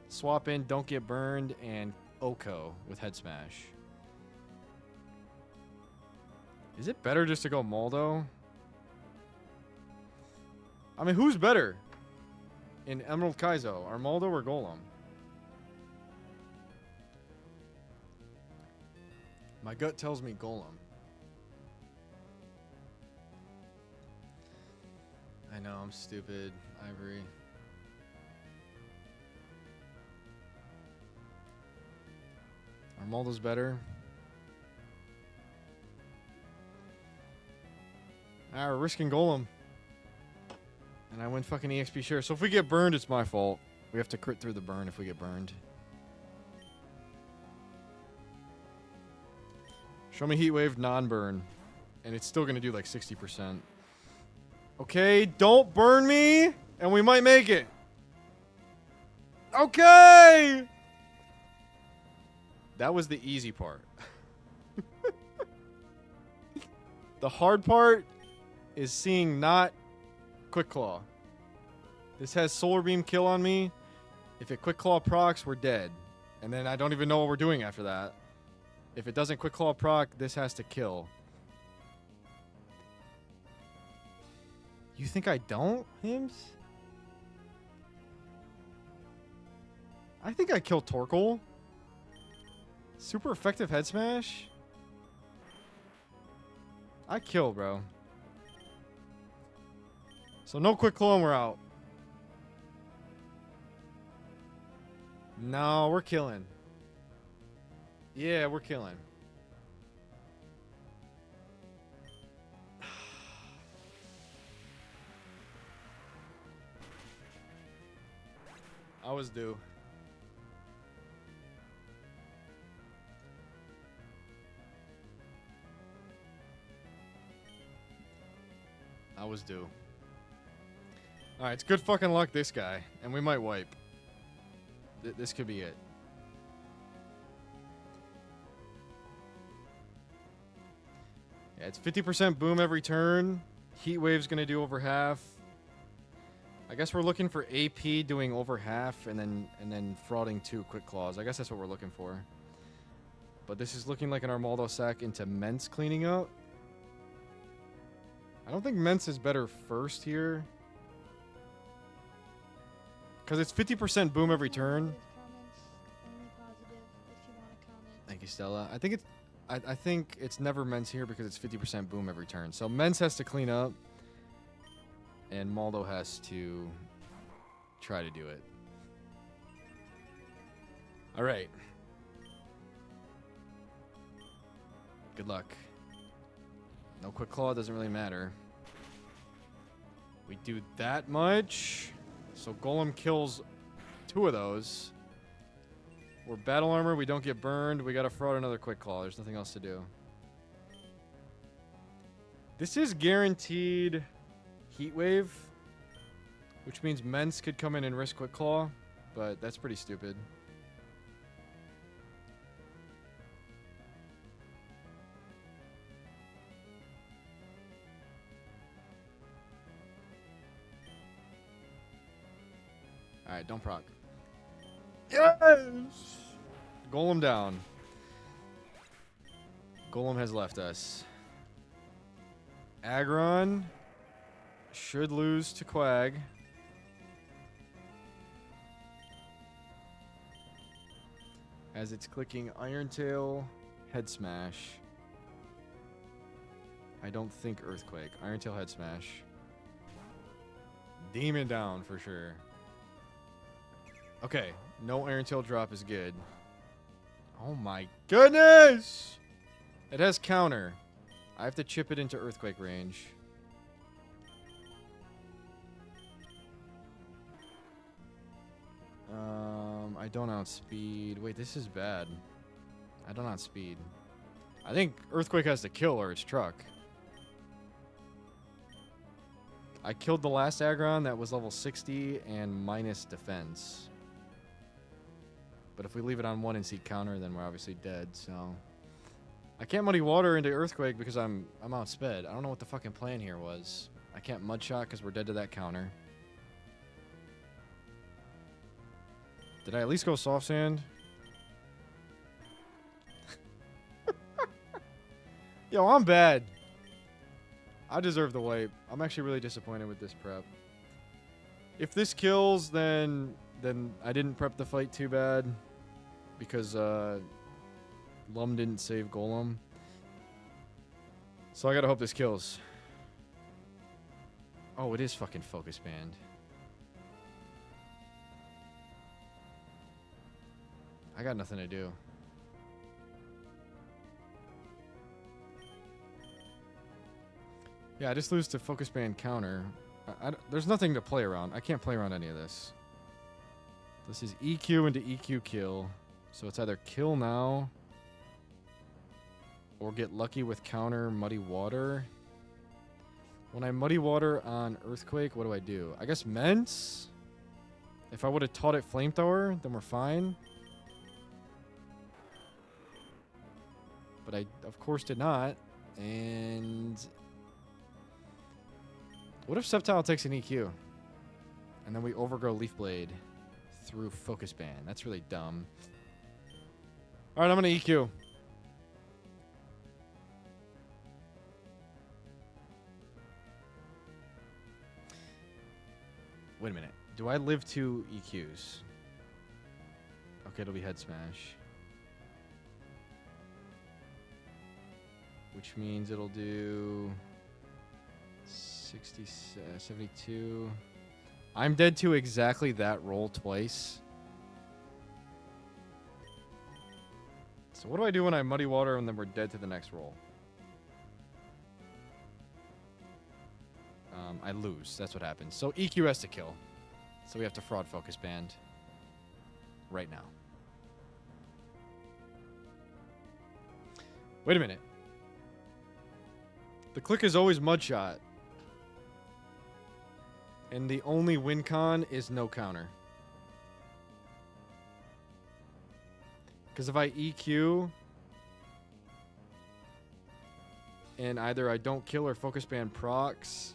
Speaker 1: swap in Don't Get Burned, and Oko with Head Smash. Is it better just to go Maldo? I mean, who's better in Emerald Kaizo? Armaldo or Golem? My gut tells me Golem. I know, I'm stupid. Ivory. Armaldo's better. Ah, we're risking Golem. And I win fucking EXP share. So if we get burned, it's my fault. We have to crit through the burn if we get burned. Show me Heat Wave non-burn. And it's still going to do like 60%. Okay, don't burn me, and we might make it. Okay! That was the easy part. The hard part is seeing not Quick Claw. This has Solar Beam kill on me. If it Quick Claw procs, we're dead. And then I don't even know what we're doing after that. If it doesn't Quick Claw proc, this has to kill. You think I don't, Hims? I think I killed Torkoal. Super effective head smash. I kill, bro. So no Quick Claw and we're out. No, we're killing. Yeah, we're killing. I was due. I was due. Alright, it's good fucking luck this guy. And we might wipe. This could be it. Yeah, it's 50% boom every turn. Heat wave's gonna do over half. I guess we're looking for AP doing over half and then frauding 2 quick claws. I guess that's what we're looking for. But this is looking like an Armaldo sack into Mence cleaning up. I don't think Mence is better first here. Because it's 50% boom every turn.
Speaker 2: Only positive if you want to comment.
Speaker 1: Thank you, Stella. I think it's never Mence here because it's 50% boom every turn. So Mence has to clean up. And Maldo has to try to do it. Alright. Good luck. No quick claw, doesn't really matter. We do that much. So Golem kills 2 of those. We're battle armor, we don't get burned. We gotta fraud another quick claw. There's nothing else to do. This is guaranteed heat wave, which means Mence could come in and risk quick claw, but that's pretty stupid. Alright, don't proc. Yes! Golem down. Golem has left us. Aggron should lose to Quag. As it's clicking Irontail, Head Smash. I don't think Earthquake. Irontail, Head Smash. Demon down for sure. Okay, no Irontail drop is good. Oh my goodness! It has counter. I have to chip it into Earthquake range. I don't outspeed. Wait, this is bad. I don't outspeed. I think Earthquake has to kill or it's truck. I killed the last Aggron that was level 60 and minus defense. But if we leave it on 1 and see counter, then we're obviously dead, so... I can't Muddy Water into Earthquake because I'm outsped. I don't know what the fucking plan here was. I can't Mud Shot because we're dead to that counter. Did I at least go Soft Sand? Yo, I'm bad. I deserve the wipe. I'm actually really disappointed with this prep. If this kills, then I didn't prep the fight too bad. Because Lum didn't save Golem. So I gotta hope this kills. Oh, it is fucking Focus Band. I got nothing to do. Yeah, I just lose to Focus Band counter. There's nothing to play around. I can't play around any of this. This is EQ into EQ kill. So it's either kill now or get lucky with counter Muddy Water. When I Muddy Water on Earthquake, what do? I guess Mence? If I would have taught it Flamethrower, then we're fine. But I, of course, did not. And... what if Sceptile takes an EQ? And then we overgrow Leaf Blade through Focus Band. That's really dumb. Alright, I'm going to EQ. Wait a minute. Do I live 2 EQs? Okay, it'll be Head Smash. Which means it'll do 60, 72. I'm dead to exactly that roll twice. So what do I do when I muddy water and then we're dead to the next roll? I lose. That's what happens. So EQ has to kill. So we have to fraud focus band right now. Wait a minute. The click is always mud shot. And the only win con is no counter. Because if I EQ and either I don't kill or focus band procs,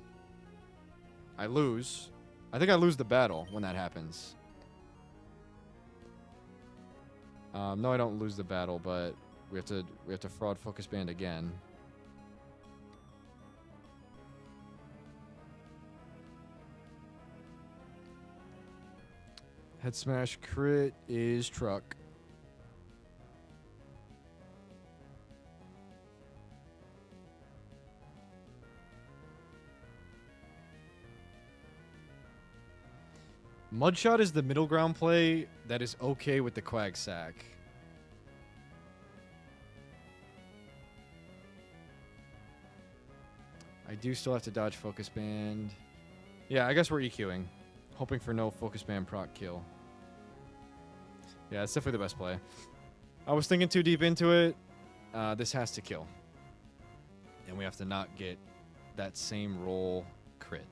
Speaker 1: I lose. I think I lose the battle when that happens. No, I don't lose the battle, but we have to fraud focus band again. Head smash crit is truck. Mudshot is the middle ground play that is okay with the Quag Sack. I do still have to dodge focus band. Yeah, I guess we're EQing. Hoping for no focus band proc kill. Yeah, it's definitely the best play. I was thinking too deep into it. This has to kill. And we have to not get that same roll crit.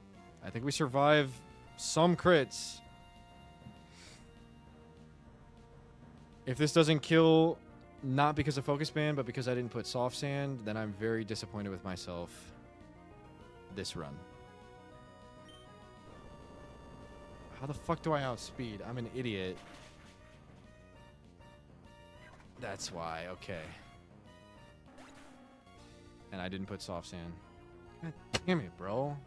Speaker 1: I think we survive some crits. If this doesn't kill, not because of focus band, but because I didn't put soft sand, then I'm very disappointed with myself this run. How the fuck do I outspeed? I'm an idiot. That's why, okay. And I didn't put soft sand. God damn it, bro.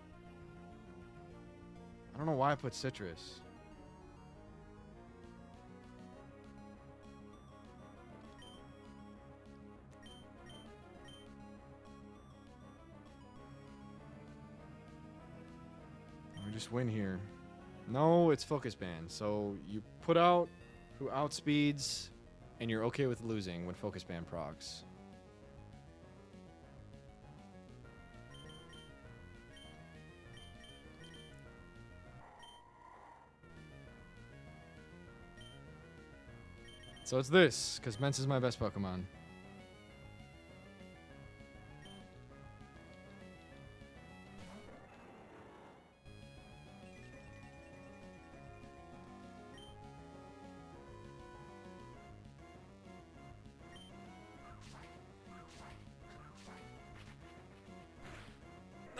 Speaker 1: I don't know why I put citrus. We just win here. No, it's focus band. So you put out who outspeeds, and you're okay with losing when focus band procs. So it's this, because Mence is my best Pokemon.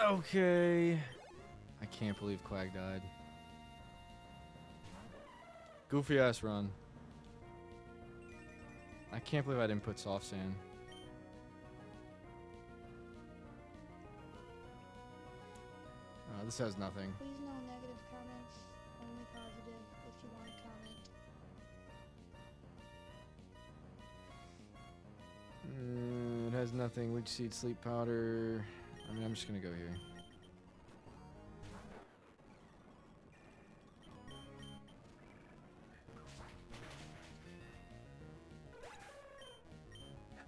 Speaker 1: Okay. I can't believe Quag died. Goofy ass run. I can't believe I didn't put soft sand. This has nothing.
Speaker 2: Please no negative comments, only positive if you want to comment.
Speaker 1: It has nothing. Leech seed, sleep powder. I mean, I'm just gonna go here.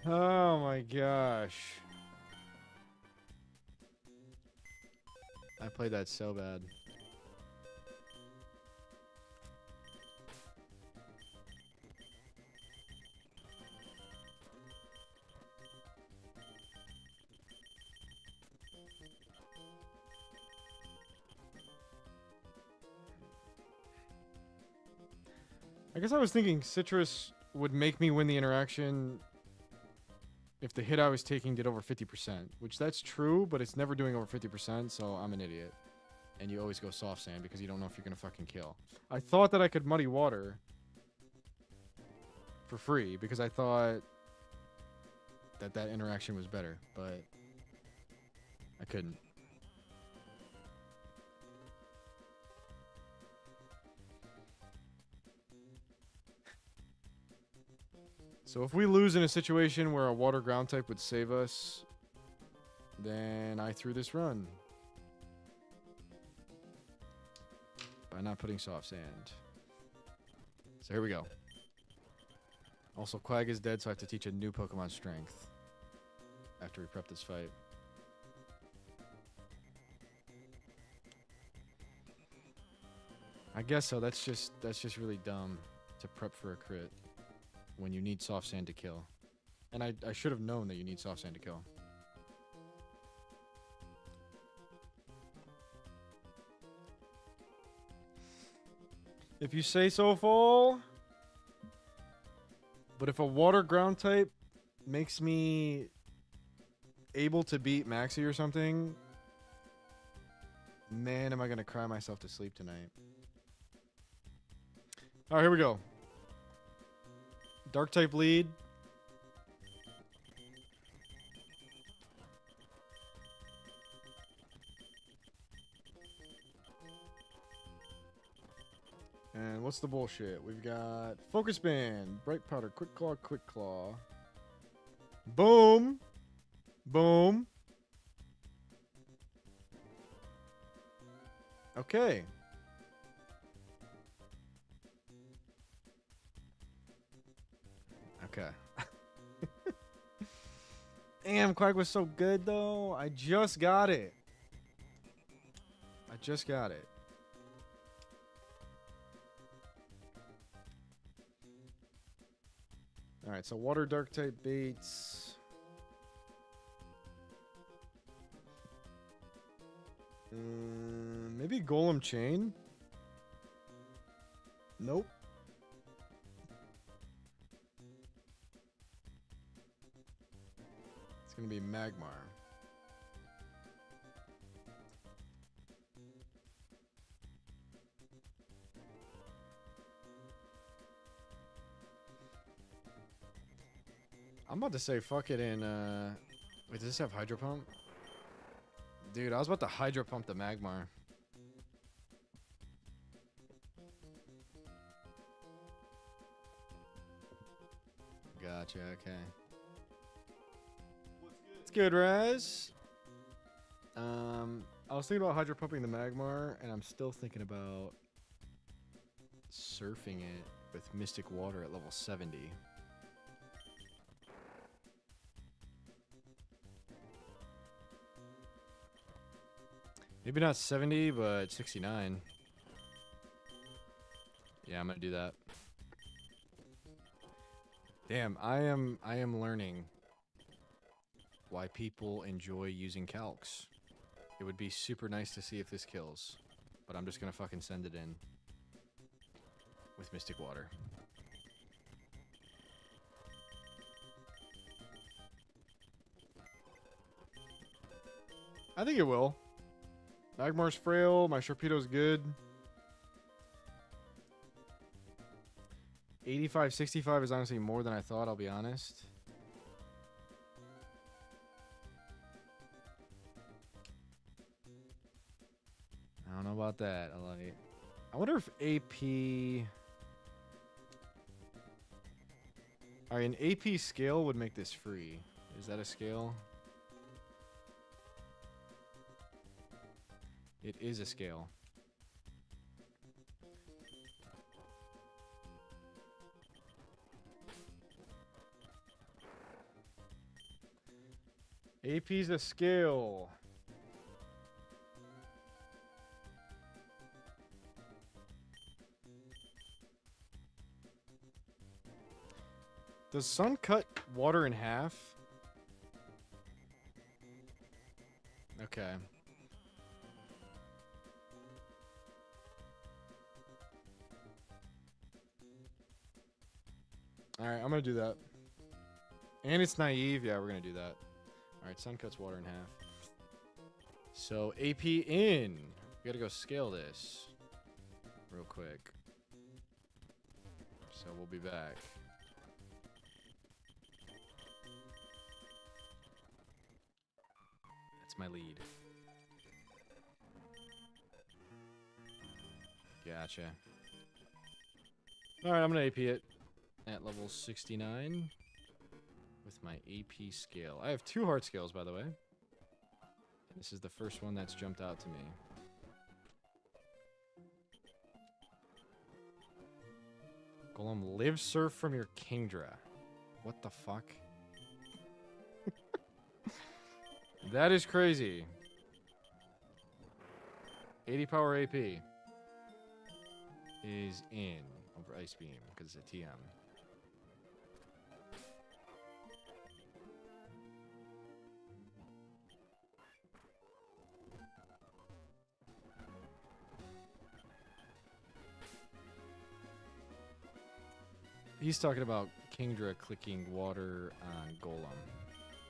Speaker 1: Oh my gosh. I played that so bad. I guess I was thinking citrus would make me win the interaction if the hit I was taking did over 50%, which that's true, but it's never doing over 50%, so I'm an idiot. And you always go soft sand because you don't know if you're going to fucking kill. I thought that I could muddy water for free because I thought that that interaction was better, but I couldn't. So if we lose in a situation where a water ground type would save us, then I threw this run by not putting soft sand. So here we go. Also, Quag is dead, so I have to teach a new Pokemon Strength after we prep this fight. I guess so. That's just really dumb to prep for a crit when you need Soft Sand to kill. And I should have known that you need Soft Sand to kill. If you say so, Fall. But if a water ground type makes me able to beat Maxie or something, man, am I gonna cry myself to sleep tonight. All right, here we go. Dark type lead. And what's the bullshit? We've got Focus Band, Bright Powder, Quick Claw, Quick Claw. Boom. Boom. Okay. Okay. Damn, Quag was so good, though. I just got it. I just got it. Alright, so water dark type baits. Maybe Golem Chain? Nope. It's gonna be Magmar. I'm about to say fuck it in, wait, does this have Hydro Pump? Dude, I was about to Hydro Pump the Magmar. Gotcha, okay. It's good, Raz. I was thinking about Hydro Pumping the Magmar, and I'm still thinking about surfing it with Mystic Water at level 70. Maybe not 70, but 69. Yeah, I'm gonna do that. Damn, I am learning why people enjoy using CALCS. It would be super nice to see if this kills, but I'm just gonna fucking send it in with Mystic Water. I think it will. Magmar's frail, my Sharpedo's good. 85, 65 is honestly more than I thought, I'll be honest. I don't know about that. I wonder if AP... Alright, an AP scale would make this free. Is that a scale? It is a scale. AP's a scale. Does sun cut water in half? Okay. Alright, I'm gonna do that. And it's naive. Yeah, we're gonna do that. Alright, sun cuts water in half. So, AP in. We gotta go scale this real quick. So, we'll be back. That's my lead. Gotcha. Alright, I'm gonna AP it at level 69 with my AP scale. I have 2 heart scales, by the way. And this is the first one that's jumped out to me. Golem, live surf from your Kingdra. What the fuck? That is crazy. 80 power AP is in over Ice Beam because it's a TM. He's talking about Kingdra clicking water on Golem.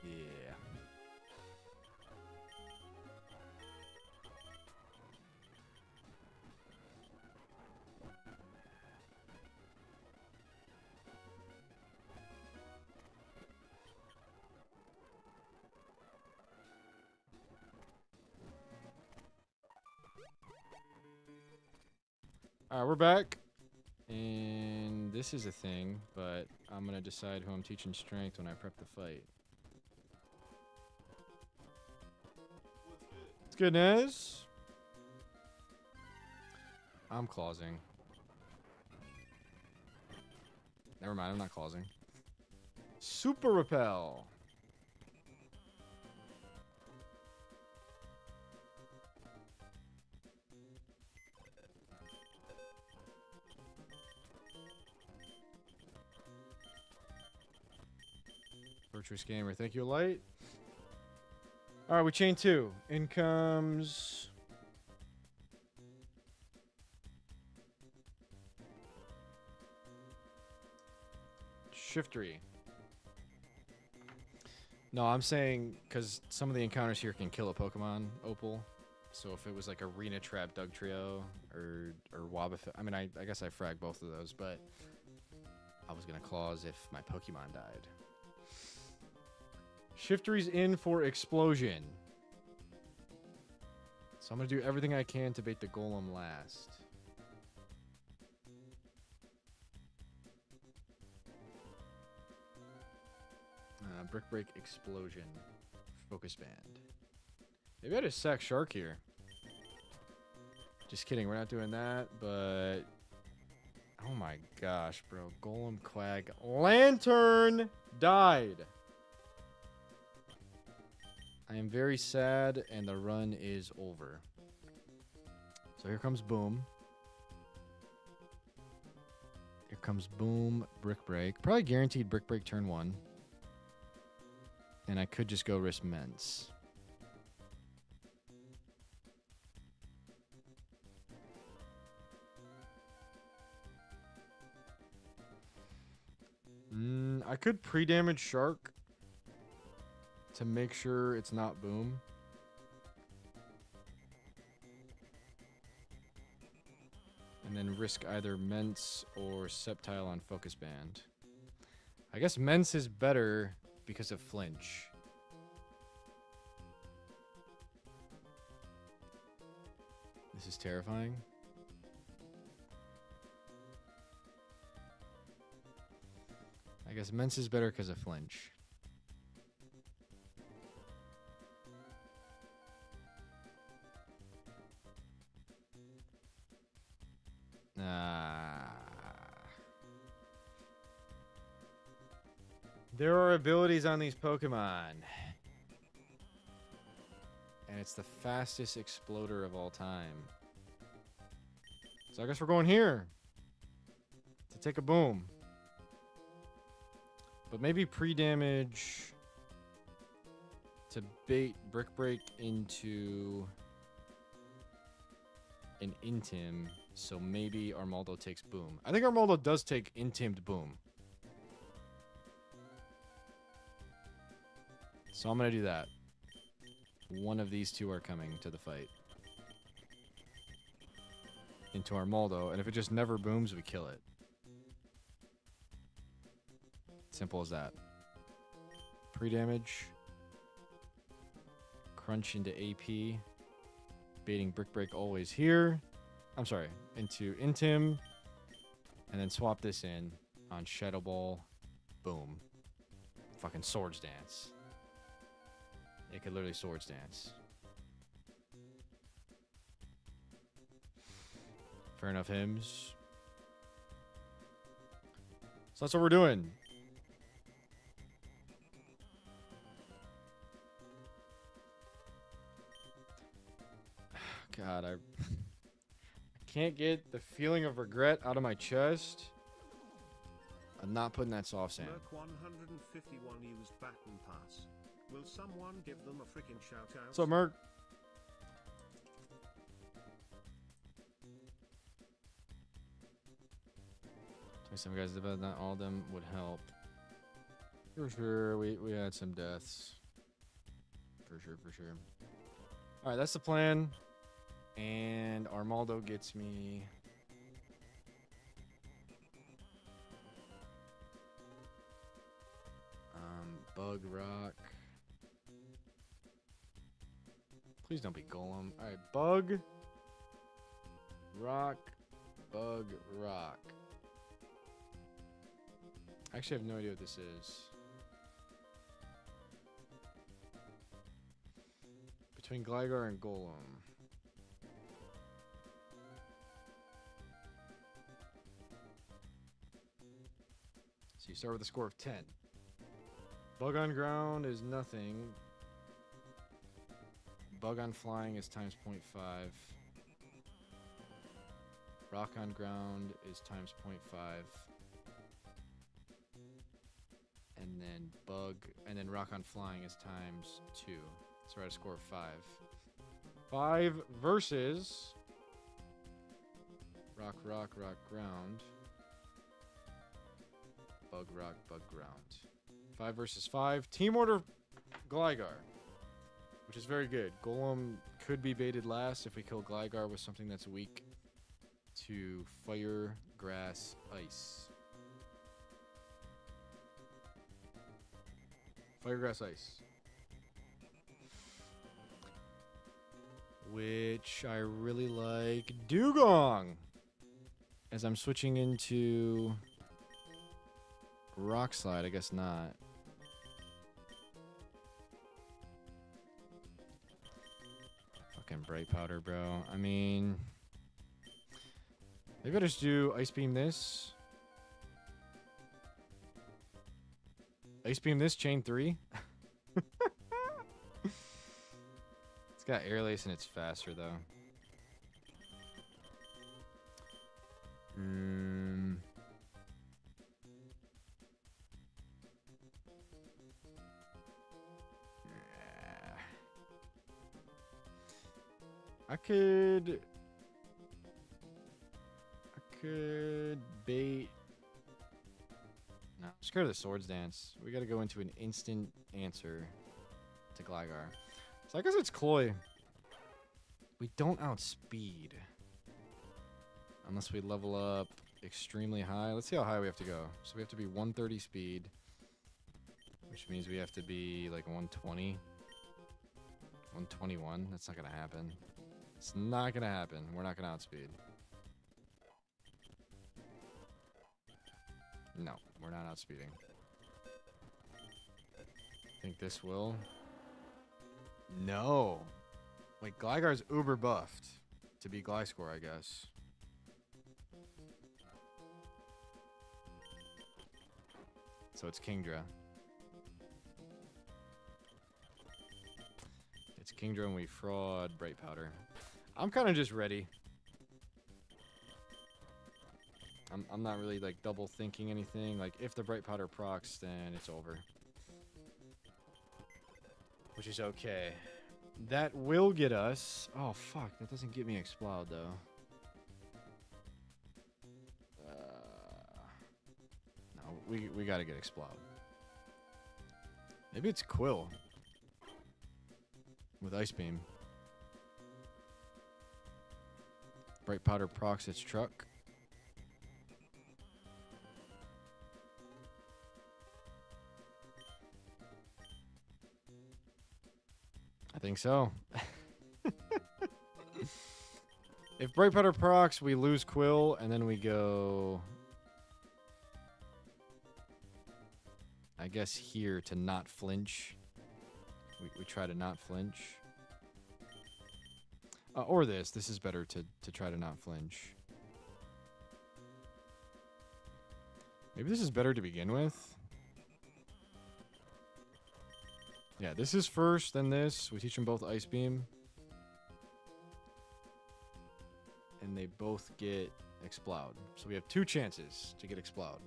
Speaker 1: Yeah. Alright, we're back. And this is a thing, but I'm gonna decide who I'm teaching strength when I prep the fight. It's good, Nez. I'm clausing. Never mind, I'm not clausing. Super repel. Virtuous Gamer, thank you, Light. Alright, we chain 2. In comes... Shiftery. No, I'm saying because some of the encounters here can kill a Pokemon, Opal. So if it was like Arena Trap Dugtrio or Wobbuffet, I mean, I guess I fragged both of those, but I was gonna clause if my Pokemon died. Shiftery's in for Explosion. So I'm gonna do everything I can to bait the Golem last. Brick Break Explosion. Focus Band. Maybe I just sack Shark here. Just kidding, we're not doing that, but... Oh my gosh, bro. Golem, Quag, Lantern died! I am very sad, and the run is over. So here comes Boom. Here comes Boom, Brick Break. Probably guaranteed Brick Break turn 1. And I could just go risk Mence. I could pre-damage Shark to make sure it's not Boom. And then risk either Mence or Sceptile on Focus Band. I guess Mence is better because of Flinch. This is terrifying. I guess Mence is better because of Flinch. There are abilities on these Pokemon. And it's the fastest exploder of all time. So I guess we're going here. To take a Boom. But maybe pre-damage to bait Brick Break into an Intim. So maybe Armaldo takes Boom. I think Armaldo does take Intimed Boom. So I'm going to do that. One of these two are coming to the fight. Into Armaldo. And if it just never booms, we kill it. Simple as that. Pre-damage. Crunch into AP. Baiting Brick Break always here. I'm sorry. Into Intim. And then swap this in on Shadow Ball. Boom. Fucking Swords Dance. It could literally Swords Dance. Fair enough, hymns. So that's what we're doing. God, I can't get the feeling of regret out of my chest. I'm not putting that soft sand.
Speaker 3: Merc 151 used Baton Pass. Will someone give them a freaking shout out?
Speaker 1: So, Merc. Some guys, but not all of them would help. For sure, we had some deaths. For sure, for sure. All right, that's the plan. And Armaldo gets me. Bug Rock. Please don't be Golem. All right, Bug Rock, Bug Rock. Actually, I have no idea what this is. Between Gligar and Golem. So you start with a score of 10. Bug on ground is nothing. Bug on flying is times 0.5. Rock on ground is times 0.5. And then rock on flying is times 2. So we're at a score of 5. 5 versus rock, rock, rock, ground. Bug, rock, bug, ground. 5 versus 5. Team order Gligar, which is very good. Golem could be baited last if we kill Gligar with something that's weak to fire, grass, ice. Fire, grass, ice. Which I really like. Dugong! As I'm switching into Rock Slide, I guess not. Fucking Bright Powder, bro. I mean, maybe I'll just do Ice Beam this. Ice Beam this, chain 3. It's got Air Lace and it's faster, though. I could bait. No, I'm scared of the Swords Dance. We gotta go into an instant answer to Gligar. So I guess it's Cloy. We don't outspeed. Unless we level up extremely high. Let's see how high we have to go. So we have to be 130 speed. Which means we have to be like 120. 121. That's not gonna happen. It's not gonna happen. We're not gonna outspeed. No, we're not outspeeding. Think this will? No. Like, Gligar's uber buffed to be Gliscor, I guess. So it's Kingdra. It's Kingdra and we fraud Bright Powder. I'm kind of just ready. I'm not really like double thinking anything. Like if the Bright Powder procs, then it's over. Which is okay. That will get us. Oh fuck, that doesn't get me Explode though. No, we gotta get Explode. Maybe it's Quill with Ice Beam. Bright Powder procs its truck. I think so. If Bright Powder procs, we lose Quill, and then we go, I guess, here to not flinch. We try to not flinch. Or this. This is better to try to not flinch. Maybe this is better to begin with. Yeah, this is first, then this. We teach them both Ice Beam. and they both get explode. So we have 2 chances to get explode.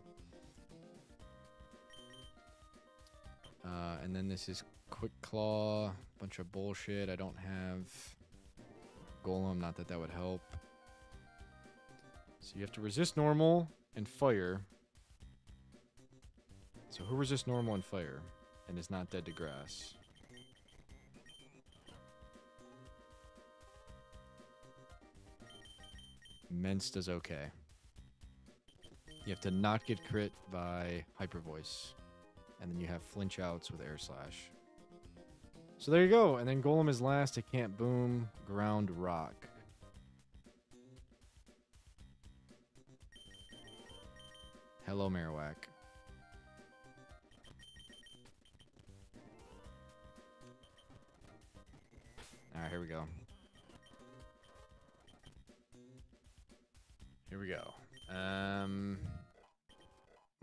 Speaker 1: And then this is quick claw, bunch of bullshit. I don't have golem, not that that would help. So you have to resist normal and fire. So who resists normal and fire and is not dead to grass? Mence does okay. You have to not get crit by hyper voice. And then you have flinch outs with air slash. So there you go. And then golem is last. It can't boom, ground, rock. Hello, Marowak. Alright, here we go. Here we go.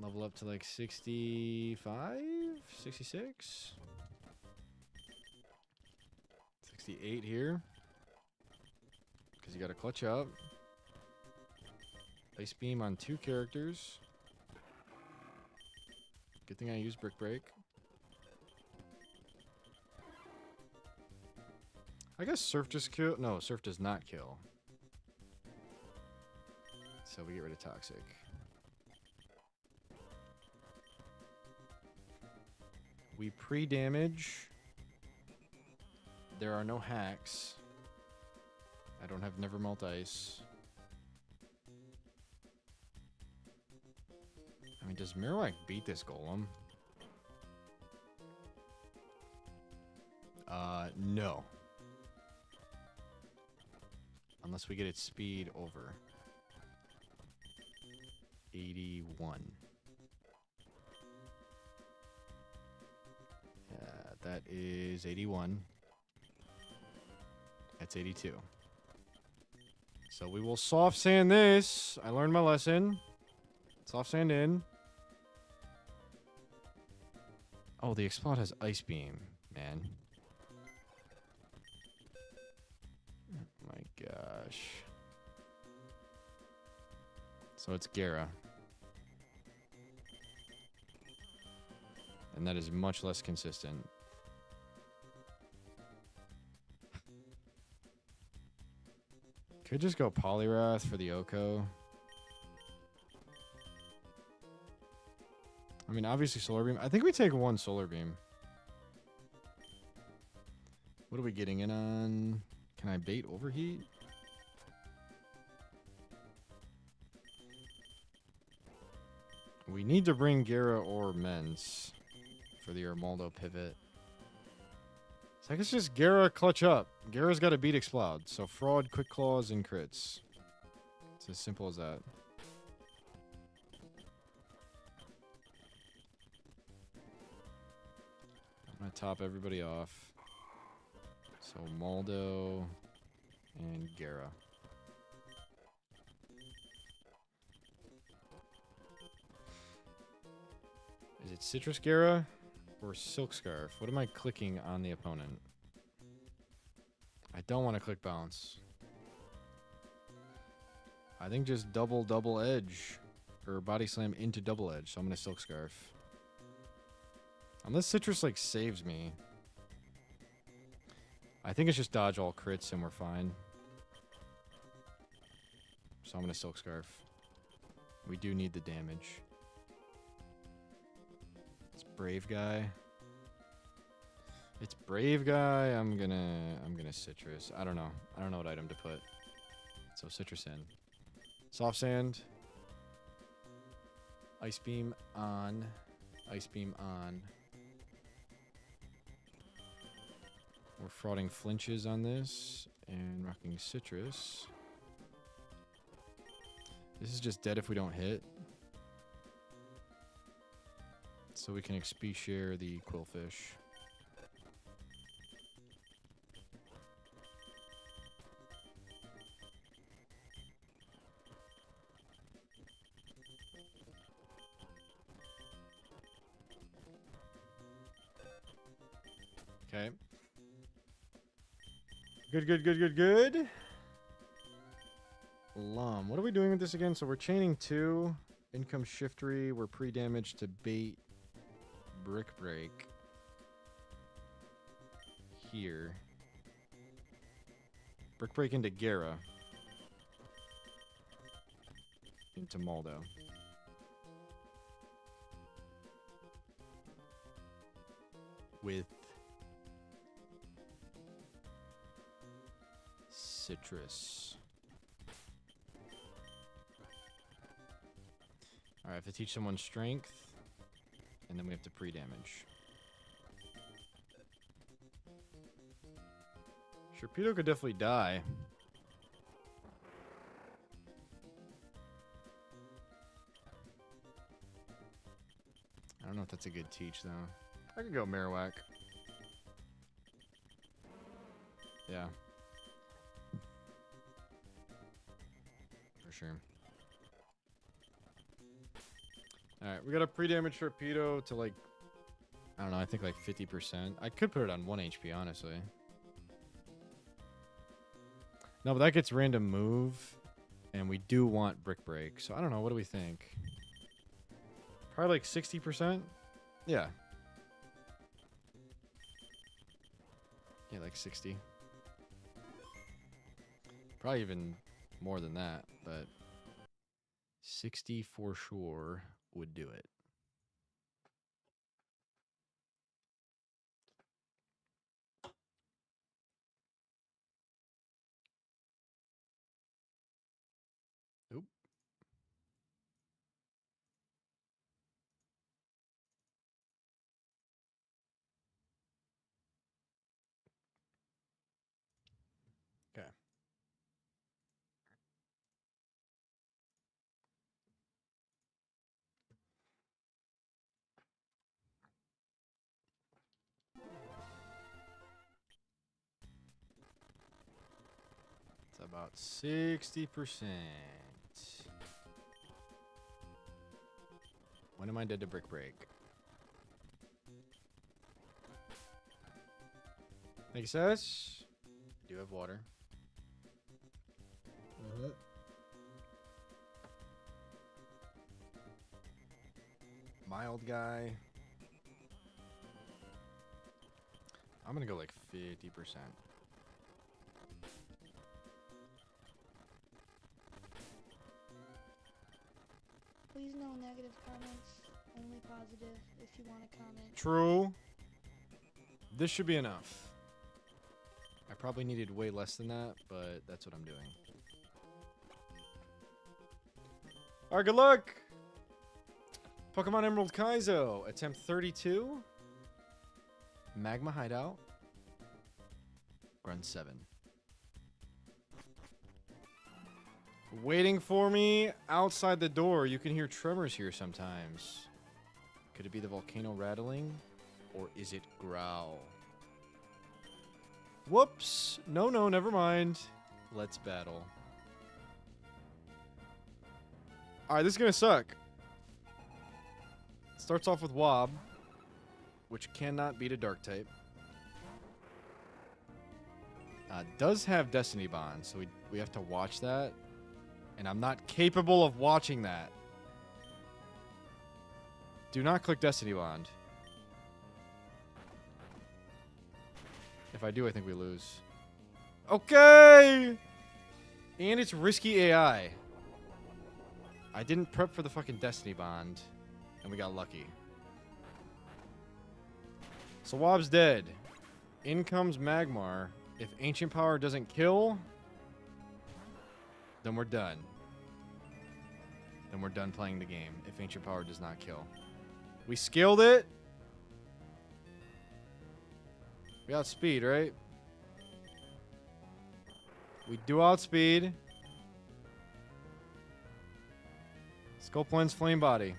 Speaker 1: Level up to like 65? 66? 68 here. Because you got to clutch up. Ice Beam on 2 characters. Good thing I used Brick Break. I guess Surf just kill. No, Surf does not kill. So we get rid of Toxic. We pre-damage. There are no hacks. I don't have Never Melt Ice. I mean, does Marowak beat this golem? No. Unless we get its speed over 81. That is 81. That's 82. So we will soft sand this. I learned my lesson. Soft sand in. Oh, the Explode has Ice Beam, man. Oh my gosh. So it's Gara. And that is much less consistent. Could just go Poliwrath for the Oko. I mean, obviously Solar Beam. I think we take 1 Solar Beam. What are we getting in on? Can I bait Overheat? We need to bring Gara or Mence for the Armaldo pivot. So I guess just Gara clutch up. Gara's got to beat Explode. So Fraud, Quick Claws, and crits. It's as simple as that. I'm going to top everybody off. So Maldo and Gara. Is it Citrus Gara or Silk Scarf? What am I clicking on the opponent? I don't want to click bounce. I think just double edge. Or body slam into double edge. So I'm going to Silk Scarf. Unless Citrus like saves me. I think it's just dodge all crits and we're fine. So I'm going to Silk Scarf. We do need the damage. It's Brave Guy. It's Brave Guy. I'm gonna Citrus. I don't know. I don't know what item to put. So Citrus in. Soft Sand. Ice Beam on. Ice Beam on. We're frauding flinches on this and rocking Citrus. This is just dead if we don't hit. So we can XP share the Quillfish. Okay. Good. Lum. What are we doing with this again? So we're chaining 2. Income shiftery. We're pre-damaged to bait. Brick break. Here. Brick break into Gera. Into Maldo. With citrus. Alright, I have to teach someone strength. And then we have to pre-damage. Sharpedo could definitely die. I don't know if that's a good teach, though. I could go Marowak. Yeah. For sure. Alright, we got a pre-damage Torpedo to like, I don't know, I think like 50%. I could put it on 1 HP, honestly. No, but that gets random move, and we do want Brick Break. So I don't know, what do we think? Probably like 60%? Yeah. Yeah, like 60. Probably even more than that, but 60 for sure would do it. Oop. Okay. It's about 60%. When am I dead to Brick Break? Thank you, Sis. I do have water. Mild guy. I'm gonna go like 50%.
Speaker 2: Please no negative comments, only positive if you want to comment.
Speaker 1: True. This should be enough. I probably needed way less than that, but that's what I'm doing. Alright, good luck! Pokemon Emerald Kaizo, attempt 32. Magma Hideout. Run 7. Waiting for me outside the door. You can hear tremors here sometimes. Could it be the volcano rattling? Or is it growl? Whoops. No, never mind. Let's battle. Alright, this is gonna suck. Starts off with Wob, which cannot beat a Dark type. Does have Destiny Bond, so we have to watch that. And I'm not capable of watching that. Do not click Destiny Bond. If I do, I think we lose. Okay! And it's risky AI. I didn't prep for the fucking Destiny Bond. And we got lucky. So Wob's dead. In comes Magmar. If Ancient Power doesn't kill, then we're done. Then we're done playing the game if Ancient Power does not kill. We skilled it. We outspeed, right? We do outspeed. Scope Lens Flame Body.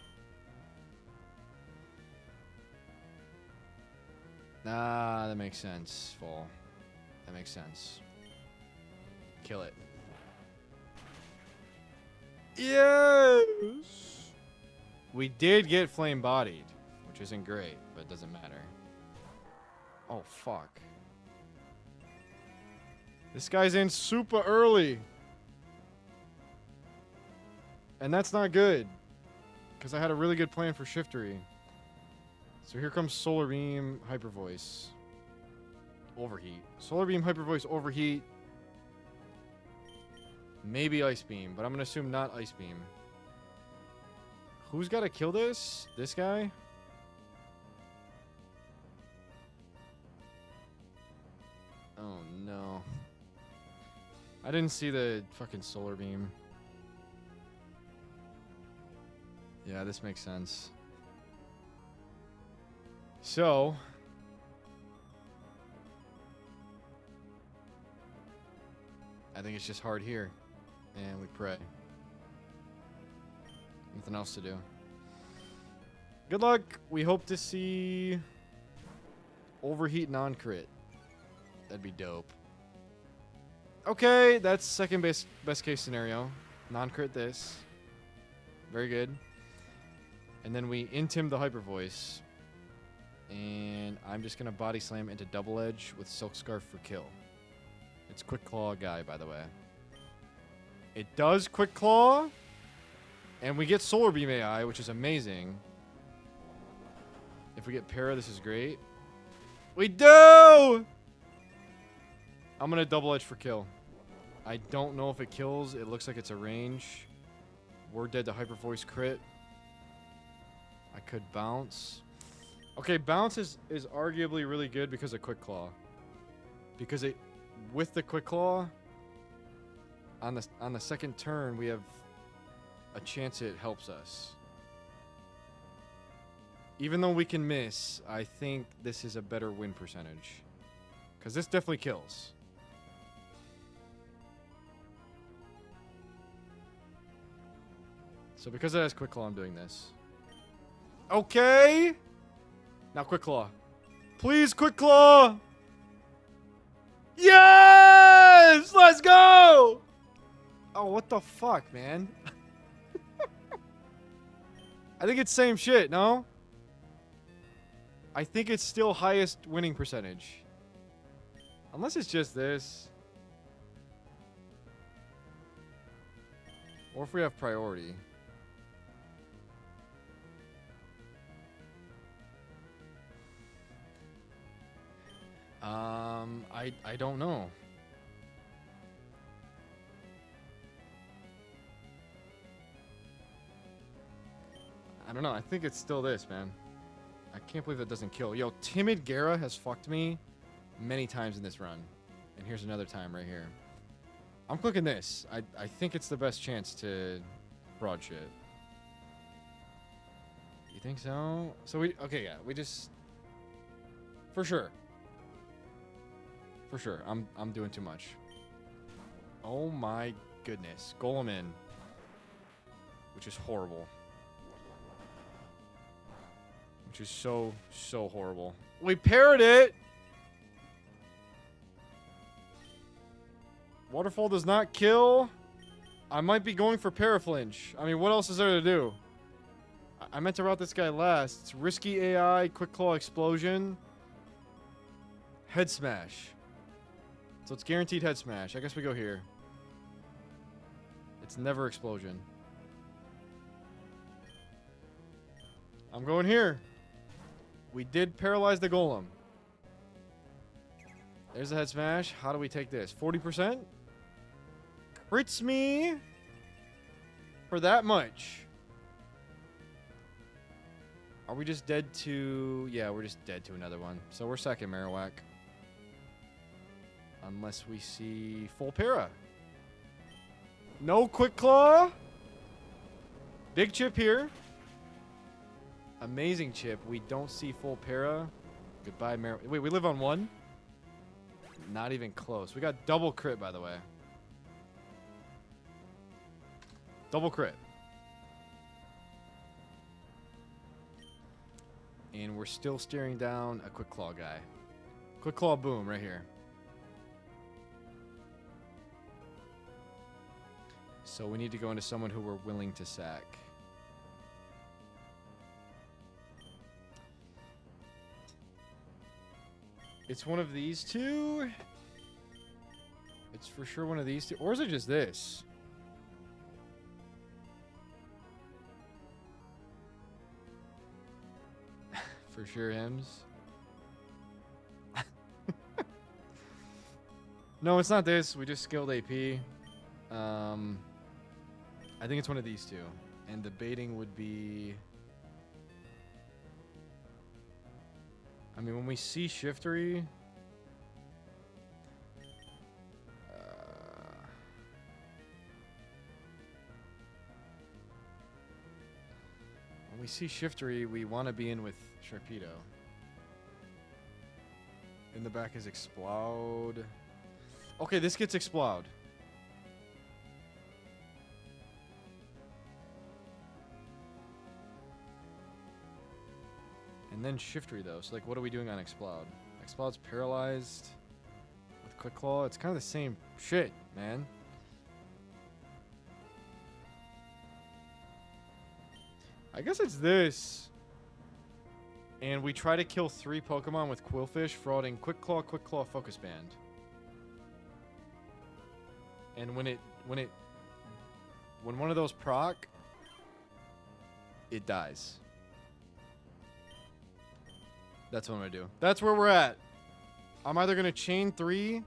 Speaker 1: Nah, that makes sense, Full. That makes sense. Kill it. Yes! We did get flame bodied, which isn't great, but it doesn't matter. Oh, fuck. This guy's in super early. And that's not good. Because I had a really good plan for Shiftery. So here comes Solar Beam, Hyper Voice. Overheat. Solar Beam, Hyper Voice, Overheat. Maybe Ice Beam, but I'm going to assume not Ice Beam. Who's got to kill this? This guy? Oh, no. I didn't see the fucking Solar Beam. Yeah, this makes sense. So... I think it's just hard here. And we pray. Nothing else to do. Good luck. We hope to see... Overheat non-crit. That'd be dope. Okay, that's second best case scenario. Non-crit this. Very good. And then we int-him the Hyper Voice. And I'm just going to body slam into Double Edge with Silk Scarf for kill. It's Quick Claw guy, by the way. It does Quick Claw. And we get Solar Beam AI, which is amazing. If we get Para, this is great. We do! I'm going to Double Edge for kill. I don't know if it kills. It looks like it's a range. We're dead to Hyper Voice crit. I could bounce. Okay, bounce is arguably really good because of Quick Claw. Because it, with the Quick Claw, on the second turn, we have a chance it helps us. Even though we can miss, I think this is a better win percentage. Because this definitely kills. So because it has Quick Claw, I'm doing this. Okay! Now Quick Claw. Please, Quick Claw! Yes! Let's go! Oh, what the fuck, man? I think it's same shit, no? I think it's still highest winning percentage. Unless it's just this. Or if we have priority. I don't know. I don't know. I think it's still this, man. I can't believe that doesn't kill. Yo, Timid Gara has fucked me many times in this run. And here's another time right here. I'm clicking this. I think it's the best chance to broad shit. You think so? So we... Okay, yeah. We just... For sure. For sure. I'm doing too much. Oh my goodness. Golem in. Which is horrible. Which is so horrible. We parried it! Waterfall does not kill. I might be going for Paraflinch. I mean, what else is there to do? I meant to route this guy last. It's Risky AI, Quick Claw Explosion. Head Smash. So it's guaranteed Head Smash. I guess we go here. It's never Explosion. I'm going here. We did paralyze the Golem. There's the Head Smash. How do we take this? 40%? Crits me for that much. Are we just dead to... Yeah, we're just dead to another one. So we're second Marowak. Unless we see full para. No Quick Claw. Big chip here. Amazing chip. We don't see full para. Goodbye, Marowak. Wait, we live on one? Not even close. We got double crit, by the way. Double crit. And we're still staring down a Quick Claw guy. Quick Claw boom right here. So we need to go into someone who we're willing to sack. It's one of these two. It's for sure one of these two. Or is it just this? For sure, hymns. No, it's not this. We just skilled AP. I think it's one of these two. And the baiting would be... I mean, when we see Shiftery... when we see Shiftery, we want to be in with Sharpedo. In the back is Explode. Okay, this gets Explode. And then Shiftery, though. So, like, what are we doing on Explode? Explode's paralyzed with Quick Claw. It's kind of the same shit, man. I guess it's this. And we try to kill 3 Pokemon with Quillfish, frauding Quick Claw, Focus Band. And when one of those proc, it dies. That's what I'm gonna do. That's where we're at. I'm either gonna chain 3.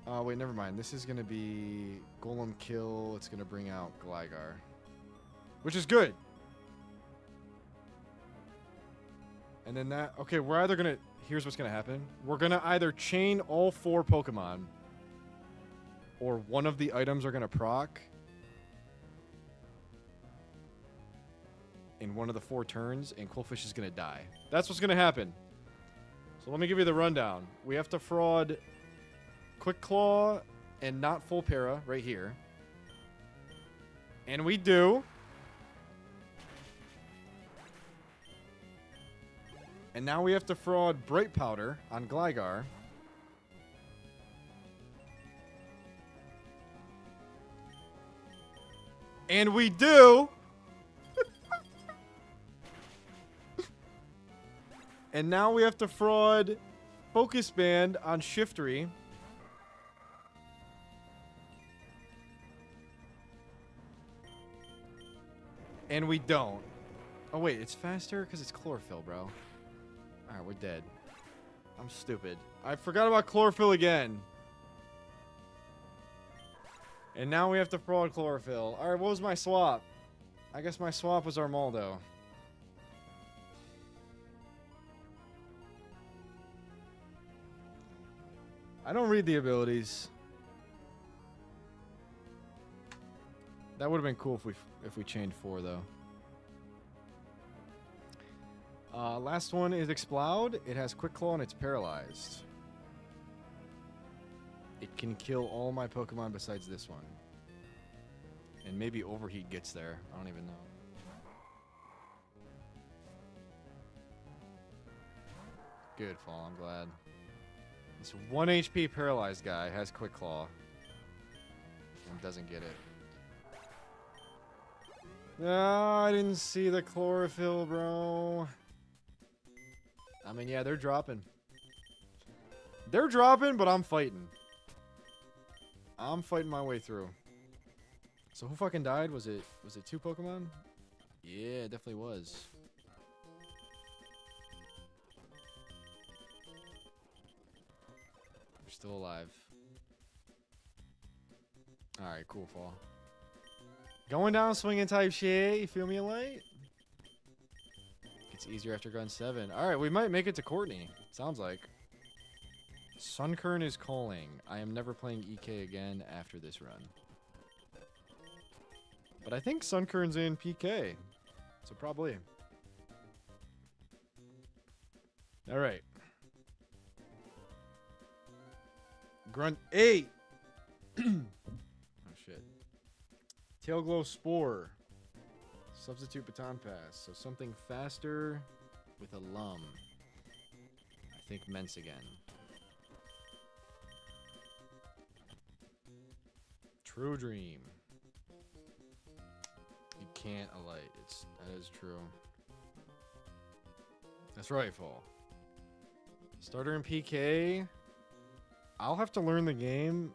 Speaker 1: Wait, never mind. This is gonna be Golem Kill. It's gonna bring out Gligar, which is good. And then that. Okay, we're either gonna. Here's what's gonna happen. We're gonna either chain all 4 Pokemon, or one of the items are gonna proc in one of the 4 turns, and Quillfish is gonna die. That's what's gonna happen. So let me give you the rundown. We have to fraud Quick Claw and not full para right here. And we do. And now we have to fraud Bright Powder on Gligar. And we do. And now we have to fraud Focus Band on Shiftery. And we don't. Oh, wait, it's faster because it's Chlorophyll, bro. Alright, we're dead. I'm stupid. I forgot about Chlorophyll again. And now we have to fraud Chlorophyll. Alright, what was my swap? I guess my swap was Armaldo. I don't read the abilities. That would have been cool if we chained 4 though. Last one is Explode. It has Quick Claw and it's paralyzed. It can kill all my Pokemon besides this one. And maybe Overheat gets there. I don't even know. Good fall, I'm glad. This 1 HP paralyzed guy has Quick Claw. And doesn't get it. No, I didn't see the Chlorophyll, bro. I mean, yeah, they're dropping. They're dropping, but I'm fighting. I'm fighting my way through. So who fucking died? Was it 2 Pokemon? Yeah, it definitely was. We're still alive. Alright, cool fall. Going down swinging type shit. You feel me, light? It's easier after gun 7. Alright, we might make it to Courtney. Sounds like. Sunkern is calling. I am never playing EK again after this run. But I think Sunkern's in PK. So probably. Alright. Grunt 8. Oh shit. Tailglow Spore. Substitute Baton Pass. So something faster with a lum. I think Mence again. True Dream. You can't alight. That is true. That's right, Fall. Starter in PK. I'll have to learn the game.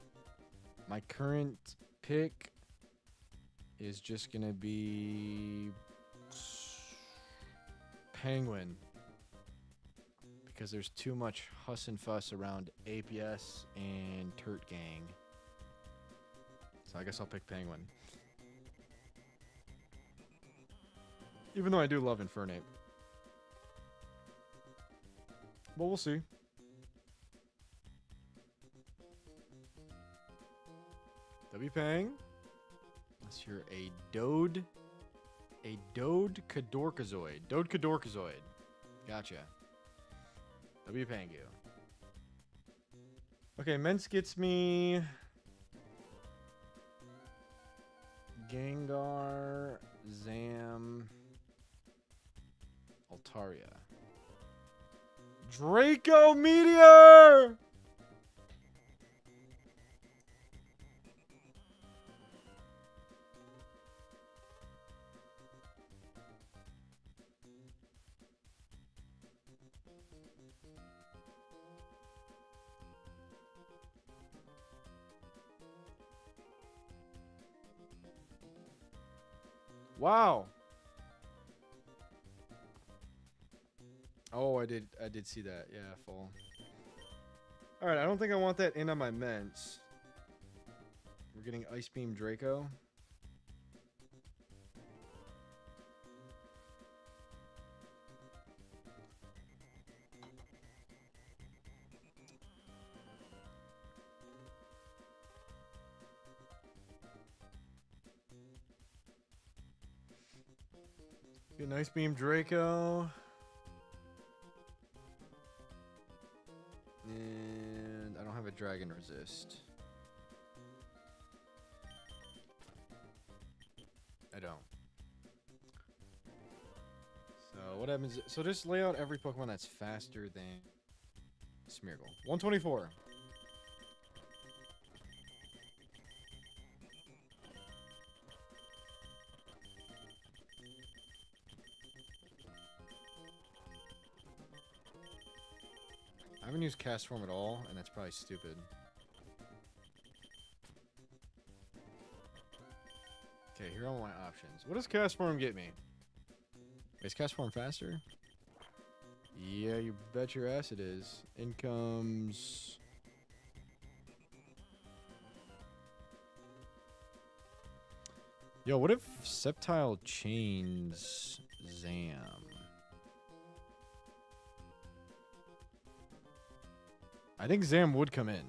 Speaker 1: My current pick is just gonna be Penguin. Because there's too much huss and fuss around APS and Turt Gang. So I guess I'll pick Penguin. Even though I do love Infernape. But we'll see. W-Pang. Unless you're a Dode. A Dode Cadorkazoid. Dode Cadorkazoid. Gotcha. W-Pangu. Okay, Mence gets me Gengar, Zam, Altaria. Draco Meteor! Wow. Oh, I did see that. Yeah, full. All right, I don't think I want that in on my Mence. We're getting Ice Beam Draco. Get an Ice Beam Draco. And I don't have a Dragon Resist. I don't. So what happens? So just lay out every Pokemon that's faster than Smeargle. 124. I haven't used Cast Form at all, and that's probably stupid. Okay, here are all my options. What does Cast Form get me? Is Cast Form faster? Yeah, you bet your ass it is. In comes... Yo, what if Sceptile chains Zam? I think Zam would come in.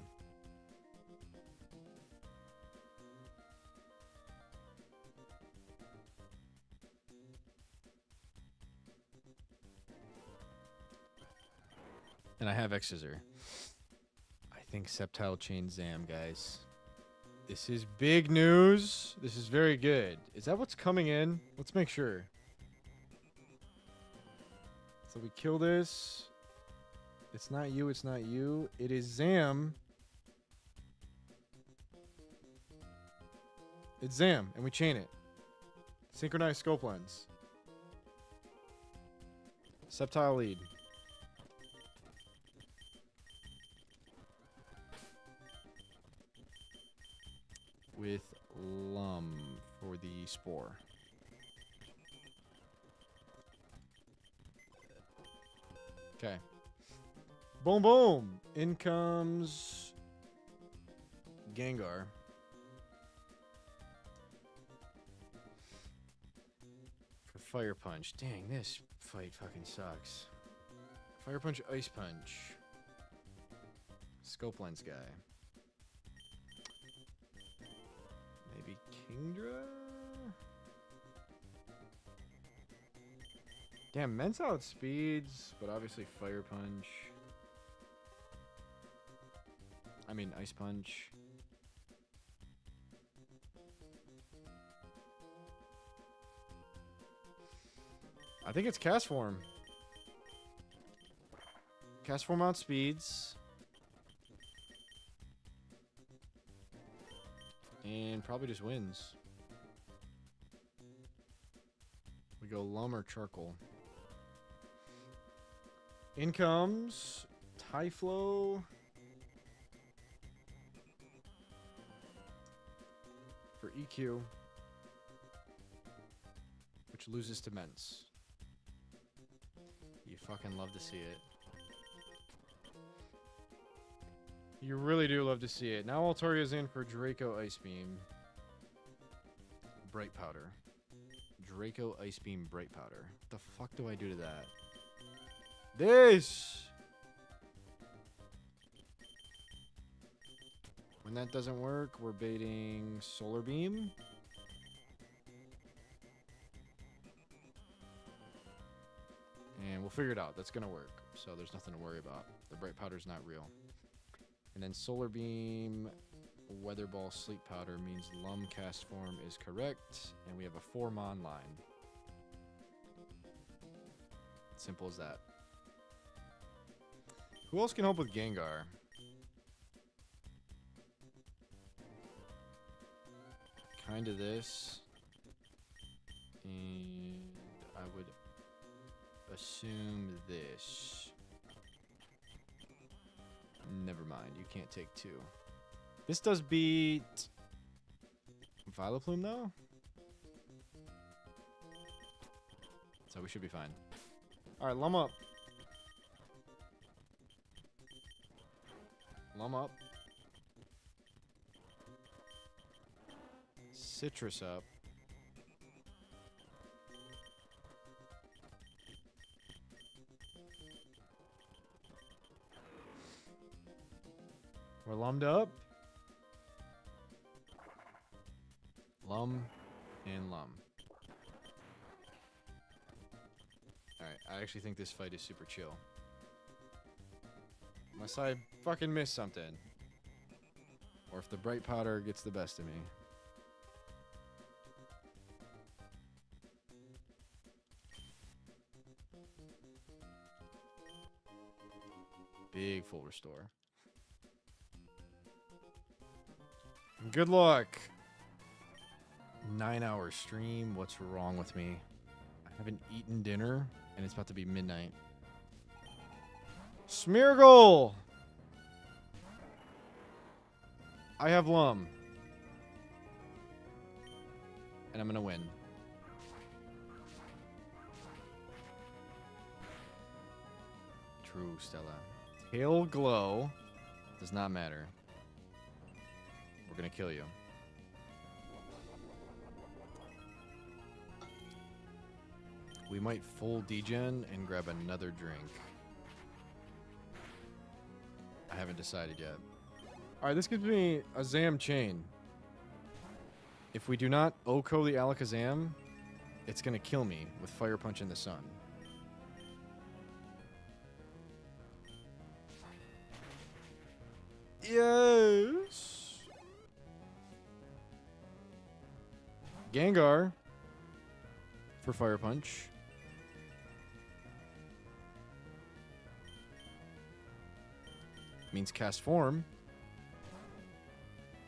Speaker 1: And I have X-Scissor. I think Sceptile chains Zam, guys. This is big news. This is very good. Is that what's coming in? Let's make sure. So we kill this. It's not you, it's not you. It is Zam. It's Zam, and we chain it. Synchronized Scope Lens. Sceptile lead. With Lum for the Spore. Okay. Boom, boom. In comes Gengar. For Fire Punch. Dang, this fight fucking sucks. Fire Punch, Ice Punch. Scope Lens guy. Maybe Kingdra? Damn, Mence outspeeds, but obviously Fire Punch. I mean, Ice Punch. I think it's Cast Form. Cast Form outspeeds. And probably just wins. We go Lum or Charcoal. In comes Typhlo. For EQ. Which loses to Mence. You fucking love to see it. You really do love to see it. Now Altaria's in for Draco Ice Beam. Bright Powder. Draco Ice Beam Bright Powder. What the fuck do I do to that? This! When that doesn't work, we're baiting Solar Beam. And we'll figure it out. That's going to work. So there's nothing to worry about. The Bright Powder's not real. And then Solar Beam, Weather Ball, Sleep Powder means Lum cast form is correct. And we have a 4-mon line. Simple as that. Who else can help with Gengar? Kind of this. And I would assume this. Never mind, you can't take 2. This does beat Vileplume though? So we should be fine. Alright, Lum up. Lum up. Citrus up. We're lummed up. Lum and Lum. Alright, I actually think this fight is super chill. Unless I fucking miss something. Or if the Bright Powder gets the best of me. Big full restore. Good luck. 9-hour stream. What's wrong with me? I haven't eaten dinner, and it's about to be midnight. Smeargle! I have Lum. And I'm gonna win. True, Stella. Tail Glow does not matter. We're gonna kill you. We might full degen and grab another drink. I haven't decided yet. Alright, this gives me a Zam chain. If we do not Oko the Alakazam, it's gonna kill me with Fire Punch in the Sun. Yes! Gengar for Fire Punch. Means cast form.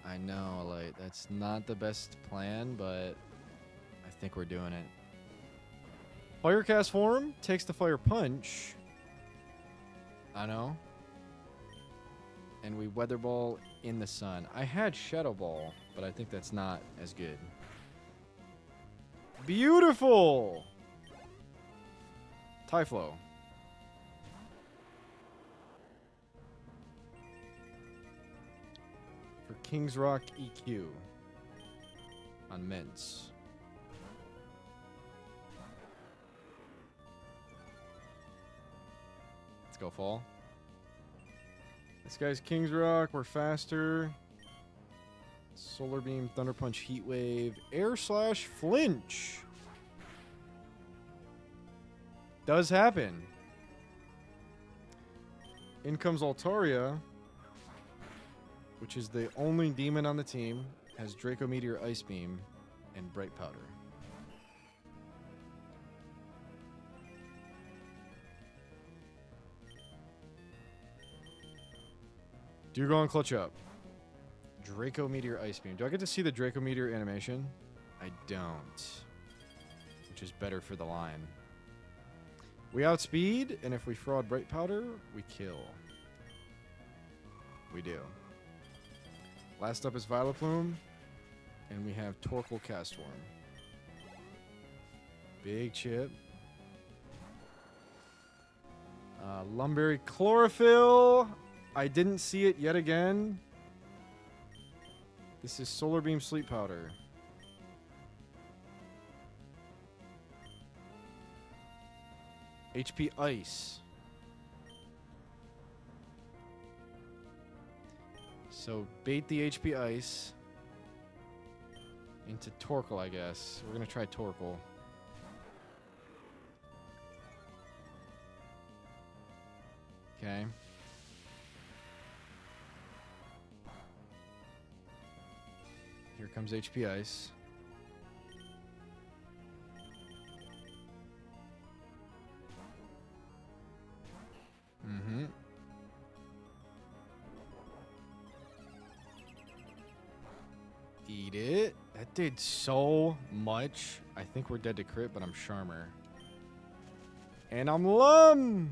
Speaker 1: I know, like, that's not the best plan, but I think we're doing it. Fire cast form takes the Fire Punch. I know. And we Weather Ball in the Sun. I had Shadow Ball, but I think that's not as good. Beautiful! Typhlo. For King's Rock EQ. On Mints. Let's go, Fall. This guy's King's Rock. We're faster. Solar Beam, Thunder Punch, Heat Wave, Air Slash, Flinch. Does happen. In comes Altaria, which is the only demon on the team, has Draco Meteor, Ice Beam, and Bright Powder. Dugong Clutch Up. Draco Meteor Ice Beam. Do I get to see the Draco Meteor animation? I don't. Which is better for the line. We outspeed, and if we fraud Bright Powder, we kill. We do. Last up is Vileplume, and we have Torkoal Castform. Big chip. Lumberry Chlorophyll. I didn't see it yet again. This is Solar Beam Sleep Powder. HP Ice. So bait the HP Ice into Torkoal, I guess. We're going to try Torkoal. Okay. Here comes HP Ice. Mm-hmm. Eat it. That did so much. I think we're dead to crit, but I'm Charmer. And I'm Lum!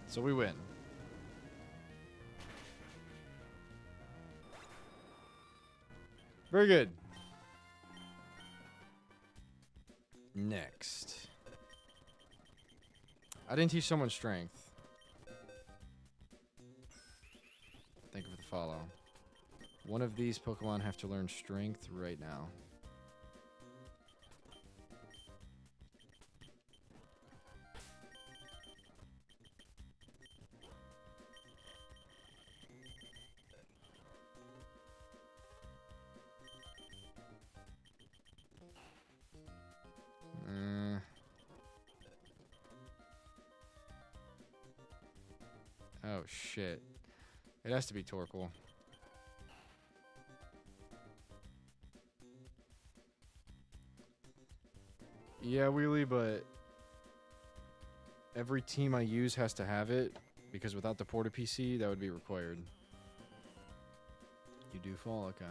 Speaker 1: So we win. Very good. Next. I didn't teach someone strength. Thank you for the follow. One of these Pokemon have to learn strength right now. Oh, shit. It has to be Torkoal. Yeah, Wheelie, but every team I use has to have it, because without the Porta PC, that would be required. You do fall, okay.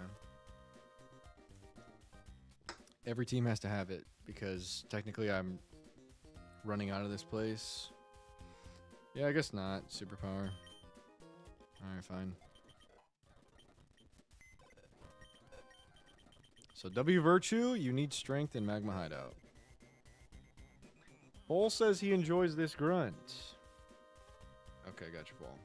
Speaker 1: Every team has to have it, because technically I'm running out of this place. Yeah, I guess not. Superpower. Alright, fine. So W Virtue, you need strength in Magma Hideout. Bull says he enjoys this grunt. Okay, gotcha, Bull.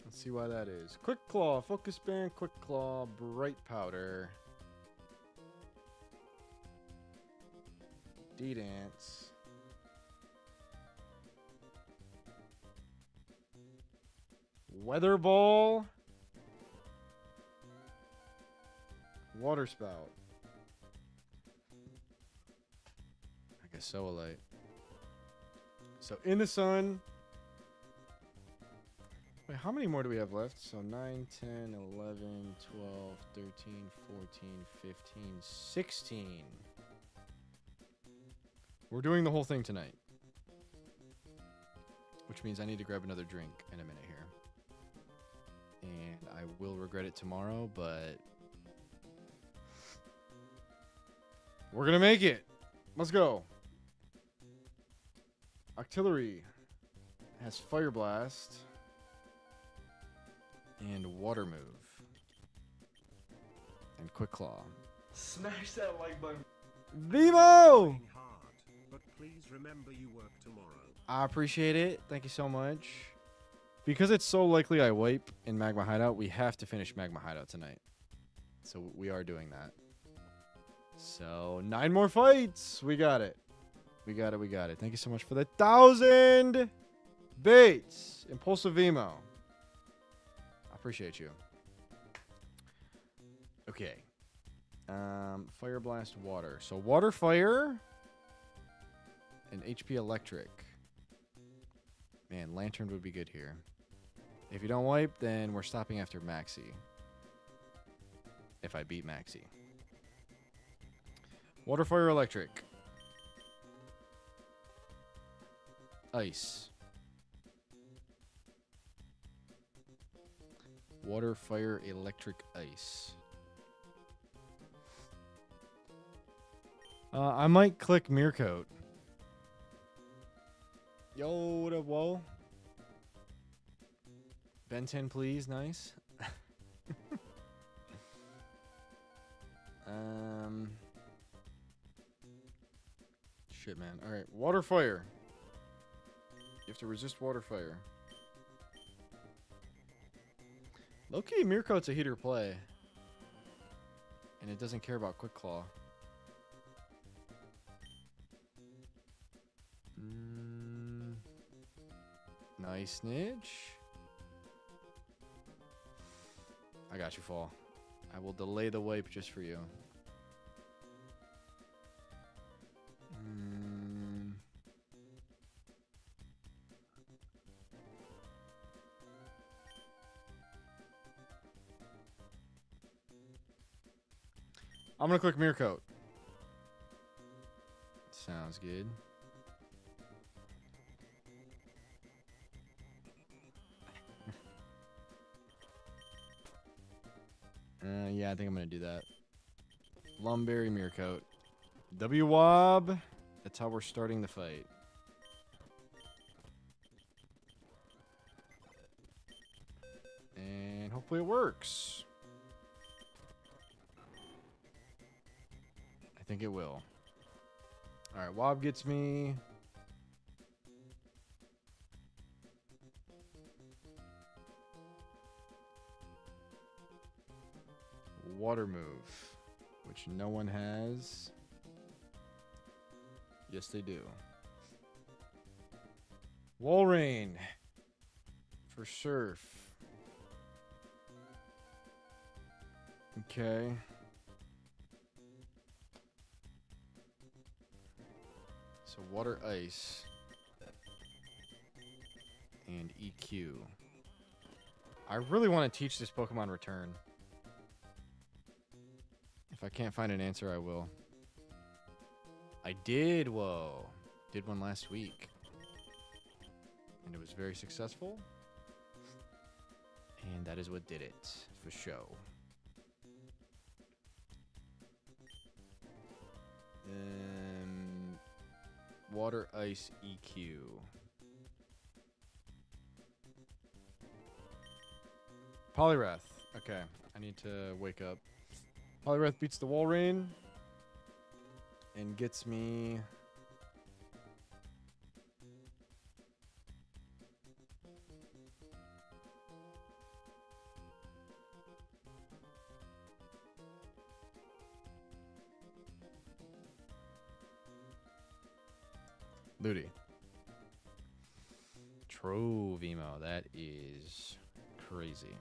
Speaker 1: Let's see why that is. Quick Claw, Focus Band, Quick Claw, Bright Powder. D-Dance. Weather Ball. Water Spout. I guess Soalite. So in the sun. Wait, how many more do we have left? So 9, 10, 11, 12, 13, 14, 15, 16. We're doing the whole thing tonight. Which means I need to grab another drink in a minute here. And I will regret it tomorrow, but we're going to make it. Let's go. Octillery has Fire Blast and Water Move. And Quick Claw.
Speaker 5: Smash that like button.
Speaker 1: Vivo!
Speaker 3: But please remember you work tomorrow.
Speaker 1: I appreciate it. Thank you so much. Because it's so likely I wipe in Magma Hideout, we have to finish Magma Hideout tonight. So we are doing that. So 9 more fights. We got it. We got it. We got it. Thank you so much for the 1,000 baits. Impulsive Emo. I appreciate you. Okay. Fire Blast Water. So Water Fire and HP Electric. Man, Lantern would be good here. If you don't wipe, then we're stopping after Maxi. If I beat Maxi. Water, Fire, Electric. Ice. Water, Fire, Electric, Ice. I might click Mirror Coat. Yo, what up, whoa? Ben 10, please. Nice. Shit, man. All right, water fire. You have to resist water fire. Low-key, Mirko's a heater play. And it doesn't care about Quick Claw. Nice snitch. I got you, Fall. I will delay the wipe just for you. I'm gonna click Mirror Coat. Sounds good. Yeah, I think I'm gonna do that. Lumberry Mirror Coat. W-Wob. That's how we're starting the fight. And hopefully it works. I think it will. Alright, Wob gets me. Water move, which no one has. Yes, they do. Wall Rain for Surf. Okay. So water, ice, and EQ. I really want to teach this Pokemon Return. If I can't find an answer, I will. I did, whoa. Did one last week. And it was very successful. And that is what did it, for show. Water, ice, EQ. Poliwrath. Okay, I need to wake up. Poliwrath beats the Wall Rain and gets me Ludi. Trovemo. That is crazy.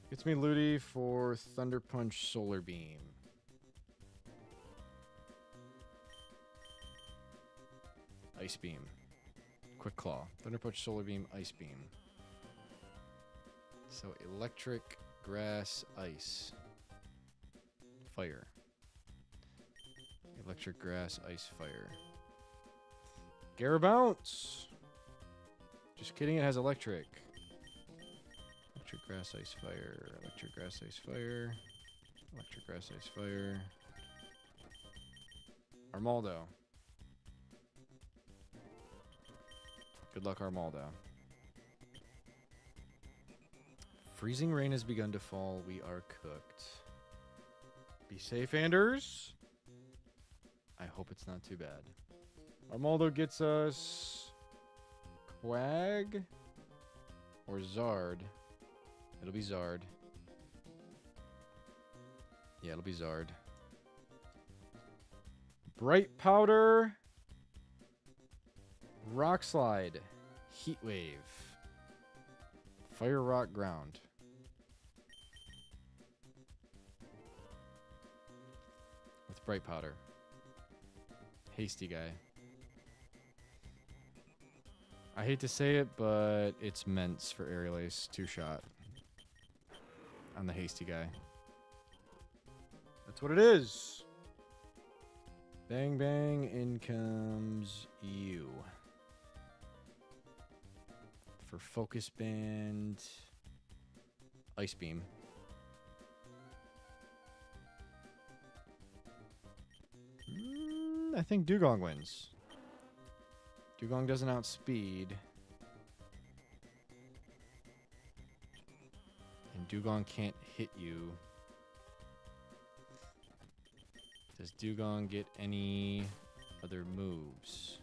Speaker 1: Gets me Ludi for Thunder Punch Solar Beam. Ice Beam. Quick Claw. Thunder Punch Solar Beam, Ice Beam. So Electric, Grass, Ice. Fire. Electric, Grass, Ice, Fire. Garabounce! Just kidding, it has Electric. Electric, Grass, Ice, Fire. Electric, Grass, Ice, Fire. Electric, Grass, Ice, Fire. Armaldo. Good luck, Armaldo. Freezing rain has begun to fall. We are cooked. Be safe, Anders. I hope it's not too bad. Armaldo gets us Quag or Zard. It'll be Zard. Yeah, it'll be Zard. Bright Powder. Rock Slide. Heat Wave. Fire Rock Ground. With Bright Powder. Hasty guy. I hate to say it, but it's Ments for Aerial Ace 2-shot. On the hasty guy. That's what it is. Bang, bang, in comes you. For Focus Band, Ice Beam. I think Dugong wins. Dugong doesn't outspeed. And Dugong can't hit you Does Dugong get any other moves?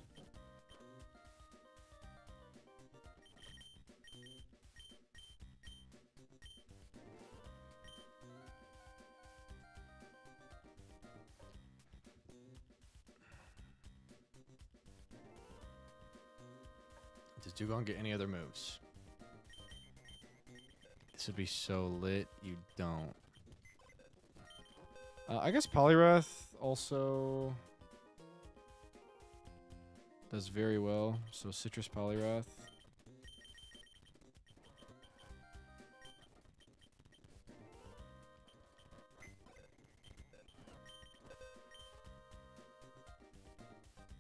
Speaker 1: Does Dugong get any other moves? This would be so lit. You don't. I guess Poliwrath also does very well. So Citrus Poliwrath.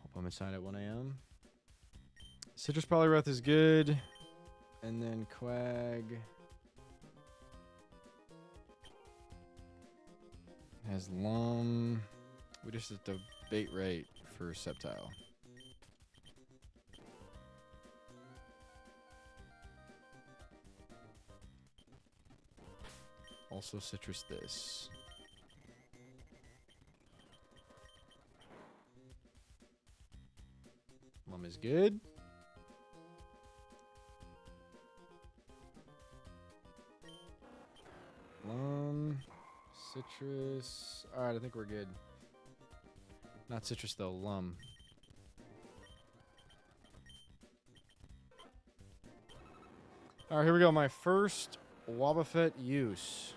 Speaker 1: Hope I'm inside at 1 a.m. Citrus Poliwrath is good. And then Quag has Lum. We just have to bait right for Sceptile. Also Citrus this. Lum is good. Lum, Citrus. Alright, I think we're good. Not Citrus though, Lum. Alright, here we go. My first Wobbuffet use.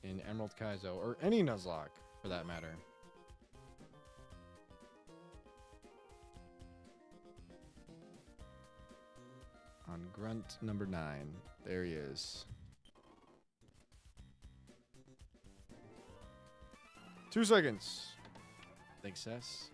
Speaker 1: In Emerald Kaizo, or any Nuzlocke for that matter. On grunt number 9. There he is. 2 seconds. Thanks, Sess.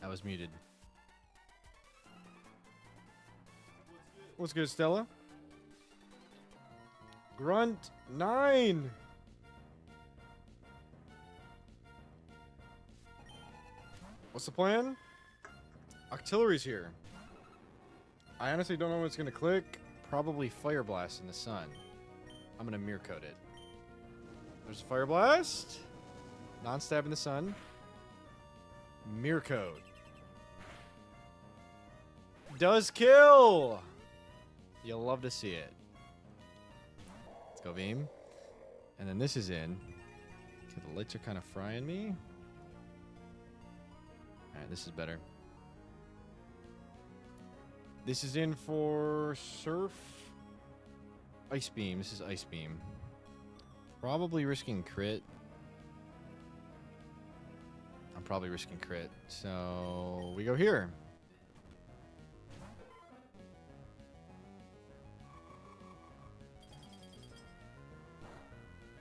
Speaker 1: I was muted. What's good, Stella? Grunt 9. What's the plan? Octillery's here. I honestly don't know when it's going to click. Probably Fire Blast in the sun. I'm going to mirror code it. There's a Fire Blast. Non-stab in the sun. Mirror code. Does kill! You'll love to see it. Let's go, Beam. And then this is in. Okay, the lights are kind of frying me. Alright, this is better. This is in for Surf. Ice Beam. This is Ice Beam. Probably risking crit. I'm probably risking crit. So we go here.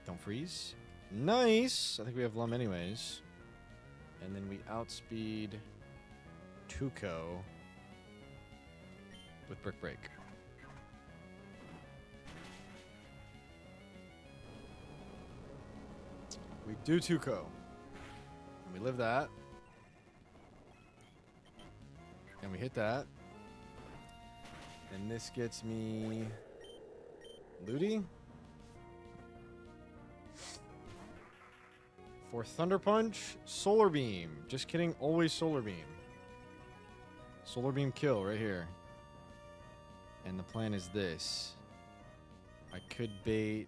Speaker 1: Don't freeze. Nice. I think we have Lum anyways. And then we outspeed Tuco with Brick Break. We do Tuco. And we live that. And we hit that. And this gets me Ludi. For Thunder Punch, Solar Beam. Just kidding, always Solar Beam. Solar Beam kill right here. And the plan is this. I could bait...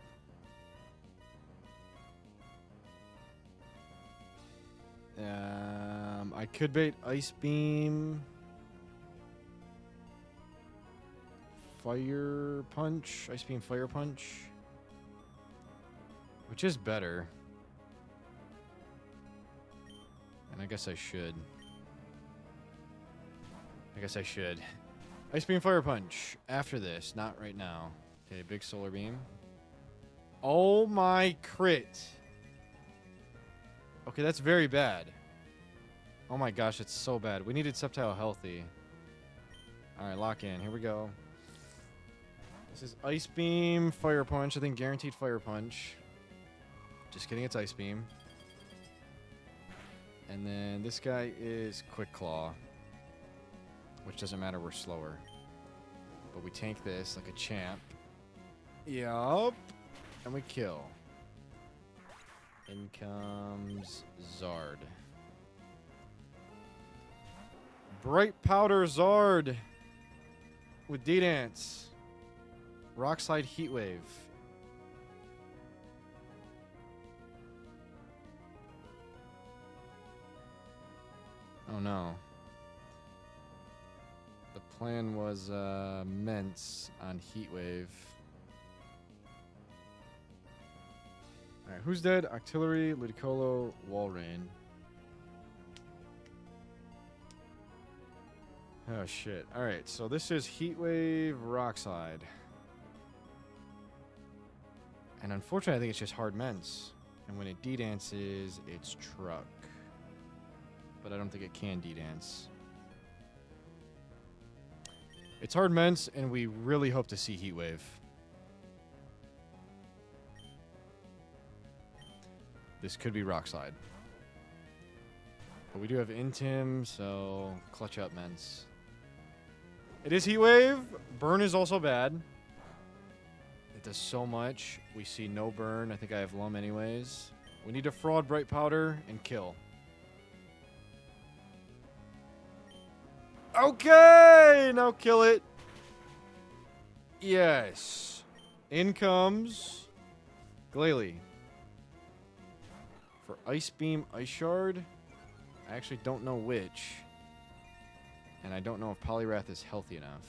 Speaker 1: I could bait Ice Beam... Fire Punch? Ice Beam Fire Punch? Which is better. And I guess I should. Ice Beam Fire Punch. After this. Not right now. Okay, big Solar Beam. Oh my crit. Okay, that's very bad. Oh my gosh, it's so bad. We needed Sceptile healthy. Alright, lock in. Here we go. This is Ice Beam Fire Punch. I think guaranteed Fire Punch. Just kidding, it's Ice Beam. And then this guy is Quick Claw. Which doesn't matter, we're slower. But we tank this like a champ. Yup. And we kill. In comes Zard. Bright Powder Zard. With D-Dance. Rockslide Heatwave. Oh no. The plan was Mence on Heatwave. Alright, who's dead? Octillery, Ludicolo, Walrein. Oh shit. Alright, so this is Heatwave, Rockslide. And unfortunately, I think it's just hard Mence. And when it D-dances, it's Truck. But I don't think it can D-dance. It's hard Mence, and we really hope to see Heatwave. This could be Rockslide. But we do have Intim, so clutch up Mence. It is Heatwave. Burn is also bad. It does so much. We see no burn. I think I have Lum anyways. We need to fraud Bright Powder and kill. Okay, now kill it. Yes. In comes Glalie. For Ice Beam, Ice Shard. I actually don't know which. And I don't know if Poliwrath is healthy enough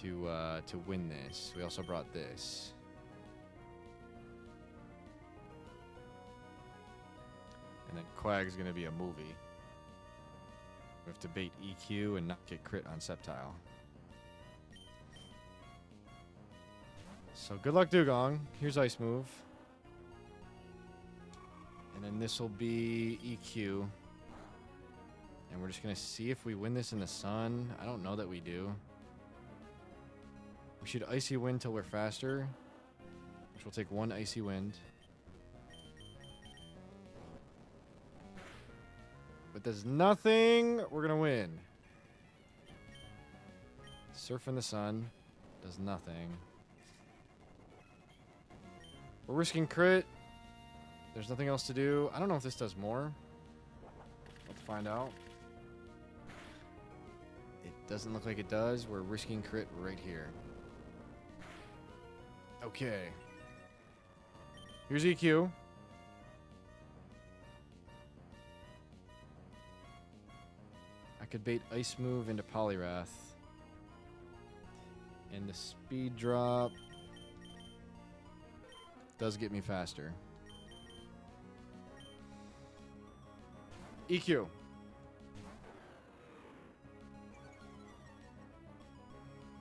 Speaker 1: to win this. We also brought this. And then Quag's gonna be a movie. We have to bait EQ and not get crit on Sceptile. So good luck, Dugong. Here's Ice Move. And then this will be EQ. And we're just going to see if we win this in the sun. I don't know that we do. We should Icy Wind till we're faster. Which will take one Icy Wind. But there's nothing. We're going to win. Surf in the sun. Does nothing. We're risking crit. There's nothing else to do. I don't know if this does more. Let's find out. It doesn't look like it does. We're risking crit right here. Okay. Here's EQ. I could bait Ice Move into Poliwrath. And the speed drop does get me faster. EQ.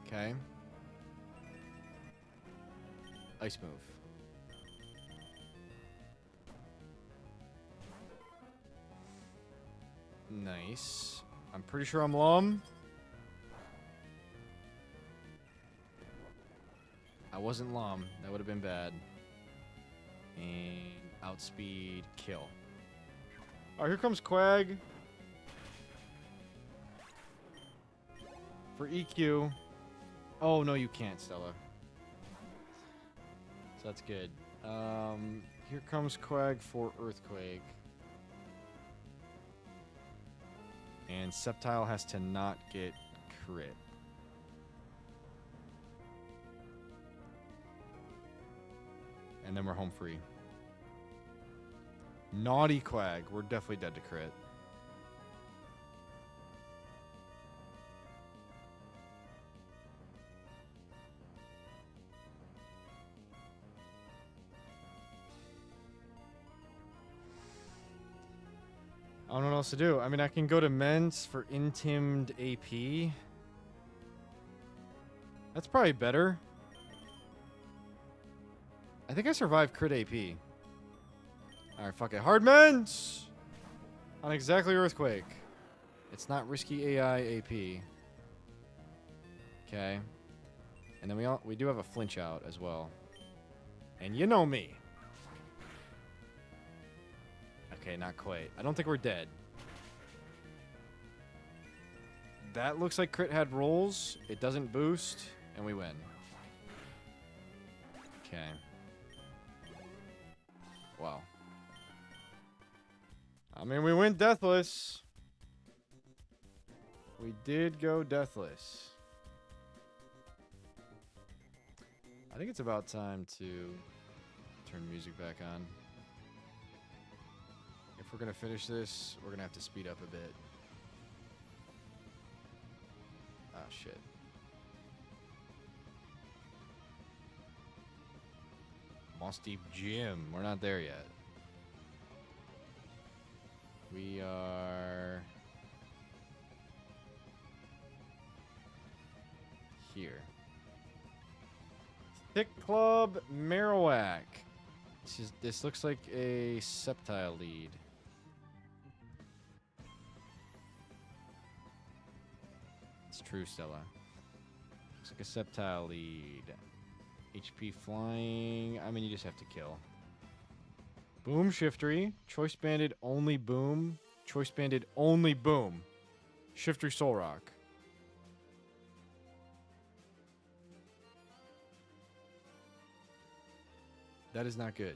Speaker 1: Okay. Ice move. Nice. I'm pretty sure I'm Lum. I wasn't Lum. That would have been bad. And outspeed, kill. Oh, here comes Quag. For EQ. Oh, no, you can't, Stella. So that's good. Here comes Quag for Earthquake. And Sceptile has to not get crit. And then we're home free. Naughty Quag. We're definitely dead to crit. I don't know what else to do. I mean, I can go to Mence for Intimed AP. That's probably better. I think I survived crit AP. Alright, fuck it. Hard Mence! On exactly Earthquake. It's not risky AI AP. Okay. And then we do have a flinch out as well. And you know me. Okay, not quite. I don't think we're dead. That looks like crit had rolls. It doesn't boost, and we win. Okay. Wow. I mean, we went deathless. We did go deathless. I think it's about time to turn music back on. If we're going to finish this, we're going to have to speed up a bit. Ah, shit. Moss Deep Gym. We're not there yet. We are here. Thick Club Marowak. This looks like a Sceptile lead. It's true, Stella. Looks like a Sceptile lead. HP flying. I mean, you just have to kill. Boom Shiftry. Choice Banded only boom. Choice Banded only boom. Shiftry Soul Rock. That is not good.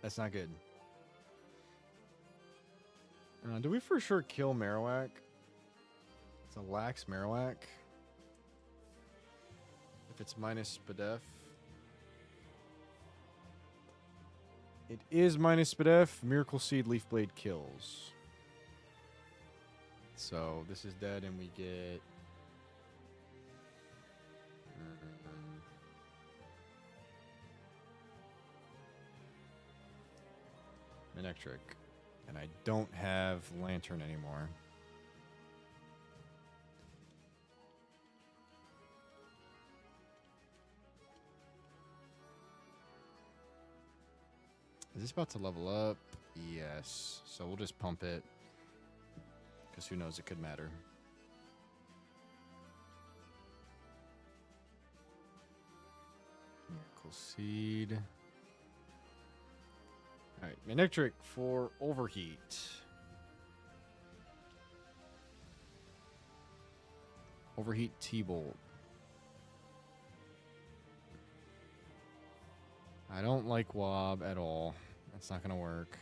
Speaker 1: That's not good. Do we for sure kill Marowak? It's a lax Marowak. If it's minus Spadef. It is minus Spadef. Miracle Seed Leaf Blade kills. So this is dead and we get... Manectric. And I don't have Lantern anymore. Is this about to level up? Yes. So we'll just pump it. Because who knows, it could matter. Miracle Seed. Alright, Manectric for Overheat. Overheat T-Bolt. I don't like Wob at all. That's not going to work.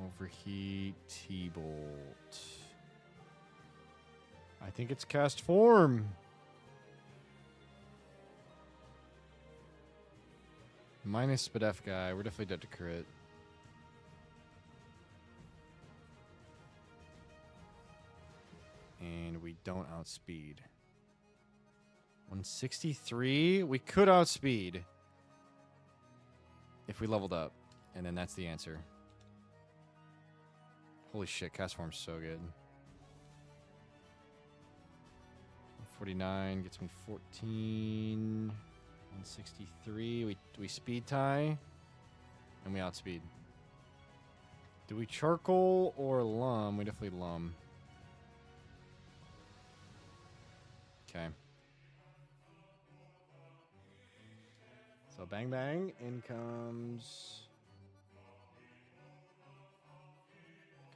Speaker 1: Overheat T-Bolt. I think it's Cast Form. Minus Spadef guy. We're definitely dead to crit. And we don't outspeed. 163? We could outspeed. If we leveled up. And then that's the answer. Holy shit, cast form's so good. 49 gets me 14. 163. We speed tie. And we outspeed. Do we charcoal or lum? We definitely lum. Okay. So bang bang. In comes.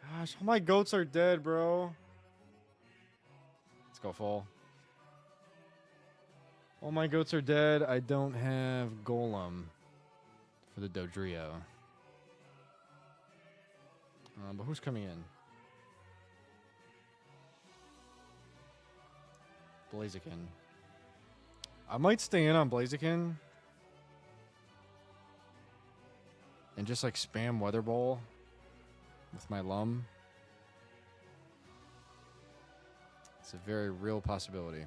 Speaker 1: Gosh, all my goats are dead, bro. Let's go full. All my goats are dead. I don't have golem for the Dodrio. But who's coming in? Blaziken. I might stay in on Blaziken. And just like spam Weather Bowl with my lum. It's a very real possibility.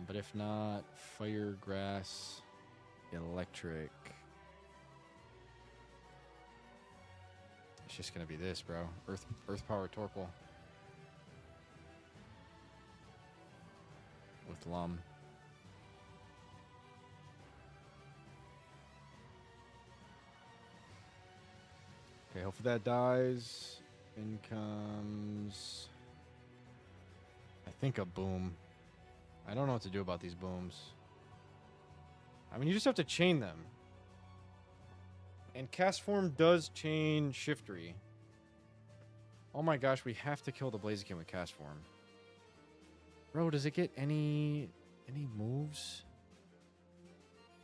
Speaker 1: But if not, fire, grass, electric. It's just gonna be this, bro. Earth power Torpal. With lum. Okay, hopefully that dies. In comes, I think, a boom. I don't know what to do about these booms. I mean, you just have to chain them. And cast form does chain Shiftry. Oh my gosh, we have to kill the Blaziken with cast form. Bro, does it get any moves?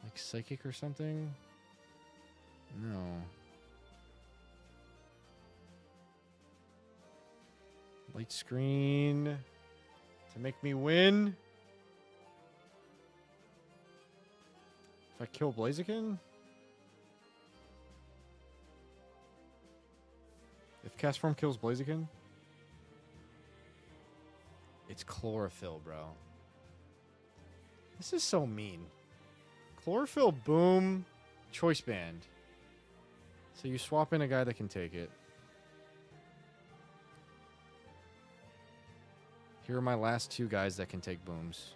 Speaker 1: Like psychic or something? No. Light screen to make me win. If I kill Blaziken? If cast form kills Blaziken? It's chlorophyll, bro. This is so mean. Chlorophyll, boom, choice band. So you swap in a guy that can take it. Here are my last two guys that can take booms.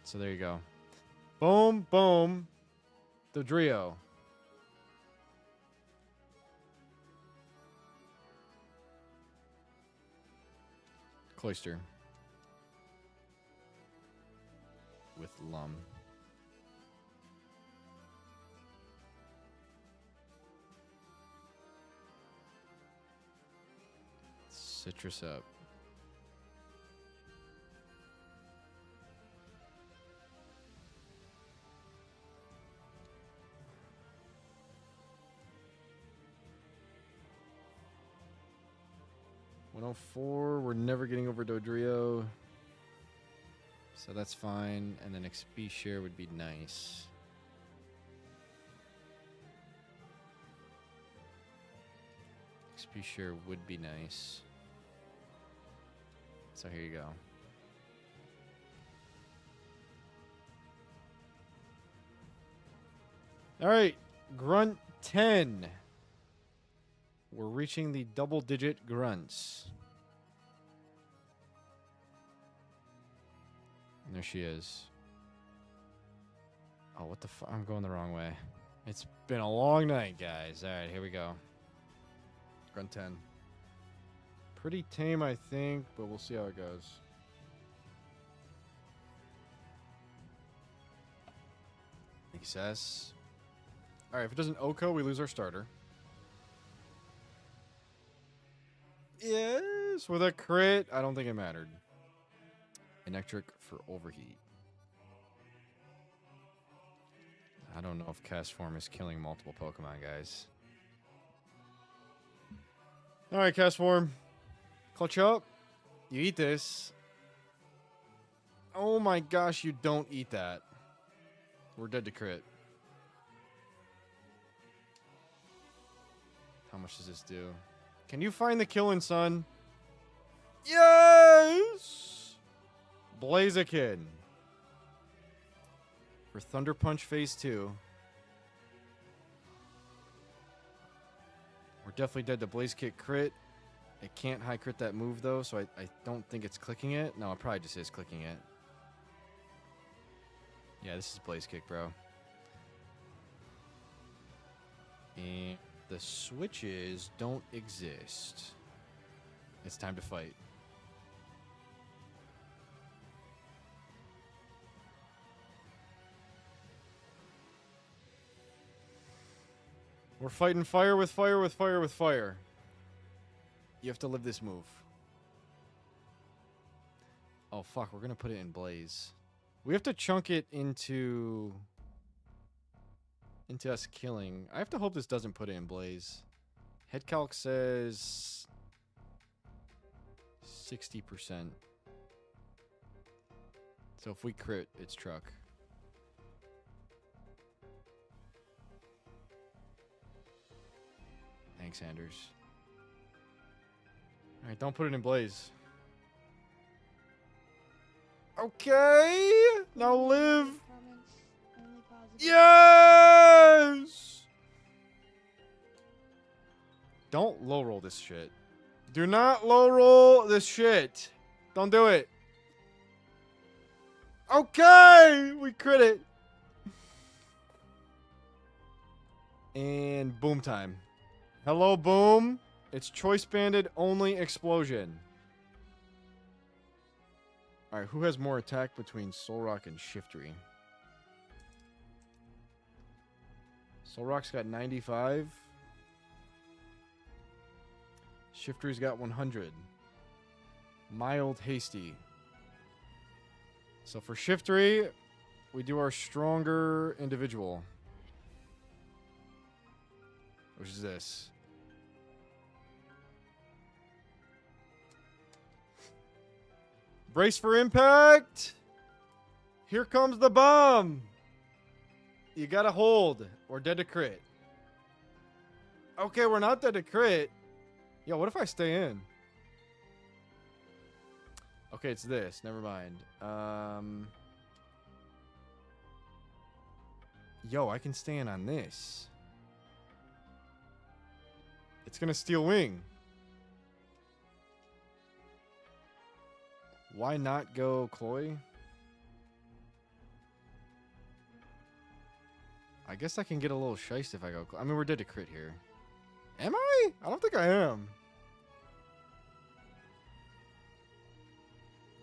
Speaker 1: So there you go. Boom, boom. Dodrio. Cloister. With lum. Citrus up. $104. We're never getting over Dodrio. So that's fine. And then XP share would be nice. XP share would be nice. So here you go. All right, Grunt 10. We're reaching the double-digit grunts. And there she is. Oh, what the fuck? I'm going the wrong way. It's been a long night, guys. All right, here we go. Grunt 10. Pretty tame, I think, but we'll see how it goes. Success. All right, if it doesn't Oko, we lose our starter. Yes, with a crit. I don't think it mattered. Electric for overheat. I don't know if cast form is killing multiple Pokemon, guys. All right, cast form. Clutch up. You eat this. Oh my gosh, you don't eat that. We're dead to crit. How much does this do? Can you find the killing, son? Yes! Blaziken. For Thunder Punch Phase 2. We're definitely dead to Blaze Kick crit. It can't high crit that move, though, so I don't think it's clicking it. No, it probably just is clicking it. Yeah, this is Blaze Kick, bro. And the switches don't exist. It's time to fight. We're fighting fire with fire with fire with fire. You have to live this move. Oh, fuck. We're going to put it in Blaze. We have to chunk it into us killing. I have to hope this doesn't put it in Blaze. Head calc says 60%. So if we crit, it's truck. Thanks, Anders. Alright, don't put it in Blaze. Okay! Now live!
Speaker 2: Comments, only positive.
Speaker 1: Yes! Don't low roll this shit. Do not low roll this shit. Don't do it. Okay! We crit it. And boom time. Hello, boom. It's choice banded only explosion. Alright, who has more attack between Solrock and Shiftry? Solrock's got 95. Shiftry's got 100. Mild hasty. So for Shiftry, we do our stronger individual. Which is this. Brace for impact. Here comes the bomb. You gotta hold. We're dead to crit. Okay, we're not dead to crit. Yo, what if I stay in? Okay, it's this. Never mind. Yo, I can stay in on this. It's gonna steal wing. Why not go Cloy? I guess I can get a little shiced if I go Cloy. I mean, we're dead to crit here. Am I? I don't think I am.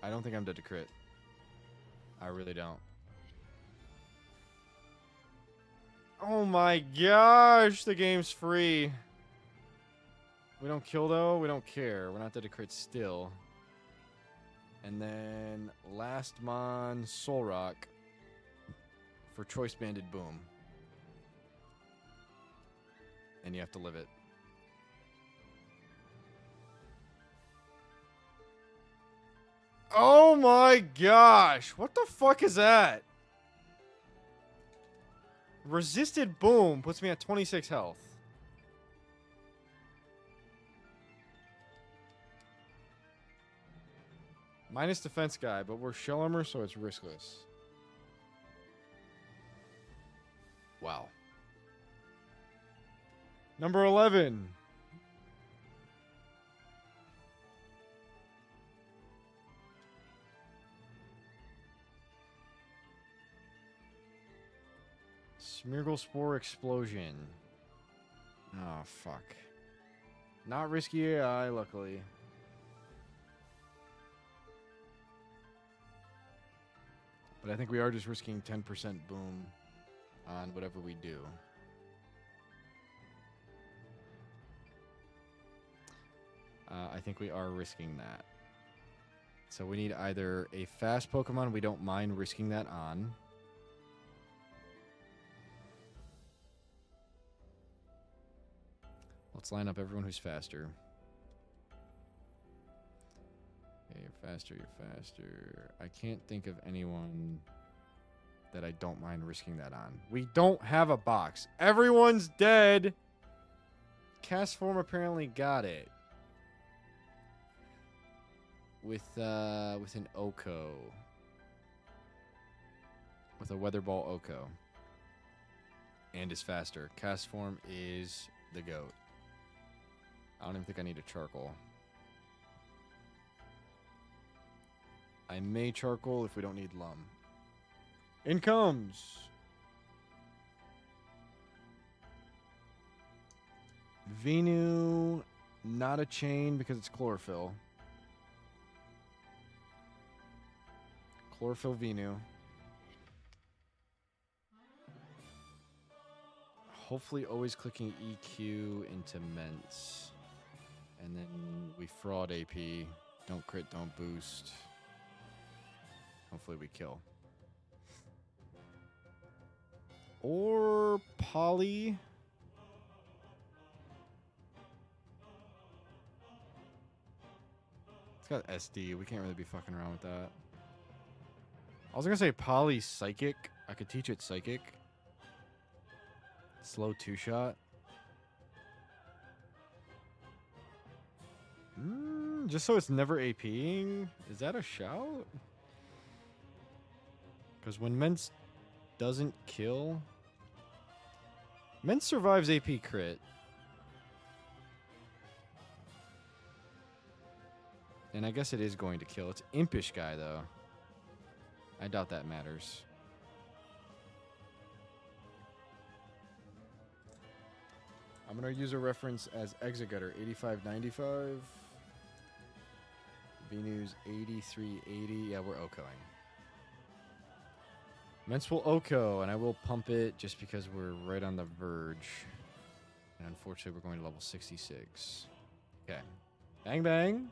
Speaker 1: I don't think I'm dead to crit. I really don't. Oh my gosh, the game's free. We don't kill though, we don't care. We're not dead to crit still. And then last mon Solrock for choice banded boom. And you have to live it. Oh my gosh, what the fuck is that? Resisted boom puts me at 26 health. Minus defense guy, but we're shell armor, so it's riskless. Wow. Number 11. Smeargle Spore Explosion. Oh, fuck. Not risky AI, luckily. But I think we are just risking 10% boom on whatever we do. I think we are risking that. So we need either a fast Pokemon we don't mind risking that on. Let's line up everyone who's faster. Okay, you're faster, you're faster. I can't think of anyone that I don't mind risking that on. We don't have a box. Everyone's dead. Cast form apparently got it. With an Oko. With a Weather Ball Oko. And is faster. Cast form is the GOAT. I don't even think I need a charcoal. I may charcoal if we don't need lum. In comes. Venu, not a chain because it's chlorophyll. Chlorophyll Venu. Hopefully always clicking EQ into Ments. And then we fraud AP. Don't crit, don't boost. Hopefully we kill. Or Poly. It's got SD. We can't really be fucking around with that. I was gonna say Poly Psychic. I could teach it Psychic. Slow 2-shot. Just so it's never APing? Is that a shout? Because when Ments doesn't kill... Ments survives AP crit. And I guess it is going to kill. It's Impish guy, though. I doubt that matters. I'm going to use a reference as Exegutter 8595. Venu's 8380. Yeah, we're Okoing. Ments will Oko, and I will pump it just because we're right on the verge. And unfortunately, we're going to level 66. Okay. Bang, bang.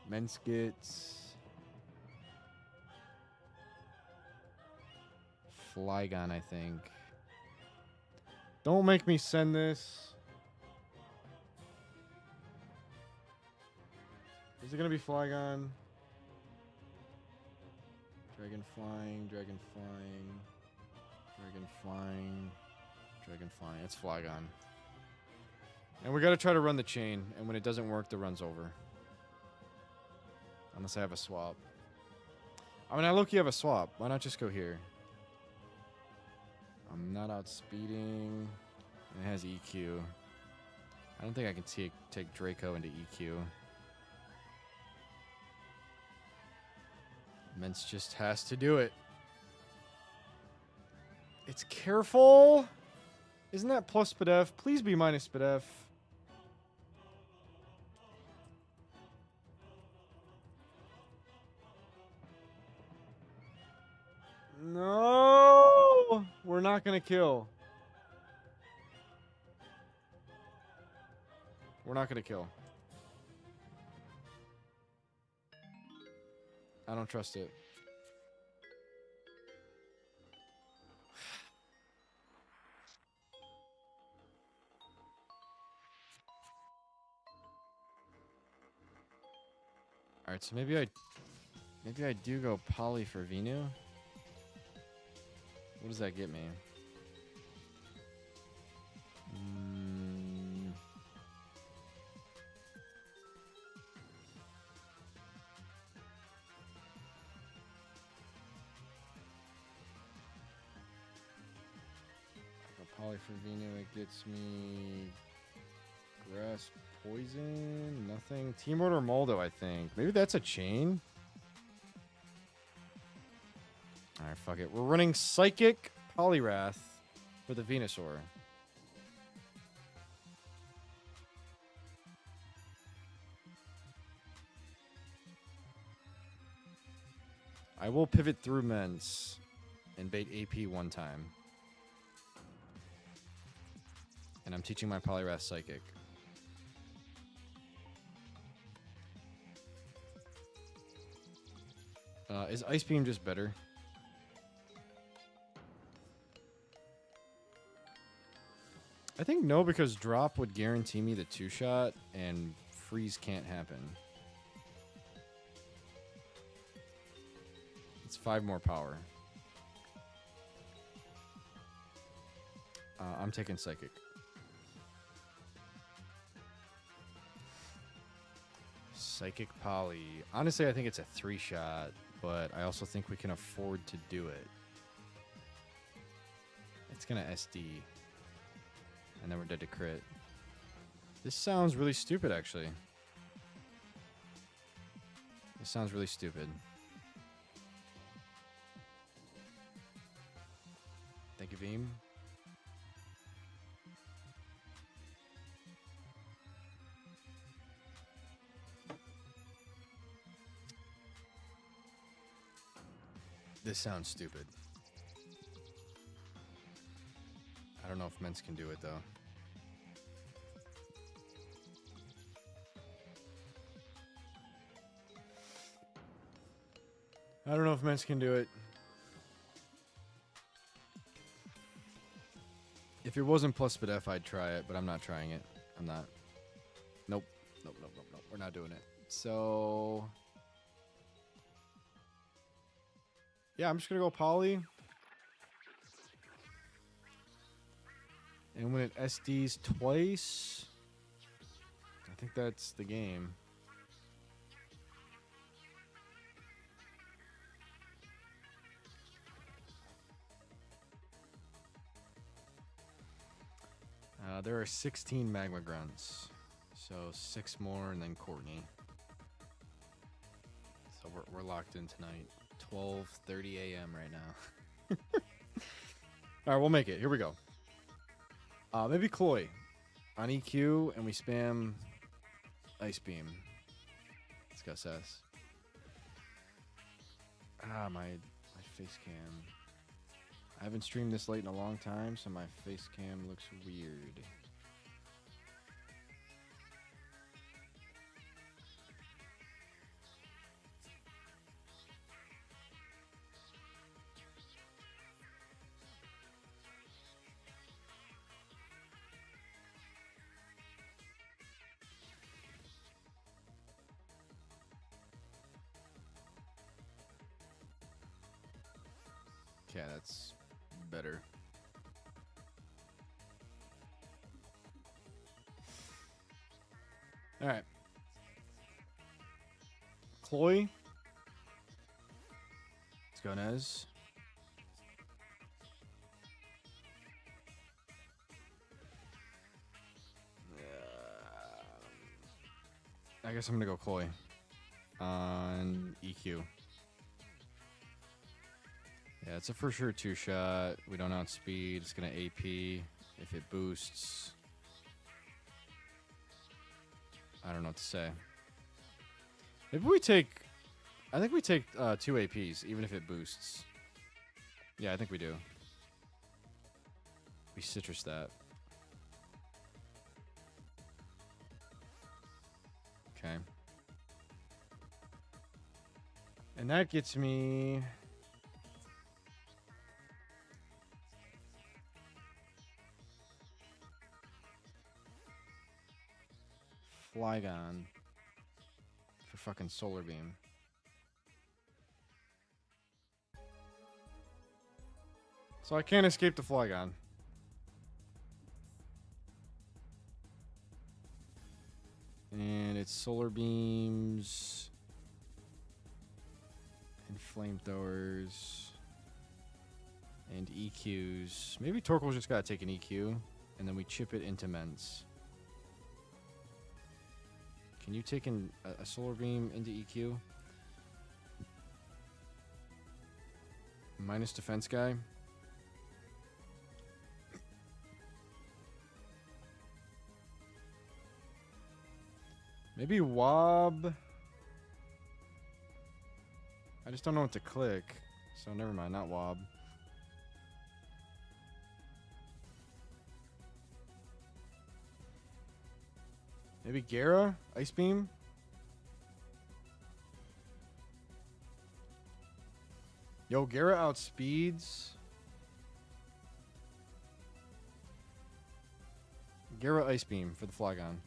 Speaker 1: Ments gets... Flygon, I think. Don't make me send this. Is it going to be Flygon? Dragon flying, dragon flying, dragon flying, dragon flying. It's Flygon. And we got to try to run the chain. And when it doesn't work, the run's over. Unless I have a swap. I mean, I low-key have a swap. Why not just go here? I'm not outspeeding. It has EQ. I don't think I can take Draco into EQ. Ments just has to do it. It's careful. Isn't that plus SPDF? Please be minus SPDF. No! We're not going to kill. We're not going to kill. I don't trust it. Alright, so maybe I do go Poly for Venu. What does that get me? Poly for Venu, it gets me Grass Poison, nothing. Team Order Moldo, I think. Maybe that's a chain? Alright, fuck it. We're running Psychic Poliwrath for the Venusaur. I will pivot through Ments and bait AP one time. And I'm teaching my Poliwrath Psychic. Is Ice Beam just better? I think no, because Drop would guarantee me the 2-shot, and freeze can't happen. It's 5 more power. I'm taking Psychic. Psychic Poly. Honestly, I think it's a 3-shot, but I also think we can afford to do it. It's gonna SD. And then we're dead to crit. This sounds really stupid, actually. This sounds really stupid. Thank you, Veem. This sounds stupid. I don't know if Ments can do it, though. I don't know if Ments can do it. If it wasn't plus Spadef, I'd try it, but I'm not trying it. I'm not. Nope. Nope, nope, nope, nope. We're not doing it. So... yeah, I'm just going to go Poly. And when it SDs twice, I think that's the game. There are 16 Magma Grunts. So 6 more and then Courtney. So we're locked in tonight. 12:30 a.m. right now. All right, we'll make it. Here we go. Maybe Cloy on EQ, and we spam Ice Beam. Let's go, Sess. My face cam. I haven't streamed this late in a long time, so my face cam looks weird. Okay, that's better. All right. Cloy. Let's go, Nez. I guess I'm going to go Cloy on EQ. Yeah, it's a for sure 2-shot. We don't outspeed. It's going to AP if it boosts. I don't know what to say. Maybe we take... I think we take 2 APs, even if it boosts. Yeah, I think we do. We citrus that. Okay. And that gets me... Flygon for fucking Solar Beam. So I can't escape the Flygon. And it's Solar Beams and Flamethrowers and EQs. Maybe Torkoal's just gotta take an EQ and then we chip it into Ments. Can you take a Solar Beam into EQ? Minus defense guy. Maybe Wob. I just don't know what to click. So never mind, not Wob. Maybe Gara? Ice Beam? Yo, Gara outspeeds. Gara Ice Beam for the Flygon.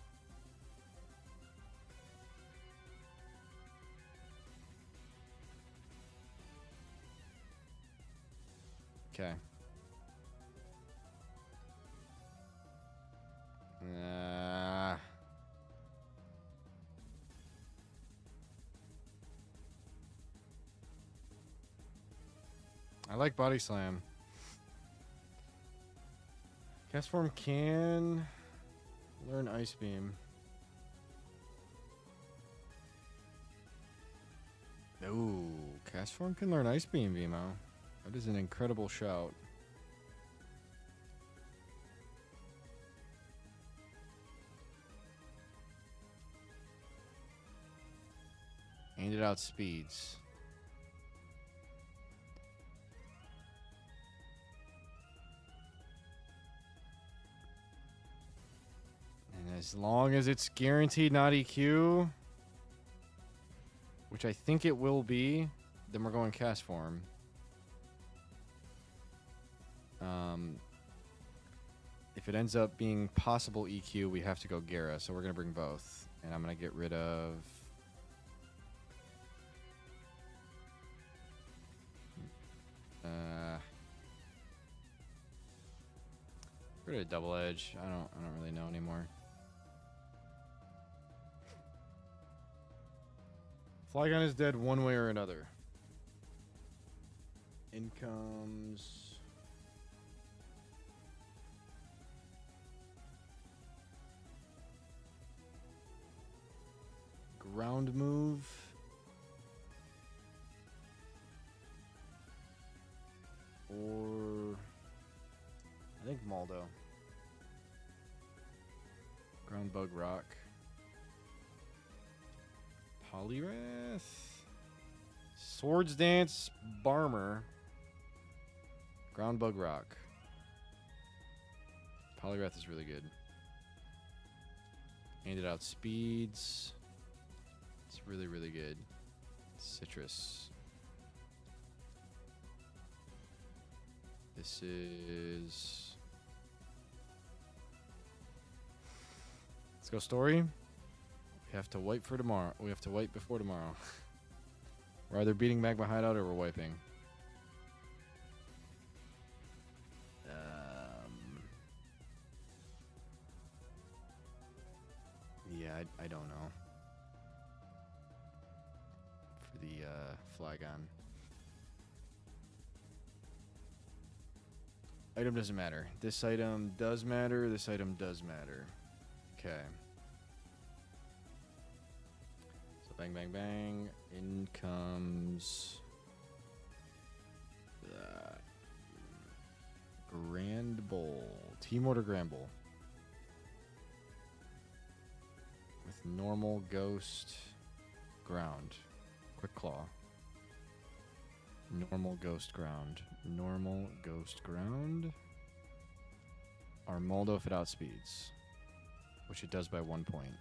Speaker 1: Okay. I like Body Slam. Cast Form can learn Ice Beam. Ooh, Cast Form can learn Ice Beam, Vimo. That is an incredible shout. And it outspeeds. And as long as it's guaranteed not EQ, which I think it will be, then we're going Cast Form. If it ends up being possible EQ, we have to go Gara, so we're going to bring both. And I'm going to get rid of... rid of Double Edge. I don't really know anymore. Flygon is dead one way or another. In comes... Ground move. Or... I think Maldo. Ground Bug Rock. Poliwrath. Swords Dance Barmer. Ground Bug Rock. Poliwrath is really good. Handed out speeds. It's really, really good. Citrus. This is... Let's go story. We have to wait for tomorrow. We have to wait before tomorrow. We're either beating Magma Hideout or we're wiping. Yeah, I don't know. For the Flygon. Item doesn't matter. This item does matter. This item does matter. Okay. So bang, bang, bang. In comes... Grand Bowl. Team Order Grand Bowl. With normal, ghost, ground. Quick Claw. Normal, ghost, ground. Normal, ghost, ground. Armaldo if it outspeeds. Which it does by 1 point.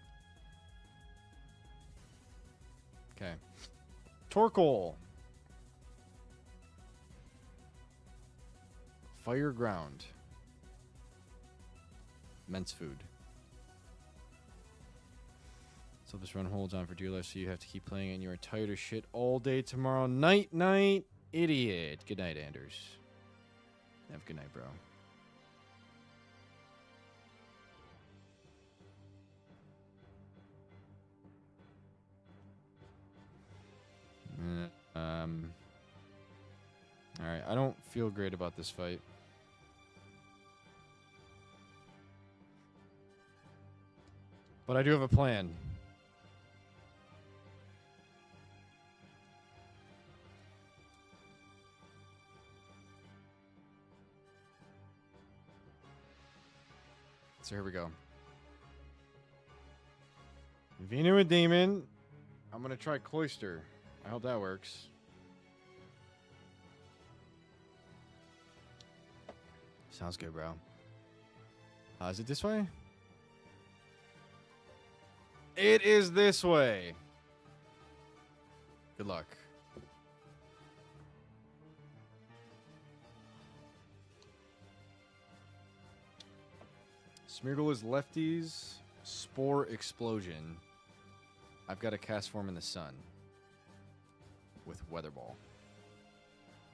Speaker 1: Okay. Torkoal. Fire ground. Immense food. So this run holds on for dear life, so you have to keep playing it and you are tired of shit all day tomorrow. Night, idiot. Good night, Anders. Have a good night, bro. Alright, I don't feel great about this fight. But I do have a plan. So here we go. Vino a Demon. I'm going to try Cloister. I hope that works. Sounds good, bro. Is it this way? It is this way. Good luck. Smeargle is lefties. Spore Explosion. I've got a Cast Form in the Sun. With Weather Ball.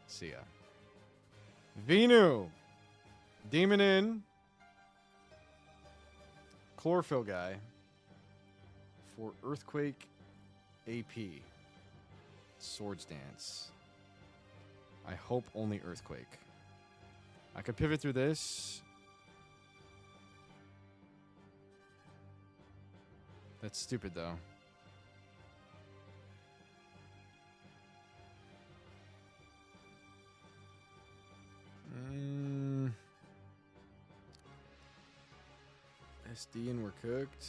Speaker 1: See ya. Venu. Demon in. Chlorophyll guy. For Earthquake AP. Swords Dance. I hope only Earthquake. I could pivot through this. That's stupid, though. SD and we're cooked.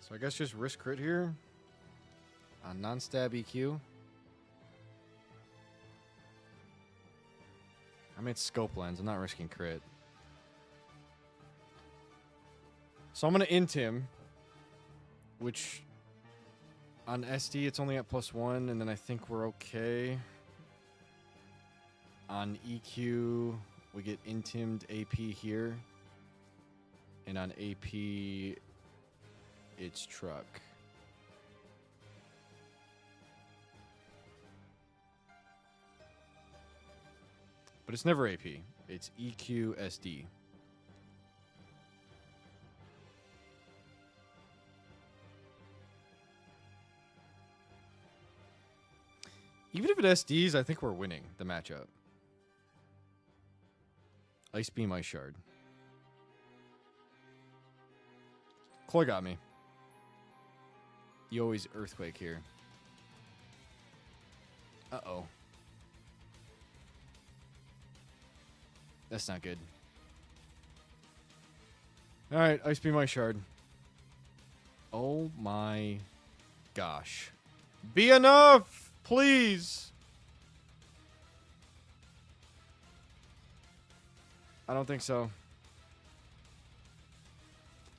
Speaker 1: So I guess just risk crit here on non-stab EQ. I mean, it's scope lens. I'm not risking crit. So I'm going to int him, which on SD it's only at +1, and then I think we're okay. On EQ, we get intimed AP here, and on AP, it's truck. But it's never AP. It's EQ SD. Even if it SDs, I think we're winning the matchup. Ice Beam, Ice Shard. Chloe got me. You always Earthquake here. Uh-oh. That's not good. Alright, Ice Beam, Ice Shard. Oh my gosh. Be enough! Please! I don't think so.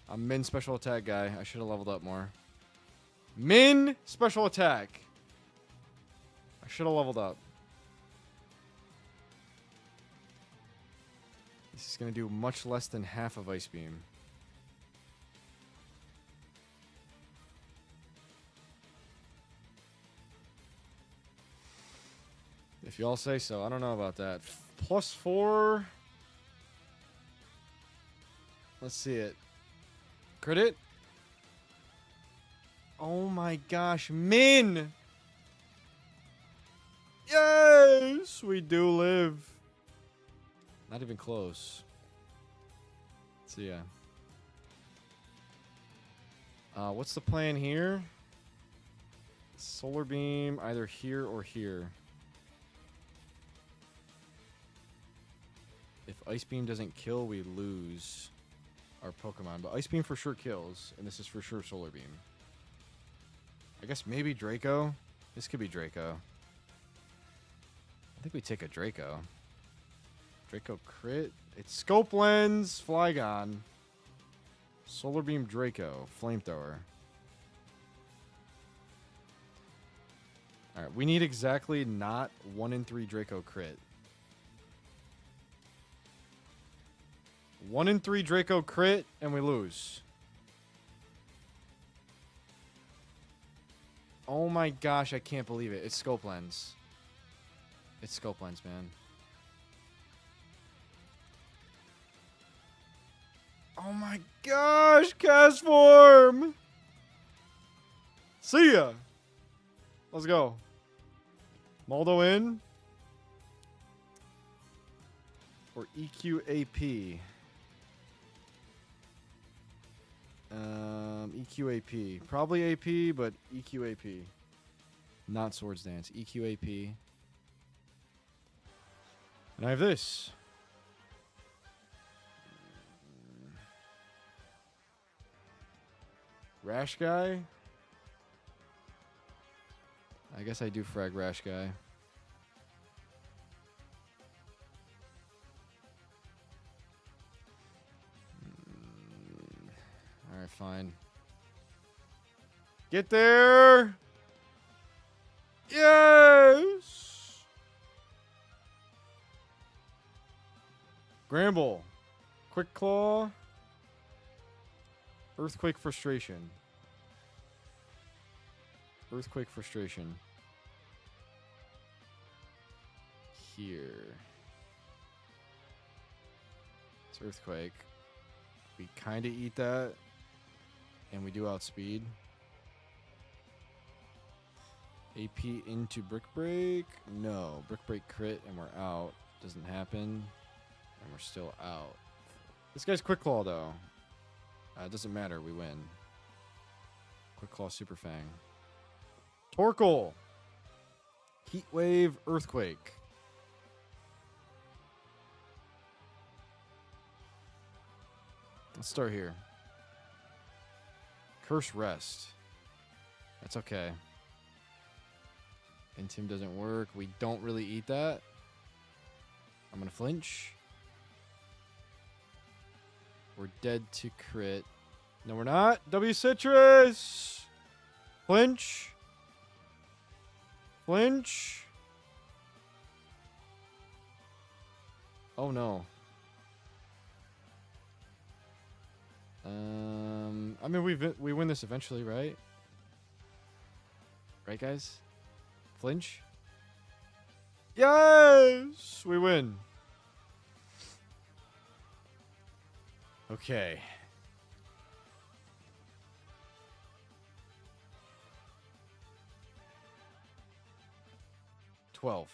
Speaker 1: I'm min special attack guy. I should have leveled up more. Min special attack. I should have leveled up. This is going to do much less than half of Ice Beam. If y'all say so. I don't know about that. +4. Let's see it. Crit it? Oh my gosh. Min! Yes! We do live. Not even close. So yeah. What's the plan here? Solar Beam either here or here. If Ice Beam doesn't kill, we lose our Pokemon. But Ice Beam for sure kills, and this is for sure Solar Beam. I guess maybe Draco. This could be Draco. I think we take a Draco. Draco crit. It's Scope Lens, Flygon. Solar Beam Draco, Flamethrower. Alright, we need exactly not 1 in 3 Draco crit. 1 in 3 Draco crit, and we lose. Oh my gosh, I can't believe it. It's Scope Lens. It's Scope Lens, man. Oh my gosh, Cast Form! See ya! Let's go. Maldo in. Or EQ AP. EQ AP. Probably AP, but EQ AP. Not Swords Dance. EQ AP. And I have this. Rash Guy? I guess I do frag Rash Guy. Alright, fine. Get there! Yes! Gramble. Quick Claw. Earthquake Frustration. Earthquake frustration. Here. It's Earthquake. We kind of eat that. And we do outspeed. AP into Brick Break. No. Brick Break crit and we're out. Doesn't happen. And we're still out. This guy's Quick Claw though. It doesn't matter. We win. Quick Claw Super Fang. Torkoal. Heat Wave Earthquake. Let's start here. Curse Rest. That's okay. Intim doesn't work. We don't really eat that. I'm going to flinch. We're dead to crit. No, we're not. W Citrus. Flinch. Flinch. Oh, no. I mean, we win this eventually, right? Right, guys? Flinch? Yes! We win. Okay. $12.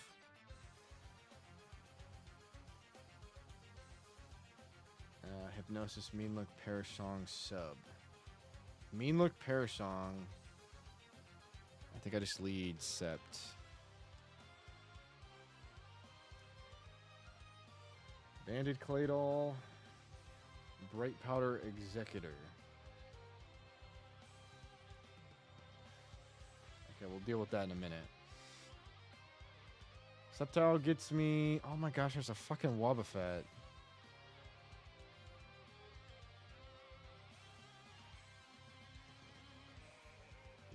Speaker 1: Hypnosis, Mean Look, Parasong, sub. Mean Look, Parasong. I think I just lead Sept. Banded Claydol. Bright Powder Executor. Okay, we'll deal with that in a minute. Sceptile gets me... Oh my gosh, there's a fucking Wobbuffet.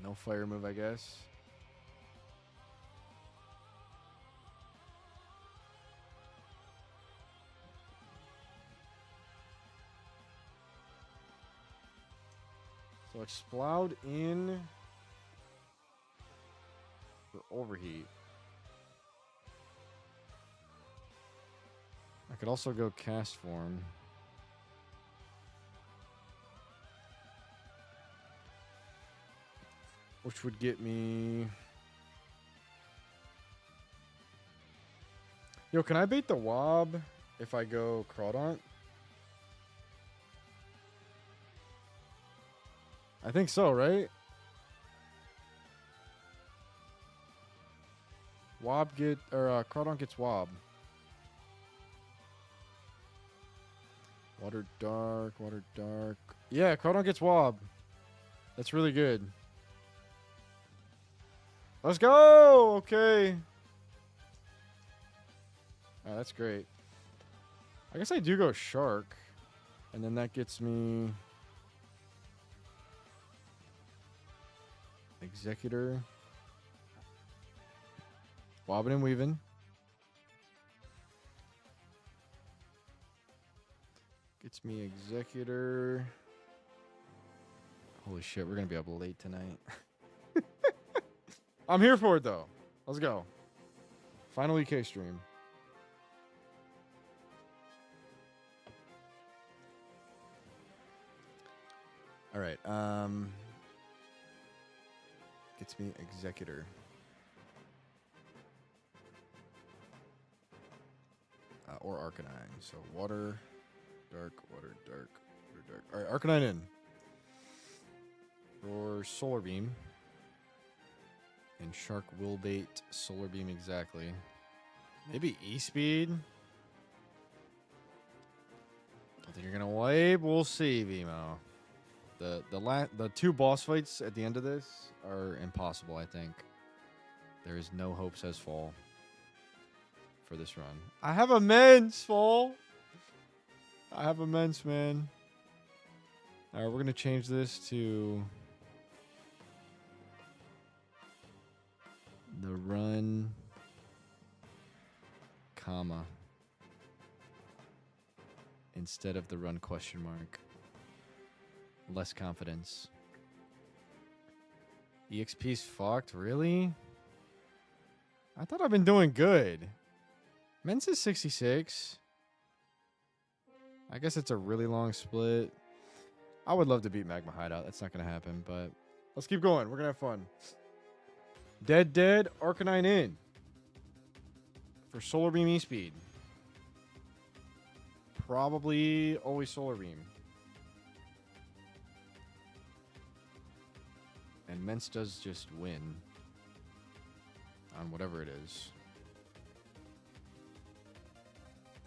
Speaker 1: No fire move, I guess. So Explode in for Overheat. I could also go Cast Form. Which would get me... Yo, can I bait the Wob if I go Crawdaunt? I think so, right? Crawdaunt gets Wob. Water Dark, Water Dark. Yeah, Crawdaunt gets Wob. That's really good. Let's go! Okay. Oh, that's great. I guess I do go Shark. And then that gets me... Executor. Wobbin' and weaving. Gets me Executor. Holy shit, we're gonna be up late tonight. I'm here for it, though. Let's go. Final EK stream. All right. Gets me Executor. Or Arcanine. So Water, Dark, Water, Dark, Water, Dark. All right, Arcanine in. Or Solar Beam. And Shark will bait Solar Beam exactly. Maybe E-Speed. I think you're gonna wipe. We'll see, Vimo. The two boss fights at the end of this are impossible, I think. There is no hope, says Fall, for this run. I have immense, Fall. I have immense, man. All right, we're gonna change this to the run, comma, instead of the run question mark. Less confidence. EXP's fucked, really? I thought I've been doing good. Men's is 66. I guess it's a really long split. I would love to beat Magma Hideout. That's not going to happen, but let's keep going. We're going to have fun. Dead, Arcanine in. For Solar Beam E-Speed. Probably always Solar Beam. And Mence does just win. On whatever it is.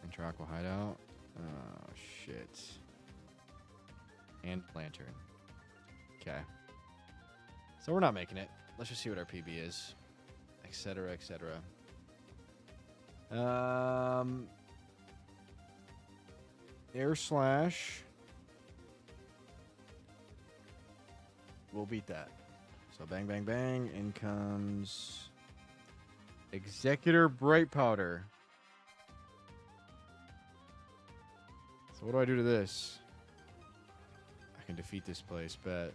Speaker 1: Interact will Hideout. Oh, shit. And Lantern. Okay. So we're not making it. Let's just see what our PB is. Etc., etc. Air Slash. We'll beat that. So bang, bang, bang. In comes Executor Bright Powder. So what do I do to this? I can defeat this place, bet.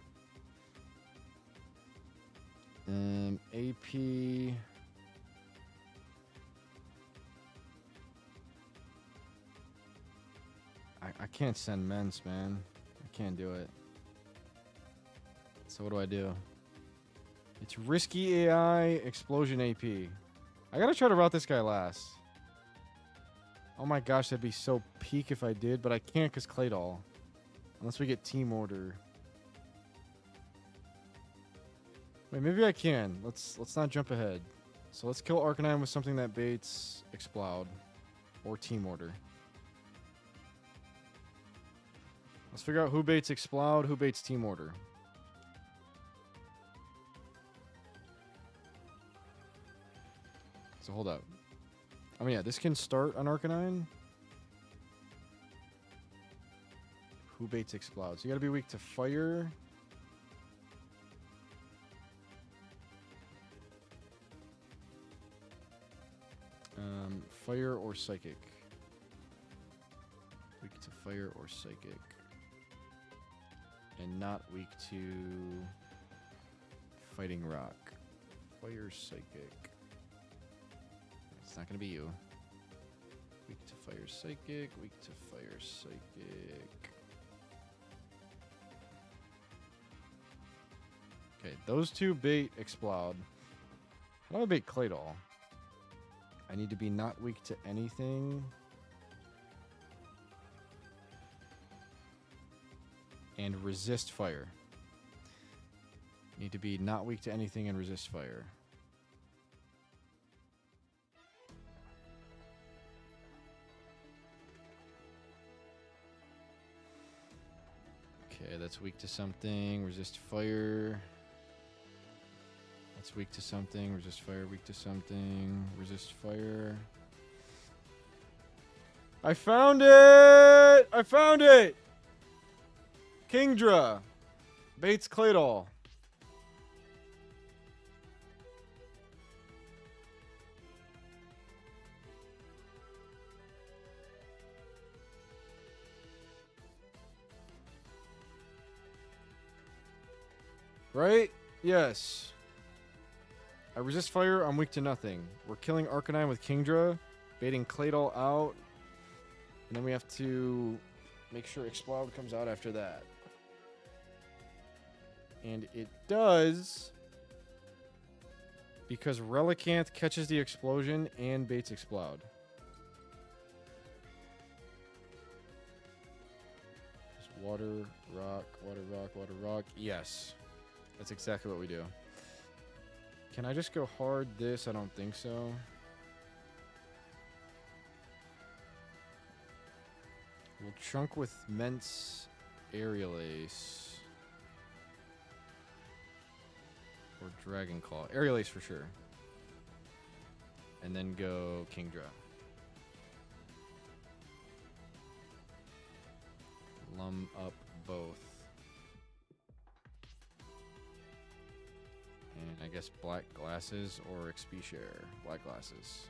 Speaker 1: AP. I can't send Mence, man. I can't do it. So what do I do? It's Risky AI, Explosion AP. I gotta try to route this guy last. Oh my gosh, that'd be so peak if I did, but I can't because Claydol. Unless we get Team Order. Wait, maybe I can. Let's not jump ahead. So let's kill Arcanine with something that baits Explode. Or Team Order. Let's figure out who baits Explode, who baits Team Order. So hold up. I mean, yeah, this can start on Arcanine. Who baits Explode? So you gotta be weak to Fire. Fire or Psychic. Weak to Fire or Psychic. And not weak to Fighting Rock. Fire, Psychic. It's not going to be you. Weak to Fire, Psychic. Weak to Fire, Psychic. Okay, those two bait Explode. How do I bait Claydol? I need to be not weak to anything. And resist fire. Need to be not weak to anything and resist fire. Okay, that's weak to something. Resist fire. That's weak to something. Resist fire. Weak to something. Resist fire. I found it! I found it! Kingdra. Bates Claydol. Right? Yes. I resist fire, I'm weak to nothing. We're killing Arcanine with Kingdra, baiting Claydol out, and then we have to make sure Explode comes out after that. And it does, because Relicanth catches the explosion and baits Explode. Just water, rock, water, rock, water, rock. Yes. That's exactly what we do. Can I just go hard this? I don't think so. We'll chunk with Mence Aerial Ace. Or Dragon Claw. Aerial Ace for sure. And then go Kingdra. Lum up both. And I guess black glasses or XP share. Black glasses.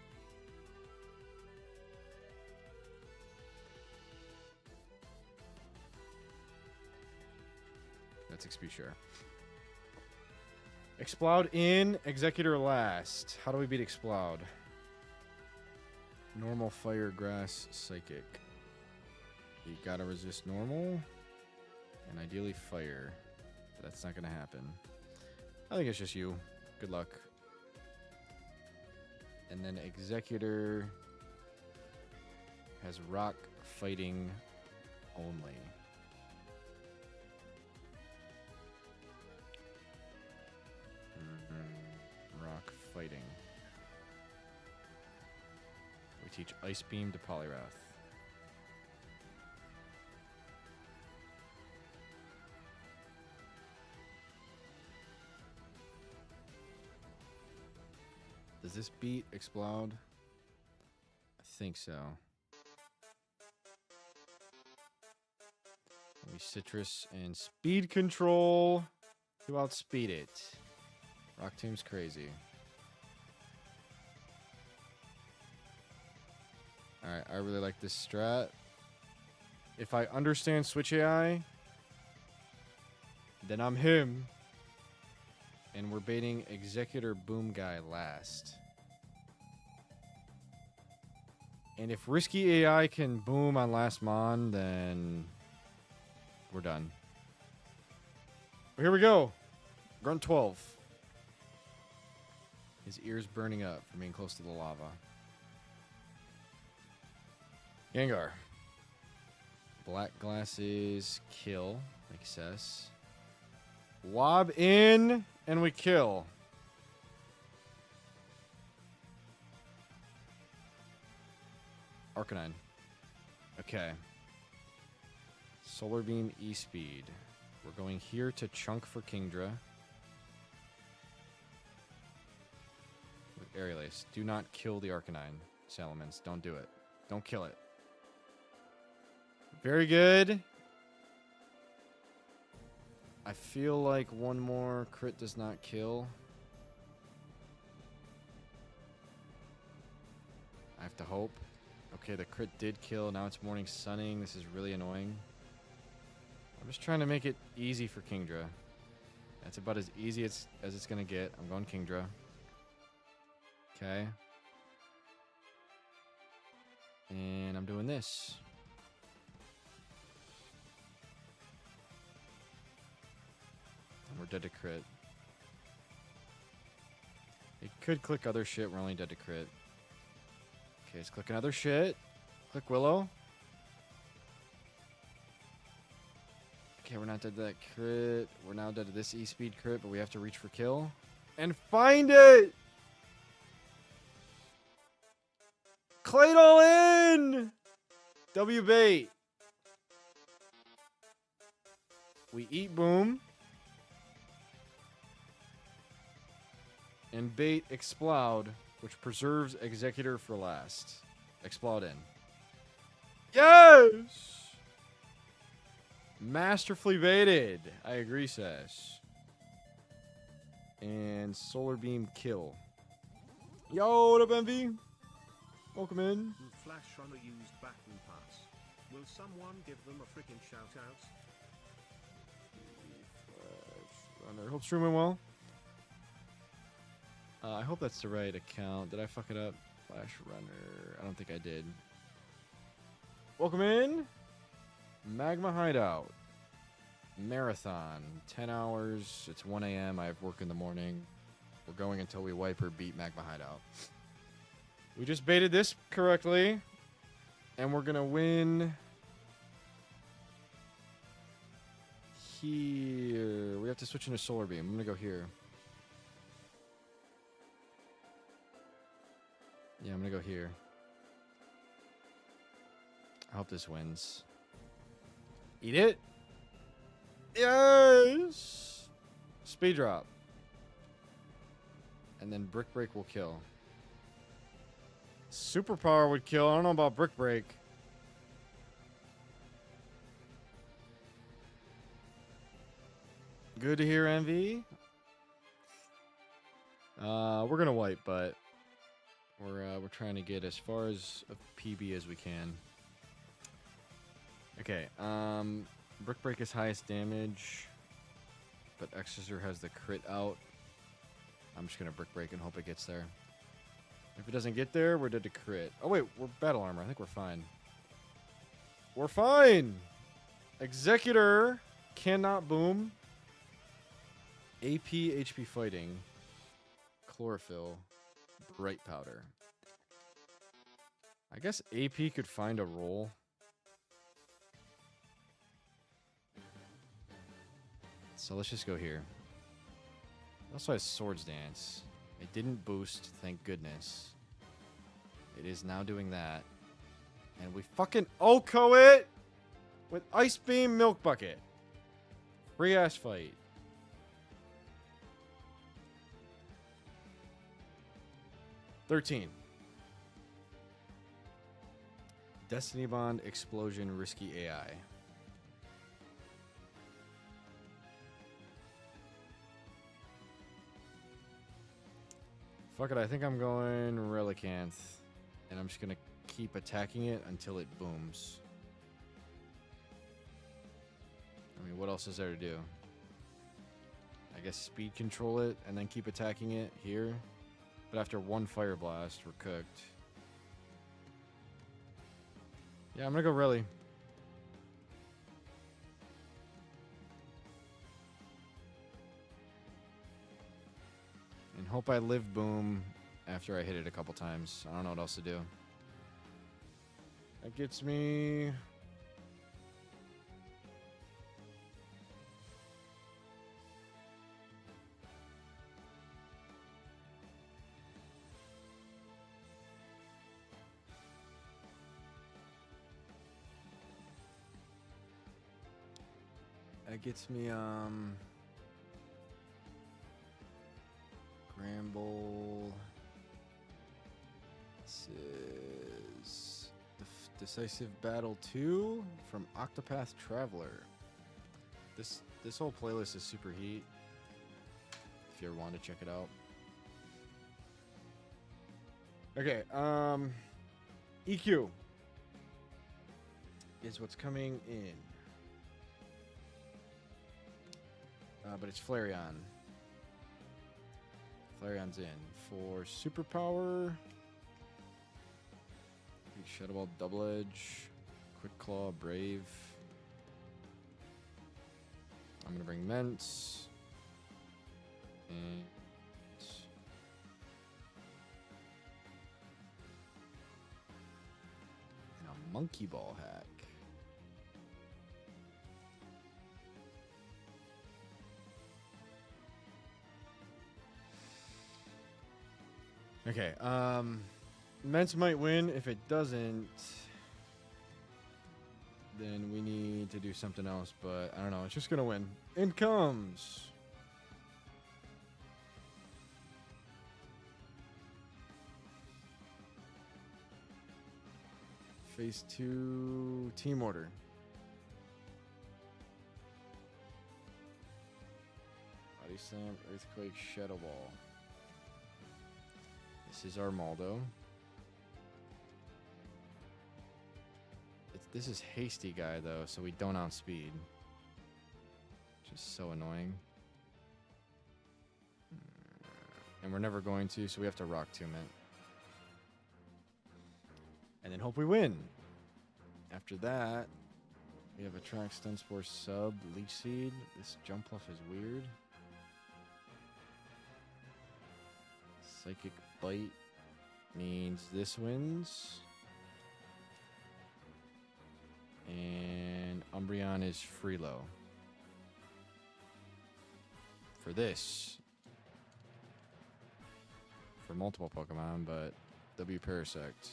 Speaker 1: That's XP share. Explode in, Executor last. How do we beat Explode? Normal, fire, grass, psychic. You gotta resist normal. And ideally fire. But that's not gonna happen. I think it's just you. Good luck. And then Executor has rock fighting only. Rock fighting. We teach Ice Beam to Poliwrath. Does this beat Explode? I think so. We Citrus and Speed Control to outspeed it. Rock Tomb's crazy. Alright, I really like this strat. If I understand Switch AI, then I'm him. And we're baiting Executor Boom Guy last. And if Risky AI can boom on last Mon, then we're done. Well, here we go. Grunt 12. His ears burning up from being close to the lava. Gengar. Black glasses, kill. Makes sense. Wob in, and we kill. Arcanine. Okay. Solar Beam, E-Speed. We're going here to chunk for Kingdra. With Aerial Ace. Do not kill the Arcanine, Salamence. Don't do it. Don't kill it. Very good. I feel like one more crit does not kill. I have to hope. Okay, the crit did kill. Now it's Morning Sunning. This is really annoying. I'm just trying to make it easy for Kingdra. That's about as easy as it's going to get. I'm going Kingdra. Okay. And I'm doing this. And we're dead to crit. It could click other shit. We're only dead to crit. Okay, let's click another shit. Click Willow. Okay, we're not dead to that crit. We're now dead to this E-Speed crit, but we have to reach for kill. And find it! Claydol in! W bait. We eat Boom. And bait Explode, which preserves Executor for last. Explode in. Yes! Masterfully baited. I agree, Sash. And Solar Beam kill. Yo, what up, MV? Welcome in.
Speaker 3: Flash Runner used Baton Pass. Will someone give them a freaking shout out?
Speaker 1: Flash Runner. Hope stream went well. I hope that's the right account. Did I fuck it up? Flash Runner. I don't think I did. Welcome in. Magma Hideout. Marathon. 10 hours. It's 1 a.m. I have work in the morning. We're going until we wipe or beat Magma Hideout. We just baited this correctly. And we're going to win here. We have to switch into Solar Beam. I'm going to go here. Yeah, I'm going to go here. I hope this wins. Eat it. Yes. Speed drop. And then Brick Break will kill. Superpower would kill. I don't know about Brick Break. Good to hear, MV. We're gonna wipe, but we're trying to get as far as a PB as we can. Okay. Brick Break is highest damage, but Exeter has the crit out. I'm just going to brick break and hope it gets there. If it doesn't get there, we're dead to crit. Oh, wait. We're battle armor. I think we're fine. We're fine! Executor cannot boom. AP, HP fighting. Chlorophyll. Bright powder. I guess AP could find a role. So let's just go here. It also has Swords Dance. It didn't boost, thank goodness. It is now doing that. And we fucking OHKO it with Ice Beam Milk Bucket. Free ass fight. $13. Destiny Bond Explosion Risky AI. Fuck it, I think I'm going Relicanth. And I'm just gonna keep attacking it until it booms. I mean, what else is there to do? I guess speed control it and then keep attacking it here. But after one Fire Blast, we're cooked. Yeah, I'm gonna go Rally. And hope I live boom after I hit it a couple times. I don't know what else to do. That gets me... That gets me, Gramble. This is Decisive Battle 2 from Octopath Traveler. This whole playlist is super heat. If you ever want to check it out. Okay, EQ is what's coming in. But it's Flareon. Flareon's in. For Superpower, Shadow Ball Double Edge, Quick Claw, Brave. I'm going to bring Ments. And a Monkey Ball hack. Okay, Ments might win. If it doesn't, then we need to do something else, but I don't know. It's just gonna win. In comes Phase 2 Team Order. Body Slam, Earthquake, Shadow Ball. This is Armaldo. This is Hasty Guy, though, so we don't outspeed. Which is so annoying. And we're never going to, so we have to Rock Tomb it. And then hope we win. After that, we have Attract, Stun Spore, Sub, Leech Seed. This Jump Bluff is weird. Psychic Bite means this wins. And Umbreon is Freelo. For this. For multiple Pokemon, but W Parasect.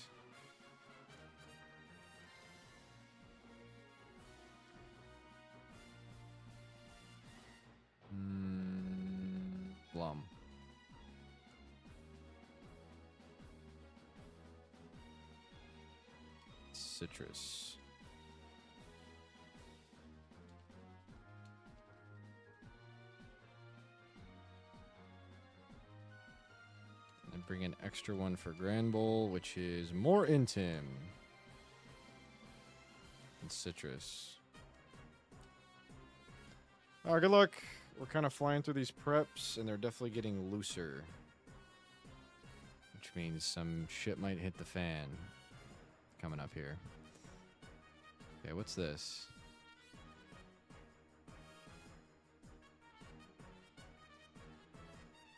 Speaker 1: Blum. Citrus. And bring an extra one for Grand Bowl, which is more Intim. And Citrus. Alright, good luck. We're kind of flying through these preps, and they're definitely getting looser. Which means some shit might hit the fan coming up here. Okay, what's this?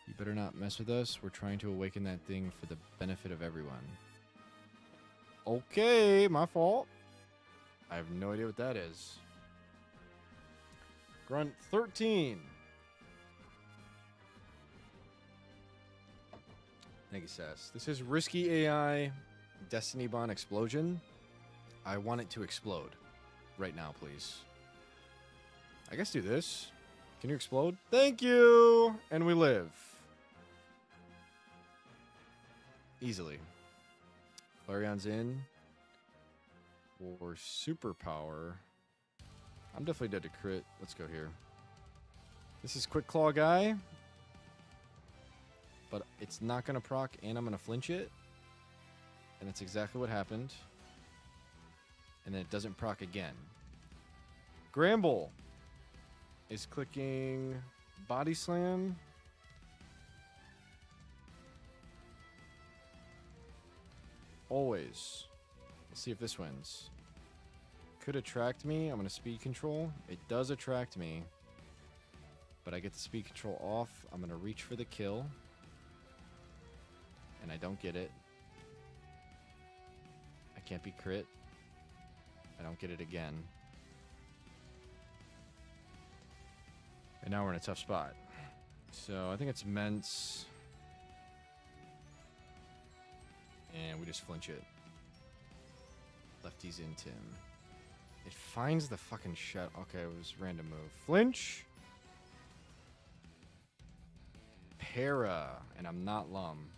Speaker 1: You better not mess with us. We're trying to awaken that thing for the benefit of everyone. Okay, my fault. I have no idea what that is. Grunt 13. Thank you, Sass. This is Risky AI Destiny Bond Explosion. I want it to explode. Right now, please. I guess do this. Can you explode? Thank you! And we live. Easily. Clarion's in. For superpower. I'm definitely dead to crit. Let's go here. This is Quick Claw guy. But it's not going to proc, and I'm going to flinch it. And that's exactly what happened. And then it doesn't proc again. Gramble is clicking Body Slam. Always. Let's see if this wins. Could attract me. I'm going to speed control. It does attract me. But I get the speed control off. I'm going to reach for the kill. And I don't get it. I can't be crit. I don't get it again. And now we're in a tough spot. So I think it's Mence. And we just flinch it. Lefties into him. It finds the fucking shot. Okay, it was random move. Flinch. Para. And I'm not Lum.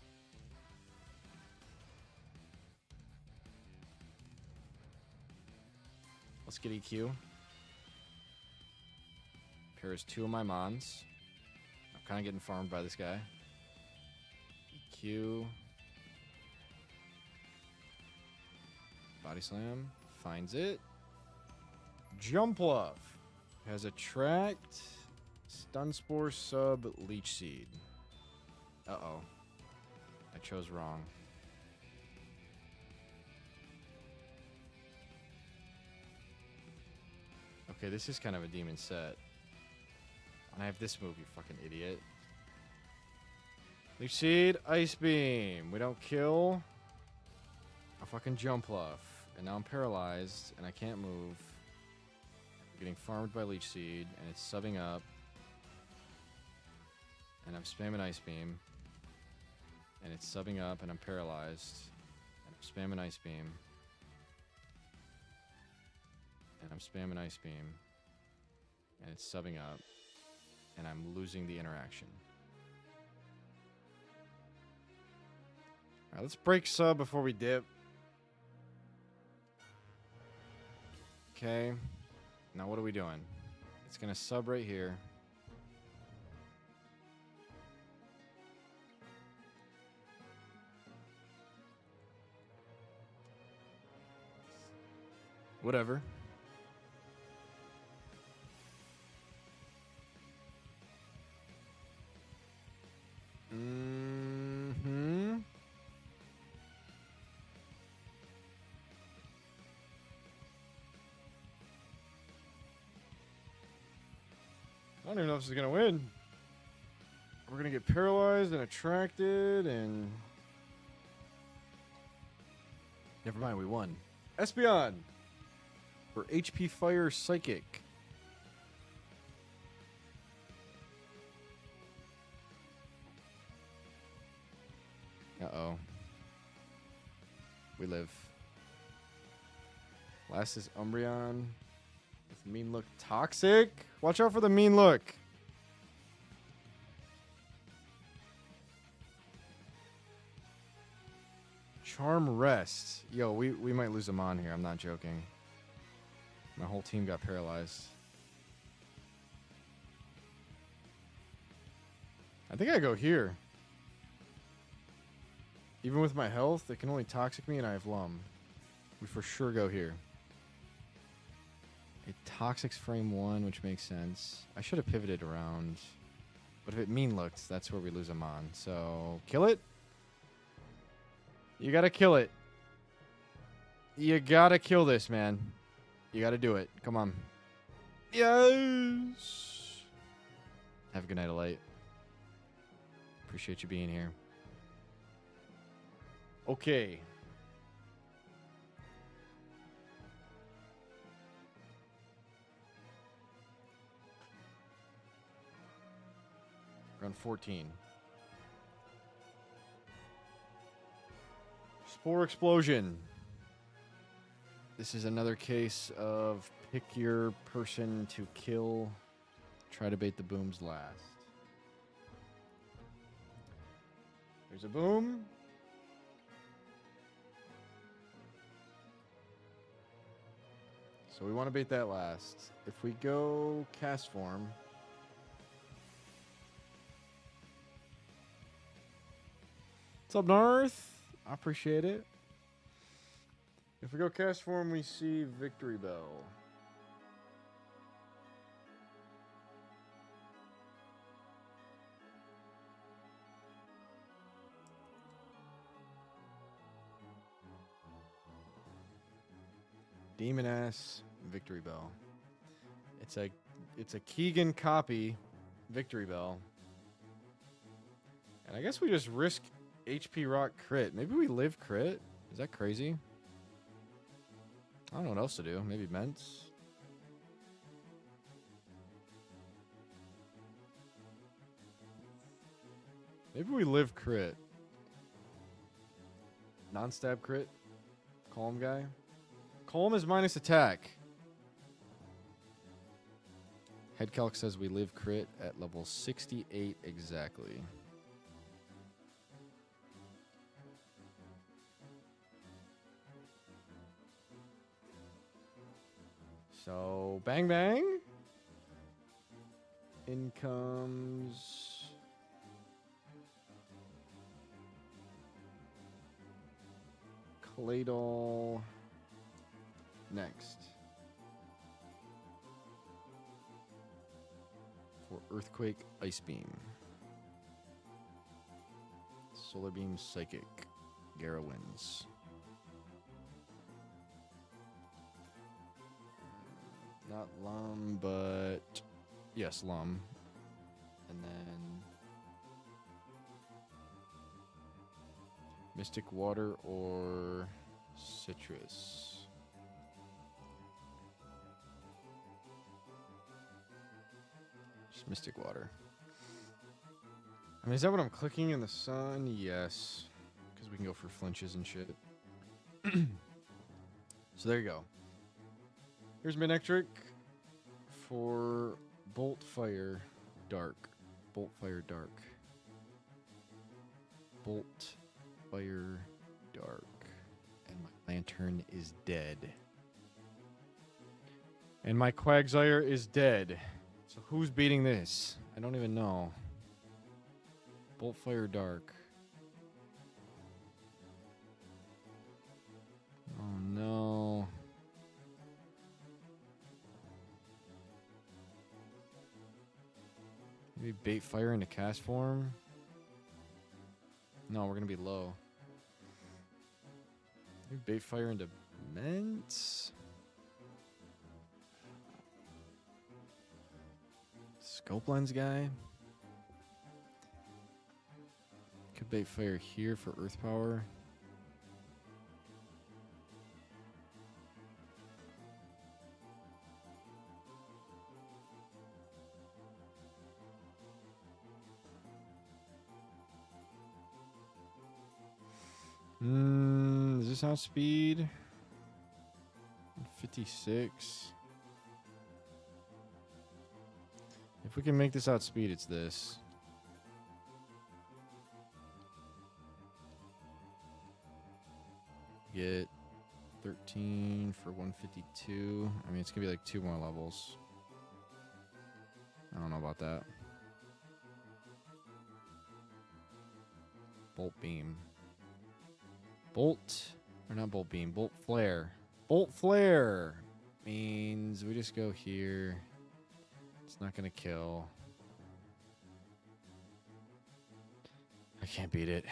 Speaker 1: Let's get EQ. Para's 2 of my Mons. I'm kind of getting farmed by this guy. EQ. Body Slam. Finds it. Jump Love. Has Attract. Stun Spore, Sub, Leech Seed. Uh-oh. I chose wrong. Okay, this is kind of a demon set. And I have this move, you fucking idiot. Leech Seed, Ice Beam. We don't kill. A fucking Jump Luff. And now I'm paralyzed, and I can't move. I'm getting farmed by Leech Seed, and it's subbing up. And I'm spamming Ice Beam. And it's subbing up, and I'm paralyzed. And I'm spamming Ice Beam. And I'm spamming Ice Beam. And it's subbing up. And I'm losing the interaction. Alright, let's break sub before we dip. Okay. Now what are we doing? It's gonna sub right here. Whatever. I don't even know if this is gonna win. We're gonna get paralyzed and attracted and... Never mind, we won. Espeon! For HP Fire Psychic. Uh-oh. We live. Last is Umbreon. With Mean Look Toxic. Watch out for the Mean Look. Charm Rest. Yo, we might lose him on here. I'm not joking. My whole team got paralyzed. I think I go here. Even with my health, it can only toxic me and I have Lum. We for sure go here. It toxics frame 1, which makes sense. I should have pivoted around. But if it mean looked, that's where we lose him on. So, kill it. You gotta kill it. You gotta kill this, man. You gotta do it. Come on. Yes! Have a good night, Alight. Appreciate you being here. Okay. Round 14. Spore Explosion. This is another case of pick your person to kill. Try to bait the booms last. There's a boom. So we want to bait that last. If we go cast form. What's up, North? I appreciate it. If we go cast form, we see Victory Bell. Demon Ass Victory Bell. It's a Keegan copy Victory Bell. And I guess we just risk HP Rock crit. Maybe we live crit? Is that crazy? I don't know what else to do. Maybe Ments? Maybe we live crit. Non-stab crit? Calm guy? Calm is minus attack. Head calc says we live crit at level 68 exactly. So, bang bang. In comes Claydol next. For Earthquake, Ice Beam. Solar Beam, Psychic. Gara wins. Not Lum, but yes, Lum. And then Mystic Water or Citrus. Just Mystic Water. I mean, is that what I'm clicking in the sun? Yes. Because we can go for flinches and shit. So there you go. Here's Manectric for Bolt Fire Dark. Bolt Fire Dark. Bolt Fire Dark. And my Lantern is dead. And my Quagsire is dead. So who's beating this? I don't even know. Bolt Fire Dark. Oh no. Maybe bait fire into cast form? No, we're gonna be low. Maybe bait fire into Ments? Scope lens guy? Could bait fire here for earth power. Is this outspeed? 56. If we can make this outspeed, it's this. Get 13 for 152. I mean, it's gonna be like 2 more levels. I don't know about that. Bolt beam. Bolt, or not bolt beam, bolt flare. Bolt flare. means we just go here. It's not gonna kill. I can't beat it.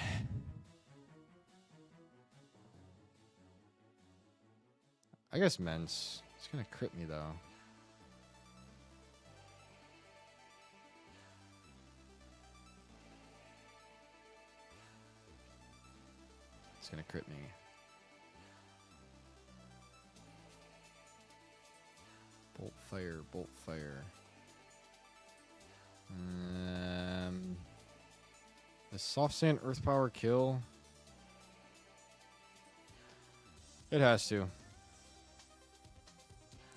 Speaker 1: I guess Mence. It's gonna crit me though. It's gonna crit me. Bolt fire, bolt fire. The soft sand earth power kill. It has to.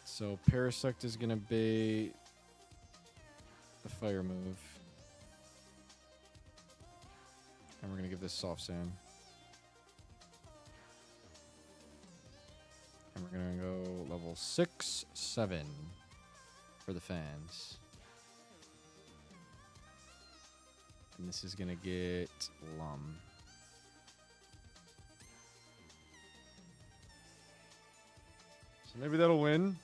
Speaker 1: So Parasect is gonna bait the fire move. And we're gonna give this soft sand. And we're gonna go level 6, 7 for the fans. And this is gonna get Lum. So maybe that'll win.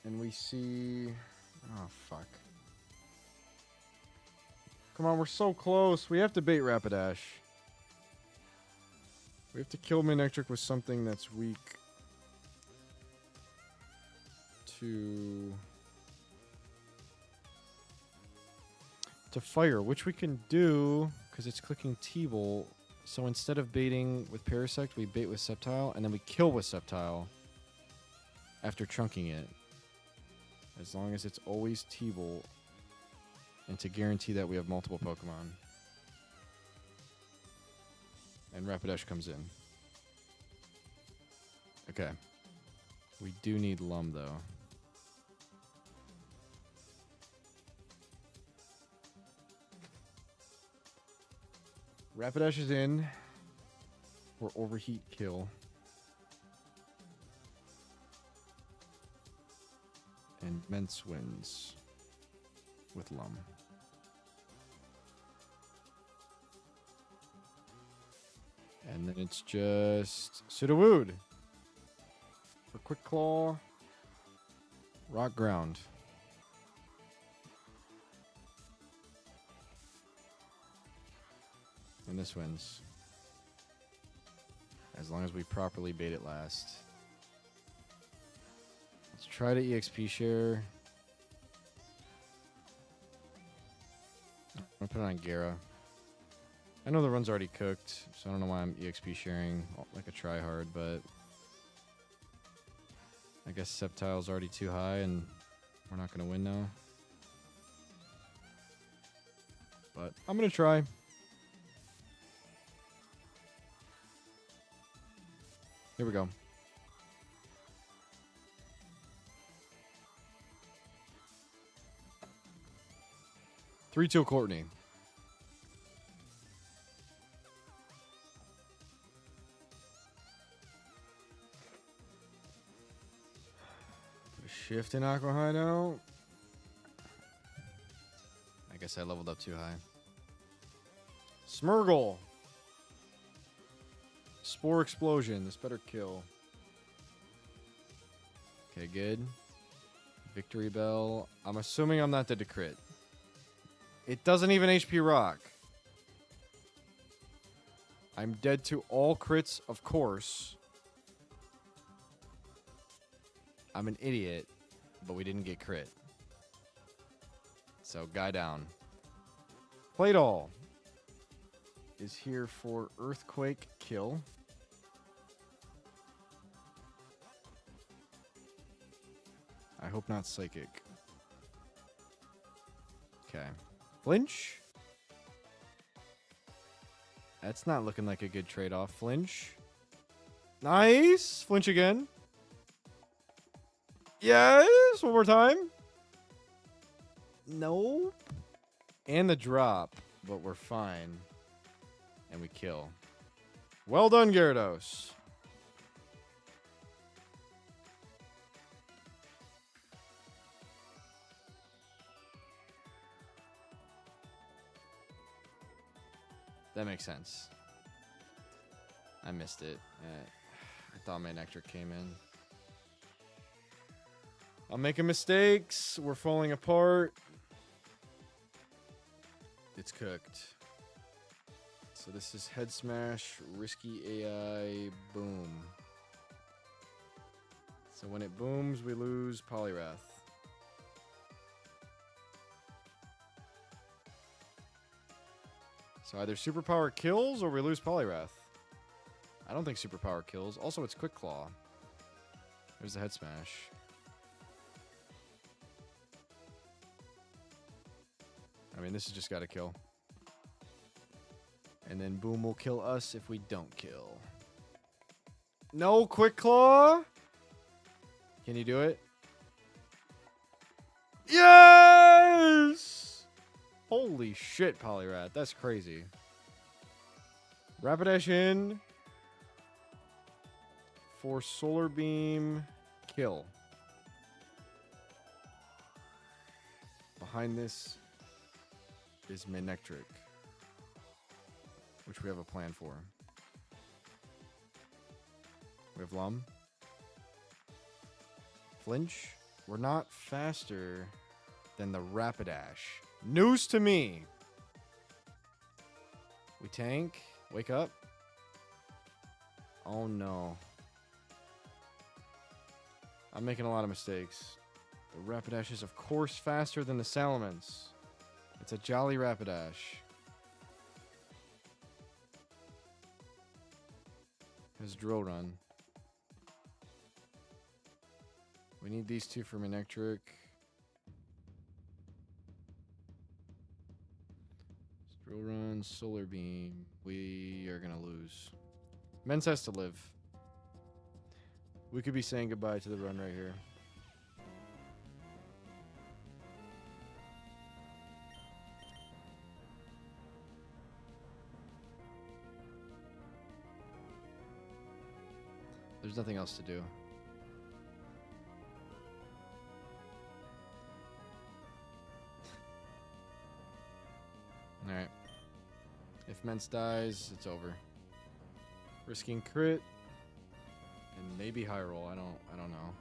Speaker 1: And we see... Oh, fuck. Come on, we're so close. We have to bait Rapidash. We have to kill Manectric with something that's weak to fire, which we can do because it's clicking T-Bolt. So instead of baiting with Parasect, we bait with Sceptile, and then we kill with Sceptile after trunking it. As long as it's always T-Bolt, and to guarantee that we have multiple Pokemon. And Rapidash comes in. Okay. We do need Lum, though. Rapidash is in. For Overheat kill. And Mence wins. With Lum. And then it's just Sudowoodo for Quick Claw, Rock Ground. And this wins. As long as we properly bait it last. Let's try to EXP share. I'm gonna put it on Gara. I know the run's already cooked, so I don't know why I'm EXP sharing like a tryhard, but I guess Sceptile's already too high and we're not going to win now. But I'm going to try. Here we go. Three to Courtney. Shift in Aqua Hideout. I guess I leveled up too high. Smeargle. Spore Explosion. This better kill. Okay, good. Victory Bell. I'm assuming I'm not dead to crit. It doesn't even HP rock. I'm dead to all crits, of course. I'm an idiot, but we didn't get crit. So, guy down. Claydol is here for Earthquake kill. I hope not Psychic. Okay. Flinch. That's not looking like a good trade-off. Flinch. Nice. Flinch again. Yes. One more time. Nope. And the drop, but we're fine. And we kill. Well done, Gyarados. That makes sense. I missed it. I thought my Nectar came in. I'm making mistakes. We're falling apart. It's cooked. So this is head smash, risky AI, boom. So when it booms, we lose Polyrath. So either superpower kills or we lose Polyrath. I don't think superpower kills. Also, it's quick claw. There's the head smash. I mean, this has just got to kill. And then boom will kill us if we don't kill. No quick claw. Can you do it? Yes! Holy shit, Polyrath. That's crazy. Rapidash in. For Solar Beam. Kill. Behind this is Manectric, which we have a plan for. We have Lum. Flinch. We're not faster than the Rapidash. News to me. We tank. Wake up. Oh no. I'm making a lot of mistakes. The Rapidash is of course faster than the Salamence. It's a jolly Rapidash. His Drill Run. We need these two for Manectric. Drill Run, Solar Beam. We are gonna lose. Men's has to live. We could be saying goodbye to the run right here. There's nothing else to do. Alright. If Mence dies, it's over. Risking crit. And maybe high roll. I don't know.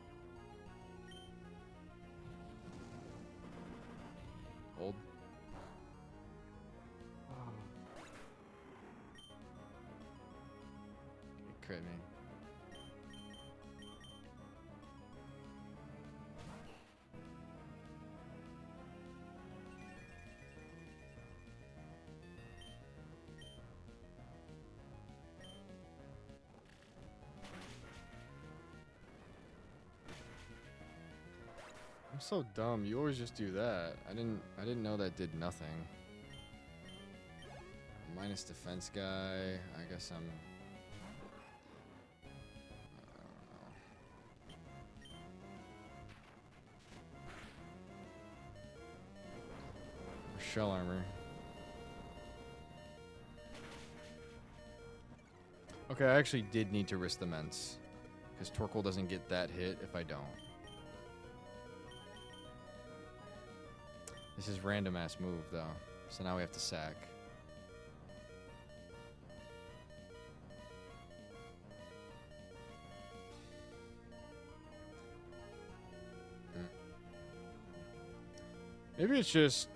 Speaker 1: Hold. Okay, crit me. I'm so dumb. You always just do that. I didn't know that did nothing. Minus defense guy. I guess I'm. I don't know. Shell armor. Okay, I actually did need to risk the Mence. Because Torkoal doesn't get that hit if I don't. This is random ass move though. So now we have to sack. Maybe it's just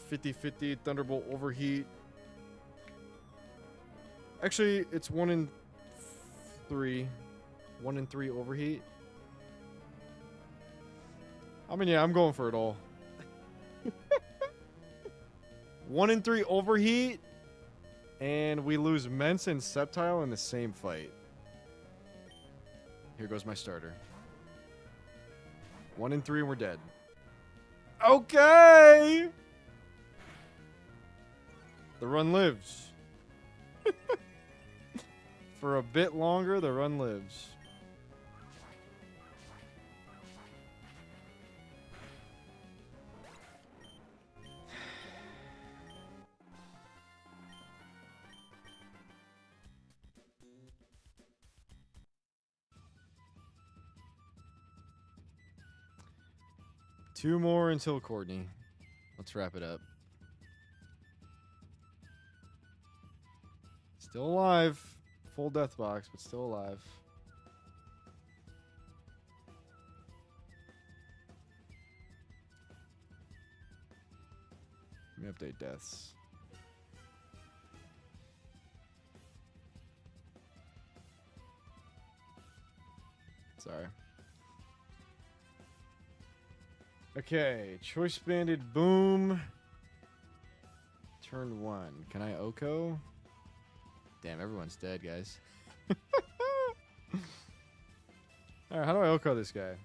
Speaker 1: 50-50 Thunderbolt overheat. Actually, it's 1 in 3. 1 in 3 overheat. I mean, yeah, I'm going for it all. 1 in 3 overheat, and we lose Mence and Sceptile in the same fight. Here goes my starter. 1 in 3 and we're dead. Okay! The run lives. For a bit longer, the run lives. Two more until Courtney. Let's wrap it up. Still alive. Full death box, but still alive. Let me update deaths. Sorry. Okay, choice banded boom. Turn 1. Can I Oko? Damn, everyone's dead, guys. Alright, how do I Oko this guy?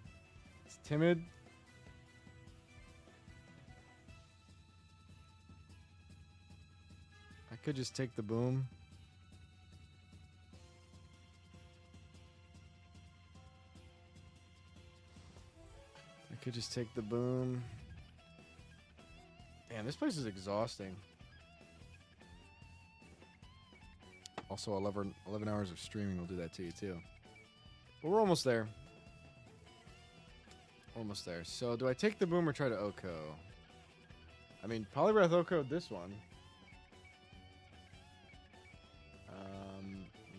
Speaker 1: It's timid. I could just take the boom. I could just take the boom. Damn, this place is exhausting. Also, 11 hours of streaming will do that to you, too. But we're almost there. Almost there. So, do I take the boom or try to Oko? I mean, Polyrath Oko'd this one.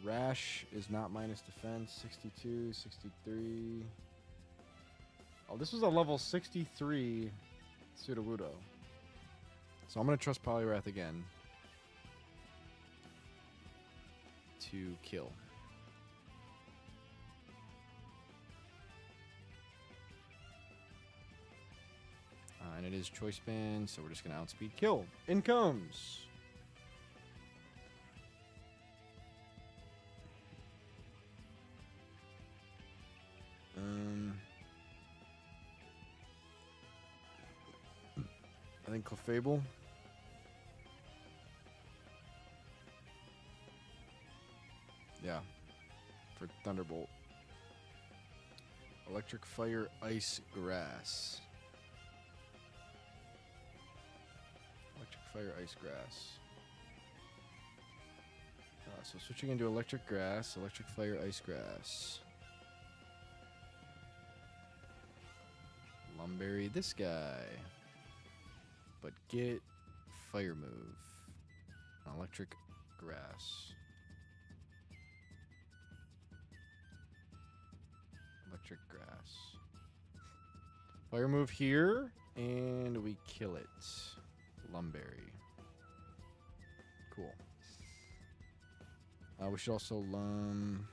Speaker 1: Rash is not minus defense. 62, 63. Oh, this was a level 63 Sudowoodo. So I'm going to trust Polyrath again to kill. And it is choice band, so we're just going to outspeed kill. In comes. I think Clefable. Yeah. For Thunderbolt. Electric, Fire, Ice, Grass. Electric, Fire, Ice, Grass. So switching into Electric Grass, Electric, Fire, Ice, Grass. Lumberry this guy. But get Fire Move. Electric Grass. Electric Grass. Fire Move here, and we kill it. Lumberry. Cool. We should also lum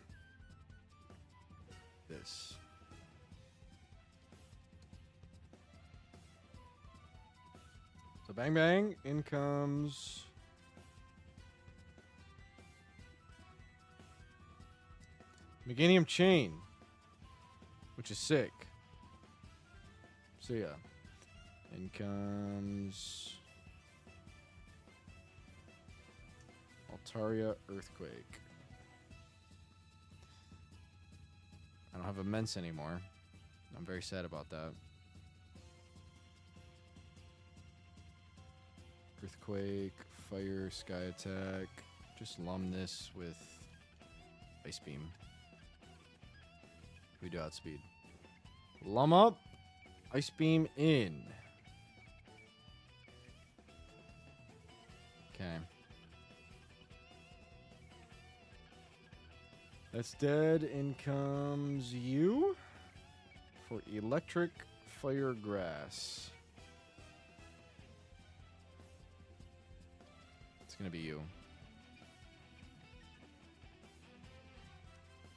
Speaker 1: this. So bang bang, in comes Meganium Chain, which is sick. So yeah, in comes Altaria Earthquake. I don't have Immense anymore. I'm very sad about that. Earthquake, Fire, Sky Attack. Just lum this with Ice Beam. We do outspeed. Lum up, Ice Beam in. Okay. That's dead. In comes you for Electric, Fire, Grass. Gonna be you.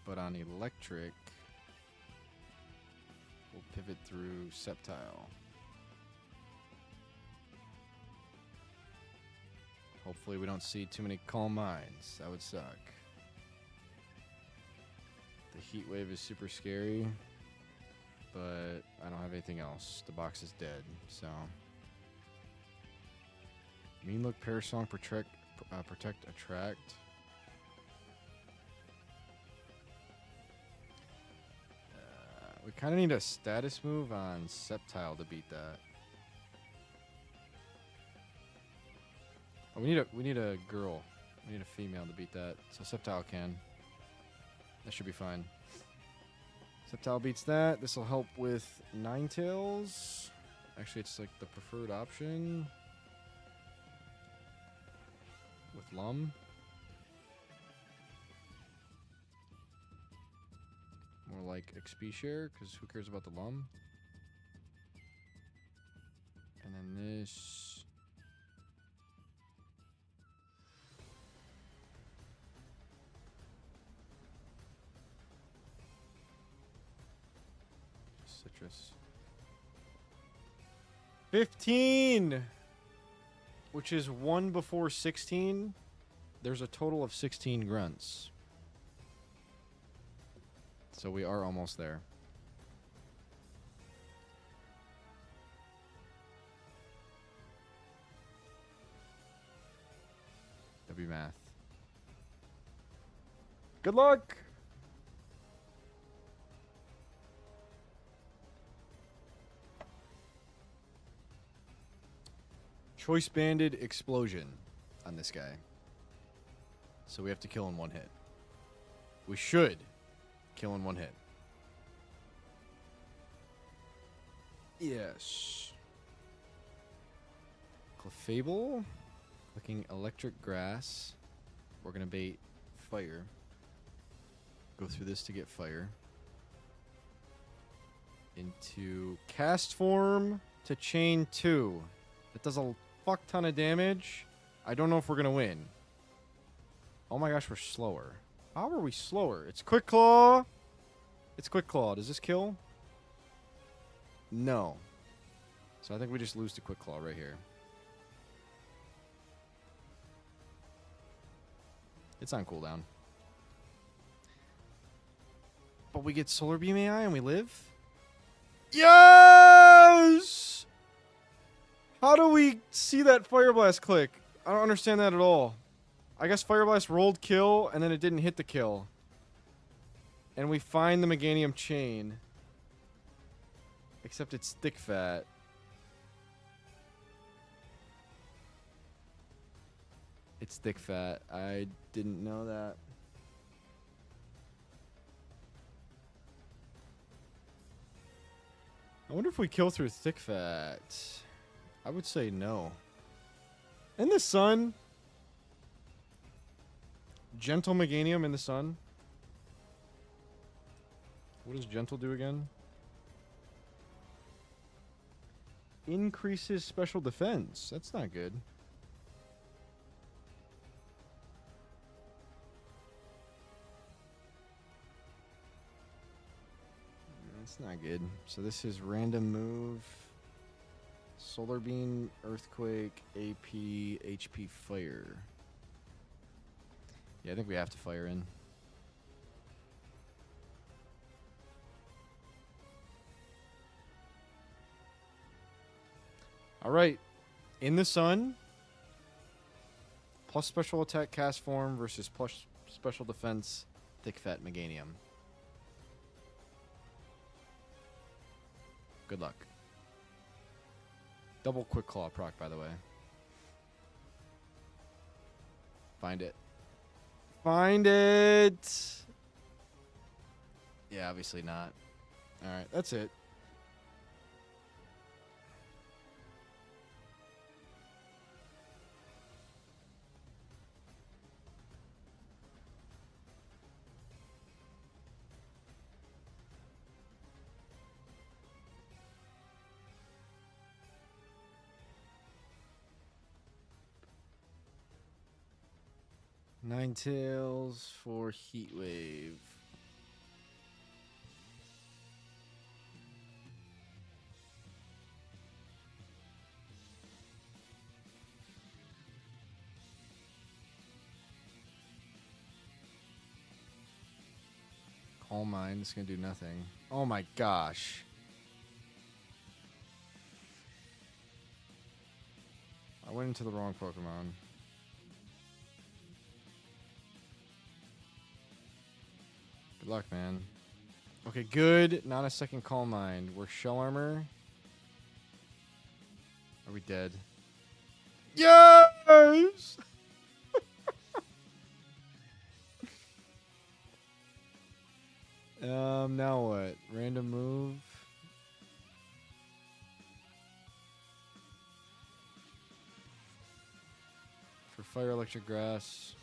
Speaker 1: But on electric, we'll pivot through Sceptile. Hopefully we don't see too many Calm Minds. That would suck. The Heat Wave is super scary, but I don't have anything else. The box is dead, so... Mean Look, Parasong, Protect, Attract. We kind of need a status move on Sceptile to beat that. Oh, we need a girl. We need a female to beat that. So Sceptile can. That should be fine. Sceptile beats that. This will help with Ninetales. Actually, it's like the preferred option. With Lum. More like XP share, because who cares about the Lum? And then this. citrus. 15! Which is 1 before 16. There's a total of 16 grunts. So we are almost there. W math. Good luck! Choice banded explosion on this guy. So we have to kill in one hit. We should kill in one hit. Yes. Clefable. Clicking electric grass. We're going to bait fire. Go through this to get fire. Into cast form to chain 2. That does a fuck ton of damage. I don't know if we're going to win. Oh my gosh, we're slower. How are we slower? It's Quick Claw. It's Quick Claw. Does this kill? No. So I think we just lose to Quick Claw right here. It's on cooldown. But we get Solar Beam AI and we live? Yes! How do we see that Fire Blast click? I don't understand that at all. I guess Fire Blast rolled kill and then it didn't hit the kill. And we find the Meganium chain. Except it's thick fat. It's thick fat. I didn't know that. I wonder if we kill through thick fat. I would say no. In the sun. Gentle Meganium in the sun. What does gentle do again? Increases special defense. That's not good. That's not good. So this is random move. Solar Beam, Earthquake, AP, HP, Fire. Yeah, I think we have to fire in. Alright. In the sun. Plus special attack cast form versus plus special defense thick fat Meganium. Good luck. Double Quick Claw proc, by the way. Find it. Find it! Yeah, obviously not. Alright, that's it. Ninetales for Heatwave. Calm Mind, it's gonna do nothing. Oh my gosh. I went into the wrong Pokemon. Good luck, man. Okay, good. Not a second Calm Mind. We're Shell Armor. Are we dead? Yes! Now what? Random move. For Fire, Electric, Grass.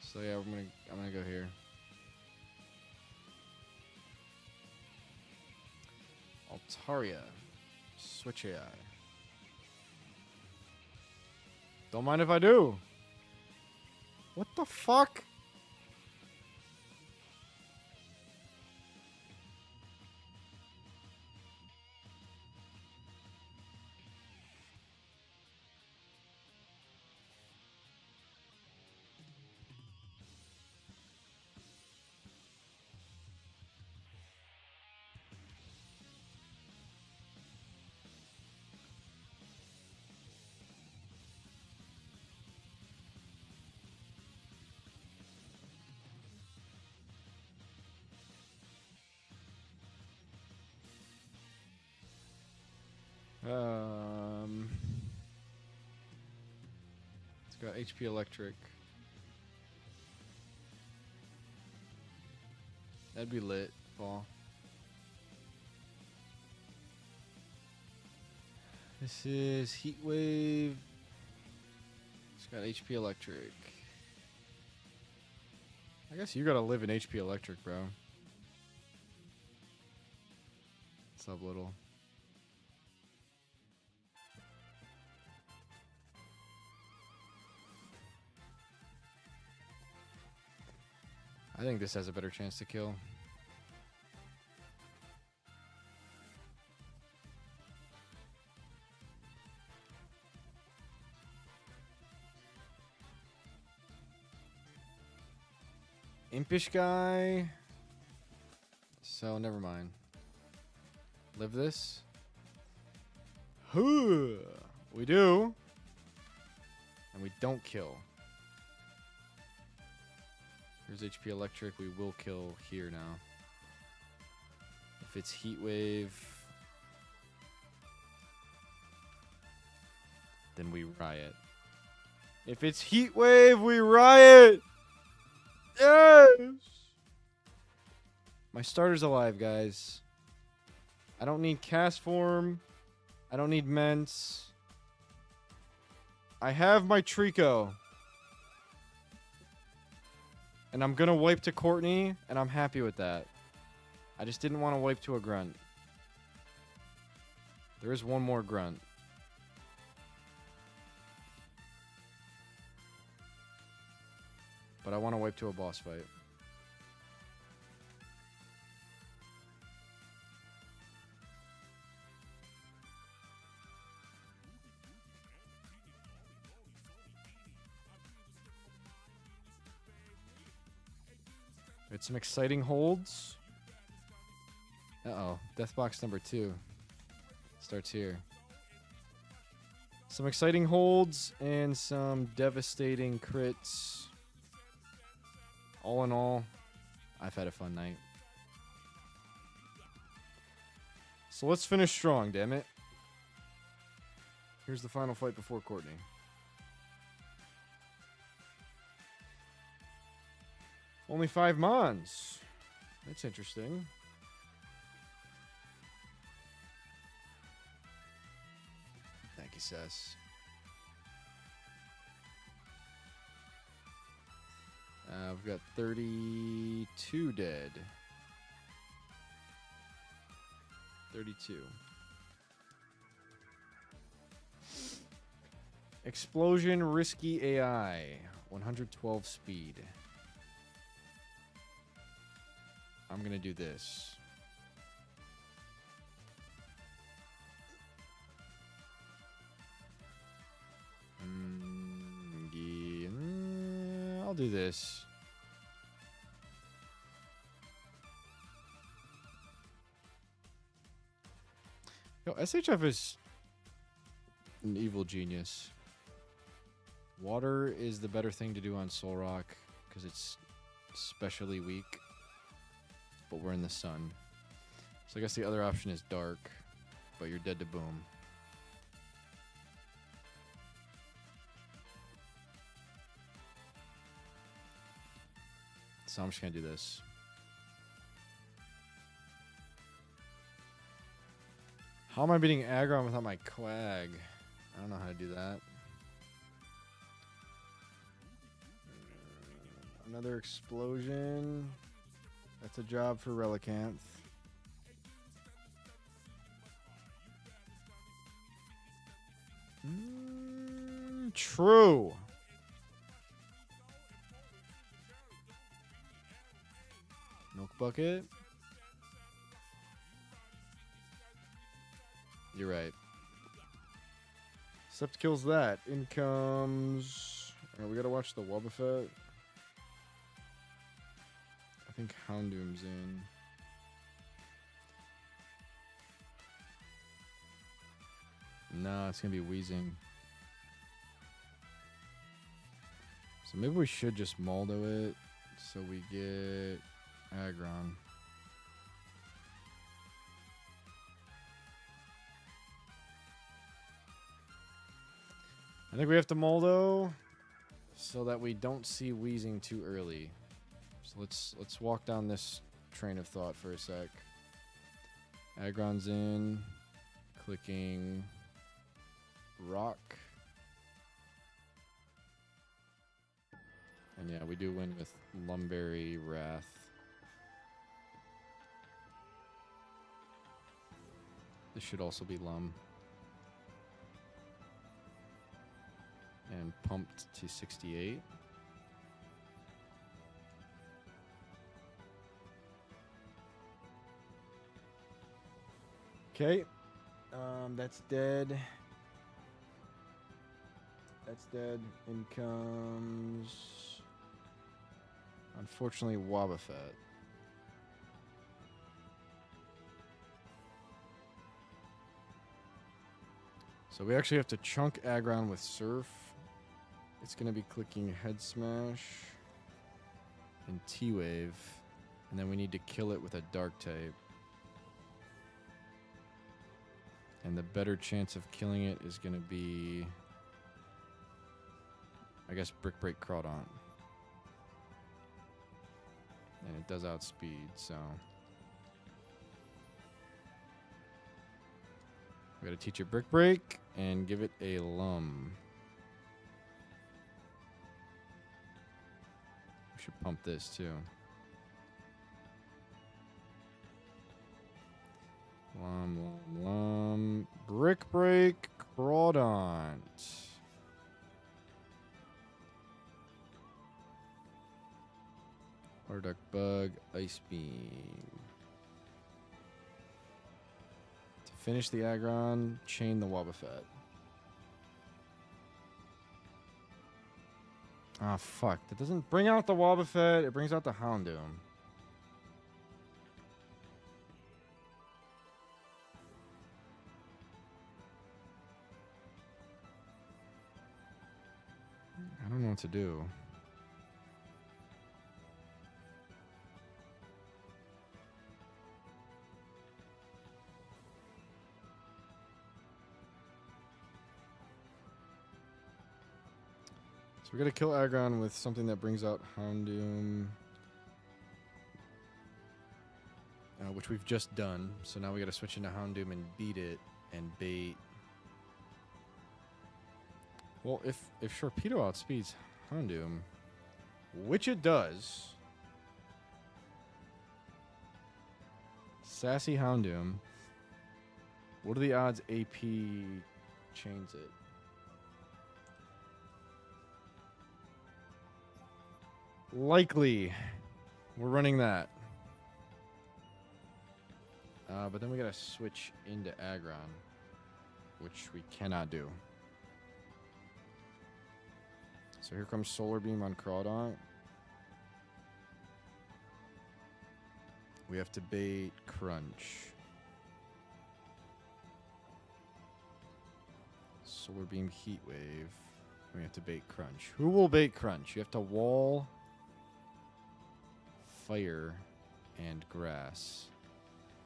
Speaker 1: So yeah, I'm gonna go here. Altaria. Switch AI. Don't mind if I do. What the fuck? It's got HP electric. That'd be lit, Paul. This is Heat Wave. It's got HP electric. I guess you gotta live in HP electric, bro. What's up, little? I think this has a better chance to kill. Impish guy. So, never mind. Live this. We do. And we don't kill. Here's HP electric. We will kill here now. If it's heat wave, then we riot. If it's heat wave, we riot. Yes! My starter's alive, guys. I don't need cast form. I don't need Ments. I have my Trico. And I'm gonna wipe to Courtney, and I'm happy with that. I just didn't want to wipe to a Grunt. There is one more Grunt. But I want to wipe to a boss fight. It's some exciting holds. Uh-oh. Deathbox number 2. Starts here. Some exciting holds and some devastating crits. All in all, I've had a fun night. So let's finish strong, damn it. Here's the final fight before Courtney. Only 5 Mons. That's interesting. Thank you, Sess. We've got 32 dead. 32. Explosion Risky AI. 112 speed. I'm going to do this. I'll do this. Yo, SHF is an evil genius. Water is the better thing to do on Soul Rock because it's especially weak. But we're in the sun. So I guess the other option is dark, but you're dead to boom. So I'm just going to do this. How am I beating Aggron without my Quag? I don't know how to do that. Another explosion. That's a job for Relicanth. True. bucket. You're right. Sept kills that. In comes... we gotta watch the Wobbuffet. I think Houndoom's in. No, it's gonna be Wheezing. So maybe we should just Moldo it so we get Aggron. I think we have to Moldo so that we don't see Wheezing too early. So let's walk down this train of thought for a sec. Aggron's in, clicking Rock. And yeah, we do win with Lumberry Wrath. This should also be Lum. And pumped to 68. Okay. That's dead. That's dead. In comes... unfortunately, Wobbuffet. So we actually have to chunk Aggron with Surf. It's going to be clicking Head Smash and T-Wave. And then we need to kill it with a Dark type. And the better chance of killing it is going to be... I guess Brick Break Crawdaunt. And it does outspeed, so... we gotta teach it Brick Break and give it a Lum. We should pump this too. Lum, Lum, Lum. Brick Break Crawdaunt. Harduck Bug, Ice Beam. To finish the Aggron, chain the Wobbuffet. Ah, fuck. That doesn't bring out the Wobbuffet, it brings out the Houndoom. I don't know what to do. So we gotta kill Aggron with something that brings out Houndoom. Which we've just done. So now we gotta switch into Houndoom and beat it and bait. Well, if Sharpedo outspeeds Houndoom, which it does, Sassy Houndoom, what are the odds AP chains it? Likely. We're running that. But then we gotta switch into Aggron, which we cannot do. So here comes Solar Beam on Crawdaunt. We have to bait Crunch. Solar Beam Heat Wave. We have to bait Crunch. Who will bait Crunch? You have to wall, Fire, and Grass.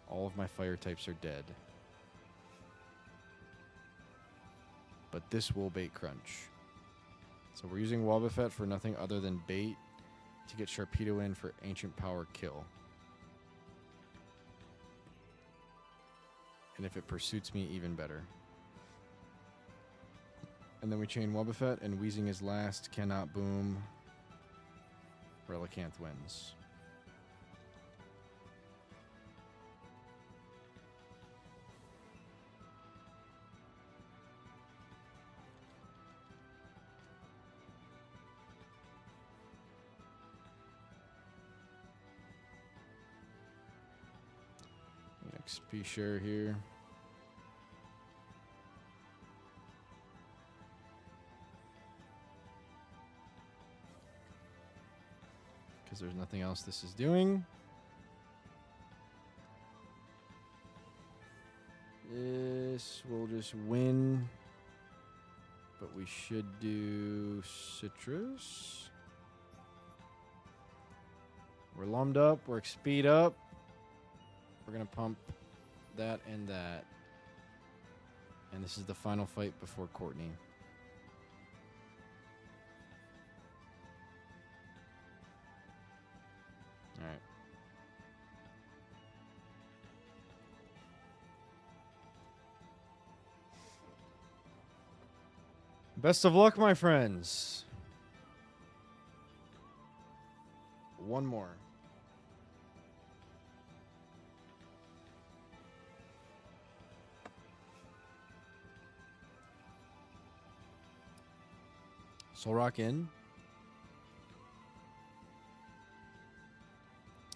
Speaker 1: All of my fire types are dead. But this will bait Crunch. So we're using Wobbuffet for nothing other than bait to get Sharpedo in for Ancient Power kill. And if it pursuits me, even better. And then we chain Wobbuffet, and Wheezing is last, cannot boom. Relicanth wins. XP share here. Because there's nothing else this is doing. This will just win. But we should do citrus. We're lummed up. We're speed up. We're going to pump that and that. And this is the final fight before Courtney. All right. Best of luck, my friends. One more. Soul Rock in.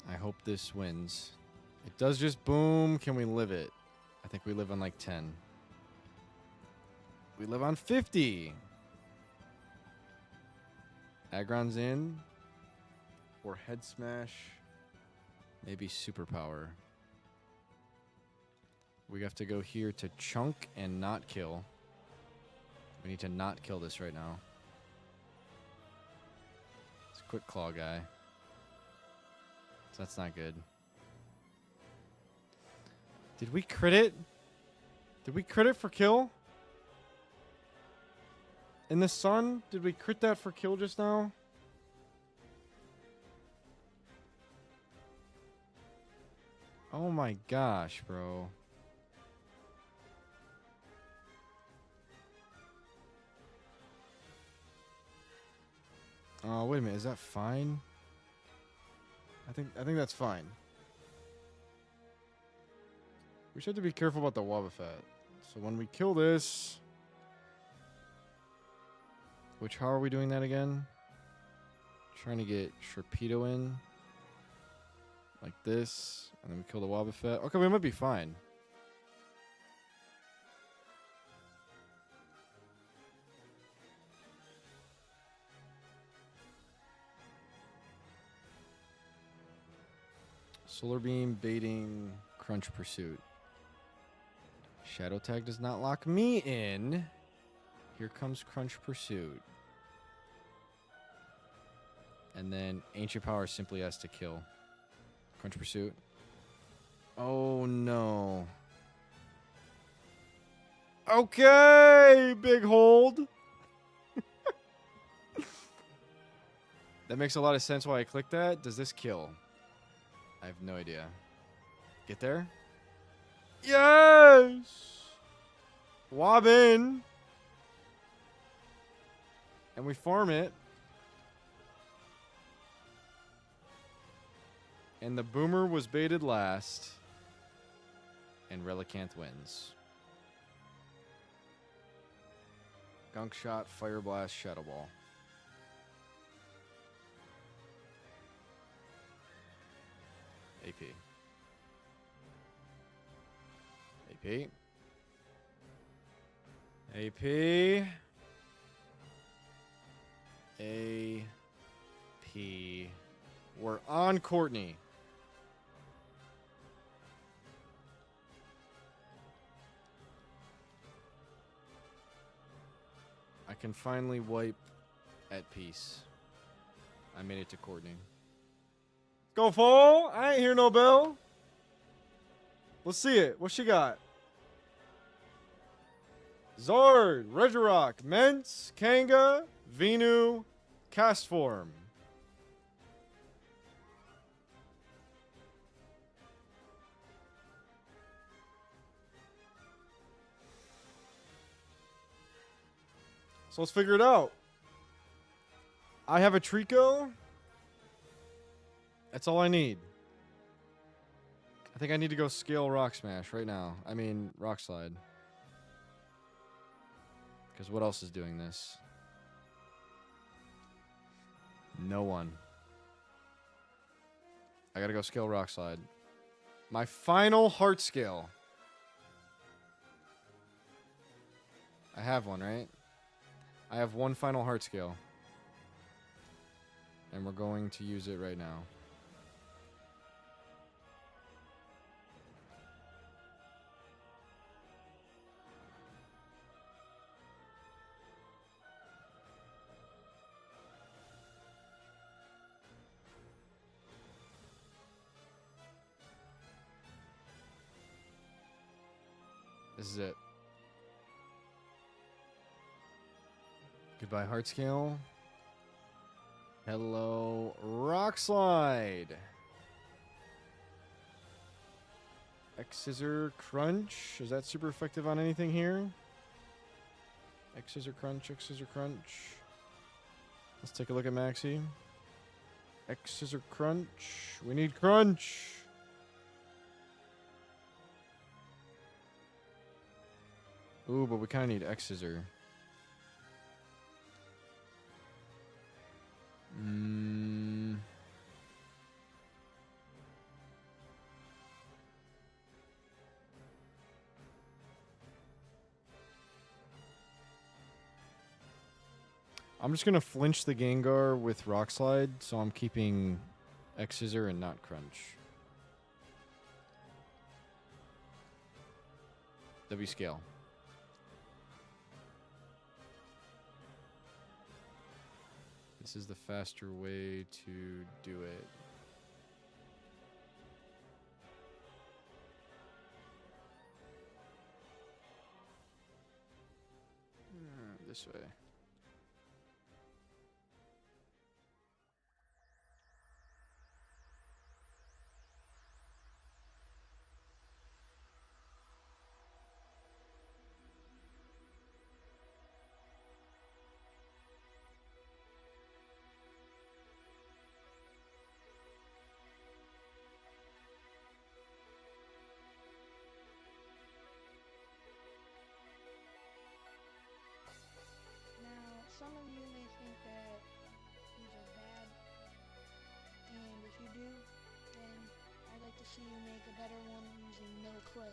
Speaker 1: I hope this wins. It does just boom. Can we live it? I think we live on like 10. We live on 50. Aggron's in. Or Head Smash. Maybe Superpower. We have to go here to chunk and not kill. We need to not kill this right now. It's a quick claw guy. So that's not good. Did we crit it? Did we crit it for kill? In the sun? Did we crit that for kill just now? Oh my gosh, bro. Oh, wait a minute. Is that fine? I think that's fine. We should have to be careful about the Wobbuffet. So when we kill this... Which, how are we doing that again? Trying to get Sharpedo in. Like this. And then we kill the Wobbuffet. Okay, we might be fine. Solar Beam, baiting, Crunch Pursuit. Shadow Tag does not lock me in. Here comes Crunch Pursuit. And then Ancient Power simply has to kill. Crunch Pursuit. Oh, no. Okay, big hold. That makes a lot of sense why I clicked that. Does this kill? I have no idea. Get there? Yes! Wob in. And we farm it. And the Boomer was baited last. And Relicanth wins. Gunk Shot, Fire Blast, Shadow Ball. AP. AP. AP. AP. We're on Courtney. I can finally wipe at peace. I made it to Courtney. Go full. I ain't hear no bell. Let's see it. What she got? Zord, Regirock, Mence, Kanga, Venu, Castform. So let's figure it out. I have a Trico. That's all I need. I think I need to go scale Rock Smash right now. I mean, Rock Slide. Because what else is doing this? No one. I gotta go scale Rock Slide. My final heart scale. I have one, right? I have one final heart scale. And we're going to use it right now. This is it. Goodbye, heart scale. Hello, rock slide. X scissor crunch. Is that super effective on anything here? X scissor crunch, X scissor crunch. Let's take a look at Maxi. X scissor crunch. We need crunch. Ooh, but we kind of need X scissor. I'm just going to flinch the Gengar with Rock Slide, so I'm keeping X Scissor and not Crunch. W scale. This is the faster way to do it. This way.
Speaker 2: Some of you may think that these are bad, and if you do, then I'd like to see you make a better one using no clay,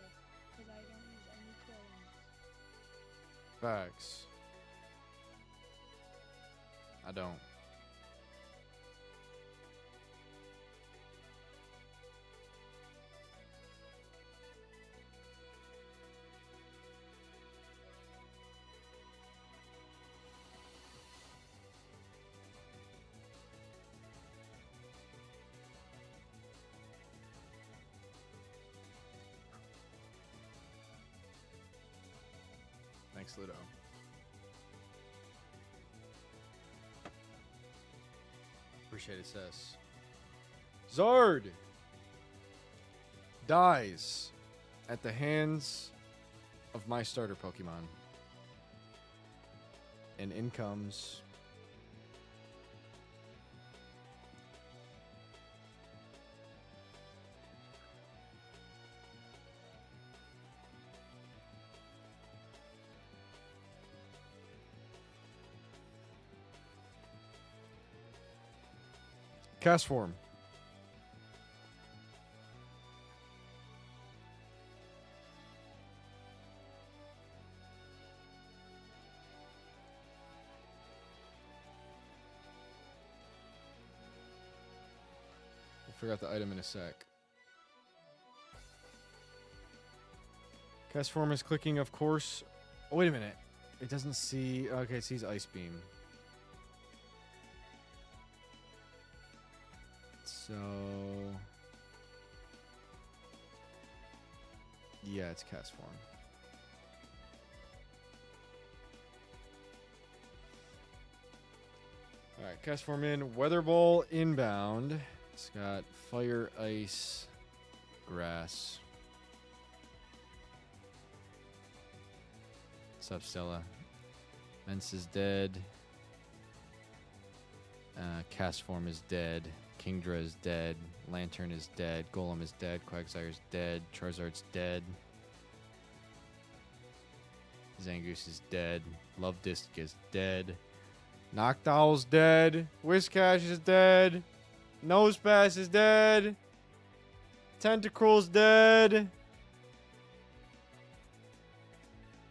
Speaker 2: because I don't use any clay in this.
Speaker 1: Facts. I don't. Thanks, Ludo. Appreciate it, Cess. Zard dies at the hands of my starter Pokemon. And in comes Cast form. We'll figure out the item in a sec. Cast form is clicking, of course. Oh, wait a minute. It doesn't see... Okay, it sees Ice Beam. So... yeah, it's cast form. Alright, cast form in. Weather Ball inbound. It's got fire, ice, grass. What's up, Stella? Mence is dead. Cast form is dead. Kingdra is dead. Lantern is dead. Golem is dead. Quagsire's dead. Charizard's dead. Zangoose is dead. Love Disc is dead. Noctowl's dead. Whiscash is dead. Nosepass is dead. Tentacruel's dead.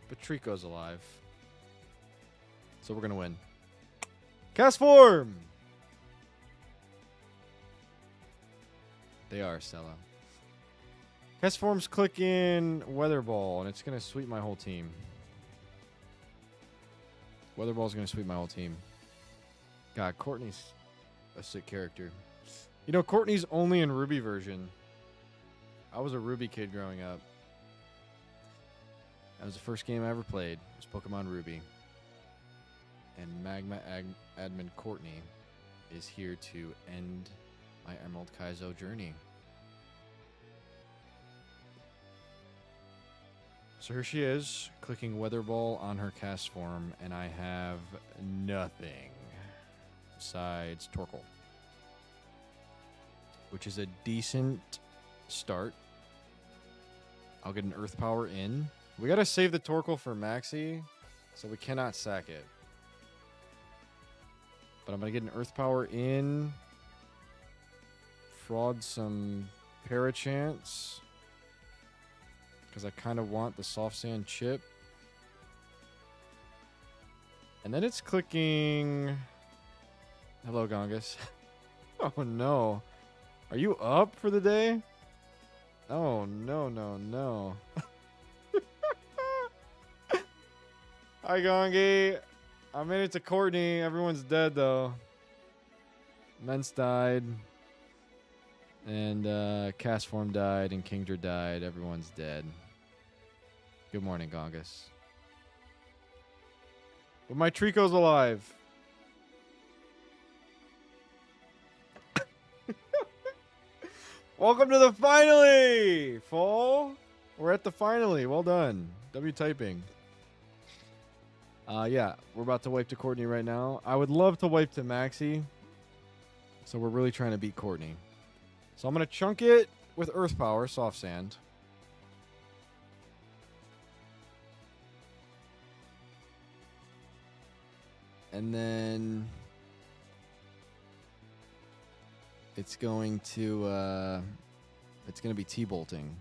Speaker 1: But Trico's alive. So we're going to win. Cast form! They are, Stella. Cast form's clicking Weather Ball, and it's going to sweep my whole team. Weather Ball's going to sweep my whole team. God, Courtney's a sick character. You know, Courtney's only in Ruby version. I was a Ruby kid growing up. That was the first game I ever played. It was Pokemon Ruby. And Magma Admin Courtney is here to end my Emerald Kaizo journey. So here she is, clicking Weather Ball on her cast form, and I have nothing besides Torkoal, which is a decent start. I'll get an Earth Power in. We gotta save the Torkoal for Maxi, so we cannot sack it. But I'm gonna get an Earth Power in. Fraud some Parachance, because I kind of want the Soft Sand chip. And then it's clicking... Hello, Gongus. Oh, no. Are you up for the day? Oh, no, no, no. Hi, Gongi. I made it to Courtney. Everyone's dead, though. Mence died. And Cast Form died, and Kingdra died. Everyone's dead. Good morning, Gongus. But my Trico's alive. Welcome to the finally, fool. We're at the finally. Well done. W typing. Yeah, we're about to wipe to Courtney right now. I would love to wipe to Maxi. So we're really trying to beat Courtney. So I'm going to chunk it with Earth Power, Soft Sand. And then it's going to be T-bolting.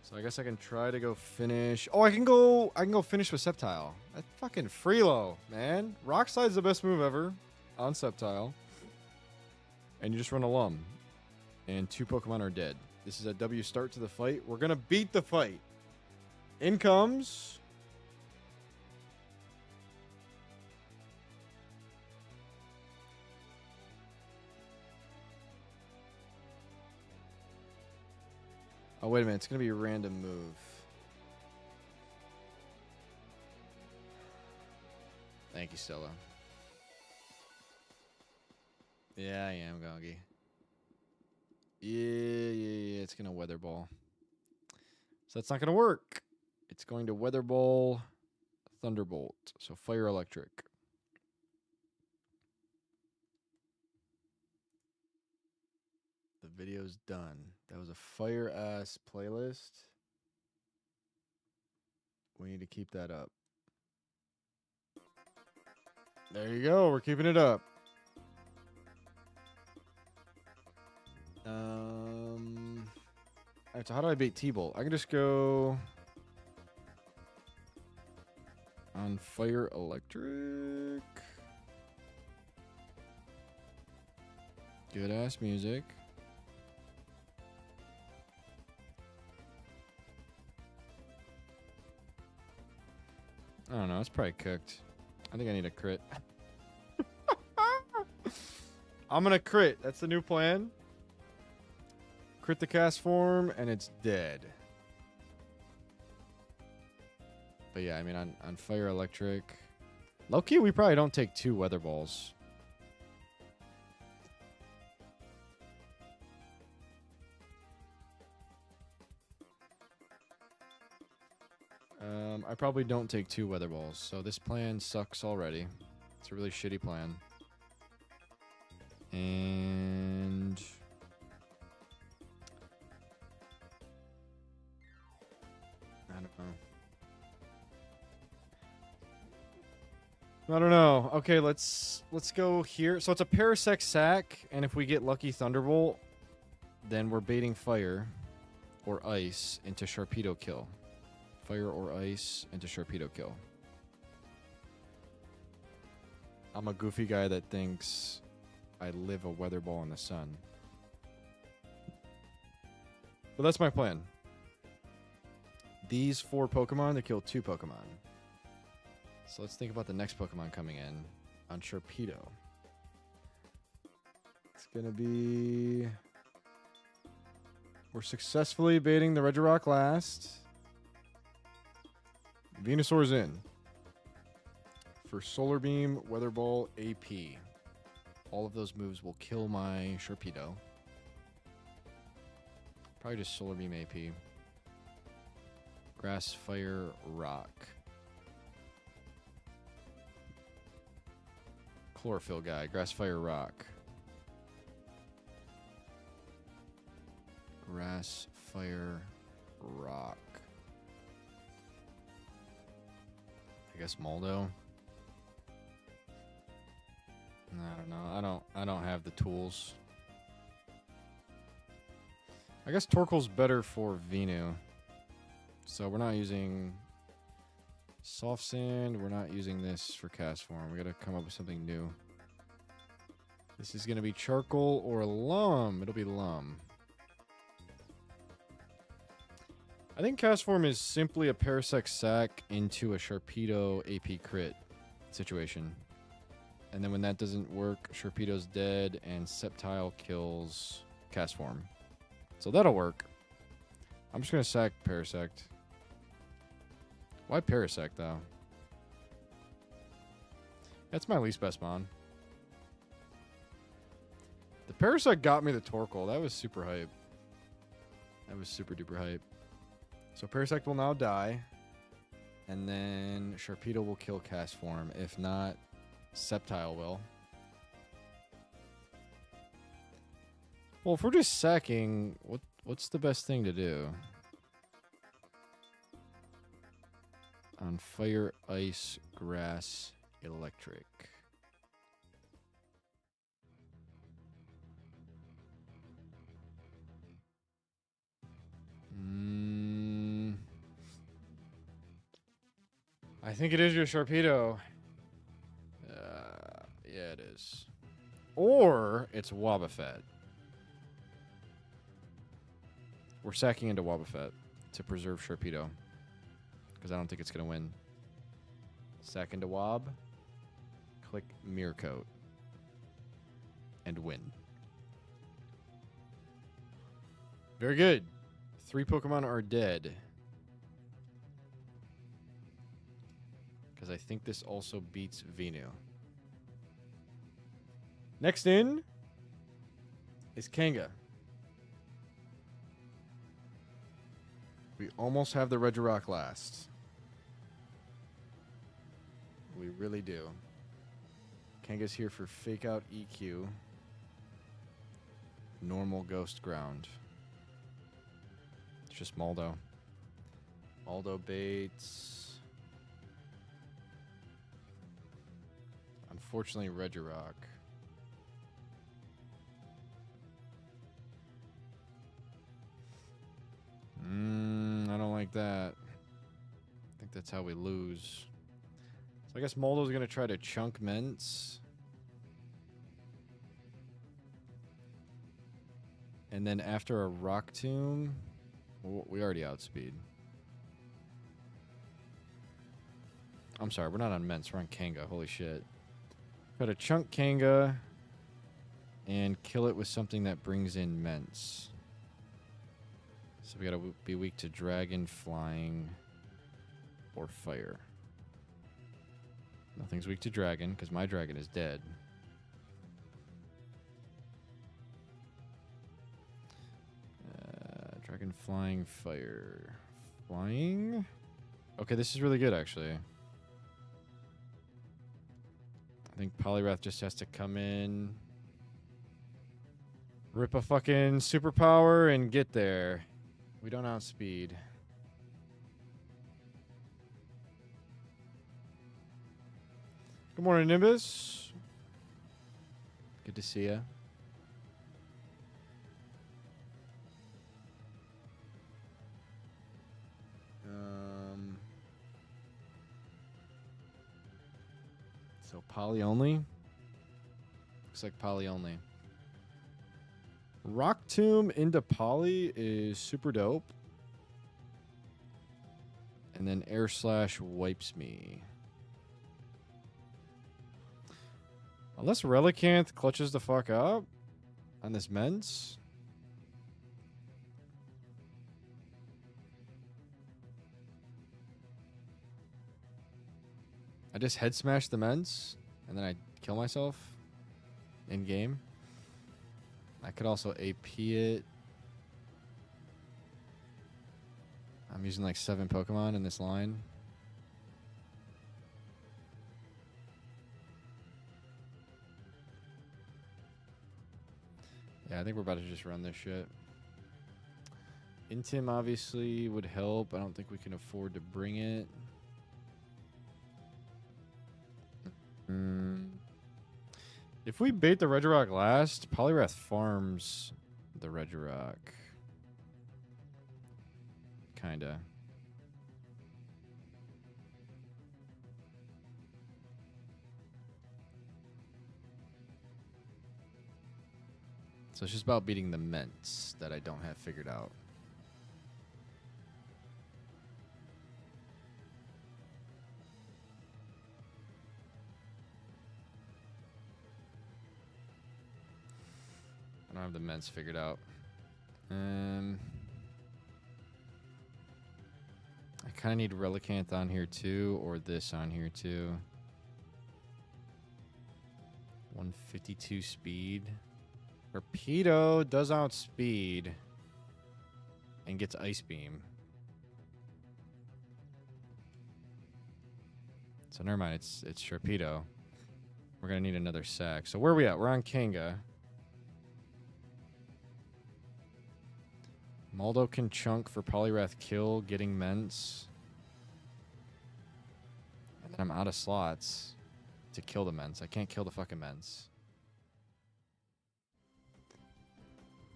Speaker 1: So I guess I can try to go finish. Oh, I can go finish with Sceptile. That fucking Freelo, man. Rock Slide's the best move ever on Sceptile. And you just run a Lum. And 2 Pokemon are dead. This is a W start to the fight. We're gonna beat the fight. In comes... Oh, wait a minute. It's going to be a random move. Thank you, Stella. Yeah, I am, Gongi. Yeah. It's going to Weather Ball. So that's not going to work. It's going to Weather Ball, Thunderbolt. So Fire Electric. The video's done. That was a fire-ass playlist. We need to keep that up. There you go. We're keeping it up. Alright, so how do I beat T-Bolt? I can just go on Fire Electric. Good-ass music. I don't know. It's probably cooked. I think I need a crit. I'm going to crit. That's the new plan. Crit the cast form, and it's dead. But yeah, I mean, on Fire Electric. Low-key, we probably don't take 2 Weather Balls. I probably don't take 2 Weather Balls, so this plan sucks already. It's a really shitty plan. And... I don't know. Okay, let's go here. So it's a Parasect sack, and if we get lucky Thunderbolt, then we're baiting fire or ice into Sharpedo kill. Fire or ice into Sharpedo kill. I'm a goofy guy that thinks I live a weather ball in the sun. But that's my plan. These 4 Pokemon to kill 2 Pokemon. So let's think about the next Pokemon coming in on Sharpedo. It's going to be... We're successfully baiting the Regirock last. Venusaur's in. For Solar Beam, Weather Ball, AP. All of those moves will kill my Sharpedo. Probably just Solar Beam AP. Grass, Fire, Rock. Chlorophyll guy. Grass, Fire, Rock. Grass, Fire, Rock. I guess Moldo. I don't know. I don't have the tools. I guess Torkoal's better for Venu. So we're not using Soft Sand. We're not using this for Cast Form. We gotta come up with something new. This is gonna be Charcoal or Lum. It'll be Lum. I think Cast Form is simply a Parasect Sack into a Sharpedo AP crit situation. And then when that doesn't work, Sharpedo's dead and Sceptile kills Cast Form. So that'll work. I'm just going to sack Parasect. Why Parasect, though? That's my least best mon. The Parasect got me the Torkoal. That was super hype. That was super duper hype. So Parasect will now die. And then Sharpedo will kill Cast Form. If not, Sceptile will. Well, if we're just sacking, what's the best thing to do? On Fire, Ice, Grass, Electric. I think it is your Sharpedo. Yeah, it is. Or it's Wobbuffet. We're sacking into Wobbuffet to preserve Sharpedo. Because I don't think it's going to win. Sack into Wob. Click Mirror Coat. And win. Very good. 3 Pokemon are dead. Because I think this also beats Venu. Next in is Kanga. We almost have the Regirock last. We really do. Kanga's here for Fake Out EQ. Normal Ghost Ground. It's just Moldo. Moldo baits. Unfortunately, Regirock. I don't like that. I think that's how we lose. So I guess Moldo's going to try to chunk Ments. And then after a Rock Tomb, we already outspeed. I'm sorry, we're not on Ments, we're on Kanga. Holy shit. Got to chunk Kanga and kill it with something that brings in Ments. So we gotta be weak to Dragon, Flying, or Fire. Nothing's weak to Dragon, because my Dragon is dead. Dragon, Flying, Fire. Flying? Okay, this is really good, actually. I think Poliwrath just has to come in, rip a fucking superpower, and get there. We don't outspeed. Good morning, Nimbus. Good to see ya. So poly only. Looks like poly only. Rock Tomb into poly is super dope. And then Air Slash wipes me. Unless Relicanth clutches the fuck up on this Mence. I just head smash the Mence and then I kill myself in game. I could also AP it. I'm using like 7 Pokemon in this line. Yeah, I think we're about to just run this shit. Intim obviously would help. I don't think we can afford to bring it. If we bait the Regirock last, Poliwrath farms the Regirock. Kinda. So it's just about beating the Ments that I don't have figured out. I don't have the Ments figured out. I kind of need Relicanth on here too, or this on here too. 152 speed. Torpedo does outspeed and gets Ice Beam. So never mind, it's Torpedo. We're gonna need another sack. So where are we at? We're on Kanga. Maldo can chunk for Poliwrath kill, getting Ments. And then I'm out of slots to kill the Ments. I can't kill the fucking Ments.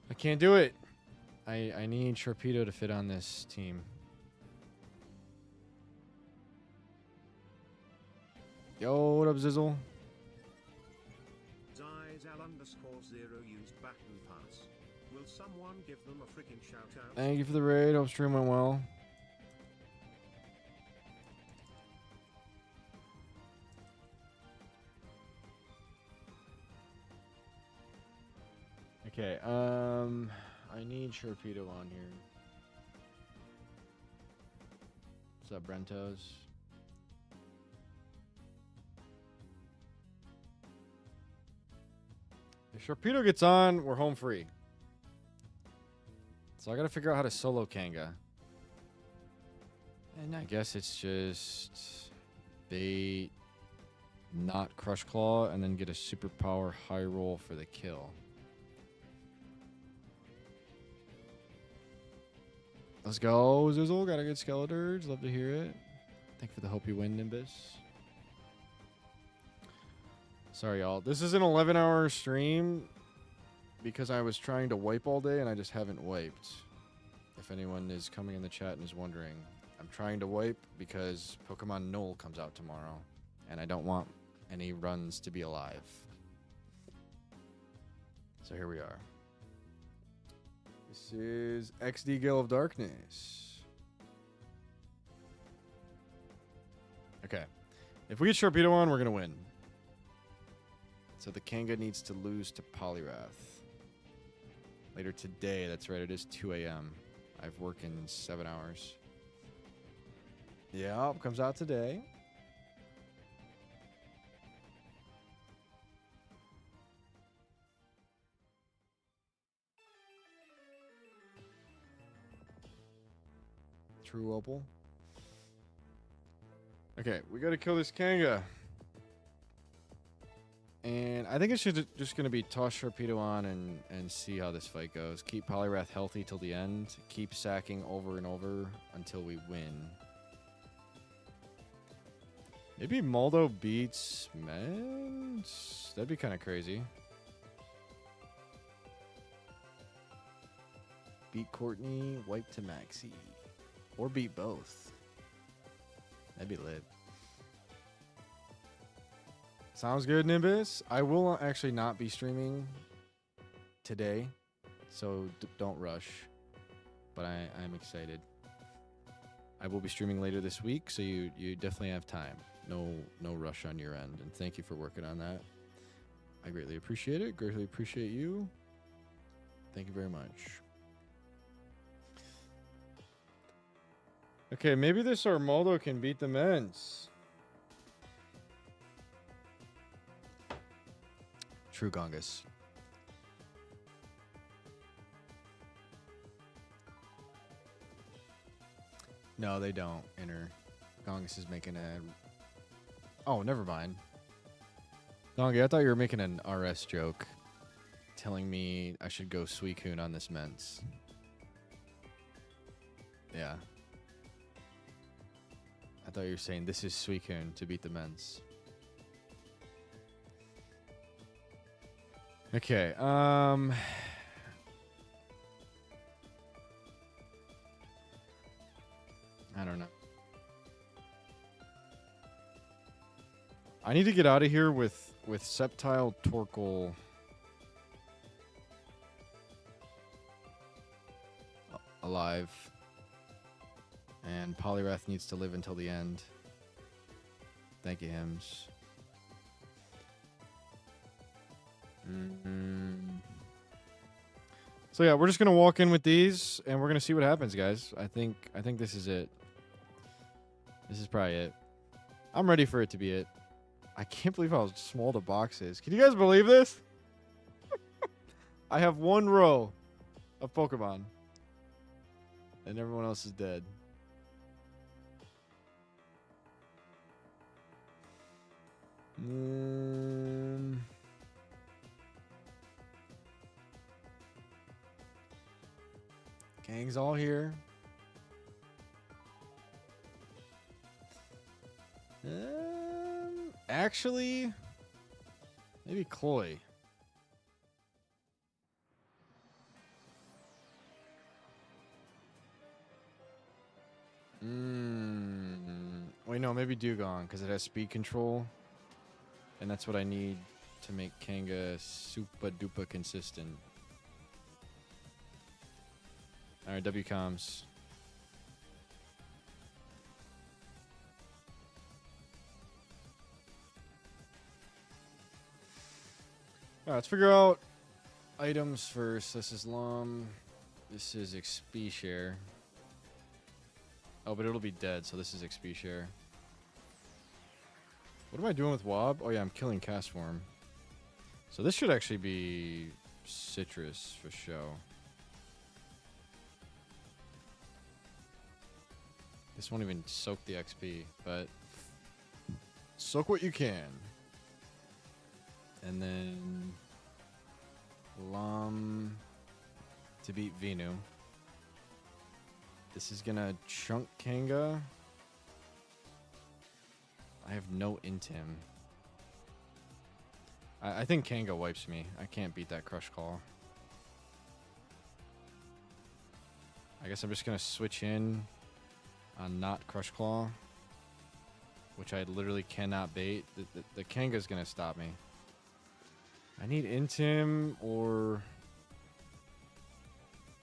Speaker 1: I can't do it. I need Sharpedo to fit on this team. Yo, what up, Zizzle?
Speaker 3: Zizal_0 used Baton Pass. Will someone give them a freaking shout out?
Speaker 1: Thank you for the raid. Hope stream went well. Okay, I need Sharpedo on here. What's up, Brentos? If Sharpedo gets on, we're home free. So I gotta figure out how to solo Kanga. And I guess it's just bait, not Crush Claw, and then get a superpower high roll for the kill. Let's go, Zizzle. Got a good Skeleturge. Love to hear it. Thank you for the hope you win, Nimbus. Sorry, y'all. This is an 11-hour stream because I was trying to wipe all day and I just haven't wiped. If anyone is coming in the chat and is wondering, I'm trying to wipe because Pokemon Null comes out tomorrow and I don't want any runs to be alive. So here we are. This is XD Gale of Darkness. Okay. If we get Sharpedo on, we're going to win. So the Kanga needs to lose to Poliwrath. Later today, that's right, it is 2 a.m. I've worked in 7 hours. Yeah, comes out today. True Opal. Okay, we gotta kill this Kanga. And I think it's just going to be toss Sharpedo on and see how this fight goes. Keep Poliwrath healthy till the end. Keep sacking over and over until we win. Maybe Maldo beats Mence? That'd be kind of crazy. Beat Courtney, wipe to Maxie. Or beat both. That'd be lit. Sounds good, Nimbus. I will actually not be streaming today, so don't rush. But I'm excited. I will be streaming later this week, so you definitely have time. No rush on your end, and thank you for working on that. I greatly appreciate it. Greatly appreciate you. Thank you very much. Okay, maybe this Armaldo can beat the Mens. True Gongus. No, they don't. Inner. Gongus is making a... Oh, never mind. Gongi, I thought you were making an RS joke. Telling me I should go Suicune on this Mens. Yeah. I thought you were saying this is Suicune to beat the Mens. Okay, I don't know. I need to get out of here with Sceptile Torkoal alive. And Poliwrath needs to live until the end. Thank you, Hims. So yeah, we're just gonna walk in with these, and we're gonna see what happens, guys. I think this is it. This is probably it. I'm ready for it to be it. I can't believe how small the box is. Can you guys believe this? I have one row of Pokemon, and everyone else is dead. Gang's all here. Actually, maybe Cloy. Wait, no, maybe Dugong, because it has speed control. And that's what I need to make Kanga super duper consistent. Alright, WComs. Alright, let's figure out items first. This is Lum. This is XP share. Oh, but it'll be dead, so this is XP share. What am I doing with Wob? Oh yeah, I'm killing Castform. So this should actually be Citrus for show. This won't even soak the XP, but soak what you can. And then Lum to beat Venu. This is gonna chunk Kanga. I have no Intim. I think Kanga wipes me. I can't beat that Crush Call. I guess I'm just gonna switch in on not Crush Claw, which I literally cannot bait. The Kanga's gonna stop me. I need Intim or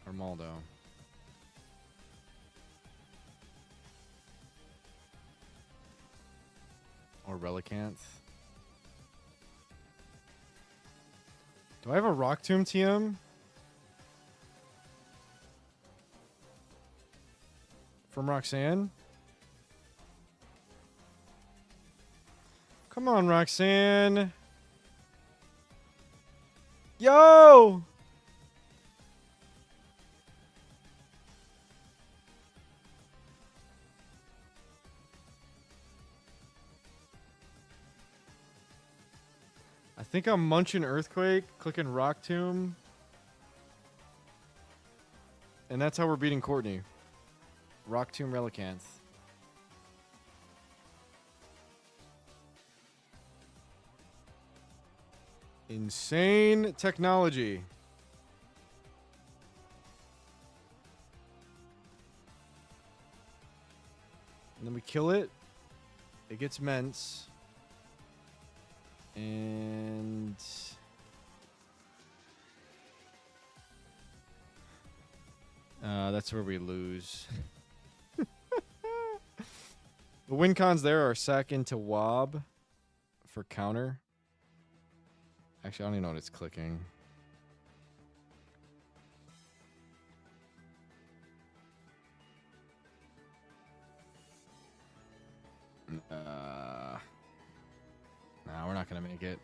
Speaker 1: Armaldo. Or Relicanth. Do I have a Rock Tomb TM? From Roxanne? Come on, Roxanne. Yo! I think I'm munching Earthquake, clicking Rock Tomb. And that's how we're beating Courtney. Rock Tomb Relicanth. Insane technology. And then we kill it. It gets Mence. And that's where we lose. The win cons there are sack into wob for counter. Actually, I don't even know what it's clicking. Nah, we're not gonna make it.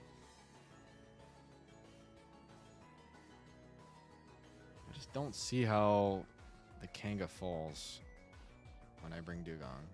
Speaker 1: I just don't see how the Kanga falls when I bring Dugong.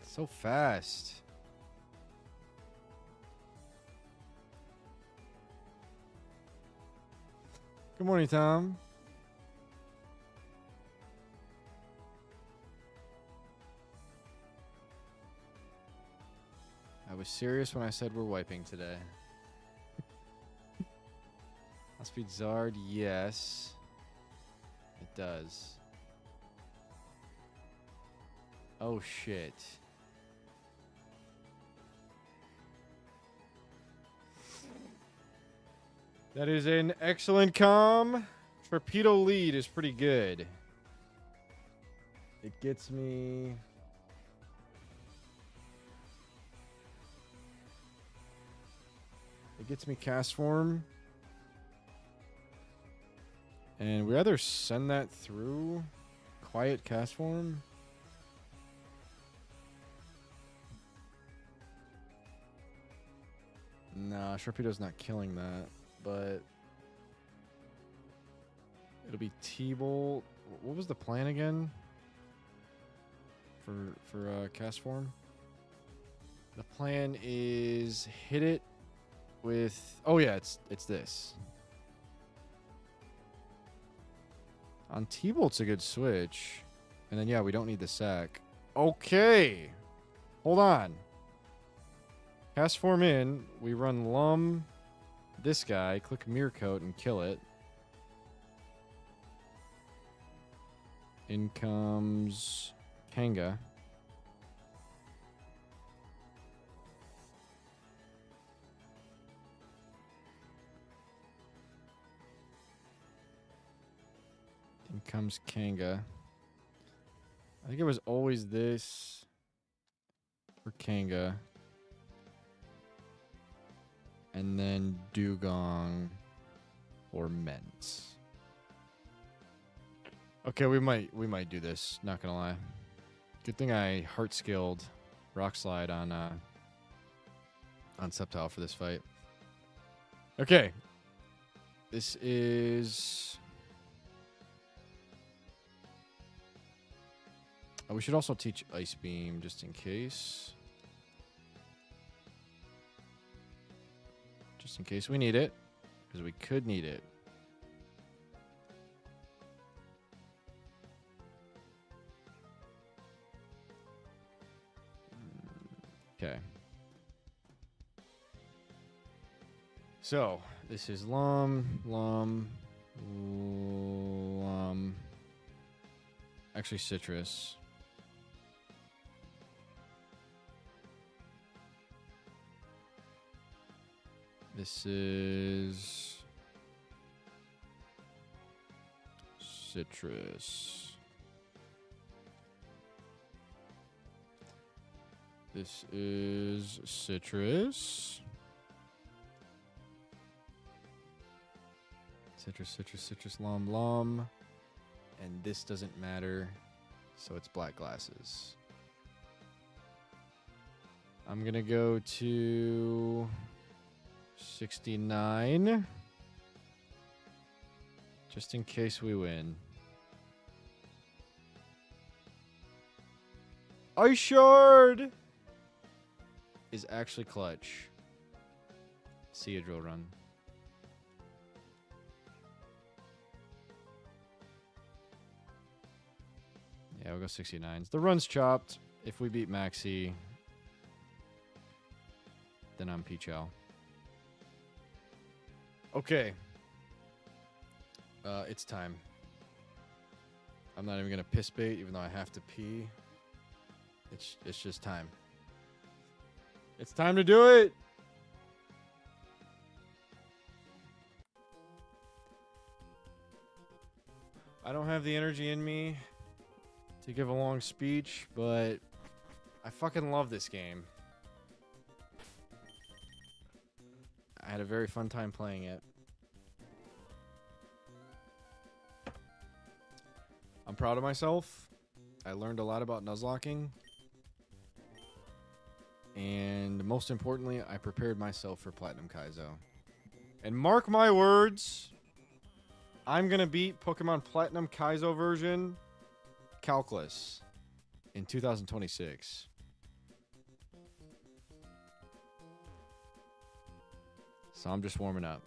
Speaker 1: So fast. Good morning, Tom. I was serious when I said we're wiping today. Outspeed Zard, yes. It does. Oh, shit. That is an excellent comm. Torpedo lead is pretty good. It gets me... It gets me cast form. And we either send that through quiet cast form. Nah, Sharpedo's not killing that, but it'll be T-Bolt. What was the plan again for cast form? The plan is hit it with... Oh yeah, it's this. On T-Bolt's a good switch. And then, yeah, we don't need the sack. Okay. Hold on. Cast form in. We run Lum, this guy, click Mirror Coat, and kill it. In comes Kanga. In comes Kanga. I think it was always this for Kanga. And then Dugong or Ment. Okay, we might do this, not gonna lie. Good thing I heart skilled Rock Slide on Sceptile for this fight. Okay. This is... Oh, we should also teach Ice Beam just in case. Just in case we need it. Because we could need it. Okay. So, this is Lum. Actually, Citrus. This is Citrus. This is Citrus. Citrus, Lum. And this doesn't matter, so it's Black Glasses. I'm gonna go to 69. Just in case we win. Ice Shard! is actually clutch. See a drill run. Yeah, we'll go 69s. The run's chopped. If we beat Maxi, then I'm Pichou. Okay. It's time. I'm not even gonna piss bait, even though I have to pee. It's just time. It's time to do it. I don't have the energy in me to give a long speech, but I fucking love this game. I had a very fun time playing it. I'm proud of myself. I learned a lot about nuzlocking. And most importantly, I prepared myself for Platinum Kaizo. And mark my words, I'm going to beat Pokemon Platinum Kaizo version CALCS in 2026. So I'm just warming up.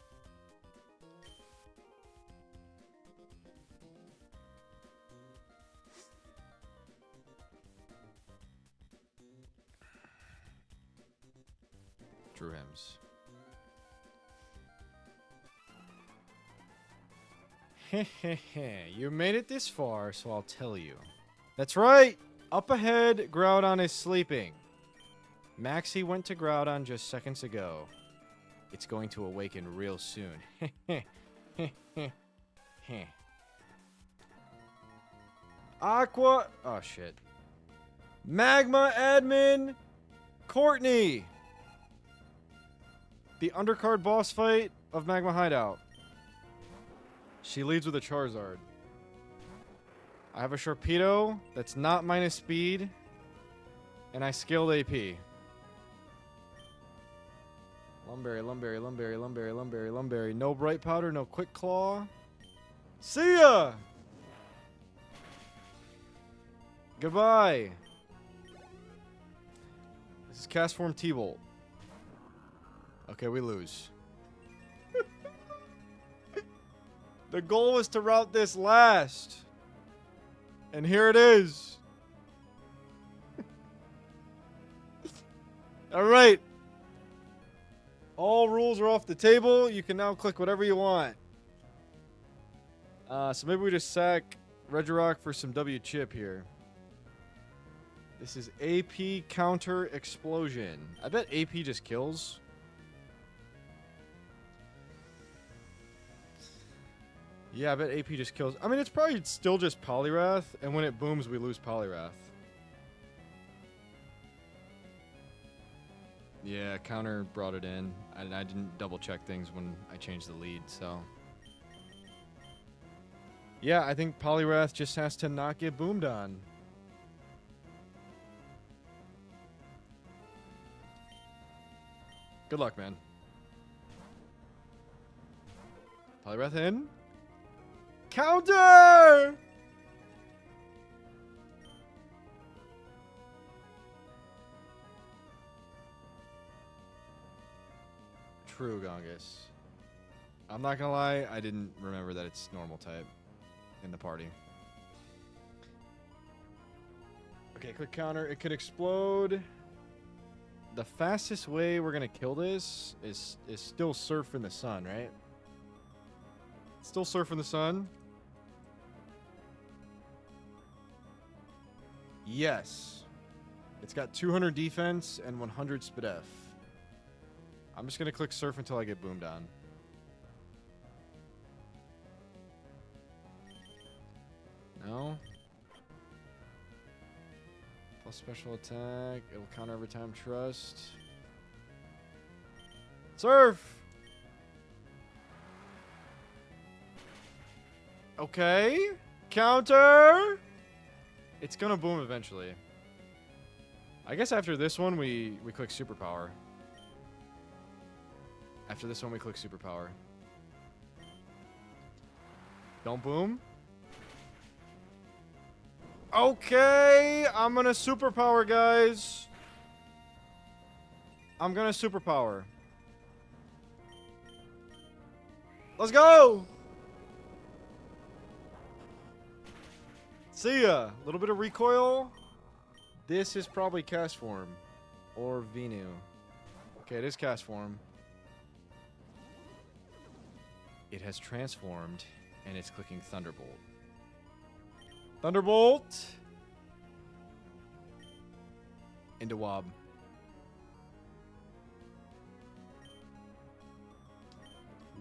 Speaker 1: Drew Hems. You made it this far, so I'll tell you. That's right! Up ahead, Groudon is sleeping. Maxi went to Groudon just seconds ago. It's going to awaken real soon. Aqua... Oh, shit. Magma admin... Courtney! The undercard boss fight of Magma Hideout. She leads with a Charizard. I have a Sharpedo that's not minus speed. And I scaled AP. Lumberry, Lumberry, Lumberry, Lumberry, Lumberry, Lumberry. No Bright Powder, no Quick Claw. See ya! Goodbye. This is Cast Form T-Bolt. Okay, we lose. The goal was to route this last. And here it is. Alright. All rules are off the table. You can now click whatever you want. So maybe we just sack Regirock for some W chip here. This is AP Counter Explosion. I bet AP just kills. Yeah, I bet AP just kills. I mean, it's probably still just Poliwrath, and when it booms, we lose Poliwrath. Yeah, counter brought it in. I didn't double check things when I changed the lead, so. Yeah, I think Poliwrath just has to not get boomed on. Good luck, man. Poliwrath in. Counter! True, Gongus. I'm not gonna lie, I didn't remember that it's normal type in the party. Okay, quick counter. It could explode. The fastest way we're gonna kill this is still Surf in the Sun, right? Still Surf in the Sun. Yes. It's got 200 defense and 100 SPDF. I'm just going to click Surf until I get boomed on. No. Plus special attack. It'll counter every time. Trust. Surf! Okay. Counter! It's gonna boom eventually. I guess after this one, we click Superpower. After this one, we click Superpower. Don't boom. Okay, I'm gonna Superpower, guys. I'm gonna superpower. Let's go! See ya! A little bit of recoil. This is probably cast form. Or Venu. Okay, it is cast form. It has transformed, and it's clicking Thunderbolt. Thunderbolt! Into Wob.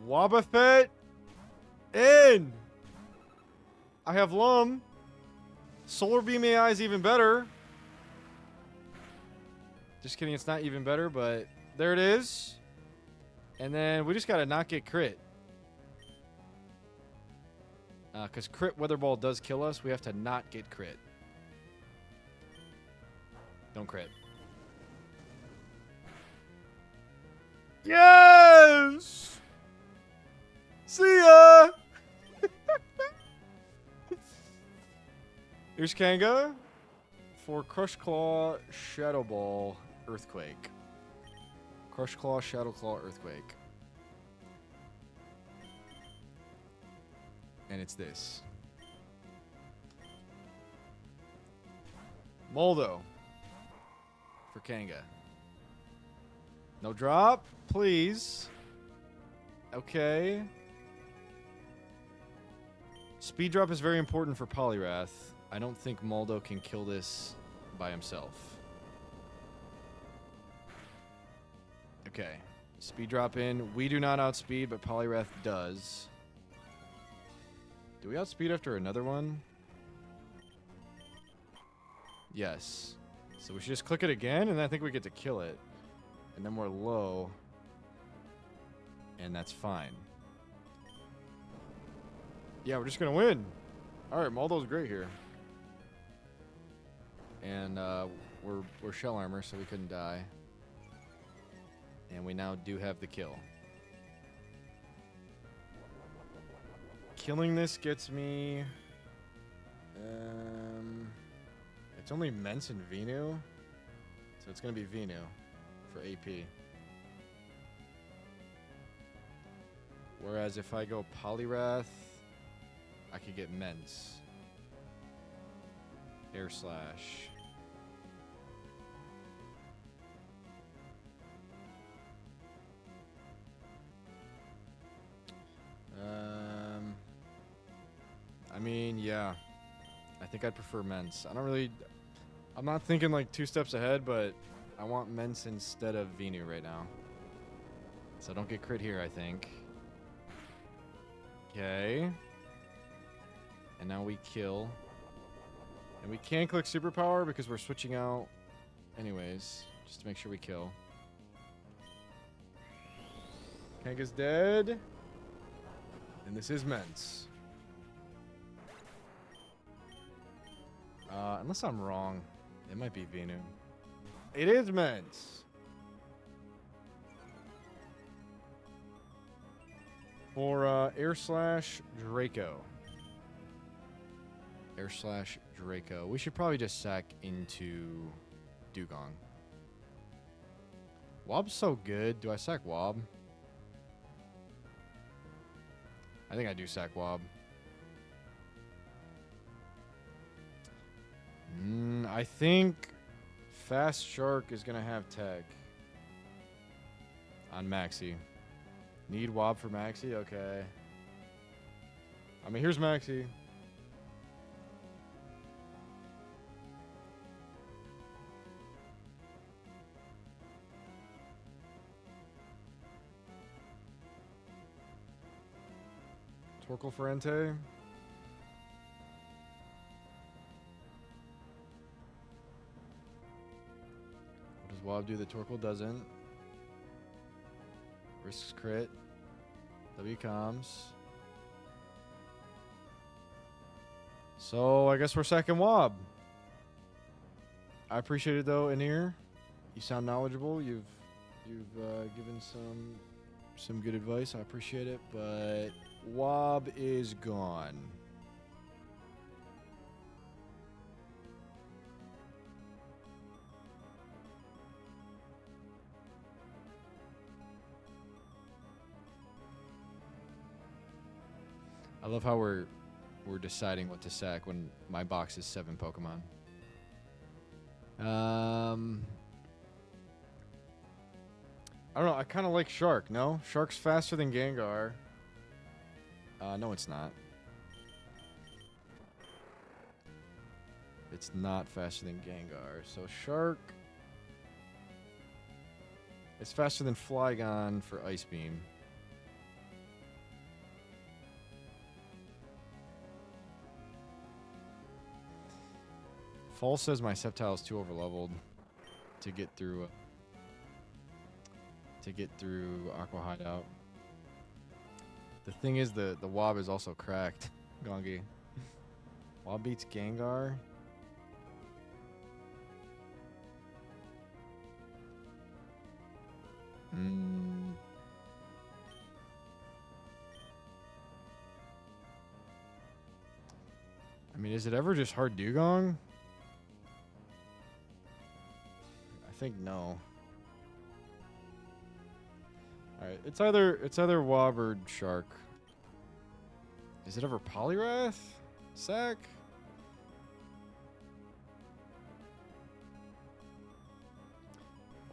Speaker 1: Wobbuffet! In! I have Lum. Solar Beam AI is even better. Just kidding, it's not even better, but there it is. And then we just gotta not get crit. Because crit Weather Ball does kill us, we have to not get crit. Don't crit. Yes! See ya! Here's Kanga for Crush Claw, Shadow Ball, Earthquake. Crush Claw, Shadow Claw, Earthquake. And it's this. Moldo for Kanga. No drop, please. Okay. Speed drop is very important for Poliwrath. I don't think Moldo can kill this by himself. Okay. Speed drop in. We do not outspeed, but Poliwrath does. Do we outspeed after another one? Yes. So we should just click it again, and I think we get to kill it. And then we're low. And that's fine. Yeah, we're just going to win. All right, Moldo's great here. And we're shell armor, so we couldn't die. And we now do have the kill. Killing this gets me... it's only Mence and Venu. So it's going to be Venu for AP. Whereas if I go Poliwrath, I could get Mence. Air Slash. I mean, yeah. I think I'd prefer Mence. I'm not thinking like 2 steps ahead, but I want Mence instead of Venu right now. So don't get crit here, I think. Okay. And now we kill. And we can't click Superpower because we're switching out anyways, just to make sure we kill. Kanga's dead. And this is Mence. Unless I'm wrong. It might be Venu. It is Mence. For Air Slash Draco. Air Slash Draco. We should probably just sack into Dugong. Wob's so good. Do I sack Wob? I think I do sack Wob. I think Fast Shark is going to have tech on Maxi. Need Wob for Maxi? Okay. I mean, here's Maxi. Torkoal for Entei. What does Wob do that Torkoal doesn't? Risks crit. W comms. So I guess we're second Wob. I appreciate it though, Anir. You sound knowledgeable. You've given some good advice. I appreciate it, but Wob is gone. I love how we're deciding what to sack when my box is 7 Pokemon. I don't know. I kind of like Shark. No, Shark's faster than Gengar. No, it's not. It's not faster than Gengar. So Shark is faster than Flygon for Ice Beam. Fall says my Sceptile is too overleveled to get through Aqua Hideout. The thing is, the Wob is also cracked. Gongi. Wob beats Gengar. I mean, is it ever just hard Dugong? I think no. Alright, it's either Wob or Shark. Is it ever Poliwrath? Sack?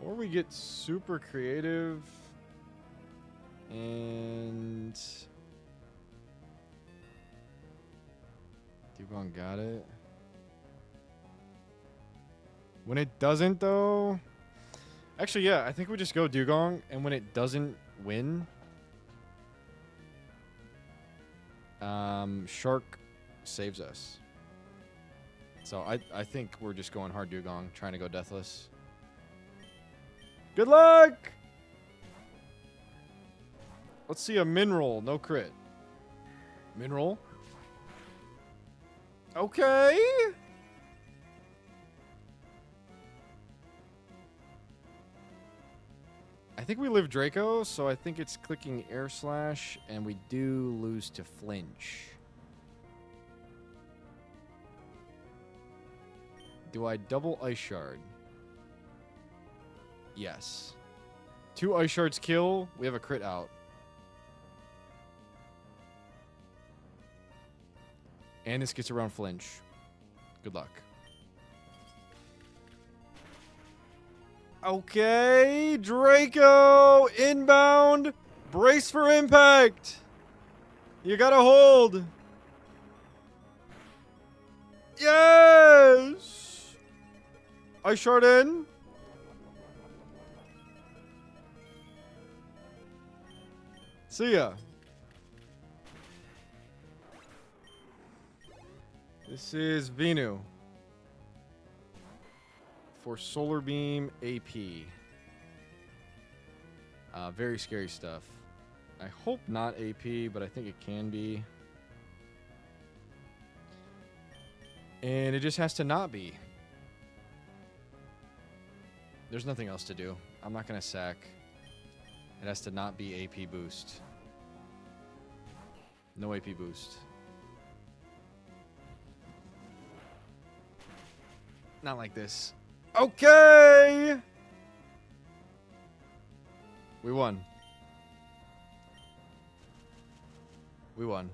Speaker 1: Or we get super creative and Dugong got it. When it doesn't though, actually yeah, I think we just go Dugong, and when it doesn't win, Shark saves us. So I think we're just going hard Dugong, trying to go Deathless. Good luck! Let's see a Mineral, no crit. Mineral? Okay! I think we live Draco, so I think it's clicking Air Slash, and we do lose to Flinch. Do I double Ice Shard? Yes. 2 Ice Shards kill. We have a crit out. And this gets around Flinch. Good luck. Okay. Draco. Inbound. Brace for impact. You gotta hold. Yes. Ice Shard in. See ya. This is Venu for Solar Beam AP. Very scary stuff. I hope not AP, but I think it can be. And it just has to not be. There's nothing else to do. I'm not going to sack. It has to not be AP boost. No AP boost. Not like this. Okay! We won. We won.